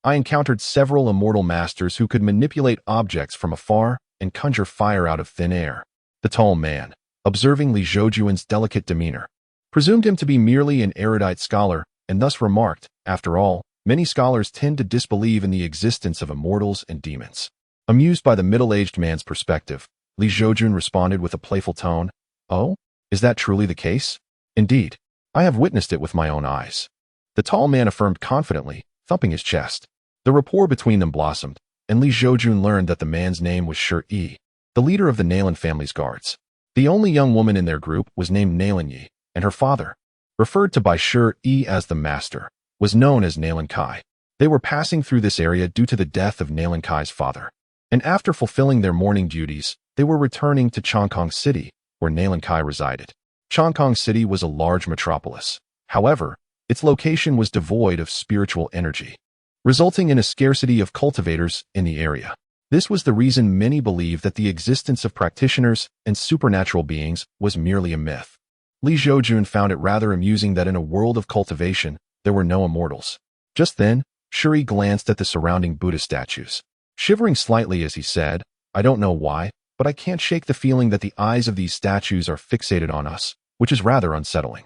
S1: I encountered several immortal masters who could manipulate objects from afar and conjure fire out of thin air. The tall man, observing Li Zhoujun's delicate demeanor, presumed him to be merely an erudite scholar and thus remarked, "After all, many scholars tend to disbelieve in the existence of immortals and demons." Amused by the middle-aged man's perspective, Li Zhoujun responded with a playful tone, "Oh, is that truly the case?" "Indeed, I have witnessed it with my own eyes," the tall man affirmed confidently, thumping his chest. The rapport between them blossomed, and Li Zhoujun learned that the man's name was Shi, the leader of the Nalan family's guards. The only young woman in their group was named Nalan, and her father, referred to by Shi as the master, was known as Nalan Kai. They were passing through this area due to the death of Nalan Kai's father, and after fulfilling their morning duties, they were returning to Chongkong City, where Nalan Kai resided. Chongkong City was a large metropolis. However, its location was devoid of spiritual energy, resulting in a scarcity of cultivators in the area. This was the reason many believed that the existence of practitioners and supernatural beings was merely a myth. Li Zhoujun found it rather amusing that in a world of cultivation, there were no immortals. Just then, Shi glanced at the surrounding Buddha statues, shivering slightly as he said, "I don't know why, but I can't shake the feeling that the eyes of these statues are fixated on us, which is rather unsettling."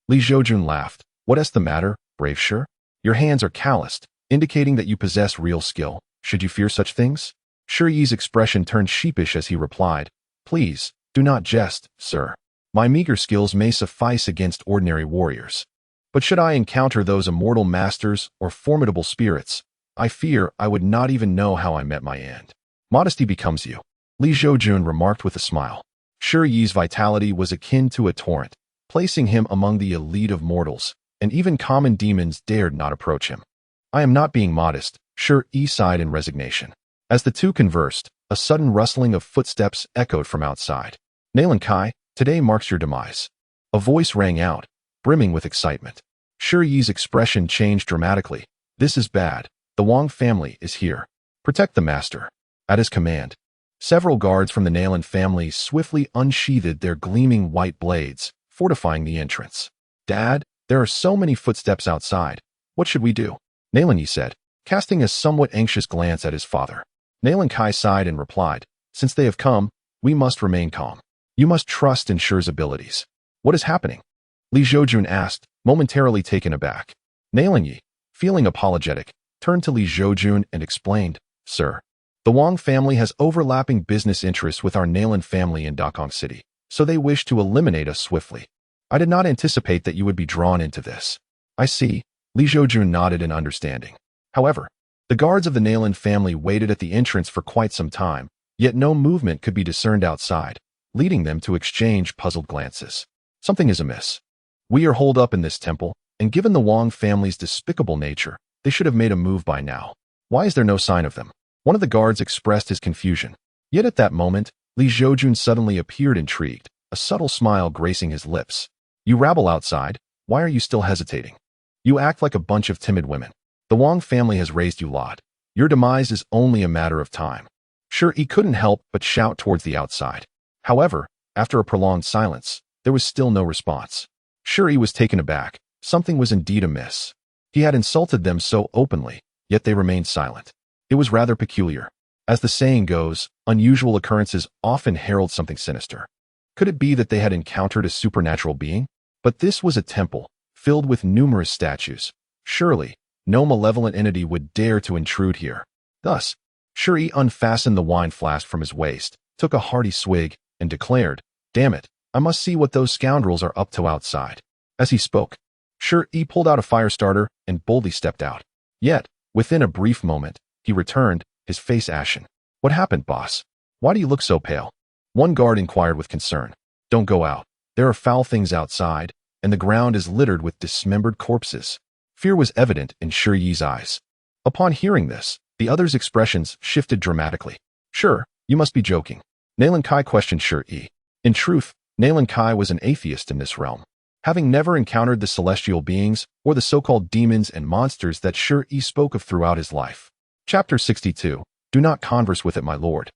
S1: Li Zhoujun laughed. "What is the matter, brave Shi? Your hands are calloused, indicating that you possess real skill. Should you fear such things?" Shi's expression turned sheepish as he replied, "Please, do not jest, sir. My meager skills may suffice against ordinary warriors. But should I encounter those immortal masters or formidable spirits, I fear I would not even know how I met my end." "Modesty becomes you," Li Zhoujun remarked with a smile. Shi's vitality was akin to a torrent, placing him among the elite of mortals, and even common demons dared not approach him. "I am not being modest," Shi sighed in resignation. As the two conversed, a sudden rustling of footsteps echoed from outside. "Nalan Kai, today marks your demise." A voice rang out, brimming with excitement. Shi's expression changed dramatically. "This is bad. The Wang family is here. Protect the master." At his command, several guards from the Nalan family swiftly unsheathed their gleaming white blades, fortifying the entrance. "Dad, there are so many footsteps outside. What should we do?" Nalan said, casting a somewhat anxious glance at his father. Nalan Kai sighed and replied, "Since they have come, we must remain calm. You must trust in Shi's abilities." "What is happening?" Li Zhoujun asked, momentarily taken aback. Nalan, feeling apologetic, turned to Li Zhoujun and explained, "Sir, the Wang family has overlapping business interests with our Nalan family in Dakong City, so they wish to eliminate us swiftly. I did not anticipate that you would be drawn into this." "I see." Li Zhoujun nodded in understanding. However, the guards of the Nalan family waited at the entrance for quite some time, yet no movement could be discerned outside, leading them to exchange puzzled glances. "Something is amiss. We are holed up in this temple, and given the Wang family's despicable nature, they should have made a move by now. Why is there no sign of them?" One of the guards expressed his confusion. Yet at that moment, Li Zhoujun suddenly appeared intrigued, a subtle smile gracing his lips. "You rabble outside. Why are you still hesitating? You act like a bunch of timid women. The Wang family has raised you lot. Your demise is only a matter of time." Shi couldn't help but shout towards the outside. However, after a prolonged silence, there was still no response. Shi was taken aback. Something was indeed amiss. He had insulted them so openly, yet they remained silent. It was rather peculiar. As the saying goes, unusual occurrences often herald something sinister. Could it be that they had encountered a supernatural being? But this was a temple, filled with numerous statues. Surely, no malevolent entity would dare to intrude here. Thus, Shuri unfastened the wine flask from his waist, took a hearty swig, and declared, "Damn it, I must see what those scoundrels are up to outside." As he spoke, Shuri pulled out a fire starter and boldly stepped out. Yet, within a brief moment, he returned, his face ashen. "What happened, boss? Why do you look so pale?" One guard inquired with concern. "Don't go out. There are foul things outside, and the ground is littered with dismembered corpses." Fear was evident in Shuri's eyes. Upon hearing this, the other's expressions shifted dramatically. "Sure, you must be joking." Nalan Kai questioned Shuri. In truth, Nalan Kai was an atheist in this realm. Having never encountered the celestial beings or the so-called demons and monsters that Shuri spoke of throughout his life. Chapter 62. Do not converse with it, my lord.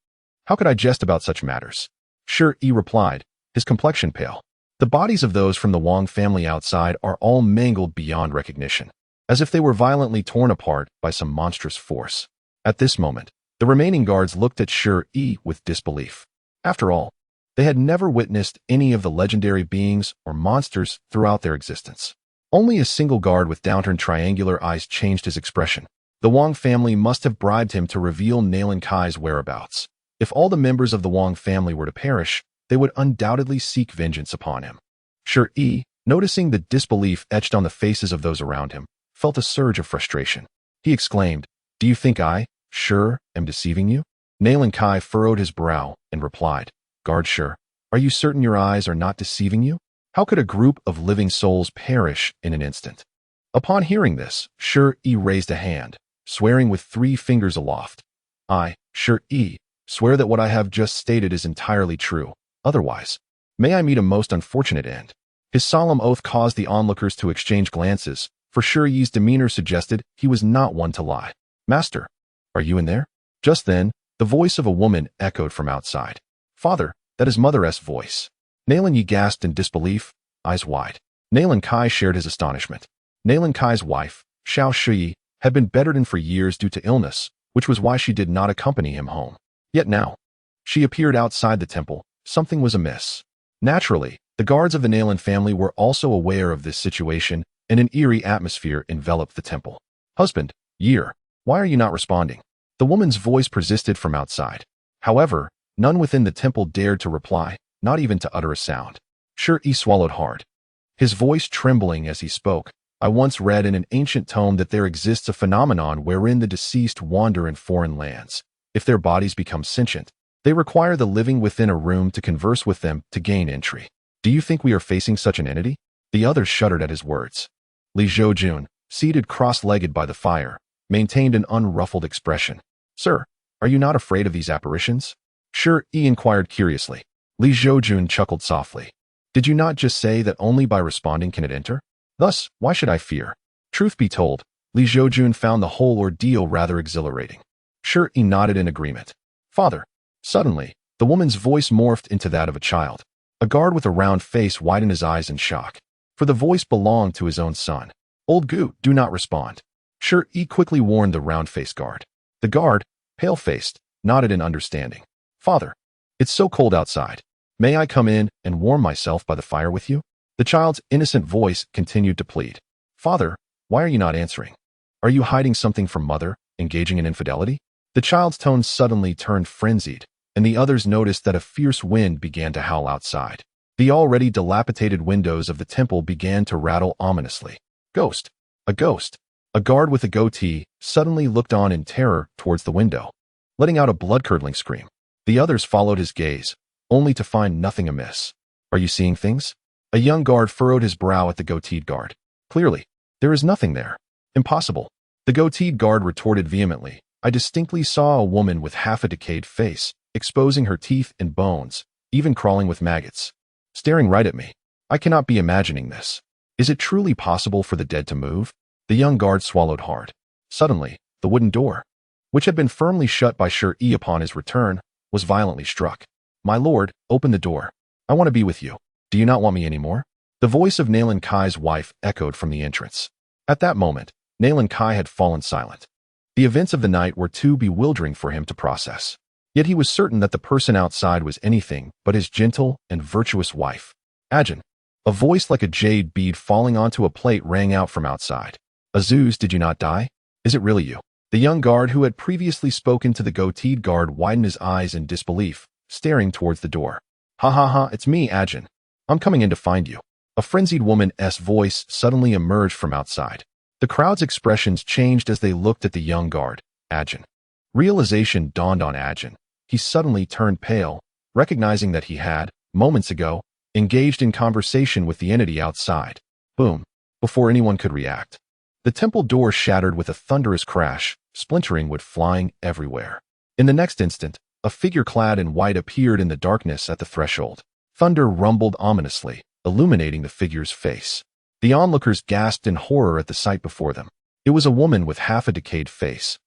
S1: How could I jest about such matters? Shuri replied, his complexion pale. The bodies of those from the Wang family outside are all mangled beyond recognition, as if they were violently torn apart by some monstrous force. At this moment, the remaining guards looked at Shuri with disbelief. After all, they had never witnessed any of the legendary beings or monsters throughout their existence. Only a single guard with downturned triangular eyes changed his expression. The Wang family must have bribed him to reveal Nalan Kai's whereabouts. If all the members of the Wang family were to perish, they would undoubtedly seek vengeance upon him. Shuri, noticing the disbelief etched on the faces of those around him, felt a surge of frustration. He exclaimed, "Do you think I, Shur, am deceiving you?" Nalan Kai furrowed his brow and replied, "Guard Shur, are you certain your eyes are not deceiving you? How could a group of living souls perish in an instant?" Upon hearing this, Shuri raised a hand, swearing with 3 fingers aloft. "I, Shuri, swear that what I have just stated is entirely true. Otherwise, may I meet a most unfortunate end." His solemn oath caused the onlookers to exchange glances, for Shuri's demeanor suggested he was not one to lie. "Master, are you in there?" Just then, the voice of a woman echoed from outside. "Father, that is Mother-S voice." Nalan Yi gasped in disbelief, eyes wide. Nalan Kai shared his astonishment. Nalan Kai's wife, Xiao Shui, had been bedridden for years due to illness, which was why she did not accompany him home. Yet now, she appeared outside the temple. Something was amiss. Naturally, the guards of the Nalan family were also aware of this situation, and an eerie atmosphere enveloped the temple. "Husband, Year, why are you not responding?" The woman's voice persisted from outside. However, none within the temple dared to reply, not even to utter a sound. Shuri swallowed hard, his voice trembling as he spoke. "I once read in an ancient tome that there exists a phenomenon wherein the deceased wander in foreign lands. If their bodies become sentient, they require the living within a room to converse with them to gain entry. Do you think we are facing such an entity?" The others shuddered at his words. Li Zhoujun, seated cross-legged by the fire, maintained an unruffled expression. "Sir, are you not afraid of these apparitions?" Shuri inquired curiously. Li Zhoujun chuckled softly. "Did you not just say that only by responding can it enter? Thus, why should I fear?" Truth be told, Li Zhoujun found the whole ordeal rather exhilarating. Shuri nodded in agreement. "Father." Suddenly, the woman's voice morphed into that of a child. A guard with a round face widened his eyes in shock, for the voice belonged to his own son. "Old Gu, do not respond." Shuri quickly warned the round-faced guard. The guard, pale-faced, nodded in understanding. "Father, it's so cold outside. May I come in and warm myself by the fire with you?" The child's innocent voice continued to plead. "Father, why are you not answering? Are you hiding something from Mother, engaging in infidelity?" The child's tone suddenly turned frenzied, and the others noticed that a fierce wind began to howl outside. The already dilapidated windows of the temple began to rattle ominously. "Ghost! A ghost!" A guard with a goatee suddenly looked on in terror towards the window, letting out a blood-curdling scream. The others followed his gaze, only to find nothing amiss. "Are you seeing things?" A young guard furrowed his brow at the goateed guard. "Clearly, there is nothing there." "Impossible." The goateed guard retorted vehemently. "I distinctly saw a woman with half a decayed face, exposing her teeth and bones, even crawling with maggots, staring right at me. I cannot be imagining this. Is it truly possible for the dead to move?" The young guard swallowed hard. Suddenly, the wooden door, which had been firmly shut by Shuri upon his return, was violently struck. "My lord, open the door. I want to be with you. Do you not want me anymore?" The voice of Nalan Kai's wife echoed from the entrance. At that moment, Nalan Kai had fallen silent. The events of the night were too bewildering for him to process. Yet he was certain that the person outside was anything but his gentle and virtuous wife. Ajin. A voice like a jade bead falling onto a plate rang out from outside. Azuz, did you not die? Is it really you? The young guard who had previously spoken to the goateed guard widened his eyes in disbelief, staring towards the door. Ha ha ha, it's me, Ajin. I'm coming in to find you. A frenzied woman's voice suddenly emerged from outside. The crowd's expressions changed as they looked at the young guard, Ajin. Realization dawned on Ajin. He suddenly turned pale, recognizing that he had, moments ago, engaged in conversation with the entity outside. Boom. Before anyone could react, the temple door shattered with a thunderous crash, splintering wood flying everywhere. In the next instant, a figure clad in white appeared in the darkness at the threshold. Thunder rumbled ominously, illuminating the figure's face. The onlookers gasped in horror at the sight before them. It was a woman with half a decayed face,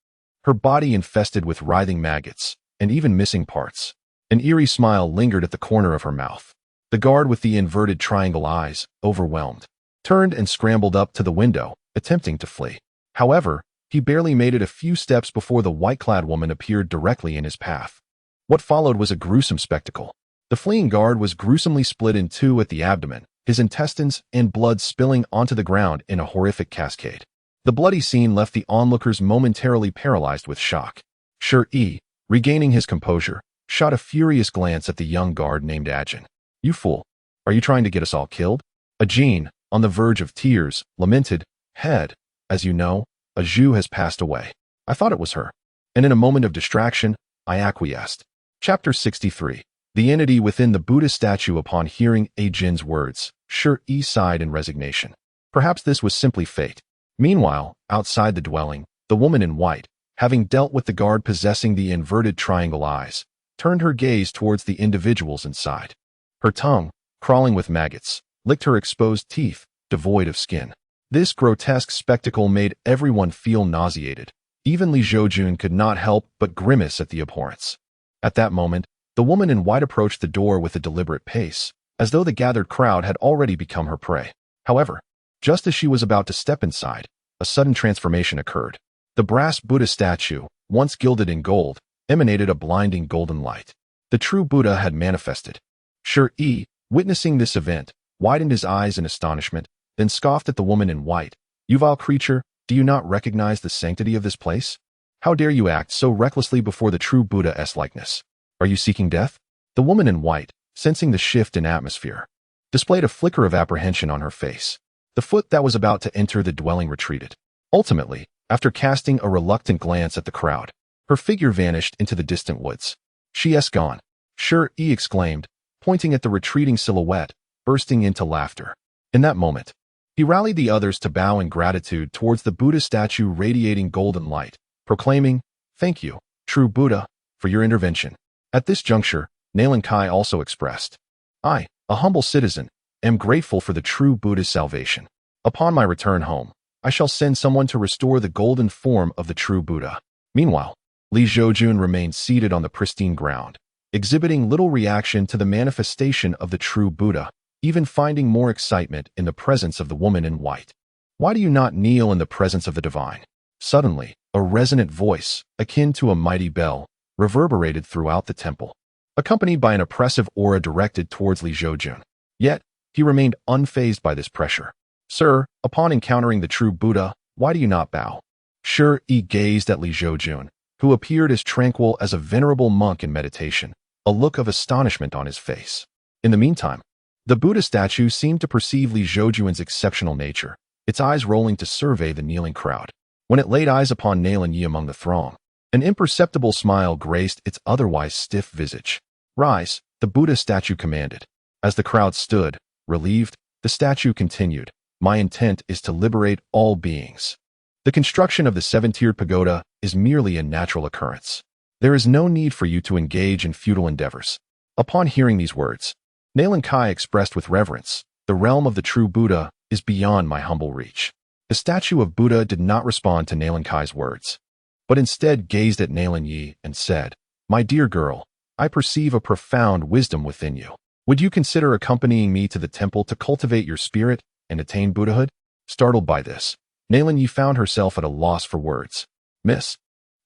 S1: her body infested with writhing maggots, and even missing parts. An eerie smile lingered at the corner of her mouth. The guard with the inverted triangle eyes, overwhelmed, turned and scrambled up to the window, attempting to flee. However, he barely made it a few steps before the white-clad woman appeared directly in his path. What followed was a gruesome spectacle. The fleeing guard was gruesomely split in two at the abdomen, his intestines and blood spilling onto the ground in a horrific cascade. The bloody scene left the onlookers momentarily paralyzed with shock. Shur-E, regaining his composure, shot a furious glance at the young guard named Ajin. You fool. Are you trying to get us all killed? Ajin, on the verge of tears, lamented, Head, as you know, Zhu has passed away. I thought it was her. And in a moment of distraction, I acquiesced. Chapter 63. The entity within the Buddha statue. Upon hearing Ajin's words, Shur-E sighed in resignation. Perhaps this was simply fate. Meanwhile, outside the dwelling, the woman in white, having dealt with the guard possessing the inverted triangle eyes, turned her gaze towards the individuals inside. Her tongue, crawling with maggots, licked her exposed teeth, devoid of skin. This grotesque spectacle made everyone feel nauseated. Even Zhoujun could not help but grimace at the abhorrence. At that moment, the woman in white approached the door with a deliberate pace, as though the gathered crowd had already become her prey. However, just as she was about to step inside, a sudden transformation occurred. The brass Buddha statue, once gilded in gold, emanated a blinding golden light. The true Buddha had manifested. Shur-E, witnessing this event, widened his eyes in astonishment, then scoffed at the woman in white. You vile creature, do you not recognize the sanctity of this place? How dare you act so recklessly before the true Buddha's likeness? Are you seeking death? The woman in white, sensing the shift in atmosphere, displayed a flicker of apprehension on her face. The foot that was about to enter the dwelling retreated. Ultimately, after casting a reluctant glance at the crowd, her figure vanished into the distant woods. She is gone, Shur-E exclaimed, pointing at the retreating silhouette, bursting into laughter. In that moment, he rallied the others to bow in gratitude towards the Buddha statue radiating golden light, proclaiming, Thank you, true Buddha, for your intervention. At this juncture, Nalan Kai also expressed, I, a humble citizen, am grateful for the true Buddha's salvation. Upon my return home, I shall send someone to restore the golden form of the true Buddha. Meanwhile, Zhoujun remained seated on the pristine ground, exhibiting little reaction to the manifestation of the true Buddha, even finding more excitement in the presence of the woman in white. Why do you not kneel in the presence of the divine? Suddenly, a resonant voice, akin to a mighty bell, reverberated throughout the temple, accompanied by an oppressive aura directed towards Zhoujun. Yet, he remained unfazed by this pressure. Sir, upon encountering the true Buddha, why do you not bow? Shur-E gazed at Zhoujun, who appeared as tranquil as a venerable monk in meditation, a look of astonishment on his face. In the meantime, the Buddha statue seemed to perceive Zhoujun's exceptional nature, its eyes rolling to survey the kneeling crowd. When it laid eyes upon Nalan Yi among the throng, an imperceptible smile graced its otherwise stiff visage. Rise, the Buddha statue commanded. As the crowd stood, relieved, the statue continued, My intent is to liberate all beings. The construction of the seven-tiered pagoda is merely a natural occurrence. There is no need for you to engage in futile endeavors. Upon hearing these words, Nalan Kai expressed with reverence, The realm of the true Buddha is beyond my humble reach. The statue of Buddha did not respond to Nalan Kai's words, but instead gazed at Nalan Yi and said, My dear girl, I perceive a profound wisdom within you. Would you consider accompanying me to the temple to cultivate your spirit and attain Buddhahood? Startled by this, Nalan Yi found herself at a loss for words. Miss,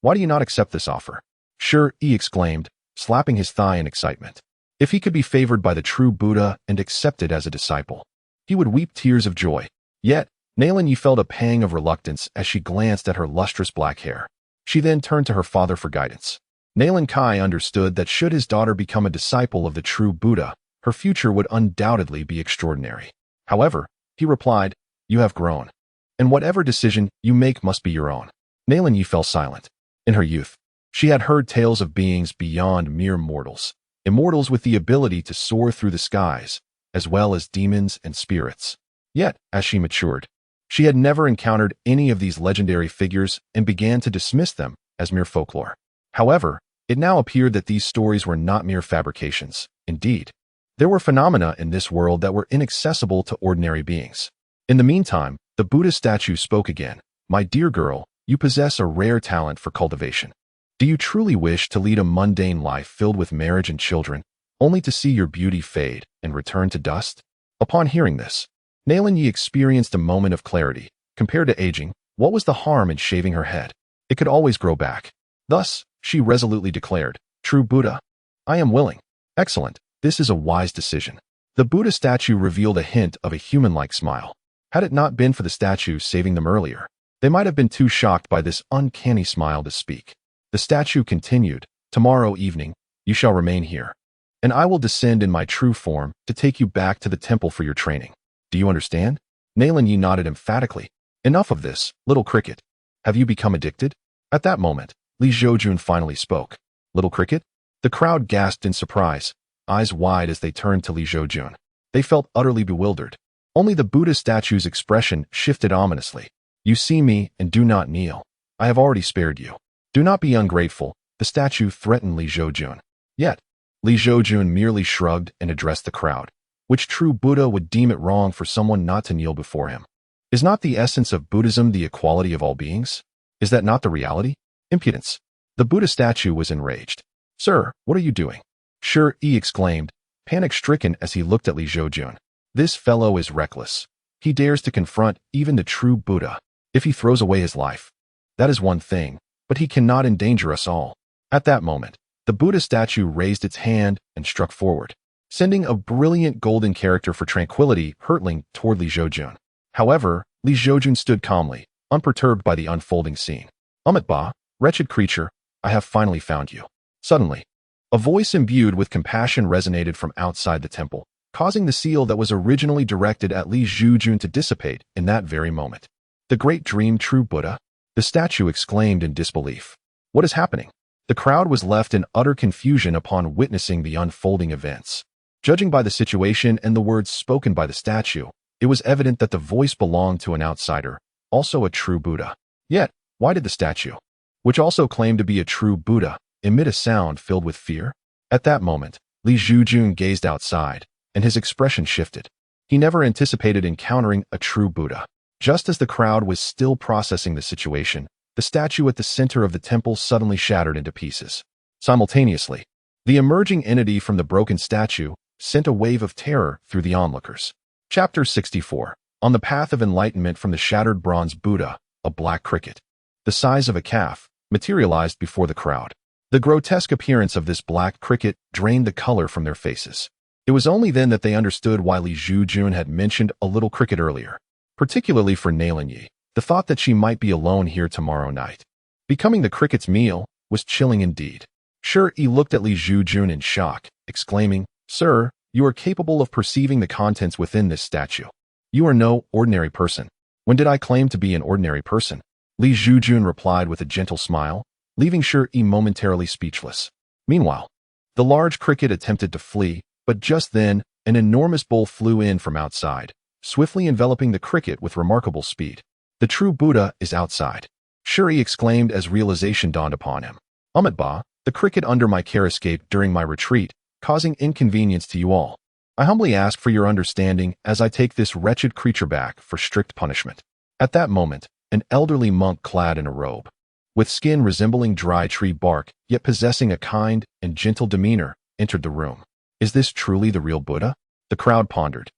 S1: why do you not accept this offer? Sure, he exclaimed, slapping his thigh in excitement. If he could be favored by the true Buddha and accepted as a disciple, he would weep tears of joy. Yet, Nalan Yi felt a pang of reluctance as she glanced at her lustrous black hair. She then turned to her father for guidance. Nalan Kai understood that should his daughter become a disciple of the true Buddha, her future would undoubtedly be extraordinary. However, he replied, "You have grown, and whatever decision you make must be your own." Nalan Yi fell silent. In her youth, she had heard tales of beings beyond mere mortals, immortals with the ability to soar through the skies, as well as demons and spirits. Yet, as she matured, she had never encountered any of these legendary figures and began to dismiss them as mere folklore. However, it now appeared that these stories were not mere fabrications. Indeed, there were phenomena in this world that were inaccessible to ordinary beings. In the meantime, the Buddha statue spoke again. "My dear girl, you possess a rare talent for cultivation. Do you truly wish to lead a mundane life filled with marriage and children, only to see your beauty fade and return to dust?" Upon hearing this, Nalan Yi experienced a moment of clarity. Compared to aging, what was the harm in shaving her head? It could always grow back. Thus, she resolutely declared, "True Buddha, I am willing." "Excellent. This is a wise decision." The Buddha statue revealed a hint of a human-like smile. Had it not been for the statue saving them earlier, they might have been too shocked by this uncanny smile to speak. The statue continued, "Tomorrow evening, you shall remain here, and I will descend in my true form to take you back to the temple for your training. Do you understand?" Nalan Yi nodded emphatically. "Enough of this, little cricket. Have you become addicted?" At that moment, Zhoujun finally spoke. "Little cricket?" The crowd gasped in surprise, eyes wide as they turned to Zhoujun. They felt utterly bewildered. Only the Buddha statue's expression shifted ominously. "You see me and do not kneel. I have already spared you. Do not be ungrateful," the statue threatened Zhoujun. Yet, Zhoujun merely shrugged and addressed the crowd. Which true Buddha would deem it wrong for someone not to kneel before him? Is not the essence of Buddhism the equality of all beings? Is that not the reality? Impudence. The Buddha statue was enraged. "Sir, what are you doing?" "Sure," he exclaimed, panic-stricken as he looked at Zhoujun. "This fellow is reckless. He dares to confront even the true Buddha. If he throws away his life, that is one thing, but he cannot endanger us all." At that moment, the Buddha statue raised its hand and struck forward, sending a brilliant golden character for tranquility hurtling toward Zhoujun. However, Zhoujun stood calmly, unperturbed by the unfolding scene. "Ba, wretched creature, I have finally found you." Suddenly, a voice imbued with compassion resonated from outside the temple, causing the seal that was originally directed at Zhoujun to dissipate in that very moment. "The great dream true Buddha?" the statue exclaimed in disbelief. "What is happening?" The crowd was left in utter confusion upon witnessing the unfolding events. Judging by the situation and the words spoken by the statue, it was evident that the voice belonged to an outsider, also a true Buddha. Yet, why did the statue, which also claimed to be a true Buddha, emit a sound filled with fear? At that moment, Zhoujun gazed outside, and his expression shifted. He never anticipated encountering a true Buddha. Just as the crowd was still processing the situation, the statue at the center of the temple suddenly shattered into pieces. Simultaneously, the emerging entity from the broken statue sent a wave of terror through the onlookers. Chapter 64. On the path of enlightenment from the shattered bronze Buddha, a black cricket, the size of a calf, materialized before the crowd. The grotesque appearance of this black cricket drained the color from their faces. It was only then that they understood why Zhoujun had mentioned a little cricket earlier. Particularly for Nalan Yi, the thought that she might be alone here tomorrow night, becoming the cricket's meal, was chilling indeed. Sure, he looked at Zhoujun in shock, exclaiming, "Sir, you are capable of perceiving the contents within this statue. You are no ordinary person." "When did I claim to be an ordinary person?" Zhoujun replied with a gentle smile, leaving Sure momentarily speechless. Meanwhile, the large cricket attempted to flee, but just then, an enormous bull flew in from outside, swiftly enveloping the cricket with remarkable speed. "The true Buddha is outside," Shuri exclaimed as realization dawned upon him. "Ba, the cricket under my care escaped during my retreat, causing inconvenience to you all. I humbly ask for your understanding as I take this wretched creature back for strict punishment." At that moment, an elderly monk clad in a robe, with skin resembling dry tree bark, yet possessing a kind and gentle demeanor, entered the room. "Is this truly the real Buddha?" the crowd pondered.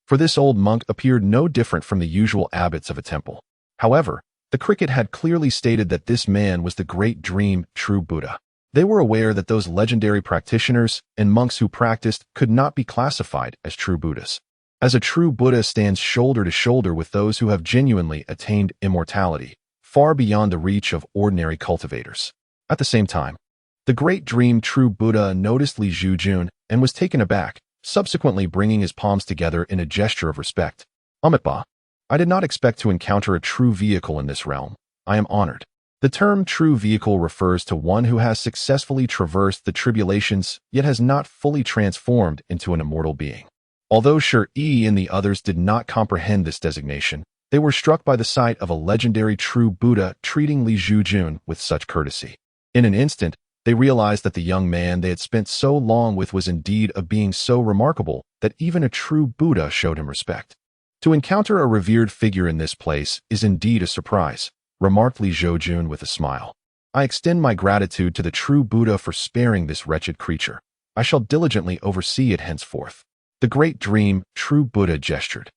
S1: For this old monk appeared no different from the usual abbots of a temple. However, The cricket had clearly stated that this man was the great dream, true Buddha. They were aware that those legendary practitioners and monks who practiced could not be classified as true Buddhas, as a true Buddha stands shoulder to shoulder with those who have genuinely attained immortality, far beyond the reach of ordinary cultivators. At the same time, the great dream true Buddha noticed Zhoujun and was taken aback, subsequently bringing his palms together in a gesture of respect. Amitabha, I did not expect to encounter a true vehicle in this realm. I am honored. The term true vehicle refers to one who has successfully traversed the tribulations yet has not fully transformed into an immortal being. Although Shi and the others did not comprehend this designation, they were struck by the sight of a legendary true Buddha treating Zhoujun with such courtesy. In an instant, they realized that the young man they had spent so long with was indeed a being so remarkable that even a true Buddha showed him respect. To encounter a revered figure in this place is indeed a surprise, remarked Zhoujun with a smile. I extend my gratitude to the true Buddha for sparing this wretched creature. I shall diligently oversee it henceforth. The great dream, true Buddha gestured,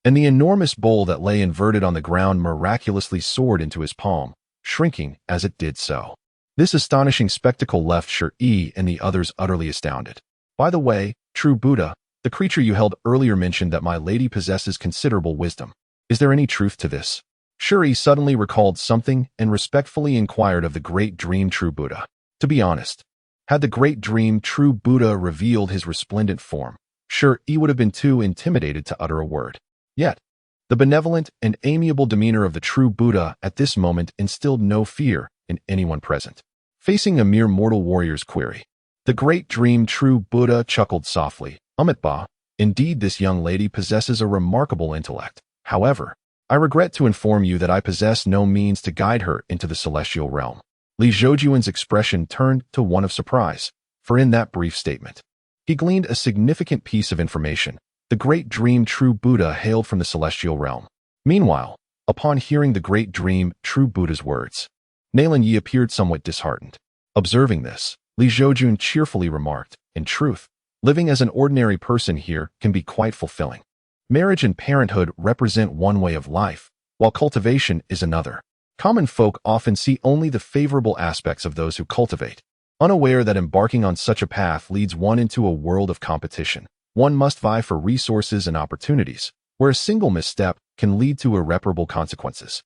S1: and the enormous bowl that lay inverted on the ground miraculously soared into his palm, shrinking as it did so. This astonishing spectacle left Shi and the others utterly astounded. By the way, true Buddha, the creature you held earlier mentioned that my lady possesses considerable wisdom. Is there any truth to this? Shi suddenly recalled something and respectfully inquired of the great dream true Buddha. To be honest, had the great dream true Buddha revealed his resplendent form, Shi would have been too intimidated to utter a word. Yet, the benevolent and amiable demeanor of the true Buddha at this moment instilled no fear in anyone present. Facing a mere mortal warrior's query, the great dream true Buddha chuckled softly. Amitabha, indeed this young lady possesses a remarkable intellect. However, I regret to inform you that I possess no means to guide her into the celestial realm. Zhoujun's expression turned to one of surprise, for in that brief statement, he gleaned a significant piece of information. The great dream true Buddha hailed from the celestial realm. Meanwhile, upon hearing the great dream true Buddha's words, Nalan Yi appeared somewhat disheartened. Observing this, Zhoujun cheerfully remarked, in truth, living as an ordinary person here can be quite fulfilling. Marriage and parenthood represent one way of life, while cultivation is another. Common folk often see only the favorable aspects of those who cultivate, unaware that embarking on such a path leads one into a world of competition. One must vie for resources and opportunities, where a single misstep can lead to irreparable consequences.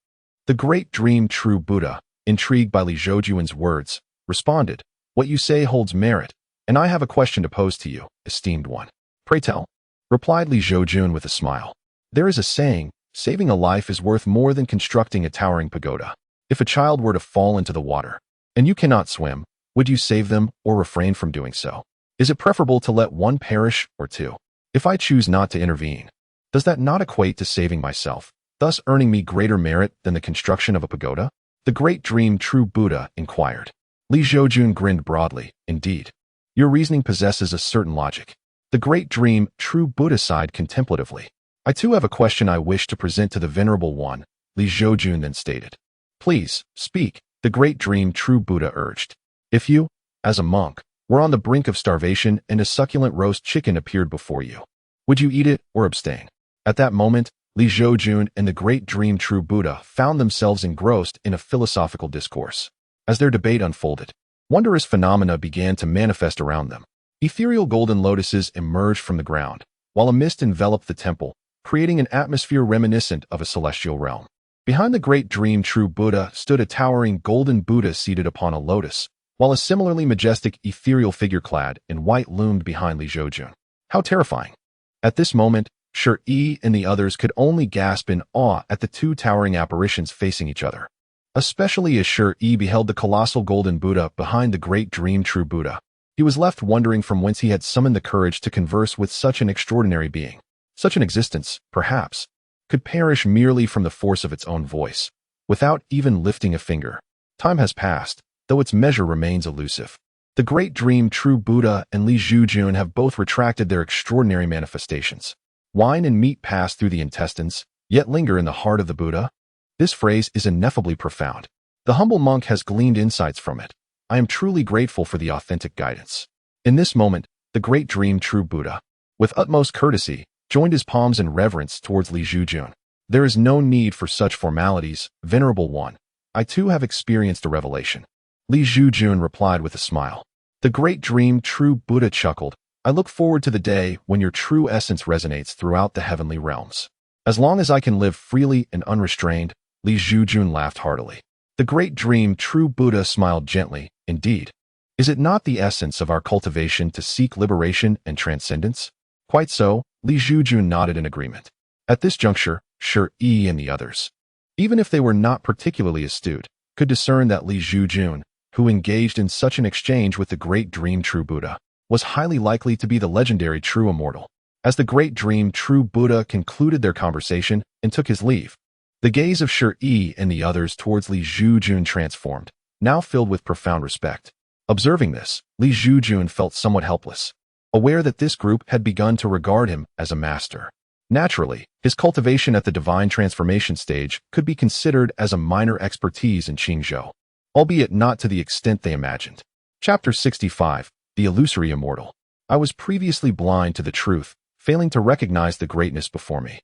S1: The great dream true Buddha, intrigued by Zhoujun's words, responded, What you say holds merit, and I have a question to pose to you, esteemed one. Pray tell, replied Zhoujun with a smile. There is a saying, saving a life is worth more than constructing a towering pagoda. If a child were to fall into the water, and you cannot swim, would you save them or refrain from doing so? Is it preferable to let one perish or two? If I choose not to intervene, does that not equate to saving myself, thus earning me greater merit than the construction of a pagoda? The great dream true Buddha inquired. Zhoujun grinned broadly. Indeed, your reasoning possesses a certain logic. The great dream true Buddha sighed contemplatively. I too have a question I wish to present to the venerable one, Zhoujun then stated. Please, speak, the great dream true Buddha urged. If you, as a monk, were on the brink of starvation and a succulent roast chicken appeared before you, would you eat it or abstain? At that moment, Zhoujun and the great dream true Buddha found themselves engrossed in a philosophical discourse. As their debate unfolded, wondrous phenomena began to manifest around them. Ethereal golden lotuses emerged from the ground, while a mist enveloped the temple, creating an atmosphere reminiscent of a celestial realm. Behind the great dream true Buddha stood a towering golden Buddha seated upon a lotus, while a similarly majestic ethereal figure clad in white loomed behind Zhoujun. How terrifying! At this moment, Shi and the others could only gasp in awe at the two towering apparitions facing each other, especially as Shi beheld the colossal golden Buddha behind the great dream true Buddha. He was left wondering from whence he had summoned the courage to converse with such an extraordinary being. Such an existence, perhaps, could perish merely from the force of its own voice, without even lifting a finger. Time has passed, though its measure remains elusive. The great dream true Buddha and Zhoujun have both retracted their extraordinary manifestations. Wine and meat pass through the intestines, yet linger in the heart of the Buddha. This phrase is ineffably profound. The humble monk has gleaned insights from it. I am truly grateful for the authentic guidance. In this moment, the great dream true Buddha, with utmost courtesy, joined his palms in reverence towards Zhoujun. There is no need for such formalities, Venerable One. I too have experienced a revelation. Li Zhoujun replied with a smile. The great dream true Buddha chuckled. I look forward to the day when your true essence resonates throughout the heavenly realms. As long as I can live freely and unrestrained, Li Zhoujun laughed heartily. The great dream true Buddha smiled gently. Indeed. Is it not the essence of our cultivation to seek liberation and transcendence? Quite so, Li Zhoujun nodded in agreement. At this juncture, Shi and the others, even if they were not particularly astute, could discern that Li Zhoujun, who engaged in such an exchange with the great dream true Buddha, was highly likely to be the legendary true Immortal. As the great dream true Buddha concluded their conversation and took his leave, the gaze of Shi and the others towards Li Zhoujun transformed, now filled with profound respect. Observing this, Li Zhoujun felt somewhat helpless, aware that this group had begun to regard him as a master. Naturally, his cultivation at the divine transformation stage could be considered as a minor expertise in Qingzhou, albeit not to the extent they imagined. Chapter 65, The Illusory Immortal. I was previously blind to the truth, failing to recognize the greatness before me.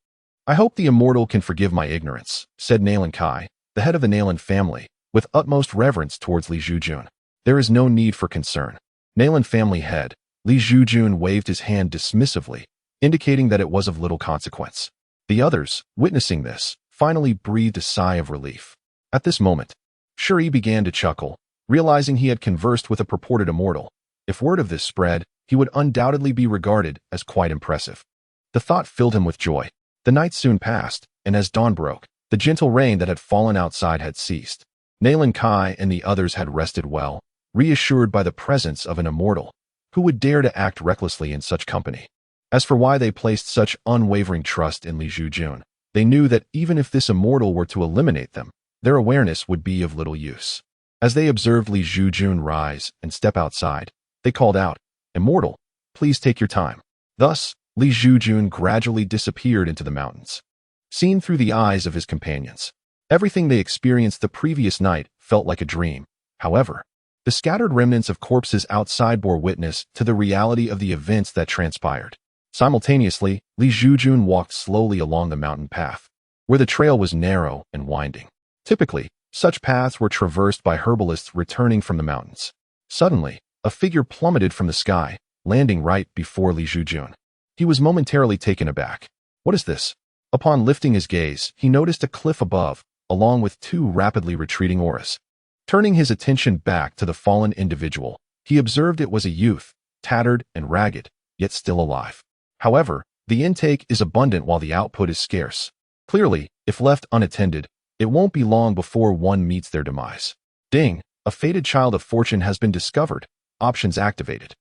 S1: I hope the Immortal can forgive my ignorance, said Nalan Kai, the head of the Nalan family, with utmost reverence towards Li Zhoujun. There is no need for concern. Nalan family head, Li Zhoujun waved his hand dismissively, indicating that it was of little consequence. The others, witnessing this, finally breathed a sigh of relief. At this moment, Shi began to chuckle, realizing he had conversed with a purported immortal. If word of this spread, he would undoubtedly be regarded as quite impressive. The thought filled him with joy. The night soon passed, and as dawn broke, the gentle rain that had fallen outside had ceased. Nalan Kai and the others had rested well, reassured by the presence of an immortal, who would dare to act recklessly in such company. As for why they placed such unwavering trust in Li Zhoujun, they knew that even if this immortal were to eliminate them, their awareness would be of little use. As they observed Li Zhoujun rise and step outside, they called out, "Immortal, please take your time." Thus, Li Zhoujun gradually disappeared into the mountains. Seen through the eyes of his companions, everything they experienced the previous night felt like a dream. However, the scattered remnants of corpses outside bore witness to the reality of the events that transpired. Simultaneously, Li Zhoujun walked slowly along the mountain path, where the trail was narrow and winding. Typically, such paths were traversed by herbalists returning from the mountains. Suddenly, a figure plummeted from the sky, landing right before Li Zhoujun. He was momentarily taken aback. What is this? Upon lifting his gaze, he noticed a cliff above, along with two rapidly retreating auras. Turning his attention back to the fallen individual, he observed it was a youth, tattered and ragged, yet still alive. However, the intake is abundant while the output is scarce. Clearly, if left unattended, it won't be long before one meets their demise. Ding! A fated child of fortune has been discovered. Options activated.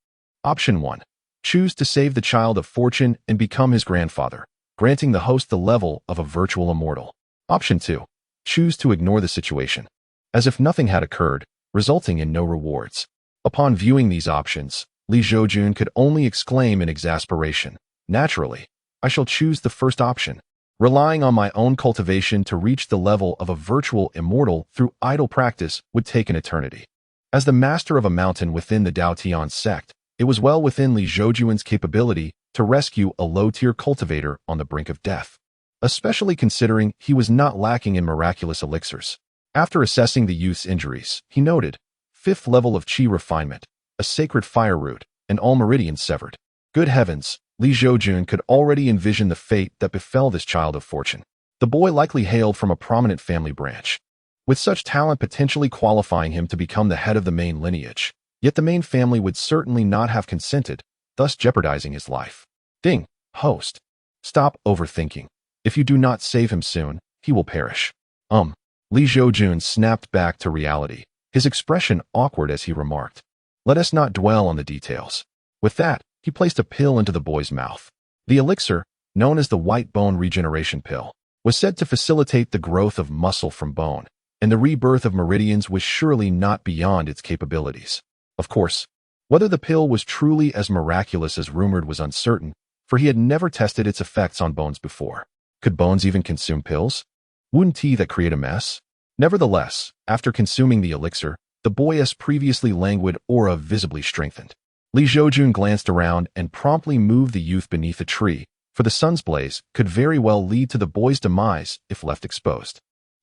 S1: Option 1. Choose to save the child of fortune and become his grandfather, granting the host the level of a virtual immortal. Option 2. Choose to ignore the situation, as if nothing had occurred, resulting in no rewards. Upon viewing these options, Li Zhoujun could only exclaim in exasperation, "Naturally, I shall choose the first option. Relying on my own cultivation to reach the level of a virtual immortal through idle practice would take an eternity." As the master of a mountain within the Dao sect, it was well within Li Zhoujun's capability to rescue a low-tier cultivator on the brink of death, especially considering he was not lacking in miraculous elixirs. After assessing the youth's injuries, he noted, 5th level of Qi refinement, a sacred fire root, and all meridians severed. Good heavens, Li Zhoujun could already envision the fate that befell this child of fortune. The boy likely hailed from a prominent family branch, with such talent potentially qualifying him to become the head of the main lineage. Yet the main family would certainly not have consented, thus jeopardizing his life. Ding! Host. Stop overthinking. If you do not save him soon, he will perish. Li Zhoujun snapped back to reality, his expression awkward as he remarked, "Let us not dwell on the details." With that, he placed a pill into the boy's mouth. The elixir, known as the white bone regeneration pill, was said to facilitate the growth of muscle from bone, and the rebirth of meridians was surely not beyond its capabilities. Of course, whether the pill was truly as miraculous as rumored was uncertain, for he had never tested its effects on bones before. Could bones even consume pills? Wouldn't tea that create a mess? Nevertheless, after consuming the elixir, the boy's previously languid aura visibly strengthened. Li Zhoujun glanced around and promptly moved the youth beneath a tree, for the sun's blaze could very well lead to the boy's demise if left exposed.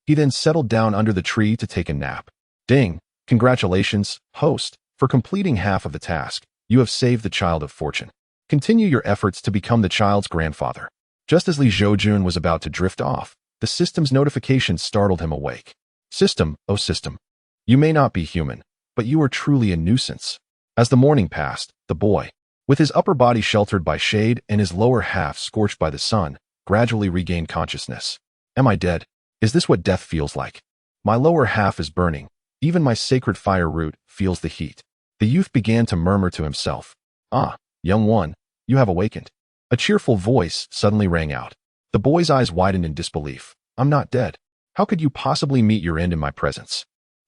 S1: He then settled down under the tree to take a nap. Ding! Congratulations, host, for completing half of the task. You have saved the child of fortune. Continue your efforts to become the child's grandfather. Just as Li Zhoujun was about to drift off, the system's notification startled him awake. System, oh system. You may not be human, but you are truly a nuisance. As the morning passed, the boy, with his upper body sheltered by shade and his lower half scorched by the sun, gradually regained consciousness. Am I dead? Is this what death feels like? My lower half is burning. Even my sacred fire root feels the heat. The youth began to murmur to himself. Ah, young one, you have awakened. A cheerful voice suddenly rang out. The boy's eyes widened in disbelief. I'm not dead. How could you possibly meet your end in my presence?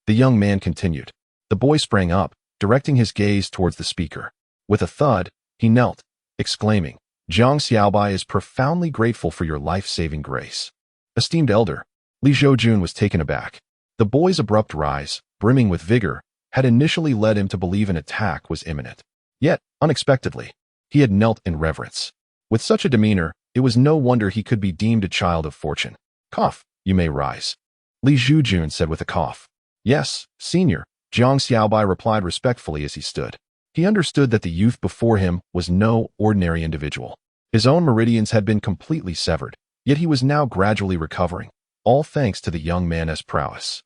S1: The young man continued. The boy sprang up, directing his gaze towards the speaker. With a thud, he knelt, exclaiming, Zhang Xiaobai is profoundly grateful for your life-saving grace. Esteemed elder, Li Zhoujun was taken aback. The boy's abrupt rise, brimming with vigor, had initially led him to believe an attack was imminent. Yet, unexpectedly, he had knelt in reverence. With such a demeanor, it was no wonder he could be deemed a child of fortune. Cough, you may rise. Li Zhoujun said with a cough. Yes, senior, Zhang Xiaobai replied respectfully as he stood. He understood that the youth before him was no ordinary individual. His own meridians had been completely severed, yet he was now gradually recovering, all thanks to the young man's prowess.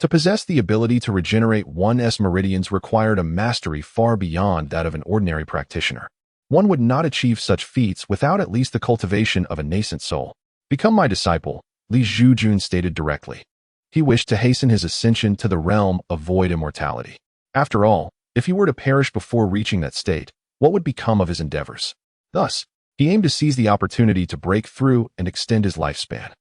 S1: To possess the ability to regenerate one's meridians required a mastery far beyond that of an ordinary practitioner. One would not achieve such feats without at least the cultivation of a nascent soul. Become my disciple, Li Zhoujun stated directly. He wished to hasten his ascension to the realm of void immortality. After all, if he were to perish before reaching that state, what would become of his endeavors? Thus, he aimed to seize the opportunity to break through and extend his lifespan.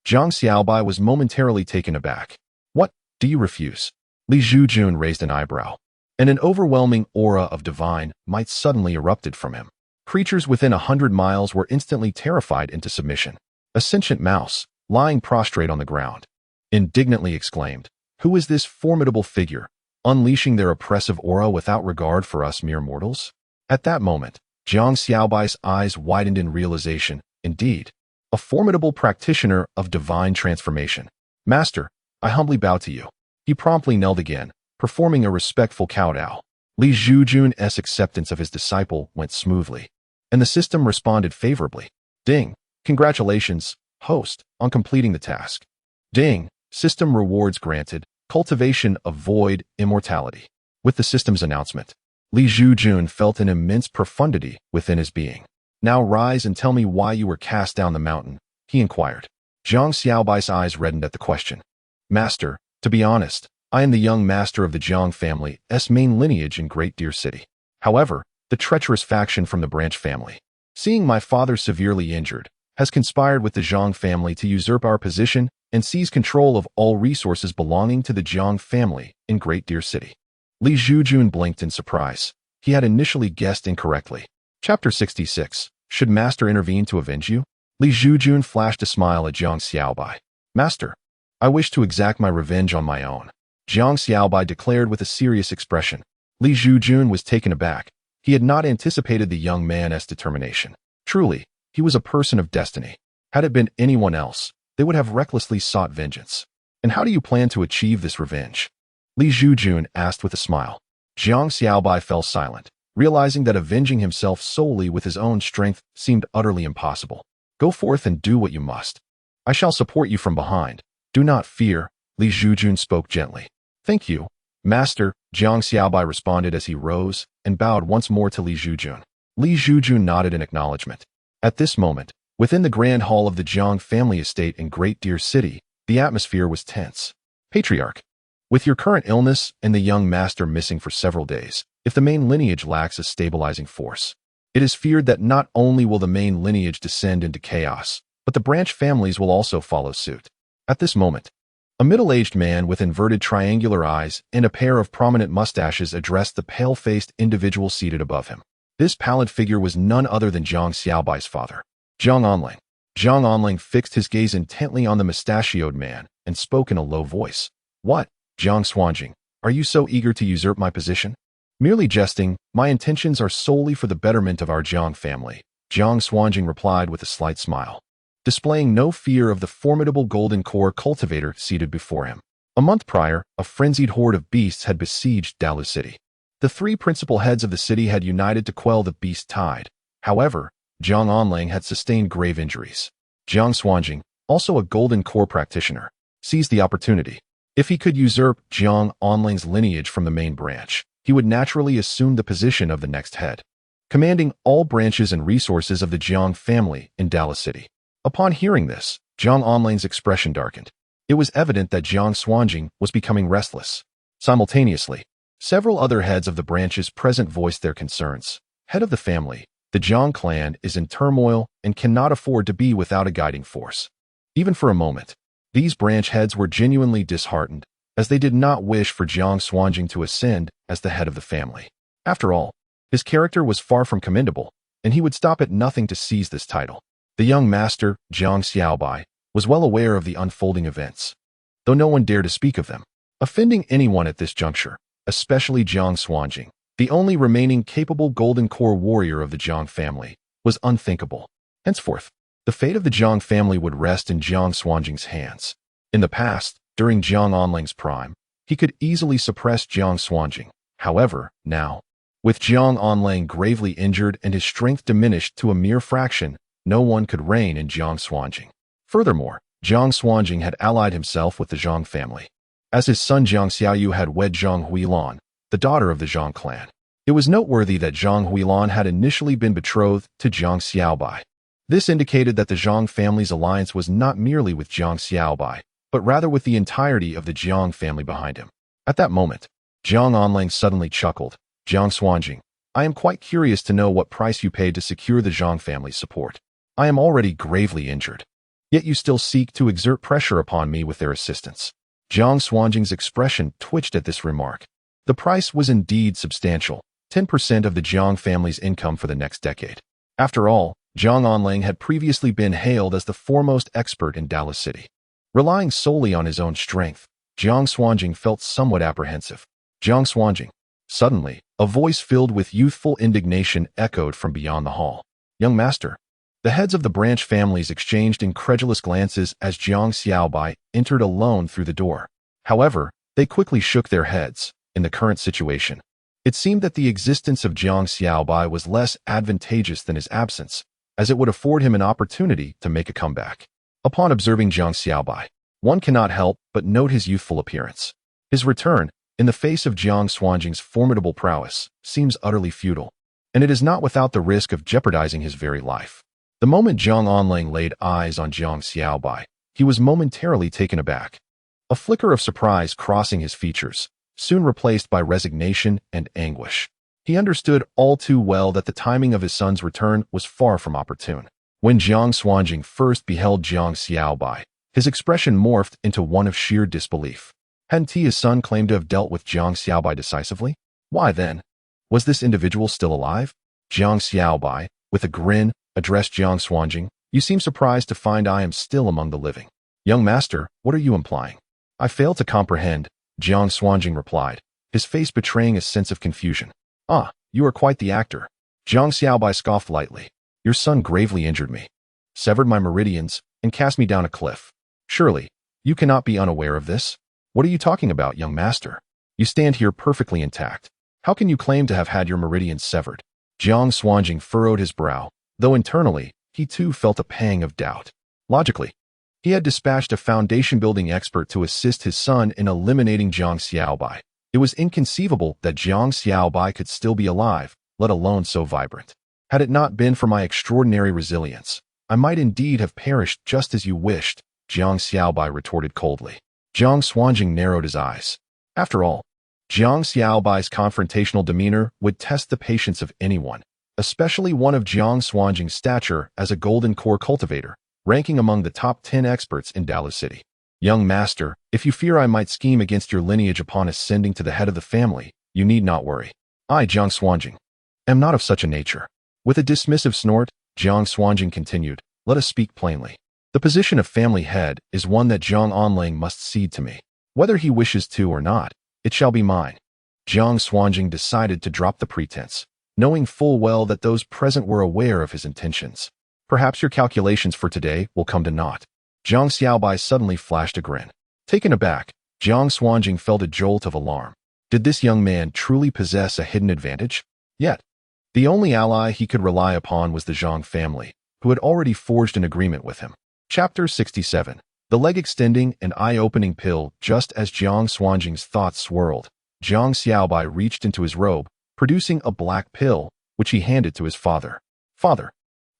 S1: Zhang Xiaobai was momentarily taken aback. What, do you refuse? Li Zhoujun raised an eyebrow, and an overwhelming aura of divine might suddenly erupted from him. Creatures within 100 miles were instantly terrified into submission. A sentient mouse, lying prostrate on the ground, indignantly exclaimed, Who is this formidable figure, unleashing their oppressive aura without regard for us mere mortals? At that moment, Zhang Xiaobai's eyes widened in realization. Indeed, a formidable practitioner of divine transformation. Master, I humbly bow to you. He promptly knelt again, performing a respectful kowtow. Li Zhoujun's acceptance of his disciple went smoothly, and the system responded favorably. Ding! Congratulations, host, on completing the task. Ding! System rewards granted. Cultivation of void immortality. With the system's announcement, Li Zhoujun felt an immense profundity within his being. Now rise and tell me why you were cast down the mountain, he inquired. Zhang Xiaobai's eyes reddened at the question. Master, to be honest, I am the young master of the Zhang family's main lineage in Great Deer City. However, the treacherous faction from the branch family, seeing my father severely injured, has conspired with the Zhang family to usurp our position and seize control of all resources belonging to the Zhang family in Great Deer City. Li Zhoujun blinked in surprise. He had initially guessed incorrectly. Chapter 66. Should Master intervene to avenge you? Li Zhoujun flashed a smile at Zhang Xiaobai. Master, I wish to exact my revenge on my own, Zhang Xiaobai declared with a serious expression. Li Zhoujun was taken aback. He had not anticipated the young man's determination. Truly, he was a person of destiny. Had it been anyone else, they would have recklessly sought vengeance. And how do you plan to achieve this revenge? Li Zhoujun asked with a smile. Zhang Xiaobai fell silent, realizing that avenging himself solely with his own strength seemed utterly impossible. Go forth and do what you must. I shall support you from behind. Do not fear, Li Zhoujun spoke gently. Thank you, Master, Zhang Xiaobai responded as he rose and bowed once more to Li Zhoujun. Li Zhoujun nodded in acknowledgement. At this moment, within the grand hall of the Zhang family estate in Great Deer City, the atmosphere was tense. Patriarch, with your current illness and the young master missing for several days, if the main lineage lacks a stabilizing force, it is feared that not only will the main lineage descend into chaos, but the branch families will also follow suit. At this moment, a middle-aged man with inverted triangular eyes and a pair of prominent mustaches addressed the pale-faced individual seated above him. This pallid figure was none other than Zhang Xiaobai's father, Zhang Onling. Zhang Onling fixed his gaze intently on the mustachioed man and spoke in a low voice. What, Zhang Xuanjing, are you so eager to usurp my position? Merely jesting, my intentions are solely for the betterment of our Zhang family, Jiang Xuanjing replied with a slight smile, displaying no fear of the formidable golden core cultivator seated before him. A month prior, a frenzied horde of beasts had besieged Dalu City. The three principal heads of the city had united to quell the beast tide. However, Jiang Onlang had sustained grave injuries. Jiang Xuanjing, also a golden core practitioner, seized the opportunity. If he could usurp Jiang Onlang's lineage from the main branch, he would naturally assume the position of the next head, commanding all branches and resources of the Jiang family in Dalu City. Upon hearing this, Jiang Onlang's expression darkened. It was evident that Jiang Xuanjing was becoming restless. Simultaneously, several other heads of the branches present voiced their concerns. Head of the family, the Jiang clan is in turmoil and cannot afford to be without a guiding force. Even for a moment, these branch heads were genuinely disheartened, as they did not wish for Jiang Xuanjing to ascend as the head of the family. After all, his character was far from commendable, and he would stop at nothing to seize this title. The young master, Jiang Xiaobai, was well aware of the unfolding events, though no one dared to speak of them. Offending anyone at this juncture, especially Jiang Xuanjing, the only remaining capable golden core warrior of the Jiang family, was unthinkable. Henceforth, the fate of the Jiang family would rest in Jiang Xuanjing's hands. In the past, during Jiang Onlang's prime, he could easily suppress Jiang Xuanjing. However, now, with Jiang Onlang gravely injured and his strength diminished to a mere fraction, no one could reign in Jiang Xuanjing. Furthermore, Jiang Xuanjing had allied himself with the Zhang family, as his son Jiang Xiaoyu had wed Zhang Huilan, the daughter of the Zhang clan. It was noteworthy that Zhang Huilan had initially been betrothed to Jiang Xiaobai. This indicated that the Zhang family's alliance was not merely with Jiang Xiaobai, but rather with the entirety of the Jiang family behind him. At that moment, Jiang Onlang suddenly chuckled. Jiang Xuanjing, I am quite curious to know what price you paid to secure the Zhang family's support. I am already gravely injured, yet you still seek to exert pressure upon me with their assistance. Jiang Xuanjing's expression twitched at this remark. The price was indeed substantial, 10% of the Jiang family's income for the next decade. After all, Jiang Onlang had previously been hailed as the foremost expert in Dalu City. Relying solely on his own strength, Jiang Xuanjing felt somewhat apprehensive. Jiang Xuanjing. Suddenly, a voice filled with youthful indignation echoed from beyond the hall. Young master. The heads of the branch families exchanged incredulous glances as Jiang Xiaobai entered alone through the door. However, they quickly shook their heads. In the current situation, it seemed that the existence of Jiang Xiaobai was less advantageous than his absence, as it would afford him an opportunity to make a comeback. Upon observing Jiang Xiaobai, one cannot help but note his youthful appearance. His return, in the face of Jiang Xuanjing's formidable prowess, seems utterly futile, and it is not without the risk of jeopardizing his very life. The moment Jiang Onlang laid eyes on Jiang Xiaobai, he was momentarily taken aback. A flicker of surprise crossing his features, soon replaced by resignation and anguish. He understood all too well that the timing of his son's return was far from opportune. When Jiang Xuanjing first beheld Jiang Xiaobai, his expression morphed into one of sheer disbelief. Hadn't he, his son, claimed to have dealt with Jiang Xiaobai decisively? Why then, was this individual still alive? Jiang Xiaobai, with a grin, addressed Jiang Xuanjing. You seem surprised to find I am still among the living. Young master, what are you implying? I fail to comprehend, Jiang Xuanjing replied, his face betraying a sense of confusion. Ah, you are quite the actor. Jiang Xiaobai scoffed lightly. Your son gravely injured me, severed my meridians, and cast me down a cliff. Surely, you cannot be unaware of this? What are you talking about, young master? You stand here perfectly intact. How can you claim to have had your meridians severed? Jiang Xuanjing furrowed his brow, though internally, he too felt a pang of doubt. Logically, he had dispatched a foundation-building expert to assist his son in eliminating Jiang Xiaobai. It was inconceivable that Jiang Xiaobai could still be alive, let alone so vibrant. Had it not been for my extraordinary resilience, I might indeed have perished just as you wished, Jiang Xiaobai retorted coldly. Jiang Xuanjing narrowed his eyes. After all, Jiang Xiaobai's confrontational demeanor would test the patience of anyone, especially one of Jiang Xuanjing's stature as a golden core cultivator, ranking among the top 10 experts in Dalu City. Young master, if you fear I might scheme against your lineage upon ascending to the head of the family, you need not worry. I, Jiang Xuanjing, am not of such a nature. With a dismissive snort, Jiang Xuanjing continued, let us speak plainly. The position of family head is one that Jiang Onlang must cede to me. Whether he wishes to or not, it shall be mine. Jiang Xuanjing decided to drop the pretense. knowing full well that those present were aware of his intentions. Perhaps your calculations for today will come to naught. Zhang Xiaobai suddenly flashed a grin. Taken aback, Jiang Xuanjing felt a jolt of alarm. Did this young man truly possess a hidden advantage? Yet, the only ally he could rely upon was the Zhang family, who had already forged an agreement with him. Chapter 67. The leg-extending and eye-opening pill. Just as Jiang Xuanjing's thoughts swirled, Zhang Xiaobai reached into his robe, producing a black pill, which he handed to his father. Father,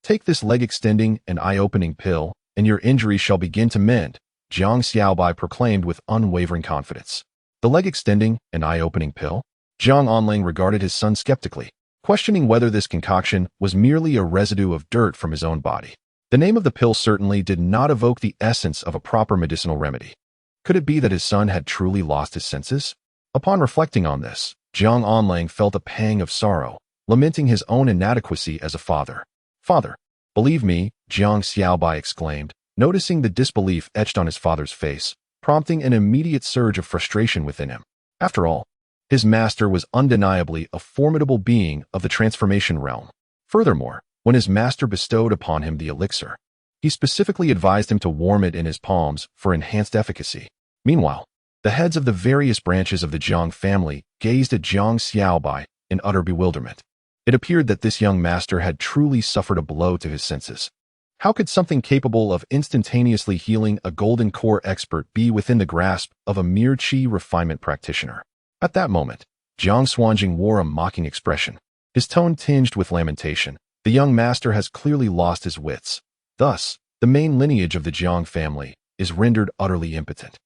S1: take this leg-extending and eye-opening pill, and your injury shall begin to mend, Jiang Xiaobai proclaimed with unwavering confidence. The leg-extending and eye-opening pill? Zhang Onling regarded his son skeptically, questioning whether this concoction was merely a residue of dirt from his own body. The name of the pill certainly did not evoke the essence of a proper medicinal remedy. Could it be that his son had truly lost his senses? Upon reflecting on this, Zhang Onling felt a pang of sorrow, lamenting his own inadequacy as a father. Father, believe me, Jiang Xiaobai exclaimed, noticing the disbelief etched on his father's face, prompting an immediate surge of frustration within him. After all, his master was undeniably a formidable being of the transformation realm. Furthermore, when his master bestowed upon him the elixir, he specifically advised him to warm it in his palms for enhanced efficacy. Meanwhile, the heads of the various branches of the Jiang family gazed at Zhang Xiaobai in utter bewilderment. It appeared that this young master had truly suffered a blow to his senses. How could something capable of instantaneously healing a golden core expert be within the grasp of a mere qi refinement practitioner? At that moment, Jiang Xuanjing wore a mocking expression, his tone tinged with lamentation. The young master has clearly lost his wits. Thus, the main lineage of the Jiang family is rendered utterly impotent.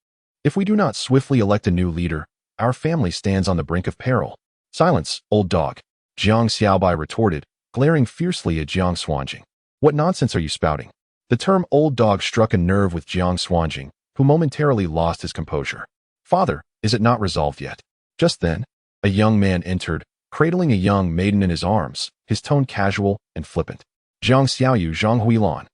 S1: If we do not swiftly elect a new leader, our family stands on the brink of peril. Silence, old dog, Jiang Xiaobai retorted, glaring fiercely at Jiang Xuanjing. What nonsense are you spouting? The term old dog struck a nerve with Jiang Xuanjing, who momentarily lost his composure. Father, is it not resolved yet? Just then, a young man entered, cradling a young maiden in his arms, his tone casual and flippant. Zhang Xiaoyu Zhang Huilan.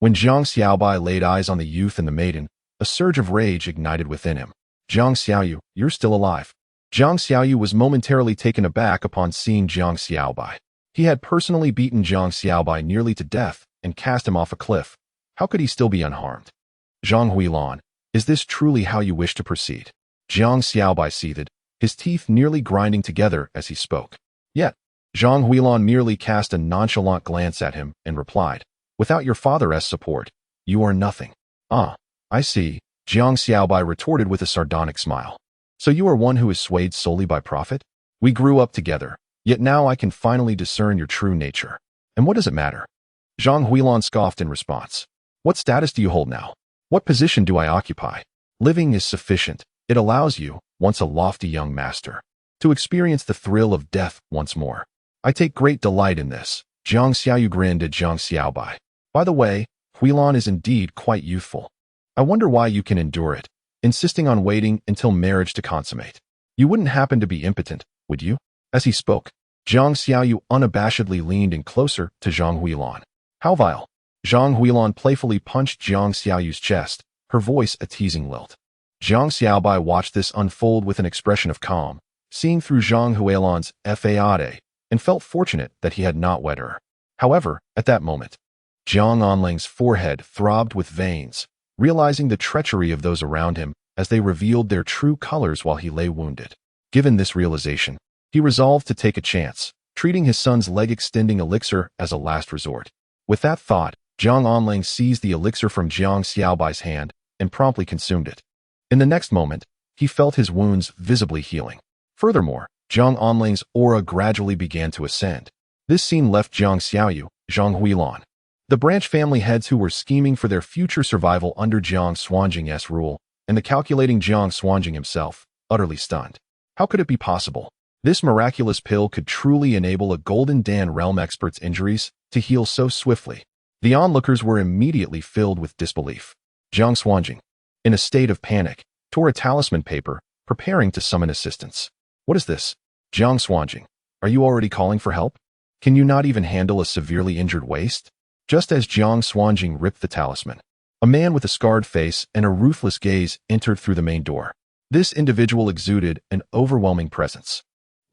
S1: When Zhang Xiaobai laid eyes on the youth and the maiden, a surge of rage ignited within him. Zhang Xiaoyu, you're still alive. Zhang Xiaoyu was momentarily taken aback upon seeing Zhang Xiaobai. He had personally beaten Zhang Xiaobai nearly to death and cast him off a cliff. How could he still be unharmed? Zhang Huilan, is this truly how you wish to proceed? Zhang Xiaobai seethed, his teeth nearly grinding together as he spoke. Yet, Zhang Huilan merely cast a nonchalant glance at him and replied, without your father's support, you are nothing. Ah, I see, Jiang Xiaobai retorted with a sardonic smile. So you are one who is swayed solely by profit? We grew up together, yet now I can finally discern your true nature. And what does it matter? Zhang Huilan scoffed in response. What status do you hold now? What position do I occupy? Living is sufficient. It allows you, once a lofty young master, to experience the thrill of death once more. I take great delight in this. Zhang Xiaoyu grinned at Zhang Xiaobai. By the way, Huilan is indeed quite youthful. I wonder why you can endure it, insisting on waiting until marriage to consummate. You wouldn't happen to be impotent, would you? As he spoke, Zhang Xiaoyu unabashedly leaned in closer to Zhang Huilan. How vile! Zhang Huilan playfully punched Zhang Xiaoyu's chest, her voice a teasing lilt. Zhang Xiaobai watched this unfold with an expression of calm, seeing through Zhang Huilan's fade, and felt fortunate that he had not wed her. However, at that moment, Jiang Onling's forehead throbbed with veins, realizing the treachery of those around him as they revealed their true colors while he lay wounded. Given this realization, he resolved to take a chance, treating his son's leg-extending elixir as a last resort. With that thought, Jiang Onling seized the elixir from Jiang Xiaobai's hand and promptly consumed it. In the next moment, he felt his wounds visibly healing. Furthermore, Jiang Onling's aura gradually began to ascend. This scene left Zhang Xiaoyu, Zhang Huilan, the branch family heads who were scheming for their future survival under Jiang Xuanjing's rule, and the calculating Jiang Xuanjing himself, utterly stunned. How could it be possible? This miraculous pill could truly enable a Golden Dan realm expert's injuries to heal so swiftly. The onlookers were immediately filled with disbelief. Jiang Xuanjing, in a state of panic, tore a talisman paper, preparing to summon assistance. What is this? Jiang Xuanjing, are you already calling for help? Can you not even handle a severely injured waist? Just as Jiang Xuanjing ripped the talisman, a man with a scarred face and a ruthless gaze entered through the main door. This individual exuded an overwhelming presence.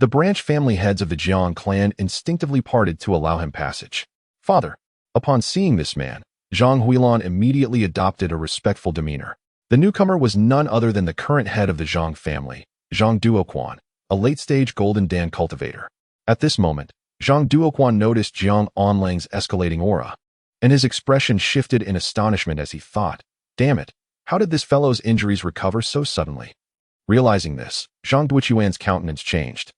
S1: The branch family heads of the Jiang clan instinctively parted to allow him passage. Father. Upon seeing this man, Zhang Huilan immediately adopted a respectful demeanor. The newcomer was none other than the current head of the Zhang family, Zhang Duoquan, a late-stage golden Dan cultivator. At this moment, Zhang Duoquan noticed Jiang Onlang's escalating aura, and his expression shifted in astonishment as he thought, damn it, how did this fellow's injuries recover so suddenly? Realizing this, Zhang Duoquan's countenance changed,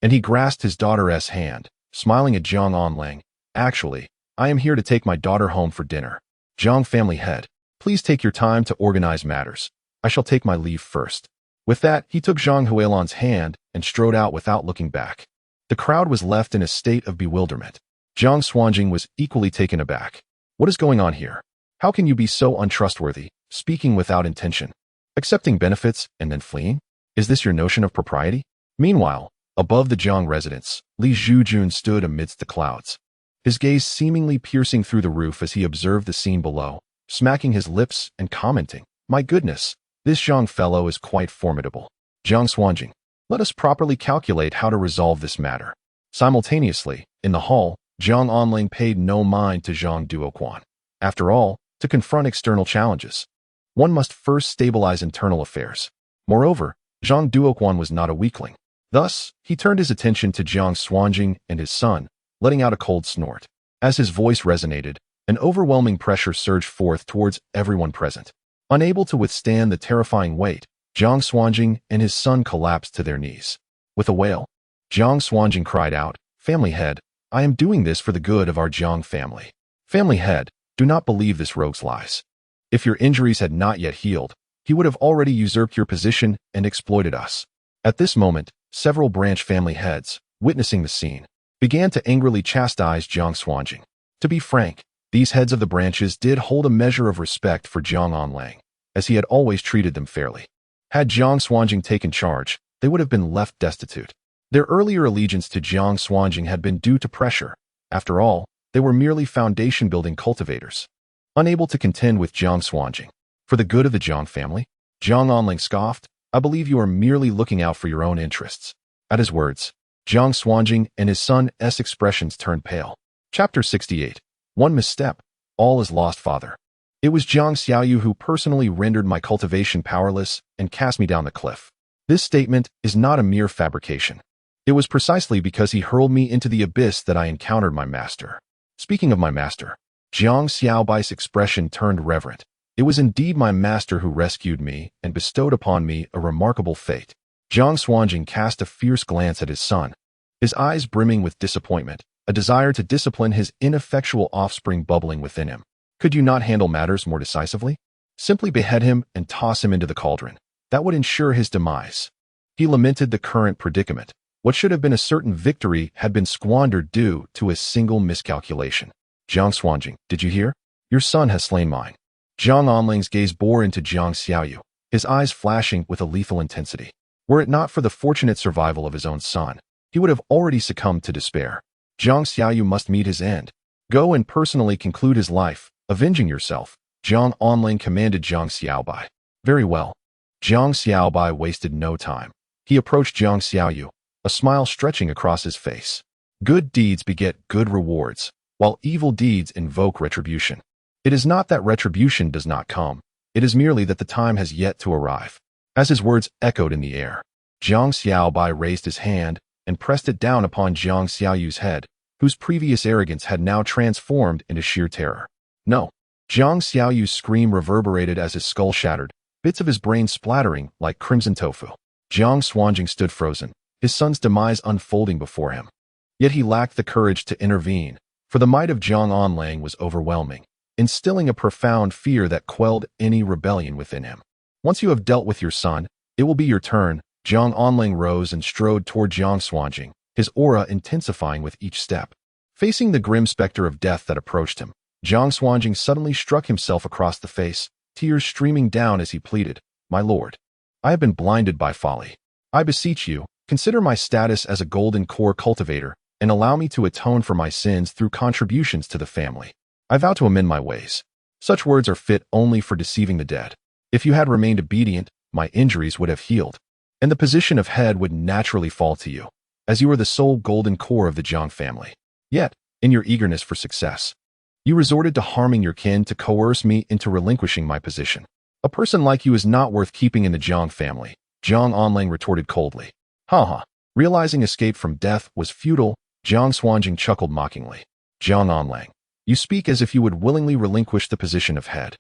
S1: and he grasped his daughter's hand, smiling at Jiang Onlang. Actually, I am here to take my daughter home for dinner. Jiang family head, please take your time to organize matters. I shall take my leave first. With that, he took Zhang Huilan's hand and strode out without looking back. The crowd was left in a state of bewilderment. Jiang Xuanjing was equally taken aback. What is going on here? How can you be so untrustworthy, speaking without intention, accepting benefits and then fleeing? Is this your notion of propriety? Meanwhile, above the Jiang residence, Li Zhoujun stood amidst the clouds, his gaze seemingly piercing through the roof as he observed the scene below, smacking his lips and commenting, my goodness, this Zhang fellow is quite formidable. Jiang Xuanjing, let us properly calculate how to resolve this matter. Simultaneously, in the hall, Jiang Onling paid no mind to Zhang Duoquan. After all, to confront external challenges, one must first stabilize internal affairs. Moreover, Zhang Duoquan was not a weakling. Thus, he turned his attention to Jiang Xuanjing and his son, letting out a cold snort. As his voice resonated, an overwhelming pressure surged forth towards everyone present. Unable to withstand the terrifying weight, Jiang Xuanjing and his son collapsed to their knees. With a wail, Jiang Xuanjing cried out, family head, I am doing this for the good of our Jiang family. Family head, do not believe this rogue's lies. If your injuries had not yet healed, he would have already usurped your position and exploited us. At this moment, several branch family heads, witnessing the scene, began to angrily chastise Jiang Xuanjing. To be frank, these heads of the branches did hold a measure of respect for Jiang Onlang, as he had always treated them fairly. Had Jiang Xuanjing taken charge, they would have been left destitute. Their earlier allegiance to Jiang Xuanjing had been due to pressure. After all, they were merely foundation-building cultivators, unable to contend with Jiang Xuanjing. For the good of the Jiang family, Jiang Onling scoffed, I believe you are merely looking out for your own interests. At his words, Jiang Xuanjing and his son's expressions turned pale. Chapter 68. One misstep, all is lost, father. It was Jiang Xiaoyu who personally rendered my cultivation powerless and cast me down the cliff. This statement is not a mere fabrication. It was precisely because he hurled me into the abyss that I encountered my master. Speaking of my master, Jiang Xiaobai's expression turned reverent. It was indeed my master who rescued me and bestowed upon me a remarkable fate. Jiang Xuanjing cast a fierce glance at his son, his eyes brimming with disappointment, a desire to discipline his ineffectual offspring bubbling within him. Could you not handle matters more decisively? Simply behead him and toss him into the cauldron. That would ensure his demise. He lamented the current predicament. What should have been a certain victory had been squandered due to a single miscalculation. Jiang Xuanjing, did you hear? Your son has slain mine. Jiang Onling's gaze bore into Jiang Xiaoyu, his eyes flashing with a lethal intensity. Were it not for the fortunate survival of his own son, he would have already succumbed to despair. Jiang Xiaoyu must meet his end. Go and personally conclude his life, avenging yourself. Jiang Onling commanded Jiang Xiaobai. Very well. Jiang Xiaobai wasted no time. He approached Jiang Xiaoyu, a smile stretching across his face. Good deeds beget good rewards, while evil deeds invoke retribution. It is not that retribution does not come, it is merely that the time has yet to arrive. As his words echoed in the air, Jiang Xiaobai raised his hand and pressed it down upon Jiang Xiaoyu's head, whose previous arrogance had now transformed into sheer terror. No. Jiang Xiaoyu's scream reverberated as his skull shattered, bits of his brain splattering like crimson tofu. Jiang Xuanjing stood frozen, his son's demise unfolding before him. Yet he lacked the courage to intervene, for the might of Jiang Onlang was overwhelming, instilling a profound fear that quelled any rebellion within him. Once you have dealt with your son, it will be your turn. Jiang Onlang rose and strode toward Jiang Xuanjing, his aura intensifying with each step. Facing the grim specter of death that approached him, Jiang Xuanjing suddenly struck himself across the face, tears streaming down as he pleaded, My lord, I have been blinded by folly. I beseech you, consider my status as a golden core cultivator and allow me to atone for my sins through contributions to the family. I vow to amend my ways. Such words are fit only for deceiving the dead. If you had remained obedient, my injuries would have healed, and the position of head would naturally fall to you. as you are the sole golden core of the Zhang family. Yet, in your eagerness for success, you resorted to harming your kin to coerce me into relinquishing my position. A person like you is not worth keeping in the Zhang family, Zhang Onlang retorted coldly. Ha. Realizing escape from death was futile, Zhang Xuanjing chuckled mockingly. Zhang Onlang, you speak as if you would willingly relinquish the position of head.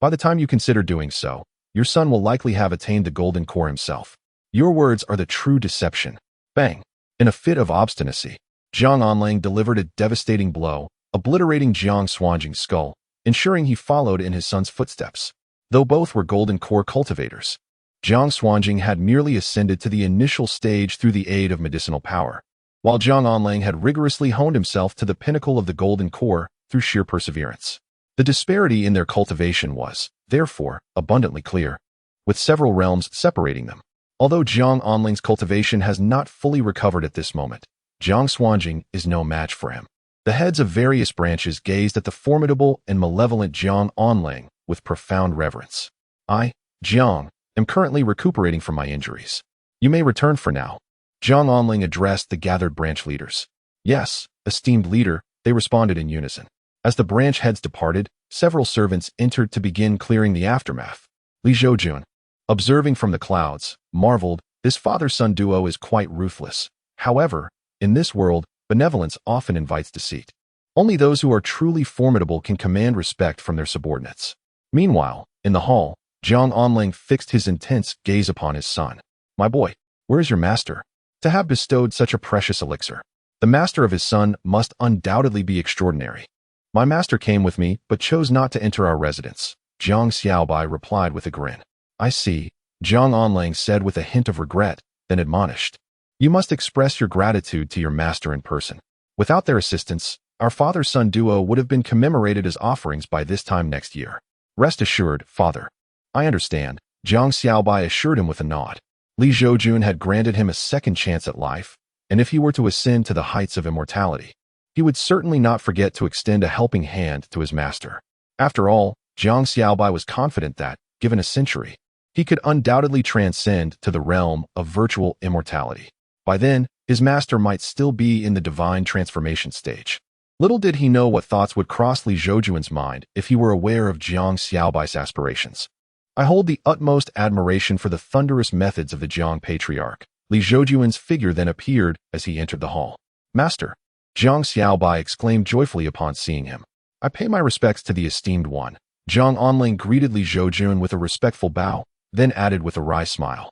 S1: By the time you consider doing so, your son will likely have attained the golden core himself. Your words are the true deception. Bang! In a fit of obstinacy, Zhang Onlang delivered a devastating blow, obliterating Zhang Xuanjing's skull, ensuring he followed in his son's footsteps. Though both were golden core cultivators, Zhang Xuanjing had merely ascended to the initial stage through the aid of medicinal power, while Zhang Onlang had rigorously honed himself to the pinnacle of the golden core through sheer perseverance. The disparity in their cultivation was, therefore, abundantly clear, with several realms separating them. Although Zhang Onling's cultivation has not fully recovered at this moment, Zhang Xuanjing is no match for him. The heads of various branches gazed at the formidable and malevolent Zhang Onlang with profound reverence. I, Zhang, am currently recuperating from my injuries. You may return for now. Zhang Onling addressed the gathered branch leaders. Yes, esteemed leader, they responded in unison. As the branch heads departed, several servants entered to begin clearing the aftermath. Zhoujun, observing from the clouds, marveled, this father-son duo is quite ruthless. However, in this world, benevolence often invites deceit. Only those who are truly formidable can command respect from their subordinates. Meanwhile, in the hall, Zhang Onlang fixed his intense gaze upon his son. My boy, where is your master? To have bestowed such a precious elixir, the master of his son must undoubtedly be extraordinary. My master came with me, but chose not to enter our residence, Zhang Xiaobai replied with a grin. I see, Zhang Onlang said with a hint of regret, then admonished. You must express your gratitude to your master in person. Without their assistance, our father-son duo would have been commemorated as offerings by this time next year. Rest assured, father. I understand, Zhang Xiaobai assured him with a nod. Zhoujun had granted him a second chance at life, and if he were to ascend to the heights of immortality, he would certainly not forget to extend a helping hand to his master. After all, Zhang Xiaobai was confident that, given a century, he could undoubtedly transcend to the realm of virtual immortality. By then, his master might still be in the divine transformation stage. Little did he know what thoughts would cross Zhoujun's mind if he were aware of Zhang Xiaobai's aspirations. I hold the utmost admiration for the thunderous methods of the Zhang patriarch. Zhoujun's figure then appeared as he entered the hall. Master, Zhang Xiaobai exclaimed joyfully upon seeing him. I pay my respects to the esteemed one. Zhang Onlang greeted Zhoujun with a respectful bow, then added with a wry smile.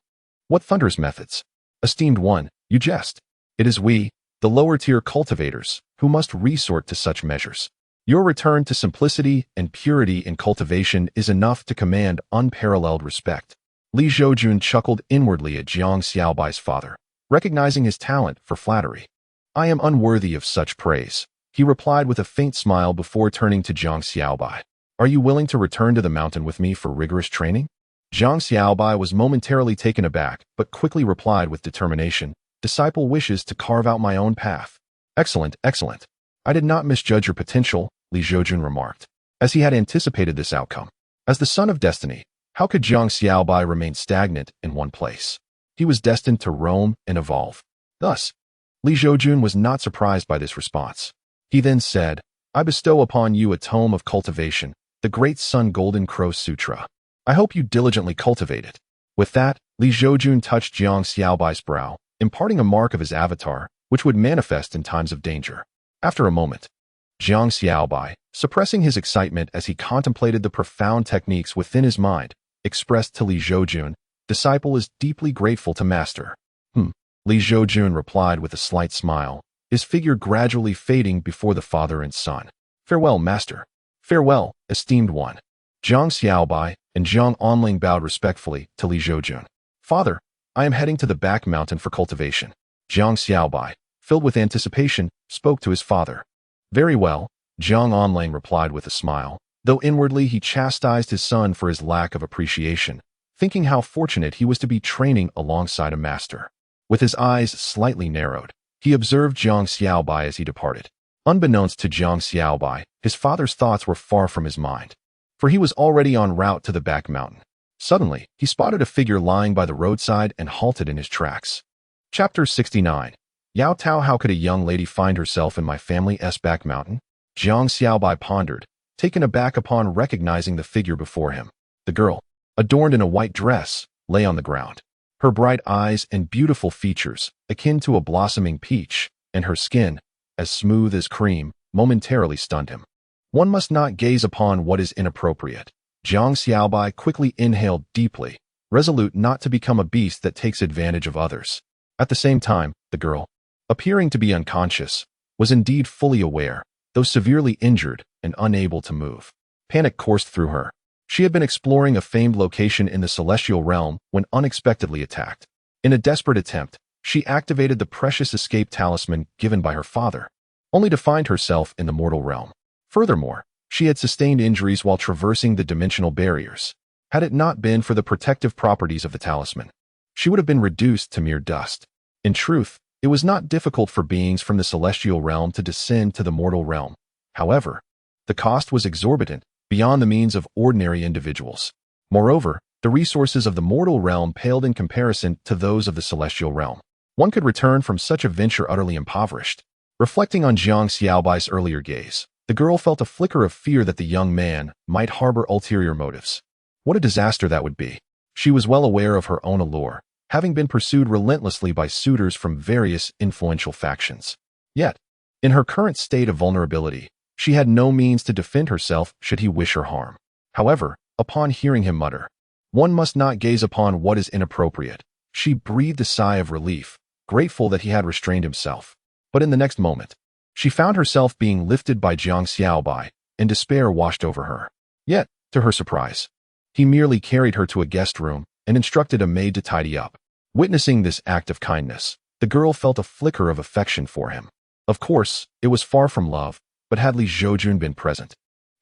S1: What thunderous methods? Esteemed one, you jest. It is we, the lower-tier cultivators, who must resort to such measures. Your return to simplicity and purity in cultivation is enough to command unparalleled respect. Zhoujun chuckled inwardly at Zhang Xiaobai's father, recognizing his talent for flattery. I am unworthy of such praise, he replied with a faint smile before turning to Zhang Xiaobai. Are you willing to return to the mountain with me for rigorous training? Zhang Xiaobai was momentarily taken aback, but quickly replied with determination, Disciple wishes to carve out my own path. Excellent, excellent. I did not misjudge your potential, Zhoujun remarked, as he had anticipated this outcome. As the son of destiny, how could Zhang Xiaobai remain stagnant in one place? He was destined to roam and evolve. Thus, Zhoujun was not surprised by this response. He then said, I bestow upon you a tome of cultivation, the Great Sun Golden Crow Sutra. I hope you diligently cultivate it. With that, Zhoujun touched Zhang Xiaobai's brow, imparting a mark of his avatar, which would manifest in times of danger. After a moment, Zhang Xiaobai, suppressing his excitement as he contemplated the profound techniques within his mind, expressed to Zhoujun, Disciple is deeply grateful to master. Zhoujun replied with a slight smile, his figure gradually fading before the father and son. Farewell, master. Farewell, esteemed one. Zhang Xiaobai and Zhang Onling bowed respectfully to Zhoujun. Father, I am heading to the back mountain for cultivation. Zhang Xiaobai, filled with anticipation, spoke to his father. Very well, Zhang Onling replied with a smile, though inwardly he chastised his son for his lack of appreciation, thinking how fortunate he was to be training alongside a master. With his eyes slightly narrowed, he observed Zhang Xiaobai as he departed. Unbeknownst to Zhang Xiaobai, his father's thoughts were far from his mind, for he was already en route to the back mountain. Suddenly, he spotted a figure lying by the roadside and halted in his tracks. Chapter 69. Yao Tao, how could a young lady find herself in my family's back mountain? Jiang Xiaobai pondered, taken aback upon recognizing the figure before him. The girl, adorned in a white dress, lay on the ground. Her bright eyes and beautiful features, akin to a blossoming peach, and her skin, as smooth as cream, momentarily stunned him. One must not gaze upon what is inappropriate. Jiang Xiaobai quickly inhaled deeply, resolute not to become a beast that takes advantage of others. At the same time, the girl, appearing to be unconscious, was indeed fully aware, though severely injured and unable to move. Panic coursed through her. She had been exploring a famed location in the celestial realm when unexpectedly attacked. In a desperate attempt, she activated the precious escape talisman given by her father, only to find herself in the mortal realm. Furthermore, she had sustained injuries while traversing the dimensional barriers. Had it not been for the protective properties of the talisman, she would have been reduced to mere dust. In truth, it was not difficult for beings from the celestial realm to descend to the mortal realm. However, the cost was exorbitant, beyond the means of ordinary individuals. Moreover, the resources of the mortal realm paled in comparison to those of the celestial realm. One could return from such a venture utterly impoverished. Reflecting on Jiang Xiaobai's earlier gaze, the girl felt a flicker of fear that the young man might harbor ulterior motives. What a disaster that would be. She was well aware of her own allure, having been pursued relentlessly by suitors from various influential factions. Yet, in her current state of vulnerability, she had no means to defend herself should he wish her harm. However, upon hearing him mutter, "One must not gaze upon what is inappropriate," she breathed a sigh of relief, grateful that he had restrained himself. But in the next moment, she found herself being lifted by Jiang Xiaobai, and despair washed over her. Yet, to her surprise, he merely carried her to a guest room and instructed a maid to tidy up. Witnessing this act of kindness, the girl felt a flicker of affection for him. Of course, it was far from love, but had Li Zhoujun been present,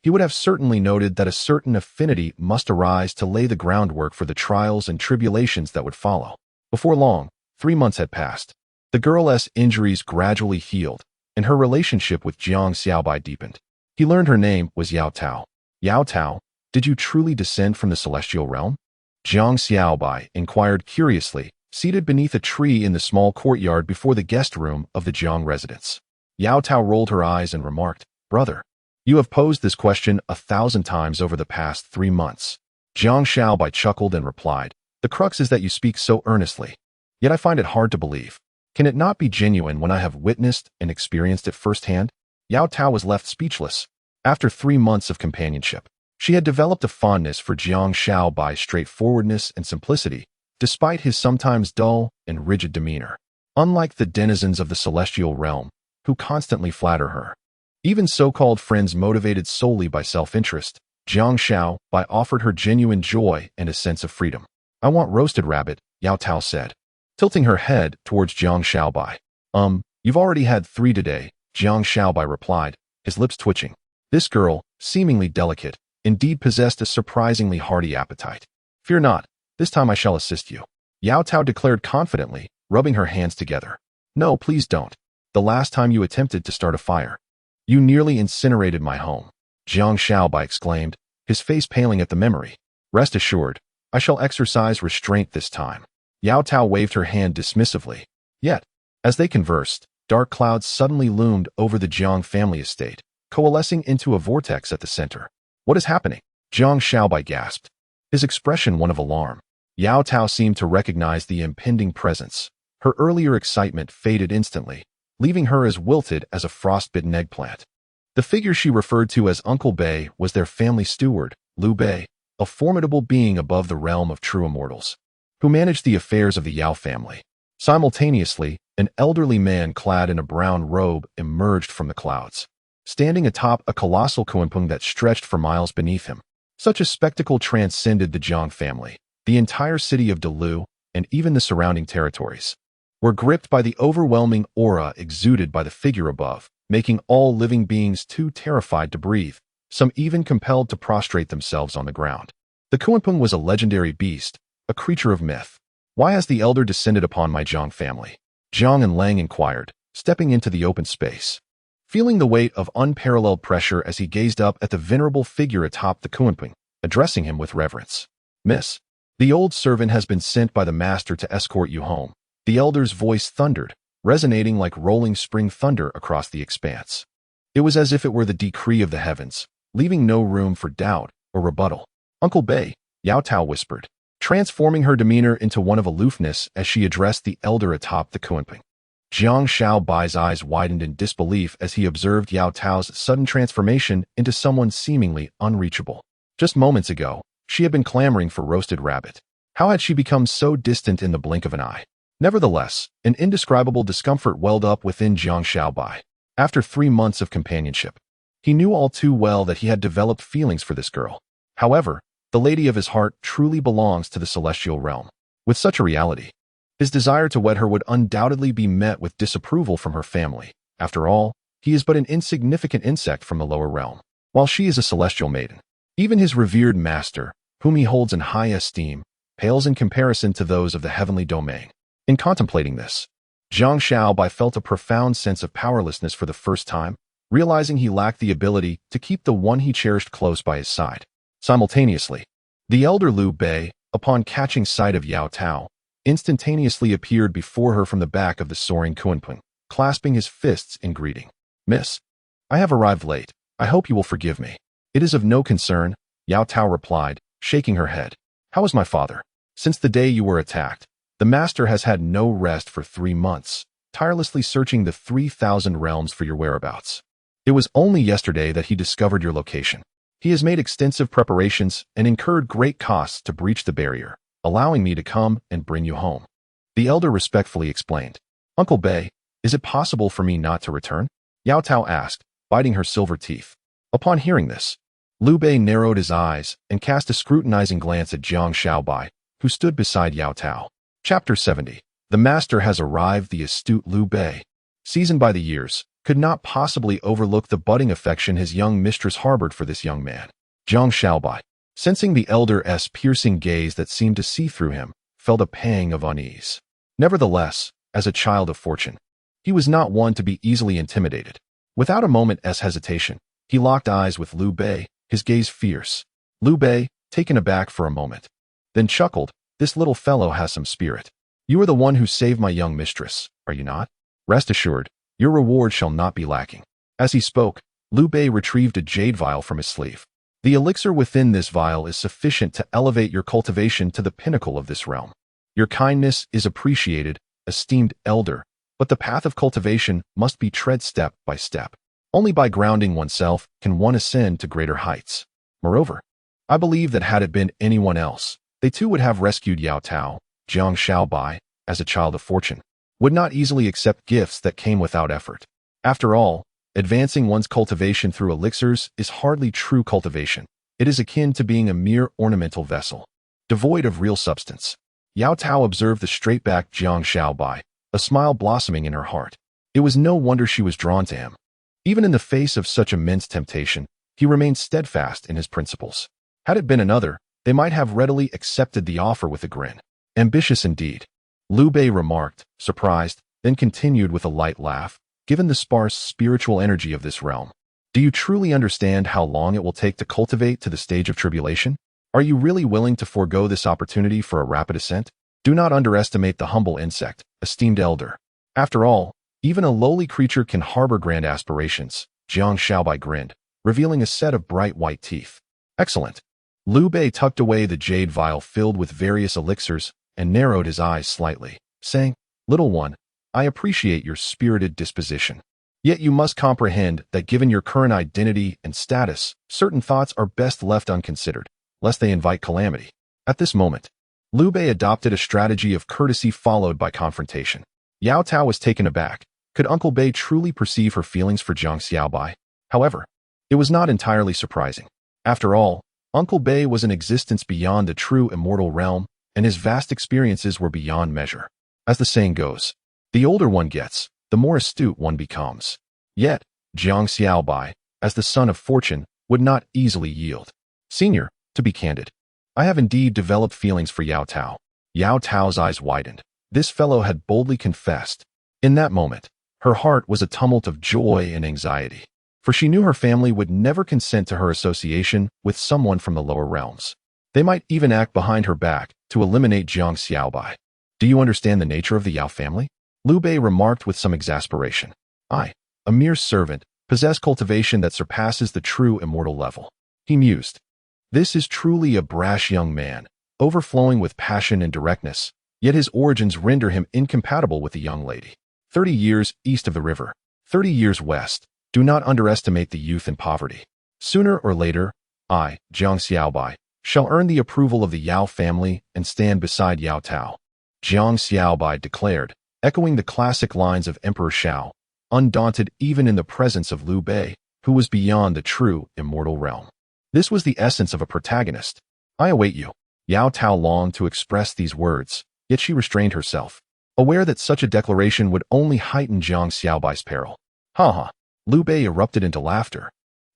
S1: he would have certainly noted that a certain affinity must arise to lay the groundwork for the trials and tribulations that would follow. Before long, 3 months had passed. The girl's injuries gradually healed, and her relationship with Jiang Xiaobai deepened. He learned her name was Yao Tao. Yao Tao, did you truly descend from the celestial realm? Jiang Xiaobai inquired curiously, seated beneath a tree in the small courtyard before the guest room of the Jiang residence. Yao Tao rolled her eyes and remarked, "Brother, you have posed this question 1,000 times over the past 3 months. Jiang Xiaobai chuckled and replied, "The crux is that you speak so earnestly. Yet I find it hard to believe. Can it not be genuine when I have witnessed and experienced it firsthand?" Yao Tao was left speechless. After 3 months of companionship, she had developed a fondness for Jiang Xiaobai's straightforwardness and simplicity, despite his sometimes dull and rigid demeanor. Unlike the denizens of the celestial realm, who constantly flatter her, even so-called friends motivated solely by self-interest, Jiang Xiaobai offered her genuine joy and a sense of freedom. "I want roasted rabbit," Yao Tao said, tilting her head towards Jiang Xiaobai. You've already had 3 today," Jiang Xiaobai replied, his lips twitching. This girl, seemingly delicate, indeed possessed a surprisingly hearty appetite. "Fear not, this time I shall assist you," Yao Tao declared confidently, rubbing her hands together. "No, please don't. The last time you attempted to start a fire, you nearly incinerated my home," Jiang Xiaobai exclaimed, his face paling at the memory. "Rest assured, I shall exercise restraint this time." Yao Tao waved her hand dismissively. Yet, as they conversed, dark clouds suddenly loomed over the Jiang family estate, coalescing into a vortex at the center. "What is happening?" Jiang Xiaobai gasped, his expression one of alarm. Yao Tao seemed to recognize the impending presence. Her earlier excitement faded instantly, leaving her as wilted as a frostbitten eggplant. The figure she referred to as Uncle Bei was their family steward, Liu Bei, a formidable being above the realm of true immortals, who managed the affairs of the Yao family. Simultaneously, an elderly man clad in a brown robe emerged from the clouds, standing atop a colossal kunpeng that stretched for miles beneath him. Such a spectacle transcended the Jiang family. The entire city of Delu, and even the surrounding territories, were gripped by the overwhelming aura exuded by the figure above, making all living beings too terrified to breathe, some even compelled to prostrate themselves on the ground. The kunpeng was a legendary beast, a creature of myth. "Why has the elder descended upon my Jiang family?" Jiang and Lang inquired, stepping into the open space, feeling the weight of unparalleled pressure as he gazed up at the venerable figure atop the kunpeng, addressing him with reverence. "Miss, the old servant has been sent by the master to escort you home," the elder's voice thundered, resonating like rolling spring thunder across the expanse. It was as if it were the decree of the heavens, leaving no room for doubt or rebuttal. "Uncle Bei," Yao Tao whispered, transforming her demeanor into one of aloofness as she addressed the elder atop the kunping. Jiang Xiaobai's eyes widened in disbelief as he observed Yao Tao's sudden transformation into someone seemingly unreachable. Just moments ago, she had been clamoring for roasted rabbit. How had she become so distant in the blink of an eye? Nevertheless, an indescribable discomfort welled up within Jiang Xiaobai. After 3 months of companionship, he knew all too well that he had developed feelings for this girl. However, the lady of his heart truly belongs to the celestial realm. With such a reality, his desire to wed her would undoubtedly be met with disapproval from her family. After all, he is but an insignificant insect from the lower realm, while she is a celestial maiden. Even his revered master, whom he holds in high esteem, pales in comparison to those of the heavenly domain. In contemplating this, Jiang Xiaobai felt a profound sense of powerlessness for the first time, realizing he lacked the ability to keep the one he cherished close by his side. Simultaneously, the elder Liu Bei, upon catching sight of Yao Tao, instantaneously appeared before her from the back of the soaring kunping, clasping his fists in greeting. "Miss, I have arrived late. I hope you will forgive me." "It is of no concern," Yao Tao replied, shaking her head. "How is my father? Since the day you were attacked, the master has had no rest for 3 months, tirelessly searching the 3,000 realms for your whereabouts. It was only yesterday that he discovered your location. He has made extensive preparations and incurred great costs to breach the barrier, allowing me to come and bring you home." The elder respectfully explained. "Uncle Bei, is it possible for me not to return?" Yao Tao asked, biting her silver teeth. Upon hearing this, Liu Bei narrowed his eyes and cast a scrutinizing glance at Jiang Xiaobai, who stood beside Yao Tao. Chapter 70. The master has arrived. The astute Liu Bei, seasoned by the years, could not possibly overlook the budding affection his young mistress harbored for this young man. Jiang Xiaobai, sensing the elder's piercing gaze that seemed to see through him, felt a pang of unease. Nevertheless, as a child of fortune, he was not one to be easily intimidated. Without a moment's hesitation, he locked eyes with Liu Bei, his gaze fierce. Liu Bei, taken aback for a moment, then chuckled. "This little fellow has some spirit. You are the one who saved my young mistress, are you not? Rest assured, your reward shall not be lacking." As he spoke, Liu Bei retrieved a jade vial from his sleeve. "The elixir within this vial is sufficient to elevate your cultivation to the pinnacle of this realm. Your kindness is appreciated, esteemed elder, but the path of cultivation must be tread step by step. Only by grounding oneself can one ascend to greater heights. Moreover, I believe that had it been anyone else, they too would have rescued Yao Tao. Jiang Xiaobai, as a child of fortune, would not easily accept gifts that came without effort. After all, advancing one's cultivation through elixirs is hardly true cultivation. It is akin to being a mere ornamental vessel, devoid of real substance." Yao Tao observed the straight-backed Jiang Xiaobai, a smile blossoming in her heart. It was no wonder she was drawn to him. Even in the face of such immense temptation, he remained steadfast in his principles. Had it been another, they might have readily accepted the offer with a grin. "Ambitious indeed," Liu Bei remarked, surprised, then continued with a light laugh. "Given the sparse spiritual energy of this realm, do you truly understand how long it will take to cultivate to the stage of tribulation? Are you really willing to forego this opportunity for a rapid ascent? Do not underestimate the humble insect, esteemed elder. After all, even a lowly creature can harbor grand aspirations." Jiang Xiaobai grinned, revealing a set of bright white teeth. "Excellent." Liu Bei tucked away the jade vial filled with various elixirs and narrowed his eyes slightly, saying, "Little one, I appreciate your spirited disposition. Yet you must comprehend that given your current identity and status, certain thoughts are best left unconsidered, lest they invite calamity." At this moment, Liu Bei adopted a strategy of courtesy followed by confrontation. Yao Tao was taken aback. Could Uncle Bei truly perceive her feelings for Jiang Xiaobai? However, it was not entirely surprising. After all, Uncle Bei was an existence beyond the true immortal realm, and his vast experiences were beyond measure. As the saying goes, the older one gets, the more astute one becomes. Yet, Jiang Xiaobai, as the son of fortune, would not easily yield. "Senior, to be candid, I have indeed developed feelings for Yao Tao." Yao Tao's eyes widened. This fellow had boldly confessed. In that moment, her heart was a tumult of joy and anxiety, for she knew her family would never consent to her association with someone from the lower realms. They might even act behind her back to eliminate Jiang Xiaobai. "Do you understand the nature of the Yao family?" Liu Bei remarked with some exasperation. I, a mere servant, possess cultivation that surpasses the true immortal level. He mused. This is truly a brash young man, overflowing with passion and directness, yet his origins render him incompatible with the young lady. 30 years east of the river, 30 years west. Do not underestimate the youth and poverty. Sooner or later, I, Jiang Xiaobai, shall earn the approval of the Yao family and stand beside Yao Tao. Jiang Xiaobai declared, echoing the classic lines of Emperor Shao, undaunted even in the presence of Liu Bei, who was beyond the true immortal realm. This was the essence of a protagonist. I await you. Yao Tao longed to express these words, yet she restrained herself, aware that such a declaration would only heighten Jiang Xiaobai's peril. Ha ha! Liu Bei erupted into laughter,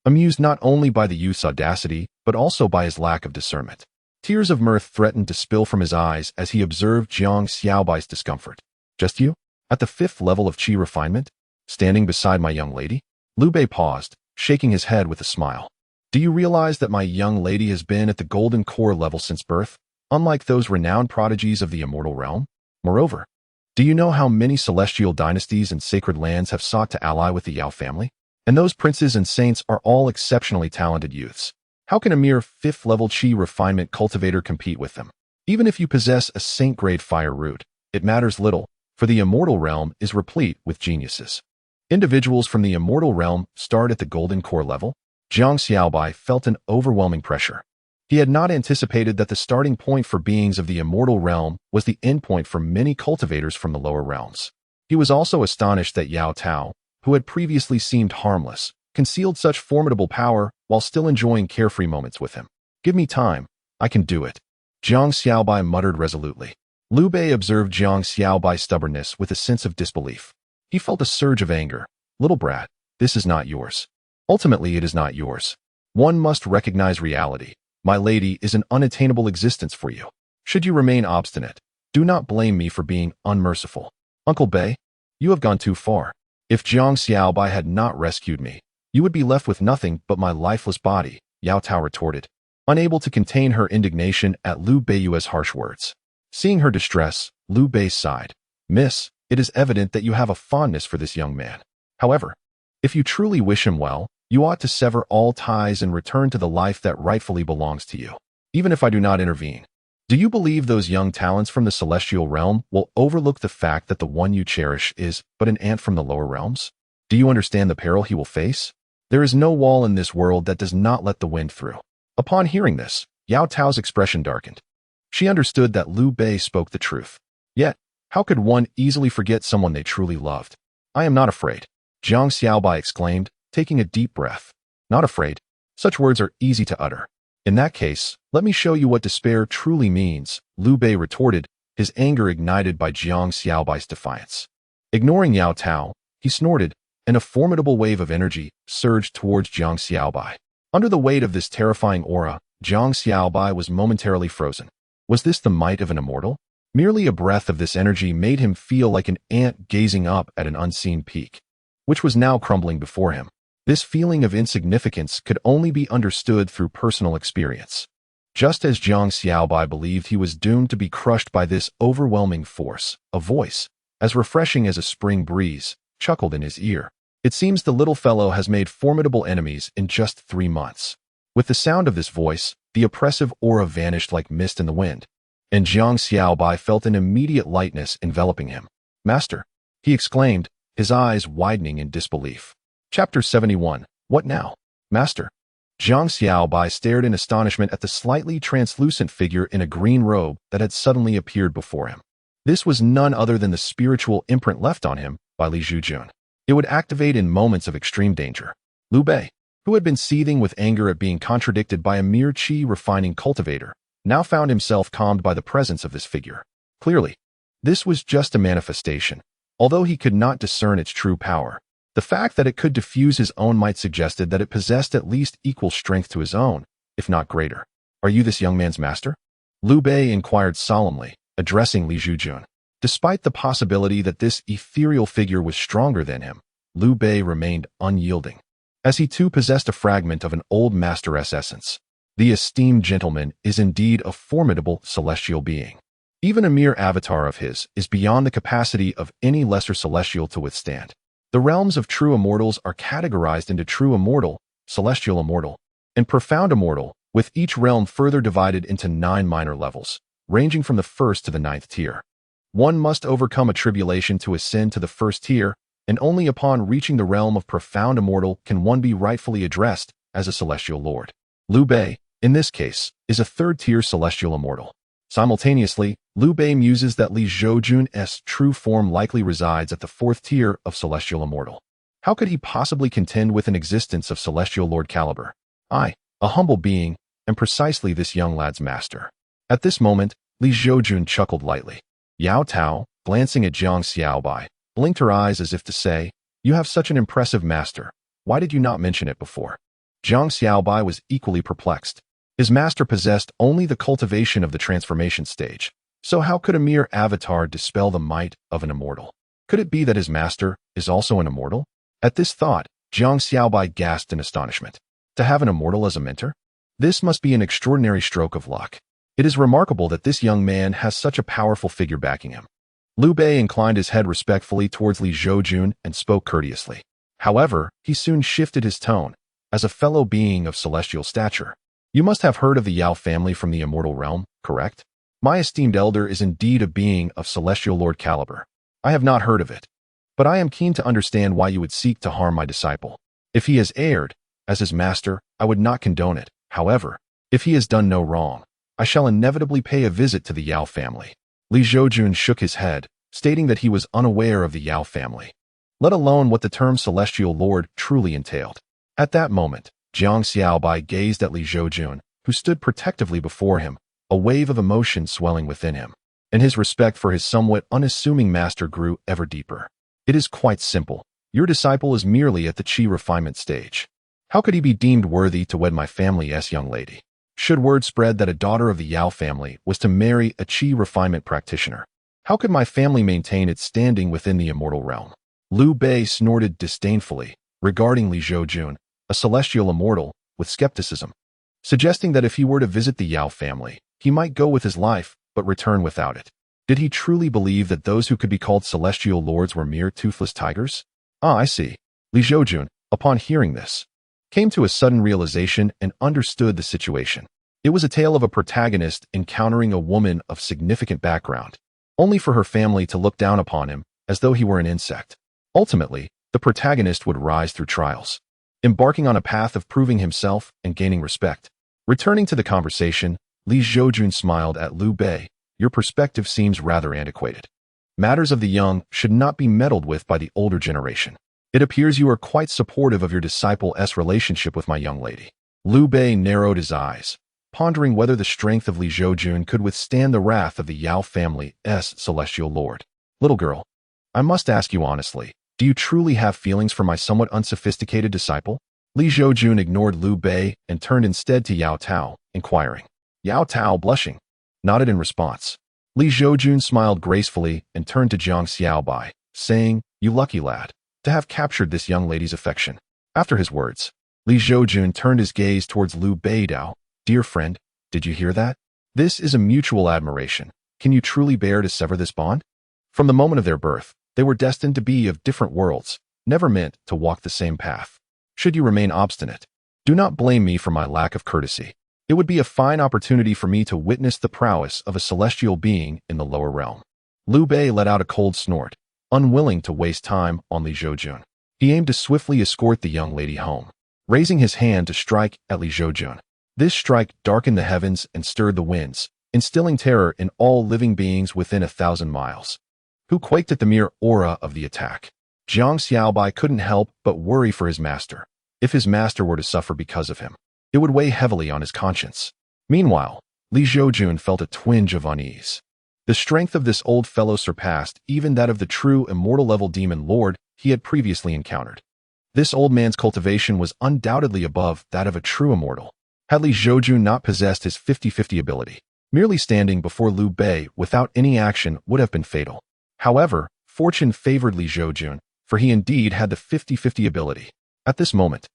S1: amused not only by the youth's audacity, but also by his lack of discernment. Tears of mirth threatened to spill from his eyes as he observed Jiang Xiaobai's discomfort. Just you? At the 5th level of qi refinement? Standing beside my young lady? Liu Bei paused, shaking his head with a smile. Do you realize that my young lady has been at the golden core level since birth, unlike those renowned prodigies of the immortal realm? Moreover, do you know how many celestial dynasties and sacred lands have sought to ally with the Yao family? And those princes and saints are all exceptionally talented youths. How can a mere 5th level qi refinement cultivator compete with them? Even if you possess a saint-grade fire root, it matters little, for the immortal realm is replete with geniuses. Individuals from the immortal realm start at the golden core level. Jiang Xiaobai felt an overwhelming pressure. He had not anticipated that the starting point for beings of the immortal realm was the endpoint for many cultivators from the lower realms. He was also astonished that Yao Tao, who had previously seemed harmless, concealed such formidable power while still enjoying carefree moments with him. Give me time. I can do it. Jiang Xiaobai muttered resolutely. Liu Bei observed Jiang Xiaobai's stubbornness with a sense of disbelief. He felt a surge of anger. Little brat, this is not yours. Ultimately, it is not yours. One must recognize reality. My lady is an unattainable existence for you. Should you remain obstinate, do not blame me for being unmerciful. Uncle Bei, you have gone too far. If Jiang Xiaobai had not rescued me, you would be left with nothing but my lifeless body, Yao Tao retorted, unable to contain her indignation at Liu Bei's harsh words. Seeing her distress, Liu Bei sighed. Miss, it is evident that you have a fondness for this young man. However, if you truly wish him well, you ought to sever all ties and return to the life that rightfully belongs to you, even if I do not intervene. Do you believe those young talents from the celestial realm will overlook the fact that the one you cherish is but an ant from the lower realms? Do you understand the peril he will face? There is no wall in this world that does not let the wind through. Upon hearing this, Yao Tao's expression darkened. She understood that Liu Bei spoke the truth. Yet, how could one easily forget someone they truly loved? I am not afraid, Jiang Xiaobai exclaimed, taking a deep breath. Not afraid. Such words are easy to utter. In that case, let me show you what despair truly means, Liu Bei retorted, his anger ignited by Jiang Xiaobai's defiance. Ignoring Yao Tao, he snorted, and a formidable wave of energy surged towards Jiang Xiaobai. Under the weight of this terrifying aura, Jiang Xiaobai was momentarily frozen. Was this the might of an immortal? Merely a breath of this energy made him feel like an ant gazing up at an unseen peak, which was now crumbling before him. This feeling of insignificance could only be understood through personal experience. Just as Jiang Xiaobai believed he was doomed to be crushed by this overwhelming force, a voice, as refreshing as a spring breeze, chuckled in his ear. It seems the little fellow has made formidable enemies in just 3 months. With the sound of this voice, the oppressive aura vanished like mist in the wind, and Jiang Xiaobai felt an immediate lightness enveloping him. Master, he exclaimed, his eyes widening in disbelief. Chapter 71. What now? Master. Jiang Xiaobai stared in astonishment at the slightly translucent figure in a green robe that had suddenly appeared before him. This was none other than the spiritual imprint left on him by Li Zhoujun. It would activate in moments of extreme danger. Liu Bei, who had been seething with anger at being contradicted by a mere qi refining cultivator, now found himself calmed by the presence of this figure. Clearly, this was just a manifestation, although he could not discern its true power. The fact that it could diffuse his own might suggested that it possessed at least equal strength to his own, if not greater. Are you this young man's master? Liu Bei inquired solemnly, addressing Li Zhoujun. Despite the possibility that this ethereal figure was stronger than him, Liu Bei remained unyielding, as he too possessed a fragment of an old master's essence. The esteemed gentleman is indeed a formidable celestial being. Even a mere avatar of his is beyond the capacity of any lesser celestial to withstand. The realms of true immortals are categorized into true immortal, celestial immortal, and profound immortal, with each realm further divided into 9 minor levels, ranging from the 1st to the 9th tier. One must overcome a tribulation to ascend to the 1st tier, and only upon reaching the realm of profound immortal can one be rightfully addressed as a celestial lord. Liu Bei, in this case, is a 3rd-tier celestial immortal. Simultaneously, Liu Bei muses that Li Zhoujun's true form likely resides at the 4th tier of celestial immortal. How could he possibly contend with an existence of celestial lord caliber? I, a humble being, am precisely this young lad's master. At this moment, Li Zhoujun chuckled lightly. Yao Tao, glancing at Jiang Xiaobai, blinked her eyes as if to say, "You have such an impressive master. Why did you not mention it before?" Jiang Xiaobai was equally perplexed. His master possessed only the cultivation of the transformation stage, so how could a mere avatar dispel the might of an immortal? Could it be that his master is also an immortal? At this thought, Jiang Xiaobai gasped in astonishment. To have an immortal as a mentor? This must be an extraordinary stroke of luck. It is remarkable that this young man has such a powerful figure backing him. Liu Bei inclined his head respectfully towards Li Zhoujun and spoke courteously. However, he soon shifted his tone. As a fellow being of celestial stature, you must have heard of the Yao family from the immortal realm, correct? My esteemed elder is indeed a being of celestial lord caliber. I have not heard of it, but I am keen to understand why you would seek to harm my disciple. If he has erred, as his master, I would not condone it. However, if he has done no wrong, I shall inevitably pay a visit to the Yao family. Li Zhoujun shook his head, stating that he was unaware of the Yao family, let alone what the term celestial lord truly entailed. At that moment, Jiang Xiaobai gazed at Li Zhoujun, who stood protectively before him, a wave of emotion swelling within him, and his respect for his somewhat unassuming master grew ever deeper. It is quite simple. Your disciple is merely at the qi refinement stage. How could he be deemed worthy to wed my family's young lady? Should word spread that a daughter of the Yao family was to marry a qi refinement practitioner, how could my family maintain its standing within the immortal realm? Liu Bei snorted disdainfully, regarding Li Zhoujun, a celestial immortal, with skepticism, suggesting that if he were to visit the Yao family, he might go with his life, but return without it. Did he truly believe that those who could be called celestial lords were mere toothless tigers? Ah, I see. Li Zhoujun, upon hearing this, came to a sudden realization and understood the situation. It was a tale of a protagonist encountering a woman of significant background, only for her family to look down upon him as though he were an insect. Ultimately, the protagonist would rise through trials, embarking on a path of proving himself and gaining respect. Returning to the conversation, Li Zhoujun smiled at Liu Bei. Your perspective seems rather antiquated. Matters of the young should not be meddled with by the older generation. It appears you are quite supportive of your disciple's relationship with my young lady. Liu Bei narrowed his eyes, pondering whether the strength of Li Zhoujun could withstand the wrath of the Yao family's celestial lord. Little girl, I must ask you honestly, do you truly have feelings for my somewhat unsophisticated disciple? Li Zhoujun ignored Liu Bei and turned instead to Yao Tao, inquiring. Yao Tao, blushing, nodded in response. Li Zhoujun smiled gracefully and turned to Jiang Xiaobai, saying, You lucky lad, to have captured this young lady's affection. After his words, Li Zhoujun turned his gaze towards Liu Bei. Dear friend, did you hear that? This is a mutual admiration. Can you truly bear to sever this bond? From the moment of their birth, they were destined to be of different worlds, never meant to walk the same path. Should you remain obstinate, do not blame me for my lack of courtesy. It would be a fine opportunity for me to witness the prowess of a celestial being in the lower realm. Liu Bei let out a cold snort, unwilling to waste time on Li Zhoujun. He aimed to swiftly escort the young lady home, raising his hand to strike at Li Zhoujun. This strike darkened the heavens and stirred the winds, instilling terror in all living beings within 1,000 miles, who quaked at the mere aura of the attack. Jiang Xiaobai couldn't help but worry for his master. If his master were to suffer because of him, it would weigh heavily on his conscience. Meanwhile, Li Zhoujun felt a twinge of unease. The strength of this old fellow surpassed even that of the true immortal-level demon lord he had previously encountered. This old man's cultivation was undoubtedly above that of a true immortal. Had Li Zhoujun not possessed his 50-50 ability, merely standing before Liu Bei without any action would have been fatal. However, fortune favored Li Zhoujun, for he indeed had the 50-50 ability. At this moment,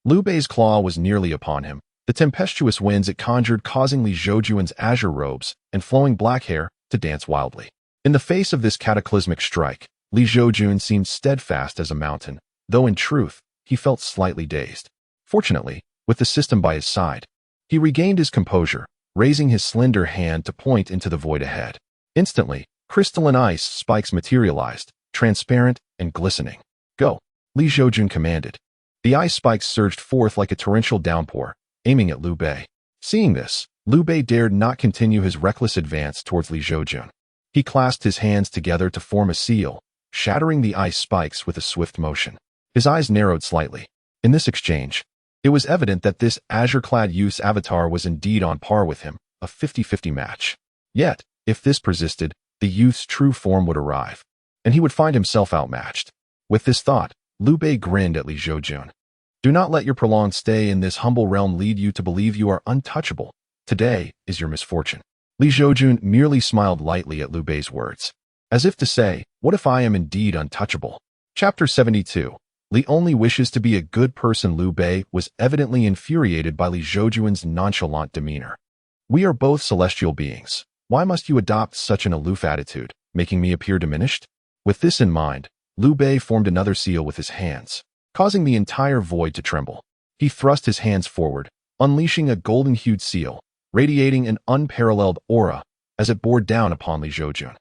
S1: Liu Bei's claw was nearly upon him, the tempestuous winds it conjured causing Li Zhoujun's azure robes and flowing black hair to dance wildly. In the face of this cataclysmic strike, Zhoujun seemed steadfast as a mountain, though in truth, he felt slightly dazed. Fortunately, with the system by his side, he regained his composure, raising his slender hand to point into the void ahead. Instantly, crystalline ice spikes materialized, transparent and glistening. Go, Zhoujun commanded. The ice spikes surged forth like a torrential downpour, aiming at Liu Bei. Seeing this, Liu Bei dared not continue his reckless advance towards Zhoujun. He clasped his hands together to form a seal, shattering the ice spikes with a swift motion. His eyes narrowed slightly. In this exchange, it was evident that this azure-clad youth's avatar was indeed on par with him, a 50-50 match. Yet, if this persisted, the youth's true form would arrive, and he would find himself outmatched. With this thought, Liu Bei grinned at Zhoujun. Do not let your prolonged stay in this humble realm lead you to believe you are untouchable. Today is your misfortune. Zhoujun merely smiled lightly at Liu Bei's words, as if to say, what if I am indeed untouchable? Chapter 72. Li only wishes to be a good person. Liu Bei was evidently infuriated by Zhoujun's nonchalant demeanor. We are both celestial beings. Why must you adopt such an aloof attitude, making me appear diminished? With this in mind, Liu Bei formed another seal with his hands, causing the entire void to tremble. He thrust his hands forward, unleashing a golden-hued seal, radiating an unparalleled aura as it bore down upon Zhoujun.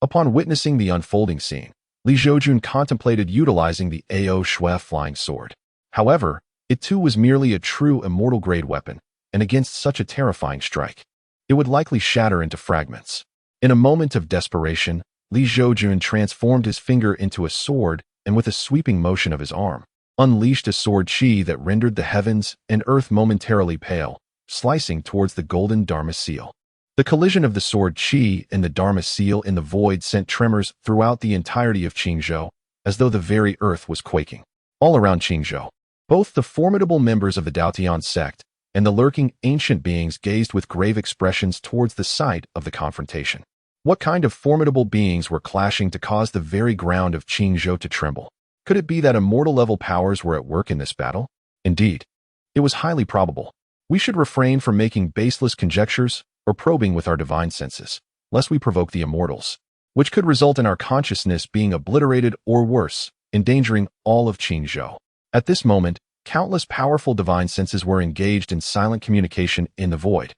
S1: Upon witnessing the unfolding scene, Zhoujun contemplated utilizing the Ao Shui flying sword. However, it too was merely a true immortal-grade weapon, and against such a terrifying strike, it would likely shatter into fragments. In a moment of desperation, Zhoujun transformed his finger into a sword and with a sweeping motion of his arm, unleashed a sword chi that rendered the heavens and earth momentarily pale, slicing towards the golden Dharma seal. The collision of the sword chi and the Dharma seal in the void sent tremors throughout the entirety of Qingzhou, as though the very earth was quaking. All around Qingzhou, both the formidable members of the Daotian sect and the lurking ancient beings gazed with grave expressions towards the site of the confrontation. What kind of formidable beings were clashing to cause the very ground of Qingzhou to tremble? Could it be that immortal-level powers were at work in this battle? Indeed, it was highly probable. We should refrain from making baseless conjectures or probing with our divine senses, lest we provoke the immortals, which could result in our consciousness being obliterated or worse, endangering all of Qingzhou. At this moment, countless powerful divine senses were engaged in silent communication in the void.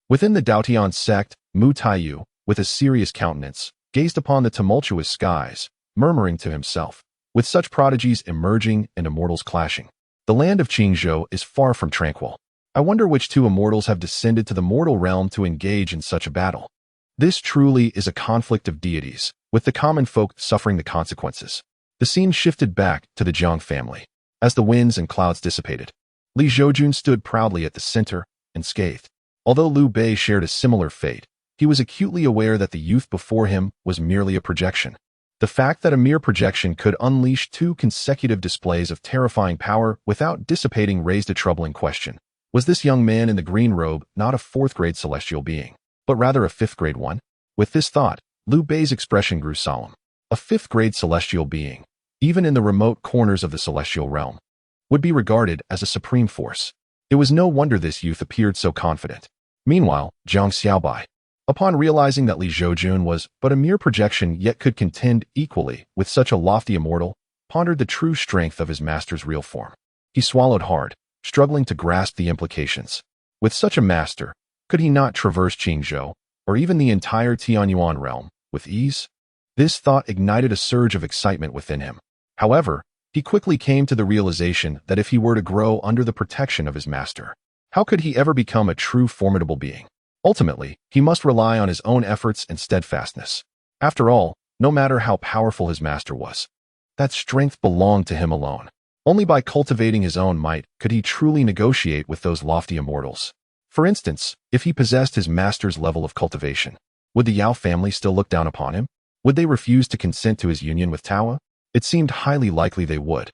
S1: Within the Daotian sect, Mu Taiyu, with a serious countenance, gazed upon the tumultuous skies, murmuring to himself, with such prodigies emerging and immortals clashing, the land of Qingzhou is far from tranquil. I wonder which two immortals have descended to the mortal realm to engage in such a battle. This truly is a conflict of deities, with the common folk suffering the consequences. The scene shifted back to the Jiang family. As the winds and clouds dissipated, Zhoujun stood proudly at the center, unscathed. Although Liu Bei shared a similar fate, he was acutely aware that the youth before him was merely a projection. The fact that a mere projection could unleash two consecutive displays of terrifying power without dissipating raised a troubling question. Was this young man in the green robe not a fourth-grade celestial being, but rather a fifth-grade one? With this thought, Liu Bei's expression grew solemn. A fifth-grade celestial being, even in the remote corners of the celestial realm, would be regarded as a supreme force. It was no wonder this youth appeared so confident. Meanwhile, Zhang Xiaobai, upon realizing that Zhoujun was but a mere projection yet could contend equally with such a lofty immortal, pondered the true strength of his master's real form. He swallowed hard, struggling to grasp the implications. With such a master, could he not traverse Qingzhou, or even the entire Tianyuan realm, with ease? This thought ignited a surge of excitement within him. However, he quickly came to the realization that if he were to grow under the protection of his master, how could he ever become a true formidable being? Ultimately, he must rely on his own efforts and steadfastness. After all, no matter how powerful his master was, that strength belonged to him alone. Only by cultivating his own might could he truly negotiate with those lofty immortals. For instance, if he possessed his master's level of cultivation, would the Yao family still look down upon him? Would they refuse to consent to his union with Taoa? It seemed highly likely they would.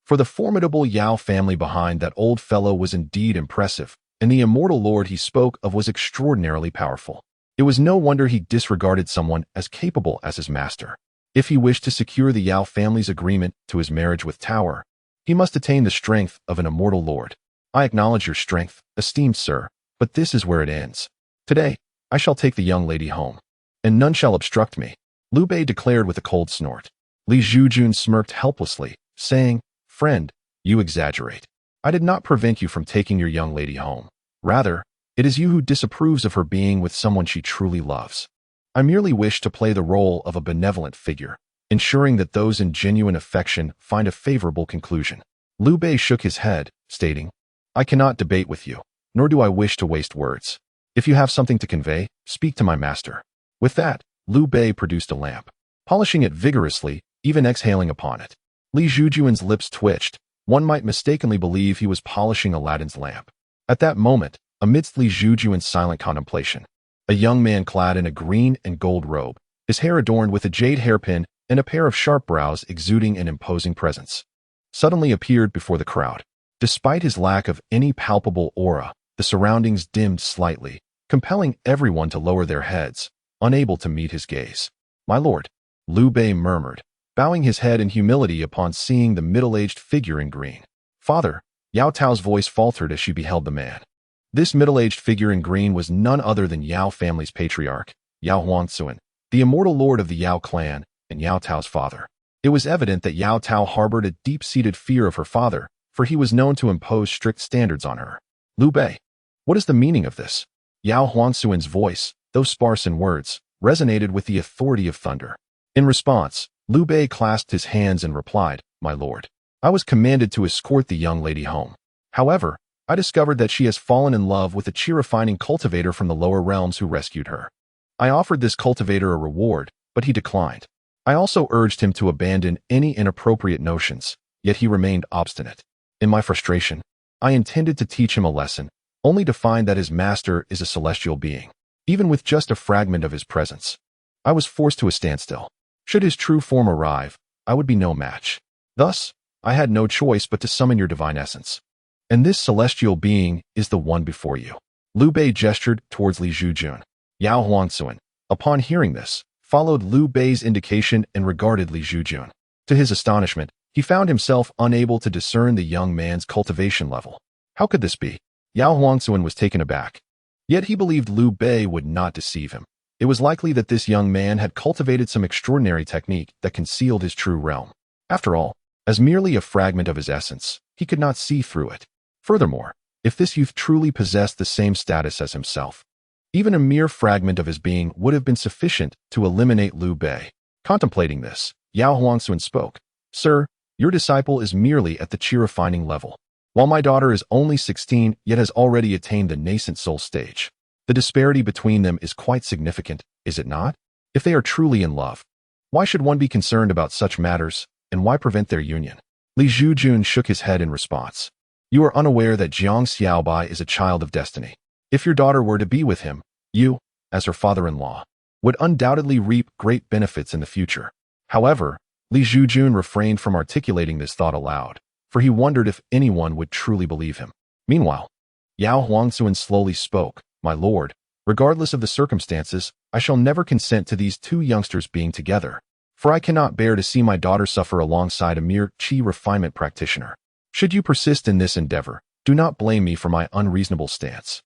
S1: For the formidable Yao family behind that old fellow was indeed impressive, and the immortal lord he spoke of was extraordinarily powerful. It was no wonder he disregarded someone as capable as his master. If he wished to secure the Yao family's agreement to his marriage with Taoa, he must attain the strength of an immortal lord. I acknowledge your strength, esteemed sir, but this is where it ends. Today, I shall take the young lady home. and none shall obstruct me, Liu Bei declared with a cold snort. Li Zhoujun smirked helplessly, saying, Friend, you exaggerate. I did not prevent you from taking your young lady home. Rather, it is you who disapproves of her being with someone she truly loves. I merely wish to play the role of a benevolent figure, ensuring that those in genuine affection find a favorable conclusion. Liu Bei shook his head, stating, I cannot debate with you, nor do I wish to waste words. If you have something to convey, speak to my master. With that, Liu Bei produced a lamp, polishing it vigorously, even exhaling upon it. Li Zhoujun's lips twitched. One might mistakenly believe he was polishing Aladdin's lamp. At that moment, amidst Li Zhoujun's silent contemplation, a young man clad in a green and gold robe, his hair adorned with a jade hairpin and a pair of sharp brows exuding an imposing presence, suddenly appeared before the crowd. Despite his lack of any palpable aura, the surroundings dimmed slightly, compelling everyone to lower their heads, unable to meet his gaze. My lord, Liu Bei murmured, bowing his head in humility upon seeing the middle-aged figure in green. Father, Yao Tao's voice faltered as she beheld the man. This middle-aged figure in green was none other than Yao family's patriarch, Yao Huangzuan, the immortal lord of the Yao clan, and Yao Tao's father. It was evident that Yao Tao harbored a deep-seated fear of her father, for he was known to impose strict standards on her. Liu Bei, what is the meaning of this? Yao Huangzuan's voice, though sparse in words, resonated with the authority of thunder. In response, Liu Bei clasped his hands and replied, My lord, I was commanded to escort the young lady home. However, I discovered that she has fallen in love with a chi-refining cultivator from the lower realms who rescued her. I offered this cultivator a reward, but he declined. I also urged him to abandon any inappropriate notions, yet he remained obstinate. In my frustration, I intended to teach him a lesson, only to find that his master is a celestial being. Even with just a fragment of his presence, I was forced to a standstill. Should his true form arrive, I would be no match. Thus, I had no choice but to summon your divine essence. And this celestial being is the one before you. Liu Bei gestured towards Li Zhoujun. Yao Huangzuan, upon hearing this, followed Liu Bei's indication and regarded Li Zhoujun. To his astonishment, he found himself unable to discern the young man's cultivation level. How could this be? Yao Huangzuan was taken aback. Yet he believed Liu Bei would not deceive him. It was likely that this young man had cultivated some extraordinary technique that concealed his true realm. After all, as merely a fragment of his essence, he could not see through it. Furthermore, if this youth truly possessed the same status as himself, even a mere fragment of his being would have been sufficient to eliminate Liu Bei. Contemplating this, Yao Huangzuan spoke. Sir, your disciple is merely at the chi-refining level, while my daughter is only 16 yet has already attained the nascent soul stage. The disparity between them is quite significant, is it not? If they are truly in love, why should one be concerned about such matters, and why prevent their union? Li Zhoujun shook his head in response. You are unaware that Jiang Xiaobai is a child of destiny. If your daughter were to be with him, you, as her father-in-law, would undoubtedly reap great benefits in the future. However, Li Zhoujun refrained from articulating this thought aloud, for he wondered if anyone would truly believe him. Meanwhile, Yao Huangzuan slowly spoke. My lord, regardless of the circumstances, I shall never consent to these two youngsters being together, for I cannot bear to see my daughter suffer alongside a mere chi refinement practitioner. Should you persist in this endeavor, do not blame me for my unreasonable stance.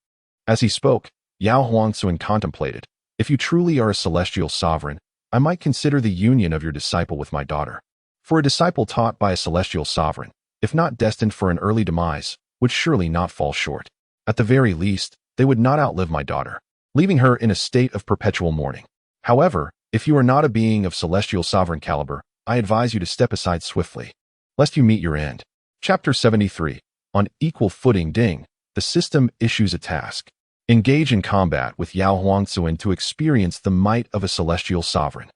S1: As he spoke, Yao Huangzuan contemplated, if you truly are a celestial sovereign, I might consider the union of your disciple with my daughter. For a disciple taught by a celestial sovereign, if not destined for an early demise, would surely not fall short. At the very least, they would not outlive my daughter, leaving her in a state of perpetual mourning. However, if you are not a being of celestial sovereign caliber, I advise you to step aside swiftly, lest you meet your end. Chapter 73. On equal footing. Ding. The system issues a task. Engage in combat with Yao Huangzuan to experience the might of a celestial sovereign.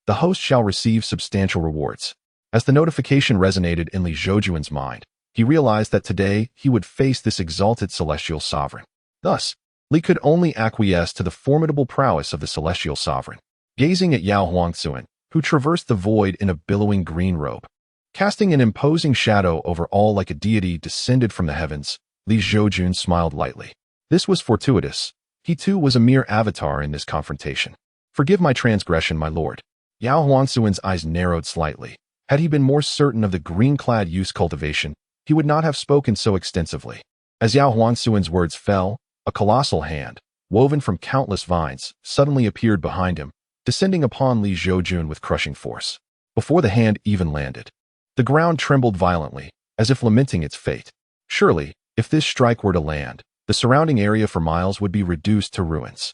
S1: The host shall receive substantial rewards. As the notification resonated in Li Zhoujun's mind, he realized that today he would face this exalted celestial sovereign. Thus, Li could only acquiesce to the formidable prowess of the celestial sovereign. Gazing at Yao Huangzuan, who traversed the void in a billowing green robe, casting an imposing shadow over all like a deity descended from the heavens, Li Zhoujun smiled lightly. This was fortuitous. He too was a mere avatar in this confrontation. Forgive my transgression, my lord. Yao Huangzuan's eyes narrowed slightly. Had he been more certain of the green-clad youth's cultivation, he would not have spoken so extensively. As Yao Huangzuan's words fell, a colossal hand, woven from countless vines, suddenly appeared behind him, descending upon Li Zhoujun with crushing force. Before the hand even landed, the ground trembled violently, as if lamenting its fate. Surely, if this strike were to land, the surrounding area for miles would be reduced to ruins.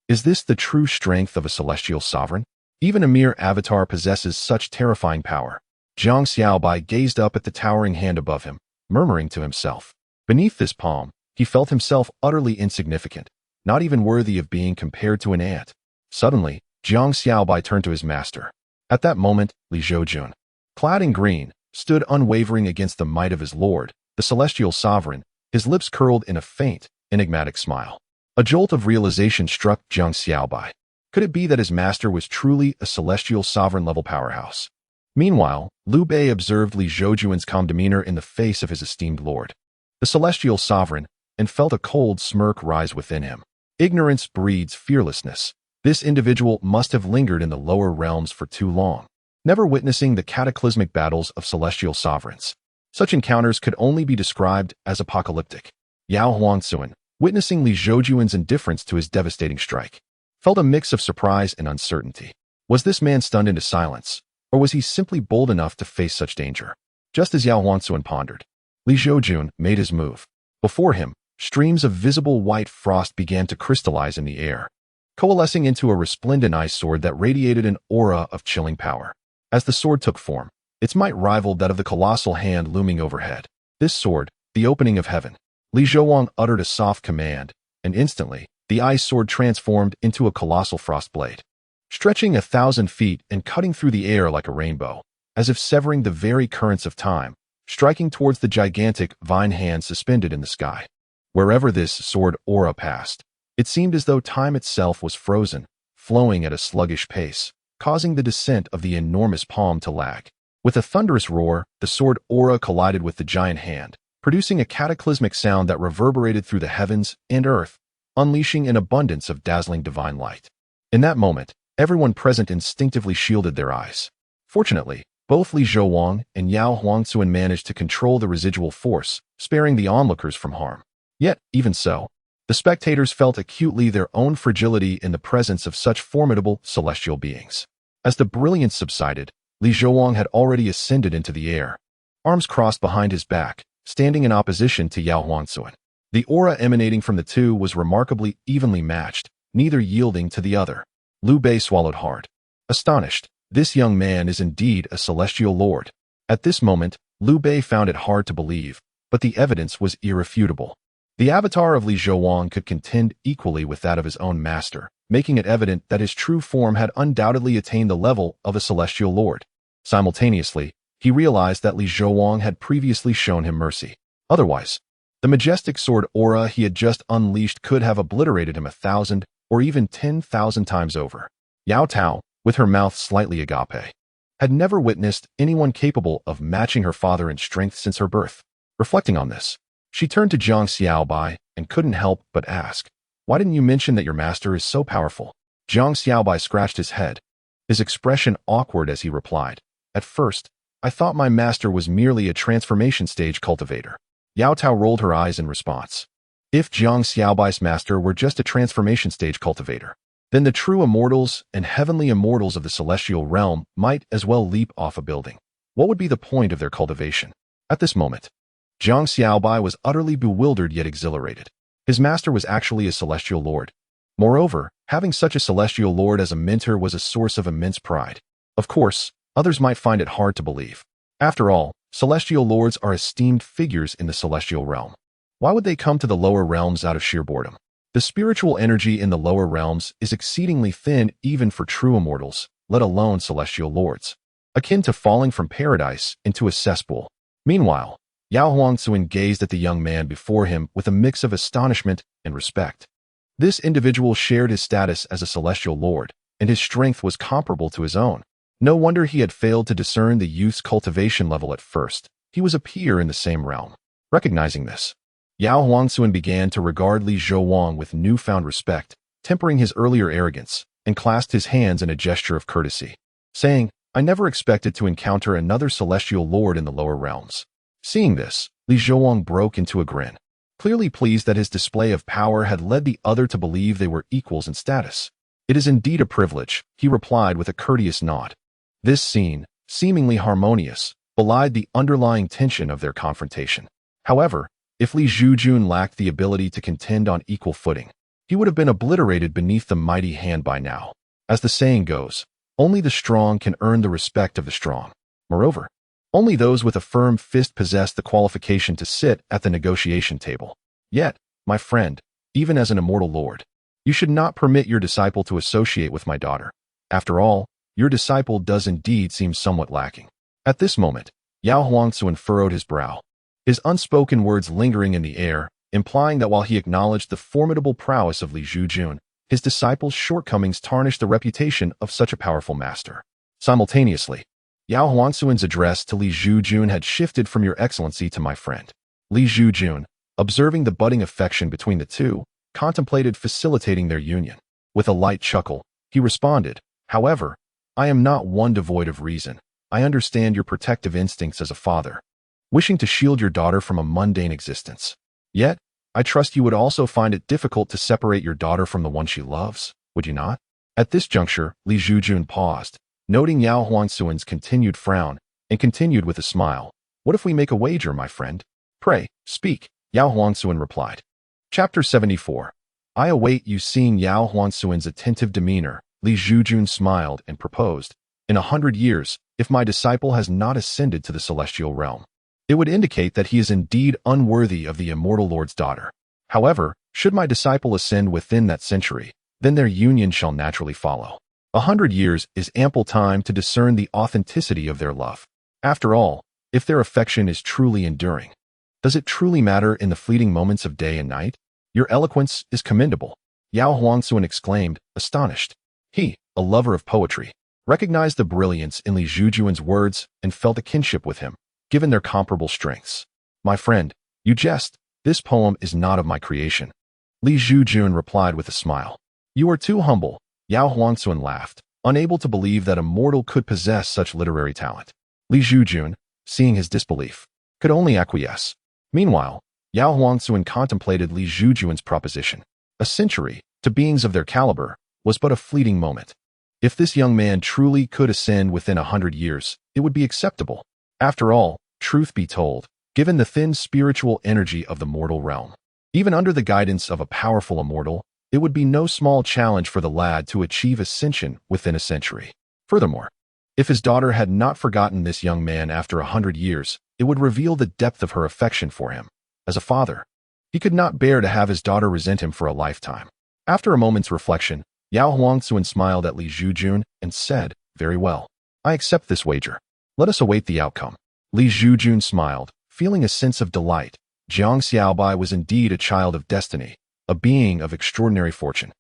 S1: Is this the true strength of a celestial sovereign? Even a mere avatar possesses such terrifying power. Zhang Xiaobai gazed up at the towering hand above him, murmuring to himself. Beneath this palm, he felt himself utterly insignificant, not even worthy of being compared to an ant. Suddenly, Zhang Xiaobai turned to his master. At that moment, Li Zhoujun, clad in green, stood unwavering against the might of his lord, the celestial sovereign, his lips curled in a faint, enigmatic smile. A jolt of realization struck Zhang Xiaobai. Could it be that his master was truly a celestial sovereign-level powerhouse? Meanwhile, Liu Bei observed Li Zhoujun's calm demeanor in the face of his esteemed lord, the celestial sovereign, and felt a cold smirk rise within him. Ignorance breeds fearlessness. This individual must have lingered in the lower realms for too long, never witnessing the cataclysmic battles of celestial sovereigns. Such encounters could only be described as apocalyptic. Yao Huangzuan, witnessing Li Zhoujun's indifference to his devastating strike, felt a mix of surprise and uncertainty. Was this man stunned into silence, or was he simply bold enough to face such danger? Just as Yao Huangzuan pondered, Li Zhoujun made his move. Before him, streams of visible white frost began to crystallize in the air, coalescing into a resplendent ice sword that radiated an aura of chilling power. As the sword took form, its might rivaled that of the colossal hand looming overhead. This sword, the opening of heaven. Li Zhoujun uttered a soft command, and instantly, the ice sword transformed into a colossal frost blade, stretching 1,000 feet and cutting through the air like a rainbow, as if severing the very currents of time, striking towards the gigantic vine hand suspended in the sky. Wherever this sword aura passed, it seemed as though time itself was frozen, flowing at a sluggish pace, causing the descent of the enormous palm to lag. With a thunderous roar, the sword aura collided with the giant hand, producing a cataclysmic sound that reverberated through the heavens and earth, unleashing an abundance of dazzling divine light. In that moment, everyone present instinctively shielded their eyes. Fortunately, both Li Zhoujun and Yao Huangzuan managed to control the residual force, sparing the onlookers from harm. Yet, even so, the spectators felt acutely their own fragility in the presence of such formidable celestial beings. As the brilliance subsided, Li Zhoujun had already ascended into the air, arms crossed behind his back, standing in opposition to Yao Huangzuan. The aura emanating from the two was remarkably evenly matched, neither yielding to the other. Liu Bei swallowed hard. Astonished, this young man is indeed a celestial lord. At this moment, Liu Bei found it hard to believe, but the evidence was irrefutable. The avatar of Li Zhoujun could contend equally with that of his own master, making it evident that his true form had undoubtedly attained the level of a celestial lord. Simultaneously, he realized that Li Zhoujun had previously shown him mercy. Otherwise, the majestic sword aura he had just unleashed could have obliterated him 1,000 or even 10,000 times over. Yao Tao, with her mouth slightly agape, had never witnessed anyone capable of matching her father in strength since her birth. Reflecting on this, she turned to Zhang Xiaobai and couldn't help but ask, "Why didn't you mention that your master is so powerful?" Zhang Xiaobai scratched his head, his expression awkward as he replied, "At first, I thought my master was merely a transformation stage cultivator." Yao Tao rolled her eyes in response. If Zhang Xiaobai's master were just a transformation stage cultivator, then the true immortals and heavenly immortals of the celestial realm might as well leap off a building. What would be the point of their cultivation? At this moment, Zhang Xiaobai was utterly bewildered yet exhilarated. His master was actually a celestial lord. Moreover, having such a celestial lord as a mentor was a source of immense pride. Of course, others might find it hard to believe. After all, celestial lords are esteemed figures in the celestial realm. Why would they come to the lower realms out of sheer boredom? The spiritual energy in the lower realms is exceedingly thin even for true immortals, let alone celestial lords, akin to falling from paradise into a cesspool. Meanwhile, Yao Huangzuan gazed at the young man before him with a mix of astonishment and respect. This individual shared his status as a celestial lord, and his strength was comparable to his own. No wonder he had failed to discern the youth's cultivation level at first. He was a peer in the same realm. Recognizing this, Yao Huangzuan began to regard Li Zhoujun with newfound respect, tempering his earlier arrogance, and clasped his hands in a gesture of courtesy, saying, "I never expected to encounter another celestial lord in the lower realms." Seeing this, Li Zhoujun broke into a grin, clearly pleased that his display of power had led the other to believe they were equals in status. "It is indeed a privilege," he replied with a courteous nod. This scene, seemingly harmonious, belied the underlying tension of their confrontation. However, if Li Zhoujun lacked the ability to contend on equal footing, he would have been obliterated beneath the mighty hand by now. As the saying goes, only the strong can earn the respect of the strong. Moreover, only those with a firm fist possess the qualification to sit at the negotiation table. Yet, my friend, even as an immortal lord, you should not permit your disciple to associate with my daughter. After all, your disciple does indeed seem somewhat lacking. At this moment, Yao Huangzuan furrowed his brow, his unspoken words lingering in the air, implying that while he acknowledged the formidable prowess of Li Zhoujun, his disciple's shortcomings tarnished the reputation of such a powerful master. Simultaneously, Yao Huangzuan's address to Li Zhoujun had shifted from "Your Excellency" to "My friend." Li Zhoujun, observing the budding affection between the two, contemplated facilitating their union. With a light chuckle, he responded, "However, I am not one devoid of reason. I understand your protective instincts as a father, wishing to shield your daughter from a mundane existence. Yet, I trust you would also find it difficult to separate your daughter from the one she loves, would you not?" At this juncture, Li Zhoujun paused, noting Yao Huangzuan's continued frown, and continued with a smile. "What if we make a wager, my friend?" "Pray, speak," Yao Huangzuan replied. Chapter 74. I await you. Seeing Yao Huangzuan's attentive demeanor, Li Zhoujun smiled and proposed, "In 100 years, if my disciple has not ascended to the celestial realm, it would indicate that he is indeed unworthy of the immortal lord's daughter. However, should my disciple ascend within that century, then their union shall naturally follow. 100 years is ample time to discern the authenticity of their love. After all, if their affection is truly enduring, does it truly matter in the fleeting moments of day and night? Your eloquence is commendable," Yao Huangzuan exclaimed, astonished. He, a lover of poetry, recognized the brilliance in Li Zhoujun's words and felt a kinship with him, given their comparable strengths. "My friend, you jest. This poem is not of my creation," Li Zhoujun replied with a smile. "You are too humble," Yao Huangzuan laughed, unable to believe that a mortal could possess such literary talent. Li Zhoujun, seeing his disbelief, could only acquiesce. Meanwhile, Yao Huangzuan contemplated Li Zhoujun's proposition. A century, to beings of their caliber, was but a fleeting moment. If this young man truly could ascend within 100 years, it would be acceptable. After all, truth be told, given the thin spiritual energy of the mortal realm, even under the guidance of a powerful immortal, it would be no small challenge for the lad to achieve ascension within a century. Furthermore, if his daughter had not forgotten this young man after 100 years, it would reveal the depth of her affection for him. As a father, he could not bear to have his daughter resent him for a lifetime. After a moment's reflection, Yao Huangzuan smiled at Li Zhoujun and said, "Very well. I accept this wager. Let us await the outcome." Li Zhoujun smiled, feeling a sense of delight. Jiang Xiaobai was indeed a child of destiny, a being of extraordinary fortune.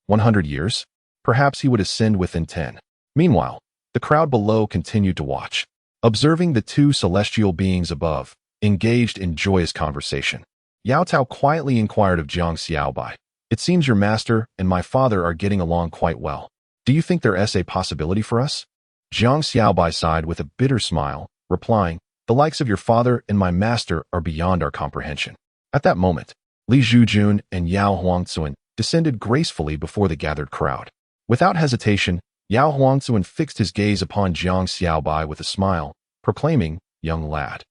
S1: 100 years? Perhaps he would ascend within 10. Meanwhile, the crowd below continued to watch, observing the two celestial beings above, engaged in joyous conversation. Yao Tao quietly inquired of Jiang Xiaobai, "It seems your master and my father are getting along quite well. Do you think there is a possibility for us?" Jiang Xiaobai sighed with a bitter smile, replying, "The likes of your father and my master are beyond our comprehension." At that moment, Li Zhoujun and Yao Huangzuan descended gracefully before the gathered crowd. Without hesitation, Yao Huangzuan fixed his gaze upon Jiang Xiaobai with a smile, proclaiming, "Young lad,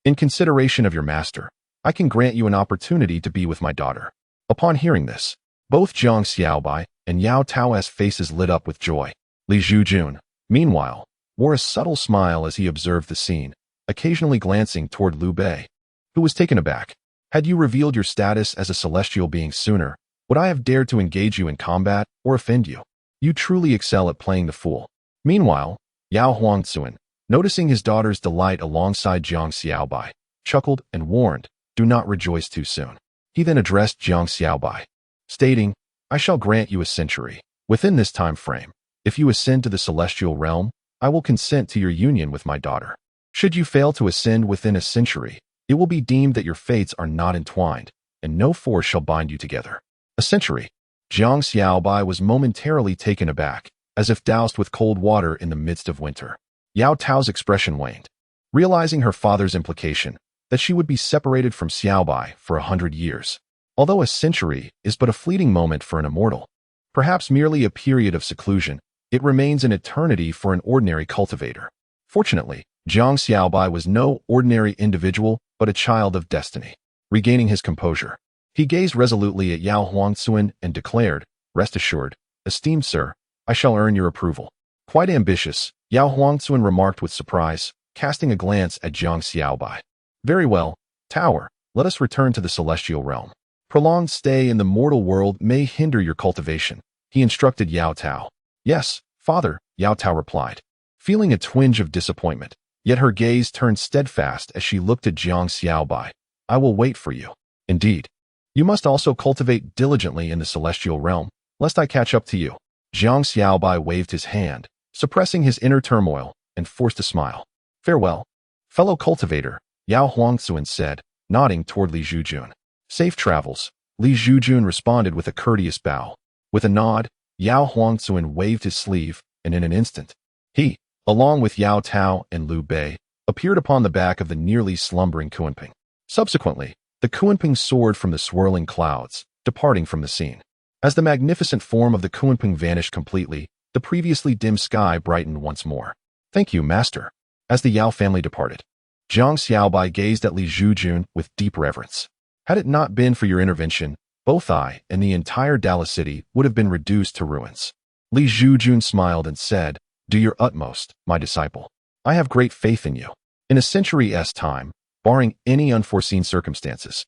S1: in consideration of your master, I can grant you an opportunity to be with my daughter." Upon hearing this, both Jiang Xiaobai and Yao Tao's faces lit up with joy. Li Zhoujun, meanwhile, wore a subtle smile as he observed the scene, occasionally glancing toward Liu Bei, who was taken aback. "Had you revealed your status as a celestial being sooner, would I have dared to engage you in combat or offend you? You truly excel at playing the fool." Meanwhile, Yao Huangzuan, noticing his daughter's delight alongside Jiang Xiaobai, chuckled and warned, "Do not rejoice too soon." He then addressed Jiang Xiaobai, stating, "I shall grant you a century. Within this time frame, if you ascend to the celestial realm, I will consent to your union with my daughter. Should you fail to ascend within a century, it will be deemed that your fates are not entwined, and no force shall bind you together." A century. Jiang Xiaobai was momentarily taken aback, as if doused with cold water in the midst of winter. Yao Tao's expression waned. Realizing her father's implication, that she would be separated from Xiaobai for 100 years. Although a century is but a fleeting moment for an immortal, Perhaps merely a period of seclusion, it remains an eternity for an ordinary cultivator. Fortunately, Jiang Xiaobai was no ordinary individual, but a child of destiny. Regaining his composure, he gazed resolutely at Yao Huangzuan and declared, "Rest assured, esteemed sir, I shall earn your approval." Quite ambitious, Yao Huangzuan remarked with surprise, casting a glance at Jiang Xiaobai. "Very well, Tower, let us return to the celestial realm. Prolonged stay in the mortal world may hinder your cultivation," he instructed Yao Tao. "Yes, father," Yao Tao replied, feeling a twinge of disappointment, yet her gaze turned steadfast as she looked at Jiang Xiaobai. "I will wait for you. Indeed. You must also cultivate diligently in the celestial realm, lest I catch up to you." Jiang Xiaobai waved his hand, suppressing his inner turmoil, and forced a smile. "Farewell, fellow cultivator," Yao Huangzuan said, nodding toward Li Zhoujun. "Safe travels," Li Zhoujun responded with a courteous bow. With a nod, Yao Huangzuan waved his sleeve, and in an instant, he, along with Yao Tao and Liu Bei, appeared upon the back of the nearly slumbering Kunping. Subsequently, the Kunping soared from the swirling clouds, departing from the scene. As the magnificent form of the Kunping vanished completely, the previously dim sky brightened once more. "Thank you, master." As the Yao family departed, Jiang Xiaobai gazed at Li Zhoujun with deep reverence. "Had it not been for your intervention, both I and the entire Dala city would have been reduced to ruins." Li Zhoujun smiled and said, "Do your utmost, my disciple. I have great faith in you. In a century's time, barring any unforeseen circumstances,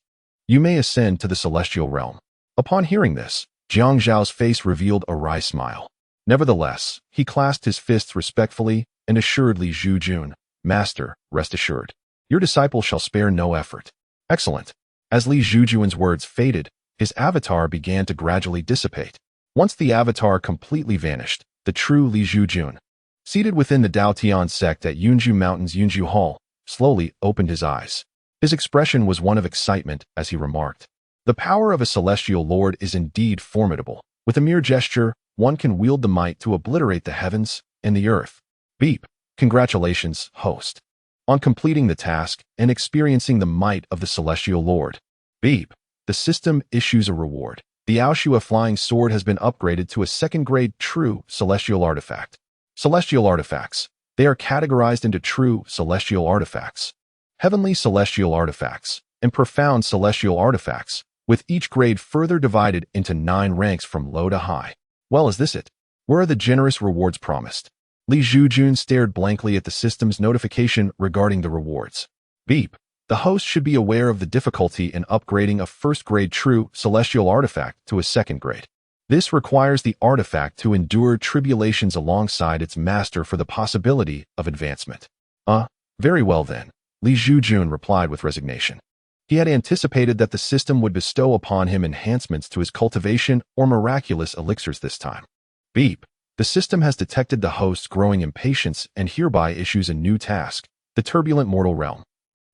S1: you may ascend to the celestial realm." Upon hearing this, Jiang Zhao's face revealed a wry smile. Nevertheless, he clasped his fists respectfully and assured Li Zhoujun, "Master, rest assured. Your disciple shall spare no effort." "Excellent." As Li Zhoujun's words faded, his avatar began to gradually dissipate. Once the avatar completely vanished, the true Li Zhoujun, seated within the Daotian sect at Yunju Mountain's Yunju Hall, slowly opened his eyes. His expression was one of excitement as he remarked, "The power of a celestial lord is indeed formidable. With a mere gesture, one can wield the might to obliterate the heavens and the earth." Beep. Congratulations, host, on completing the task and experiencing the might of the celestial lord. Beep. The system issues a reward. The Aoshua flying sword has been upgraded to a second-grade true celestial artifact. Celestial artifacts. They are categorized into true celestial artifacts, heavenly celestial artifacts, and profound celestial artifacts, with each grade further divided into 9 ranks from low to high. Well, is this it? Where are the generous rewards promised? Li Zhoujun stared blankly at the system's notification regarding the rewards. Beep. The host should be aware of the difficulty in upgrading a first-grade true celestial artifact to a second grade. This requires the artifact to endure tribulations alongside its master for the possibility of advancement. Very well then, Li Zhoujun replied with resignation. He had anticipated that the system would bestow upon him enhancements to his cultivation or miraculous elixirs this time. Beep. The system has detected the host's growing impatience and hereby issues a new task, the turbulent mortal realm.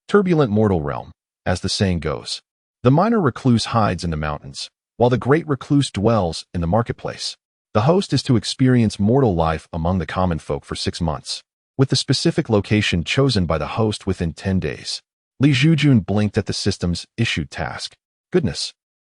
S1: Turbulent mortal realm, as the saying goes. The minor recluse hides in the mountains, while the great recluse dwells in the marketplace. The host is to experience mortal life among the common folk for 6 months, with the specific location chosen by the host within 10 days. Li Zhoujun blinked at the system's issued task. Goodness,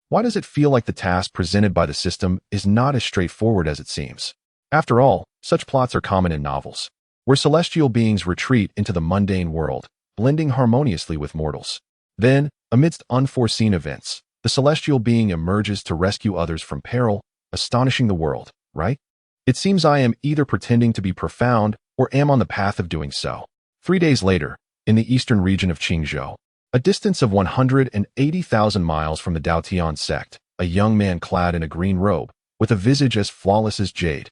S1: why does it feel like the task presented by the system is not as straightforward as it seems? After all, such plots are common in novels, where celestial beings retreat into the mundane world, blending harmoniously with mortals. Then, amidst unforeseen events, the celestial being emerges to rescue others from peril, astonishing the world, right? It seems I am either pretending to be profound or am on the path of doing so. 3 days later, in the eastern region of Qingzhou, a distance of 180,000 miles from the Daotian sect, a young man clad in a green robe, with a visage as flawless as jade,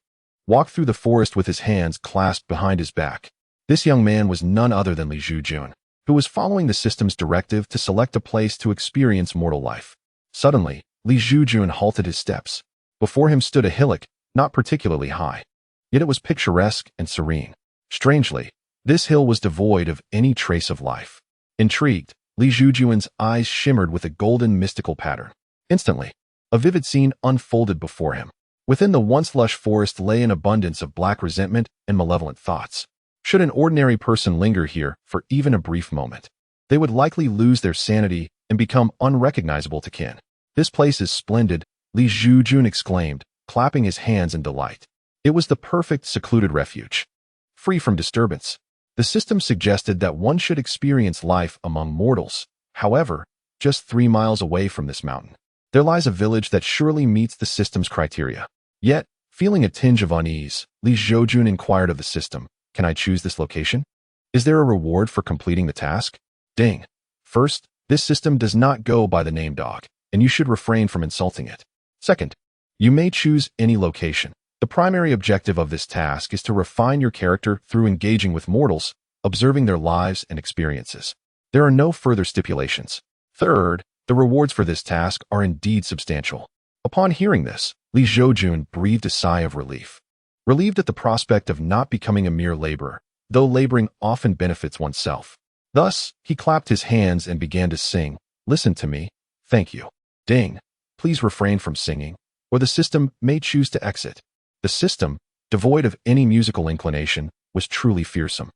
S1: walked through the forest with his hands clasped behind his back. This young man was none other than Li Zhoujun, who was following the system's directive to select a place to experience mortal life. Suddenly, Li Zhoujun halted his steps. Before him stood a hillock, not particularly high. Yet it was picturesque and serene. Strangely, this hill was devoid of any trace of life. Intrigued, Li Zhoujun's eyes shimmered with a golden mystical pattern. Instantly, a vivid scene unfolded before him. Within the once lush forest lay an abundance of black resentment and malevolent thoughts. Should an ordinary person linger here for even a brief moment, they would likely lose their sanity and become unrecognizable to kin. This place is splendid, Li Zhoujun exclaimed, clapping his hands in delight. It was the perfect secluded refuge, free from disturbance. The system suggested that one should experience life among mortals. However, just 3 miles away from this mountain, there lies a village that surely meets the system's criteria. Yet, feeling a tinge of unease, Zhoujun inquired of the system, "Can I choose this location? Is there a reward for completing the task?" Ding. First, this system does not go by the name dog, and you should refrain from insulting it. Second, you may choose any location. The primary objective of this task is to refine your character through engaging with mortals, observing their lives and experiences. There are no further stipulations. Third, the rewards for this task are indeed substantial. Upon hearing this, Zhoujun breathed a sigh of relief. Relieved at the prospect of not becoming a mere laborer, though laboring often benefits oneself. Thus, he clapped his hands and began to sing, "Listen to me, thank you." Ding. Please refrain from singing, or the system may choose to exit. The system, devoid of any musical inclination, was truly fearsome.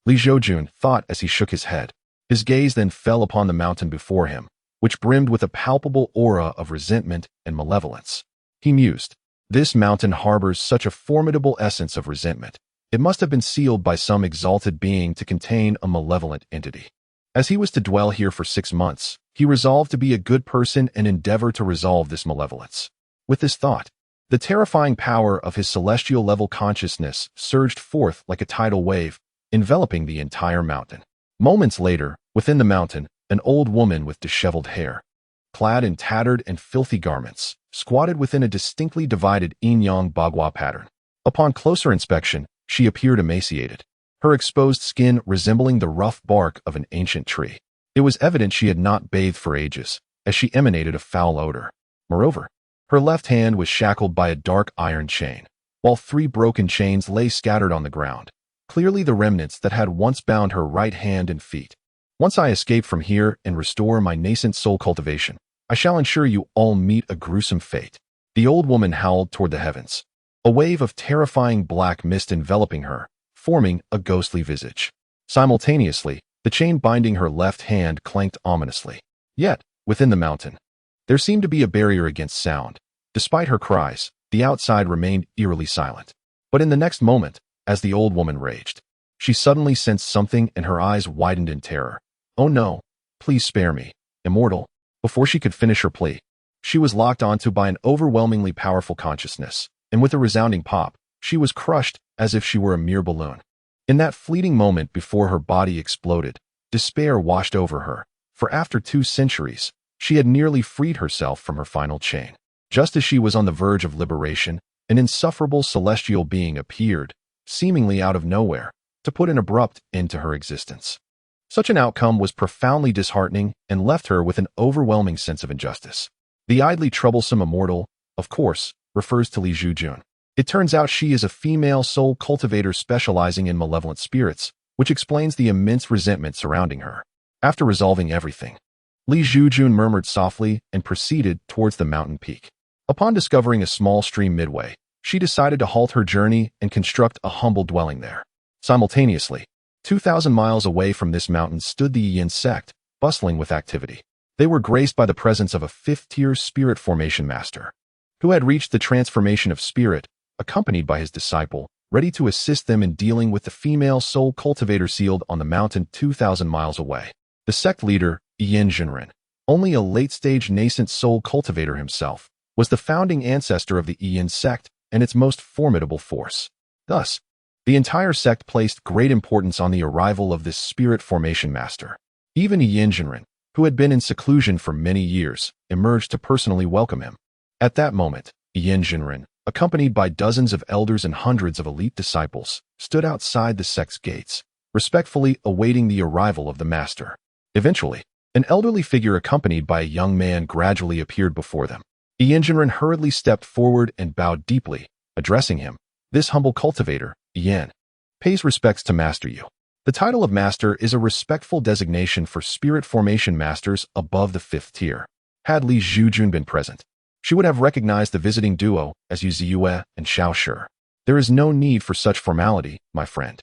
S1: Zhoujun thought as he shook his head. His gaze then fell upon the mountain before him, which brimmed with a palpable aura of resentment and malevolence. He mused, "This mountain harbors such a formidable essence of resentment. It must have been sealed by some exalted being to contain a malevolent entity." As he was to dwell here for 6 months, he resolved to be a good person and endeavor to resolve this malevolence. With this thought, the terrifying power of his celestial-level consciousness surged forth like a tidal wave, enveloping the entire mountain. Moments later, within the mountain, an old woman with disheveled hair, clad in tattered and filthy garments, squatted within a distinctly divided yin-yang bagua pattern. Upon closer inspection, she appeared emaciated, her exposed skin resembling the rough bark of an ancient tree. It was evident she had not bathed for ages, as she emanated a foul odor. Moreover, her left hand was shackled by a dark iron chain, while 3 broken chains lay scattered on the ground, clearly the remnants that had once bound her right hand and feet. "Once I escape from here and restore my nascent soul cultivation, I shall ensure you all meet a gruesome fate." The old woman howled toward the heavens, a wave of terrifying black mist enveloping her, forming a ghostly visage. Simultaneously, the chain binding her left hand clanked ominously. Yet, within the mountain, there seemed to be a barrier against sound. Despite her cries, the outside remained eerily silent. But in the next moment, as the old woman raged, she suddenly sensed something and her eyes widened in terror. "Oh no, please spare me, Immortal." Before she could finish her plea, she was locked onto by an overwhelmingly powerful consciousness, and with a resounding pop, she was crushed as if she were a mere balloon. In that fleeting moment before her body exploded, despair washed over her, for after 2 centuries, she had nearly freed herself from her final chain. Just as she was on the verge of liberation, an insufferable celestial being appeared, seemingly out of nowhere, to put an abrupt end to her existence. Such an outcome was profoundly disheartening and left her with an overwhelming sense of injustice. The idly troublesome Immortal, of course, refers to Zhoujun. It turns out she is a female soul cultivator specializing in malevolent spirits, which explains the immense resentment surrounding her. After resolving everything, Zhoujun murmured softly and proceeded towards the mountain peak. Upon discovering a small stream midway, she decided to halt her journey and construct a humble dwelling there. Simultaneously, 2,000 miles away from this mountain stood the Yin sect, bustling with activity. They were graced by the presence of a 5th-tier spirit formation master, who had reached the transformation of spirit, accompanied by his disciple, ready to assist them in dealing with the female soul cultivator sealed on the mountain 2,000 miles away. The sect leader, Zhoujun, only a late-stage nascent soul cultivator himself, was the founding ancestor of the Yin sect and its most formidable force. Thus, the entire sect placed great importance on the arrival of this spirit formation master. Even Zhoujun, who had been in seclusion for many years, emerged to personally welcome him. At that moment, Zhoujun, accompanied by dozens of elders and hundreds of elite disciples, stood outside the sect's gates, respectfully awaiting the arrival of the master. Eventually, an elderly figure accompanied by a young man gradually appeared before them. Zhoujun hurriedly stepped forward and bowed deeply, addressing him. "This humble cultivator, Yin, pays respects to Master Yu." The title of Master is a respectful designation for spirit formation masters above the 5th tier. Had Zhoujun been present, she would have recognized the visiting duo as Yu Ziyue and Xiao Shi. "There is no need for such formality, my friend.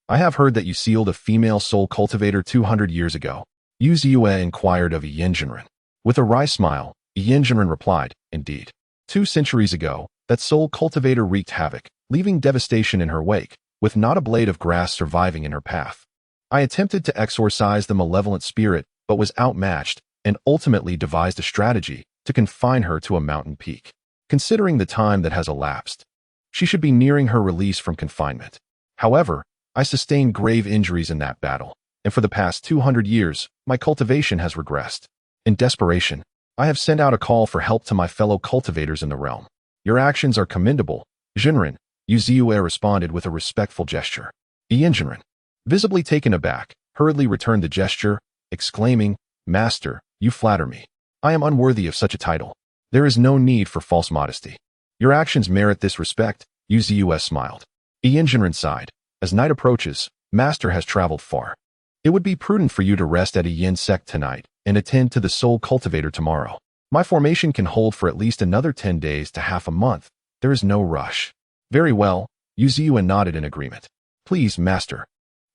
S1: I have heard that you sealed a female soul cultivator 200 years ago." Yu Ziyue inquired of Zhoujun. With a wry smile, Zhoujun replied, "Indeed. 2 centuries ago, That soul cultivator wreaked havoc, leaving devastation in her wake, with not a blade of grass surviving in her path. I attempted to exorcise the malevolent spirit, but was outmatched, and ultimately devised a strategy to confine her to a mountain peak. Considering the time that has elapsed, she should be nearing her release from confinement. However, I sustained grave injuries in that battle, and for the past 200 years, my cultivation has regressed. In desperation, I have sent out a call for help to my fellow cultivators in the realm. Your actions are commendable, Jinren, Yuzue responded with a respectful gesture. Jinren, visibly taken aback, hurriedly returned the gesture, exclaiming, Master, you flatter me. I am unworthy of such a title. There is no need for false modesty. Your actions merit this respect, Yuzue smiled. Jinren sighed. As night approaches, Master has traveled far. It would be prudent for you to rest at a yin sect tonight and attend to the soul cultivator tomorrow. My formation can hold for at least another 10 days to half a month. There is no rush. Very well, Yuzue nodded in agreement. Please, Master.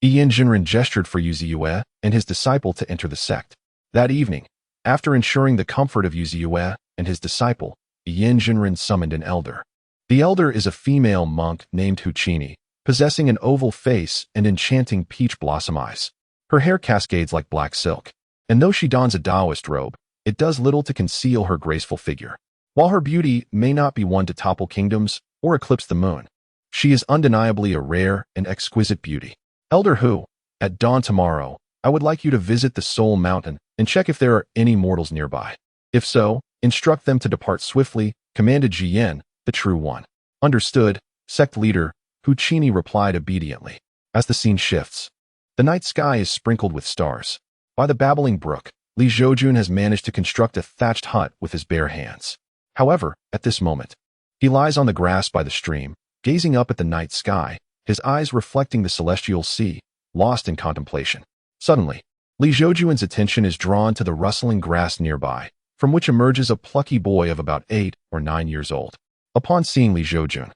S1: Jinren gestured for Yuzue and his disciple to enter the sect. That evening, after ensuring the comfort of Yuzue and his disciple, Jinren summoned an elder. The elder is a female monk named Huchini, possessing an oval face and enchanting peach blossom eyes. Her hair cascades like black silk, and though she dons a Taoist robe, it does little to conceal her graceful figure. While her beauty may not be one to topple kingdoms or eclipse the moon, she is undeniably a rare and exquisite beauty. Elder Hu, at dawn tomorrow, I would like you to visit the Soul Mountain and check if there are any mortals nearby. If so, instruct them to depart swiftly, commanded Jiyan, the true one. Understood, sect leader, Huchini replied obediently. As the scene shifts, the night sky is sprinkled with stars. By the babbling brook, Zhoujun has managed to construct a thatched hut with his bare hands. However, at this moment, he lies on the grass by the stream, gazing up at the night sky, his eyes reflecting the celestial sea, lost in contemplation. Suddenly, Zhoujun's attention is drawn to the rustling grass nearby, from which emerges a plucky boy of about 8 or 9 years old. Upon seeing Zhoujun,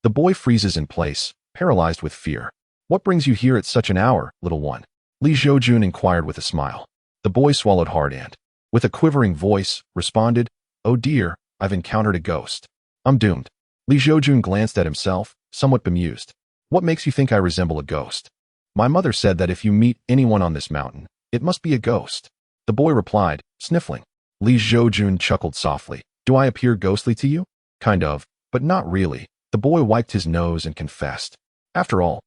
S1: the boy freezes in place, paralyzed with fear. What brings you here at such an hour, little one? Zhoujun inquired with a smile. The boy swallowed hard and, with a quivering voice, responded, Oh dear, I've encountered a ghost. I'm doomed. Zhoujun glanced at himself, somewhat bemused. What makes you think I resemble a ghost? My mother said that if you meet anyone on this mountain, it must be a ghost. The boy replied, sniffling. Zhoujun chuckled softly. Do I appear ghostly to you? Kind of, but not really. The boy wiped his nose and confessed. After all,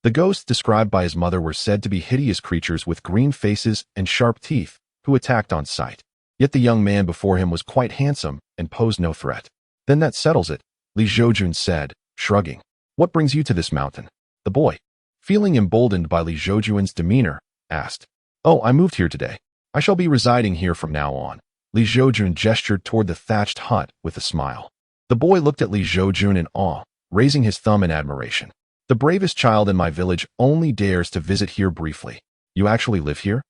S1: the ghosts described by his mother were said to be hideous creatures with green faces and sharp teeth, who attacked on sight. Yet the young man before him was quite handsome and posed no threat. Then that settles it, Zhoujun said, shrugging. What brings you to this mountain? The boy, feeling emboldened by Zhoujun's demeanor, asked. Oh, I moved here today. I shall be residing here from now on. Zhoujun gestured toward the thatched hut with a smile. The boy looked at Zhoujun in awe, raising his thumb in admiration. The bravest child in my village only dares to visit here briefly. You actually live here?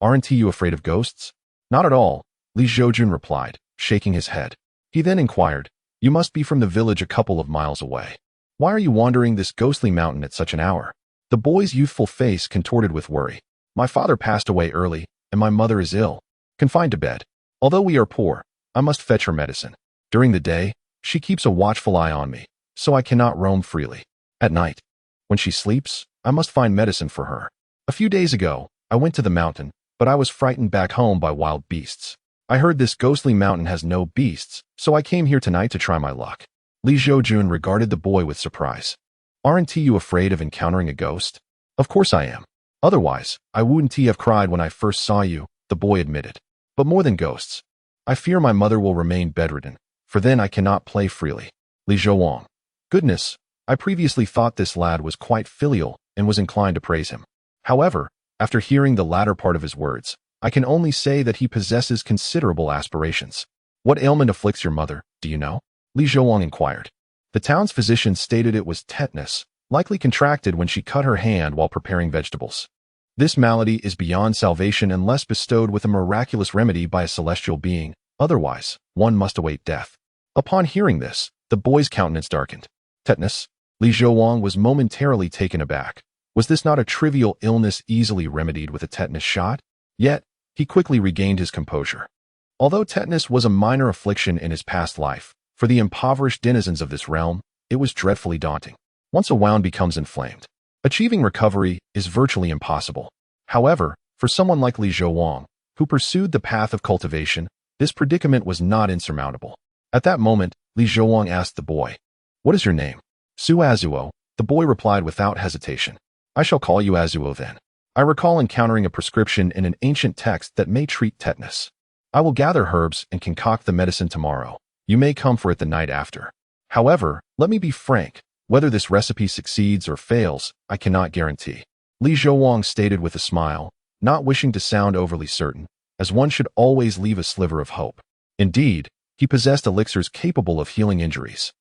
S1: Aren't you afraid of ghosts? Not at all, Zhoujun replied, shaking his head. He then inquired, You must be from the village a couple of miles away. Why are you wandering this ghostly mountain at such an hour? The boy's youthful face contorted with worry. My father passed away early, and my mother is ill, confined to bed. Although we are poor, I must fetch her medicine. During the day, she keeps a watchful eye on me, so I cannot roam freely. At night, when she sleeps, I must find medicine for her. A few days ago, I went to the mountain, but I was frightened back home by wild beasts. I heard this ghostly mountain has no beasts, so I came here tonight to try my luck. Zhoujun regarded the boy with surprise. Aren't you afraid of encountering a ghost? Of course I am. Otherwise, I wouldn't have cried when I first saw you, the boy admitted. But more than ghosts, I fear my mother will remain bedridden, for then I cannot play freely. Zhoujun. Goodness, I previously thought this lad was quite filial and was inclined to praise him. However, after hearing the latter part of his words, I can only say that he possesses considerable aspirations. What ailment afflicts your mother, do you know? Zhoujun inquired. The town's physician stated it was tetanus, likely contracted when she cut her hand while preparing vegetables. This malady is beyond salvation unless bestowed with a miraculous remedy by a celestial being, otherwise, one must await death. Upon hearing this, the boy's countenance darkened. Tetanus? Zhoujun was momentarily taken aback. Was this not a trivial illness easily remedied with a tetanus shot? Yet, he quickly regained his composure. Although tetanus was a minor affliction in his past life, For the impoverished denizens of this realm, it was dreadfully daunting. Once a wound becomes inflamed, achieving recovery is virtually impossible. However, for someone like Li Zhoujun, who pursued the path of cultivation, this predicament was not insurmountable. At that moment, Li Zhoujun asked the boy, "What is your name?" "Su Azuo," the boy replied without hesitation. "I shall call you Azuo then. I recall encountering a prescription in an ancient text that may treat tetanus. I will gather herbs and concoct the medicine tomorrow. You may come for it the night after. However, let me be frank, whether this recipe succeeds or fails, I cannot guarantee." Li Zhoujun stated with a smile, not wishing to sound overly certain, as one should always leave a sliver of hope. Indeed, he possessed elixirs capable of healing injuries.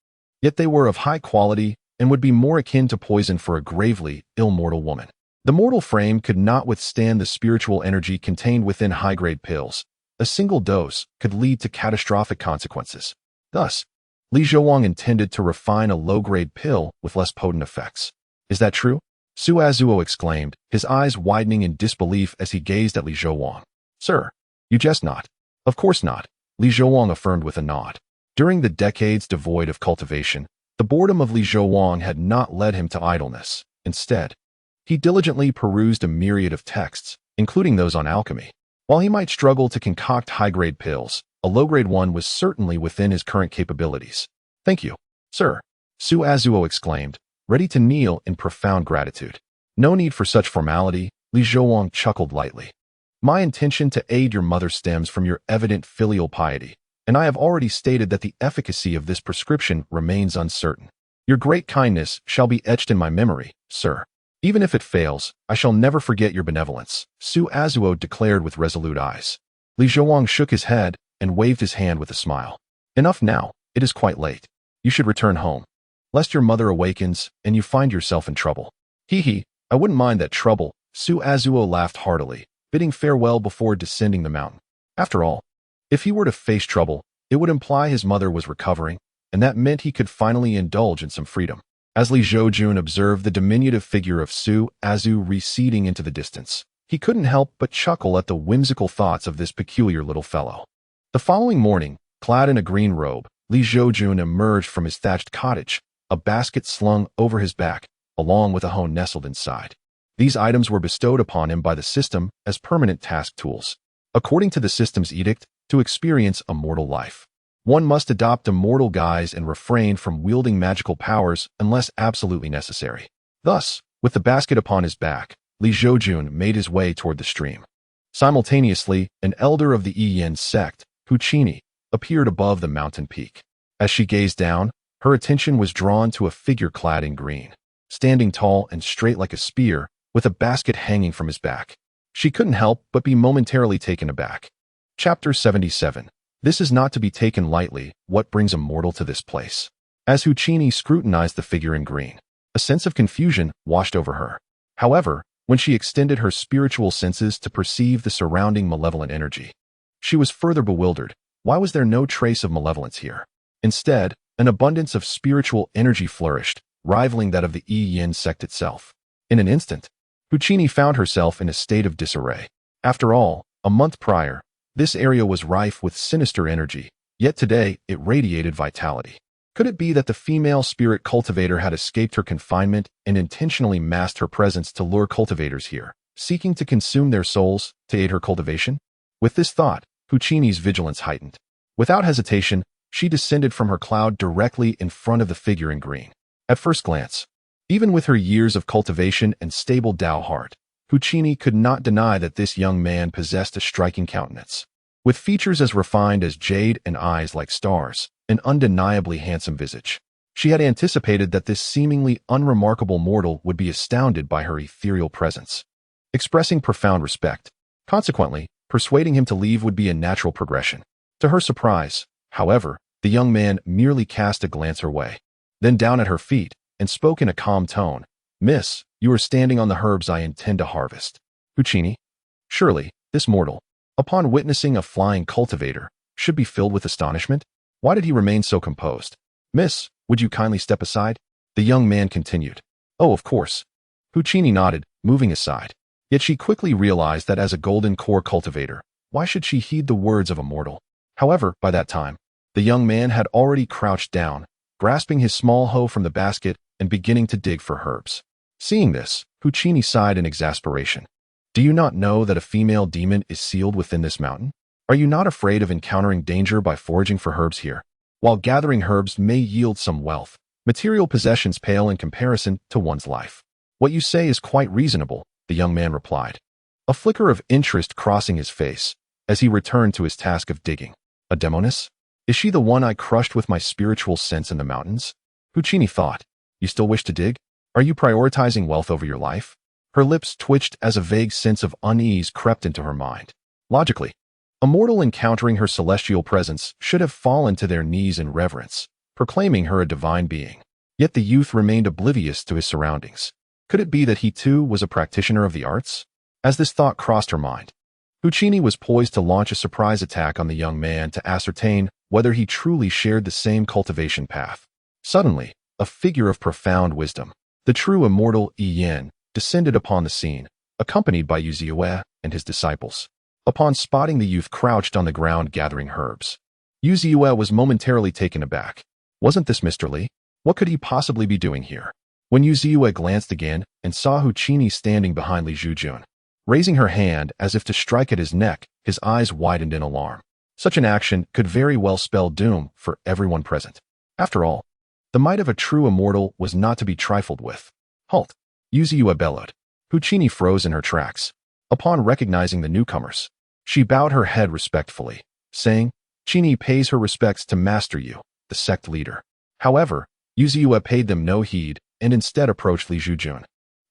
S1: Yet they were of high quality and would be more akin to poison for a gravely ill mortal woman. The mortal frame could not withstand the spiritual energy contained within high-grade pills. A single dose could lead to catastrophic consequences. Thus, Li Zhoujun intended to refine a low-grade pill with less potent effects. "Is that true?" Su Azuo exclaimed, his eyes widening in disbelief as he gazed at Li Zhoujun. "Sir, you jest not." "Of course not," Li Zhoujun affirmed with a nod. During the decades devoid of cultivation, the boredom of Li Zhoujun had not led him to idleness. Instead, he diligently perused a myriad of texts, including those on alchemy. While he might struggle to concoct high-grade pills, a low-grade one was certainly within his current capabilities. "Thank you, sir," Su Azuo exclaimed, ready to kneel in profound gratitude. "No need for such formality," Li Zhoujun chuckled lightly. "My intention to aid your mother stems from your evident filial piety, and I have already stated that the efficacy of this prescription remains uncertain. Your great kindness shall be etched in my memory, sir. Even if it fails, I shall never forget your benevolence," Su Azuo declared with resolute eyes. Li Zhoujun shook his head and waved his hand with a smile. "Enough now, it is quite late. You should return home, lest your mother awakens and you find yourself in trouble." "Hee, I wouldn't mind that trouble," Su Azuo laughed heartily, bidding farewell before descending the mountain. After all, if he were to face trouble, it would imply his mother was recovering, and that meant he could finally indulge in some freedom. As Li Zhoujun observed the diminutive figure of Su Azu receding into the distance, he couldn't help but chuckle at the whimsical thoughts of this peculiar little fellow. The following morning, clad in a green robe, Li Zhoujun emerged from his thatched cottage, a basket slung over his back, along with a hoe nestled inside. These items were bestowed upon him by the system as permanent task tools. According to the system's edict, to experience a mortal life, one must adopt a mortal guise and refrain from wielding magical powers unless absolutely necessary. Thus, with the basket upon his back, Li Zhoujun made his way toward the stream. Simultaneously, an elder of the Yin sect, Puccini, appeared above the mountain peak. As she gazed down, her attention was drawn to a figure clad in green, standing tall and straight like a spear, with a basket hanging from his back. She couldn't help but be momentarily taken aback. Chapter 77. This is not to be taken lightly. What brings a mortal to this place? As Puccini scrutinized the figure in green, a sense of confusion washed over her. However, when she extended her spiritual senses to perceive the surrounding malevolent energy, she was further bewildered. Why was there no trace of malevolence here? Instead, an abundance of spiritual energy flourished, rivaling that of the Yin sect itself. In an instant, Puccini found herself in a state of disarray. After all, a month prior, this area was rife with sinister energy, yet today it radiated vitality. Could it be that the female spirit cultivator had escaped her confinement and intentionally masked her presence to lure cultivators here, seeking to consume their souls to aid her cultivation? With this thought, Puccini's vigilance heightened. Without hesitation, she descended from her cloud directly in front of the figure in green. At first glance, even with her years of cultivation and stable Tao heart, Puccini could not deny that this young man possessed a striking countenance. With features as refined as jade and eyes like stars, an undeniably handsome visage. She had anticipated that this seemingly unremarkable mortal would be astounded by her ethereal presence, expressing profound respect. Consequently, persuading him to leave would be a natural progression. To her surprise, however, the young man merely cast a glance her way, then down at her feet, and spoke in a calm tone. "Miss, you are standing on the herbs I intend to harvest." Puccini? Surely, this mortal, upon witnessing a flying cultivator, should be filled with astonishment. Why did he remain so composed? "Miss, would you kindly step aside?" The young man continued. "Oh, of course." Puccini nodded, moving aside. Yet she quickly realized that as a golden core cultivator, why should she heed the words of a mortal? However, by that time, The young man had already crouched down, grasping his small hoe from the basket and beginning to dig for herbs. Seeing this, Puccini sighed in exasperation. Do you not know that a female demon is sealed within this mountain? Are you not afraid of encountering danger by foraging for herbs here? While gathering herbs may yield some wealth, material possessions pale in comparison to one's life. What you say is quite reasonable, the young man replied, a flicker of interest crossing his face as he returned to his task of digging. A demoness? Is she the one I crushed with my spiritual sense in the mountains? Puccini thought. You still wish to dig? Are you prioritizing wealth over your life? Her lips twitched as a vague sense of unease crept into her mind. Logically, a mortal encountering her celestial presence should have fallen to their knees in reverence, proclaiming her a divine being. Yet the youth remained oblivious to his surroundings. Could it be that he too was a practitioner of the arts? As this thought crossed her mind, Puccini was poised to launch a surprise attack on the young man to ascertain whether he truly shared the same cultivation path. Suddenly, a figure of profound wisdom, the true immortal Yin, descended upon the scene, accompanied by Zhoujun and his disciples. Upon spotting the youth crouched on the ground gathering herbs, Zhoujun was momentarily taken aback. Wasn't this Mr. Li? What could he possibly be doing here? When Zhoujun glanced again and saw Puccini standing behind Zhoujun, raising her hand as if to strike at his neck, his eyes widened in alarm. Such an action could very well spell doom for everyone present. After all, the might of a true immortal was not to be trifled with. Halt! Zhoujun bellowed. Puccini froze in her tracks. Upon recognizing the newcomers, she bowed her head respectfully, saying, Puccini pays her respects to Master Yu, the sect leader. However, Zhoujun paid them no heed and instead approached Zhoujun,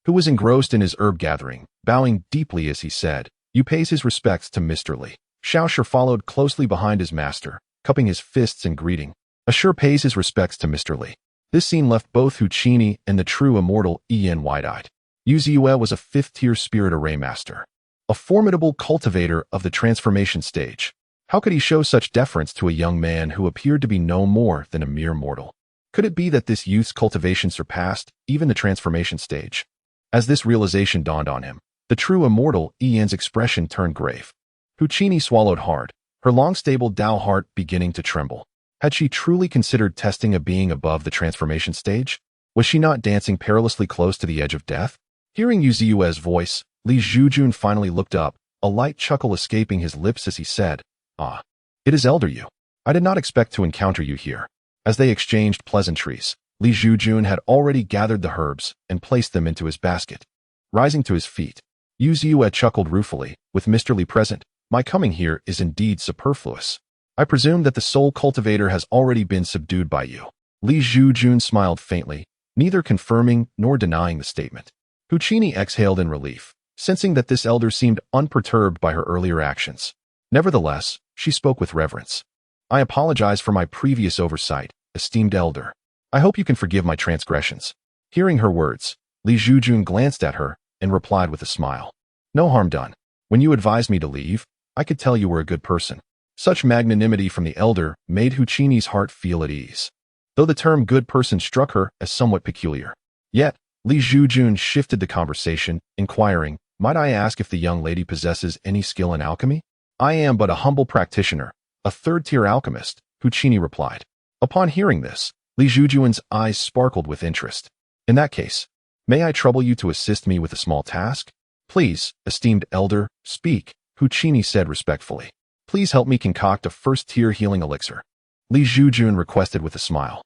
S1: who was engrossed in his herb gathering, bowing deeply as he said, You pays his respects to Mr. Li. Zhoujun followed closely behind his master, cupping his fists in greeting. Assure pays his respects to Mr. Li. This scene left both Puccini and the true immortal Yin wide-eyed. Zhoujun was a fifth-tier spirit array master, a formidable cultivator of the transformation stage. How could he show such deference to a young man who appeared to be no more than a mere mortal? Could it be that this youth's cultivation surpassed even the transformation stage? As this realization dawned on him, the true immortal Yin's expression turned grave. Puccini swallowed hard, her long-stable Tao heart beginning to tremble. Had she truly considered testing a being above the transformation stage? Was she not dancing perilously close to the edge of death? Hearing Zhoujun's voice, Zhoujun finally looked up, a light chuckle escaping his lips as he said, Ah, it is Elder Yu. I did not expect to encounter you here. As they exchanged pleasantries, Zhoujun had already gathered the herbs and placed them into his basket. Rising to his feet, Zhoujun chuckled ruefully, with Mr. Li present, My coming here is indeed superfluous. I presume that the soul cultivator has already been subdued by you. Zhoujun smiled faintly, neither confirming nor denying the statement. Puccini exhaled in relief, sensing that this elder seemed unperturbed by her earlier actions. Nevertheless, she spoke with reverence. I apologize for my previous oversight, esteemed elder. I hope you can forgive my transgressions. Hearing her words, Zhoujun glanced at her and replied with a smile. No harm done. When you advised me to leave, I could tell you were a good person. Such magnanimity from the elder made Puccini's heart feel at ease, though the term good person struck her as somewhat peculiar. Yet, Zhoujun shifted the conversation, inquiring, Might I ask if the young lady possesses any skill in alchemy? I am but a humble practitioner, a third-tier alchemist, Puccini replied. Upon hearing this, Zhoujun's eyes sparkled with interest. In that case, may I trouble you to assist me with a small task? Please, esteemed elder, speak, Puccini said respectfully. Please help me concoct a first-tier healing elixir. Zhoujun requested with a smile.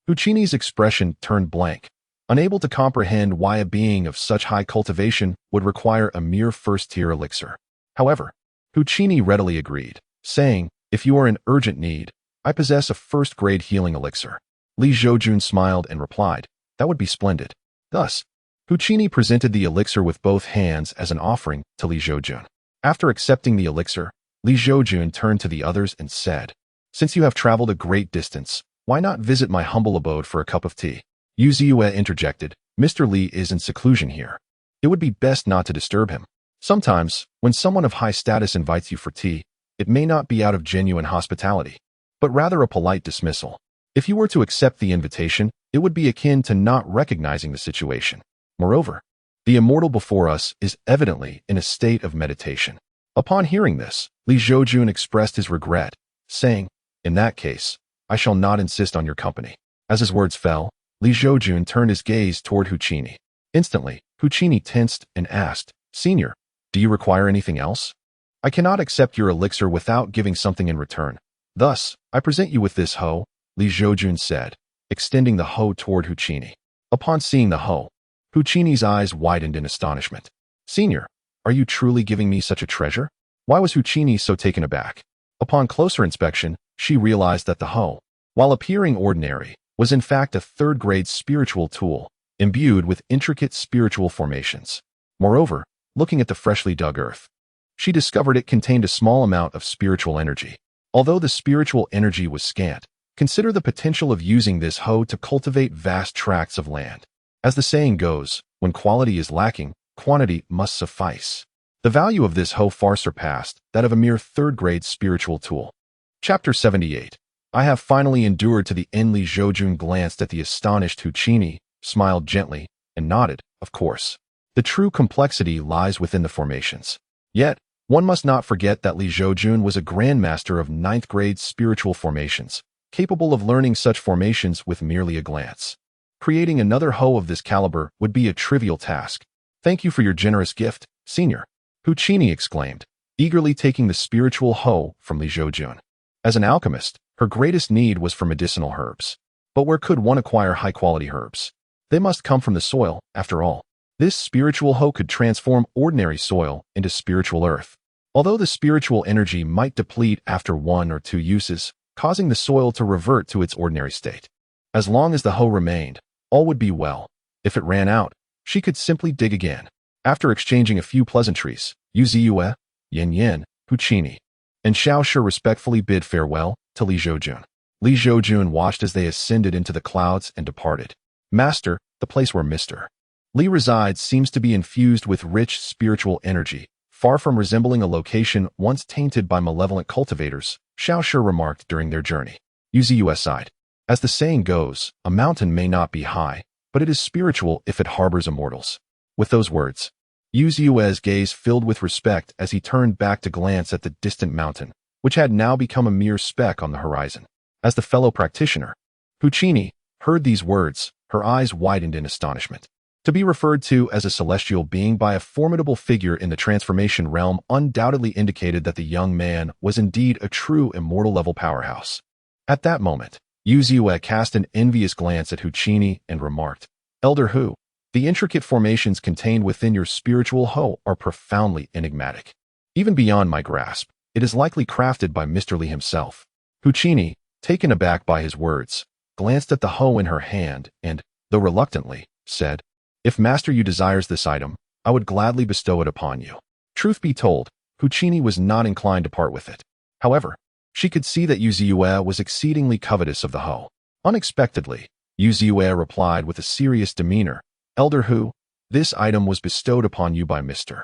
S1: Puccini's expression turned blank, unable to comprehend why a being of such high cultivation would require a mere first-tier elixir. However, Puccini readily agreed, saying, If you are in urgent need, I possess a first-grade healing elixir. Zhoujun smiled and replied, That would be splendid. Thus, Puccini presented the elixir with both hands as an offering to Zhoujun. After accepting the elixir, Zhoujun turned to the others and said, Since you have traveled a great distance, why not visit my humble abode for a cup of tea? Zhoujun interjected, Mr. Li is in seclusion here. It would be best not to disturb him. Sometimes, when someone of high status invites you for tea, it may not be out of genuine hospitality, but rather a polite dismissal. If you were to accept the invitation, it would be akin to not recognizing the situation. Moreover, the immortal before us is evidently in a state of meditation. Upon hearing this, Zhoujun expressed his regret, saying, In that case, I shall not insist on your company. As his words fell, Li Zhoujun turned his gaze toward Huchini. Instantly, Huchini tensed and asked, Senior, do you require anything else? I cannot accept your elixir without giving something in return. Thus, I present you with this hoe, Li Zhoujun said, extending the hoe toward Huchini. Upon seeing the hoe, Huchini's eyes widened in astonishment. Senior, are you truly giving me such a treasure? Why was Huchini so taken aback? Upon closer inspection, she realized that the hoe, while appearing ordinary, was in fact a third-grade spiritual tool, imbued with intricate spiritual formations. Moreover, looking at the freshly dug earth, she discovered it contained a small amount of spiritual energy. Although the spiritual energy was scant, consider the potential of using this hoe to cultivate vast tracts of land. As the saying goes, when quality is lacking, quantity must suffice. The value of this hoe far surpassed that of a mere third-grade spiritual tool. Chapter 78. I have finally endured to the end. Li Zhoujun glanced at the astonished Huchini, smiled gently, and nodded, of course. The true complexity lies within the formations. Yet, one must not forget that Li Zhoujun was a grandmaster of ninth-grade spiritual formations, capable of learning such formations with merely a glance. Creating another hoe of this caliber would be a trivial task. Thank you for your generous gift, Senior, Huchini exclaimed, eagerly taking the spiritual hoe from Li Zhoujun. As an alchemist, her greatest need was for medicinal herbs. But where could one acquire high-quality herbs? They must come from the soil, after all. This spiritual hoe could transform ordinary soil into spiritual earth. Although the spiritual energy might deplete after 1 or 2 uses, causing the soil to revert to its ordinary state. As long as the hoe remained, all would be well. If it ran out, she could simply dig again. After exchanging a few pleasantries, Yu Ziyue, Yen Yen, Huchini, and Xiao Shi respectfully bid farewell to Li Zhoujun. Li Zhoujun watched as they ascended into the clouds and departed. Master, the place where Mr. Li resides seems to be infused with rich spiritual energy, far from resembling a location once tainted by malevolent cultivators, Xiao Shi remarked during their journey. Yu Ziyue sighed. As the saying goes, a mountain may not be high, but it is spiritual if it harbors immortals. With those words, Yu Ziyue's gaze filled with respect as he turned back to glance at the distant mountain, which had now become a mere speck on the horizon. As the fellow practitioner, Huchini, heard these words, her eyes widened in astonishment. To be referred to as a celestial being by a formidable figure in the transformation realm undoubtedly indicated that the young man was indeed a true immortal-level powerhouse. At that moment, Yu Ziyue cast an envious glance at Huchini and remarked, Elder Hu, the intricate formations contained within your spiritual hoe are profoundly enigmatic. Even beyond my grasp, it is likely crafted by Mr. Li himself. Huchini, taken aback by his words, glanced at the hoe in her hand and, though reluctantly, said, If Master Yu desires this item, I would gladly bestow it upon you. Truth be told, Huchini was not inclined to part with it. However, she could see that Yu Ziyue was exceedingly covetous of the hoe. Unexpectedly, Yu Ziyue replied with a serious demeanor, Elder Hu, this item was bestowed upon you by Mr.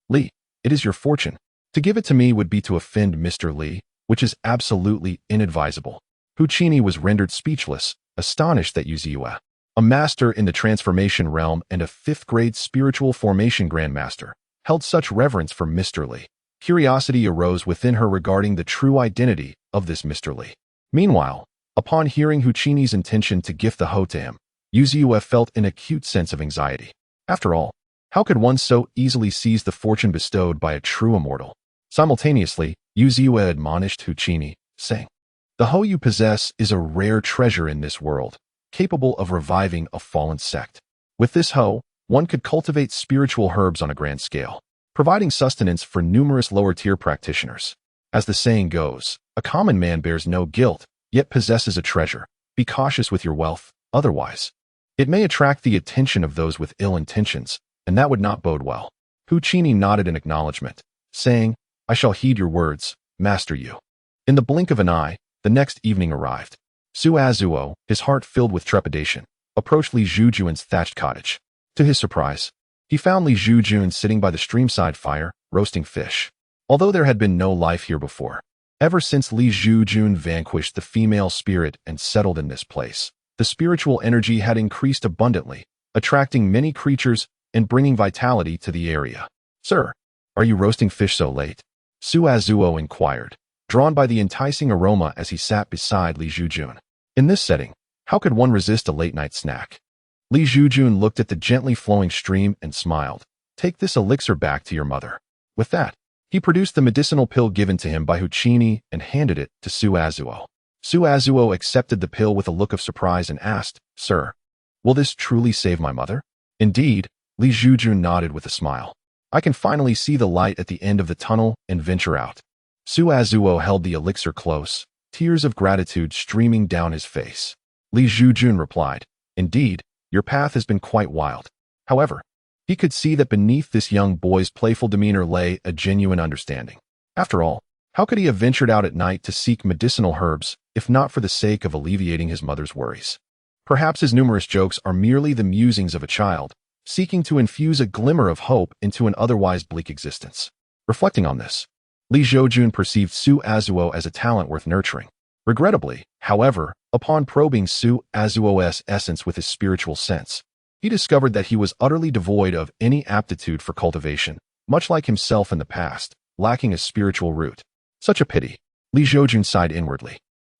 S1: Li. It is your fortune. To give it to me would be to offend Mr. Li, which is absolutely inadvisable. Huchini was rendered speechless, astonished that Yu Ziyue, a master in the transformation realm and a 5th-grade spiritual formation grandmaster, held such reverence for Mr. Li. Curiosity arose within her regarding the true identity of this Mr. Li. Meanwhile, upon hearing Huchini's intention to gift the hoe to him, Yu Ziyue felt an acute sense of anxiety. After all, how could one so easily seize the fortune bestowed by a true immortal? Simultaneously, Yu Ziyue admonished Huchini, saying, The hoe you possess is a rare treasure in this world, capable of reviving a fallen sect. With this hoe, one could cultivate spiritual herbs on a grand scale, providing sustenance for numerous lower-tier practitioners. As the saying goes, a common man bears no guilt, yet possesses a treasure. Be cautious with your wealth, otherwise it may attract the attention of those with ill intentions, and that would not bode well. Huchini nodded in acknowledgement, saying, I shall heed your words, Master Yu. In the blink of an eye, the next evening arrived. Suazuo, his heart filled with trepidation, approached Li Zhoujun's thatched cottage. To his surprise, he found Li Zhoujun sitting by the streamside fire, roasting fish. Although there had been no life here before, ever since Li Zhoujun vanquished the female spirit and settled in this place, the spiritual energy had increased abundantly, attracting many creatures and bringing vitality to the area. Sir, are you roasting fish so late? Suazuo inquired, drawn by the enticing aroma as he sat beside Li Zhoujun. In this setting, how could one resist a late-night snack? Li Zhoujun looked at the gently flowing stream and smiled. Take this elixir back to your mother. With that, he produced the medicinal pill given to him by Huchini and handed it to Suazuo. Suazuo accepted the pill with a look of surprise and asked, Sir, will this truly save my mother? Indeed, Li Zhoujun nodded with a smile. I can finally see the light at the end of the tunnel and venture out. Suazuo held the elixir close, tears of gratitude streaming down his face. Li Zhoujun replied, Indeed, your path has been quite wild. However, he could see that beneath this young boy's playful demeanor lay a genuine understanding. After all, how could he have ventured out at night to seek medicinal herbs, if not for the sake of alleviating his mother's worries? Perhaps his numerous jokes are merely the musings of a child, seeking to infuse a glimmer of hope into an otherwise bleak existence. Reflecting on this, Li Zhoujun perceived Suazuo as a talent worth nurturing. Regrettably, however, upon probing Suazuo's essence with his spiritual sense, he discovered that he was utterly devoid of any aptitude for cultivation, much like himself in the past, lacking a spiritual root. Such a pity. Li Zhoujun sighed inwardly,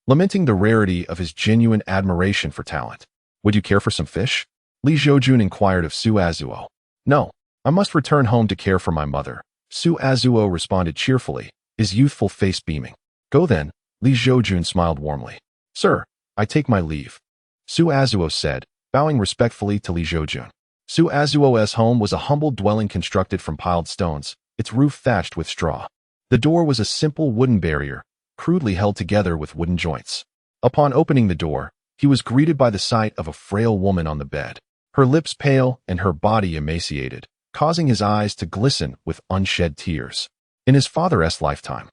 S1: lamenting the rarity of his genuine admiration for talent. Would you care for some fish? Li Zhoujun inquired of Suazuo. No, I must return home to care for my mother. Suazuo responded cheerfully, his youthful face beaming. Go then, Li Zhoujun smiled warmly. Sir, I take my leave. Suazuo said, bowing respectfully to Li Zhoujun. Suazuo's home was a humble dwelling constructed from piled stones, its roof thatched with straw. The door was a simple wooden barrier, crudely held together with wooden joints. Upon opening the door, he was greeted by the sight of a frail woman on the bed, her lips pale and her body emaciated, causing his eyes to glisten with unshed tears. In his father's lifetime,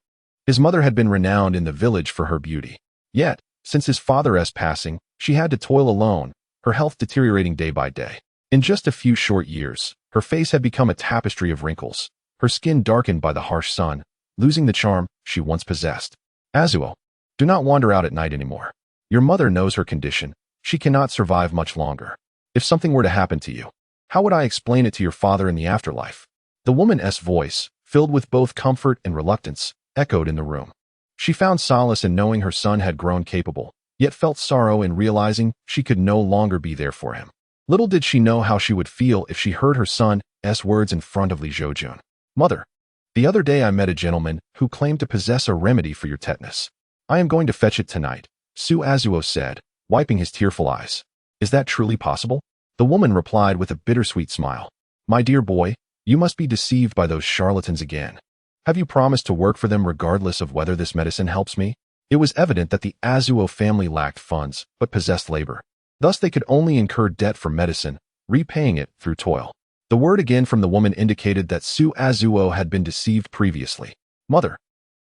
S1: his mother had been renowned in the village for her beauty. Yet, since his father's passing, she had to toil alone, her health deteriorating day by day. In just a few short years, her face had become a tapestry of wrinkles, her skin darkened by the harsh sun, losing the charm she once possessed. Azuo, do not wander out at night anymore. Your mother knows her condition. She cannot survive much longer. If something were to happen to you, how would I explain it to your father in the afterlife? The woman's voice, filled with both comfort and reluctance, echoed in the room. She found solace in knowing her son had grown capable, yet felt sorrow in realizing she could no longer be there for him. Little did she know how she would feel if she heard her son's words in front of Li Zhoujun. Mother, the other day I met a gentleman who claimed to possess a remedy for your tetanus. I am going to fetch it tonight, Suazuo said, wiping his tearful eyes. Is that truly possible? The woman replied with a bittersweet smile. My dear boy, you must be deceived by those charlatans again. Have you promised to work for them regardless of whether this medicine helps me? It was evident that the Azuo family lacked funds, but possessed labor. Thus they could only incur debt for medicine, repaying it through toil. The word again from the woman indicated that Suazuo had been deceived previously. Mother,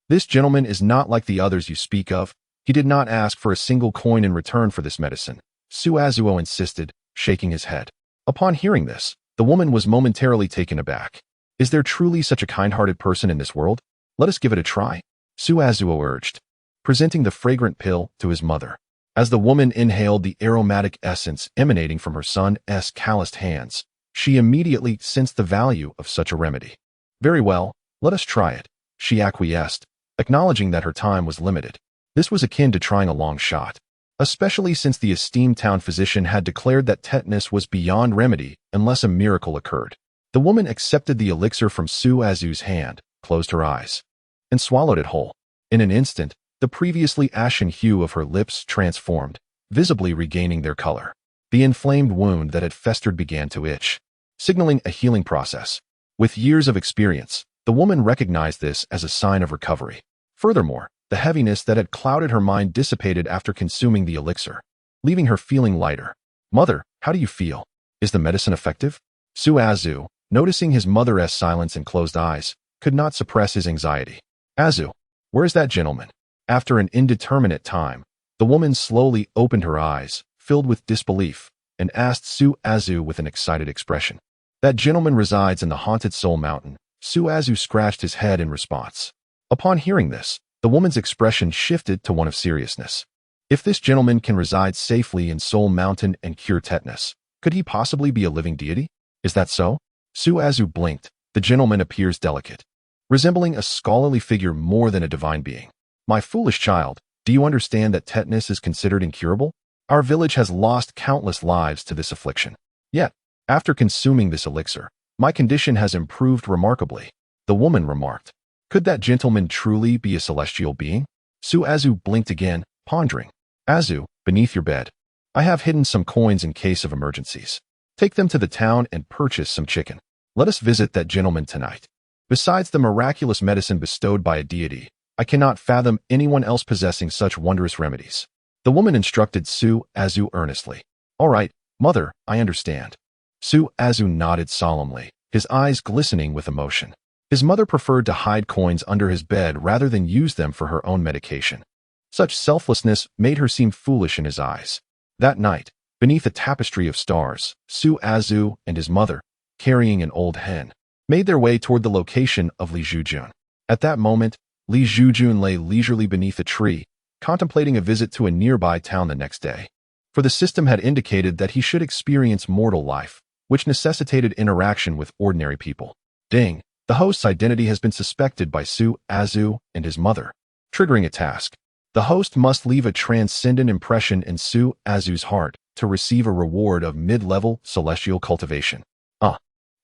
S1: this gentleman is not like the others you speak of. He did not ask for a single coin in return for this medicine, Suazuo insisted, shaking his head. Upon hearing this, the woman was momentarily taken aback. Is there truly such a kind-hearted person in this world? Let us give it a try, Suazuo urged, presenting the fragrant pill to his mother. As the woman inhaled the aromatic essence emanating from her son's calloused hands, she immediately sensed the value of such a remedy. Very well, let us try it, she acquiesced, acknowledging that her time was limited. This was akin to trying a long shot, especially since the esteemed town physician had declared that tetanus was beyond remedy unless a miracle occurred. The woman accepted the elixir from Suazu's hand, closed her eyes, and swallowed it whole. In an instant, the previously ashen hue of her lips transformed, visibly regaining their color. The inflamed wound that had festered began to itch, signaling a healing process. With years of experience, the woman recognized this as a sign of recovery. Furthermore, the heaviness that had clouded her mind dissipated after consuming the elixir, leaving her feeling lighter. Mother, how do you feel? Is the medicine effective? Suazu, noticing his mother's silence and closed eyes, could not suppress his anxiety. Azu, where is that gentleman? After an indeterminate time, the woman slowly opened her eyes, filled with disbelief, and asked Suazu with an excited expression. That gentleman resides in the haunted Soul Mountain. Suazu scratched his head in response. Upon hearing this, the woman's expression shifted to one of seriousness. If this gentleman can reside safely in Soul Mountain and cure tetanus, could he possibly be a living deity? Is that so? Suazu blinked. The gentleman appears delicate, resembling a scholarly figure more than a divine being. My foolish child, do you understand that tetanus is considered incurable? Our village has lost countless lives to this affliction. Yet, after consuming this elixir, my condition has improved remarkably. The woman remarked. Could that gentleman truly be a celestial being? Su Azu blinked again, pondering. Azu, beneath your bed. I have hidden some coins in case of emergencies. Take them to the town and purchase some chicken. Let us visit that gentleman tonight. Besides the miraculous medicine bestowed by a deity, I cannot fathom anyone else possessing such wondrous remedies. The woman instructed Su Azu earnestly. All right, mother, I understand. Su Azu nodded solemnly, his eyes glistening with emotion. His mother preferred to hide coins under his bed rather than use them for her own medication. Such selflessness made her seem foolish in his eyes. That night, beneath a tapestry of stars, Su Azu and his mother, carrying an old hen, made their way toward the location of Li Zhoujun. At that moment, Li Zhoujun lay leisurely beneath a tree, contemplating a visit to a nearby town the next day. For the system had indicated that he should experience mortal life, which necessitated interaction with ordinary people. Ding! The host's identity has been suspected by Su Azu and his mother, triggering a task. The host must leave a transcendent impression in Su Azu's heart to receive a reward of mid-level celestial cultivation.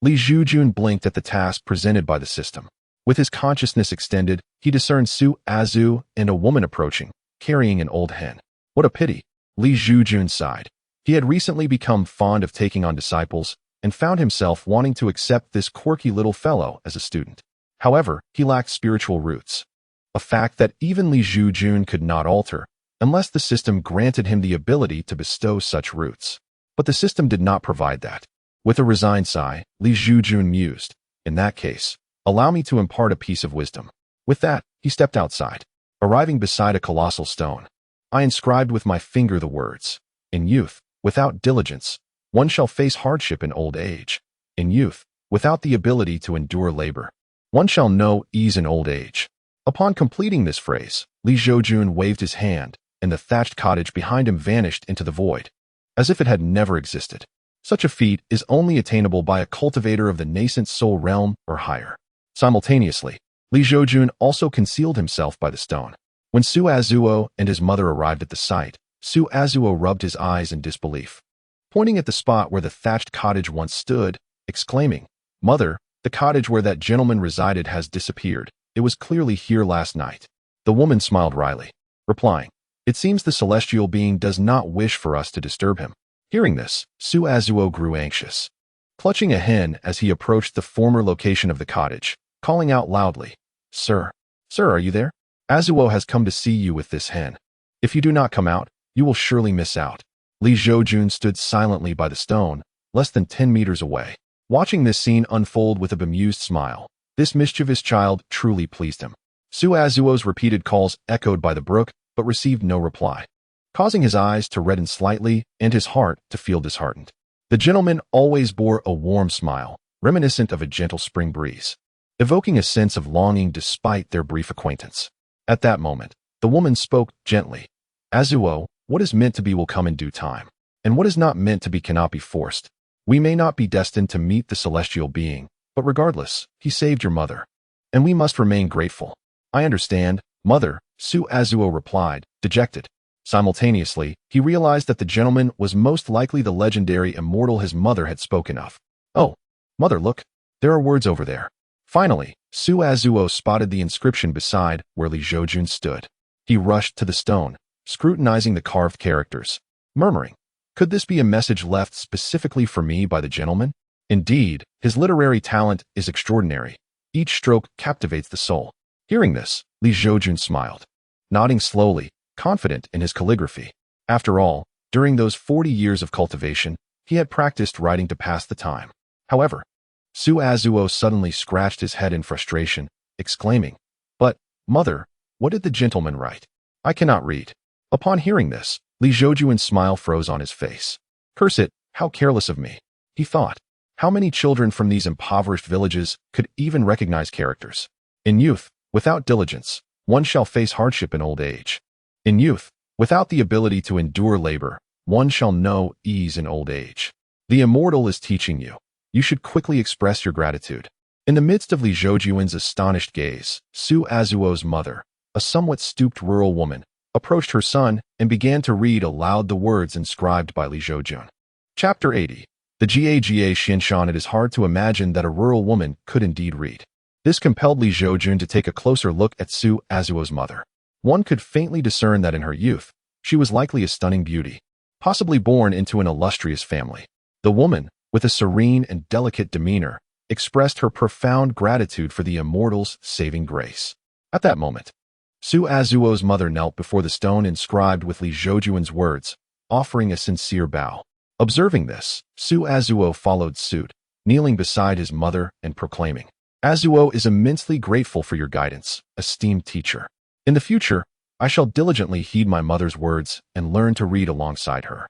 S1: Li Zhoujun blinked at the task presented by the system. With his consciousness extended, he discerned Su Azu and a woman approaching, carrying an old hen. What a pity! Li Zhoujun sighed. He had recently become fond of taking on disciples and found himself wanting to accept this quirky little fellow as a student. However, he lacked spiritual roots, a fact that even Li Zhoujun could not alter unless the system granted him the ability to bestow such roots. But the system did not provide that. With a resigned sigh, Li Zhoujun mused, in that case, allow me to impart a piece of wisdom. With that, he stepped outside, arriving beside a colossal stone. I inscribed with my finger the words, in youth, without diligence, one shall face hardship in old age. In youth, without the ability to endure labor, one shall know ease in old age. Upon completing this phrase, Li Zhoujun waved his hand, and the thatched cottage behind him vanished into the void, as if it had never existed. Such a feat is only attainable by a cultivator of the nascent soul realm or higher. Simultaneously, Li Zhoujun also concealed himself by the stone. When Su Azuo and his mother arrived at the site, Su Azuo rubbed his eyes in disbelief, pointing at the spot where the thatched cottage once stood, exclaiming, Mother, the cottage where that gentleman resided has disappeared. It was clearly here last night. The woman smiled wryly, replying, It seems the celestial being does not wish for us to disturb him. Hearing this, Su Azuo grew anxious, clutching a hen as he approached the former location of the cottage, calling out loudly, Sir, are you there? Azuo has come to see you with this hen. If you do not come out, you will surely miss out. Li Zhoujun stood silently by the stone, less than 10 meters away, watching this scene unfold with a bemused smile. This mischievous child truly pleased him. Su Azuo's repeated calls echoed by the brook, but received no reply, causing his eyes to redden slightly and his heart to feel disheartened. The gentleman always bore a warm smile, reminiscent of a gentle spring breeze, evoking a sense of longing despite their brief acquaintance. At that moment, the woman spoke gently. Azuo, what is meant to be will come in due time, and what is not meant to be cannot be forced. We may not be destined to meet the celestial being, but regardless, he saved your mother, and we must remain grateful. I understand, mother, Su Azuo replied, dejected. Simultaneously, he realized that the gentleman was most likely the legendary Immortal his mother had spoken of. Oh, mother, look, there are words over there. Finally, Su Azuo spotted the inscription beside where Li Zhoujun stood. He rushed to the stone, scrutinizing the carved characters, murmuring, could this be a message left specifically for me by the gentleman? Indeed, his literary talent is extraordinary. Each stroke captivates the soul. Hearing this, Li Zhoujun smiled, nodding slowly, confident in his calligraphy. After all, during those 40 years of cultivation, he had practiced writing to pass the time. However, Su Azuo suddenly scratched his head in frustration, exclaiming, But, mother, what did the gentleman write? I cannot read. Upon hearing this, Li Zhoujun's smile froze on his face. Curse it, how careless of me, he thought. How many children from these impoverished villages could even recognize characters? In youth, without diligence, one shall face hardship in old age. In youth, without the ability to endure labor, one shall know ease in old age. The Immortal is teaching you. You should quickly express your gratitude. In the midst of Li Zhoujun's astonished gaze, Su Azuo's mother, a somewhat stooped rural woman, approached her son and began to read aloud the words inscribed by Li Zhoujun. Chapter 80. The Ga Xinshan. It is hard to imagine that a rural woman could indeed read. This compelled Li Zhoujun to take a closer look at Su Azuo's mother. One could faintly discern that in her youth, she was likely a stunning beauty, possibly born into an illustrious family. The woman, with a serene and delicate demeanor, expressed her profound gratitude for the Immortal's saving grace. At that moment, Su Azuo's mother knelt before the stone inscribed with Li Zhoujun's words, offering a sincere bow. Observing this, Su Azuo followed suit, kneeling beside his mother and proclaiming, "Azuo is immensely grateful for your guidance, esteemed teacher. In the future, I shall diligently heed my mother's words and learn to read alongside her.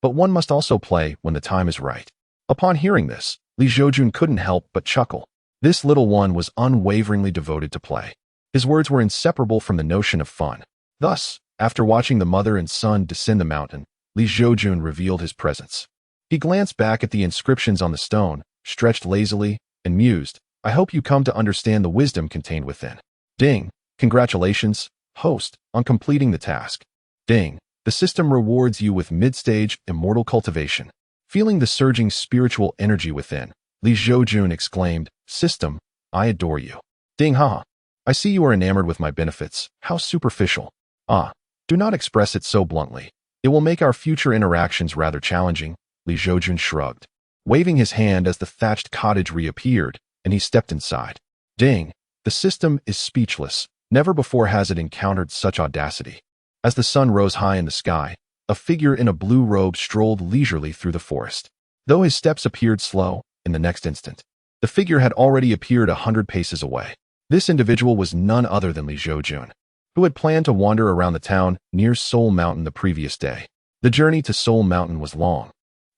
S1: But one must also play when the time is right." Upon hearing this, Li Zhoujun couldn't help but chuckle. This little one was unwaveringly devoted to play. His words were inseparable from the notion of fun. Thus, after watching the mother and son descend the mountain, Li Zhoujun revealed his presence. He glanced back at the inscriptions on the stone, stretched lazily, and mused, "I hope you come to understand the wisdom contained within." Ding! Congratulations, host, on completing the task. Ding! The system rewards you with mid-stage immortal cultivation. Feeling the surging spiritual energy within, Li Zhoujun exclaimed, "System, I adore you." Ding! Haha! I see you are enamored with my benefits. How superficial. Ah, do not express it so bluntly. It will make our future interactions rather challenging. Li Zhoujun shrugged, waving his hand as the thatched cottage reappeared, and he stepped inside. Ding! The system is speechless. Never before has it encountered such audacity. As the sun rose high in the sky, a figure in a blue robe strolled leisurely through the forest. Though his steps appeared slow, in the next instant, the figure had already appeared 100 paces away. This individual was none other than Li Zhoujun, who had planned to wander around the town near Soul Mountain the previous day. The journey to Soul Mountain was long,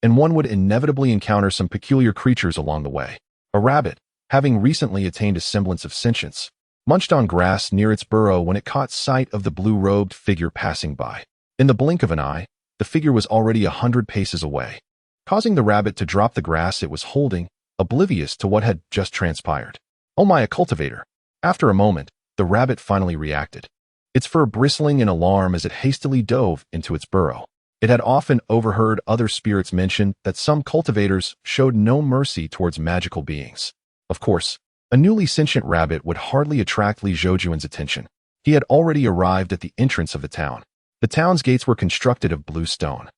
S1: and one would inevitably encounter some peculiar creatures along the way. A rabbit, having recently attained a semblance of sentience, munched on grass near its burrow when it caught sight of the blue-robed figure passing by. In the blink of an eye, the figure was already 100 paces away, causing the rabbit to drop the grass it was holding, oblivious to what had just transpired. "Oh my, a cultivator!" After a moment, the rabbit finally reacted, its fur bristling in alarm as it hastily dove into its burrow. It had often overheard other spirits mention that some cultivators showed no mercy towards magical beings. Of course, a newly sentient rabbit would hardly attract Li Zhoujun's attention. He had already arrived at the entrance of the town. The town's gates were constructed of blue stone,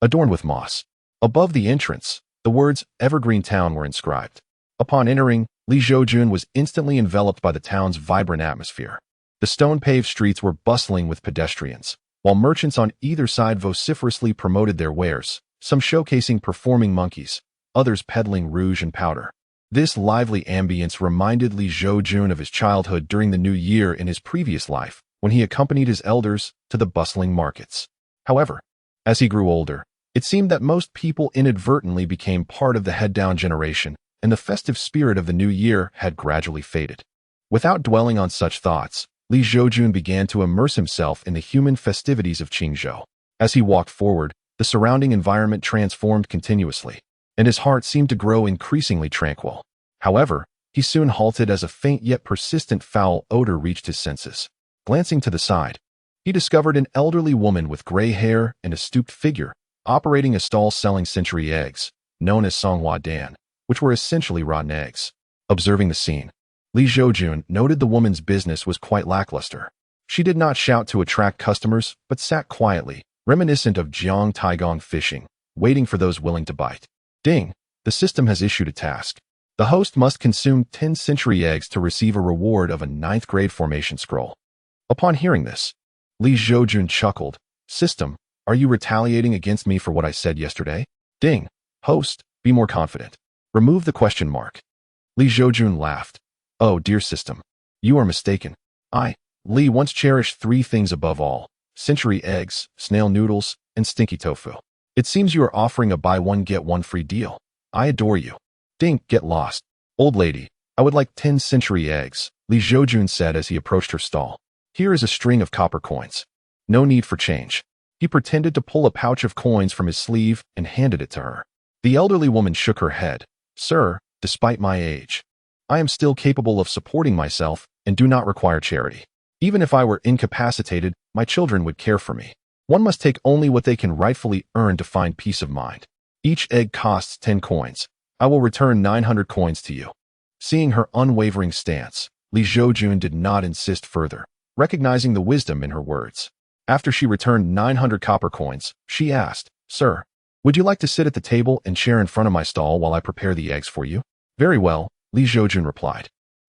S1: adorned with moss. Above the entrance, the words "Evergreen Town" were inscribed. Upon entering, Li Zhoujun was instantly enveloped by the town's vibrant atmosphere. The stone-paved streets were bustling with pedestrians, while merchants on either side vociferously promoted their wares, some showcasing performing monkeys, others peddling rouge and powder. This lively ambience reminded Li Zhoujun of his childhood during the new year in his previous life, when he accompanied his elders to the bustling markets. However, as he grew older, it seemed that most people inadvertently became part of the head-down generation, and the festive spirit of the new year had gradually faded. Without dwelling on such thoughts, Li Zhoujun began to immerse himself in the human festivities of Qingzhou. As he walked forward, the surrounding environment transformed continuously, and his heart seemed to grow increasingly tranquil. However, he soon halted as a faint yet persistent foul odor reached his senses. Glancing to the side, he discovered an elderly woman with gray hair and a stooped figure, operating a stall selling century eggs, known as Songhua Dan, which were essentially rotten eggs. Observing the scene, Li Zhoujun noted the woman's business was quite lackluster. She did not shout to attract customers, but sat quietly, reminiscent of Jiang Taigong fishing, waiting for those willing to bite. Ding! The system has issued a task. The host must consume 10 century eggs to receive a reward of a 9th grade formation scroll. Upon hearing this, Li Zhoujun chuckled. "System, are you retaliating against me for what I said yesterday?" Ding! Host, be more confident. Remove the question mark. Li Zhoujun laughed. "Oh, dear system, you are mistaken. Li once cherished 3 things above all: century eggs, snail noodles, and stinky tofu. It seems you are offering a buy one get one free deal. I adore you." Ding! Get lost. "Old lady, I would like 10 century eggs," Li Zhoujun said as he approached her stall. "Here is a string of copper coins. No need for change." He pretended to pull a pouch of coins from his sleeve and handed it to her. The elderly woman shook her head. "Sir, despite my age, I am still capable of supporting myself and do not require charity." Even if I were incapacitated, my children would care for me. One must take only what they can rightfully earn to find peace of mind. Each egg costs 10 coins. I will return 900 coins to you." Seeing her unwavering stance, Zhoujun did not insist further, recognizing the wisdom in her words. After she returned 900 copper coins, she asked, "Sir, would you like to sit at the table and share in front of my stall while I prepare the eggs for you?" "Very well," Zhoujun replied,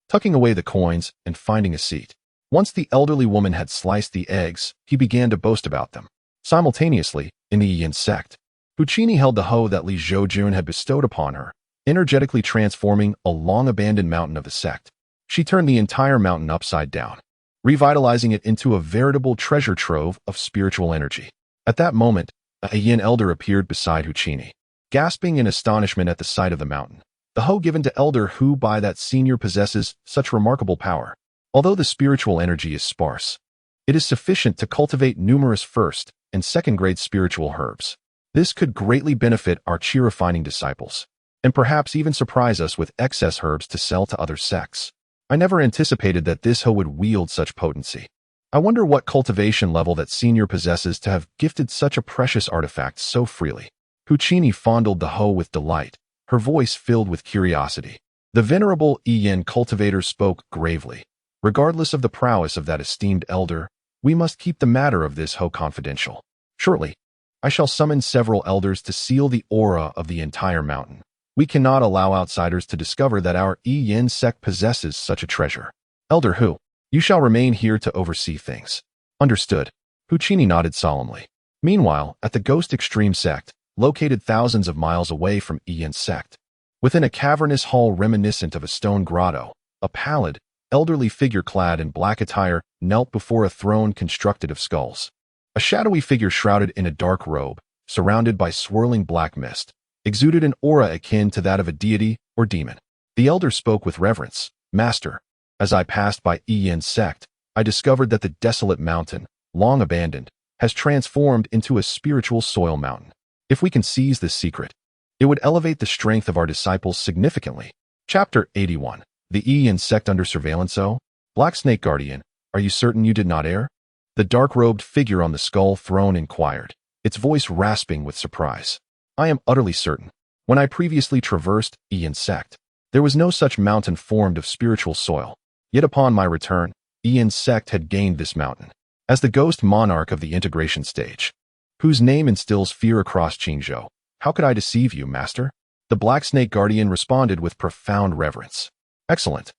S1: tucking away the coins and finding a seat. Once the elderly woman had sliced the eggs, he began to boast about them. Simultaneously, in the Yin sect, Puccini held the hoe that Zhoujun had bestowed upon her, energetically transforming a long-abandoned mountain of the sect. She turned the entire mountain upside down, revitalizing it into a veritable treasure trove of spiritual energy. At that moment, a Yin elder appeared beside Puccini, gasping in astonishment at the sight of the mountain. The hoe given to elder who by that senior possesses such remarkable power. Although the spiritual energy is sparse, it is sufficient to cultivate numerous first and second-grade spiritual herbs. This could greatly benefit our chi-refining disciples, and perhaps even surprise us with excess herbs to sell to other sects. I never anticipated that this hoe would wield such potency. I wonder what cultivation level that senior possesses to have gifted such a precious artifact so freely. Puccini fondled the hoe with delight, her voice filled with curiosity. The venerable Yin cultivator spoke gravely. "Regardless of the prowess of that esteemed elder, we must keep the matter of this hoe confidential. Shortly, I shall summon several elders to seal the aura of the entire mountain. We cannot allow outsiders to discover that our Yin sect possesses such a treasure. Elder Hu, you shall remain here to oversee things." "Understood." Puccini nodded solemnly. Meanwhile, at the Ghost Extreme sect, located thousands of miles away from Yin sect, within a cavernous hall reminiscent of a stone grotto, a pallid, elderly figure clad in black attire knelt before a throne constructed of skulls. A shadowy figure shrouded in a dark robe, surrounded by swirling black mist, exuded an aura akin to that of a deity or demon. The elder spoke with reverence. "Master, as I passed by Yin sect, I discovered that the desolate mountain, long abandoned, has transformed into a spiritual soil mountain. If we can seize this secret, it would elevate the strength of our disciples significantly." Chapter 81. The Yin sect under surveillance. "Oh, Black Snake Guardian, are you certain you did not err?" The dark-robed figure on the skull throne inquired, its voice rasping with surprise. "I am utterly certain. When I previously traversed Yin sect, there was no such mountain formed of spiritual soil. Yet upon my return, Yin sect had gained this mountain. As the ghost monarch of the integration stage, whose name instills fear across Qingzhou, how could I deceive you, master?" The Black Snake Guardian responded with profound reverence. "Excellent.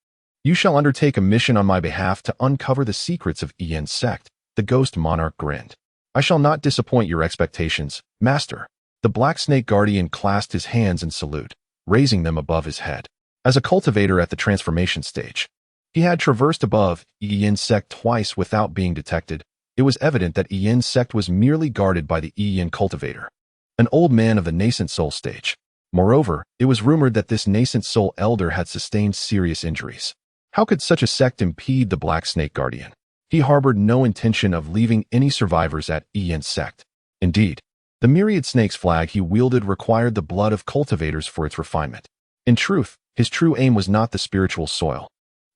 S1: You shall undertake a mission on my behalf to uncover the secrets of Yin sect." The ghost monarch grinned. "I shall not disappoint your expectations, master." The Black Snake Guardian clasped his hands in salute, raising them above his head. As a cultivator at the transformation stage, he had traversed above Yin sect twice without being detected. It was evident that Yin sect was merely guarded by the Yin cultivator, an old man of the nascent soul stage. Moreover, it was rumored that this nascent soul elder had sustained serious injuries. How could such a sect impede the Black Snake Guardian? He harbored no intention of leaving any survivors at Yin sect. Indeed, the myriad snakes flag he wielded required the blood of cultivators for its refinement. In truth, his true aim was not the spiritual soil,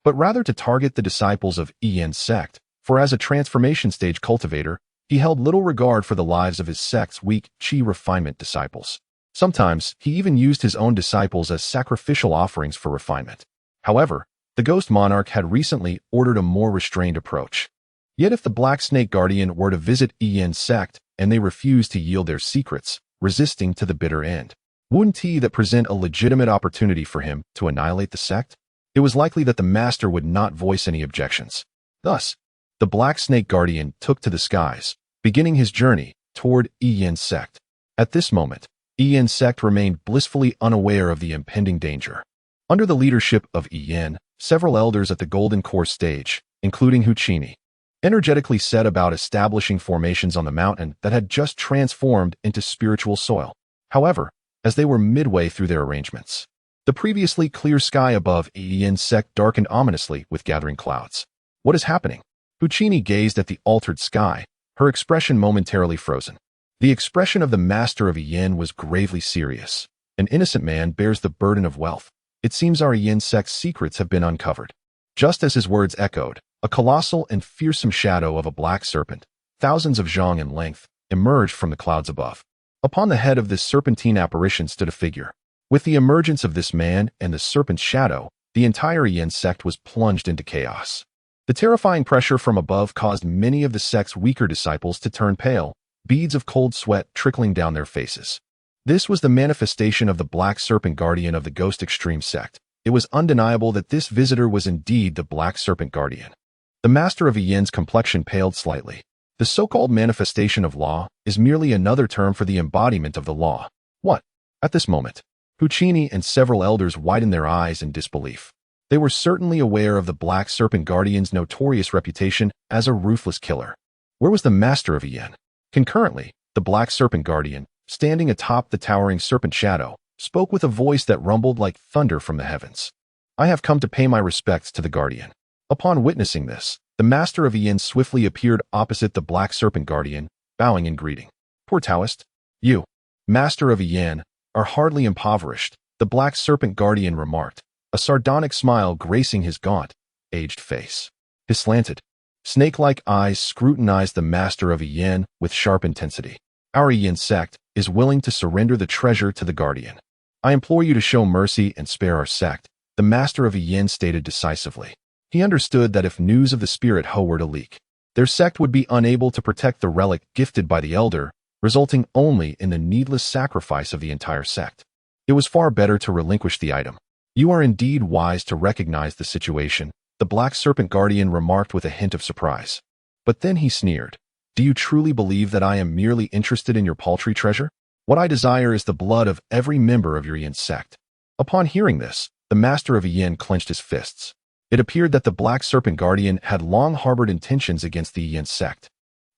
S1: but rather to target the disciples of Yin sect, for as a transformation stage cultivator, he held little regard for the lives of his sect's weak chi refinement disciples. Sometimes, he even used his own disciples as sacrificial offerings for refinement. However, the Ghost Monarch had recently ordered a more restrained approach. Yet if the Black Snake Guardian were to visit Yin sect and they refused to yield their secrets, resisting to the bitter end, wouldn't that present a legitimate opportunity for him to annihilate the sect? It was likely that the master would not voice any objections. Thus, the Black Snake Guardian took to the skies, beginning his journey toward Yin sect. At this moment, Yin sect remained blissfully unaware of the impending danger. Under the leadership of Yin, several elders at the Golden Core stage, including Puccini, energetically set about establishing formations on the mountain that had just transformed into spiritual soil. However, as they were midway through their arrangements, the previously clear sky above Yin sect darkened ominously with gathering clouds. "What is happening?" Puccini gazed at the altered sky, her expression momentarily frozen. The expression of the master of Yin was gravely serious. "An innocent man bears the burden of wealth. It seems our Yin sect's secrets have been uncovered." Just as his words echoed, A colossal and fearsome shadow of a black serpent, thousands of zhang in length, emerged from the clouds above. Upon the head of this serpentine apparition stood a figure. With the emergence of this man and the serpent's shadow, the entire Yin sect was plunged into chaos. The terrifying pressure from above caused many of the sect's weaker disciples to turn pale, beads of cold sweat trickling down their faces. This was the manifestation of the Black Serpent Guardian of the Ghost Extreme sect. It was undeniable that this visitor was indeed the Black Serpent Guardian. The master of Yin's complexion paled slightly. The so-called manifestation of law is merely another term for the embodiment of the law. What? At this moment, Puccini and several elders widened their eyes in disbelief. They were certainly aware of the Black Serpent Guardian's notorious reputation as a ruthless killer. Where was the master of Yin? Concurrently, the Black Serpent Guardian, standing atop the towering serpent shadow, spoke with a voice that rumbled like thunder from the heavens. I have come to pay my respects to the Guardian. Upon witnessing this, the master of Yin swiftly appeared opposite the Black Serpent Guardian, bowing in greeting. Poor Taoist, you, master of Yin, are hardly impoverished, the Black Serpent Guardian remarked, a sardonic smile gracing his gaunt, aged face. His slanted, snake-like eyes scrutinized the master of Yin with sharp intensity. Our Yin sect is willing to surrender the treasure to the Guardian. I implore you to show mercy and spare our sect, the master of Yin stated decisively. He understood that if news of the spirit Ho were to leak, their sect would be unable to protect the relic gifted by the elder, resulting only in the needless sacrifice of the entire sect. It was far better to relinquish the item. You are indeed wise to recognize the situation, the Black Serpent Guardian remarked with a hint of surprise. But then he sneered. Do you truly believe that I am merely interested in your paltry treasure? What I desire is the blood of every member of your Yin sect. Upon hearing this, the master of Yin clenched his fists. It appeared that the Black Serpent Guardian had long harbored intentions against the Yin sect.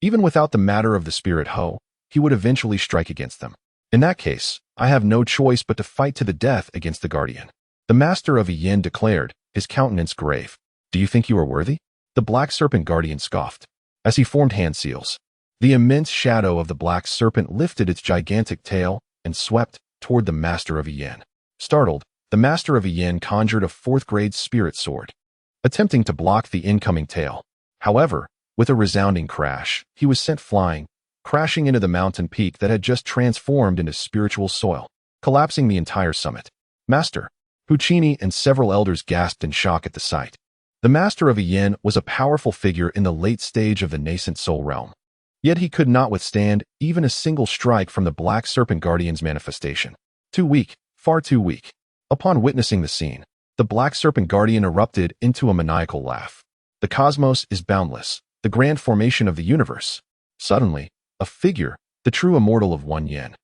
S1: Even without the matter of the spirit Ho, he would eventually strike against them. In that case, I have no choice but to fight to the death against the Guardian. The master of Yin declared, his countenance grave. Do you think you are worthy? The Black Serpent Guardian scoffed. As he formed hand seals, the immense shadow of the Black Serpent lifted its gigantic tail and swept toward the master of Yin. Startled, the master of Yin conjured a fourth-grade spirit sword, attempting to block the incoming tail. However, with a resounding crash, he was sent flying, crashing into the mountain peak that had just transformed into spiritual soil, collapsing the entire summit. Master, Puccini and several elders gasped in shock at the sight. The master of Yin was a powerful figure in the late stage of the nascent soul realm. Yet he could not withstand even a single strike from the Black Serpent Guardian's manifestation. Too weak, far too weak. Upon witnessing the scene, the Black Serpent Guardian erupted into a maniacal laugh. The cosmos is boundless, the grand formation of the universe. Suddenly, a figure, the true immortal of One Yin,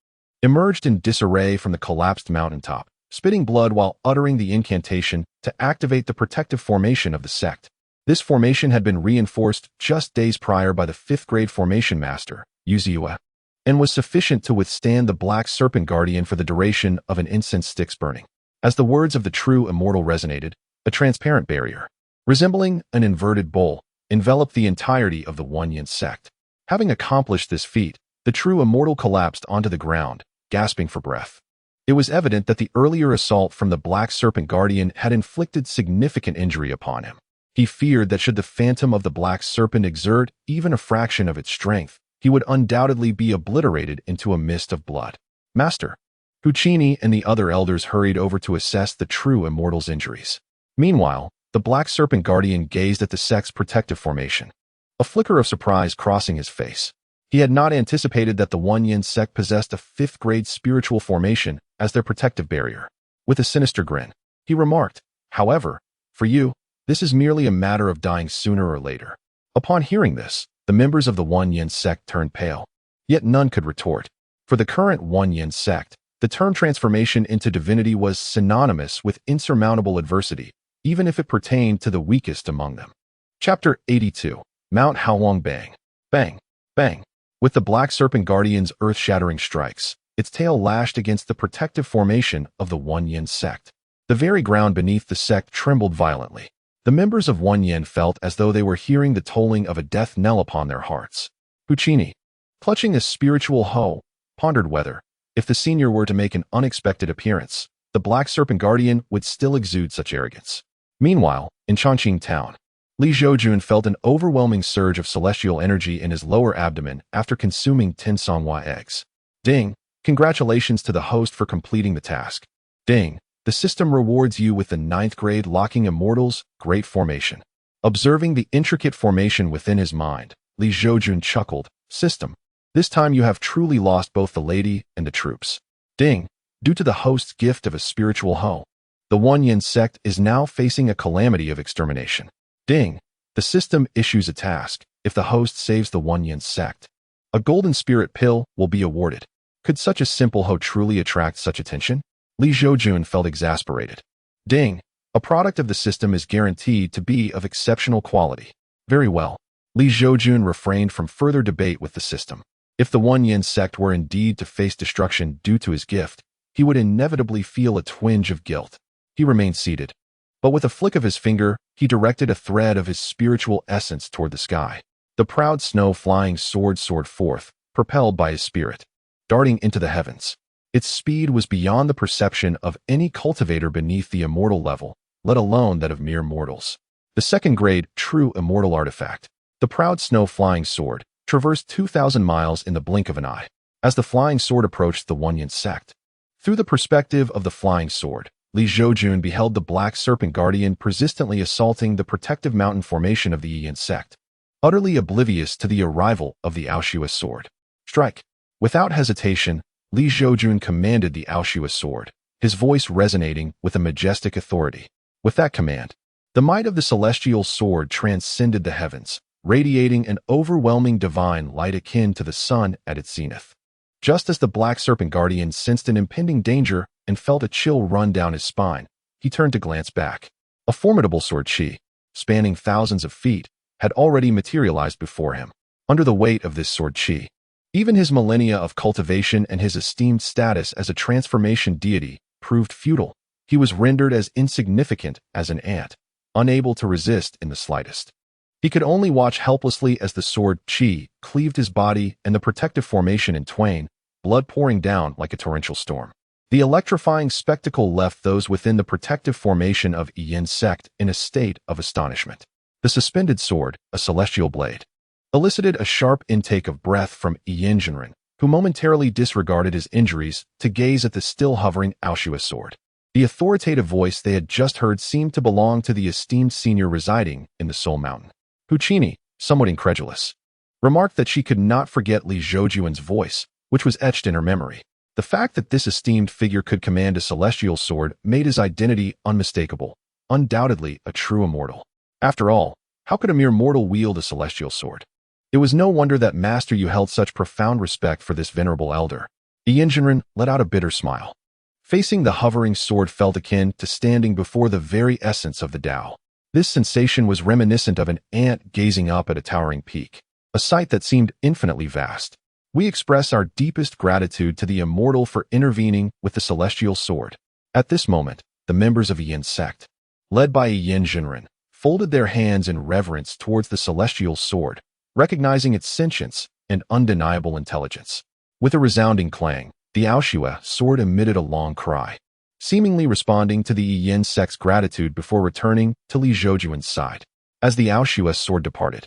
S1: emerged in disarray from the collapsed mountaintop, spitting blood while uttering the incantation to activate the protective formation of the sect. This formation had been reinforced just days prior by the 5th grade formation master, Yuziwa, and was sufficient to withstand the Black Serpent Guardian for the duration of an incense stick's burning. As the words of the true immortal resonated, a transparent barrier, resembling an inverted bowl, enveloped the entirety of the One Yin sect. Having accomplished this feat, the true immortal collapsed onto the ground, gasping for breath. It was evident that the earlier assault from the Black Serpent Guardian had inflicted significant injury upon him. He feared that should the phantom of the Black Serpent exert even a fraction of its strength, he would undoubtedly be obliterated into a mist of blood. Master, Puccini and the other elders hurried over to assess the true immortal's injuries. Meanwhile, the Black Serpent Guardian gazed at the sect's protective formation, a flicker of surprise crossing his face. He had not anticipated that the One Yin sect possessed a 5th grade spiritual formation as their protective barrier. With a sinister grin, he remarked, however, for you, this is merely a matter of dying sooner or later. Upon hearing this, the members of the One Yin sect turned pale. Yet none could retort. For the current One Yin sect, the term transformation into divinity was synonymous with insurmountable adversity, even if it pertained to the weakest among them. Chapter 82. Mount Haolong Bang. Bang. Bang. With the Black Serpent Guardian's earth-shattering strikes, its tail lashed against the protective formation of the One Yin sect. The very ground beneath the sect trembled violently. The members of One Yin felt as though they were hearing the tolling of a death knell upon their hearts. Puccini, clutching a spiritual hoe, pondered whether, if the senior were to make an unexpected appearance, the Black Serpent Guardian would still exude such arrogance. Meanwhile, in Chongqing town, Li Zhoujun felt an overwhelming surge of celestial energy in his lower abdomen after consuming 10 Songhua eggs. Ding! Congratulations to the host for completing the task. Ding! The system rewards you with the 9th grade Locking Immortals Great Formation. Observing the intricate formation within his mind, Li Zhoujun chuckled. System. This time you have truly lost both the lady and the troops. Ding! Due to the host's gift of a spiritual hoe, the One Yin sect is now facing a calamity of extermination. Ding! The system issues a task. If the host saves the One Yin sect, a golden spirit pill will be awarded. Could such a simple hoe truly attract such attention? Li Zhoujun felt exasperated. Ding! A product of the system is guaranteed to be of exceptional quality. Very well. Li Zhoujun refrained from further debate with the system. If the One Yin sect were indeed to face destruction due to his gift, he would inevitably feel a twinge of guilt. He remained seated. But with a flick of his finger, he directed a thread of his spiritual essence toward the sky. The proud snow flying sword soared forth, propelled by his spirit, darting into the heavens. Its speed was beyond the perception of any cultivator beneath the immortal level, let alone that of mere mortals. The 2nd grade, true immortal artifact. The proud snow flying sword traversed 2,000 miles in the blink of an eye. As the flying sword approached the One Yin sect, through the perspective of the flying sword, Li Zhoujun beheld the Black Serpent Guardian persistently assaulting the protective mountain formation of the Yin sect, utterly oblivious to the arrival of the Aoshua sword. Strike! Without hesitation, Li Zhoujun commanded the Aoshua sword, his voice resonating with a majestic authority. With that command, the might of the celestial sword transcended the heavens, radiating an overwhelming divine light akin to the sun at its zenith. Just as the Black Serpent Guardian sensed an impending danger and felt a chill run down his spine, he turned to glance back. A formidable sword chi, spanning thousands of feet, had already materialized before him. Under the weight of this sword chi, even his millennia of cultivation and his esteemed status as a transformation deity proved futile. He was rendered as insignificant as an ant, unable to resist in the slightest. He could only watch helplessly as the sword chi cleaved his body and the protective formation in twain, blood pouring down like a torrential storm. The electrifying spectacle left those within the protective formation of Yin sect in a state of astonishment. The suspended sword, a celestial blade, elicited a sharp intake of breath from Immortal, who momentarily disregarded his injuries to gaze at the still hovering Aoshua sword. The authoritative voice they had just heard seemed to belong to the esteemed senior residing in the Soul Mountain. Puccini, somewhat incredulous, remarked that she could not forget Li Zhoujun's voice, which was etched in her memory. The fact that this esteemed figure could command a celestial sword made his identity unmistakable, undoubtedly a true immortal. After all, how could a mere mortal wield a celestial sword? It was no wonder that Master Yu held such profound respect for this venerable elder. Immortal let out a bitter smile. Facing the hovering sword felt akin to standing before the very essence of the Tao. This sensation was reminiscent of an ant gazing up at a towering peak, a sight that seemed infinitely vast. We express our deepest gratitude to the Immortal for intervening with the celestial sword. At this moment, the members of Yin sect, led by Immortal, folded their hands in reverence towards the celestial sword, recognizing its sentience and undeniable intelligence. With a resounding clang, the Aoshua sword emitted a long cry, seemingly responding to the Yin sect's gratitude before returning to Li Zhoujun's side. As the Aoshua sword departed,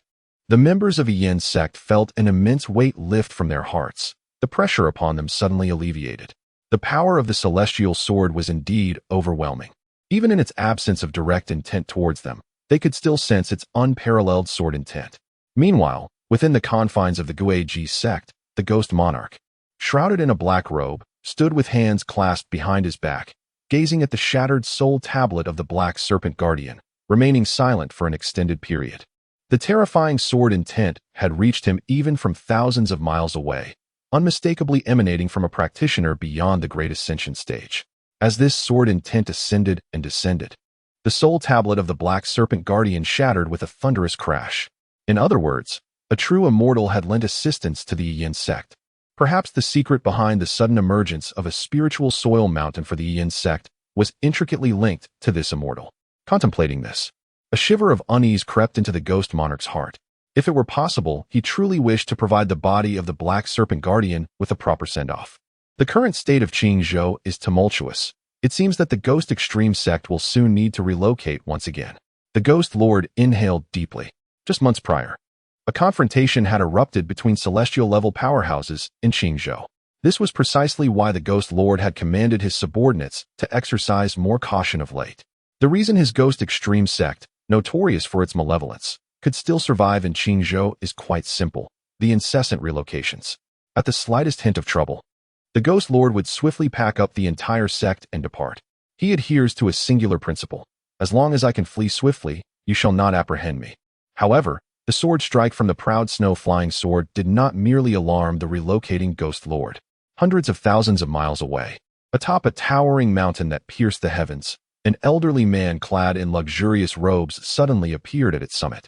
S1: the members of Yin sect felt an immense weight lift from their hearts. The pressure upon them suddenly alleviated. The power of the celestial sword was indeed overwhelming. Even in its absence of direct intent towards them, they could still sense its unparalleled sword intent. Meanwhile, within the confines of the Guiji sect, the ghost monarch, shrouded in a black robe, stood with hands clasped behind his back, gazing at the shattered soul tablet of the Black Serpent Guardian, remaining silent for an extended period. The terrifying sword intent had reached him even from thousands of miles away, unmistakably emanating from a practitioner beyond the great ascension stage. As this sword intent ascended and descended, the soul tablet of the Black Serpent Guardian shattered with a thunderous crash. In other words, a true immortal had lent assistance to the Yin sect. Perhaps the secret behind the sudden emergence of a spiritual soil mountain for the Yin sect was intricately linked to this immortal. Contemplating this, a shiver of unease crept into the ghost monarch's heart. If it were possible, he truly wished to provide the body of the Black Serpent Guardian with a proper send-off. The current state of Qingzhou is tumultuous. It seems that the Ghost Extreme sect will soon need to relocate once again. The Ghost Lord inhaled deeply. Just months prior, a confrontation had erupted between celestial-level powerhouses in Qingzhou. This was precisely why the Ghost Lord had commanded his subordinates to exercise more caution of late. The reason his Ghost Extreme sect, notorious for its malevolence, could still survive in Qingzhou is quite simple: the incessant relocations. At the slightest hint of trouble, the Ghost Lord would swiftly pack up the entire sect and depart. He adheres to a singular principle: as long as I can flee swiftly, you shall not apprehend me. However, the sword strike from the proud snow-flying sword did not merely alarm the relocating Ghost Lord. Hundreds of thousands of miles away, atop a towering mountain that pierced the heavens, an elderly man clad in luxurious robes suddenly appeared at its summit,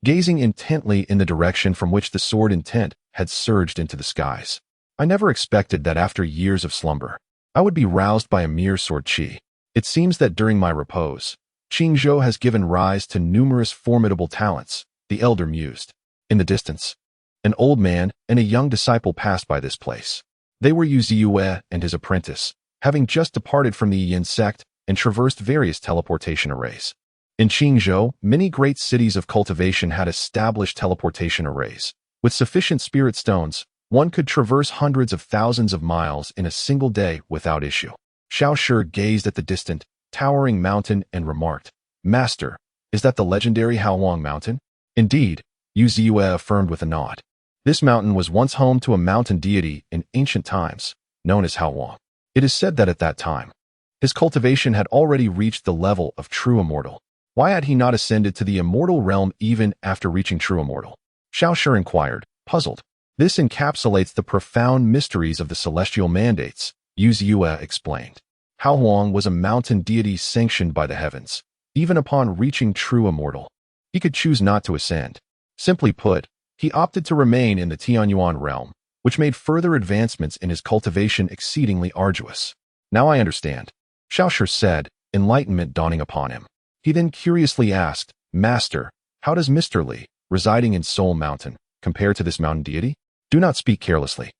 S1: gazing intently in the direction from which the sword intent had surged into the skies. I never expected that after years of slumber, I would be roused by a mere sword chi. It seems that during my repose, Qingzhou has given rise to numerous formidable talents, the elder mused. In the distance, an old man and a young disciple passed by this place. They were Yu Ziyue and his apprentice, having just departed from the Yin sect and traversed various teleportation arrays. In Qingzhou, many great cities of cultivation had established teleportation arrays. With sufficient spirit stones, one could traverse hundreds of thousands of miles in a single day without issue. Xiao Shi gazed at the distant, towering mountain and remarked, "Master, is that the legendary Haohuang Mountain?" "Indeed," Yu Ziyue affirmed with a nod. This mountain was once home to a mountain deity in ancient times, known as Haohuang. It is said that at that time, his cultivation had already reached the level of true immortal. Why had he not ascended to the immortal realm even after reaching true immortal? Xiao Shi inquired, puzzled. This encapsulates the profound mysteries of the celestial mandates, Yu Ziyue explained. Haohuang was a mountain deity sanctioned by the heavens. Even upon reaching true immortal, he could choose not to ascend. Simply put, he opted to remain in the Tianyuan realm, which made further advancements in his cultivation exceedingly arduous. "Now I understand," Xiao Shi said, enlightenment dawning upon him. He then curiously asked, "Master, how does Mr. Li, residing in Soul Mountain, compare to this mountain deity?" "Do not speak carelessly,"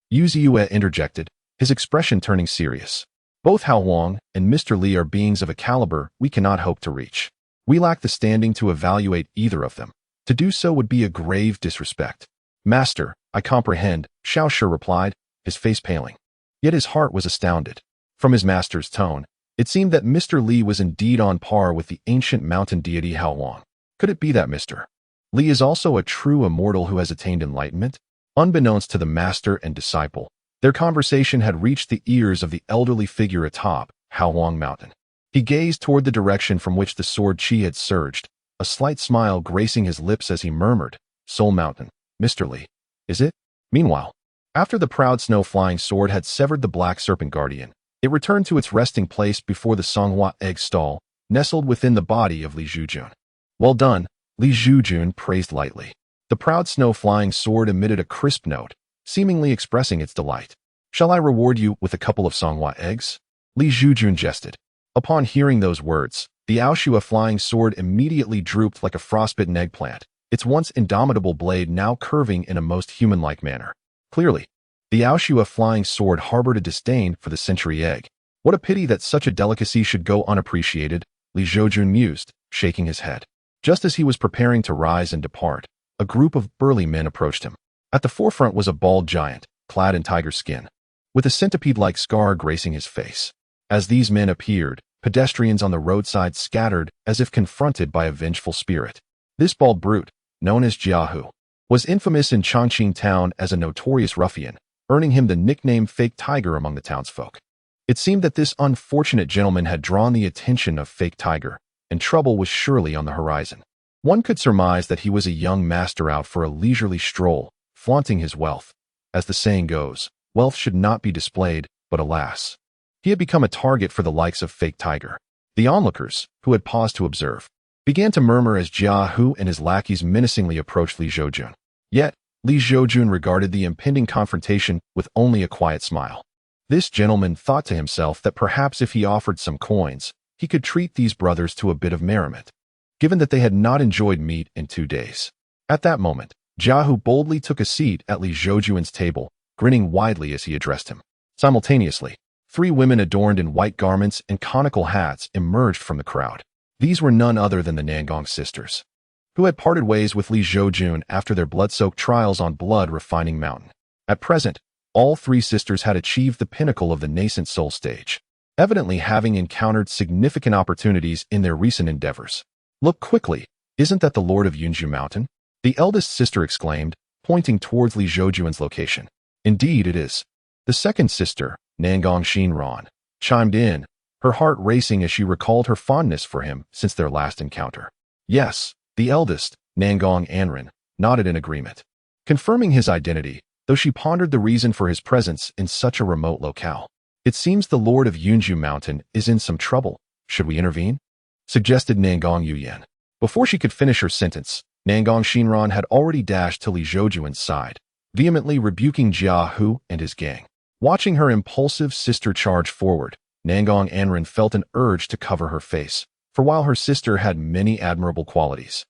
S1: Yu Ziyue interjected, his expression turning serious. "Both Haohuang and Mr. Li are beings of a caliber we cannot hope to reach. We lack the standing to evaluate either of them. To do so would be a grave disrespect." "Master, I comprehend," Xiao Shi replied, his face paling. Yet his heart was astounded. From his master's tone, it seemed that Mr. Li was indeed on par with the ancient mountain deity Haohuang. Could it be that Mr. Li is also a true immortal who has attained enlightenment? Unbeknownst to the master and disciple, their conversation had reached the ears of the elderly figure atop Haohuang Mountain. He gazed toward the direction from which the sword chi had surged, a slight smile gracing his lips as he murmured, "Soul Mountain, Mr. Li, is it?" Meanwhile, after the proud snow-flying sword had severed the black serpent guardian, it returned to its resting place before the Songhua egg stall, nestled within the body of Li Zhoujun. "Well done," Li Zhoujun praised lightly. The proud snow-flying sword emitted a crisp note, seemingly expressing its delight. "Shall I reward you with a couple of Songhua eggs?" Li Zhoujun jested. Upon hearing those words, the Aoshua flying sword immediately drooped like a frostbitten eggplant, its once indomitable blade now curving in a most human-like manner. Clearly, the Aoshua flying sword harbored a disdain for the century egg. What a pity that such a delicacy should go unappreciated, Li Zhoujun mused, shaking his head. Just as he was preparing to rise and depart, a group of burly men approached him. At the forefront was a bald giant, clad in tiger skin, with a centipede-like scar gracing his face. As these men appeared, pedestrians on the roadside scattered as if confronted by a vengeful spirit. This bald brute, known as Jiahu, was infamous in Chongqing town as a notorious ruffian, earning him the nickname Fake Tiger among the townsfolk. It seemed that this unfortunate gentleman had drawn the attention of Fake Tiger, and trouble was surely on the horizon. One could surmise that he was a young master out for a leisurely stroll, flaunting his wealth. As the saying goes, wealth should not be displayed, but alas, he had become a target for the likes of Fake Tiger. The onlookers, who had paused to observe, began to murmur as Jiahu and his lackeys menacingly approached Li Zhoujun. Yet, Li Zhoujun regarded the impending confrontation with only a quiet smile. This gentleman thought to himself that perhaps if he offered some coins, he could treat these brothers to a bit of merriment, given that they had not enjoyed meat in 2 days. At that moment, Jiahu boldly took a seat at Li Zhoujun's table, grinning widely as he addressed him. Simultaneously, 3 women adorned in white garments and conical hats emerged from the crowd. These were none other than the Nangong sisters, who had parted ways with Li Zhoujun after their blood-soaked trials on blood-refining mountain. At present, all three sisters had achieved the pinnacle of the nascent soul stage, evidently having encountered significant opportunities in their recent endeavors. Look quickly, isn't that the Lord of Yunju Mountain? The eldest sister exclaimed, pointing towards Li Zhoujun's location. Indeed it is. The second sister, Nangong Shinran, chimed in, her heart racing as she recalled her fondness for him since their last encounter. Yes, the eldest, Nangong Anren, nodded in agreement, confirming his identity, though she pondered the reason for his presence in such a remote locale. It seems the Lord of Yunju Mountain is in some trouble. Should we intervene? Suggested Nangong Yuyan. Before she could finish her sentence, Nangong Shinran had already dashed to Li Zhoujun's side, vehemently rebuking Jia Hu and his gang. Watching her impulsive sister charge forward, Nangong Anren felt an urge to cover her face, for while her sister had many admirable qualities,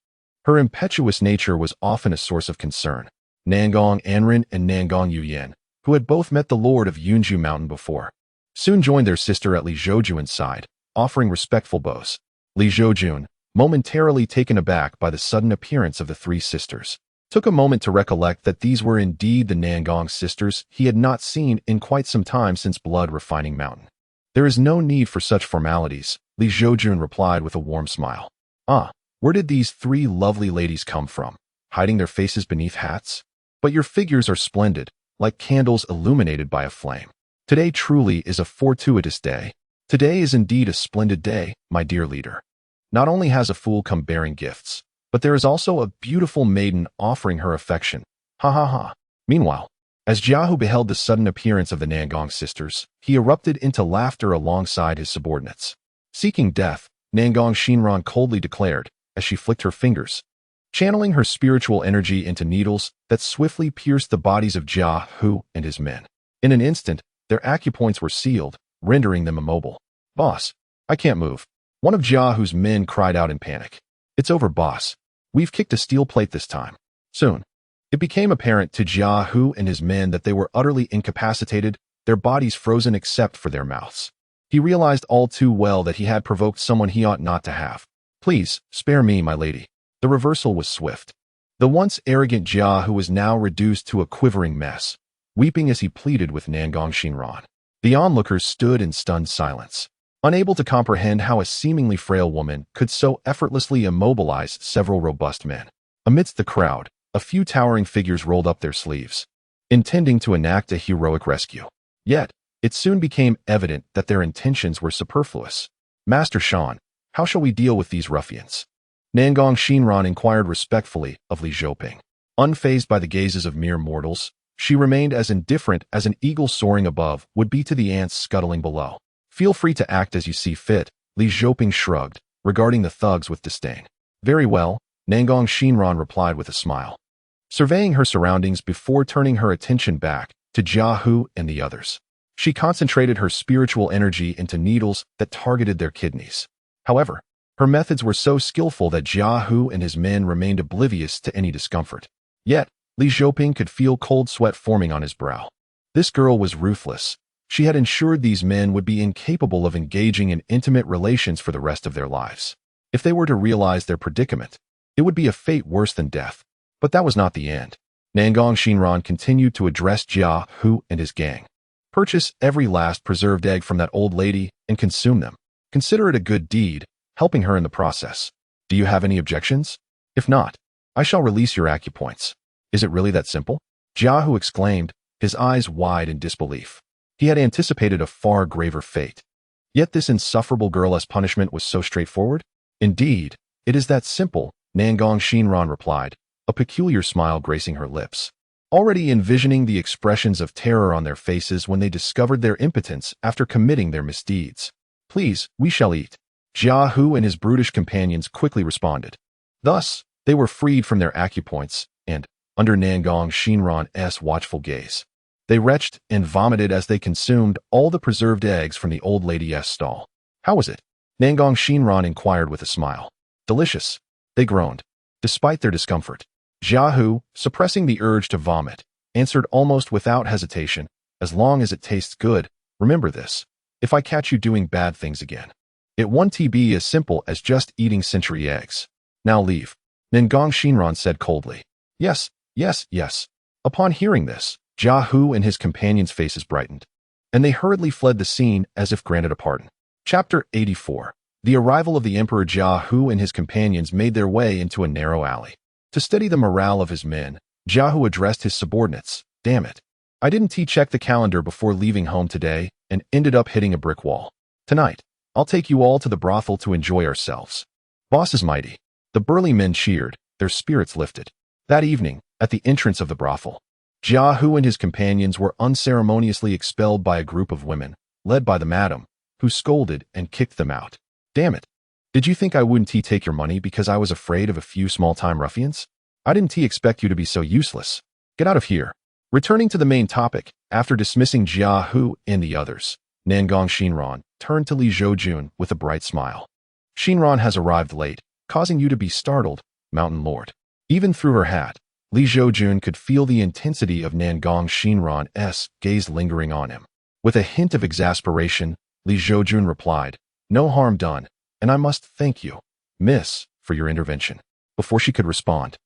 S1: her impetuous nature was often a source of concern. Nangong Anren and Nangong Yuyan, who had both met the Lord of Yunju Mountain before, soon joined their sister at Li Zhoujun's side, offering respectful bows. Li Zhoujun, momentarily taken aback by the sudden appearance of the three sisters, took a moment to recollect that these were indeed the Nangong sisters he had not seen in quite some time since blood-refining mountain. There is no need for such formalities, Li Zhoujun replied with a warm smile. Ah, where did these three lovely ladies come from? Hiding their faces beneath hats? But your figures are splendid, like candles illuminated by a flame. Today truly is a fortuitous day. Today is indeed a splendid day, my dear leader. Not only has a fool come bearing gifts, but there is also a beautiful maiden offering her affection. Ha ha ha. Meanwhile, as Jiahu beheld the sudden appearance of the Nangong sisters, he erupted into laughter alongside his subordinates. Seeking death, Nangong Shinran coldly declared, as she flicked her fingers, channeling her spiritual energy into needles that swiftly pierced the bodies of Jia Hu and his men. In an instant, their acupoints were sealed, rendering them immobile. Boss, I can't move. One of Jia Hu's men cried out in panic. It's over, boss. We've kicked a steel plate this time. Soon, it became apparent to Jia Hu and his men that they were utterly incapacitated, their bodies frozen except for their mouths. He realized all too well that he had provoked someone he ought not to have. Please, spare me, my lady. The reversal was swift. The once arrogant Jia Hu was now reduced to a quivering mess, weeping as he pleaded with Nangong Shinran. The onlookers stood in stunned silence, unable to comprehend how a seemingly frail woman could so effortlessly immobilize several robust men. Amidst the crowd, a few towering figures rolled up their sleeves, intending to enact a heroic rescue. Yet, it soon became evident that their intentions were superfluous. Master Shan, how shall we deal with these ruffians? Nangong Shinran inquired respectfully of Li Zhouping. Unfazed by the gazes of mere mortals, she remained as indifferent as an eagle soaring above would be to the ants scuttling below. Feel free to act as you see fit, Li Zhouping shrugged, regarding the thugs with disdain. Very well, Nangong Shinran replied with a smile, surveying her surroundings before turning her attention back to Jia Hu and the others. She concentrated her spiritual energy into needles that targeted their kidneys. However, her methods were so skillful that Jia Hu and his men remained oblivious to any discomfort. Yet, Li Zhouping could feel cold sweat forming on his brow. This girl was ruthless. She had ensured these men would be incapable of engaging in intimate relations for the rest of their lives. If they were to realize their predicament, it would be a fate worse than death. But that was not the end. Nangong Shinran continued to address Jia Hu and his gang. Purchase every last preserved egg from that old lady and consume them. Consider it a good deed, helping her in the process. Do you have any objections? If not, I shall release your acupoints. Is it really that simple? Jia Hu exclaimed, his eyes wide in disbelief. He had anticipated a far graver fate. Yet this insufferable girl as punishment was so straightforward? Indeed, it is that simple, Nangong Shinran replied, a peculiar smile gracing her lips, already envisioning the expressions of terror on their faces when they discovered their impotence after committing their misdeeds. Please, we shall eat. Jia Hu and his brutish companions quickly responded. Thus, they were freed from their acupoints, and, under Nangong Shinran's watchful gaze, they retched and vomited as they consumed all the preserved eggs from the old lady's stall. How was it? Nangong Shinran inquired with a smile. Delicious, they groaned, despite their discomfort. Jia Hu, suppressing the urge to vomit, answered almost without hesitation, as long as it tastes good, remember this. If I catch you doing bad things again, It won't be as simple as just eating century eggs. Now leave. Nangong Shinran said coldly. Yes, yes, yes. Upon hearing this, Zhoujun and his companions' faces brightened, and they hurriedly fled the scene as if granted a pardon. Chapter 84. The arrival of the Emperor Zhoujun and his companions made their way into a narrow alley. To steady the morale of his men, Zhoujun addressed his subordinates. Damn it. I didn't check the calendar before leaving home today and ended up hitting a brick wall. Tonight, I'll take you all to the brothel to enjoy ourselves. Boss is mighty. The burly men cheered, their spirits lifted. That evening, at the entrance of the brothel, Zhoujun and his companions were unceremoniously expelled by a group of women, led by the madam, who scolded and kicked them out. Damn it. Did you think I wouldn't take your money because I was afraid of a few small-time ruffians? I didn't expect you to be so useless. Get out of here. Returning to the main topic, after dismissing Zhoujun and the others, Nangong Shinran turned to Li Zhoujun with a bright smile. Shinran has arrived late, causing you to be startled, Mountain Lord. Even through her hat, Li Zhoujun could feel the intensity of Nangong Shinran's gaze lingering on him. With a hint of exasperation, Li Zhoujun replied, No harm done, and I must thank you, miss, for your intervention. Before she could respond,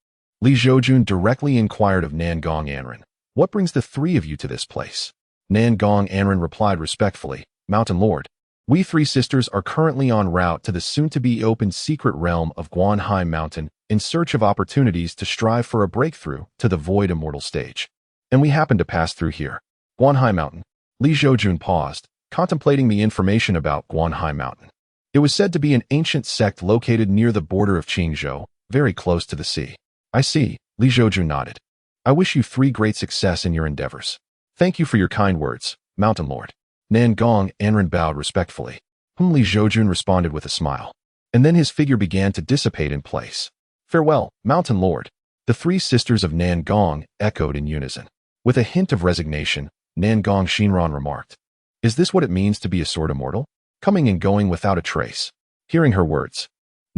S1: Li Zhoujun directly inquired of Nangong Anren, What brings the three of you to this place? Nangong Anren replied respectfully, Mountain Lord, we three sisters are currently en route to the soon-to-be opened secret realm of Guanhai Mountain in search of opportunities to strive for a breakthrough to the void immortal stage. And we happen to pass through here. Guanhai Mountain. Li Zhoujun paused, contemplating the information about Guanhai Mountain. It was said to be an ancient sect located near the border of Qingzhou, very close to the sea. I see, Li Zhoujun nodded. I wish you three great success in your endeavors. Thank you for your kind words, Mountain Lord. Nangong Anren bowed respectfully, whom Li Zhoujun responded with a smile. And then his figure began to dissipate in place. Farewell, Mountain Lord. The three sisters of Nangong echoed in unison. With a hint of resignation, Nangong Shinran remarked, Is this what it means to be a sword immortal? Coming and going without a trace. Hearing her words,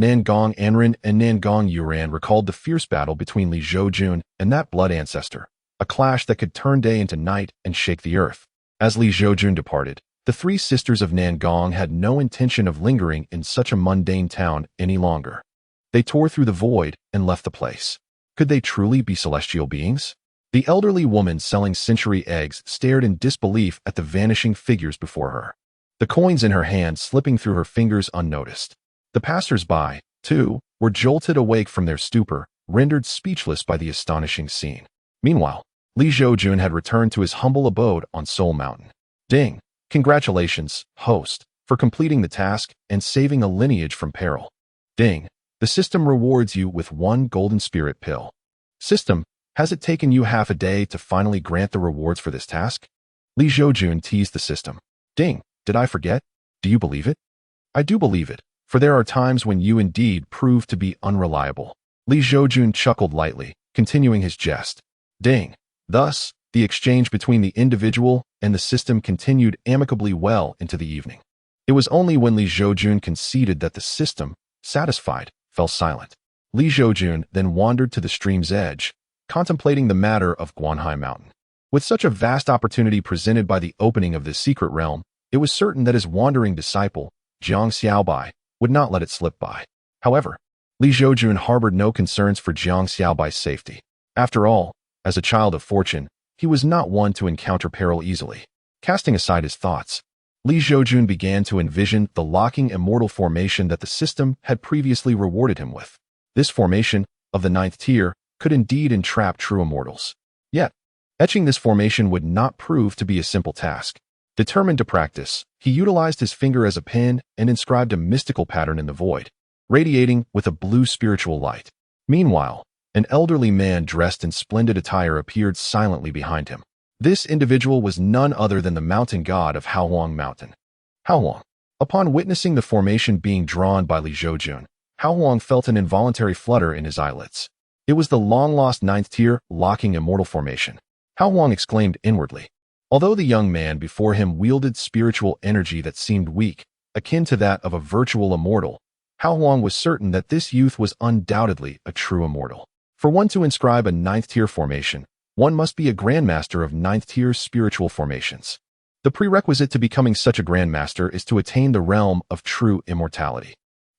S1: Nangong Anren and Nangong Yuran recalled the fierce battle between Li Zhoujun and that blood ancestor, a clash that could turn day into night and shake the earth. As Li Zhoujun departed, the three sisters of Nangong had no intention of lingering in such a mundane town any longer. They tore through the void and left the place. Could they truly be celestial beings? The elderly woman selling century eggs stared in disbelief at the vanishing figures before her, the coins in her hand slipping through her fingers unnoticed. The passers-by, too, were jolted awake from their stupor, rendered speechless by the astonishing scene. Meanwhile, Li Zhoujun had returned to his humble abode on Soul Mountain. Ding! Congratulations, host, for completing the task and saving a lineage from peril. Ding! The system rewards you with 1 golden spirit pill. System, has it taken you half a day to finally grant the rewards for this task? Li Zhoujun teased the system. Ding! Did I forget? Do you believe it? I do believe it, for there are times when you indeed prove to be unreliable. Li Zhoujun chuckled lightly, continuing his jest. Ding! Thus, the exchange between the individual and the system continued amicably well into the evening. It was only when Li Zhoujun conceded that the system, satisfied, fell silent. Li Zhoujun then wandered to the stream's edge, contemplating the matter of Guanhai Mountain. With such a vast opportunity presented by the opening of this secret realm, it was certain that his wandering disciple, Jiang Xiaobai, would not let it slip by. However, Li Zhoujun harbored no concerns for Jiang Xiaobai's safety. After all, as a child of fortune, he was not one to encounter peril easily. Casting aside his thoughts, Li Zhoujun began to envision the locking immortal formation that the system had previously rewarded him with. This formation, of the 9th tier, could indeed entrap true immortals. Yet, etching this formation would not prove to be a simple task. Determined to practice, he utilized his finger as a pen and inscribed a mystical pattern in the void, radiating with a blue spiritual light. Meanwhile, an elderly man dressed in splendid attire appeared silently behind him. This individual was none other than the mountain god of Haohuang Mountain. Haohuang. Upon witnessing the formation being drawn by Li Zhoujun, Haohuang felt an involuntary flutter in his eyelids. It was the long-lost 9th tier locking immortal formation. Haohuang exclaimed inwardly. Although the young man before him wielded spiritual energy that seemed weak, akin to that of a virtual immortal, Haohuang was certain that this youth was undoubtedly a true immortal. For one to inscribe a 9th tier formation, one must be a grandmaster of 9th tier spiritual formations. The prerequisite to becoming such a grandmaster is to attain the realm of true immortality.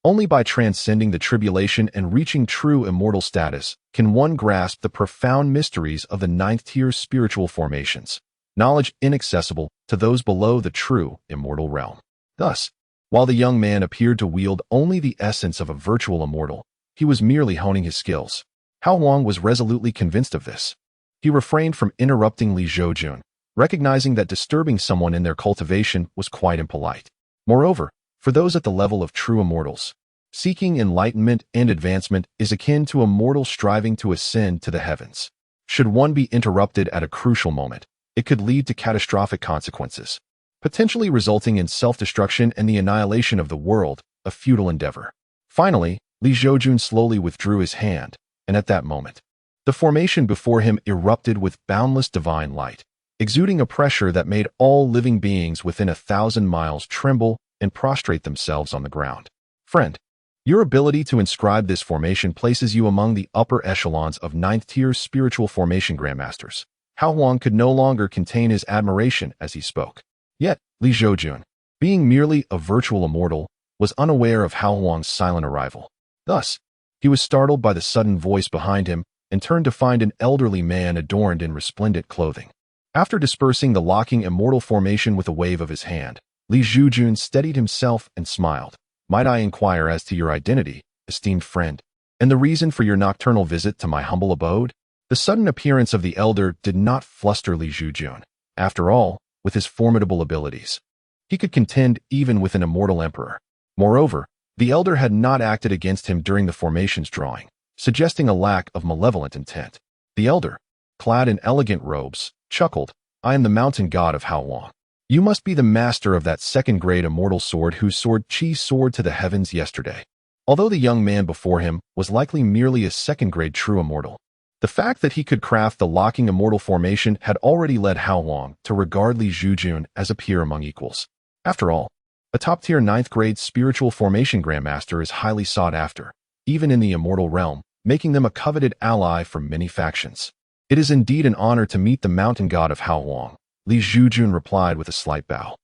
S1: Only by transcending the tribulation and reaching true immortal status can one grasp the profound mysteries of the ninth-tier spiritual formations, knowledge inaccessible to those below the true immortal realm. Thus, while the young man appeared to wield only the essence of a virtual immortal, he was merely honing his skills. Hao Huang was resolutely convinced of this. He refrained from interrupting Li Zhoujun, recognizing that disturbing someone in their cultivation was quite impolite. Moreover, for those at the level of true immortals, seeking enlightenment and advancement is akin to a mortal striving to ascend to the heavens. Should one be interrupted at a crucial moment, it could lead to catastrophic consequences, potentially resulting in self-destruction and the annihilation of the world, a futile endeavor. Finally, Li Zhoujun slowly withdrew his hand, and at that moment, the formation before him erupted with boundless divine light, exuding a pressure that made all living beings within 1,000 miles tremble and prostrate themselves on the ground. Friend, your ability to inscribe this formation places you among the upper echelons of ninth-tier spiritual formation grandmasters. Hao Huang could no longer contain his admiration as he spoke. Yet, Li Zhoujun, being merely a virtual immortal, was unaware of Hao Huang's silent arrival. Thus, he was startled by the sudden voice behind him and turned to find an elderly man adorned in resplendent clothing. After dispersing the locking immortal formation with a wave of his hand, Li Zhoujun steadied himself and smiled. Might I inquire as to your identity, esteemed friend, and the reason for your nocturnal visit to my humble abode? The sudden appearance of the elder did not fluster Li Zhoujun. After all, with his formidable abilities, he could contend even with an immortal emperor. Moreover, the elder had not acted against him during the formation's drawing, suggesting a lack of malevolent intent. The elder, clad in elegant robes, chuckled, "I am the mountain god of Hao Huang. You must be the master of that second-grade immortal sword whose sword Qi soared to the heavens yesterday." Although the young man before him was likely merely a second-grade true immortal, the fact that he could craft the locking immortal formation had already led Hao Huang to regard Li Zhoujun as a peer among equals. After all, a top-tier ninth-grade spiritual formation grandmaster is highly sought after, even in the immortal realm, making them a coveted ally for many factions. "It is indeed an honor to meet the mountain god of Hao Huang," Li Zhoujun replied with a slight bow.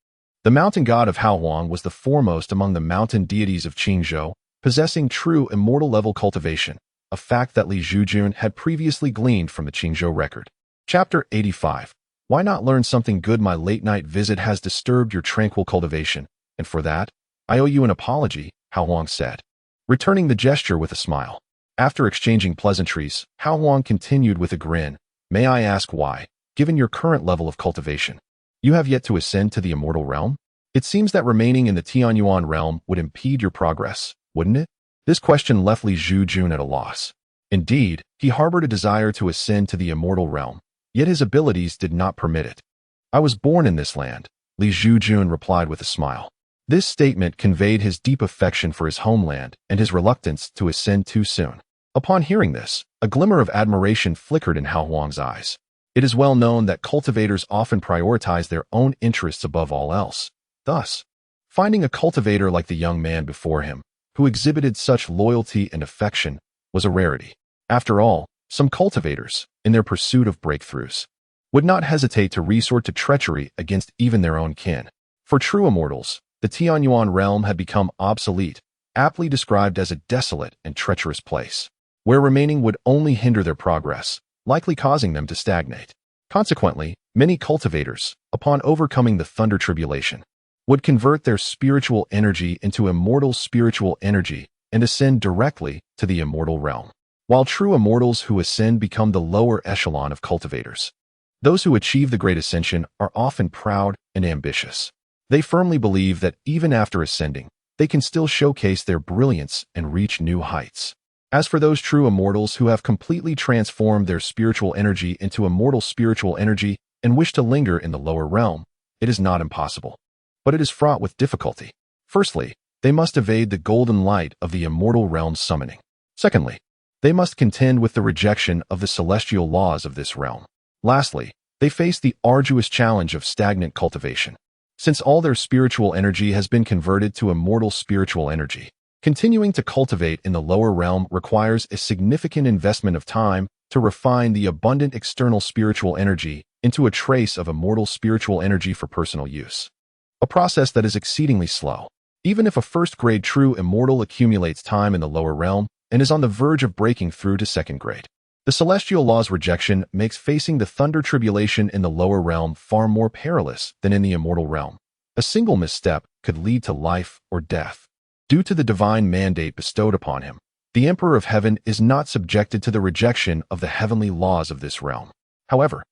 S1: The mountain god of Hao Huang was the foremost among the mountain deities of Qingzhou, possessing true immortal-level cultivation, a fact that Li Zhoujun had previously gleaned from the Qingzhou record. Chapter 85. Why not learn something good? My late-night visit has disturbed your tranquil cultivation, and for that, I owe you an apology, Hao Huang said, returning the gesture with a smile. After exchanging pleasantries, Hao Huang continued with a grin, "May I ask why, given your current level of cultivation, you have yet to ascend to the immortal realm? It seems that remaining in the Tianyuan realm would impede your progress, wouldn't it?" This question left Li Zhoujun at a loss. Indeed, he harbored a desire to ascend to the immortal realm, yet his abilities did not permit it. "I was born in this land," Li Zhoujun replied with a smile. This statement conveyed his deep affection for his homeland and his reluctance to ascend too soon. Upon hearing this, a glimmer of admiration flickered in Hao Huang's eyes. It is well known that cultivators often prioritize their own interests above all else. Thus, finding a cultivator like the young man before him, who exhibited such loyalty and affection, was a rarity. After all, some cultivators, in their pursuit of breakthroughs, would not hesitate to resort to treachery against even their own kin. For true immortals, the Tianyuan realm had become obsolete, aptly described as a desolate and treacherous place, where remaining would only hinder their progress, likely causing them to stagnate. Consequently, many cultivators, upon overcoming the thunder tribulation, would convert their spiritual energy into immortal spiritual energy and ascend directly to the immortal realm. While true immortals who ascend become the lower echelon of cultivators, those who achieve the great ascension are often proud and ambitious. They firmly believe that even after ascending, they can still showcase their brilliance and reach new heights. As for those true immortals who have completely transformed their spiritual energy into immortal spiritual energy and wish to linger in the lower realm, it is not impossible, but it is fraught with difficulty. Firstly, they must evade the golden light of the immortal realm's summoning. Secondly, they must contend with the rejection of the celestial laws of this realm. Lastly, they face the arduous challenge of stagnant cultivation. Since all their spiritual energy has been converted to immortal spiritual energy, continuing to cultivate in the lower realm requires a significant investment of time to refine the abundant external spiritual energy into a trace of immortal spiritual energy for personal use. A process that is exceedingly slow. Even if a first-grade true immortal accumulates time in the lower realm and is on the verge of breaking through to second grade, the celestial law's rejection makes facing the thunder tribulation in the lower realm far more perilous than in the immortal realm. A single misstep could lead to life or death. Due to the divine mandate bestowed upon him, the Emperor of Heaven is not subjected to the rejection of the heavenly laws of this realm. However,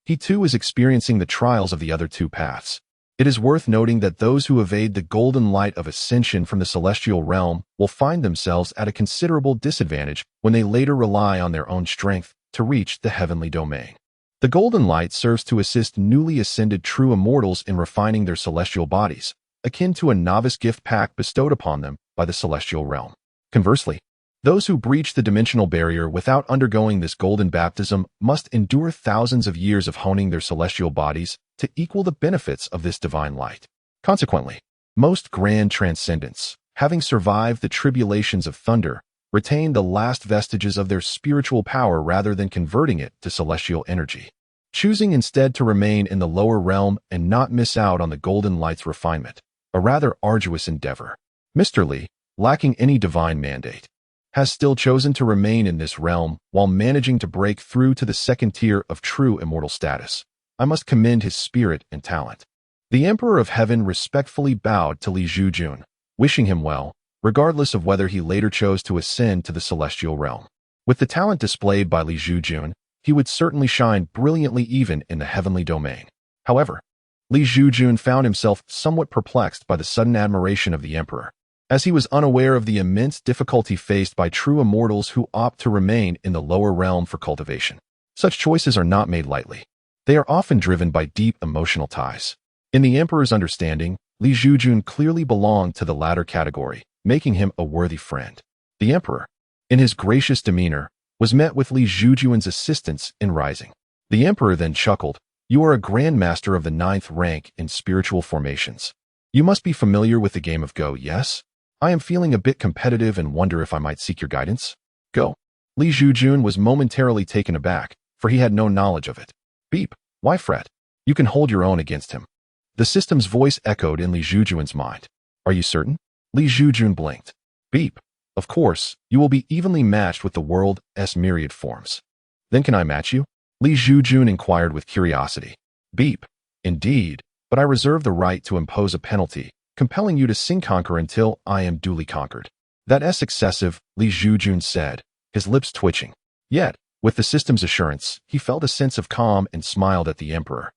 S1: he too is experiencing the trials of the other two paths. It is worth noting that those who evade the golden light of ascension from the celestial realm will find themselves at a considerable disadvantage when they later rely on their own strength to reach the heavenly domain. The golden light serves to assist newly ascended true immortals in refining their celestial bodies, akin to a novice gift pack bestowed upon them by the celestial realm. Conversely, those who breach the dimensional barrier without undergoing this golden baptism must endure thousands of years of honing their celestial bodies to equal the benefits of this divine light. Consequently, most grand transcendents, having survived the tribulations of thunder, retain the last vestiges of their spiritual power rather than converting it to celestial energy, choosing instead to remain in the lower realm and not miss out on the golden light's refinement, a rather arduous endeavor. Mr. Lee, lacking any divine mandate, has still chosen to remain in this realm while managing to break through to the second tier of true immortal status. I must commend his spirit and talent. The Emperor of Heaven respectfully bowed to Li Zhoujun, wishing him well, regardless of whether he later chose to ascend to the celestial realm. With the talent displayed by Li Zhoujun, he would certainly shine brilliantly even in the heavenly domain. However, Li Zhoujun found himself somewhat perplexed by the sudden admiration of the Emperor, as he was unaware of the immense difficulty faced by true immortals who opt to remain in the lower realm for cultivation. Such choices are not made lightly. They are often driven by deep emotional ties. In the Emperor's understanding, Li Zhoujun clearly belonged to the latter category, making him a worthy friend. The Emperor, in his gracious demeanor, was met with Li Zhoujun's assistance in rising. The Emperor then chuckled, "You are a Grandmaster of the 9th rank in spiritual formations. You must be familiar with the game of Go, yes? I am feeling a bit competitive and wonder if I might seek your guidance." Go. Li Zhoujun was momentarily taken aback, for he had no knowledge of it. Beep. Why fret? You can hold your own against him. The system's voice echoed in Li Zhoujun's mind. Are you certain? Li Zhoujun blinked. Beep. Of course, you will be evenly matched with the world's myriad forms. Then can I match you? Li Zhoujun inquired with curiosity. Beep. Indeed, but I reserve the right to impose a penalty, compelling you to sing-conquer until I am duly conquered. That's excessive, Li Zhoujun said, his lips twitching. Yet, with the system's assurance, he felt a sense of calm and smiled at the Emperor.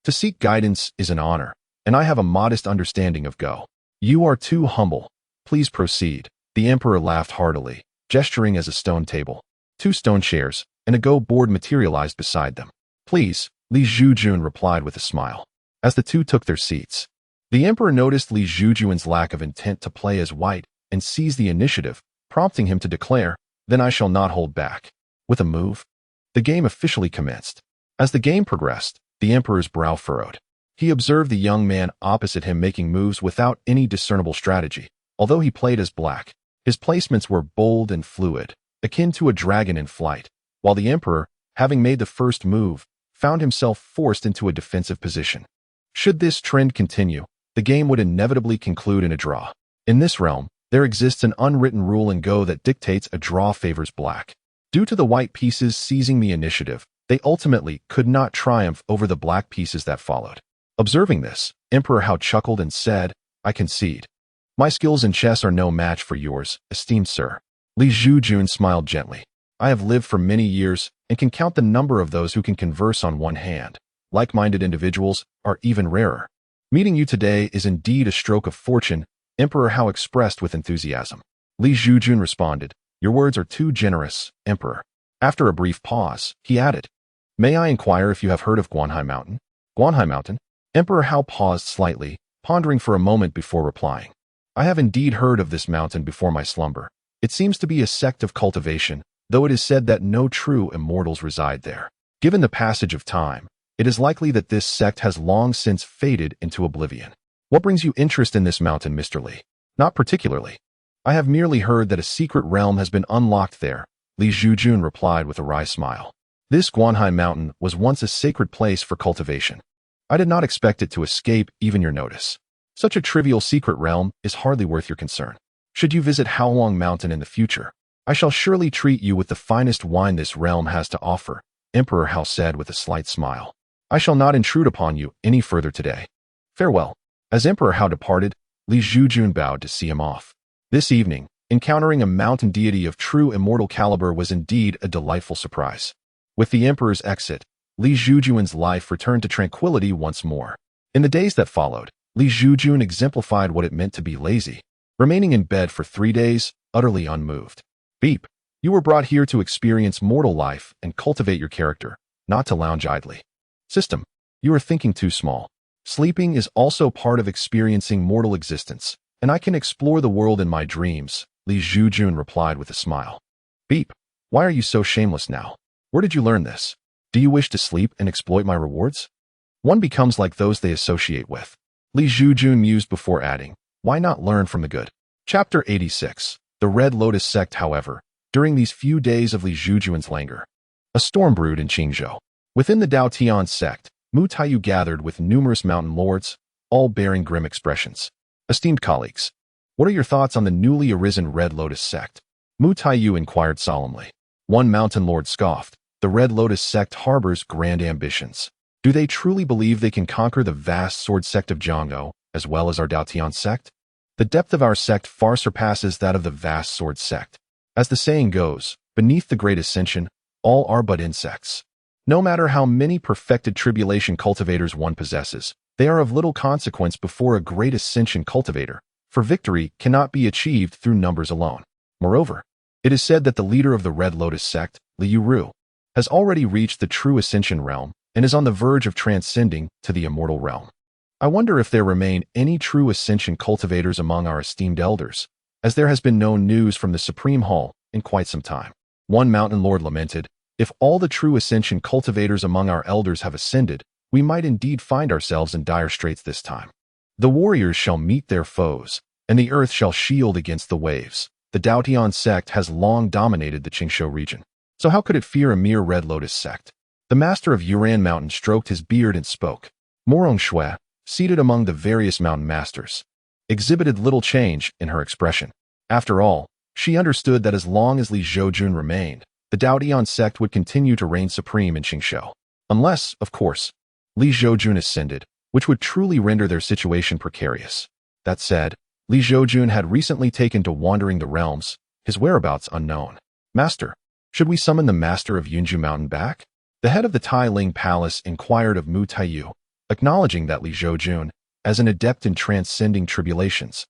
S1: To seek guidance is an honor, and I have a modest understanding of Go. You are too humble. Please proceed. The Emperor laughed heartily, gesturing as a stone table. 2 stone chairs and a Go board materialized beside them. Please, Li Zhoujun replied with a smile. As the two took their seats, the Emperor noticed Li Zhoujun's lack of intent to play as white and seized the initiative, prompting him to declare, "Then I shall not hold back." With a move, the game officially commenced. As the game progressed, the Emperor's brow furrowed. He observed the young man opposite him making moves without any discernible strategy. Although he played as black, his placements were bold and fluid, akin to a dragon in flight, while the Emperor, having made the first move, found himself forced into a defensive position. Should this trend continue, the game would inevitably conclude in a draw. In this realm, there exists an unwritten rule in Go that dictates a draw favors black. Due to the white pieces seizing the initiative, they ultimately could not triumph over the black pieces that followed. Observing this, Emperor Hao chuckled and said, "I concede. My skills in chess are no match for yours, esteemed sir." Li Zhoujun smiled gently. "I have lived for many years and can count the number of those who can converse on one hand. Like-minded individuals are even rarer. Meeting you today is indeed a stroke of fortune," Emperor Hao expressed with enthusiasm. Li Zhoujun responded, "Your words are too generous, Emperor." After a brief pause, he added, "May I inquire if you have heard of Guanhai Mountain?" Guanhai Mountain? Emperor Hao paused slightly, pondering for a moment before replying. "I have indeed heard of this mountain before my slumber. It seems to be a sect of cultivation, though it is said that no true immortals reside there. Given the passage of time, it is likely that this sect has long since faded into oblivion. What brings you interest in this mountain, Mr. Lee?" "Not particularly. I have merely heard that a secret realm has been unlocked there," Li Zhoujun replied with a wry smile. This Guanhai mountain was once a sacred place for cultivation. I did not expect it to escape even your notice. Such a trivial secret realm is hardly worth your concern. Should you visit Haolong Mountain in the future, I shall surely treat you with the finest wine this realm has to offer, Emperor Hao said with a slight smile. I shall not intrude upon you any further today. Farewell. As Emperor Hao departed, Li Zhoujun bowed to see him off. This evening, encountering a mountain deity of true immortal caliber was indeed a delightful surprise. With the Emperor's exit, Li Zhoujun's life returned to tranquility once more. In the days that followed, Li Zhoujun exemplified what it meant to be lazy, remaining in bed for 3 days, utterly unmoved. Beep. You were brought here to experience mortal life and cultivate your character, not to lounge idly. System. You are thinking too small. Sleeping is also part of experiencing mortal existence, and I can explore the world in my dreams, Li Zhoujun replied with a smile. Beep. Why are you so shameless now? Where did you learn this? Do you wish to sleep and exploit my rewards? One becomes like those they associate with. Li Zhoujun mused before adding, why not learn from the good? Chapter 86. The Red Lotus Sect. However, during these few days of Li Zhoujun's languor, a storm brewed in Qingzhou. Within the Daotian sect, Mu Taiyu gathered with numerous mountain lords, all bearing grim expressions. Esteemed colleagues, what are your thoughts on the newly arisen Red Lotus sect? Mu Taiyu inquired solemnly. One mountain lord scoffed. The Red Lotus sect harbors grand ambitions. Do they truly believe they can conquer the vast sword sect of Jianggo, as well as our Daotian sect? The depth of our sect far surpasses that of the vast sword sect. As the saying goes, beneath the great ascension, all are but insects. No matter how many perfected tribulation cultivators one possesses, they are of little consequence before a great ascension cultivator, for victory cannot be achieved through numbers alone. Moreover, it is said that the leader of the Red Lotus sect, Liu Ru, has already reached the true ascension realm and is on the verge of transcending to the immortal realm. I wonder if there remain any true ascension cultivators among our esteemed elders, as there has been no news from the Supreme Hall in quite some time. One mountain lord lamented, if all the true ascension cultivators among our elders have ascended, we might indeed find ourselves in dire straits this time. The warriors shall meet their foes, and the earth shall shield against the waves. The Daotian sect has long dominated the Qingzhou region. So how could it fear a mere Red Lotus sect? The master of Yuran Mountain stroked his beard and spoke. Morong Shui, seated among the various mountain masters, exhibited little change in her expression. After all, she understood that as long as Li Zhoujun remained, the Daotian sect would continue to reign supreme in Qingzhou. Unless, of course, Li Zhoujun ascended, which would truly render their situation precarious. That said, Li Zhoujun had recently taken to wandering the realms, his whereabouts unknown. Master, should we summon the master of Yunju Mountain back? The head of the Tai Ling Palace inquired of Mu Taiyu, acknowledging that Li Zhoujun, as an adept in transcending tribulations,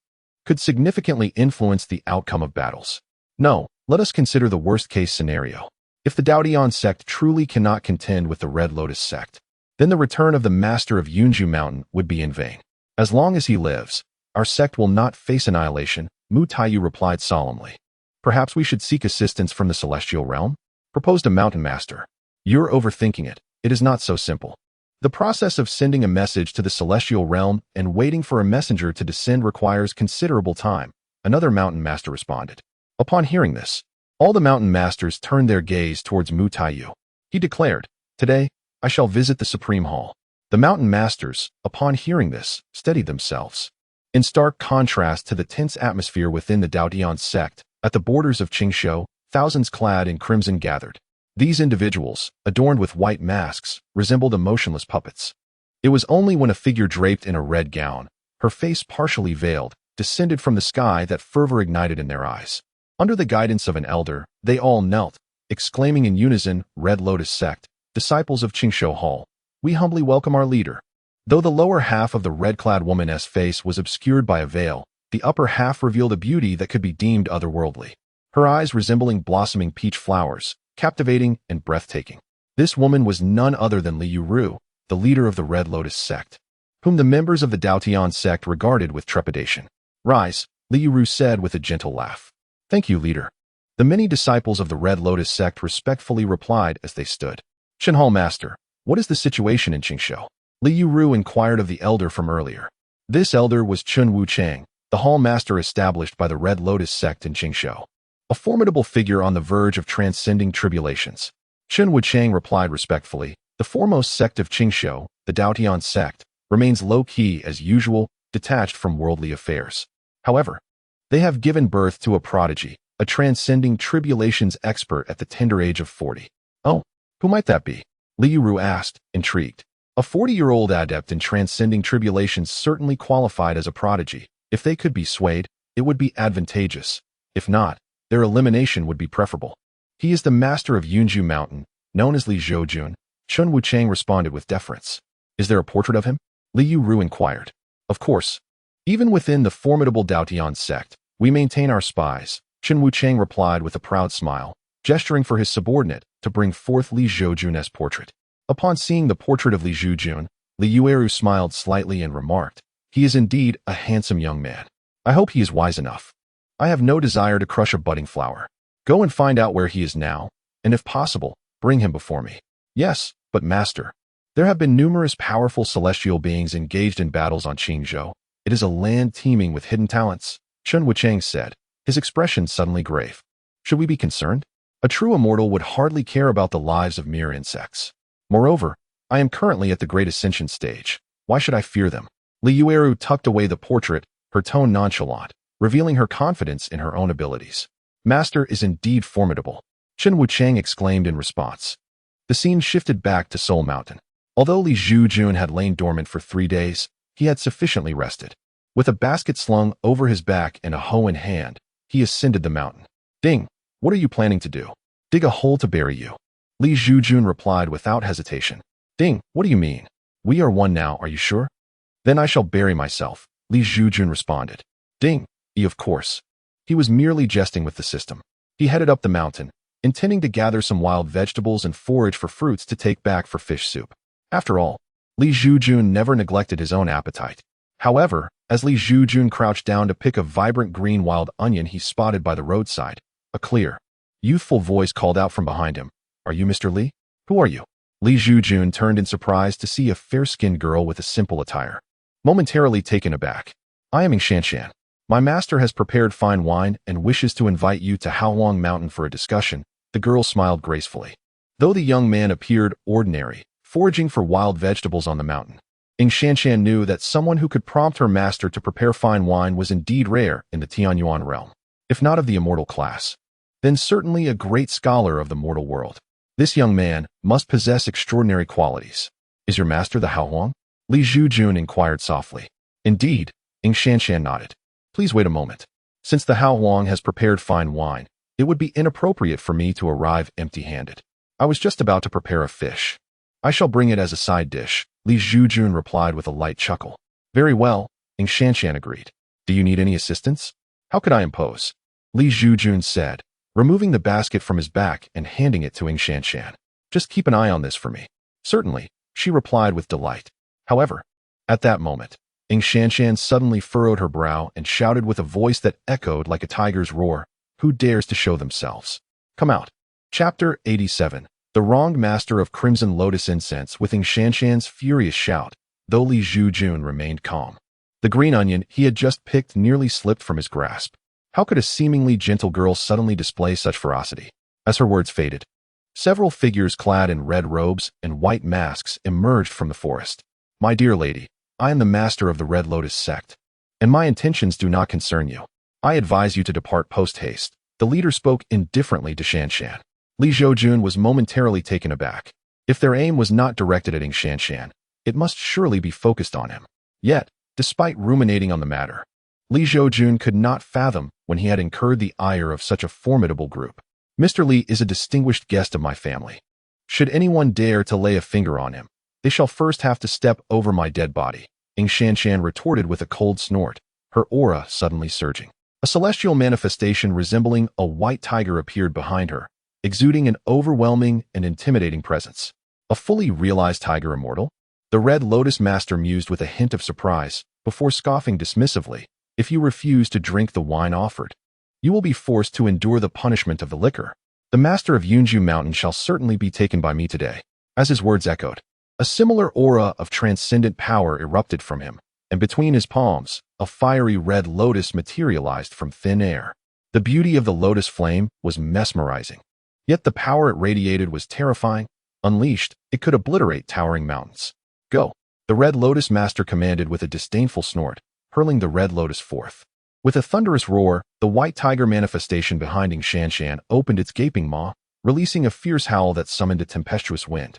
S1: could significantly influence the outcome of battles. No, let us consider the worst-case scenario. If the Daotian sect truly cannot contend with the Red Lotus sect, then the return of the master of Yunju Mountain would be in vain. As long as he lives, our sect will not face annihilation, Mu Taiyu replied solemnly. Perhaps we should seek assistance from the celestial realm? Proposed a mountain master. You're overthinking it. It is not so simple. The process of sending a message to the celestial realm and waiting for a messenger to descend requires considerable time, another mountain master responded. Upon hearing this, all the mountain masters turned their gaze towards Mu Taiyu. He declared, today, I shall visit the Supreme Hall. The mountain masters, upon hearing this, steadied themselves. In stark contrast to the tense atmosphere within the Daotian sect, at the borders of Qingzhou, thousands clad in crimson gathered. These individuals, adorned with white masks, resembled emotionless puppets. It was only when a figure draped in a red gown, her face partially veiled, descended from the sky that fervor ignited in their eyes. Under the guidance of an elder, they all knelt, exclaiming in unison, Red Lotus sect, disciples of Qingzhou Hall, we humbly welcome our leader. Though the lower half of the red-clad woman's face was obscured by a veil, the upper half revealed a beauty that could be deemed otherworldly. Her eyes resembling blossoming peach flowers, captivating and breathtaking. This woman was none other than Liu Ru, the leader of the Red Lotus sect, whom the members of the Daotian sect regarded with trepidation. Rise, Liu Ru said with a gentle laugh. Thank you, leader. The many disciples of the Red Lotus sect respectfully replied as they stood. Hall Master, what is the situation in Qingzhou? Liu Ru inquired of the elder from earlier. This elder was Chun Wu Chang, the hall master established by the Red Lotus sect in Qingzhou. A formidable figure on the verge of transcending tribulations. Chen Wuchang replied respectfully. The foremost sect of Qingshou, the Daotian sect, remains low-key as usual, detached from worldly affairs. However, they have given birth to a prodigy, a transcending tribulations expert at the tender age of 40. Oh, who might that be? Liu Ru asked, intrigued. A 40-year-old adept in transcending tribulations certainly qualified as a prodigy. If they could be swayed, it would be advantageous. If not, their elimination would be preferable. He is the master of Yunju Mountain, known as Li Zhoujun. Chen Wuchang responded with deference. Is there a portrait of him? Liu Ru inquired. Of course. Even within the formidable Daotian sect, we maintain our spies, Chen Wuchang replied with a proud smile, gesturing for his subordinate to bring forth Li Zhoujun's portrait. Upon seeing the portrait of Li Zhoujun, Liu Ru smiled slightly and remarked, he is indeed a handsome young man. I hope he is wise enough. I have no desire to crush a budding flower. Go and find out where he is now, and if possible, bring him before me. Yes, but master, there have been numerous powerful celestial beings engaged in battles on Qingzhou. It is a land teeming with hidden talents, Chen Wuchang said, his expression suddenly grave. Should we be concerned? A true immortal would hardly care about the lives of mere insects. Moreover, I am currently at the great ascension stage. Why should I fear them? Liu Ru tucked away the portrait, her tone nonchalant, revealing her confidence in her own abilities. Master is indeed formidable, Chen Wuchang exclaimed in response. The scene shifted back to Soul Mountain. Although Li Zhoujun had lain dormant for 3 days, he had sufficiently rested. With a basket slung over his back and a hoe in hand, he ascended the mountain. Ding, what are you planning to do? Dig a hole to bury you. Li Zhoujun replied without hesitation. Ding, what do you mean? We are one now, are you sure? Then I shall bury myself, Li Zhoujun responded. Ding, of course. He was merely jesting with the system. He headed up the mountain, intending to gather some wild vegetables and forage for fruits to take back for fish soup. After all, Li Zhoujun never neglected his own appetite. However, as Li Zhoujun crouched down to pick a vibrant green wild onion he spotted by the roadside, a clear, youthful voice called out from behind him. Are you Mr. Li? Who are you? Li Zhoujun turned in surprise to see a fair-skinned girl with a simple attire. Momentarily taken aback. I am Shanshan. My master has prepared fine wine and wishes to invite you to Haolong Mountain for a discussion. The girl smiled gracefully. Though the young man appeared ordinary, foraging for wild vegetables on the mountain, Shanshan knew that someone who could prompt her master to prepare fine wine was indeed rare in the Tianyuan realm. If not of the immortal class, then certainly a great scholar of the mortal world. This young man must possess extraordinary qualities. Is your master the Haolong? Li Zhoujun inquired softly. Indeed, Shanshan nodded. Please wait a moment. Since the Haolong has prepared fine wine, it would be inappropriate for me to arrive empty-handed. I was just about to prepare a fish. I shall bring it as a side dish, Li Zhoujun replied with a light chuckle. Very well, Shanshan agreed. Do you need any assistance? How could I impose? Li Zhoujun said, removing the basket from his back and handing it to Shanshan. Just keep an eye on this for me. Certainly, she replied with delight. However, at that moment, Shanshan suddenly furrowed her brow and shouted with a voice that echoed like a tiger's roar, who dares to show themselves? Come out. Chapter 87. The wronged master of Crimson Lotus Incense. With Shanshan's furious shout, though Li Zhoujun remained calm. The green onion he had just picked nearly slipped from his grasp. How could a seemingly gentle girl suddenly display such ferocity? As her words faded, several figures clad in red robes and white masks emerged from the forest. My dear lady, I am the master of the Red Lotus sect, and my intentions do not concern you. I advise you to depart post-haste. The leader spoke indifferently to Shanshan. Li Zhoujun was momentarily taken aback. If their aim was not directed at Shanshan, it must surely be focused on him. Yet, despite ruminating on the matter, Li Zhoujun could not fathom when he had incurred the ire of such a formidable group. Mr. Li is a distinguished guest of my family. Should anyone dare to lay a finger on him, they shall first have to step over my dead body, Shanshan retorted with a cold snort, her aura suddenly surging. A celestial manifestation resembling a white tiger appeared behind her, exuding an overwhelming and intimidating presence. A fully realized tiger immortal? The Red Lotus Master mused with a hint of surprise, before scoffing dismissively. If you refuse to drink the wine offered, you will be forced to endure the punishment of the liquor. The master of Yunju Mountain shall certainly be taken by me today. As his words echoed, a similar aura of transcendent power erupted from him, and between his palms, a fiery red lotus materialized from thin air. The beauty of the lotus flame was mesmerizing. Yet the power it radiated was terrifying. Unleashed, it could obliterate towering mountains. Go! The Red Lotus Master commanded with a disdainful snort, hurling the Red Lotus forth. With a thunderous roar, the white tiger manifestation behind Shanshan opened its gaping maw, releasing a fierce howl that summoned a tempestuous wind.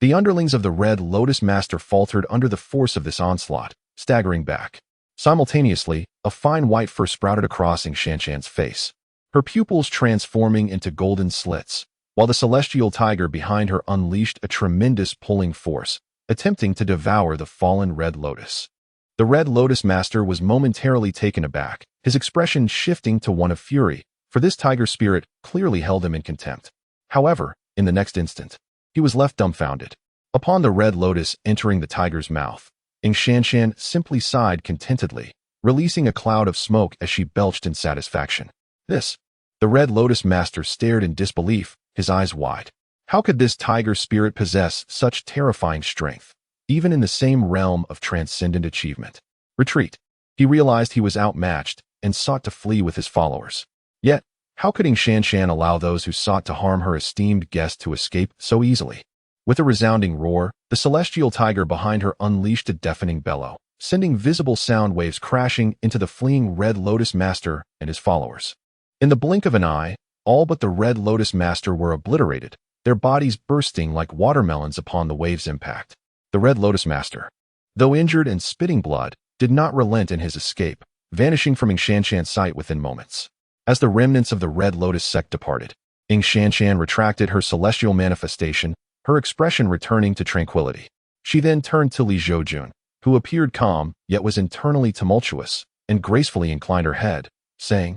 S1: The underlings of the Red Lotus Master faltered under the force of this onslaught, staggering back. Simultaneously, a fine white fur sprouted across Shanshan's face, her pupils transforming into golden slits, while the celestial tiger behind her unleashed a tremendous pulling force, attempting to devour the fallen Red Lotus. The Red Lotus Master was momentarily taken aback, his expression shifting to one of fury, for this tiger spirit clearly held him in contempt. However, in the next instant, he was left dumbfounded. Upon the Red Lotus entering the tiger's mouth, Shanshan simply sighed contentedly, releasing a cloud of smoke as she belched in satisfaction. This. The Red Lotus Master stared in disbelief, his eyes wide. How could this tiger spirit possess such terrifying strength, even in the same realm of transcendent achievement? Retreat. He realized he was outmatched and sought to flee with his followers. Yet, how could Shanshan allow those who sought to harm her esteemed guest to escape so easily? With a resounding roar, the celestial tiger behind her unleashed a deafening bellow, sending visible sound waves crashing into the fleeing Red Lotus Master and his followers. In the blink of an eye, all but the Red Lotus Master were obliterated, their bodies bursting like watermelons upon the wave's impact. The Red Lotus Master, though injured and spitting blood, did not relent in his escape, vanishing from Shanshan's sight within moments. As the remnants of the Red Lotus sect departed, Shanshan retracted her celestial manifestation, her expression returning to tranquility. She then turned to Zhoujun, who appeared calm, yet was internally tumultuous, and gracefully inclined her head, saying,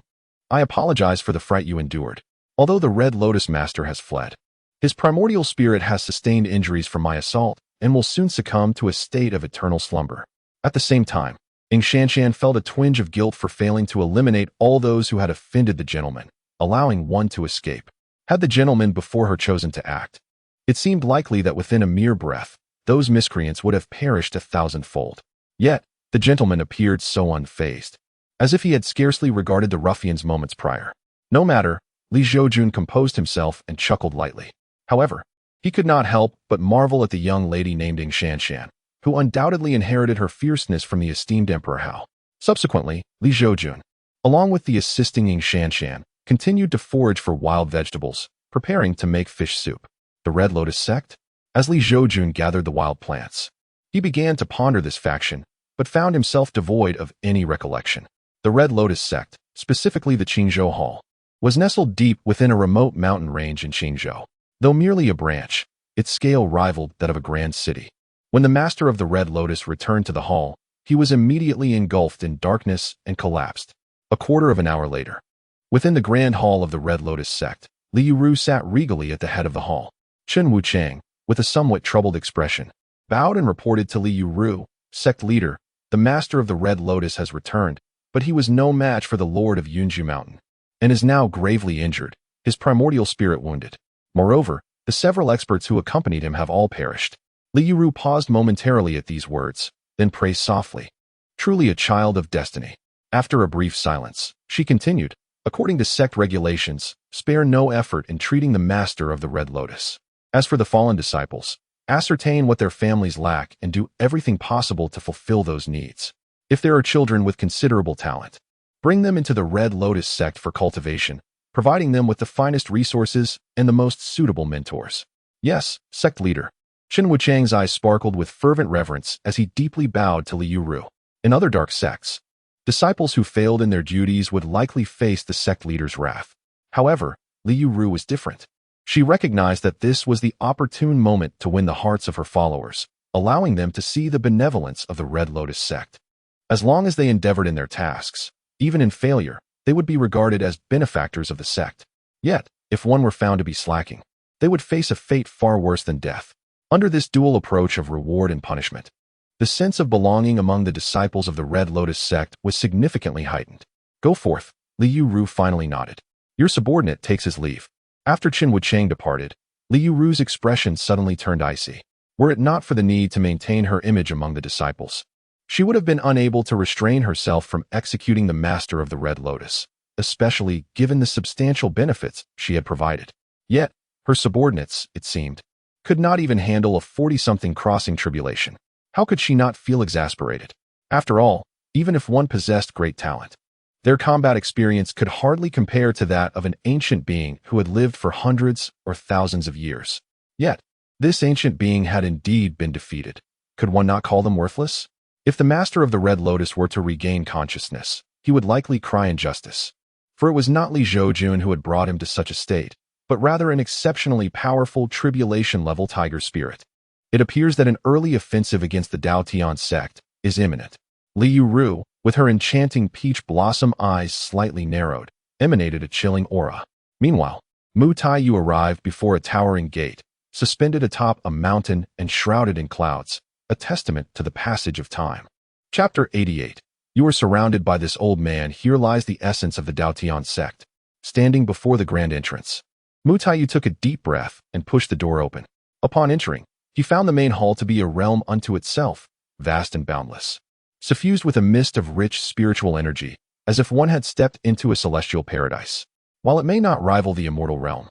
S1: "I apologize for the fright you endured. Although the Red Lotus Master has fled, his primordial spirit has sustained injuries from my assault and will soon succumb to a state of eternal slumber." At the same time, Shanshan felt a twinge of guilt for failing to eliminate all those who had offended the gentleman, allowing one to escape. Had the gentleman before her chosen to act, it seemed likely that within a mere breath, those miscreants would have perished 1,000-fold. Yet, the gentleman appeared so unfazed, as if he had scarcely regarded the ruffians moments prior. No matter, Zhoujun composed himself and chuckled lightly. However, he could not help but marvel at the young lady named Shanshan, who undoubtedly inherited her fierceness from the esteemed Emperor Hao. Subsequently, Zhoujun, along with the assisting Shanshan, continued to forage for wild vegetables, preparing to make fish soup. The Red Lotus sect? As Zhoujun gathered the wild plants, he began to ponder this faction, but found himself devoid of any recollection. The Red Lotus sect, specifically the Qingzhou Hall, was nestled deep within a remote mountain range in Qingzhou. Though merely a branch, its scale rivaled that of a grand city. When the master of the Red Lotus returned to the hall, he was immediately engulfed in darkness and collapsed. A quarter of an hour later, within the grand hall of the Red Lotus sect, Liu Ru sat regally at the head of the hall. Chen Wuchang, with a somewhat troubled expression, bowed and reported to Liu Ru, sect leader, "The master of the Red Lotus has returned, but he was no match for the lord of Yunju Mountain, and is now gravely injured, his primordial spirit wounded. Moreover, the several experts who accompanied him have all perished." Liu Ru paused momentarily at these words, then praised softly, "Truly a child of destiny." After a brief silence, she continued, "According to sect regulations, spare no effort in treating the master of the Red Lotus. As for the fallen disciples, ascertain what their families lack and do everything possible to fulfill those needs. If there are children with considerable talent, bring them into the Red Lotus sect for cultivation, providing them with the finest resources and the most suitable mentors." "Yes, sect leader." Chen Wuchang's eyes sparkled with fervent reverence as he deeply bowed to Liu Ru. In other dark sects, disciples who failed in their duties would likely face the sect leader's wrath. However, Liu Ru was different. She recognized that this was the opportune moment to win the hearts of her followers, allowing them to see the benevolence of the Red Lotus sect. As long as they endeavored in their tasks, even in failure, they would be regarded as benefactors of the sect. Yet, if one were found to be slacking, they would face a fate far worse than death. Under this dual approach of reward and punishment, the sense of belonging among the disciples of the Red Lotus sect was significantly heightened. "Go forth," Liu Ru finally nodded. "Your subordinate takes his leave." After Chen Wuchang departed, Liu Ru's expression suddenly turned icy. Were it not for the need to maintain her image among the disciples, she would have been unable to restrain herself from executing the master of the Red Lotus, especially given the substantial benefits she had provided. Yet, her subordinates, it seemed, could not even handle a 40-something crossing tribulation. How could she not feel exasperated? After all, even if one possessed great talent, their combat experience could hardly compare to that of an ancient being who had lived for hundreds or thousands of years. Yet, this ancient being had indeed been defeated. Could one not call them worthless? If the master of the Red Lotus were to regain consciousness, he would likely cry injustice. For it was not Zhoujun who had brought him to such a state, but rather an exceptionally powerful tribulation-level tiger spirit. It appears that an early offensive against the Dao Tian sect is imminent. Liu Ru, with her enchanting peach blossom eyes slightly narrowed, emanated a chilling aura. Meanwhile, Mu Taiyu arrived before a towering gate, suspended atop a mountain and shrouded in clouds, a testament to the passage of time. Chapter 88. You are surrounded by this old man. Here lies the essence of the Dao Tian sect, standing before the grand entrance. Mu Taiyu took a deep breath and pushed the door open. Upon entering, he found the main hall to be a realm unto itself, vast and boundless, suffused with a mist of rich spiritual energy, as if one had stepped into a celestial paradise. While it may not rival the immortal realm,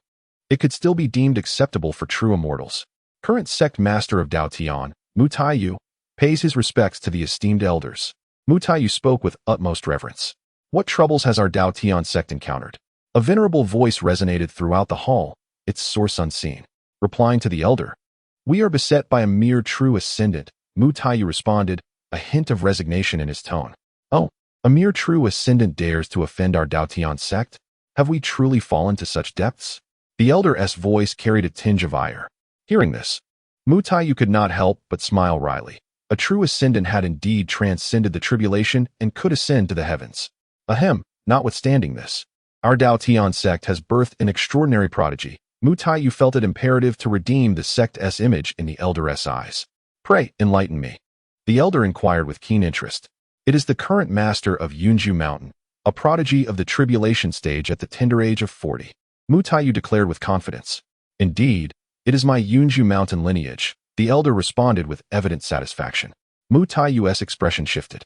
S1: it could still be deemed acceptable for true immortals. Current sect master of Dao Tian, Mu Taiyu, pays his respects to the esteemed elders. Mu Taiyu spoke with utmost reverence. What troubles has our Dao Tian sect encountered? A venerable voice resonated throughout the hall, its source unseen. Replying to the elder, we are beset by a mere true ascendant, Mu Taiyu responded, a hint of resignation in his tone. Oh, a mere true ascendant dares to offend our Dao Tian sect? Have we truly fallen to such depths? The elder's voice carried a tinge of ire. Hearing this, Mu Taiyu could not help but smile wryly. A true ascendant had indeed transcended the tribulation and could ascend to the heavens. Ahem, notwithstanding this, our Dao Tian sect has birthed an extraordinary prodigy. Mu Taiyu felt it imperative to redeem the sect's image in the elder's eyes. Pray, enlighten me. The elder inquired with keen interest. It is the current master of Yunju Mountain, a prodigy of the tribulation stage at the tender age of 40. Mu Taiyu declared with confidence. Indeed, it is my Yunju Mountain lineage, the elder responded with evident satisfaction. Mu Taiyu's expression shifted.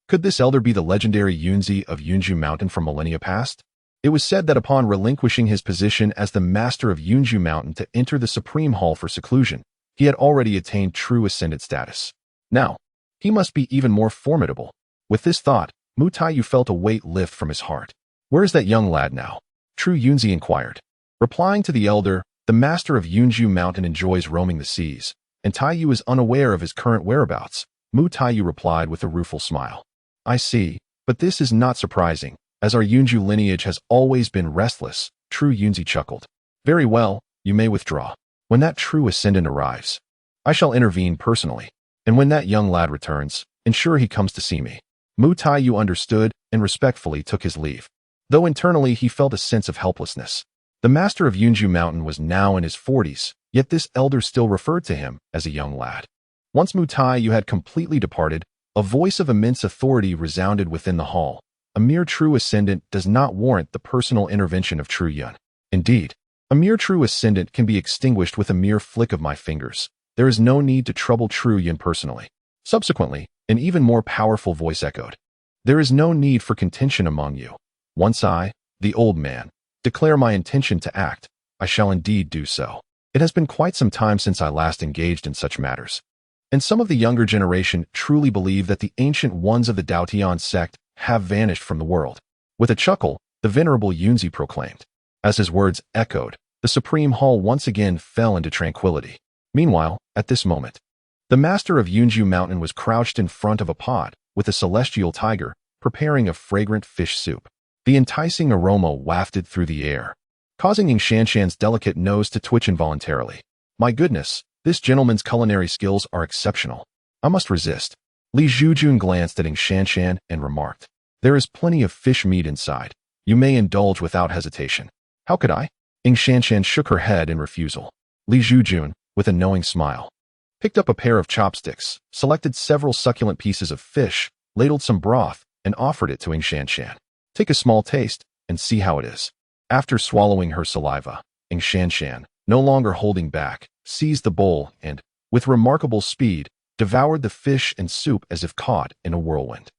S1: Could this elder be the legendary Yunzi of Yunju Mountain from millennia past? It was said that upon relinquishing his position as the master of Yunju Mountain to enter the Supreme Hall for seclusion, he had already attained true ascendant status. Now, he must be even more formidable. With this thought, Mu Taiyu felt a weight lift from his heart. Where is that young lad now? True Yunzi inquired. Replying to the elder, the master of Yunju Mountain enjoys roaming the seas, and Taiyu is unaware of his current whereabouts. Mu Taiyu replied with a rueful smile. I see, but this is not surprising, as our Yunju lineage has always been restless. True Yunzi chuckled. Very well, you may withdraw. When that true ascendant arrives, I shall intervene personally, and when that young lad returns, ensure he comes to see me. Mu Taiyu understood and respectfully took his leave, though internally he felt a sense of helplessness. The master of Yunju Mountain was now in his 40s, yet this elder still referred to him as a young lad. Once Mu Taiyu had completely departed, a voice of immense authority resounded within the hall. A mere true ascendant does not warrant the personal intervention of True Yun. Indeed, a mere true ascendant can be extinguished with a mere flick of my fingers. There is no need to trouble True Yun personally. Subsequently, an even more powerful voice echoed. There is no need for contention among you. Once I, the old man, declare my intention to act, I shall indeed do so. It has been quite some time since I last engaged in such matters, and some of the younger generation truly believe that the ancient ones of the Dao Tian sect have vanished from the world. With a chuckle, the venerable Yunzi proclaimed. As his words echoed, the Supreme Hall once again fell into tranquility. Meanwhile, at this moment, the master of Yunju Mountain was crouched in front of a pot with a celestial tiger, preparing a fragrant fish soup. The enticing aroma wafted through the air, causing Yingshanshan's delicate nose to twitch involuntarily. My goodness, this gentleman's culinary skills are exceptional. I must resist. Li Zhoujun glanced at Yingshanshan and remarked, there is plenty of fish meat inside. You may indulge without hesitation. How could I? Yingshanshan shook her head in refusal. Li Zhoujun, with a knowing smile, picked up a pair of chopsticks, selected several succulent pieces of fish, ladled some broth, and offered it to Yingshanshan. Take a small taste and see how it is. After swallowing her saliva, Yingshanshan, no longer holding back, seized the bowl and, with remarkable speed, devoured the fish and soup as if caught in a whirlwind.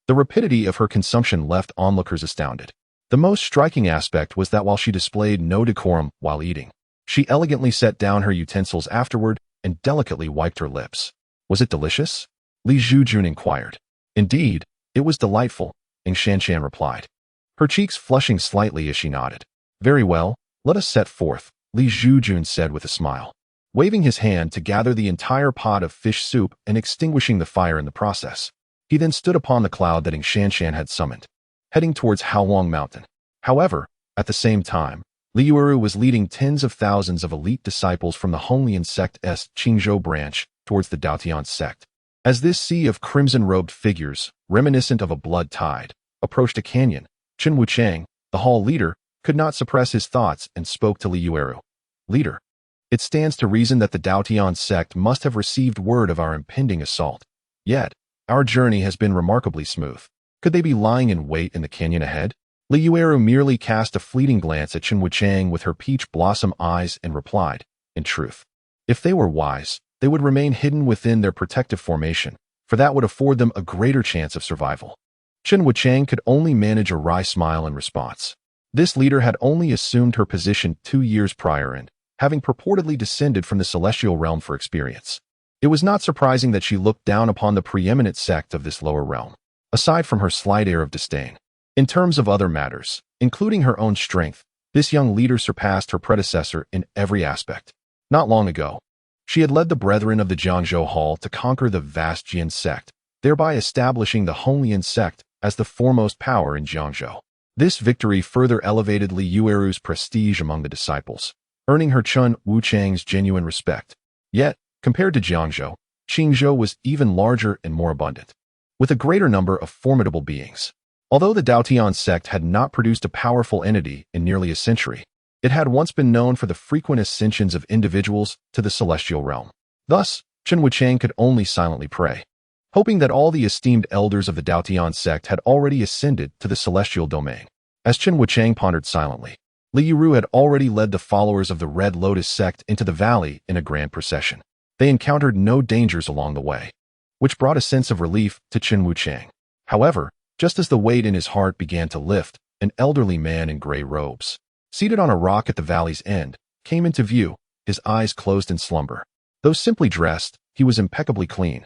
S1: The rapidity of her consumption left onlookers astounded. The most striking aspect was that while she displayed no decorum while eating, She elegantly set down her utensils afterward and delicately wiped her lips. Was it delicious? Li Zhoujun inquired. Indeed, it was delightful, and Shanshan replied, her cheeks flushing slightly as she nodded. Very well, let us set forth, Li Zhoujun said with a smile, waving his hand to gather the entire pot of fish soup and extinguishing the fire in the process. He then stood upon the cloud that Shanshan had summoned, heading towards Haolong Mountain. However, at the same time, Liueru was leading tens of thousands of elite disciples from the Honglian sect's Qingzhou branch towards the Daotian sect. As this sea of crimson-robed figures, reminiscent of a blood tide, approached a canyon, Chen Wuchang, the hall leader, could not suppress his thoughts and spoke to Liueru. Leader, it stands to reason that the Daotian sect must have received word of our impending assault. Yet, our journey has been remarkably smooth. Could they be lying in wait in the canyon ahead? Liueru merely cast a fleeting glance at Chen Wuchang with her peach blossom eyes and replied, in truth, if they were wise, they would remain hidden within their protective formation, for that would afford them a greater chance of survival. Chen Wuchang could only manage a wry smile in response. This leader had only assumed her position 2 years prior and, having purportedly descended from the celestial realm for experience. It was not surprising that she looked down upon the preeminent sect of this lower realm, aside from her slight air of disdain. In terms of other matters, including her own strength, this young leader surpassed her predecessor in every aspect. Not long ago, she had led the brethren of the Jiangzhou Hall to conquer the vast Jian sect, thereby establishing the Honglian sect as the foremost power in Jiangzhou. This victory further elevated Liueru's prestige among the disciples, earning her Chen Wuchang's genuine respect. Yet, compared to Jiangzhou, Qingzhou was even larger and more abundant, with a greater number of formidable beings. Although the Daotian sect had not produced a powerful entity in nearly a century, it had once been known for the frequent ascensions of individuals to the celestial realm. Thus, Chen Wuchang could only silently pray, hoping that all the esteemed elders of the Daotian sect had already ascended to the celestial domain. As Chen Wuchang pondered silently, Liueru had already led the followers of the Red Lotus sect into the valley in a grand procession. They encountered no dangers along the way, which brought a sense of relief to Chen Wuchang. However, just as the weight in his heart began to lift, an elderly man in gray robes, seated on a rock at the valley's end, came into view, his eyes closed in slumber. Though simply dressed, he was impeccably clean,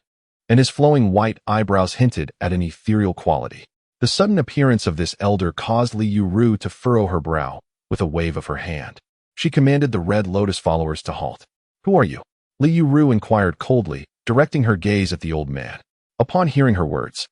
S1: and his flowing white eyebrows hinted at an ethereal quality. The sudden appearance of this elder caused Liueru to furrow her brow with a wave of her hand. She commanded the Red Lotus followers to halt. Who are you? Liueru inquired coldly, directing her gaze at the old man. Upon hearing her words,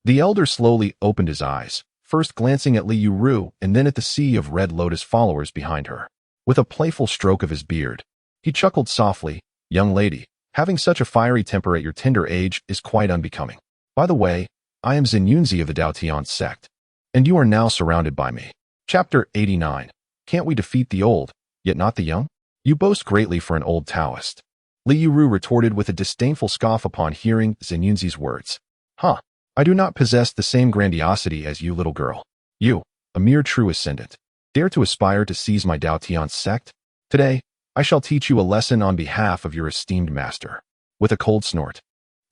S1: the elder slowly opened his eyes, first glancing at Liueru and then at the sea of Red Lotus followers behind her. With a playful stroke of his beard, he chuckled softly, young lady, having such a fiery temper at your tender age is quite unbecoming. By the way, I am Zhenyunzi of the Daotian sect, and you are now surrounded by me. Chapter 89. Can't we defeat the old, yet not the young? You boast greatly for an old Taoist. Liueru retorted with a disdainful scoff upon hearing Zhenyunzi's words. Huh. I do not possess the same grandiosity as you, little girl. You, a mere true ascendant, dare to aspire to seize my Daotian sect? Today, I shall teach you a lesson on behalf of your esteemed master. With a cold snort,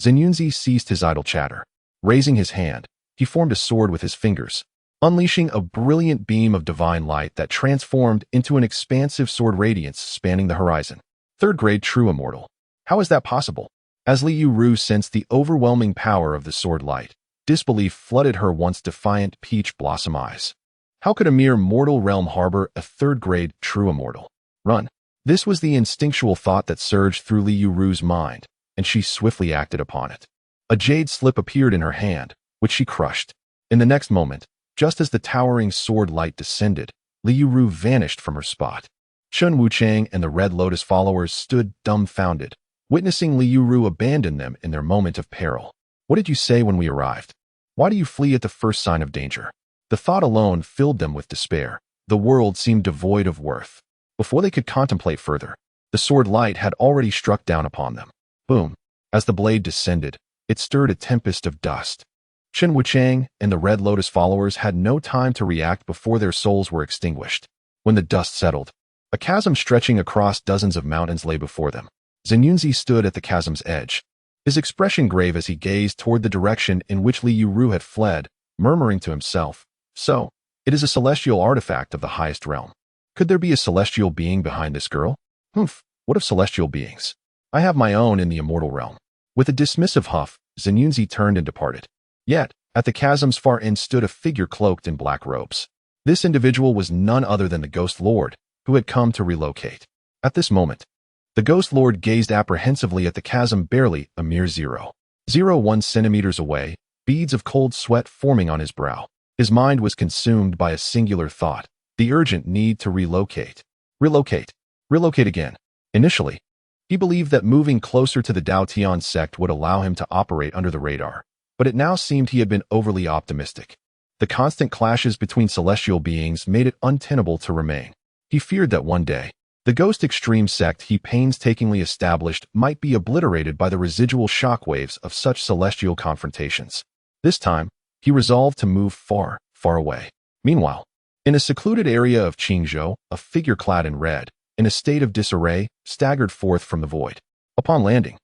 S1: Zhenyunzi ceased his idle chatter. Raising his hand, he formed a sword with his fingers, unleashing a brilliant beam of divine light that transformed into an expansive sword radiance spanning the horizon. Third grade true immortal. How is that possible? As Liueru sensed the overwhelming power of the sword light, disbelief flooded her once defiant peach blossom eyes. How could a mere mortal realm harbor a third-grade true immortal? Run. This was the instinctual thought that surged through Liueru's mind, and she swiftly acted upon it. A jade slip appeared in her hand, which she crushed. In the next moment, just as the towering sword light descended, Liueru vanished from her spot. Chen Wuchang and the Red Lotus followers stood dumbfounded, witnessing Liueru abandon them in their moment of peril. What did you say when we arrived? Why do you flee at the first sign of danger? The thought alone filled them with despair. The world seemed devoid of worth. Before they could contemplate further, the sword light had already struck down upon them. Boom! As the blade descended, it stirred a tempest of dust. Chen Wuchang and the Red Lotus followers had no time to react before their souls were extinguished. When the dust settled, a chasm stretching across dozens of mountains lay before them. Zhenyunzi stood at the chasm's edge, his expression grave as he gazed toward the direction in which Liueru had fled, murmuring to himself, So, it is a celestial artifact of the highest realm. Could there be a celestial being behind this girl? Humph, what of celestial beings? I have my own in the immortal realm. With a dismissive huff, Zhoujun turned and departed. Yet, at the chasm's far end stood a figure cloaked in black robes. This individual was none other than the Ghost Lord, who had come to relocate. At this moment, the Ghost Lord gazed apprehensively at the chasm barely a mere 0.01 centimeters away, beads of cold sweat forming on his brow. His mind was consumed by a singular thought, the urgent need to relocate. Relocate again. Initially, he believed that moving closer to the Dao sect would allow him to operate under the radar, but it now seemed he had been overly optimistic. The constant clashes between celestial beings made it untenable to remain. He feared that one day, the Ghost Extreme sect he painstakingly established might be obliterated by the residual shockwaves of such celestial confrontations. This time, he resolved to move far, far away. Meanwhile, in a secluded area of Qingzhou, a figure clad in red, in a state of disarray, staggered forth from the void. Upon landing,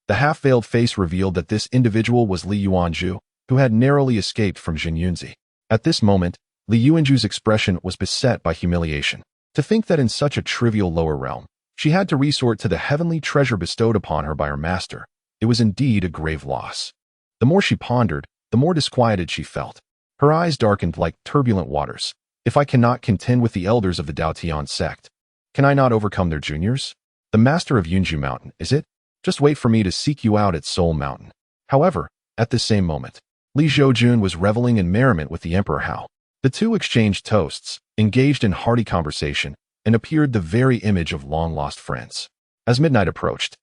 S1: the half-veiled face revealed that this individual was Li Yuanzhu, who had narrowly escaped from Zhoujun. At this moment, Li Yuanzhu's expression was beset by humiliation. To think that in such a trivial lower realm, she had to resort to the heavenly treasure bestowed upon her by her master, it was indeed a grave loss. The more she pondered, the more disquieted she felt. Her eyes darkened like turbulent waters. If I cannot contend with the elders of the Dao sect, can I not overcome their juniors? The master of Yunju Mountain, is it? Just wait for me to seek you out at Soul Mountain. However, at this same moment, Li Zhoujun was reveling in merriment with the Emperor Hao. The two exchanged toasts, engaged in hearty conversation, and appeared the very image of long-lost friends. As midnight approached,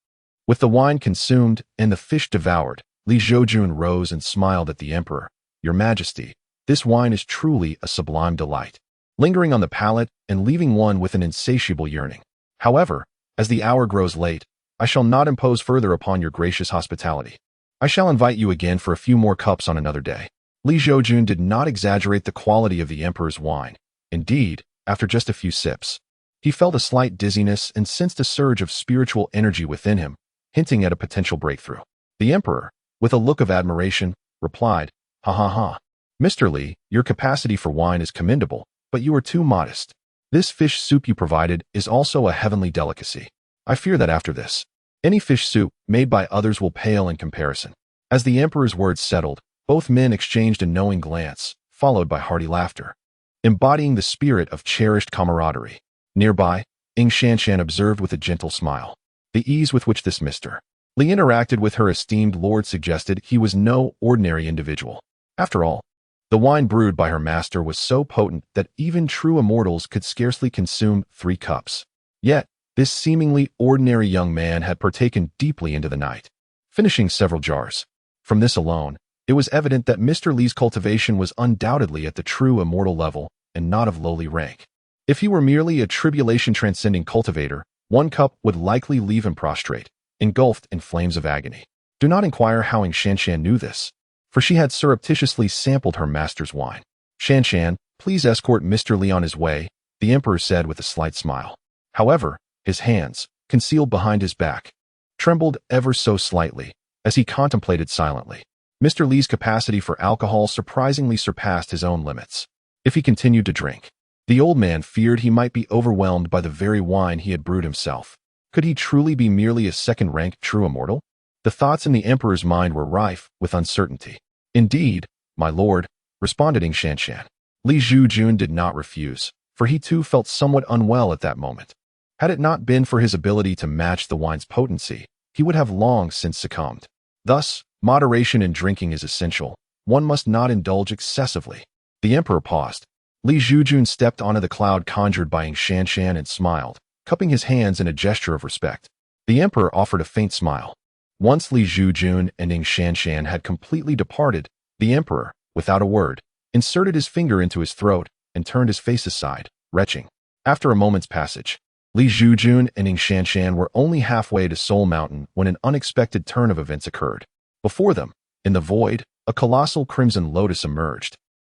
S1: with the wine consumed and the fish devoured, Li Zhoujun rose and smiled at the Emperor. Your Majesty, this wine is truly a sublime delight, lingering on the palate and leaving one with an insatiable yearning. However, as the hour grows late, I shall not impose further upon your gracious hospitality. I shall invite you again for a few more cups on another day. Li Zhoujun did not exaggerate the quality of the Emperor's wine. Indeed, after just a few sips, he felt a slight dizziness and sensed a surge of spiritual energy within him, hinting at a potential breakthrough. The Emperor, with a look of admiration, replied, "Ha ha ha. Mr. Li, your capacity for wine is commendable, but you are too modest. This fish soup you provided is also a heavenly delicacy. I fear that after this, any fish soup made by others will pale in comparison." As the Emperor's words settled, both men exchanged a knowing glance, followed by hearty laughter, embodying the spirit of cherished camaraderie. Nearby, Ing Shanshan observed with a gentle smile. The ease with which this Mr. Li interacted with her esteemed lord suggested he was no ordinary individual. After all, the wine brewed by her master was so potent that even true immortals could scarcely consume 3 cups. Yet, this seemingly ordinary young man had partaken deeply into the night, finishing several jars. From this alone, it was evident that Mr. Li's cultivation was undoubtedly at the true immortal level and not of lowly rank. If he were merely a tribulation-transcending cultivator, 1 cup would likely leave him prostrate, engulfed in flames of agony. Do not inquire how Ing Shanshan knew this, for she had surreptitiously sampled her master's wine. "Shanshan, please escort Mr. Li on his way," the Emperor said with a slight smile. However, his hands, concealed behind his back, trembled ever so slightly as he contemplated silently. Mr. Li's capacity for alcohol surprisingly surpassed his own limits. If he continued to drink, the old man feared he might be overwhelmed by the very wine he had brewed himself. Could he truly be merely a second-rank true immortal? The thoughts in the Emperor's mind were rife with uncertainty. "Indeed, my lord," responded Ing Shanshan. Li Zhoujun did not refuse, for he too felt somewhat unwell at that moment. Had it not been for his ability to match the wine's potency, he would have long since succumbed. Thus, moderation in drinking is essential. One must not indulge excessively. The Emperor paused. Li Zhoujun stepped onto the cloud conjured by Ing Shanshan and smiled, cupping his hands in a gesture of respect. The Emperor offered a faint smile. Once Li Zhoujun and Ing Shanshan had completely departed, the Emperor, without a word, inserted his finger into his throat and turned his face aside, retching. After a moment's passage, Li Zhoujun and Ing Shanshan were only halfway to Soul Mountain when an unexpected turn of events occurred. Before them, in the void, a colossal crimson lotus emerged,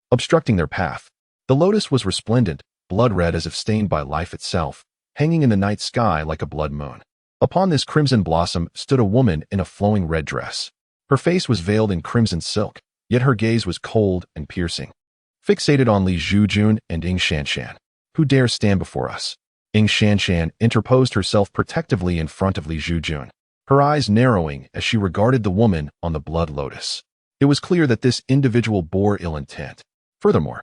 S1: obstructing their path. The lotus was resplendent, blood-red as if stained by life itself, hanging in the night sky like a blood moon. Upon this crimson blossom stood a woman in a flowing red dress. Her face was veiled in crimson silk, yet her gaze was cold and piercing, fixated on Li Zhoujun and Ing Shanshan. "Who dares stand before us?" Ing Shanshan interposed herself protectively in front of Li Zhoujun, her eyes narrowing as she regarded the woman on the blood lotus. It was clear that this individual bore ill intent. Furthermore,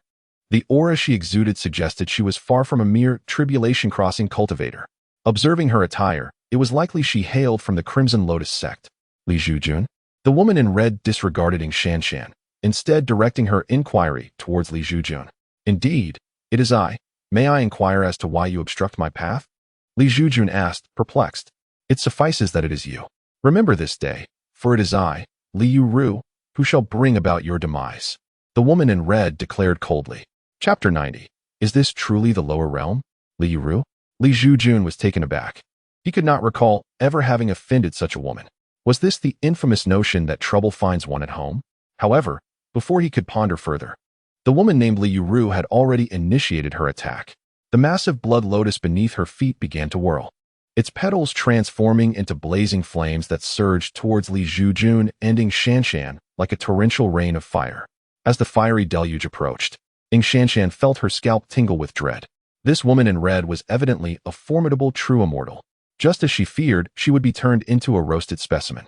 S1: the aura she exuded suggested she was far from a mere tribulation-crossing cultivator. Observing her attire, it was likely she hailed from the Crimson Lotus sect. Li Zhoujun? The woman in red disregarded Ing Shanshan, instead directing her inquiry towards Li Zhoujun. Indeed, it is I. May I inquire as to why you obstruct my path? Li Zhoujun asked, perplexed. It suffices that it is you. Remember this day, for it is I, Li Yu, who shall bring about your demise. The woman in red declared coldly. Chapter 90. Is this truly the lower realm? Li Yu? Li Zhoujun was taken aback. He could not recall ever having offended such a woman. Was this the infamous notion that trouble finds one at home? However, before he could ponder further, the woman named Li Yu had already initiated her attack. The massive blood lotus beneath her feet began to whirl, its petals transforming into blazing flames that surged towards Li Zhoujun, ending Shanshan like a torrential rain of fire. As the fiery deluge approached, Ing Shanshan felt her scalp tingle with dread. This woman in red was evidently a formidable true immortal. Just as she feared, she would be turned into a roasted specimen.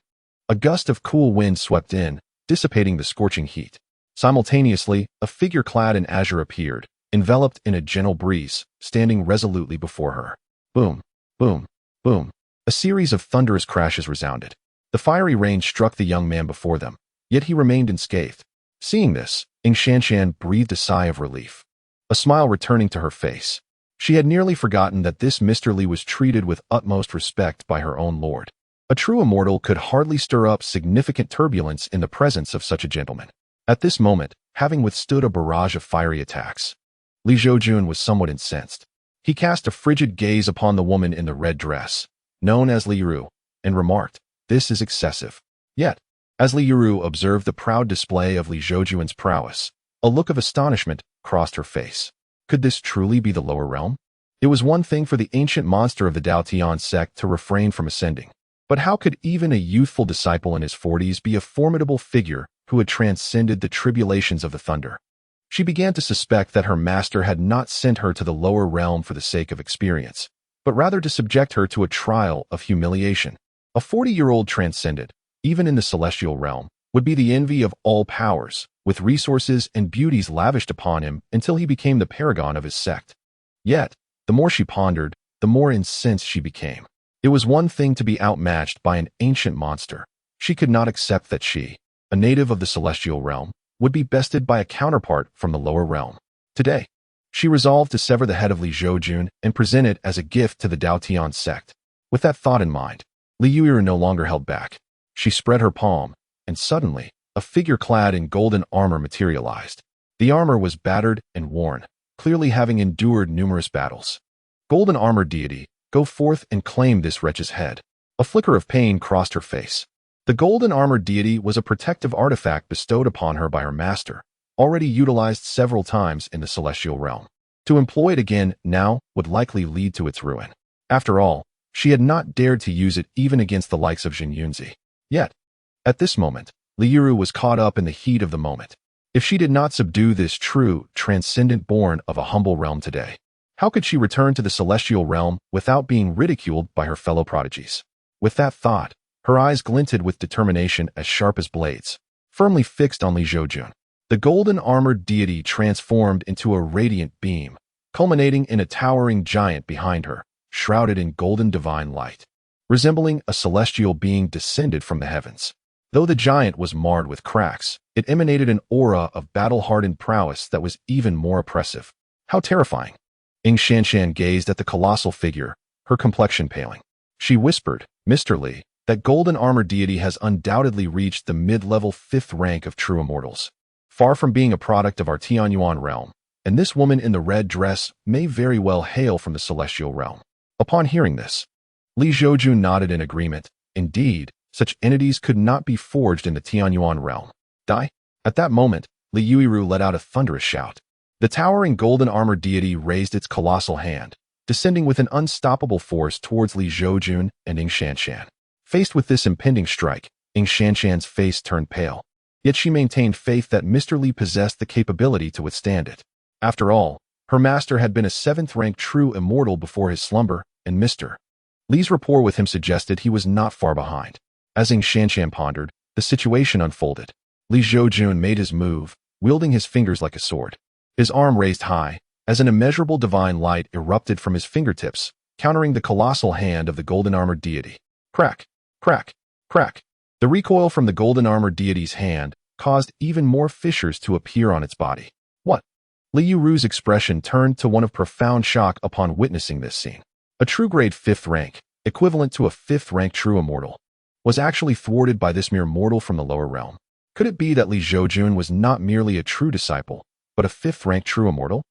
S1: A gust of cool wind swept in, dissipating the scorching heat. Simultaneously, a figure clad in azure appeared, enveloped in a gentle breeze, standing resolutely before her. Boom, boom, boom. A series of thunderous crashes resounded. The fiery rain struck the young man before them, yet he remained unscathed. Seeing this, Ing Shanshan breathed a sigh of relief, a smile returning to her face. She had nearly forgotten that this Mr. Li was treated with utmost respect by her own lord. A true immortal could hardly stir up significant turbulence in the presence of such a gentleman. At this moment, having withstood a barrage of fiery attacks, Li Zhoujun was somewhat incensed. He cast a frigid gaze upon the woman in the red dress, known as Li Yu, and remarked, "This is excessive." Yet, as Li Yu observed the proud display of Li Zhoujun's prowess, a look of astonishment crossed her face. Could this truly be the lower realm? It was one thing for the ancient monster of the Daotian sect to refrain from ascending. But how could even a youthful disciple in his 40s be a formidable figure who had transcended the tribulations of the thunder? She began to suspect that her master had not sent her to the lower realm for the sake of experience, but rather to subject her to a trial of humiliation. A 40-year-old transcendent, even in the celestial realm, would be the envy of all powers, with resources and beauties lavished upon him until he became the paragon of his sect. Yet, the more she pondered, the more incensed she became. It was one thing to be outmatched by an ancient monster. She could not accept that she, a native of the celestial realm, would be bested by a counterpart from the lower realm. Today, she resolved to sever the head of Li Zhoujun and present it as a gift to the Daotian sect. With that thought in mind, Li Yu no longer held back. She spread her palm, and suddenly, a figure clad in golden armor materialized. The armor was battered and worn, clearly having endured numerous battles. Golden armor deity, go forth and claim this wretch's head. A flicker of pain crossed her face. The golden armor deity was a protective artifact bestowed upon her by her master, already utilized several times in the celestial realm. To employ it again now would likely lead to its ruin. After all, she had not dared to use it even against the likes of Jin Yunzi. Yet, at this moment, Li Yu was caught up in the heat of the moment. If she did not subdue this true, transcendent born of a humble realm today, how could she return to the celestial realm without being ridiculed by her fellow prodigies? With that thought, her eyes glinted with determination as sharp as blades, firmly fixed on Li Zhoujun. The golden armored deity transformed into a radiant beam, culminating in a towering giant behind her, shrouded in golden divine light. Resembling a celestial being descended from the heavens. Though the giant was marred with cracks, it emanated an aura of battle-hardened prowess that was even more oppressive. How terrifying! Ing Shanshan gazed at the colossal figure, her complexion paling. She whispered, "Mr. Li, that golden armor deity has undoubtedly reached the mid-level 5th rank of true immortals, far from being a product of our Tianyuan realm, and this woman in the red dress may very well hail from the celestial realm." Upon hearing this, Li Zhoujun nodded in agreement. Indeed, such entities could not be forged in the Tianyuan realm. Die? At that moment, Li Yu let out a thunderous shout. The towering golden armor deity raised its colossal hand, descending with an unstoppable force towards Li Zhoujun and Ing Shanshan. Faced with this impending strike, Ing Shanshan's face turned pale. Yet she maintained faith that Mr. Li possessed the capability to withstand it. After all, Her master had been a 7th-rank true immortal before his slumber, and Mr. Li's rapport with him suggested he was not far behind. As Shanshan pondered, the situation unfolded. Li Zhoujun made his move, wielding his fingers like a sword. His arm raised high, as an immeasurable divine light erupted from his fingertips, countering the colossal hand of the golden-armored deity. Crack, crack, crack. The recoil from the golden-armored deity's hand caused even more fissures to appear on its body. What? Li Yuru's expression turned to one of profound shock upon witnessing this scene. A true grade 5th rank, equivalent to a 5th-rank true immortal, was actually thwarted by this mere mortal from the lower realm. Could it be that Li Zhoujun was not merely a true disciple, but a 5th-rank true immortal?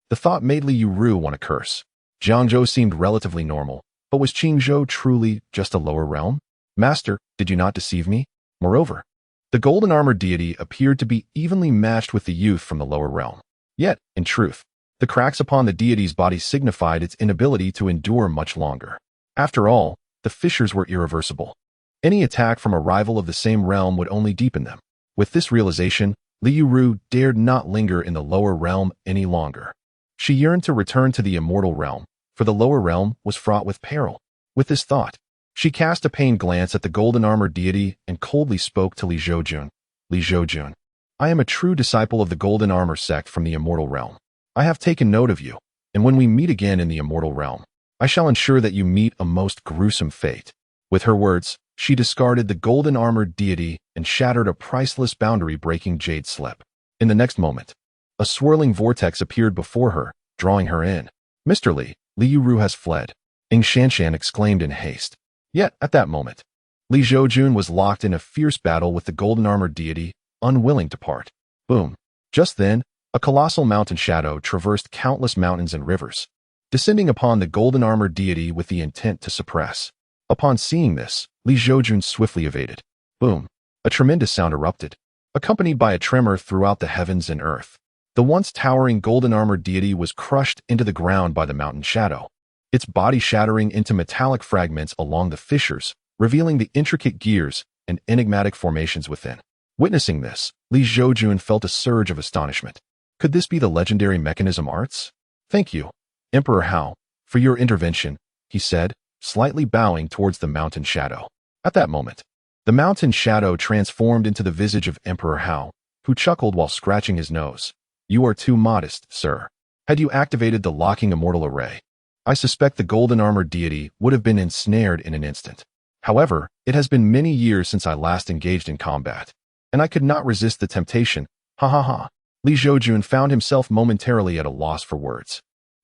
S1: The thought made Li Yuru want to curse. Jiangzhou seemed relatively normal, but was Qingzhou truly just a lower realm? Master, did you not deceive me? Moreover, the golden-armored deity appeared to be evenly matched with the youth from the lower realm. Yet, in truth, the cracks upon the deity's body signified its inability to endure much longer. After all, the fissures were irreversible. Any attack from a rival of the same realm would only deepen them. With this realization, Li Yuru dared not linger in the lower realm any longer. She yearned to return to the immortal realm, for the lower realm was fraught with peril. With this thought, she cast a pained glance at the golden-armored deity and coldly spoke to Li Zhoujun. Li Zhoujun, I am a true disciple of the golden armor sect from the immortal realm. I have taken note of you, and when we meet again in the immortal realm, I shall ensure that you meet a most gruesome fate. With her words, she discarded the golden-armored deity and shattered a priceless boundary-breaking jade slip. In the next moment, a swirling vortex appeared before her, drawing her in. Mr. Li, Li Yuru has fled, Shanshan exclaimed in haste. Yet, at that moment, Li Zhoujun was locked in a fierce battle with the golden-armored deity, unwilling to part. Boom. Just then, a colossal mountain shadow traversed countless mountains and rivers, descending upon the golden-armored deity with the intent to suppress. Upon seeing this, Li Zhoujun swiftly evaded. Boom. A tremendous sound erupted, accompanied by a tremor throughout the heavens and earth. The once towering golden-armored deity was crushed into the ground by the mountain shadow, its body shattering into metallic fragments along the fissures, revealing the intricate gears and enigmatic formations within. Witnessing this, Li Zhoujun felt a surge of astonishment. Could this be the legendary mechanism arts? Thank you, Emperor Hao, for your intervention, he said, slightly bowing towards the mountain shadow. At that moment, the mountain shadow transformed into the visage of Emperor Hao, who chuckled while scratching his nose. You are too modest, sir. Had you activated the locking immortal array, I suspect the golden-armored deity would have been ensnared in an instant. However, it has been many years since I last engaged in combat, and I could not resist the temptation. Ha ha ha. Li Zhoujun found himself momentarily at a loss for words.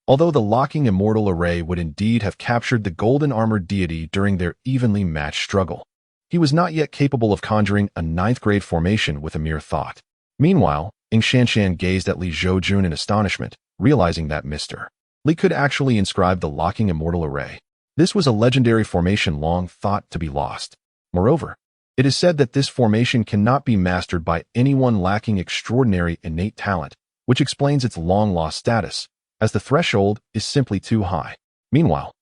S1: Although the locking immortal array would indeed have captured the golden-armored deity during their evenly matched struggle, he was not yet capable of conjuring a 9th-grade formation with a mere thought. Meanwhile, Shanshan gazed at Li Zhoujun in astonishment, realizing that Mr. Li could actually inscribe the locking immortal array. This was a legendary formation long thought to be lost. Moreover, it is said that this formation cannot be mastered by anyone lacking extraordinary innate talent, which explains its long-lost status, as the threshold is simply too high. Meanwhile,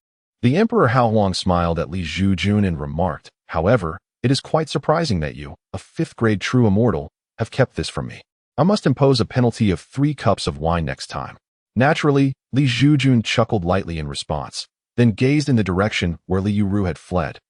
S1: the Emperor Haohuang smiled at Li Zhoujun and remarked, however, it is quite surprising that you, a 5th-grade true immortal, have kept this from me. I must impose a penalty of 3 cups of wine next time. Naturally, Li Zhoujun chuckled lightly in response, then gazed in the direction where Li Yuru had fled,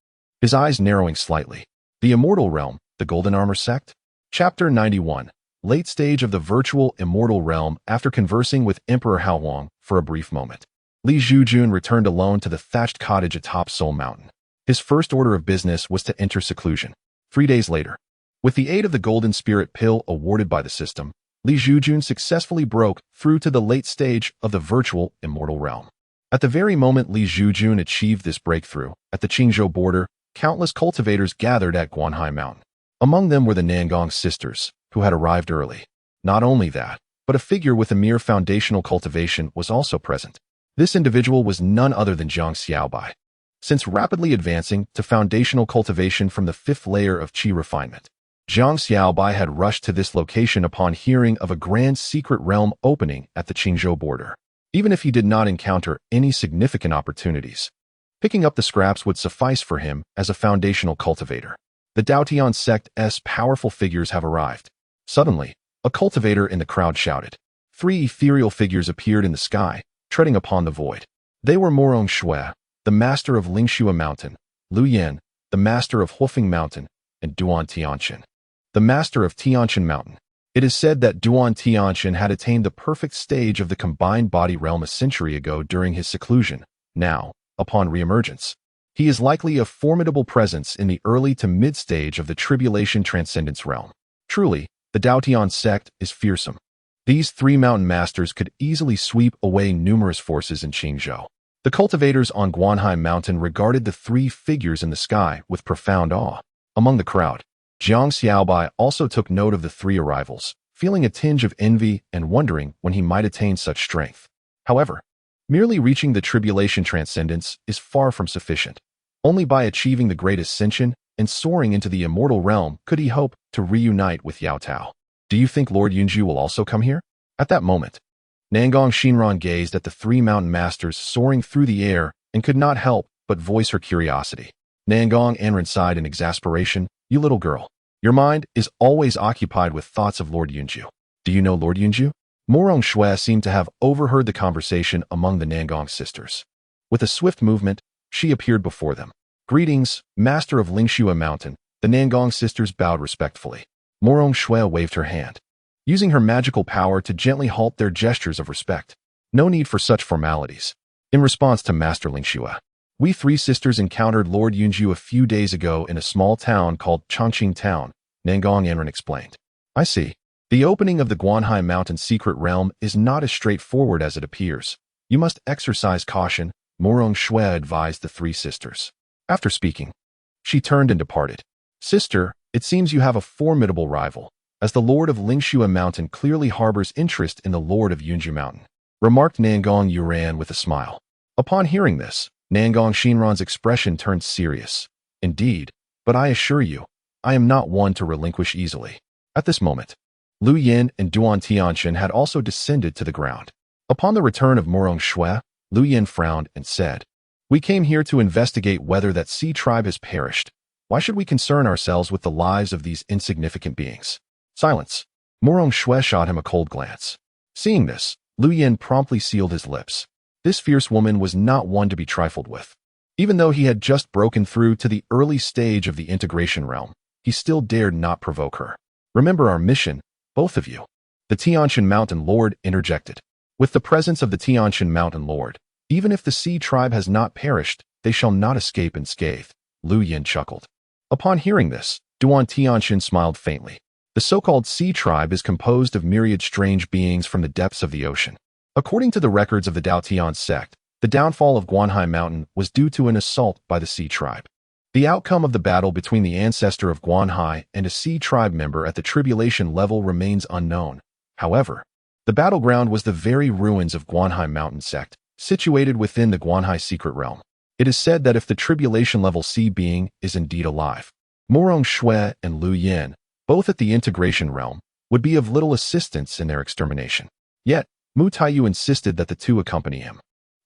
S1: his eyes narrowing slightly. The Immortal Realm, the Golden Armor Sect? Chapter 91. Late stage of the virtual Immortal Realm. After conversing with Emperor Haohuang for a brief moment, Li Zhoujun returned alone to the thatched cottage atop Soul Mountain. His first order of business was to enter seclusion. 3 days later, with the aid of the Golden Spirit Pill awarded by the system, Li Zhoujun successfully broke through to the late stage of the virtual Immortal Realm. At the very moment Li Zhoujun achieved this breakthrough, at the Qingzhou border, countless cultivators gathered at Guanhai Mountain. Among them were the Nangong sisters, who had arrived early. Not only that, but a figure with a mere foundational cultivation was also present. This individual was none other than Zhang Xiaobai. Since rapidly advancing to foundational cultivation from the 5th layer of qi refinement, Zhang Xiaobai had rushed to this location upon hearing of a grand secret realm opening at the Qingzhou border. Even if he did not encounter any significant opportunities, picking up the scraps would suffice for him as a foundational cultivator. The Daotian sect's powerful figures have arrived. Suddenly, a cultivator in the crowd shouted, Three ethereal figures appeared in the sky, treading upon the void. They were Morong Shui, the master of Lingxua Mountain, Lu Yin, the master of Huifeng Mountain, and Duan Tianxin, the master of Tianxin Mountain. It is said that Duan Tianxin had attained the perfect stage of the combined body realm a century ago during his seclusion. Now, upon reemergence, he is likely a formidable presence in the early to mid-stage of the Tribulation Transcendence realm. Truly, the Daotian sect is fearsome. These three mountain masters could easily sweep away numerous forces in Qingzhou. The cultivators on Guanhai Mountain regarded the three figures in the sky with profound awe. Among the crowd, Jiang Xiaobai also took note of the three arrivals, feeling a tinge of envy and wondering when he might attain such strength. However, merely reaching the Tribulation Transcendence is far from sufficient. Only by achieving the Great Ascension and soaring into the Immortal realm could he hope to reunite with Yao Tao. Do you think Lord Yunju will also come here? At that moment, Nangong Shinran gazed at the three mountain masters soaring through the air and could not help but voice her curiosity. Nangong Anren sighed in exasperation. You little girl, your mind is always occupied with thoughts of Lord Yunju. Do you know Lord Yunju? Morong Shui seemed to have overheard the conversation among the Nangong sisters. With a swift movement, she appeared before them. Greetings, master of Lingxua Mountain. The Nangong sisters bowed respectfully. Morong Shui waved her hand, using her magical power to gently halt their gestures of respect. No need for such formalities. In response to Master Lingxua, we three sisters encountered Lord Yunju a few days ago in a small town called Chongqing Town, Nangong Anren explained. I see. The opening of the Guanhai Mountain secret realm is not as straightforward as it appears. You must exercise caution, Morong Shui advised the three sisters. After speaking, she turned and departed. Sister, it seems you have a formidable rival, as the Lord of Lingxua Mountain clearly harbors interest in the Lord of Yunju Mountain, remarked Nangong Yuran with a smile. Upon hearing this, Nangong Shinran's expression turned serious. Indeed, but I assure you, I am not one to relinquish easily. At this moment, Lu Yin and Duan Tianxin had also descended to the ground. Upon the return of Morong Shui, Lu Yin frowned and said, We came here to investigate whether that sea tribe has perished. Why should we concern ourselves with the lives of these insignificant beings? Silence. Morong Shui shot him a cold glance. Seeing this, Lu Yin promptly sealed his lips. This fierce woman was not one to be trifled with. Even though he had just broken through to the early stage of the integration realm, he still dared not provoke her. Remember our mission, both of you. The Tianxin Mountain Lord interjected. With the presence of the Tianxin Mountain Lord, even if the sea tribe has not perished, they shall not escape unscathed. Lu Yin chuckled. Upon hearing this, Duan Tianxin smiled faintly. The so-called sea tribe is composed of myriad strange beings from the depths of the ocean. According to the records of the Daotian sect, the downfall of Guanhai Mountain was due to an assault by the sea tribe. The outcome of the battle between the ancestor of Guanhai and a sea tribe member at the tribulation level remains unknown. However, the battleground was the very ruins of Guanhai Mountain sect, situated within the Guanhai secret realm. It is said that if the tribulation level sea being is indeed alive, Morong Shui and Lu Yin, both at the integration realm, would be of little assistance in their extermination. Yet, Mu Taiyu insisted that the two accompany him,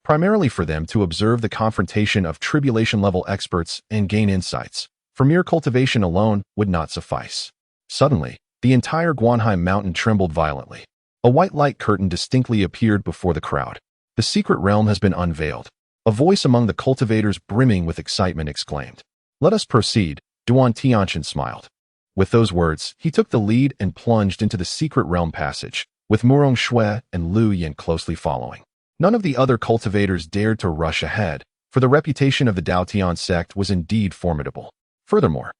S1: primarily for them to observe the confrontation of tribulation-level experts and gain insights, for mere cultivation alone would not suffice. Suddenly, the entire Guanhai Mountain trembled violently. A white light curtain distinctly appeared before the crowd. The secret realm has been unveiled. A voice among the cultivators brimming with excitement exclaimed. Let us proceed, Duan Tianxin smiled. With those words, he took the lead and plunged into the secret realm passage, with Morong Shui and Lu Yin closely following. None of the other cultivators dared to rush ahead, for the reputation of the Daotian sect was indeed formidable. Furthermore,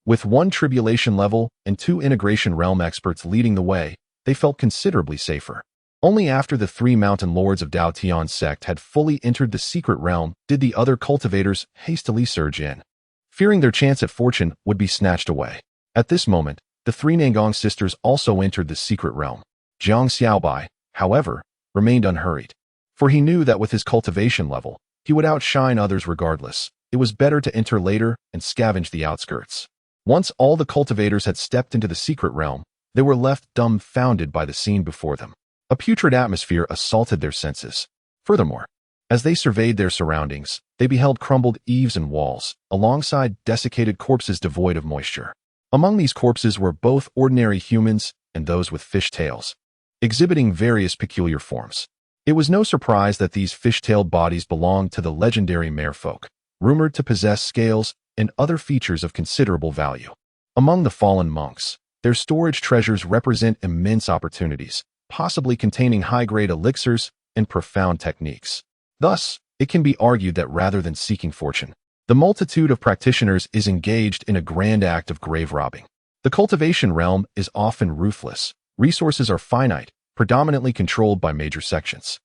S1: with one tribulation level and two integration realm experts leading the way, they felt considerably safer. Only after the three mountain lords of Daotian sect had fully entered the secret realm did the other cultivators hastily surge in, fearing their chance at fortune would be snatched away. At this moment, the three Nangong sisters also entered the secret realm. Jiang Xiaobai, however, remained unhurried, for he knew that with his cultivation level, he would outshine others regardless. It was better to enter later and scavenge the outskirts. Once all the cultivators had stepped into the secret realm, they were left dumbfounded by the scene before them. A putrid atmosphere assaulted their senses. Furthermore, as they surveyed their surroundings, they beheld crumbled eaves and walls, alongside desiccated corpses devoid of moisture. Among these corpses were both ordinary humans and those with fish tails. exhibiting various peculiar forms. It was no surprise that these fish-tailed bodies belonged to the legendary merfolk, rumored to possess scales and other features of considerable value. Among the fallen monks, their storage treasures represent immense opportunities, possibly containing high-grade elixirs and profound techniques. Thus, it can be argued that rather than seeking fortune, the multitude of practitioners is engaged in a grand act of grave robbing. The cultivation realm is often ruthless. Resources are finite, predominantly controlled by major sections.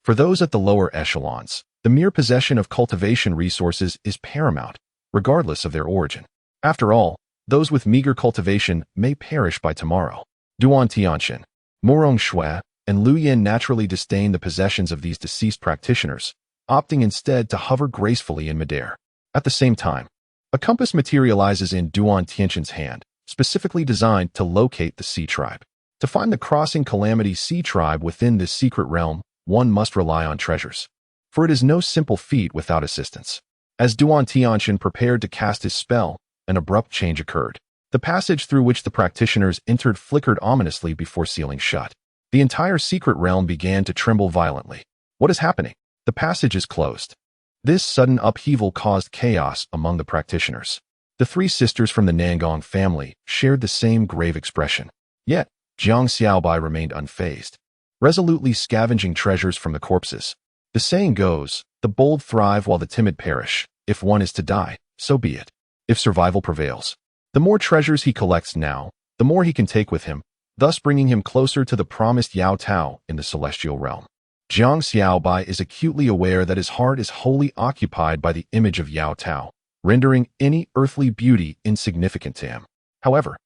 S1: For those at the lower echelons, the mere possession of cultivation resources is paramount, regardless of their origin. After all, those with meager cultivation may perish by tomorrow. Duan Tianxin, Morong Shui, and Lu Yin naturally disdain the possessions of these deceased practitioners, opting instead to hover gracefully in midair. At the same time, a compass materializes in Duan Tianxin's hand, specifically designed to locate the Sea Tribe. To find the crossing calamity Sea Tribe within this secret realm, one must rely on treasures. For it is no simple feat without assistance. As Duan Tianxin prepared to cast his spell, an abrupt change occurred. The passage through which the practitioners entered flickered ominously before sealing shut. The entire secret realm began to tremble violently. What is happening? The passage is closed. This sudden upheaval caused chaos among the practitioners. The three sisters from the Nangong family shared the same grave expression. Yet, Jiang Xiaobai remained unfazed, resolutely scavenging treasures from the corpses. The saying goes, the bold thrive while the timid perish. If one is to die, so be it. If survival prevails, the more treasures he collects now, the more he can take with him, thus bringing him closer to the promised Yao Tao in the celestial realm. Jiang Xiaobai is acutely aware that his heart is wholly occupied by the image of Yao Tao, rendering any earthly beauty insignificant to him. However,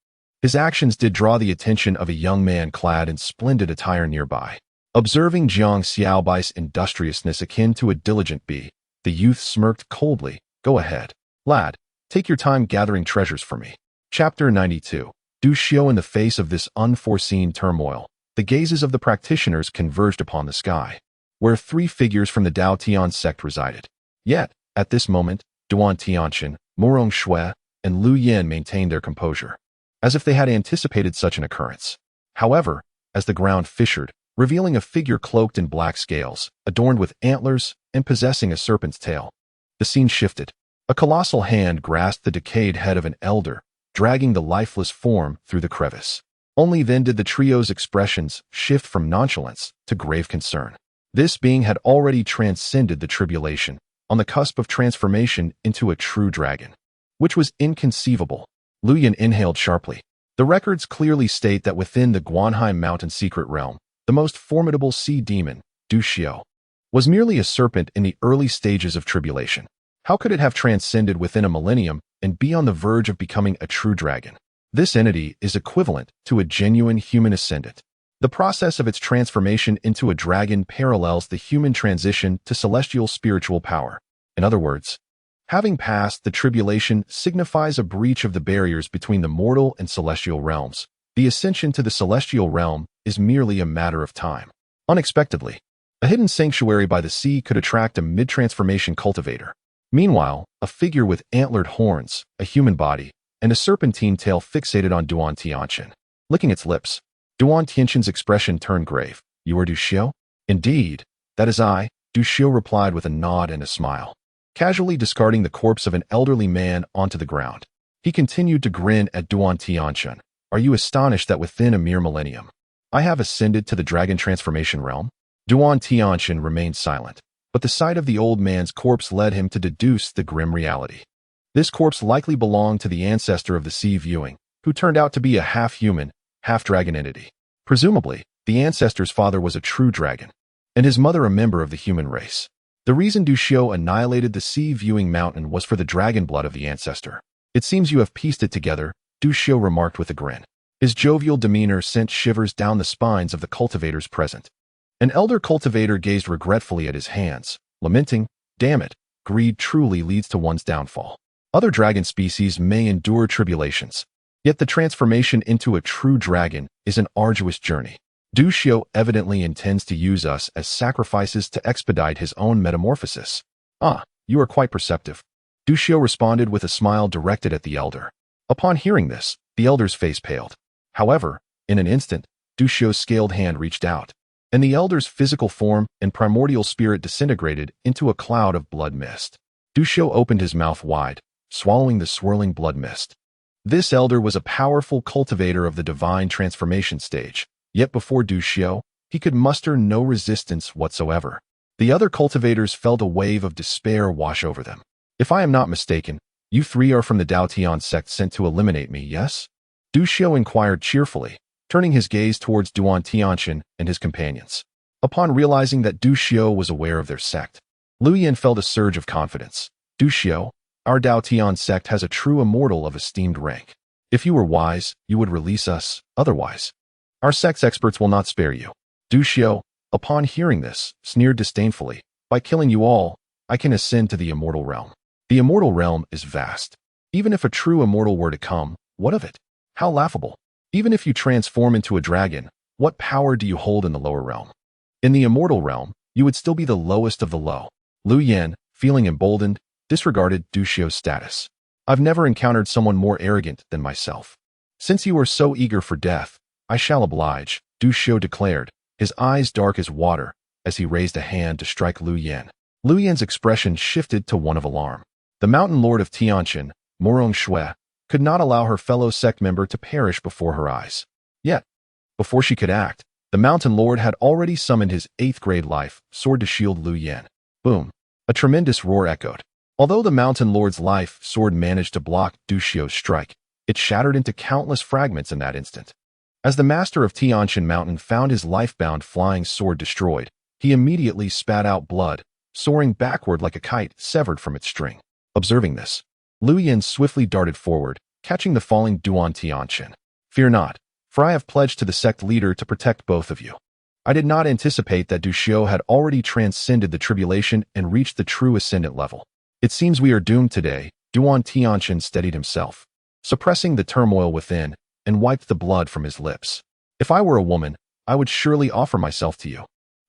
S1: his actions did draw the attention of a young man clad in splendid attire nearby. Observing Jiang Xiaobai's industriousness akin to a diligent bee, the youth smirked coldly. Go ahead, lad. Take your time gathering treasures for me. Chapter 92. Du Xiu. In the face of this unforeseen turmoil, the gazes of the practitioners converged upon the sky, where three figures from the Dao Tian sect resided. Yet, at this moment, Duan Tianxin, Morong Shui, and Lu Yin maintained their composure, as if they had anticipated such an occurrence. However, as the ground fissured, revealing a figure cloaked in black scales, adorned with antlers, and possessing a serpent's tail, the scene shifted. A colossal hand grasped the decayed head of an elder, dragging the lifeless form through the crevice. Only then did the trio's expressions shift from nonchalance to grave concern. This being had already transcended the tribulation, on the cusp of transformation into a true dragon, which was inconceivable. Lu Yin inhaled sharply. The records clearly state that within the Guanhai Mountain secret realm, the most formidable sea demon, Du Xiu, was merely a serpent in the early stages of tribulation. How could it have transcended within a millennium and be on the verge of becoming a true dragon? This entity is equivalent to a genuine human ascendant. The process of its transformation into a dragon parallels the human transition to celestial spiritual power. In other words, having passed the tribulation signifies a breach of the barriers between the mortal and celestial realms. The ascension to the celestial realm is merely a matter of time. Unexpectedly, a hidden sanctuary by the sea could attract a mid-transformation cultivator. Meanwhile, a figure with antlered horns, a human body, and a serpentine tail fixated on Duan Tianxin. Licking its lips, Duan Tianxin's expression turned grave. You are Du Xiu? Indeed, that is I, Du Xiu replied with a nod and a smile, casually discarding the corpse of an elderly man onto the ground. He continued to grin at Duan Tianxin. Are you astonished that within a mere millennium, I have ascended to the dragon transformation realm? Duan Tianxin remained silent, but the sight of the old man's corpse led him to deduce the grim reality. This corpse likely belonged to the ancestor of the sea viewing, who turned out to be a half-human, half-dragon entity. Presumably, the ancestor's father was a true dragon, and his mother a member of the human race. The reason Du Xiu annihilated the sea viewing mountain was for the dragon blood of the ancestor. It seems you have pieced it together, Du Xiu remarked with a grin. His jovial demeanor sent shivers down the spines of the cultivators present. An elder cultivator gazed regretfully at his hands, lamenting, damn it, greed truly leads to one's downfall. Other dragon species may endure tribulations, yet the transformation into a true dragon is an arduous journey. Du Xiu evidently intends to use us as sacrifices to expedite his own metamorphosis. Ah, you are quite perceptive. Du Xiu responded with a smile directed at the elder. Upon hearing this, the elder's face paled. However, in an instant, Du Xiu's scaled hand reached out, and the elder's physical form and primordial spirit disintegrated into a cloud of blood mist. Du Xiu opened his mouth wide, swallowing the swirling blood mist. This elder was a powerful cultivator of the divine transformation stage, yet before Du Xiu, he could muster no resistance whatsoever. The other cultivators felt a wave of despair wash over them. If I am not mistaken, you three are from the Daotian sect sent to eliminate me, yes? Du Xiu inquired cheerfully, turning his gaze towards Duan Tianqian and his companions. Upon realizing that Du Xiu was aware of their sect, Lu Yan felt a surge of confidence. Du Xiu, our Daotian sect has a true immortal of esteemed rank. If you were wise, you would release us, otherwise. Our sect's experts will not spare you. Du Xiu, upon hearing this, sneered disdainfully. By killing you all, I can ascend to the immortal realm. The immortal realm is vast. Even if a true immortal were to come, what of it? How laughable. Even if you transform into a dragon, what power do you hold in the lower realm? In the immortal realm, you would still be the lowest of the low. Lu Yan, feeling emboldened, disregarded Du Xiu's status. I've never encountered someone more arrogant than myself. Since you are so eager for death, I shall oblige, Du Xiu declared, his eyes dark as water, as he raised a hand to strike Lu Yan. Lu Yan's expression shifted to one of alarm. The mountain lord of Tianqian, Murong Shui, could not allow her fellow sect member to perish before her eyes. Yet, before she could act, the mountain lord had already summoned his 8th grade life sword to shield Lu Yan. Boom! A tremendous roar echoed. Although the mountain lord's life sword managed to block Du Xiu's strike, it shattered into countless fragments in that instant. As the master of Tianqian Mountain found his life-bound flying sword destroyed, he immediately spat out blood, soaring backward like a kite severed from its string. Observing this, Lu Yan swiftly darted forward, catching the falling Duan Tianqian. Fear not, for I have pledged to the sect leader to protect both of you. I did not anticipate that Du Xiu had already transcended the tribulation and reached the true ascendant level. It seems we are doomed today. Duan Tianqian steadied himself, suppressing the turmoil within, and wiped the blood from his lips. If I were a woman, I would surely offer myself to you.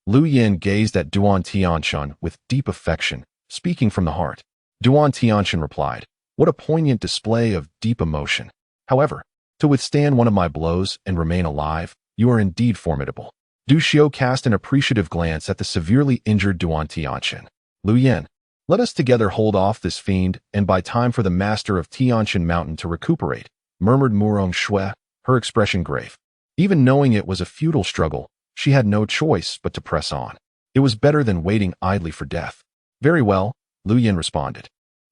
S1: Lu Yan gazed at Duan Tianqian with deep affection, speaking from the heart. Duan Tianqian replied, what a poignant display of deep emotion. However, to withstand one of my blows and remain alive, you are indeed formidable. Du Xiu cast an appreciative glance at the severely injured Duan Tianqian. Lu Yan, let us together hold off this fiend and buy time for the master of Tianqian Mountain to recuperate, murmured Murong Shui, her expression grave. Even knowing it was a futile struggle, she had no choice but to press on. It was better than waiting idly for death. Very well, Lu Yan responded.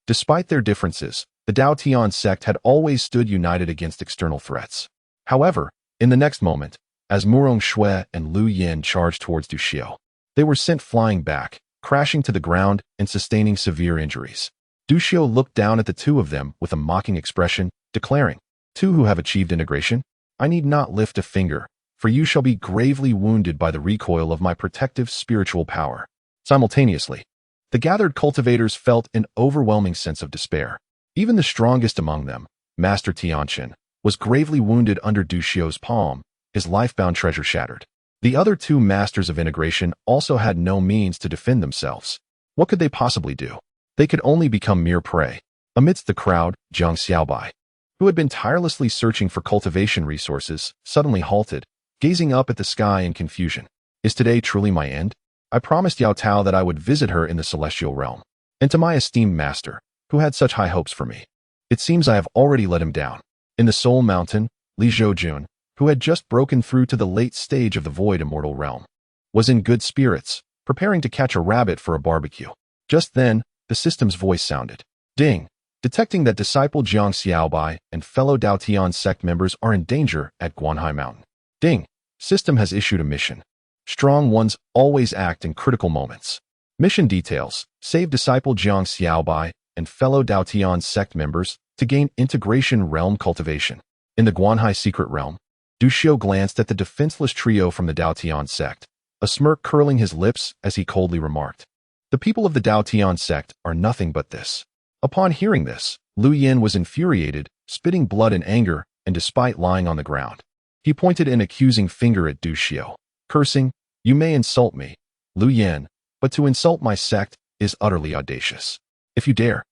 S1: Despite their differences, the Daotian sect had always stood united against external threats. However, in the next moment, as Murong Shui and Lu Yan charged towards Du Xiu, they were sent flying back, crashing to the ground and sustaining severe injuries. Du Xiu looked down at the two of them with a mocking expression, declaring, two who have achieved integration? I need not lift a finger, for you shall be gravely wounded by the recoil of my protective spiritual power. Simultaneously, the gathered cultivators felt an overwhelming sense of despair. Even the strongest among them, Master Tianqian, was gravely wounded under Du Xiu's palm, his life-bound treasure shattered. The other two masters of integration also had no means to defend themselves. What could they possibly do? They could only become mere prey. Amidst the crowd, Zhang Xiaobai, who had been tirelessly searching for cultivation resources, suddenly halted, gazing up at the sky in confusion. Is today truly my end? I promised Yao Tao that I would visit her in the celestial realm. And to my esteemed master, who had such high hopes for me, it seems I have already let him down. In the Soul Mountain, Li Zhoujun, who had just broken through to the late stage of the void immortal realm, was in good spirits, preparing to catch a rabbit for a barbecue. Just then, the system's voice sounded. Ding! Detecting that disciple Zhang Xiaobai and fellow Daotian sect members are in danger at Guanhai Mountain. Ding! System has issued a mission. Strong ones always act in critical moments. Mission details: save disciple Zhang Xiaobai and fellow Daotian sect members to gain integration realm cultivation. In the Guanhai secret realm, Du Xiu glanced at the defenseless trio from the Daotian sect, a smirk curling his lips as he coldly remarked, the people of the Daotian sect are nothing but this. Upon hearing this, Lu Yan was infuriated, spitting blood in anger, and despite lying on the ground, he pointed an accusing finger at Du Xiu, cursing, you may insult me, Lu Yan, but to insult my sect is utterly audacious. If you dare,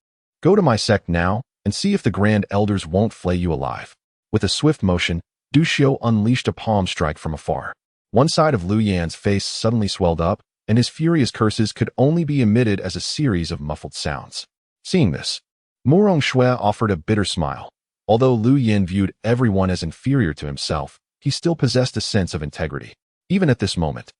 S1: go to my sect now and see if the grand elders won't flay you alive. With a swift motion, Du Xiu unleashed a palm strike from afar. One side of Lu Yan's face suddenly swelled up, and his furious curses could only be emitted as a series of muffled sounds. Seeing this, Murong Shui offered a bitter smile. Although Lu Yan viewed everyone as inferior to himself, he still possessed a sense of integrity. Even at this moment,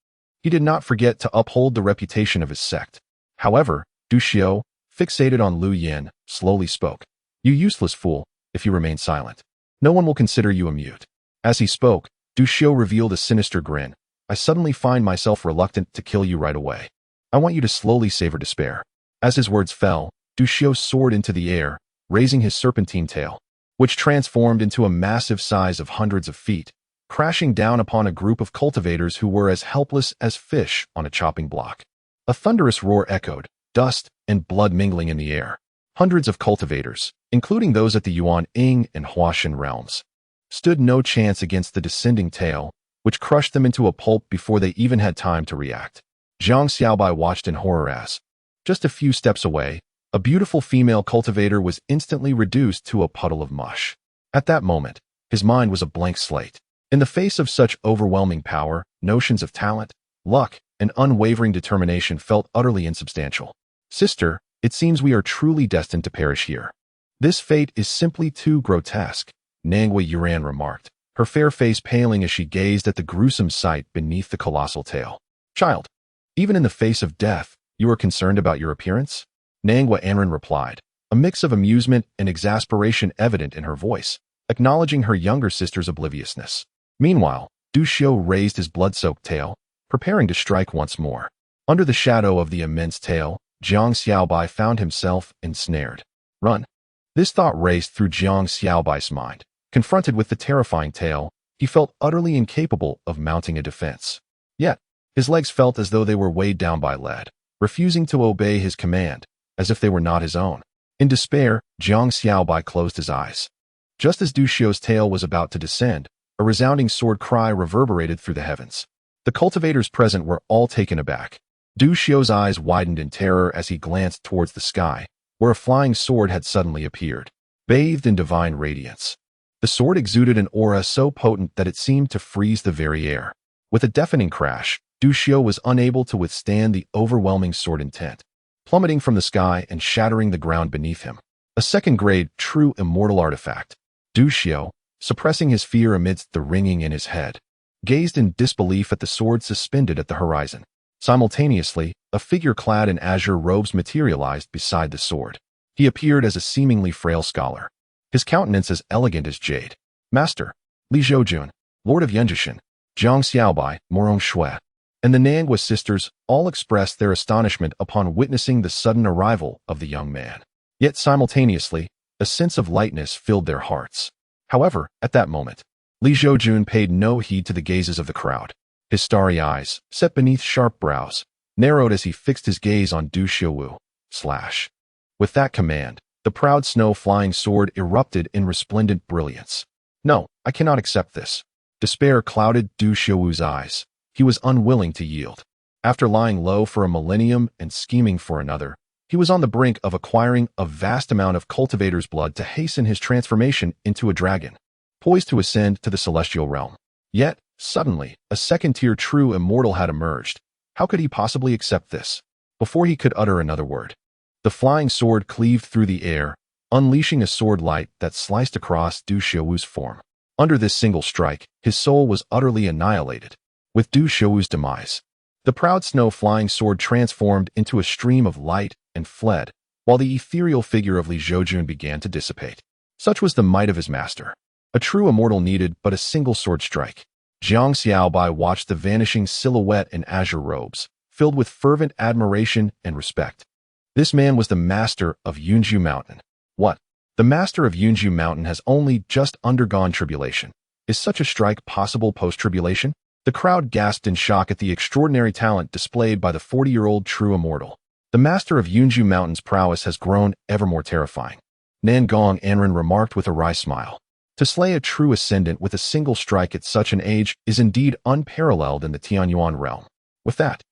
S1: he did not forget to uphold the reputation of his sect. However, Du Xiu, fixated on Lu Yan, slowly spoke. "You useless fool, if you remain silent, no one will consider you a mute." As he spoke, Du Xiu revealed a sinister grin. "I suddenly find myself reluctant to kill you right away. I want you to slowly savor despair." As his words fell, Du Xiu soared into the air, raising his serpentine tail, which transformed into a massive size of hundreds of feet, crashing down upon a group of cultivators who were as helpless as fish on a chopping block. A thunderous roar echoed, dust and blood mingling in the air. Hundreds of cultivators, including those at the Yuan Ying and Huashan realms, stood no chance against the descending tail, which crushed them into a pulp before they even had time to react. Zhang Xiaobai watched in horror as, just a few steps away, a beautiful female cultivator was instantly reduced to a puddle of mush. At that moment, his mind was a blank slate. In the face of such overwhelming power, notions of talent, luck, and unwavering determination felt utterly insubstantial. "Sister, it seems we are truly destined to perish here. This fate is simply too grotesque," Nanghui Yuran remarked, her fair face paling as she gazed at the gruesome sight beneath the colossal tail. "Child, even in the face of death, you are concerned about your appearance?" Nanghui Anren replied, a mix of amusement and exasperation evident in her voice, acknowledging her younger sister's obliviousness. Meanwhile, Du Xiu raised his blood-soaked tail, preparing to strike once more. Under the shadow of the immense tail, Zhang Xiaobai found himself ensnared. "Run." This thought raced through Zhang Xiaobai's mind. Confronted with the terrifying tail, he felt utterly incapable of mounting a defense. Yet, his legs felt as though they were weighed down by lead, refusing to obey his command, as if they were not his own. In despair, Zhang Xiaobai closed his eyes. Just as Du Xiu's tail was about to descend, a resounding sword cry reverberated through the heavens. The cultivators present were all taken aback. Du Xiu's eyes widened in terror as he glanced towards the sky, where a flying sword had suddenly appeared, bathed in divine radiance. The sword exuded an aura so potent that it seemed to freeze the very air. With a deafening crash, Du Xiu was unable to withstand the overwhelming sword intent, plummeting from the sky and shattering the ground beneath him. A second-grade, true immortal artifact. Du Xiu, suppressing his fear amidst the ringing in his head, gazed in disbelief at the sword suspended at the horizon. Simultaneously, a figure clad in azure robes materialized beside the sword. He appeared as a seemingly frail scholar, his countenance as elegant as jade. "Master, Li Zhoujun, Lord of Yunjishan, Zhang Xiaobai, Murong Shui, and the Nanghui sisters all expressed their astonishment upon witnessing the sudden arrival of the young man. Yet simultaneously, a sense of lightness filled their hearts. However, at that moment, Li Zhoujun paid no heed to the gazes of the crowd. His starry eyes, set beneath sharp brows, narrowed as he fixed his gaze on Du Xiu. Slash. With that command, the proud snow-flying sword erupted in resplendent brilliance. "No, I cannot accept this." Despair clouded Du Xiu's eyes. He was unwilling to yield. After lying low for a millennium and scheming for another, he was on the brink of acquiring a vast amount of cultivator's blood to hasten his transformation into a dragon, poised to ascend to the celestial realm. Yet, suddenly, a second-tier true immortal had emerged. How could he possibly accept this? Before he could utter another word, the flying sword cleaved through the air, unleashing a sword light that sliced across Du Xiu's form. Under this single strike, his soul was utterly annihilated. With Du Xiu's demise, the proud snow-flying sword transformed into a stream of light and fled, while the ethereal figure of Li Zhoujun began to dissipate. Such was the might of his master. A true immortal needed but a single sword strike. Zhang Xiaobai watched the vanishing silhouette in azure robes, filled with fervent admiration and respect. This man was the master of Yunju Mountain. What? The master of Yunju Mountain has only just undergone tribulation. Is such a strike possible post-tribulation? The crowd gasped in shock at the extraordinary talent displayed by the 40-year-old true immortal. The master of Yunju Mountain's prowess has grown ever more terrifying. Nangong Anren remarked with a wry smile. To slay a true ascendant with a single strike at such an age is indeed unparalleled in the Tianyuan realm. With that,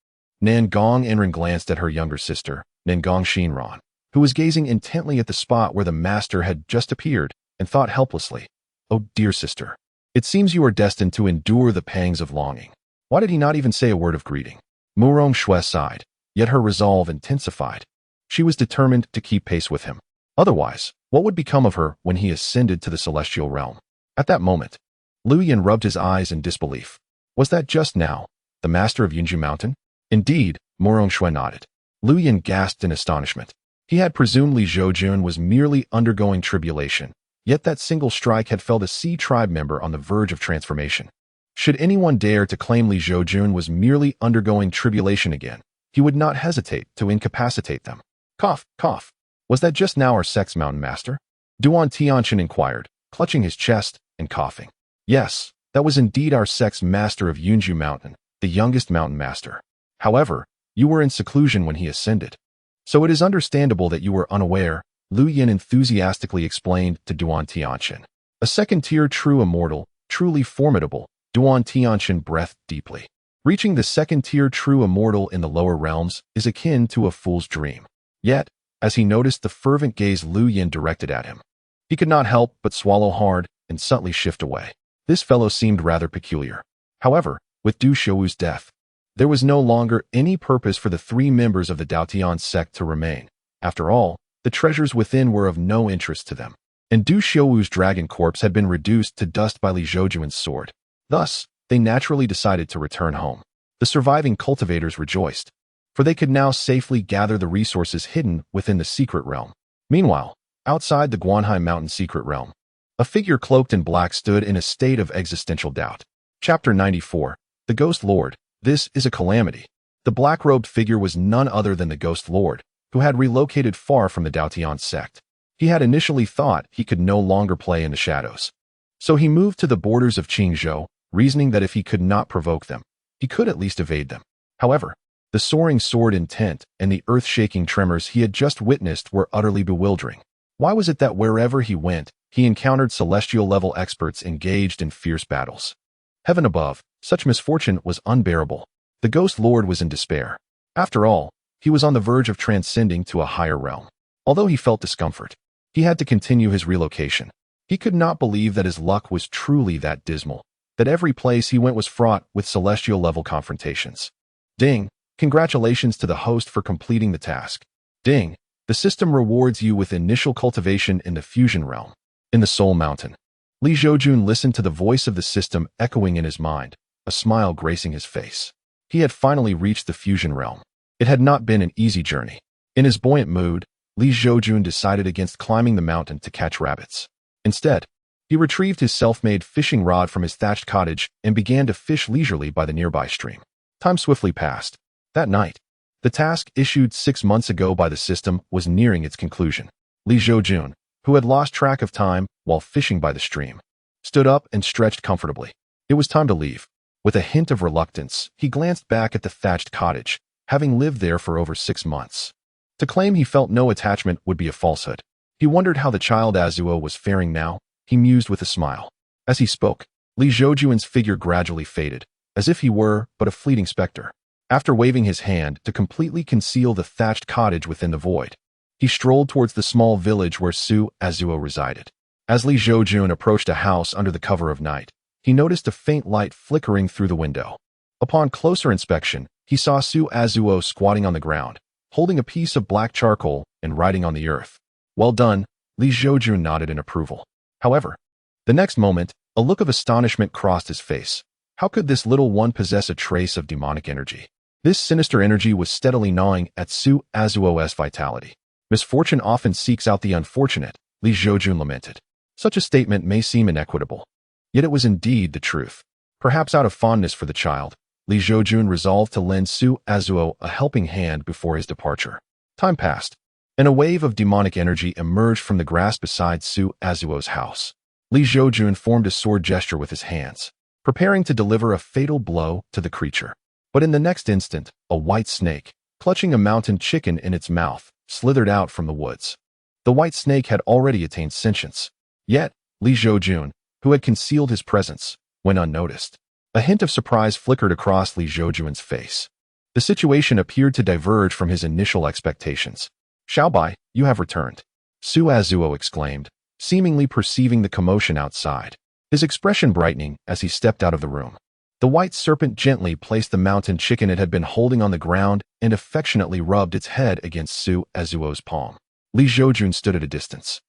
S1: Nangong Anren glanced at her younger sister, Nangong Shinran, who was gazing intently at the spot where the master had just appeared, and thought helplessly, "Oh dear sister, It seems you are destined to endure the pangs of longing. Why did he not even say a word of greeting? Murong Shui sighed, yet her resolve intensified. She was determined to keep pace with him. Otherwise, what would become of her when he ascended to the celestial realm? At that moment, Liu Yan rubbed his eyes in disbelief. Was that just now the master of Yunju Mountain? Indeed, Murong Shui nodded. Liu Yan gasped in astonishment. He had presumed Li Zhoujun was merely undergoing tribulation, yet that single strike had felled a Sea tribe member on the verge of transformation. Should anyone dare to claim Li Zhoujun was merely undergoing tribulation again, he would not hesitate to incapacitate them. Cough, cough. Was that just now our sect's mountain master? Duan Tianqian inquired, clutching his chest and coughing. Yes, that was indeed our sect's master of Yunju Mountain, the youngest mountain master. However, you were in seclusion when he ascended. So it is understandable that you were unaware, Liu Yan enthusiastically explained to Duan Tianqian. A second-tier true immortal, truly formidable, Duan Tianqian breathed deeply. Reaching the second-tier true immortal in the lower realms is akin to a fool's dream. Yet, as he noticed the fervent gaze Liu Yan directed at him, he could not help but swallow hard and subtly shift away. This fellow seemed rather peculiar. However, with Du Xiuwu's death, there was no longer any purpose for the three members of the Daotian sect to remain. After all, the treasures within were of no interest to them, and Du Xiuwu's dragon corpse had been reduced to dust by Li Zhoujun's sword. Thus, they naturally decided to return home. The surviving cultivators rejoiced, for they could now safely gather the resources hidden within the secret realm. Meanwhile, outside the Guanhai Mountain secret realm, a figure cloaked in black stood in a state of existential doubt. Chapter 94. The Ghost Lord. This is a calamity. The black-robed figure was none other than the Ghost Lord, who had relocated far from the Daotian sect. He had initially thought he could no longer play in the shadows. So he moved to the borders of Qingzhou, reasoning that if he could not provoke them, he could at least evade them. However, the soaring sword intent and the earth-shaking tremors he had just witnessed were utterly bewildering. Why was it that wherever he went, he encountered celestial-level experts engaged in fierce battles? Heaven above, such misfortune was unbearable. The Ghost Lord was in despair. After all, he was on the verge of transcending to a higher realm. Although he felt discomfort, he had to continue his relocation. He could not believe that his luck was truly that dismal, that every place he went was fraught with celestial-level confrontations. Ding! Congratulations to the host for completing the task. Ding! The system rewards you with initial cultivation in the fusion realm. In the Soul Mountain, Li Zhoujun listened to the voice of the system echoing in his mind, a smile gracing his face. He had finally reached the fusion realm. It had not been an easy journey. In his buoyant mood, Li Zhoujun decided against climbing the mountain to catch rabbits. Instead, he retrieved his self-made fishing rod from his thatched cottage and began to fish leisurely by the nearby stream. Time swiftly passed. That night, the task issued 6 months ago by the system was nearing its conclusion. Li Zhoujun, who had lost track of time while fishing by the stream, stood up and stretched comfortably. It was time to leave. With a hint of reluctance, he glanced back at the thatched cottage, having lived there for over 6 months. To claim he felt no attachment would be a falsehood. He wondered how the child Azuo was faring now. He mused with a smile. As he spoke, Li Zhoujun's figure gradually faded, as if he were but a fleeting specter. After waving his hand to completely conceal the thatched cottage within the void, he strolled towards the small village where Su Azuo resided. As Li Zhoujun approached a house under the cover of night, he noticed a faint light flickering through the window. Upon closer inspection, he saw Su Azuo squatting on the ground, holding a piece of black charcoal and writing on the earth. Well done, Li Zhoujun nodded in approval. However, the next moment, a look of astonishment crossed his face. How could this little one possess a trace of demonic energy? This sinister energy was steadily gnawing at Su Azuo's vitality. Misfortune often seeks out the unfortunate, Li Zhoujun lamented. Such a statement may seem inequitable, yet it was indeed the truth. Perhaps out of fondness for the child, Li Zhoujun resolved to lend Su Azuo a helping hand before his departure. Time passed, and a wave of demonic energy emerged from the grass beside Su Azuo's house. Li Zhoujun formed a sword gesture with his hands, preparing to deliver a fatal blow to the creature. But in the next instant, a white snake, clutching a mountain chicken in its mouth, slithered out from the woods. The white snake had already attained sentience. Yet, Li Zhoujun, who had concealed his presence, went unnoticed. A hint of surprise flickered across Li Zhoujun's face. The situation appeared to diverge from his initial expectations. Xiaobai, you have returned, Su Azuo exclaimed, seemingly perceiving the commotion outside. his expression brightening as he stepped out of the room. The white serpent gently placed the mountain chicken it had been holding on the ground and affectionately rubbed its head against Su Azuo's palm. Li Zhoujun stood at a distance,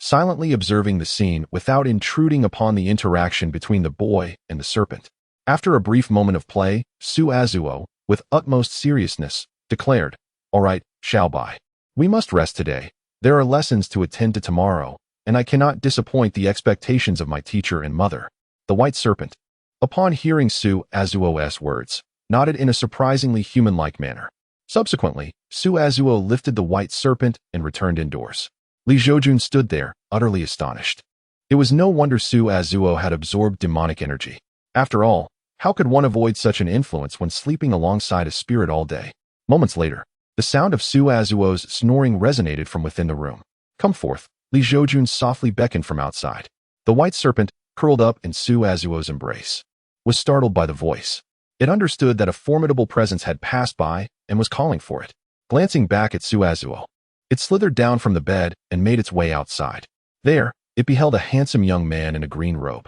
S1: silently observing the scene without intruding upon the interaction between the boy and the serpent. After a brief moment of play, Su Azuo, with utmost seriousness, declared, "All right, shall by. We must rest today. There are lessons to attend to tomorrow, and I cannot disappoint the expectations of my teacher and mother." The white serpent, upon hearing Su Azuo's words, nodded in a surprisingly human-like manner. Subsequently, Su Azuo lifted the white serpent and returned indoors. Li Zhoujun stood there, utterly astonished. It was no wonder Su Azuo had absorbed demonic energy. After all, how could one avoid such an influence when sleeping alongside a spirit all day? Moments later, the sound of Su Azuo's snoring resonated from within the room. "Come forth," Li Zhoujun softly beckoned from outside. The white serpent, curled up in Su Azuo's embrace, was startled by the voice. It understood that a formidable presence had passed by and was calling for it. Glancing back at Su Azuo, it slithered down from the bed and made its way outside. There, it beheld a handsome young man in a green robe,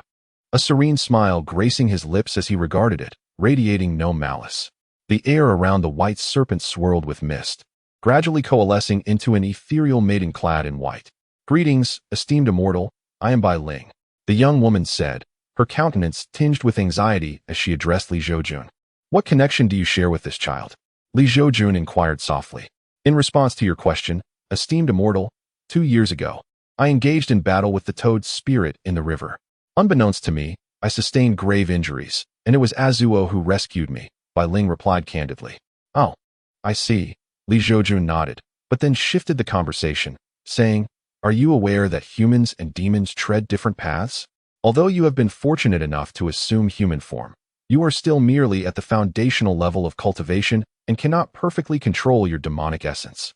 S1: a serene smile gracing his lips as he regarded it, radiating no malice. The air around the white serpent swirled with mist, gradually coalescing into an ethereal maiden clad in white. "Greetings, esteemed immortal, I am Bai Ling," the young woman said, her countenance tinged with anxiety as she addressed Li Zhoujun. "What connection do you share with this child?" Li Zhoujun inquired softly. "In response to your question, esteemed immortal, 2 years ago, I engaged in battle with the toad spirit in the river. Unbeknownst to me, I sustained grave injuries, and it was Azuo who rescued me," Bai Ling replied candidly. "Oh, I see," Li Zhoujun nodded, but then shifted the conversation, saying, "Are you aware that humans and demons tread different paths? Although you have been fortunate enough to assume human form, you are still merely at the foundational level of cultivation and cannot perfectly control your demonic essence.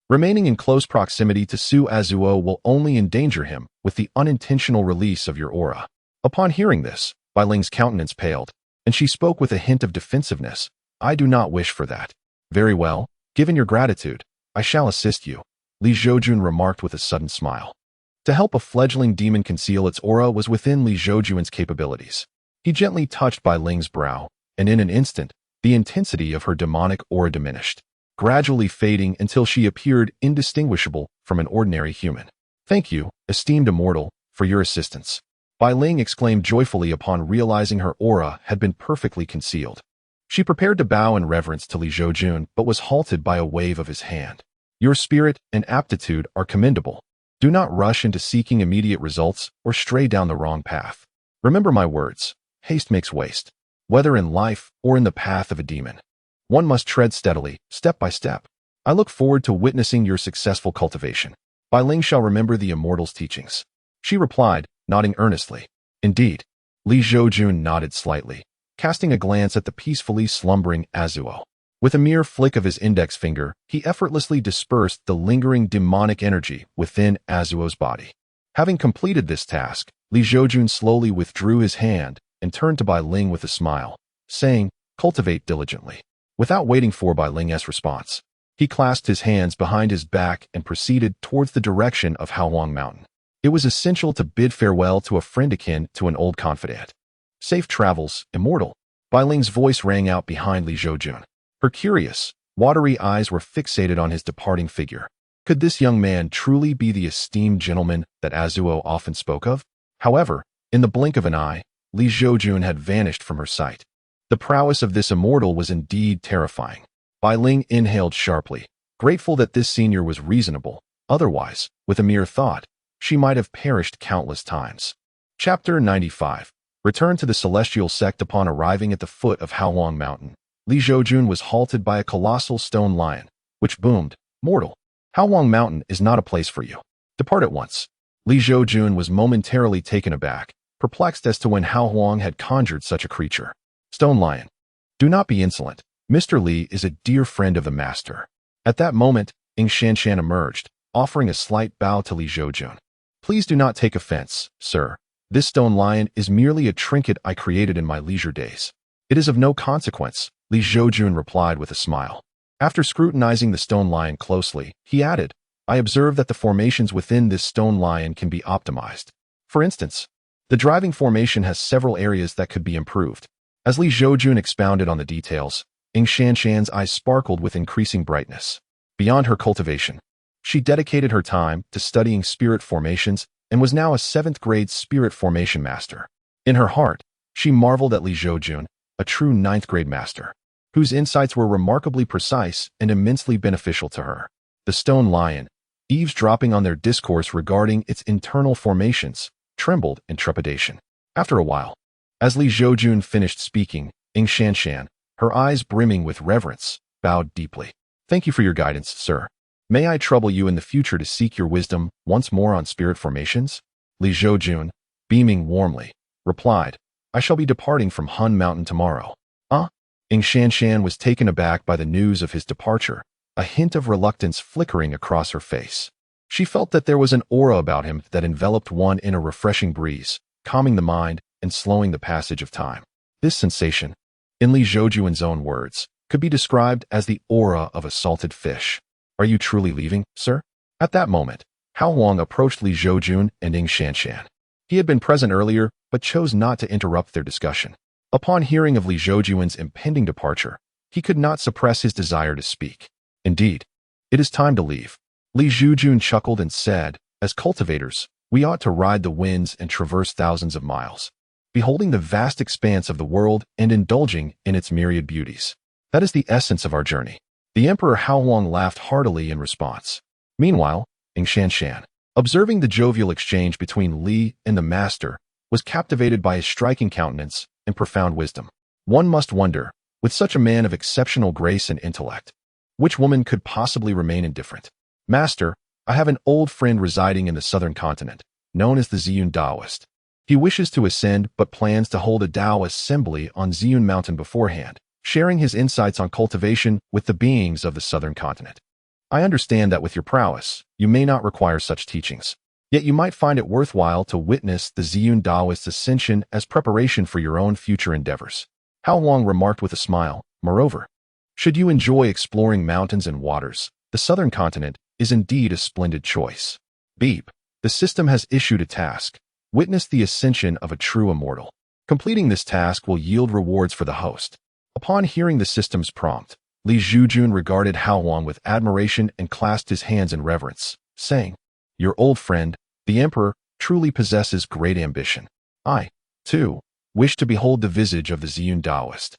S1: Remaining in close proximity to Su Azuo will only endanger him with the unintentional release of your aura." Upon hearing this, Bai Ling's countenance paled, and she spoke with a hint of defensiveness. "I do not wish for that." "Very well, given your gratitude, I shall assist you," Li Zhoujun remarked with a sudden smile. To help a fledgling demon conceal its aura was within Li Zhoujun's capabilities. He gently touched Bai Ling's brow, and in an instant, the intensity of her demonic aura diminished, gradually fading until she appeared indistinguishable from an ordinary human. "Thank you, esteemed immortal, for your assistance," Bai Ling exclaimed joyfully upon realizing her aura had been perfectly concealed. She prepared to bow in reverence to Li Zhoujun, but was halted by a wave of his hand. "Your spirit and aptitude are commendable. Do not rush into seeking immediate results or stray down the wrong path. Remember my words, haste makes waste. Whether in life or in the path of a demon, one must tread steadily, step by step. I look forward to witnessing your successful cultivation. Bai Ling shall remember the immortal's teachings," she replied, nodding earnestly. "Indeed." Li Zhoujun nodded slightly, casting a glance at the peacefully slumbering Azuo. With a mere flick of his index finger, he effortlessly dispersed the lingering demonic energy within Azuo's body. Having completed this task, Li Zhoujun slowly withdrew his hand and turned to Bai Ling with a smile, saying, "Cultivate diligently." Without waiting for Bai Ling's response, he clasped his hands behind his back and proceeded towards the direction of Haolong Mountain. It was essential to bid farewell to a friend akin to an old confidant. "Safe travels, immortal," Bai Ling's voice rang out behind Li Zhoujun. Her curious, watery eyes were fixated on his departing figure. Could this young man truly be the esteemed gentleman that Azuo often spoke of? However, in the blink of an eye, Li Zhoujun had vanished from her sight. The prowess of this immortal was indeed terrifying. Bai Ling inhaled sharply, grateful that this senior was reasonable. Otherwise, with a mere thought, she might have perished countless times. Chapter 95. Return to the celestial sect. Upon arriving at the foot of Haolong Mountain, Li Zhoujun was halted by a colossal stone lion, which boomed, "Mortal, Haolong Mountain is not a place for you. Depart at once." Li Zhoujun was momentarily taken aback, perplexed as to when Haolong had conjured such a creature. "Stone lion, do not be insolent. Mr. Li is a dear friend of the master." At that moment, Ing Shanshan emerged, offering a slight bow to Li Zhoujun. "Please do not take offense, sir. This stone lion is merely a trinket I created in my leisure days. It is of no consequence," Li Zhoujun replied with a smile. After scrutinizing the stone lion closely, he added, "I observe that the formations within this stone lion can be optimized. For instance, The driving formation has several areas that could be improved. As Li Zhoujun expounded on the details, Ing Shanshan's eyes sparkled with increasing brightness. Beyond her cultivation, she dedicated her time to studying spirit formations and was now a 7th-grade spirit formation master. In her heart, she marveled at Li Zhoujun, a true 9th-grade master, whose insights were remarkably precise and immensely beneficial to her. The stone lion, eavesdropping on their discourse regarding its internal formations, trembled in trepidation. After a while, as Li Zhoujun finished speaking, Ing Shanshan, her eyes brimming with reverence, bowed deeply. "Thank you for your guidance, sir. May I trouble you in the future to seek your wisdom once more on spirit formations?" Li Zhoujun, beaming warmly, replied, "I shall be departing from Hun Mountain tomorrow." Ing Shanshan was taken aback by the news of his departure, a hint of reluctance flickering across her face. She felt that there was an aura about him that enveloped one in a refreshing breeze, calming the mind and slowing the passage of time. This sensation, in Li Zhoujun's own words, could be described as the aura of a salted fish. "Are you truly leaving, sir?" At that moment, Hao Huang approached Li Zhoujun and Ing Shanshan. He had been present earlier, but chose not to interrupt their discussion. Upon hearing of Li Zhoujun's impending departure, he could not suppress his desire to speak. "Indeed, it is time to leave." Li Zhoujun chuckled and said, "As cultivators, we ought to ride the winds and traverse thousands of miles, beholding the vast expanse of the world and indulging in its myriad beauties. That is the essence of our journey." The Emperor Hao Huang laughed heartily in response. Meanwhile, Ing Shanshan, observing the jovial exchange between Li and the master, was captivated by his striking countenance and profound wisdom. One must wonder, with such a man of exceptional grace and intellect, which woman could possibly remain indifferent? "Master, I have an old friend residing in the southern continent, known as the Zhoujun Taoist. He wishes to ascend but plans to hold a Tao assembly on Zhoujun Mountain beforehand, sharing his insights on cultivation with the beings of the southern continent. I understand that with your prowess, you may not require such teachings. Yet you might find it worthwhile to witness the Zhoujun Taoist's ascension as preparation for your own future endeavors." Hao Huang remarked with a smile, "Moreover, should you enjoy exploring mountains and waters, the southern continent is indeed a splendid choice. Beep. The system has issued a task. Witness the ascension of a true immortal. Completing this task will yield rewards for the host." Upon hearing the system's prompt, Li Zhoujun regarded Hao Huang with admiration and clasped his hands in reverence, saying, "Your old friend, the Emperor, truly possesses great ambition. I, too, wish to behold the visage of the Zhoujun Taoist."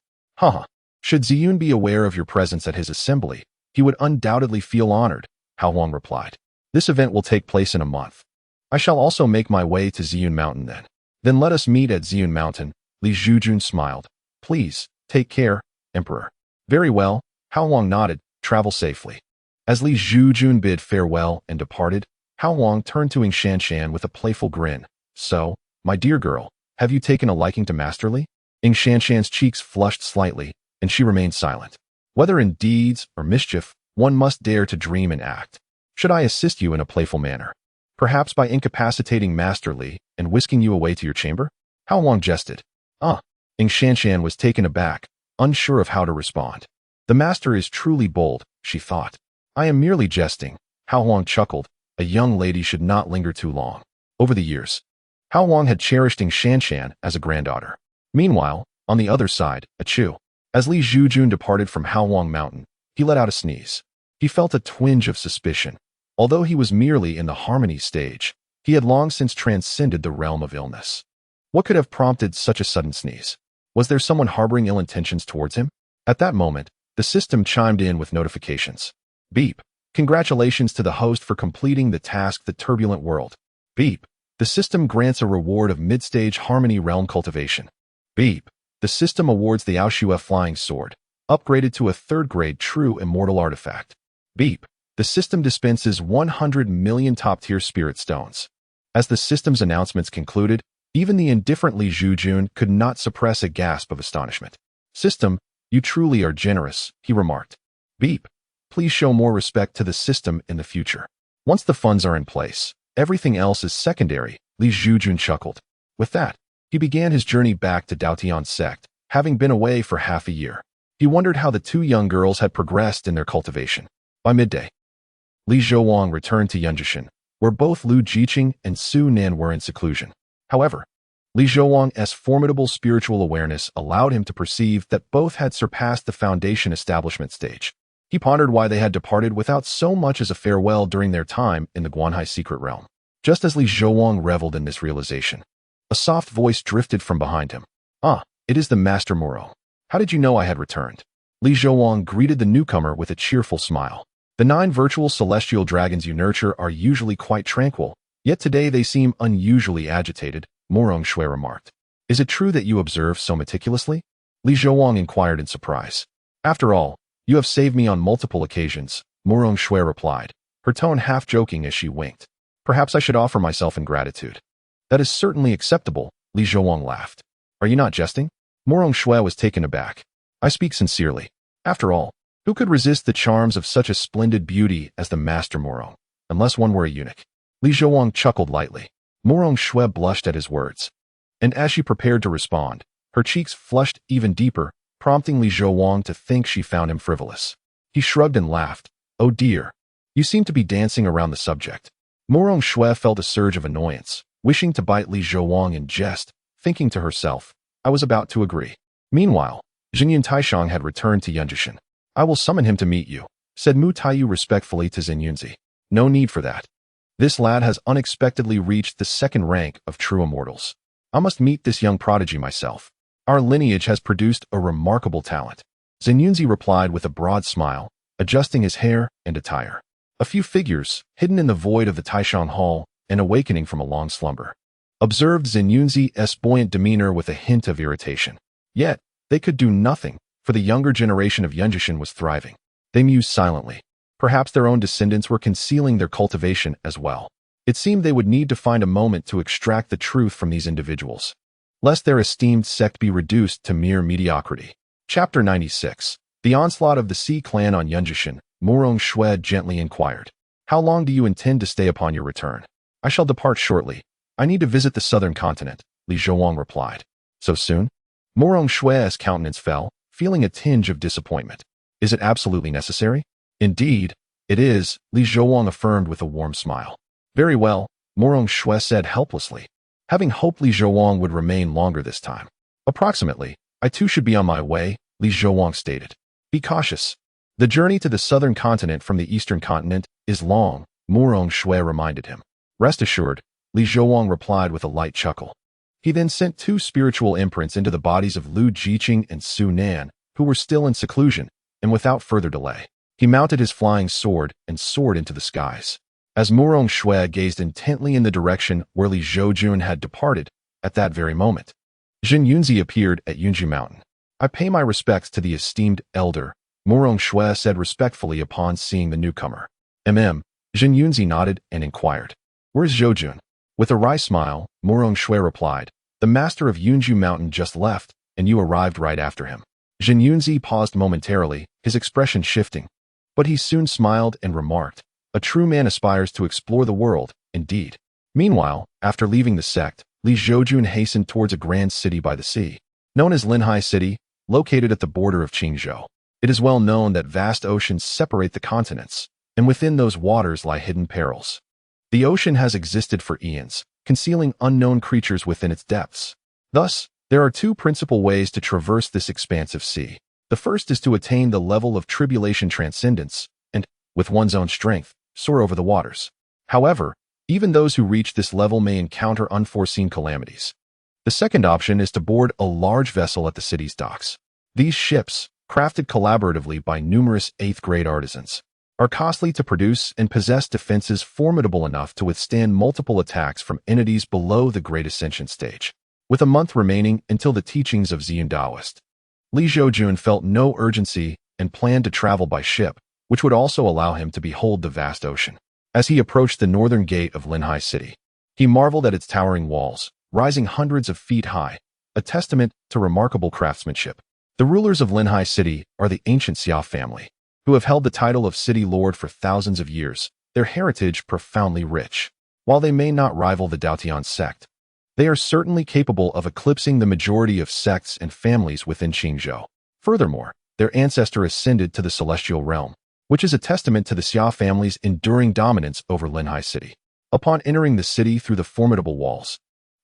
S1: Should Zhoujun be aware of your presence at his assembly, he would undoubtedly feel honored," Hao Huang replied. "This event will take place in a month. I shall also make my way to Zhoujun Mountain then." "Then let us meet at Zhoujun Mountain," Li Zhoujun smiled. "Please, take care, Emperor." "Very well," Hao Huang nodded. "Travel safely." As Li Zhoujun bid farewell and departed, Hao Huang turned to Ing Shanshan with a playful grin. "So, my dear girl, have you taken a liking to Master Li?" Ing Shanshan's cheeks flushed slightly, and she remained silent. Whether in deeds or mischief, one must dare to dream and act. "Should I assist you in a playful manner? Perhaps by incapacitating Master Li and whisking you away to your chamber?" Hao Huang jested. Ing Shanshan was taken aback, unsure of how to respond. "The master is truly bold," she thought. "I am merely jesting." Hao Huang chuckled. A young lady should not linger too long. Over the years, Hao Huang had cherished Ing Shanshan as a granddaughter. Meanwhile, on the other side, as Li Zhoujun departed from Hao Huang Mountain, he let out a sneeze. He felt a twinge of suspicion. Although he was merely in the harmony stage, he had long since transcended the realm of illness. What could have prompted such a sudden sneeze? Was there someone harboring ill intentions towards him? At that moment, the system chimed in with notifications. Beep. Congratulations to the host for completing the task The Turbulent World. Beep. The system grants a reward of mid-stage harmony realm cultivation. Beep. The system awards the Aoshua Flying Sword, upgraded to a 3rd-grade true immortal artifact. Beep. The system dispenses 100 million top-tier spirit stones. As the system's announcements concluded, even the indifferent Li Zhoujun could not suppress a gasp of astonishment. "System, you truly are generous," he remarked. Beep. Please show more respect to the system in the future. Once the funds are in place, everything else is secondary, Li Zhoujun chuckled. With that, he began his journey back to Daotian sect, having been away for half a year. He wondered how the two young girls had progressed in their cultivation. By midday, Li Zhoujun returned to Yunjishan, where both Lu Jiqing and Su Nan were in seclusion. However, Li Zhouang's formidable spiritual awareness allowed him to perceive that both had surpassed the foundation establishment stage. He pondered why they had departed without so much as a farewell during their time in the Guanhai secret realm. Just as Li Zhouang reveled in this realization, a soft voice drifted from behind him. "Ah, it is the Master Moro. How did you know I had returned?" Li Zhouang greeted the newcomer with a cheerful smile. "The 9 virtual celestial dragons you nurture are usually quite tranquil, yet today they seem unusually agitated," Morong Shui remarked. "Is it true that you observe so meticulously?" Li Zhouang inquired in surprise. "After all, you have saved me on multiple occasions," Morong Shui replied, her tone half-joking as she winked. "Perhaps I should offer myself in gratitude." "That is certainly acceptable," Li Zhouang laughed. "Are you not jesting?" Morong Shui was taken aback. "I speak sincerely. After all, who could resist the charms of such a splendid beauty as the Master Moro, unless one were a eunuch?" Li Zhouang chuckled lightly. Morong Shui blushed at his words, and as she prepared to respond, her cheeks flushed even deeper, prompting Li Zhouang to think she found him frivolous. He shrugged and laughed. "Oh dear, you seem to be dancing around the subject." Morong Shui felt a surge of annoyance, wishing to bite Li Zhouang in jest, thinking to herself, "I was about to agree." Meanwhile, Xingyun Taishang had returned to Yunjishan. "I will summon him to meet you," said Mu Taiyu respectfully to Xinyunzi. "No need for that. This lad has unexpectedly reached the 2nd rank of true immortals. I must meet this young prodigy myself. Our lineage has produced a remarkable talent." Xinyunzi replied with a broad smile, adjusting his hair and attire. A few figures, hidden in the void of the Taishang Hall and awakening from a long slumber, observed Xinyunzi's buoyant demeanor with a hint of irritation. Yet, they could do nothing, for the younger generation of Yunjishan was thriving. They mused silently. Perhaps their own descendants were concealing their cultivation as well. It seemed they would need to find a moment to extract the truth from these individuals, lest their esteemed sect be reduced to mere mediocrity. Chapter 96. The onslaught of the Sea clan on Yunjishan, Morong Shui gently inquired. "How long do you intend to stay upon your return?" "I shall depart shortly. I need to visit the southern continent," Li Zhouang replied. "So soon?" Morong Shui's countenance fell, feeling a tinge of disappointment. "Is it absolutely necessary?" "Indeed, it is," Li Zhouang affirmed with a warm smile. "Very well," Morong Shui said helplessly, having hoped Li Zhouang would remain longer this time. "Approximately, I too should be on my way," Li Zhouang stated. "Be cautious. The journey to the southern continent from the eastern continent is long," Morong Shui reminded him. "Rest assured," Li Zhouang replied with a light chuckle. He then sent 2 spiritual imprints into the bodies of Lu Jiqing and Su Nan, who were still in seclusion, and without further delay, he mounted his flying sword and soared into the skies. As Morong Shui gazed intently in the direction where Li Zhoujun had departed, at that very moment, Jin Yunzi appeared at Yunji Mountain. "I pay my respects to the esteemed elder," Morong Shui said respectfully upon seeing the newcomer. Jin Yunzi nodded and inquired, "Where's Zhoujun?" With a wry smile, Morong Shui replied, "The master of Yunji Mountain just left, and you arrived right after him." Jin Yunzi paused momentarily, his expression shifting, but he soon smiled and remarked, "A true man aspires to explore the world, indeed." Meanwhile, after leaving the sect, Li Zhoujun hastened towards a grand city by the sea, known as Linhai City, located at the border of Qingzhou. It is well known that vast oceans separate the continents, and within those waters lie hidden perils. The ocean has existed for eons, concealing unknown creatures within its depths. Thus, there are 2 principal ways to traverse this expansive sea. The first is to attain the level of tribulation transcendence, and, with one's own strength, soar over the waters. However, even those who reach this level may encounter unforeseen calamities. The second option is to board a large vessel at the city's docks. These ships, crafted collaboratively by numerous 8th-grade artisans, are costly to produce and possess defenses formidable enough to withstand multiple attacks from entities below the Great Ascension stage. With a month remaining until the teachings of Ziyun Taoist, Li Zhoujun felt no urgency and planned to travel by ship, which would also allow him to behold the vast ocean. As he approached the northern gate of Linhai City, he marveled at its towering walls, rising hundreds of feet high, a testament to remarkable craftsmanship. The rulers of Linhai City are the ancient Xia family, who have held the title of city lord for thousands of years, their heritage profoundly rich. While they may not rival the Daotian sect, they are certainly capable of eclipsing the majority of sects and families within Qingzhou. Furthermore, their ancestor ascended to the celestial realm, which is a testament to the Xia family's enduring dominance over Linhai City. Upon entering the city through the formidable walls,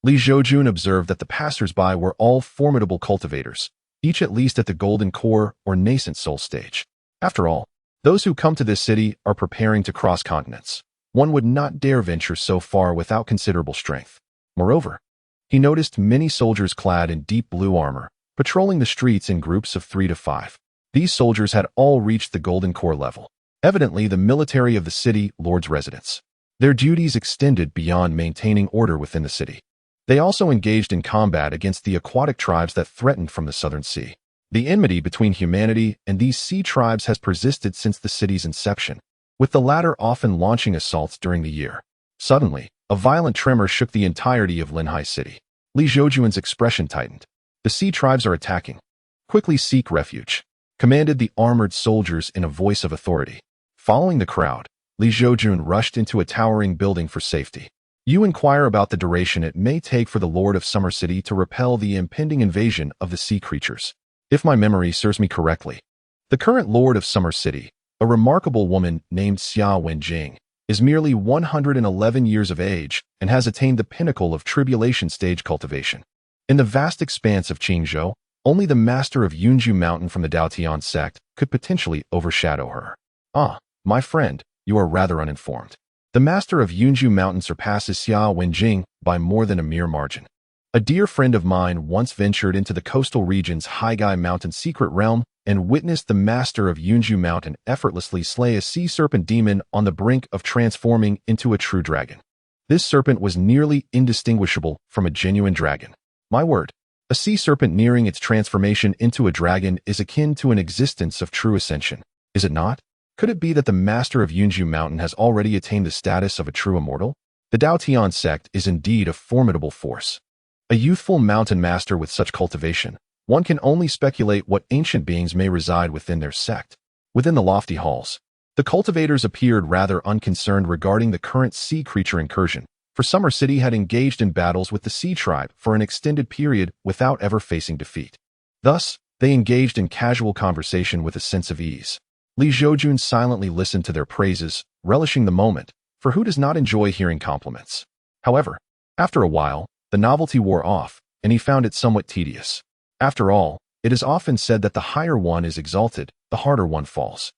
S1: Zhoujun observed that the passers-by were all formidable cultivators, each at least at the golden core or nascent soul stage. After all, those who come to this city are preparing to cross continents. One would not dare venture so far without considerable strength. Moreover, he noticed many soldiers clad in deep blue armor, patrolling the streets in groups of 3 to 5. These soldiers had all reached the golden core level, evidently the military of the city lord's residence. Their duties extended beyond maintaining order within the city. They also engaged in combat against the aquatic tribes that threatened from the southern sea. The enmity between humanity and these sea tribes has persisted since the city's inception, with the latter often launching assaults during the year. Suddenly, a violent tremor shook the entirety of Linhai City. Zhoujun's expression tightened. The sea tribes are attacking. Quickly seek refuge, commanded the armored soldiers in a voice of authority. Following the crowd, Zhoujun rushed into a towering building for safety. You inquire about the duration it may take for the Lord of Summer City to repel the impending invasion of the sea creatures. If my memory serves me correctly, the current Lord of Summer City, a remarkable woman named Xia Wenjing, is merely 111 years of age and has attained the pinnacle of tribulation stage cultivation. In the vast expanse of Qingzhou, only the master of Yunju Mountain from the Daotian sect could potentially overshadow her. Ah, my friend, you are rather uninformed. The master of Yunju Mountain surpasses Xia Wenjing by more than a mere margin. A dear friend of mine once ventured into the coastal region's Haigai Mountain secret realm and witnessed the master of Yunju Mountain effortlessly slay a sea serpent demon on the brink of transforming into a true dragon. This serpent was nearly indistinguishable from a genuine dragon. My word, a sea serpent nearing its transformation into a dragon is akin to an existence of true ascension, is it not? Could it be that the master of Yunju Mountain has already attained the status of a true immortal? The Daotian sect is indeed a formidable force. A youthful mountain master with such cultivation, one can only speculate what ancient beings may reside within their sect. Within the lofty halls, the cultivators appeared rather unconcerned regarding the current sea creature incursion, for Summer City had engaged in battles with the sea tribe for an extended period without ever facing defeat. Thus, they engaged in casual conversation with a sense of ease. Zhoujun silently listened to their praises, relishing the moment, for who does not enjoy hearing compliments? However, after a while, the novelty wore off, and he found it somewhat tedious. After all, it is often said that the higher one is exalted, the harder one falls.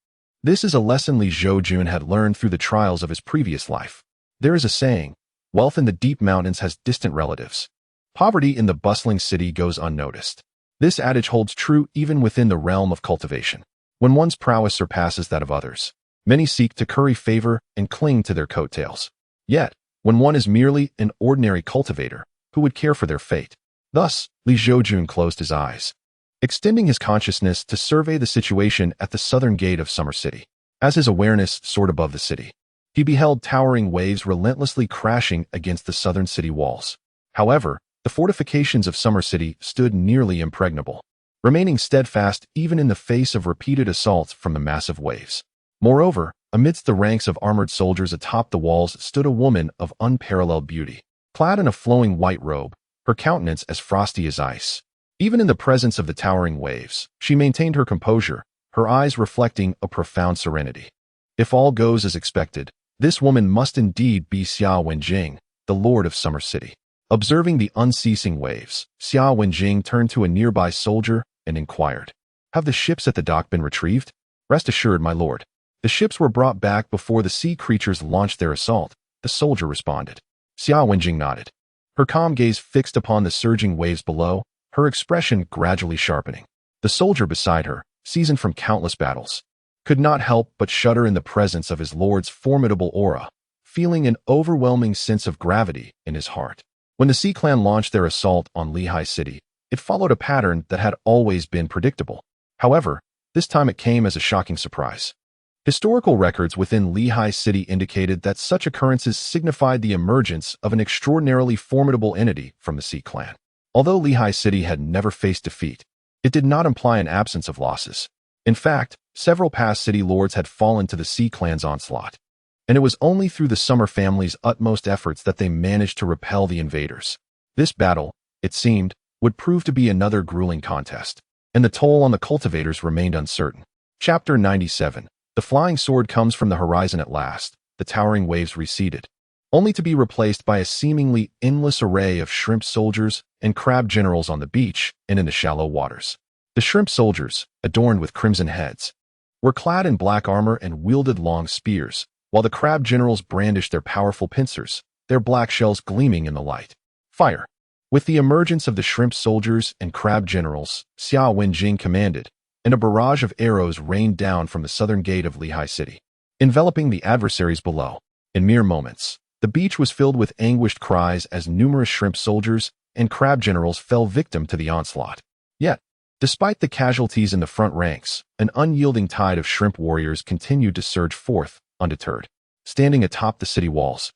S1: This is a lesson Zhoujun had learned through the trials of his previous life. There is a saying, wealth in the deep mountains has distant relatives. Poverty in the bustling city goes unnoticed. This adage holds true even within the realm of cultivation. When one's prowess surpasses that of others, many seek to curry favor and cling to their coattails. Yet, when one is merely an ordinary cultivator, who would care for their fate? Thus, Zhoujun closed his eyes, extending his consciousness to survey the situation at the southern gate of Summer City. As his awareness soared above the city, he beheld towering waves relentlessly crashing against the southern city walls. However, the fortifications of Summer City stood nearly impregnable, remaining steadfast even in the face of repeated assaults from the massive waves. Moreover, amidst the ranks of armored soldiers atop the walls stood a woman of unparalleled beauty, clad in a flowing white robe, her countenance as frosty as ice. Even in the presence of the towering waves, she maintained her composure, her eyes reflecting a profound serenity. If all goes as expected, this woman must indeed be Xia Wenjing, the Lord of Summer City. Observing the unceasing waves, Xia Wenjing turned to a nearby soldier and inquired, "Have the ships at the dock been retrieved?" "Rest assured, my lord. The ships were brought back before the sea creatures launched their assault," the soldier responded. Xia Wenjing nodded, her calm gaze fixed upon the surging waves below, her expression gradually sharpening. The soldier beside her, seasoned from countless battles, could not help but shudder in the presence of his lord's formidable aura, feeling an overwhelming sense of gravity in his heart. When the Sea Clan launched their assault on Lehigh City, it followed a pattern that had always been predictable. However, this time it came as a shocking surprise. Historical records within Lehigh City indicated that such occurrences signified the emergence of an extraordinarily formidable entity from the Sea Clan. Although Lehigh City had never faced defeat, it did not imply an absence of losses. In fact, several past city lords had fallen to the Sea Clan's onslaught, and it was only through the Summer family's utmost efforts that they managed to repel the invaders. This battle, it seemed, would prove to be another grueling contest, and the toll on the cultivators remained uncertain. Chapter 97. The flying sword comes from the horizon at last. The towering waves receded. only to be replaced by a seemingly endless array of shrimp soldiers and crab generals on the beach and in the shallow waters. The shrimp soldiers, adorned with crimson heads, were clad in black armor and wielded long spears, while the crab generals brandished their powerful pincers, their black shells gleaming in the light. Fire! With the emergence of the shrimp soldiers and crab generals, Xiao Wenjing commanded, and a barrage of arrows rained down from the southern gate of Lehigh City, enveloping the adversaries below. In mere moments, the beach was filled with anguished cries as numerous shrimp soldiers and crab generals fell victim to the onslaught. Yet, despite the casualties in the front ranks, an unyielding tide of shrimp warriors continued to surge forth, undeterred. Standing atop the city walls,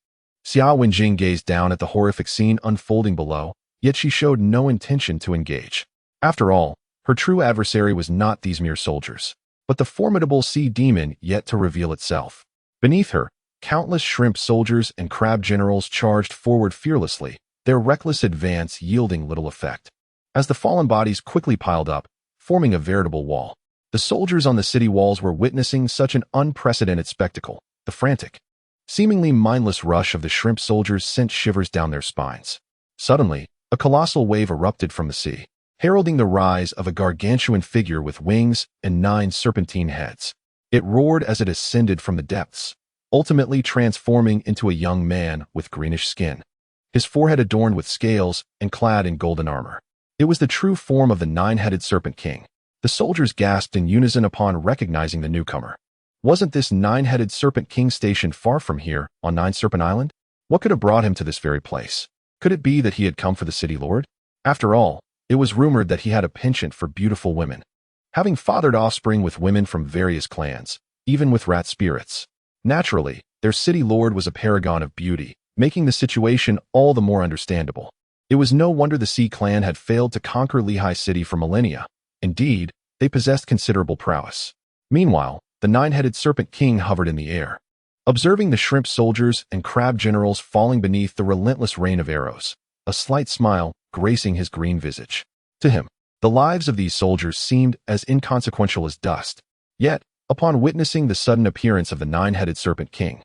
S1: Xiao Wenjing gazed down at the horrific scene unfolding below, yet she showed no intention to engage. After all, her true adversary was not these mere soldiers, but the formidable sea demon yet to reveal itself. Beneath her, countless shrimp soldiers and crab generals charged forward fearlessly, their reckless advance yielding little effect. As the fallen bodies quickly piled up, forming a veritable wall, the soldiers on the city walls were witnessing such an unprecedented spectacle. The frantic, seemingly mindless rush of the shrimp soldiers sent shivers down their spines. Suddenly, a colossal wave erupted from the sea, heralding the rise of a gargantuan figure with wings and 9 serpentine heads. It roared as it ascended from the depths, ultimately transforming into a young man with greenish skin, his forehead adorned with scales and clad in golden armor. It was the true form of the 9-headed Serpent King. The soldiers gasped in unison upon recognizing the newcomer. Wasn't this 9-headed Serpent King stationed far from here on 9 Serpent Island? What could have brought him to this very place? Could it be that he had come for the city lord? After all, it was rumored that he had a penchant for beautiful women, having fathered offspring with women from various clans, even with rat spirits. Naturally, their city lord was a paragon of beauty, making the situation all the more understandable. It was no wonder the Sea clan had failed to conquer Lehigh City for millennia. Indeed, they possessed considerable prowess. Meanwhile, the 9-headed Serpent King hovered in the air, observing the shrimp soldiers and crab generals falling beneath the relentless rain of arrows, a slight smile gracing his green visage. To him, the lives of these soldiers seemed as inconsequential as dust. Yet, upon witnessing the sudden appearance of the 9-headed Serpent King,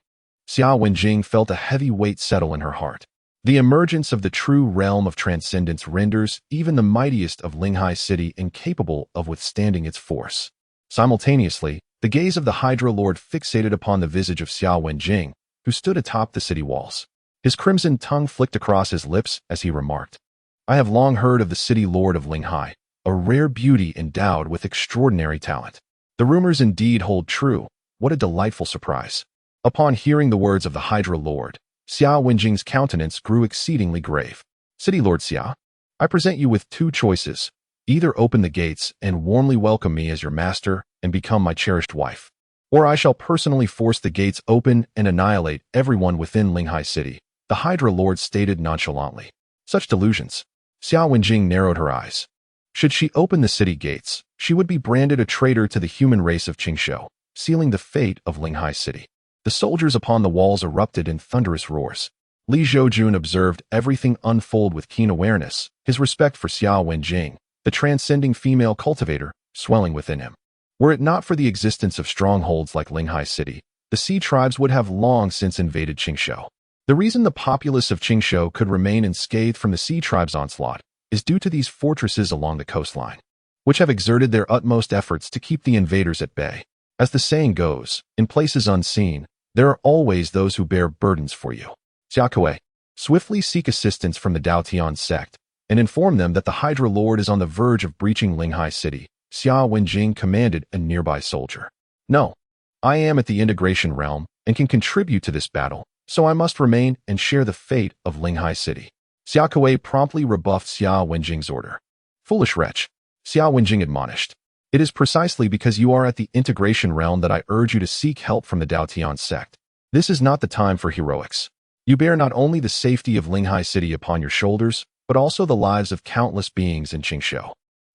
S1: Xiao Wenjing felt a heavy weight settle in her heart. The emergence of the true realm of transcendence renders even the mightiest of Lehigh City incapable of withstanding its force. Simultaneously, the gaze of the Hydra Lord fixated upon the visage of Xiao Wenjing, who stood atop the city walls. His crimson tongue flicked across his lips as he remarked, "I have long heard of the city lord of Lehigh, a rare beauty endowed with extraordinary talent. The rumors indeed hold true. What a delightful surprise." Upon hearing the words of the Hydra Lord, Xiao Wenjing's countenance grew exceedingly grave. "City Lord Xia, I present you with 2 choices. Either open the gates and warmly welcome me as your master and become my cherished wife, or I shall personally force the gates open and annihilate everyone within Lehigh City," the Hydra Lord stated nonchalantly. Such delusions. Xiao Wenjing narrowed her eyes. Should she open the city gates, she would be branded a traitor to the human race of Qingshou, sealing the fate of Lehigh City. The soldiers upon the walls erupted in thunderous roars. Li Zhoujun observed everything unfold with keen awareness, his respect for Xiao Wenjing, the transcending female cultivator, swelling within him. Were it not for the existence of strongholds like Lehigh City, the sea tribes would have long since invaded Qingshou. The reason the populace of Qingshou could remain unscathed from the sea tribes' onslaught is due to these fortresses along the coastline, which have exerted their utmost efforts to keep the invaders at bay. As the saying goes, in places unseen, there are always those who bear burdens for you. Xiaokui, swiftly seek assistance from the Daotian sect, and inform them that the Hydra Lord is on the verge of breaching Lehigh City, Xiao Wenjing commanded a nearby soldier. No, I am at the integration realm and can contribute to this battle, so I must remain and share the fate of Lehigh City. Xiaokui promptly rebuffed Xiao Wenjing's order. Foolish wretch, Xiao Wenjing admonished. It is precisely because you are at the integration realm that I urge you to seek help from the Daotian sect. This is not the time for heroics. You bear not only the safety of Lehigh City upon your shoulders, but also the lives of countless beings in Qingshou.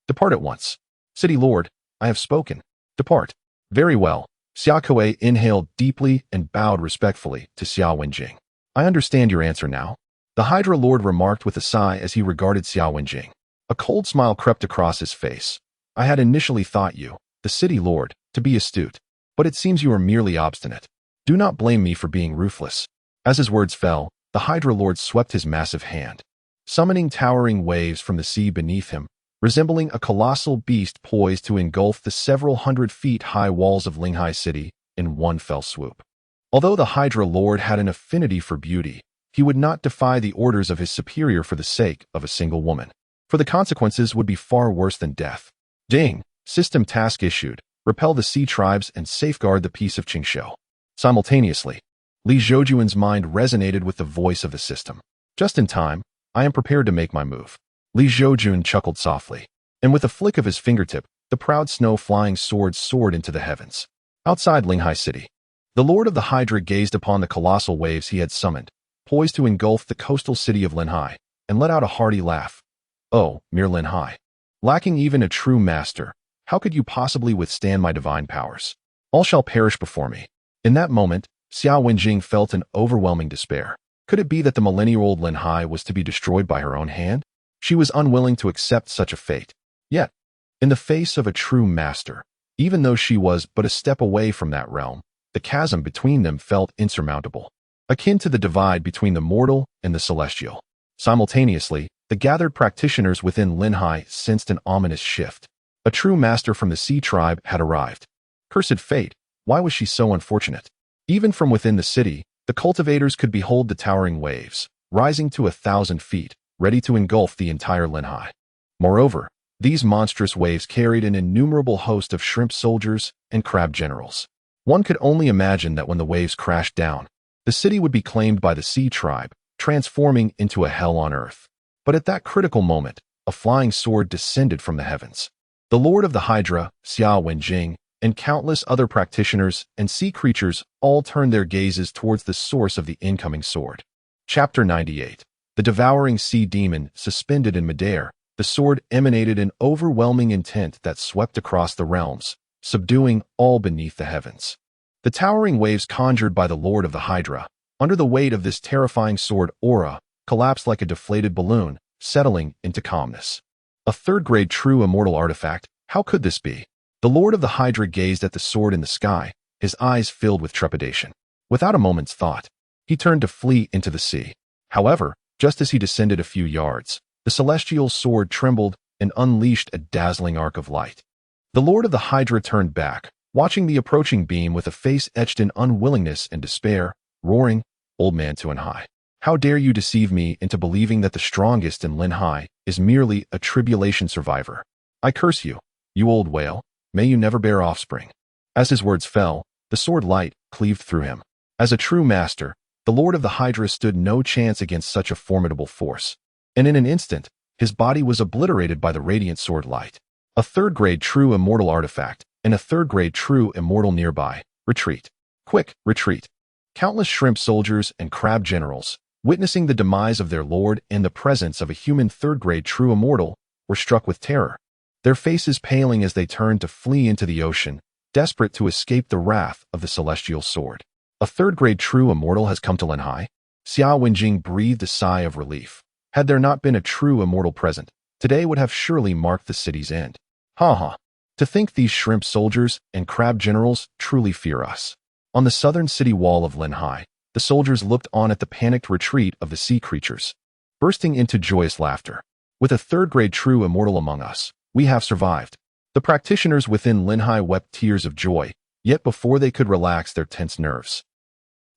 S1: Depart at once. City Lord, I have spoken. Depart. Very well. Xiaokui inhaled deeply and bowed respectfully to Xiao Wenjing. I understand your answer now, the Hydra Lord remarked with a sigh as he regarded Xiao Wenjing. A cold smile crept across his face. I had initially thought you, the city lord, to be astute, but it seems you are merely obstinate. Do not blame me for being ruthless. As his words fell, the Hydra Lord swept his massive hand, summoning towering waves from the sea beneath him, resembling a colossal beast poised to engulf the several hundred feet high walls of Linghai City in one fell swoop. Although the Hydra Lord had an affinity for beauty, he would not defy the orders of his superior for the sake of a single woman, for the consequences would be far worse than death. Ding! System task issued. Repel the sea tribes and safeguard the peace of Qingshou. Simultaneously, Li Zhoujun's mind resonated with the voice of the system. Just in time, I am prepared to make my move. Li Zhoujun chuckled softly, and with a flick of his fingertip, the proud snow-flying sword soared into the heavens. Outside Linghai City, the Lord of the Hydra gazed upon the colossal waves he had summoned, poised to engulf the coastal city of Linghai, and let out a hearty laugh. Oh, mere Linghai. Lacking even a true master, how could you possibly withstand my divine powers? All shall perish before me. In that moment, Xiao Wenjing felt an overwhelming despair. Could it be that the millennia-old Linghai was to be destroyed by her own hand? She was unwilling to accept such a fate. Yet, in the face of a true master, even though she was but a step away from that realm, the chasm between them felt insurmountable, akin to the divide between the mortal and the celestial. Simultaneously, the gathered practitioners within Linghai sensed an ominous shift. A true master from the sea tribe had arrived. Cursed fate, why was she so unfortunate? Even from within the city, the cultivators could behold the towering waves, rising to 1,000 feet, ready to engulf the entire Linghai. Moreover, these monstrous waves carried an innumerable host of shrimp soldiers and crab generals. One could only imagine that when the waves crashed down, the city would be claimed by the sea tribe, transforming into a hell on earth. But at that critical moment, a flying sword descended from the heavens. The Lord of the Hydra, Xiao Wenjing, and countless other practitioners and sea creatures all turned their gazes towards the source of the incoming sword. Chapter 98. The devouring sea demon suspended in midair, the sword emanated an overwhelming intent that swept across the realms, subduing all beneath the heavens. The towering waves conjured by the Lord of the Hydra, under the weight of this terrifying sword aura, collapsed like a deflated balloon, settling into calmness. A third-grade true immortal artifact, how could this be? The Lord of the Hydra gazed at the sword in the sky, his eyes filled with trepidation. Without a moment's thought, he turned to flee into the sea. However, just as he descended a few yards, the celestial sword trembled and unleashed a dazzling arc of light. The Lord of the Hydra turned back, watching the approaching beam with a face etched in unwillingness and despair, roaring, "Old man Tuanhai, how dare you deceive me into believing that the strongest in Linghai is merely a tribulation survivor? I curse you, you old whale, may you never bear offspring." As his words fell, the sword light cleaved through him. As a true master, the Lord of the Hydra stood no chance against such a formidable force, and in an instant, his body was obliterated by the radiant sword light. A third-grade true immortal artifact, and a third-grade true immortal nearby. Retreat. Quick, retreat. Countless shrimp soldiers and crab generals, witnessing the demise of their lord in the presence of a human third-grade true immortal, were struck with terror, their faces paling as they turned to flee into the ocean, desperate to escape the wrath of the celestial sword. A third-grade true immortal has come to Linghai? Xiao Wenjing breathed a sigh of relief. Had there not been a true immortal present, today would have surely marked the city's end. Ha ha. To think these shrimp soldiers and crab generals truly fear us. On the southern city wall of Linghai, the soldiers looked on at the panicked retreat of the sea creatures, bursting into joyous laughter. With a third-grade true immortal among us, we have survived. The practitioners within Linghai wept tears of joy, yet before they could relax their tense nerves,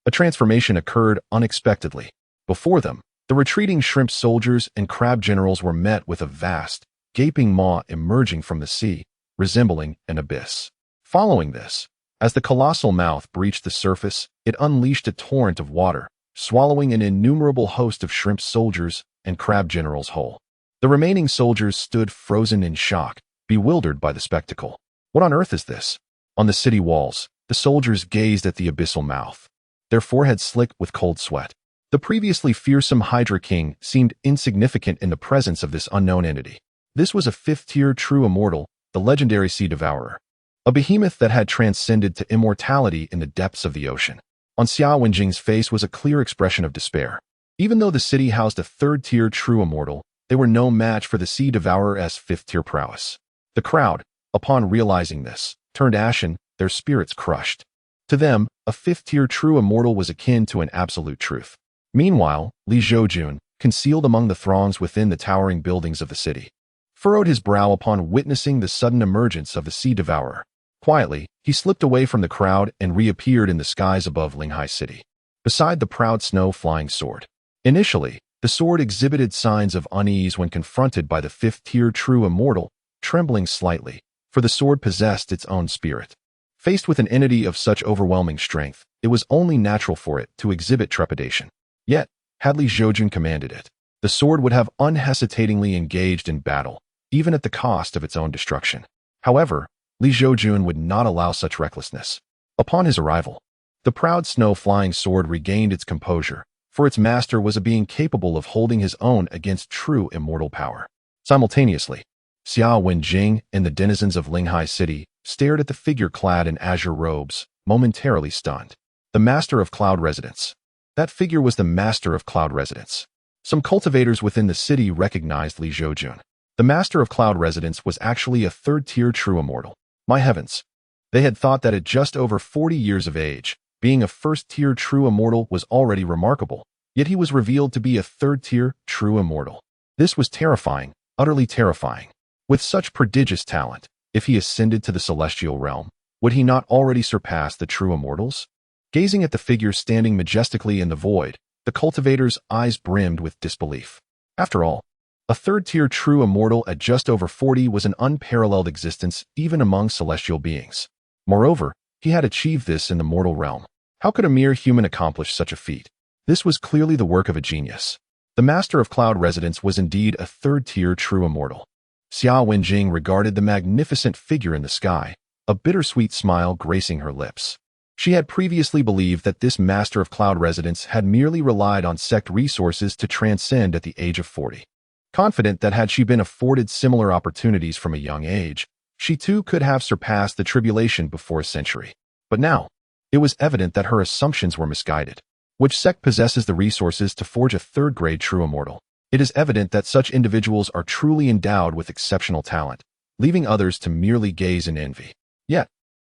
S1: a transformation occurred unexpectedly. Before them, the retreating shrimp soldiers and crab generals were met with a vast, gaping maw emerging from the sea, resembling an abyss. Following this, as the colossal mouth breached the surface, it unleashed a torrent of water, swallowing an innumerable host of shrimp soldiers and crab generals whole. The remaining soldiers stood frozen in shock, bewildered by the spectacle. What on earth is this? On the city walls, the soldiers gazed at the abyssal mouth, their foreheads slick with cold sweat. The previously fearsome Hydra King seemed insignificant in the presence of this unknown entity. This was a fifth-tier true immortal, the legendary Sea Devourer, a behemoth that had transcended to immortality in the depths of the ocean. On Xiao Wenjing's face was a clear expression of despair. Even though the city housed a third-tier true immortal, they were no match for the Sea Devourer's fifth-tier prowess. The crowd, upon realizing this, turned ashen, their spirits crushed. To them, a fifth-tier true immortal was akin to an absolute truth. Meanwhile, Zhoujun, concealed among the throngs within the towering buildings of the city, furrowed his brow upon witnessing the sudden emergence of the sea devourer. Quietly, he slipped away from the crowd and reappeared in the skies above Linghai City, beside the proud snow-flying sword. Initially, the sword exhibited signs of unease when confronted by the fifth-tier true immortal, trembling slightly, for the sword possessed its own spirit. Faced with an entity of such overwhelming strength, it was only natural for it to exhibit trepidation. Yet, had Zhoujun commanded it, the sword would have unhesitatingly engaged in battle, even at the cost of its own destruction. However, Zhoujun would not allow such recklessness. Upon his arrival, the proud snow-flying sword regained its composure, for its master was a being capable of holding his own against true immortal power. Simultaneously, Xia Wenjing and the denizens of Linghai City stared at the figure clad in azure robes, momentarily stunned. The master of cloud residence. That figure was the master of cloud residence. Some cultivators within the city recognized Zhoujun. The master of cloud residence was actually a third-tier true immortal. My heavens! They had thought that at just over 40 years of age, being a first-tier true immortal was already remarkable, yet he was revealed to be a third-tier true immortal. This was terrifying, utterly terrifying. With such prodigious talent, if he ascended to the celestial realm, would he not already surpass the true immortals? Gazing at the figure standing majestically in the void, the cultivator's eyes brimmed with disbelief. After all, a third-tier true immortal at just over 40 was an unparalleled existence even among celestial beings. Moreover, he had achieved this in the mortal realm. How could a mere human accomplish such a feat? This was clearly the work of a genius. The master of cloud residence was indeed a third-tier true immortal. Xia Wenjing regarded the magnificent figure in the sky, a bittersweet smile gracing her lips. She had previously believed that this master of cloud residence had merely relied on sect resources to transcend at the age of 40. Confident that had she been afforded similar opportunities from a young age, she too could have surpassed the tribulation before a century. But now, it was evident that her assumptions were misguided. Which sect possesses the resources to forge a third-grade true immortal? It is evident that such individuals are truly endowed with exceptional talent, leaving others to merely gaze in envy. Yet,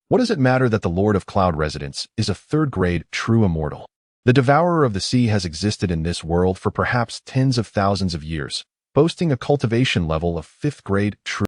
S1: what does it matter that the Lord of Cloud Residence is a third-grade true immortal? The Devourer of the Sea has existed in this world for perhaps tens of thousands of years, boasting a cultivation level of fifth-grade true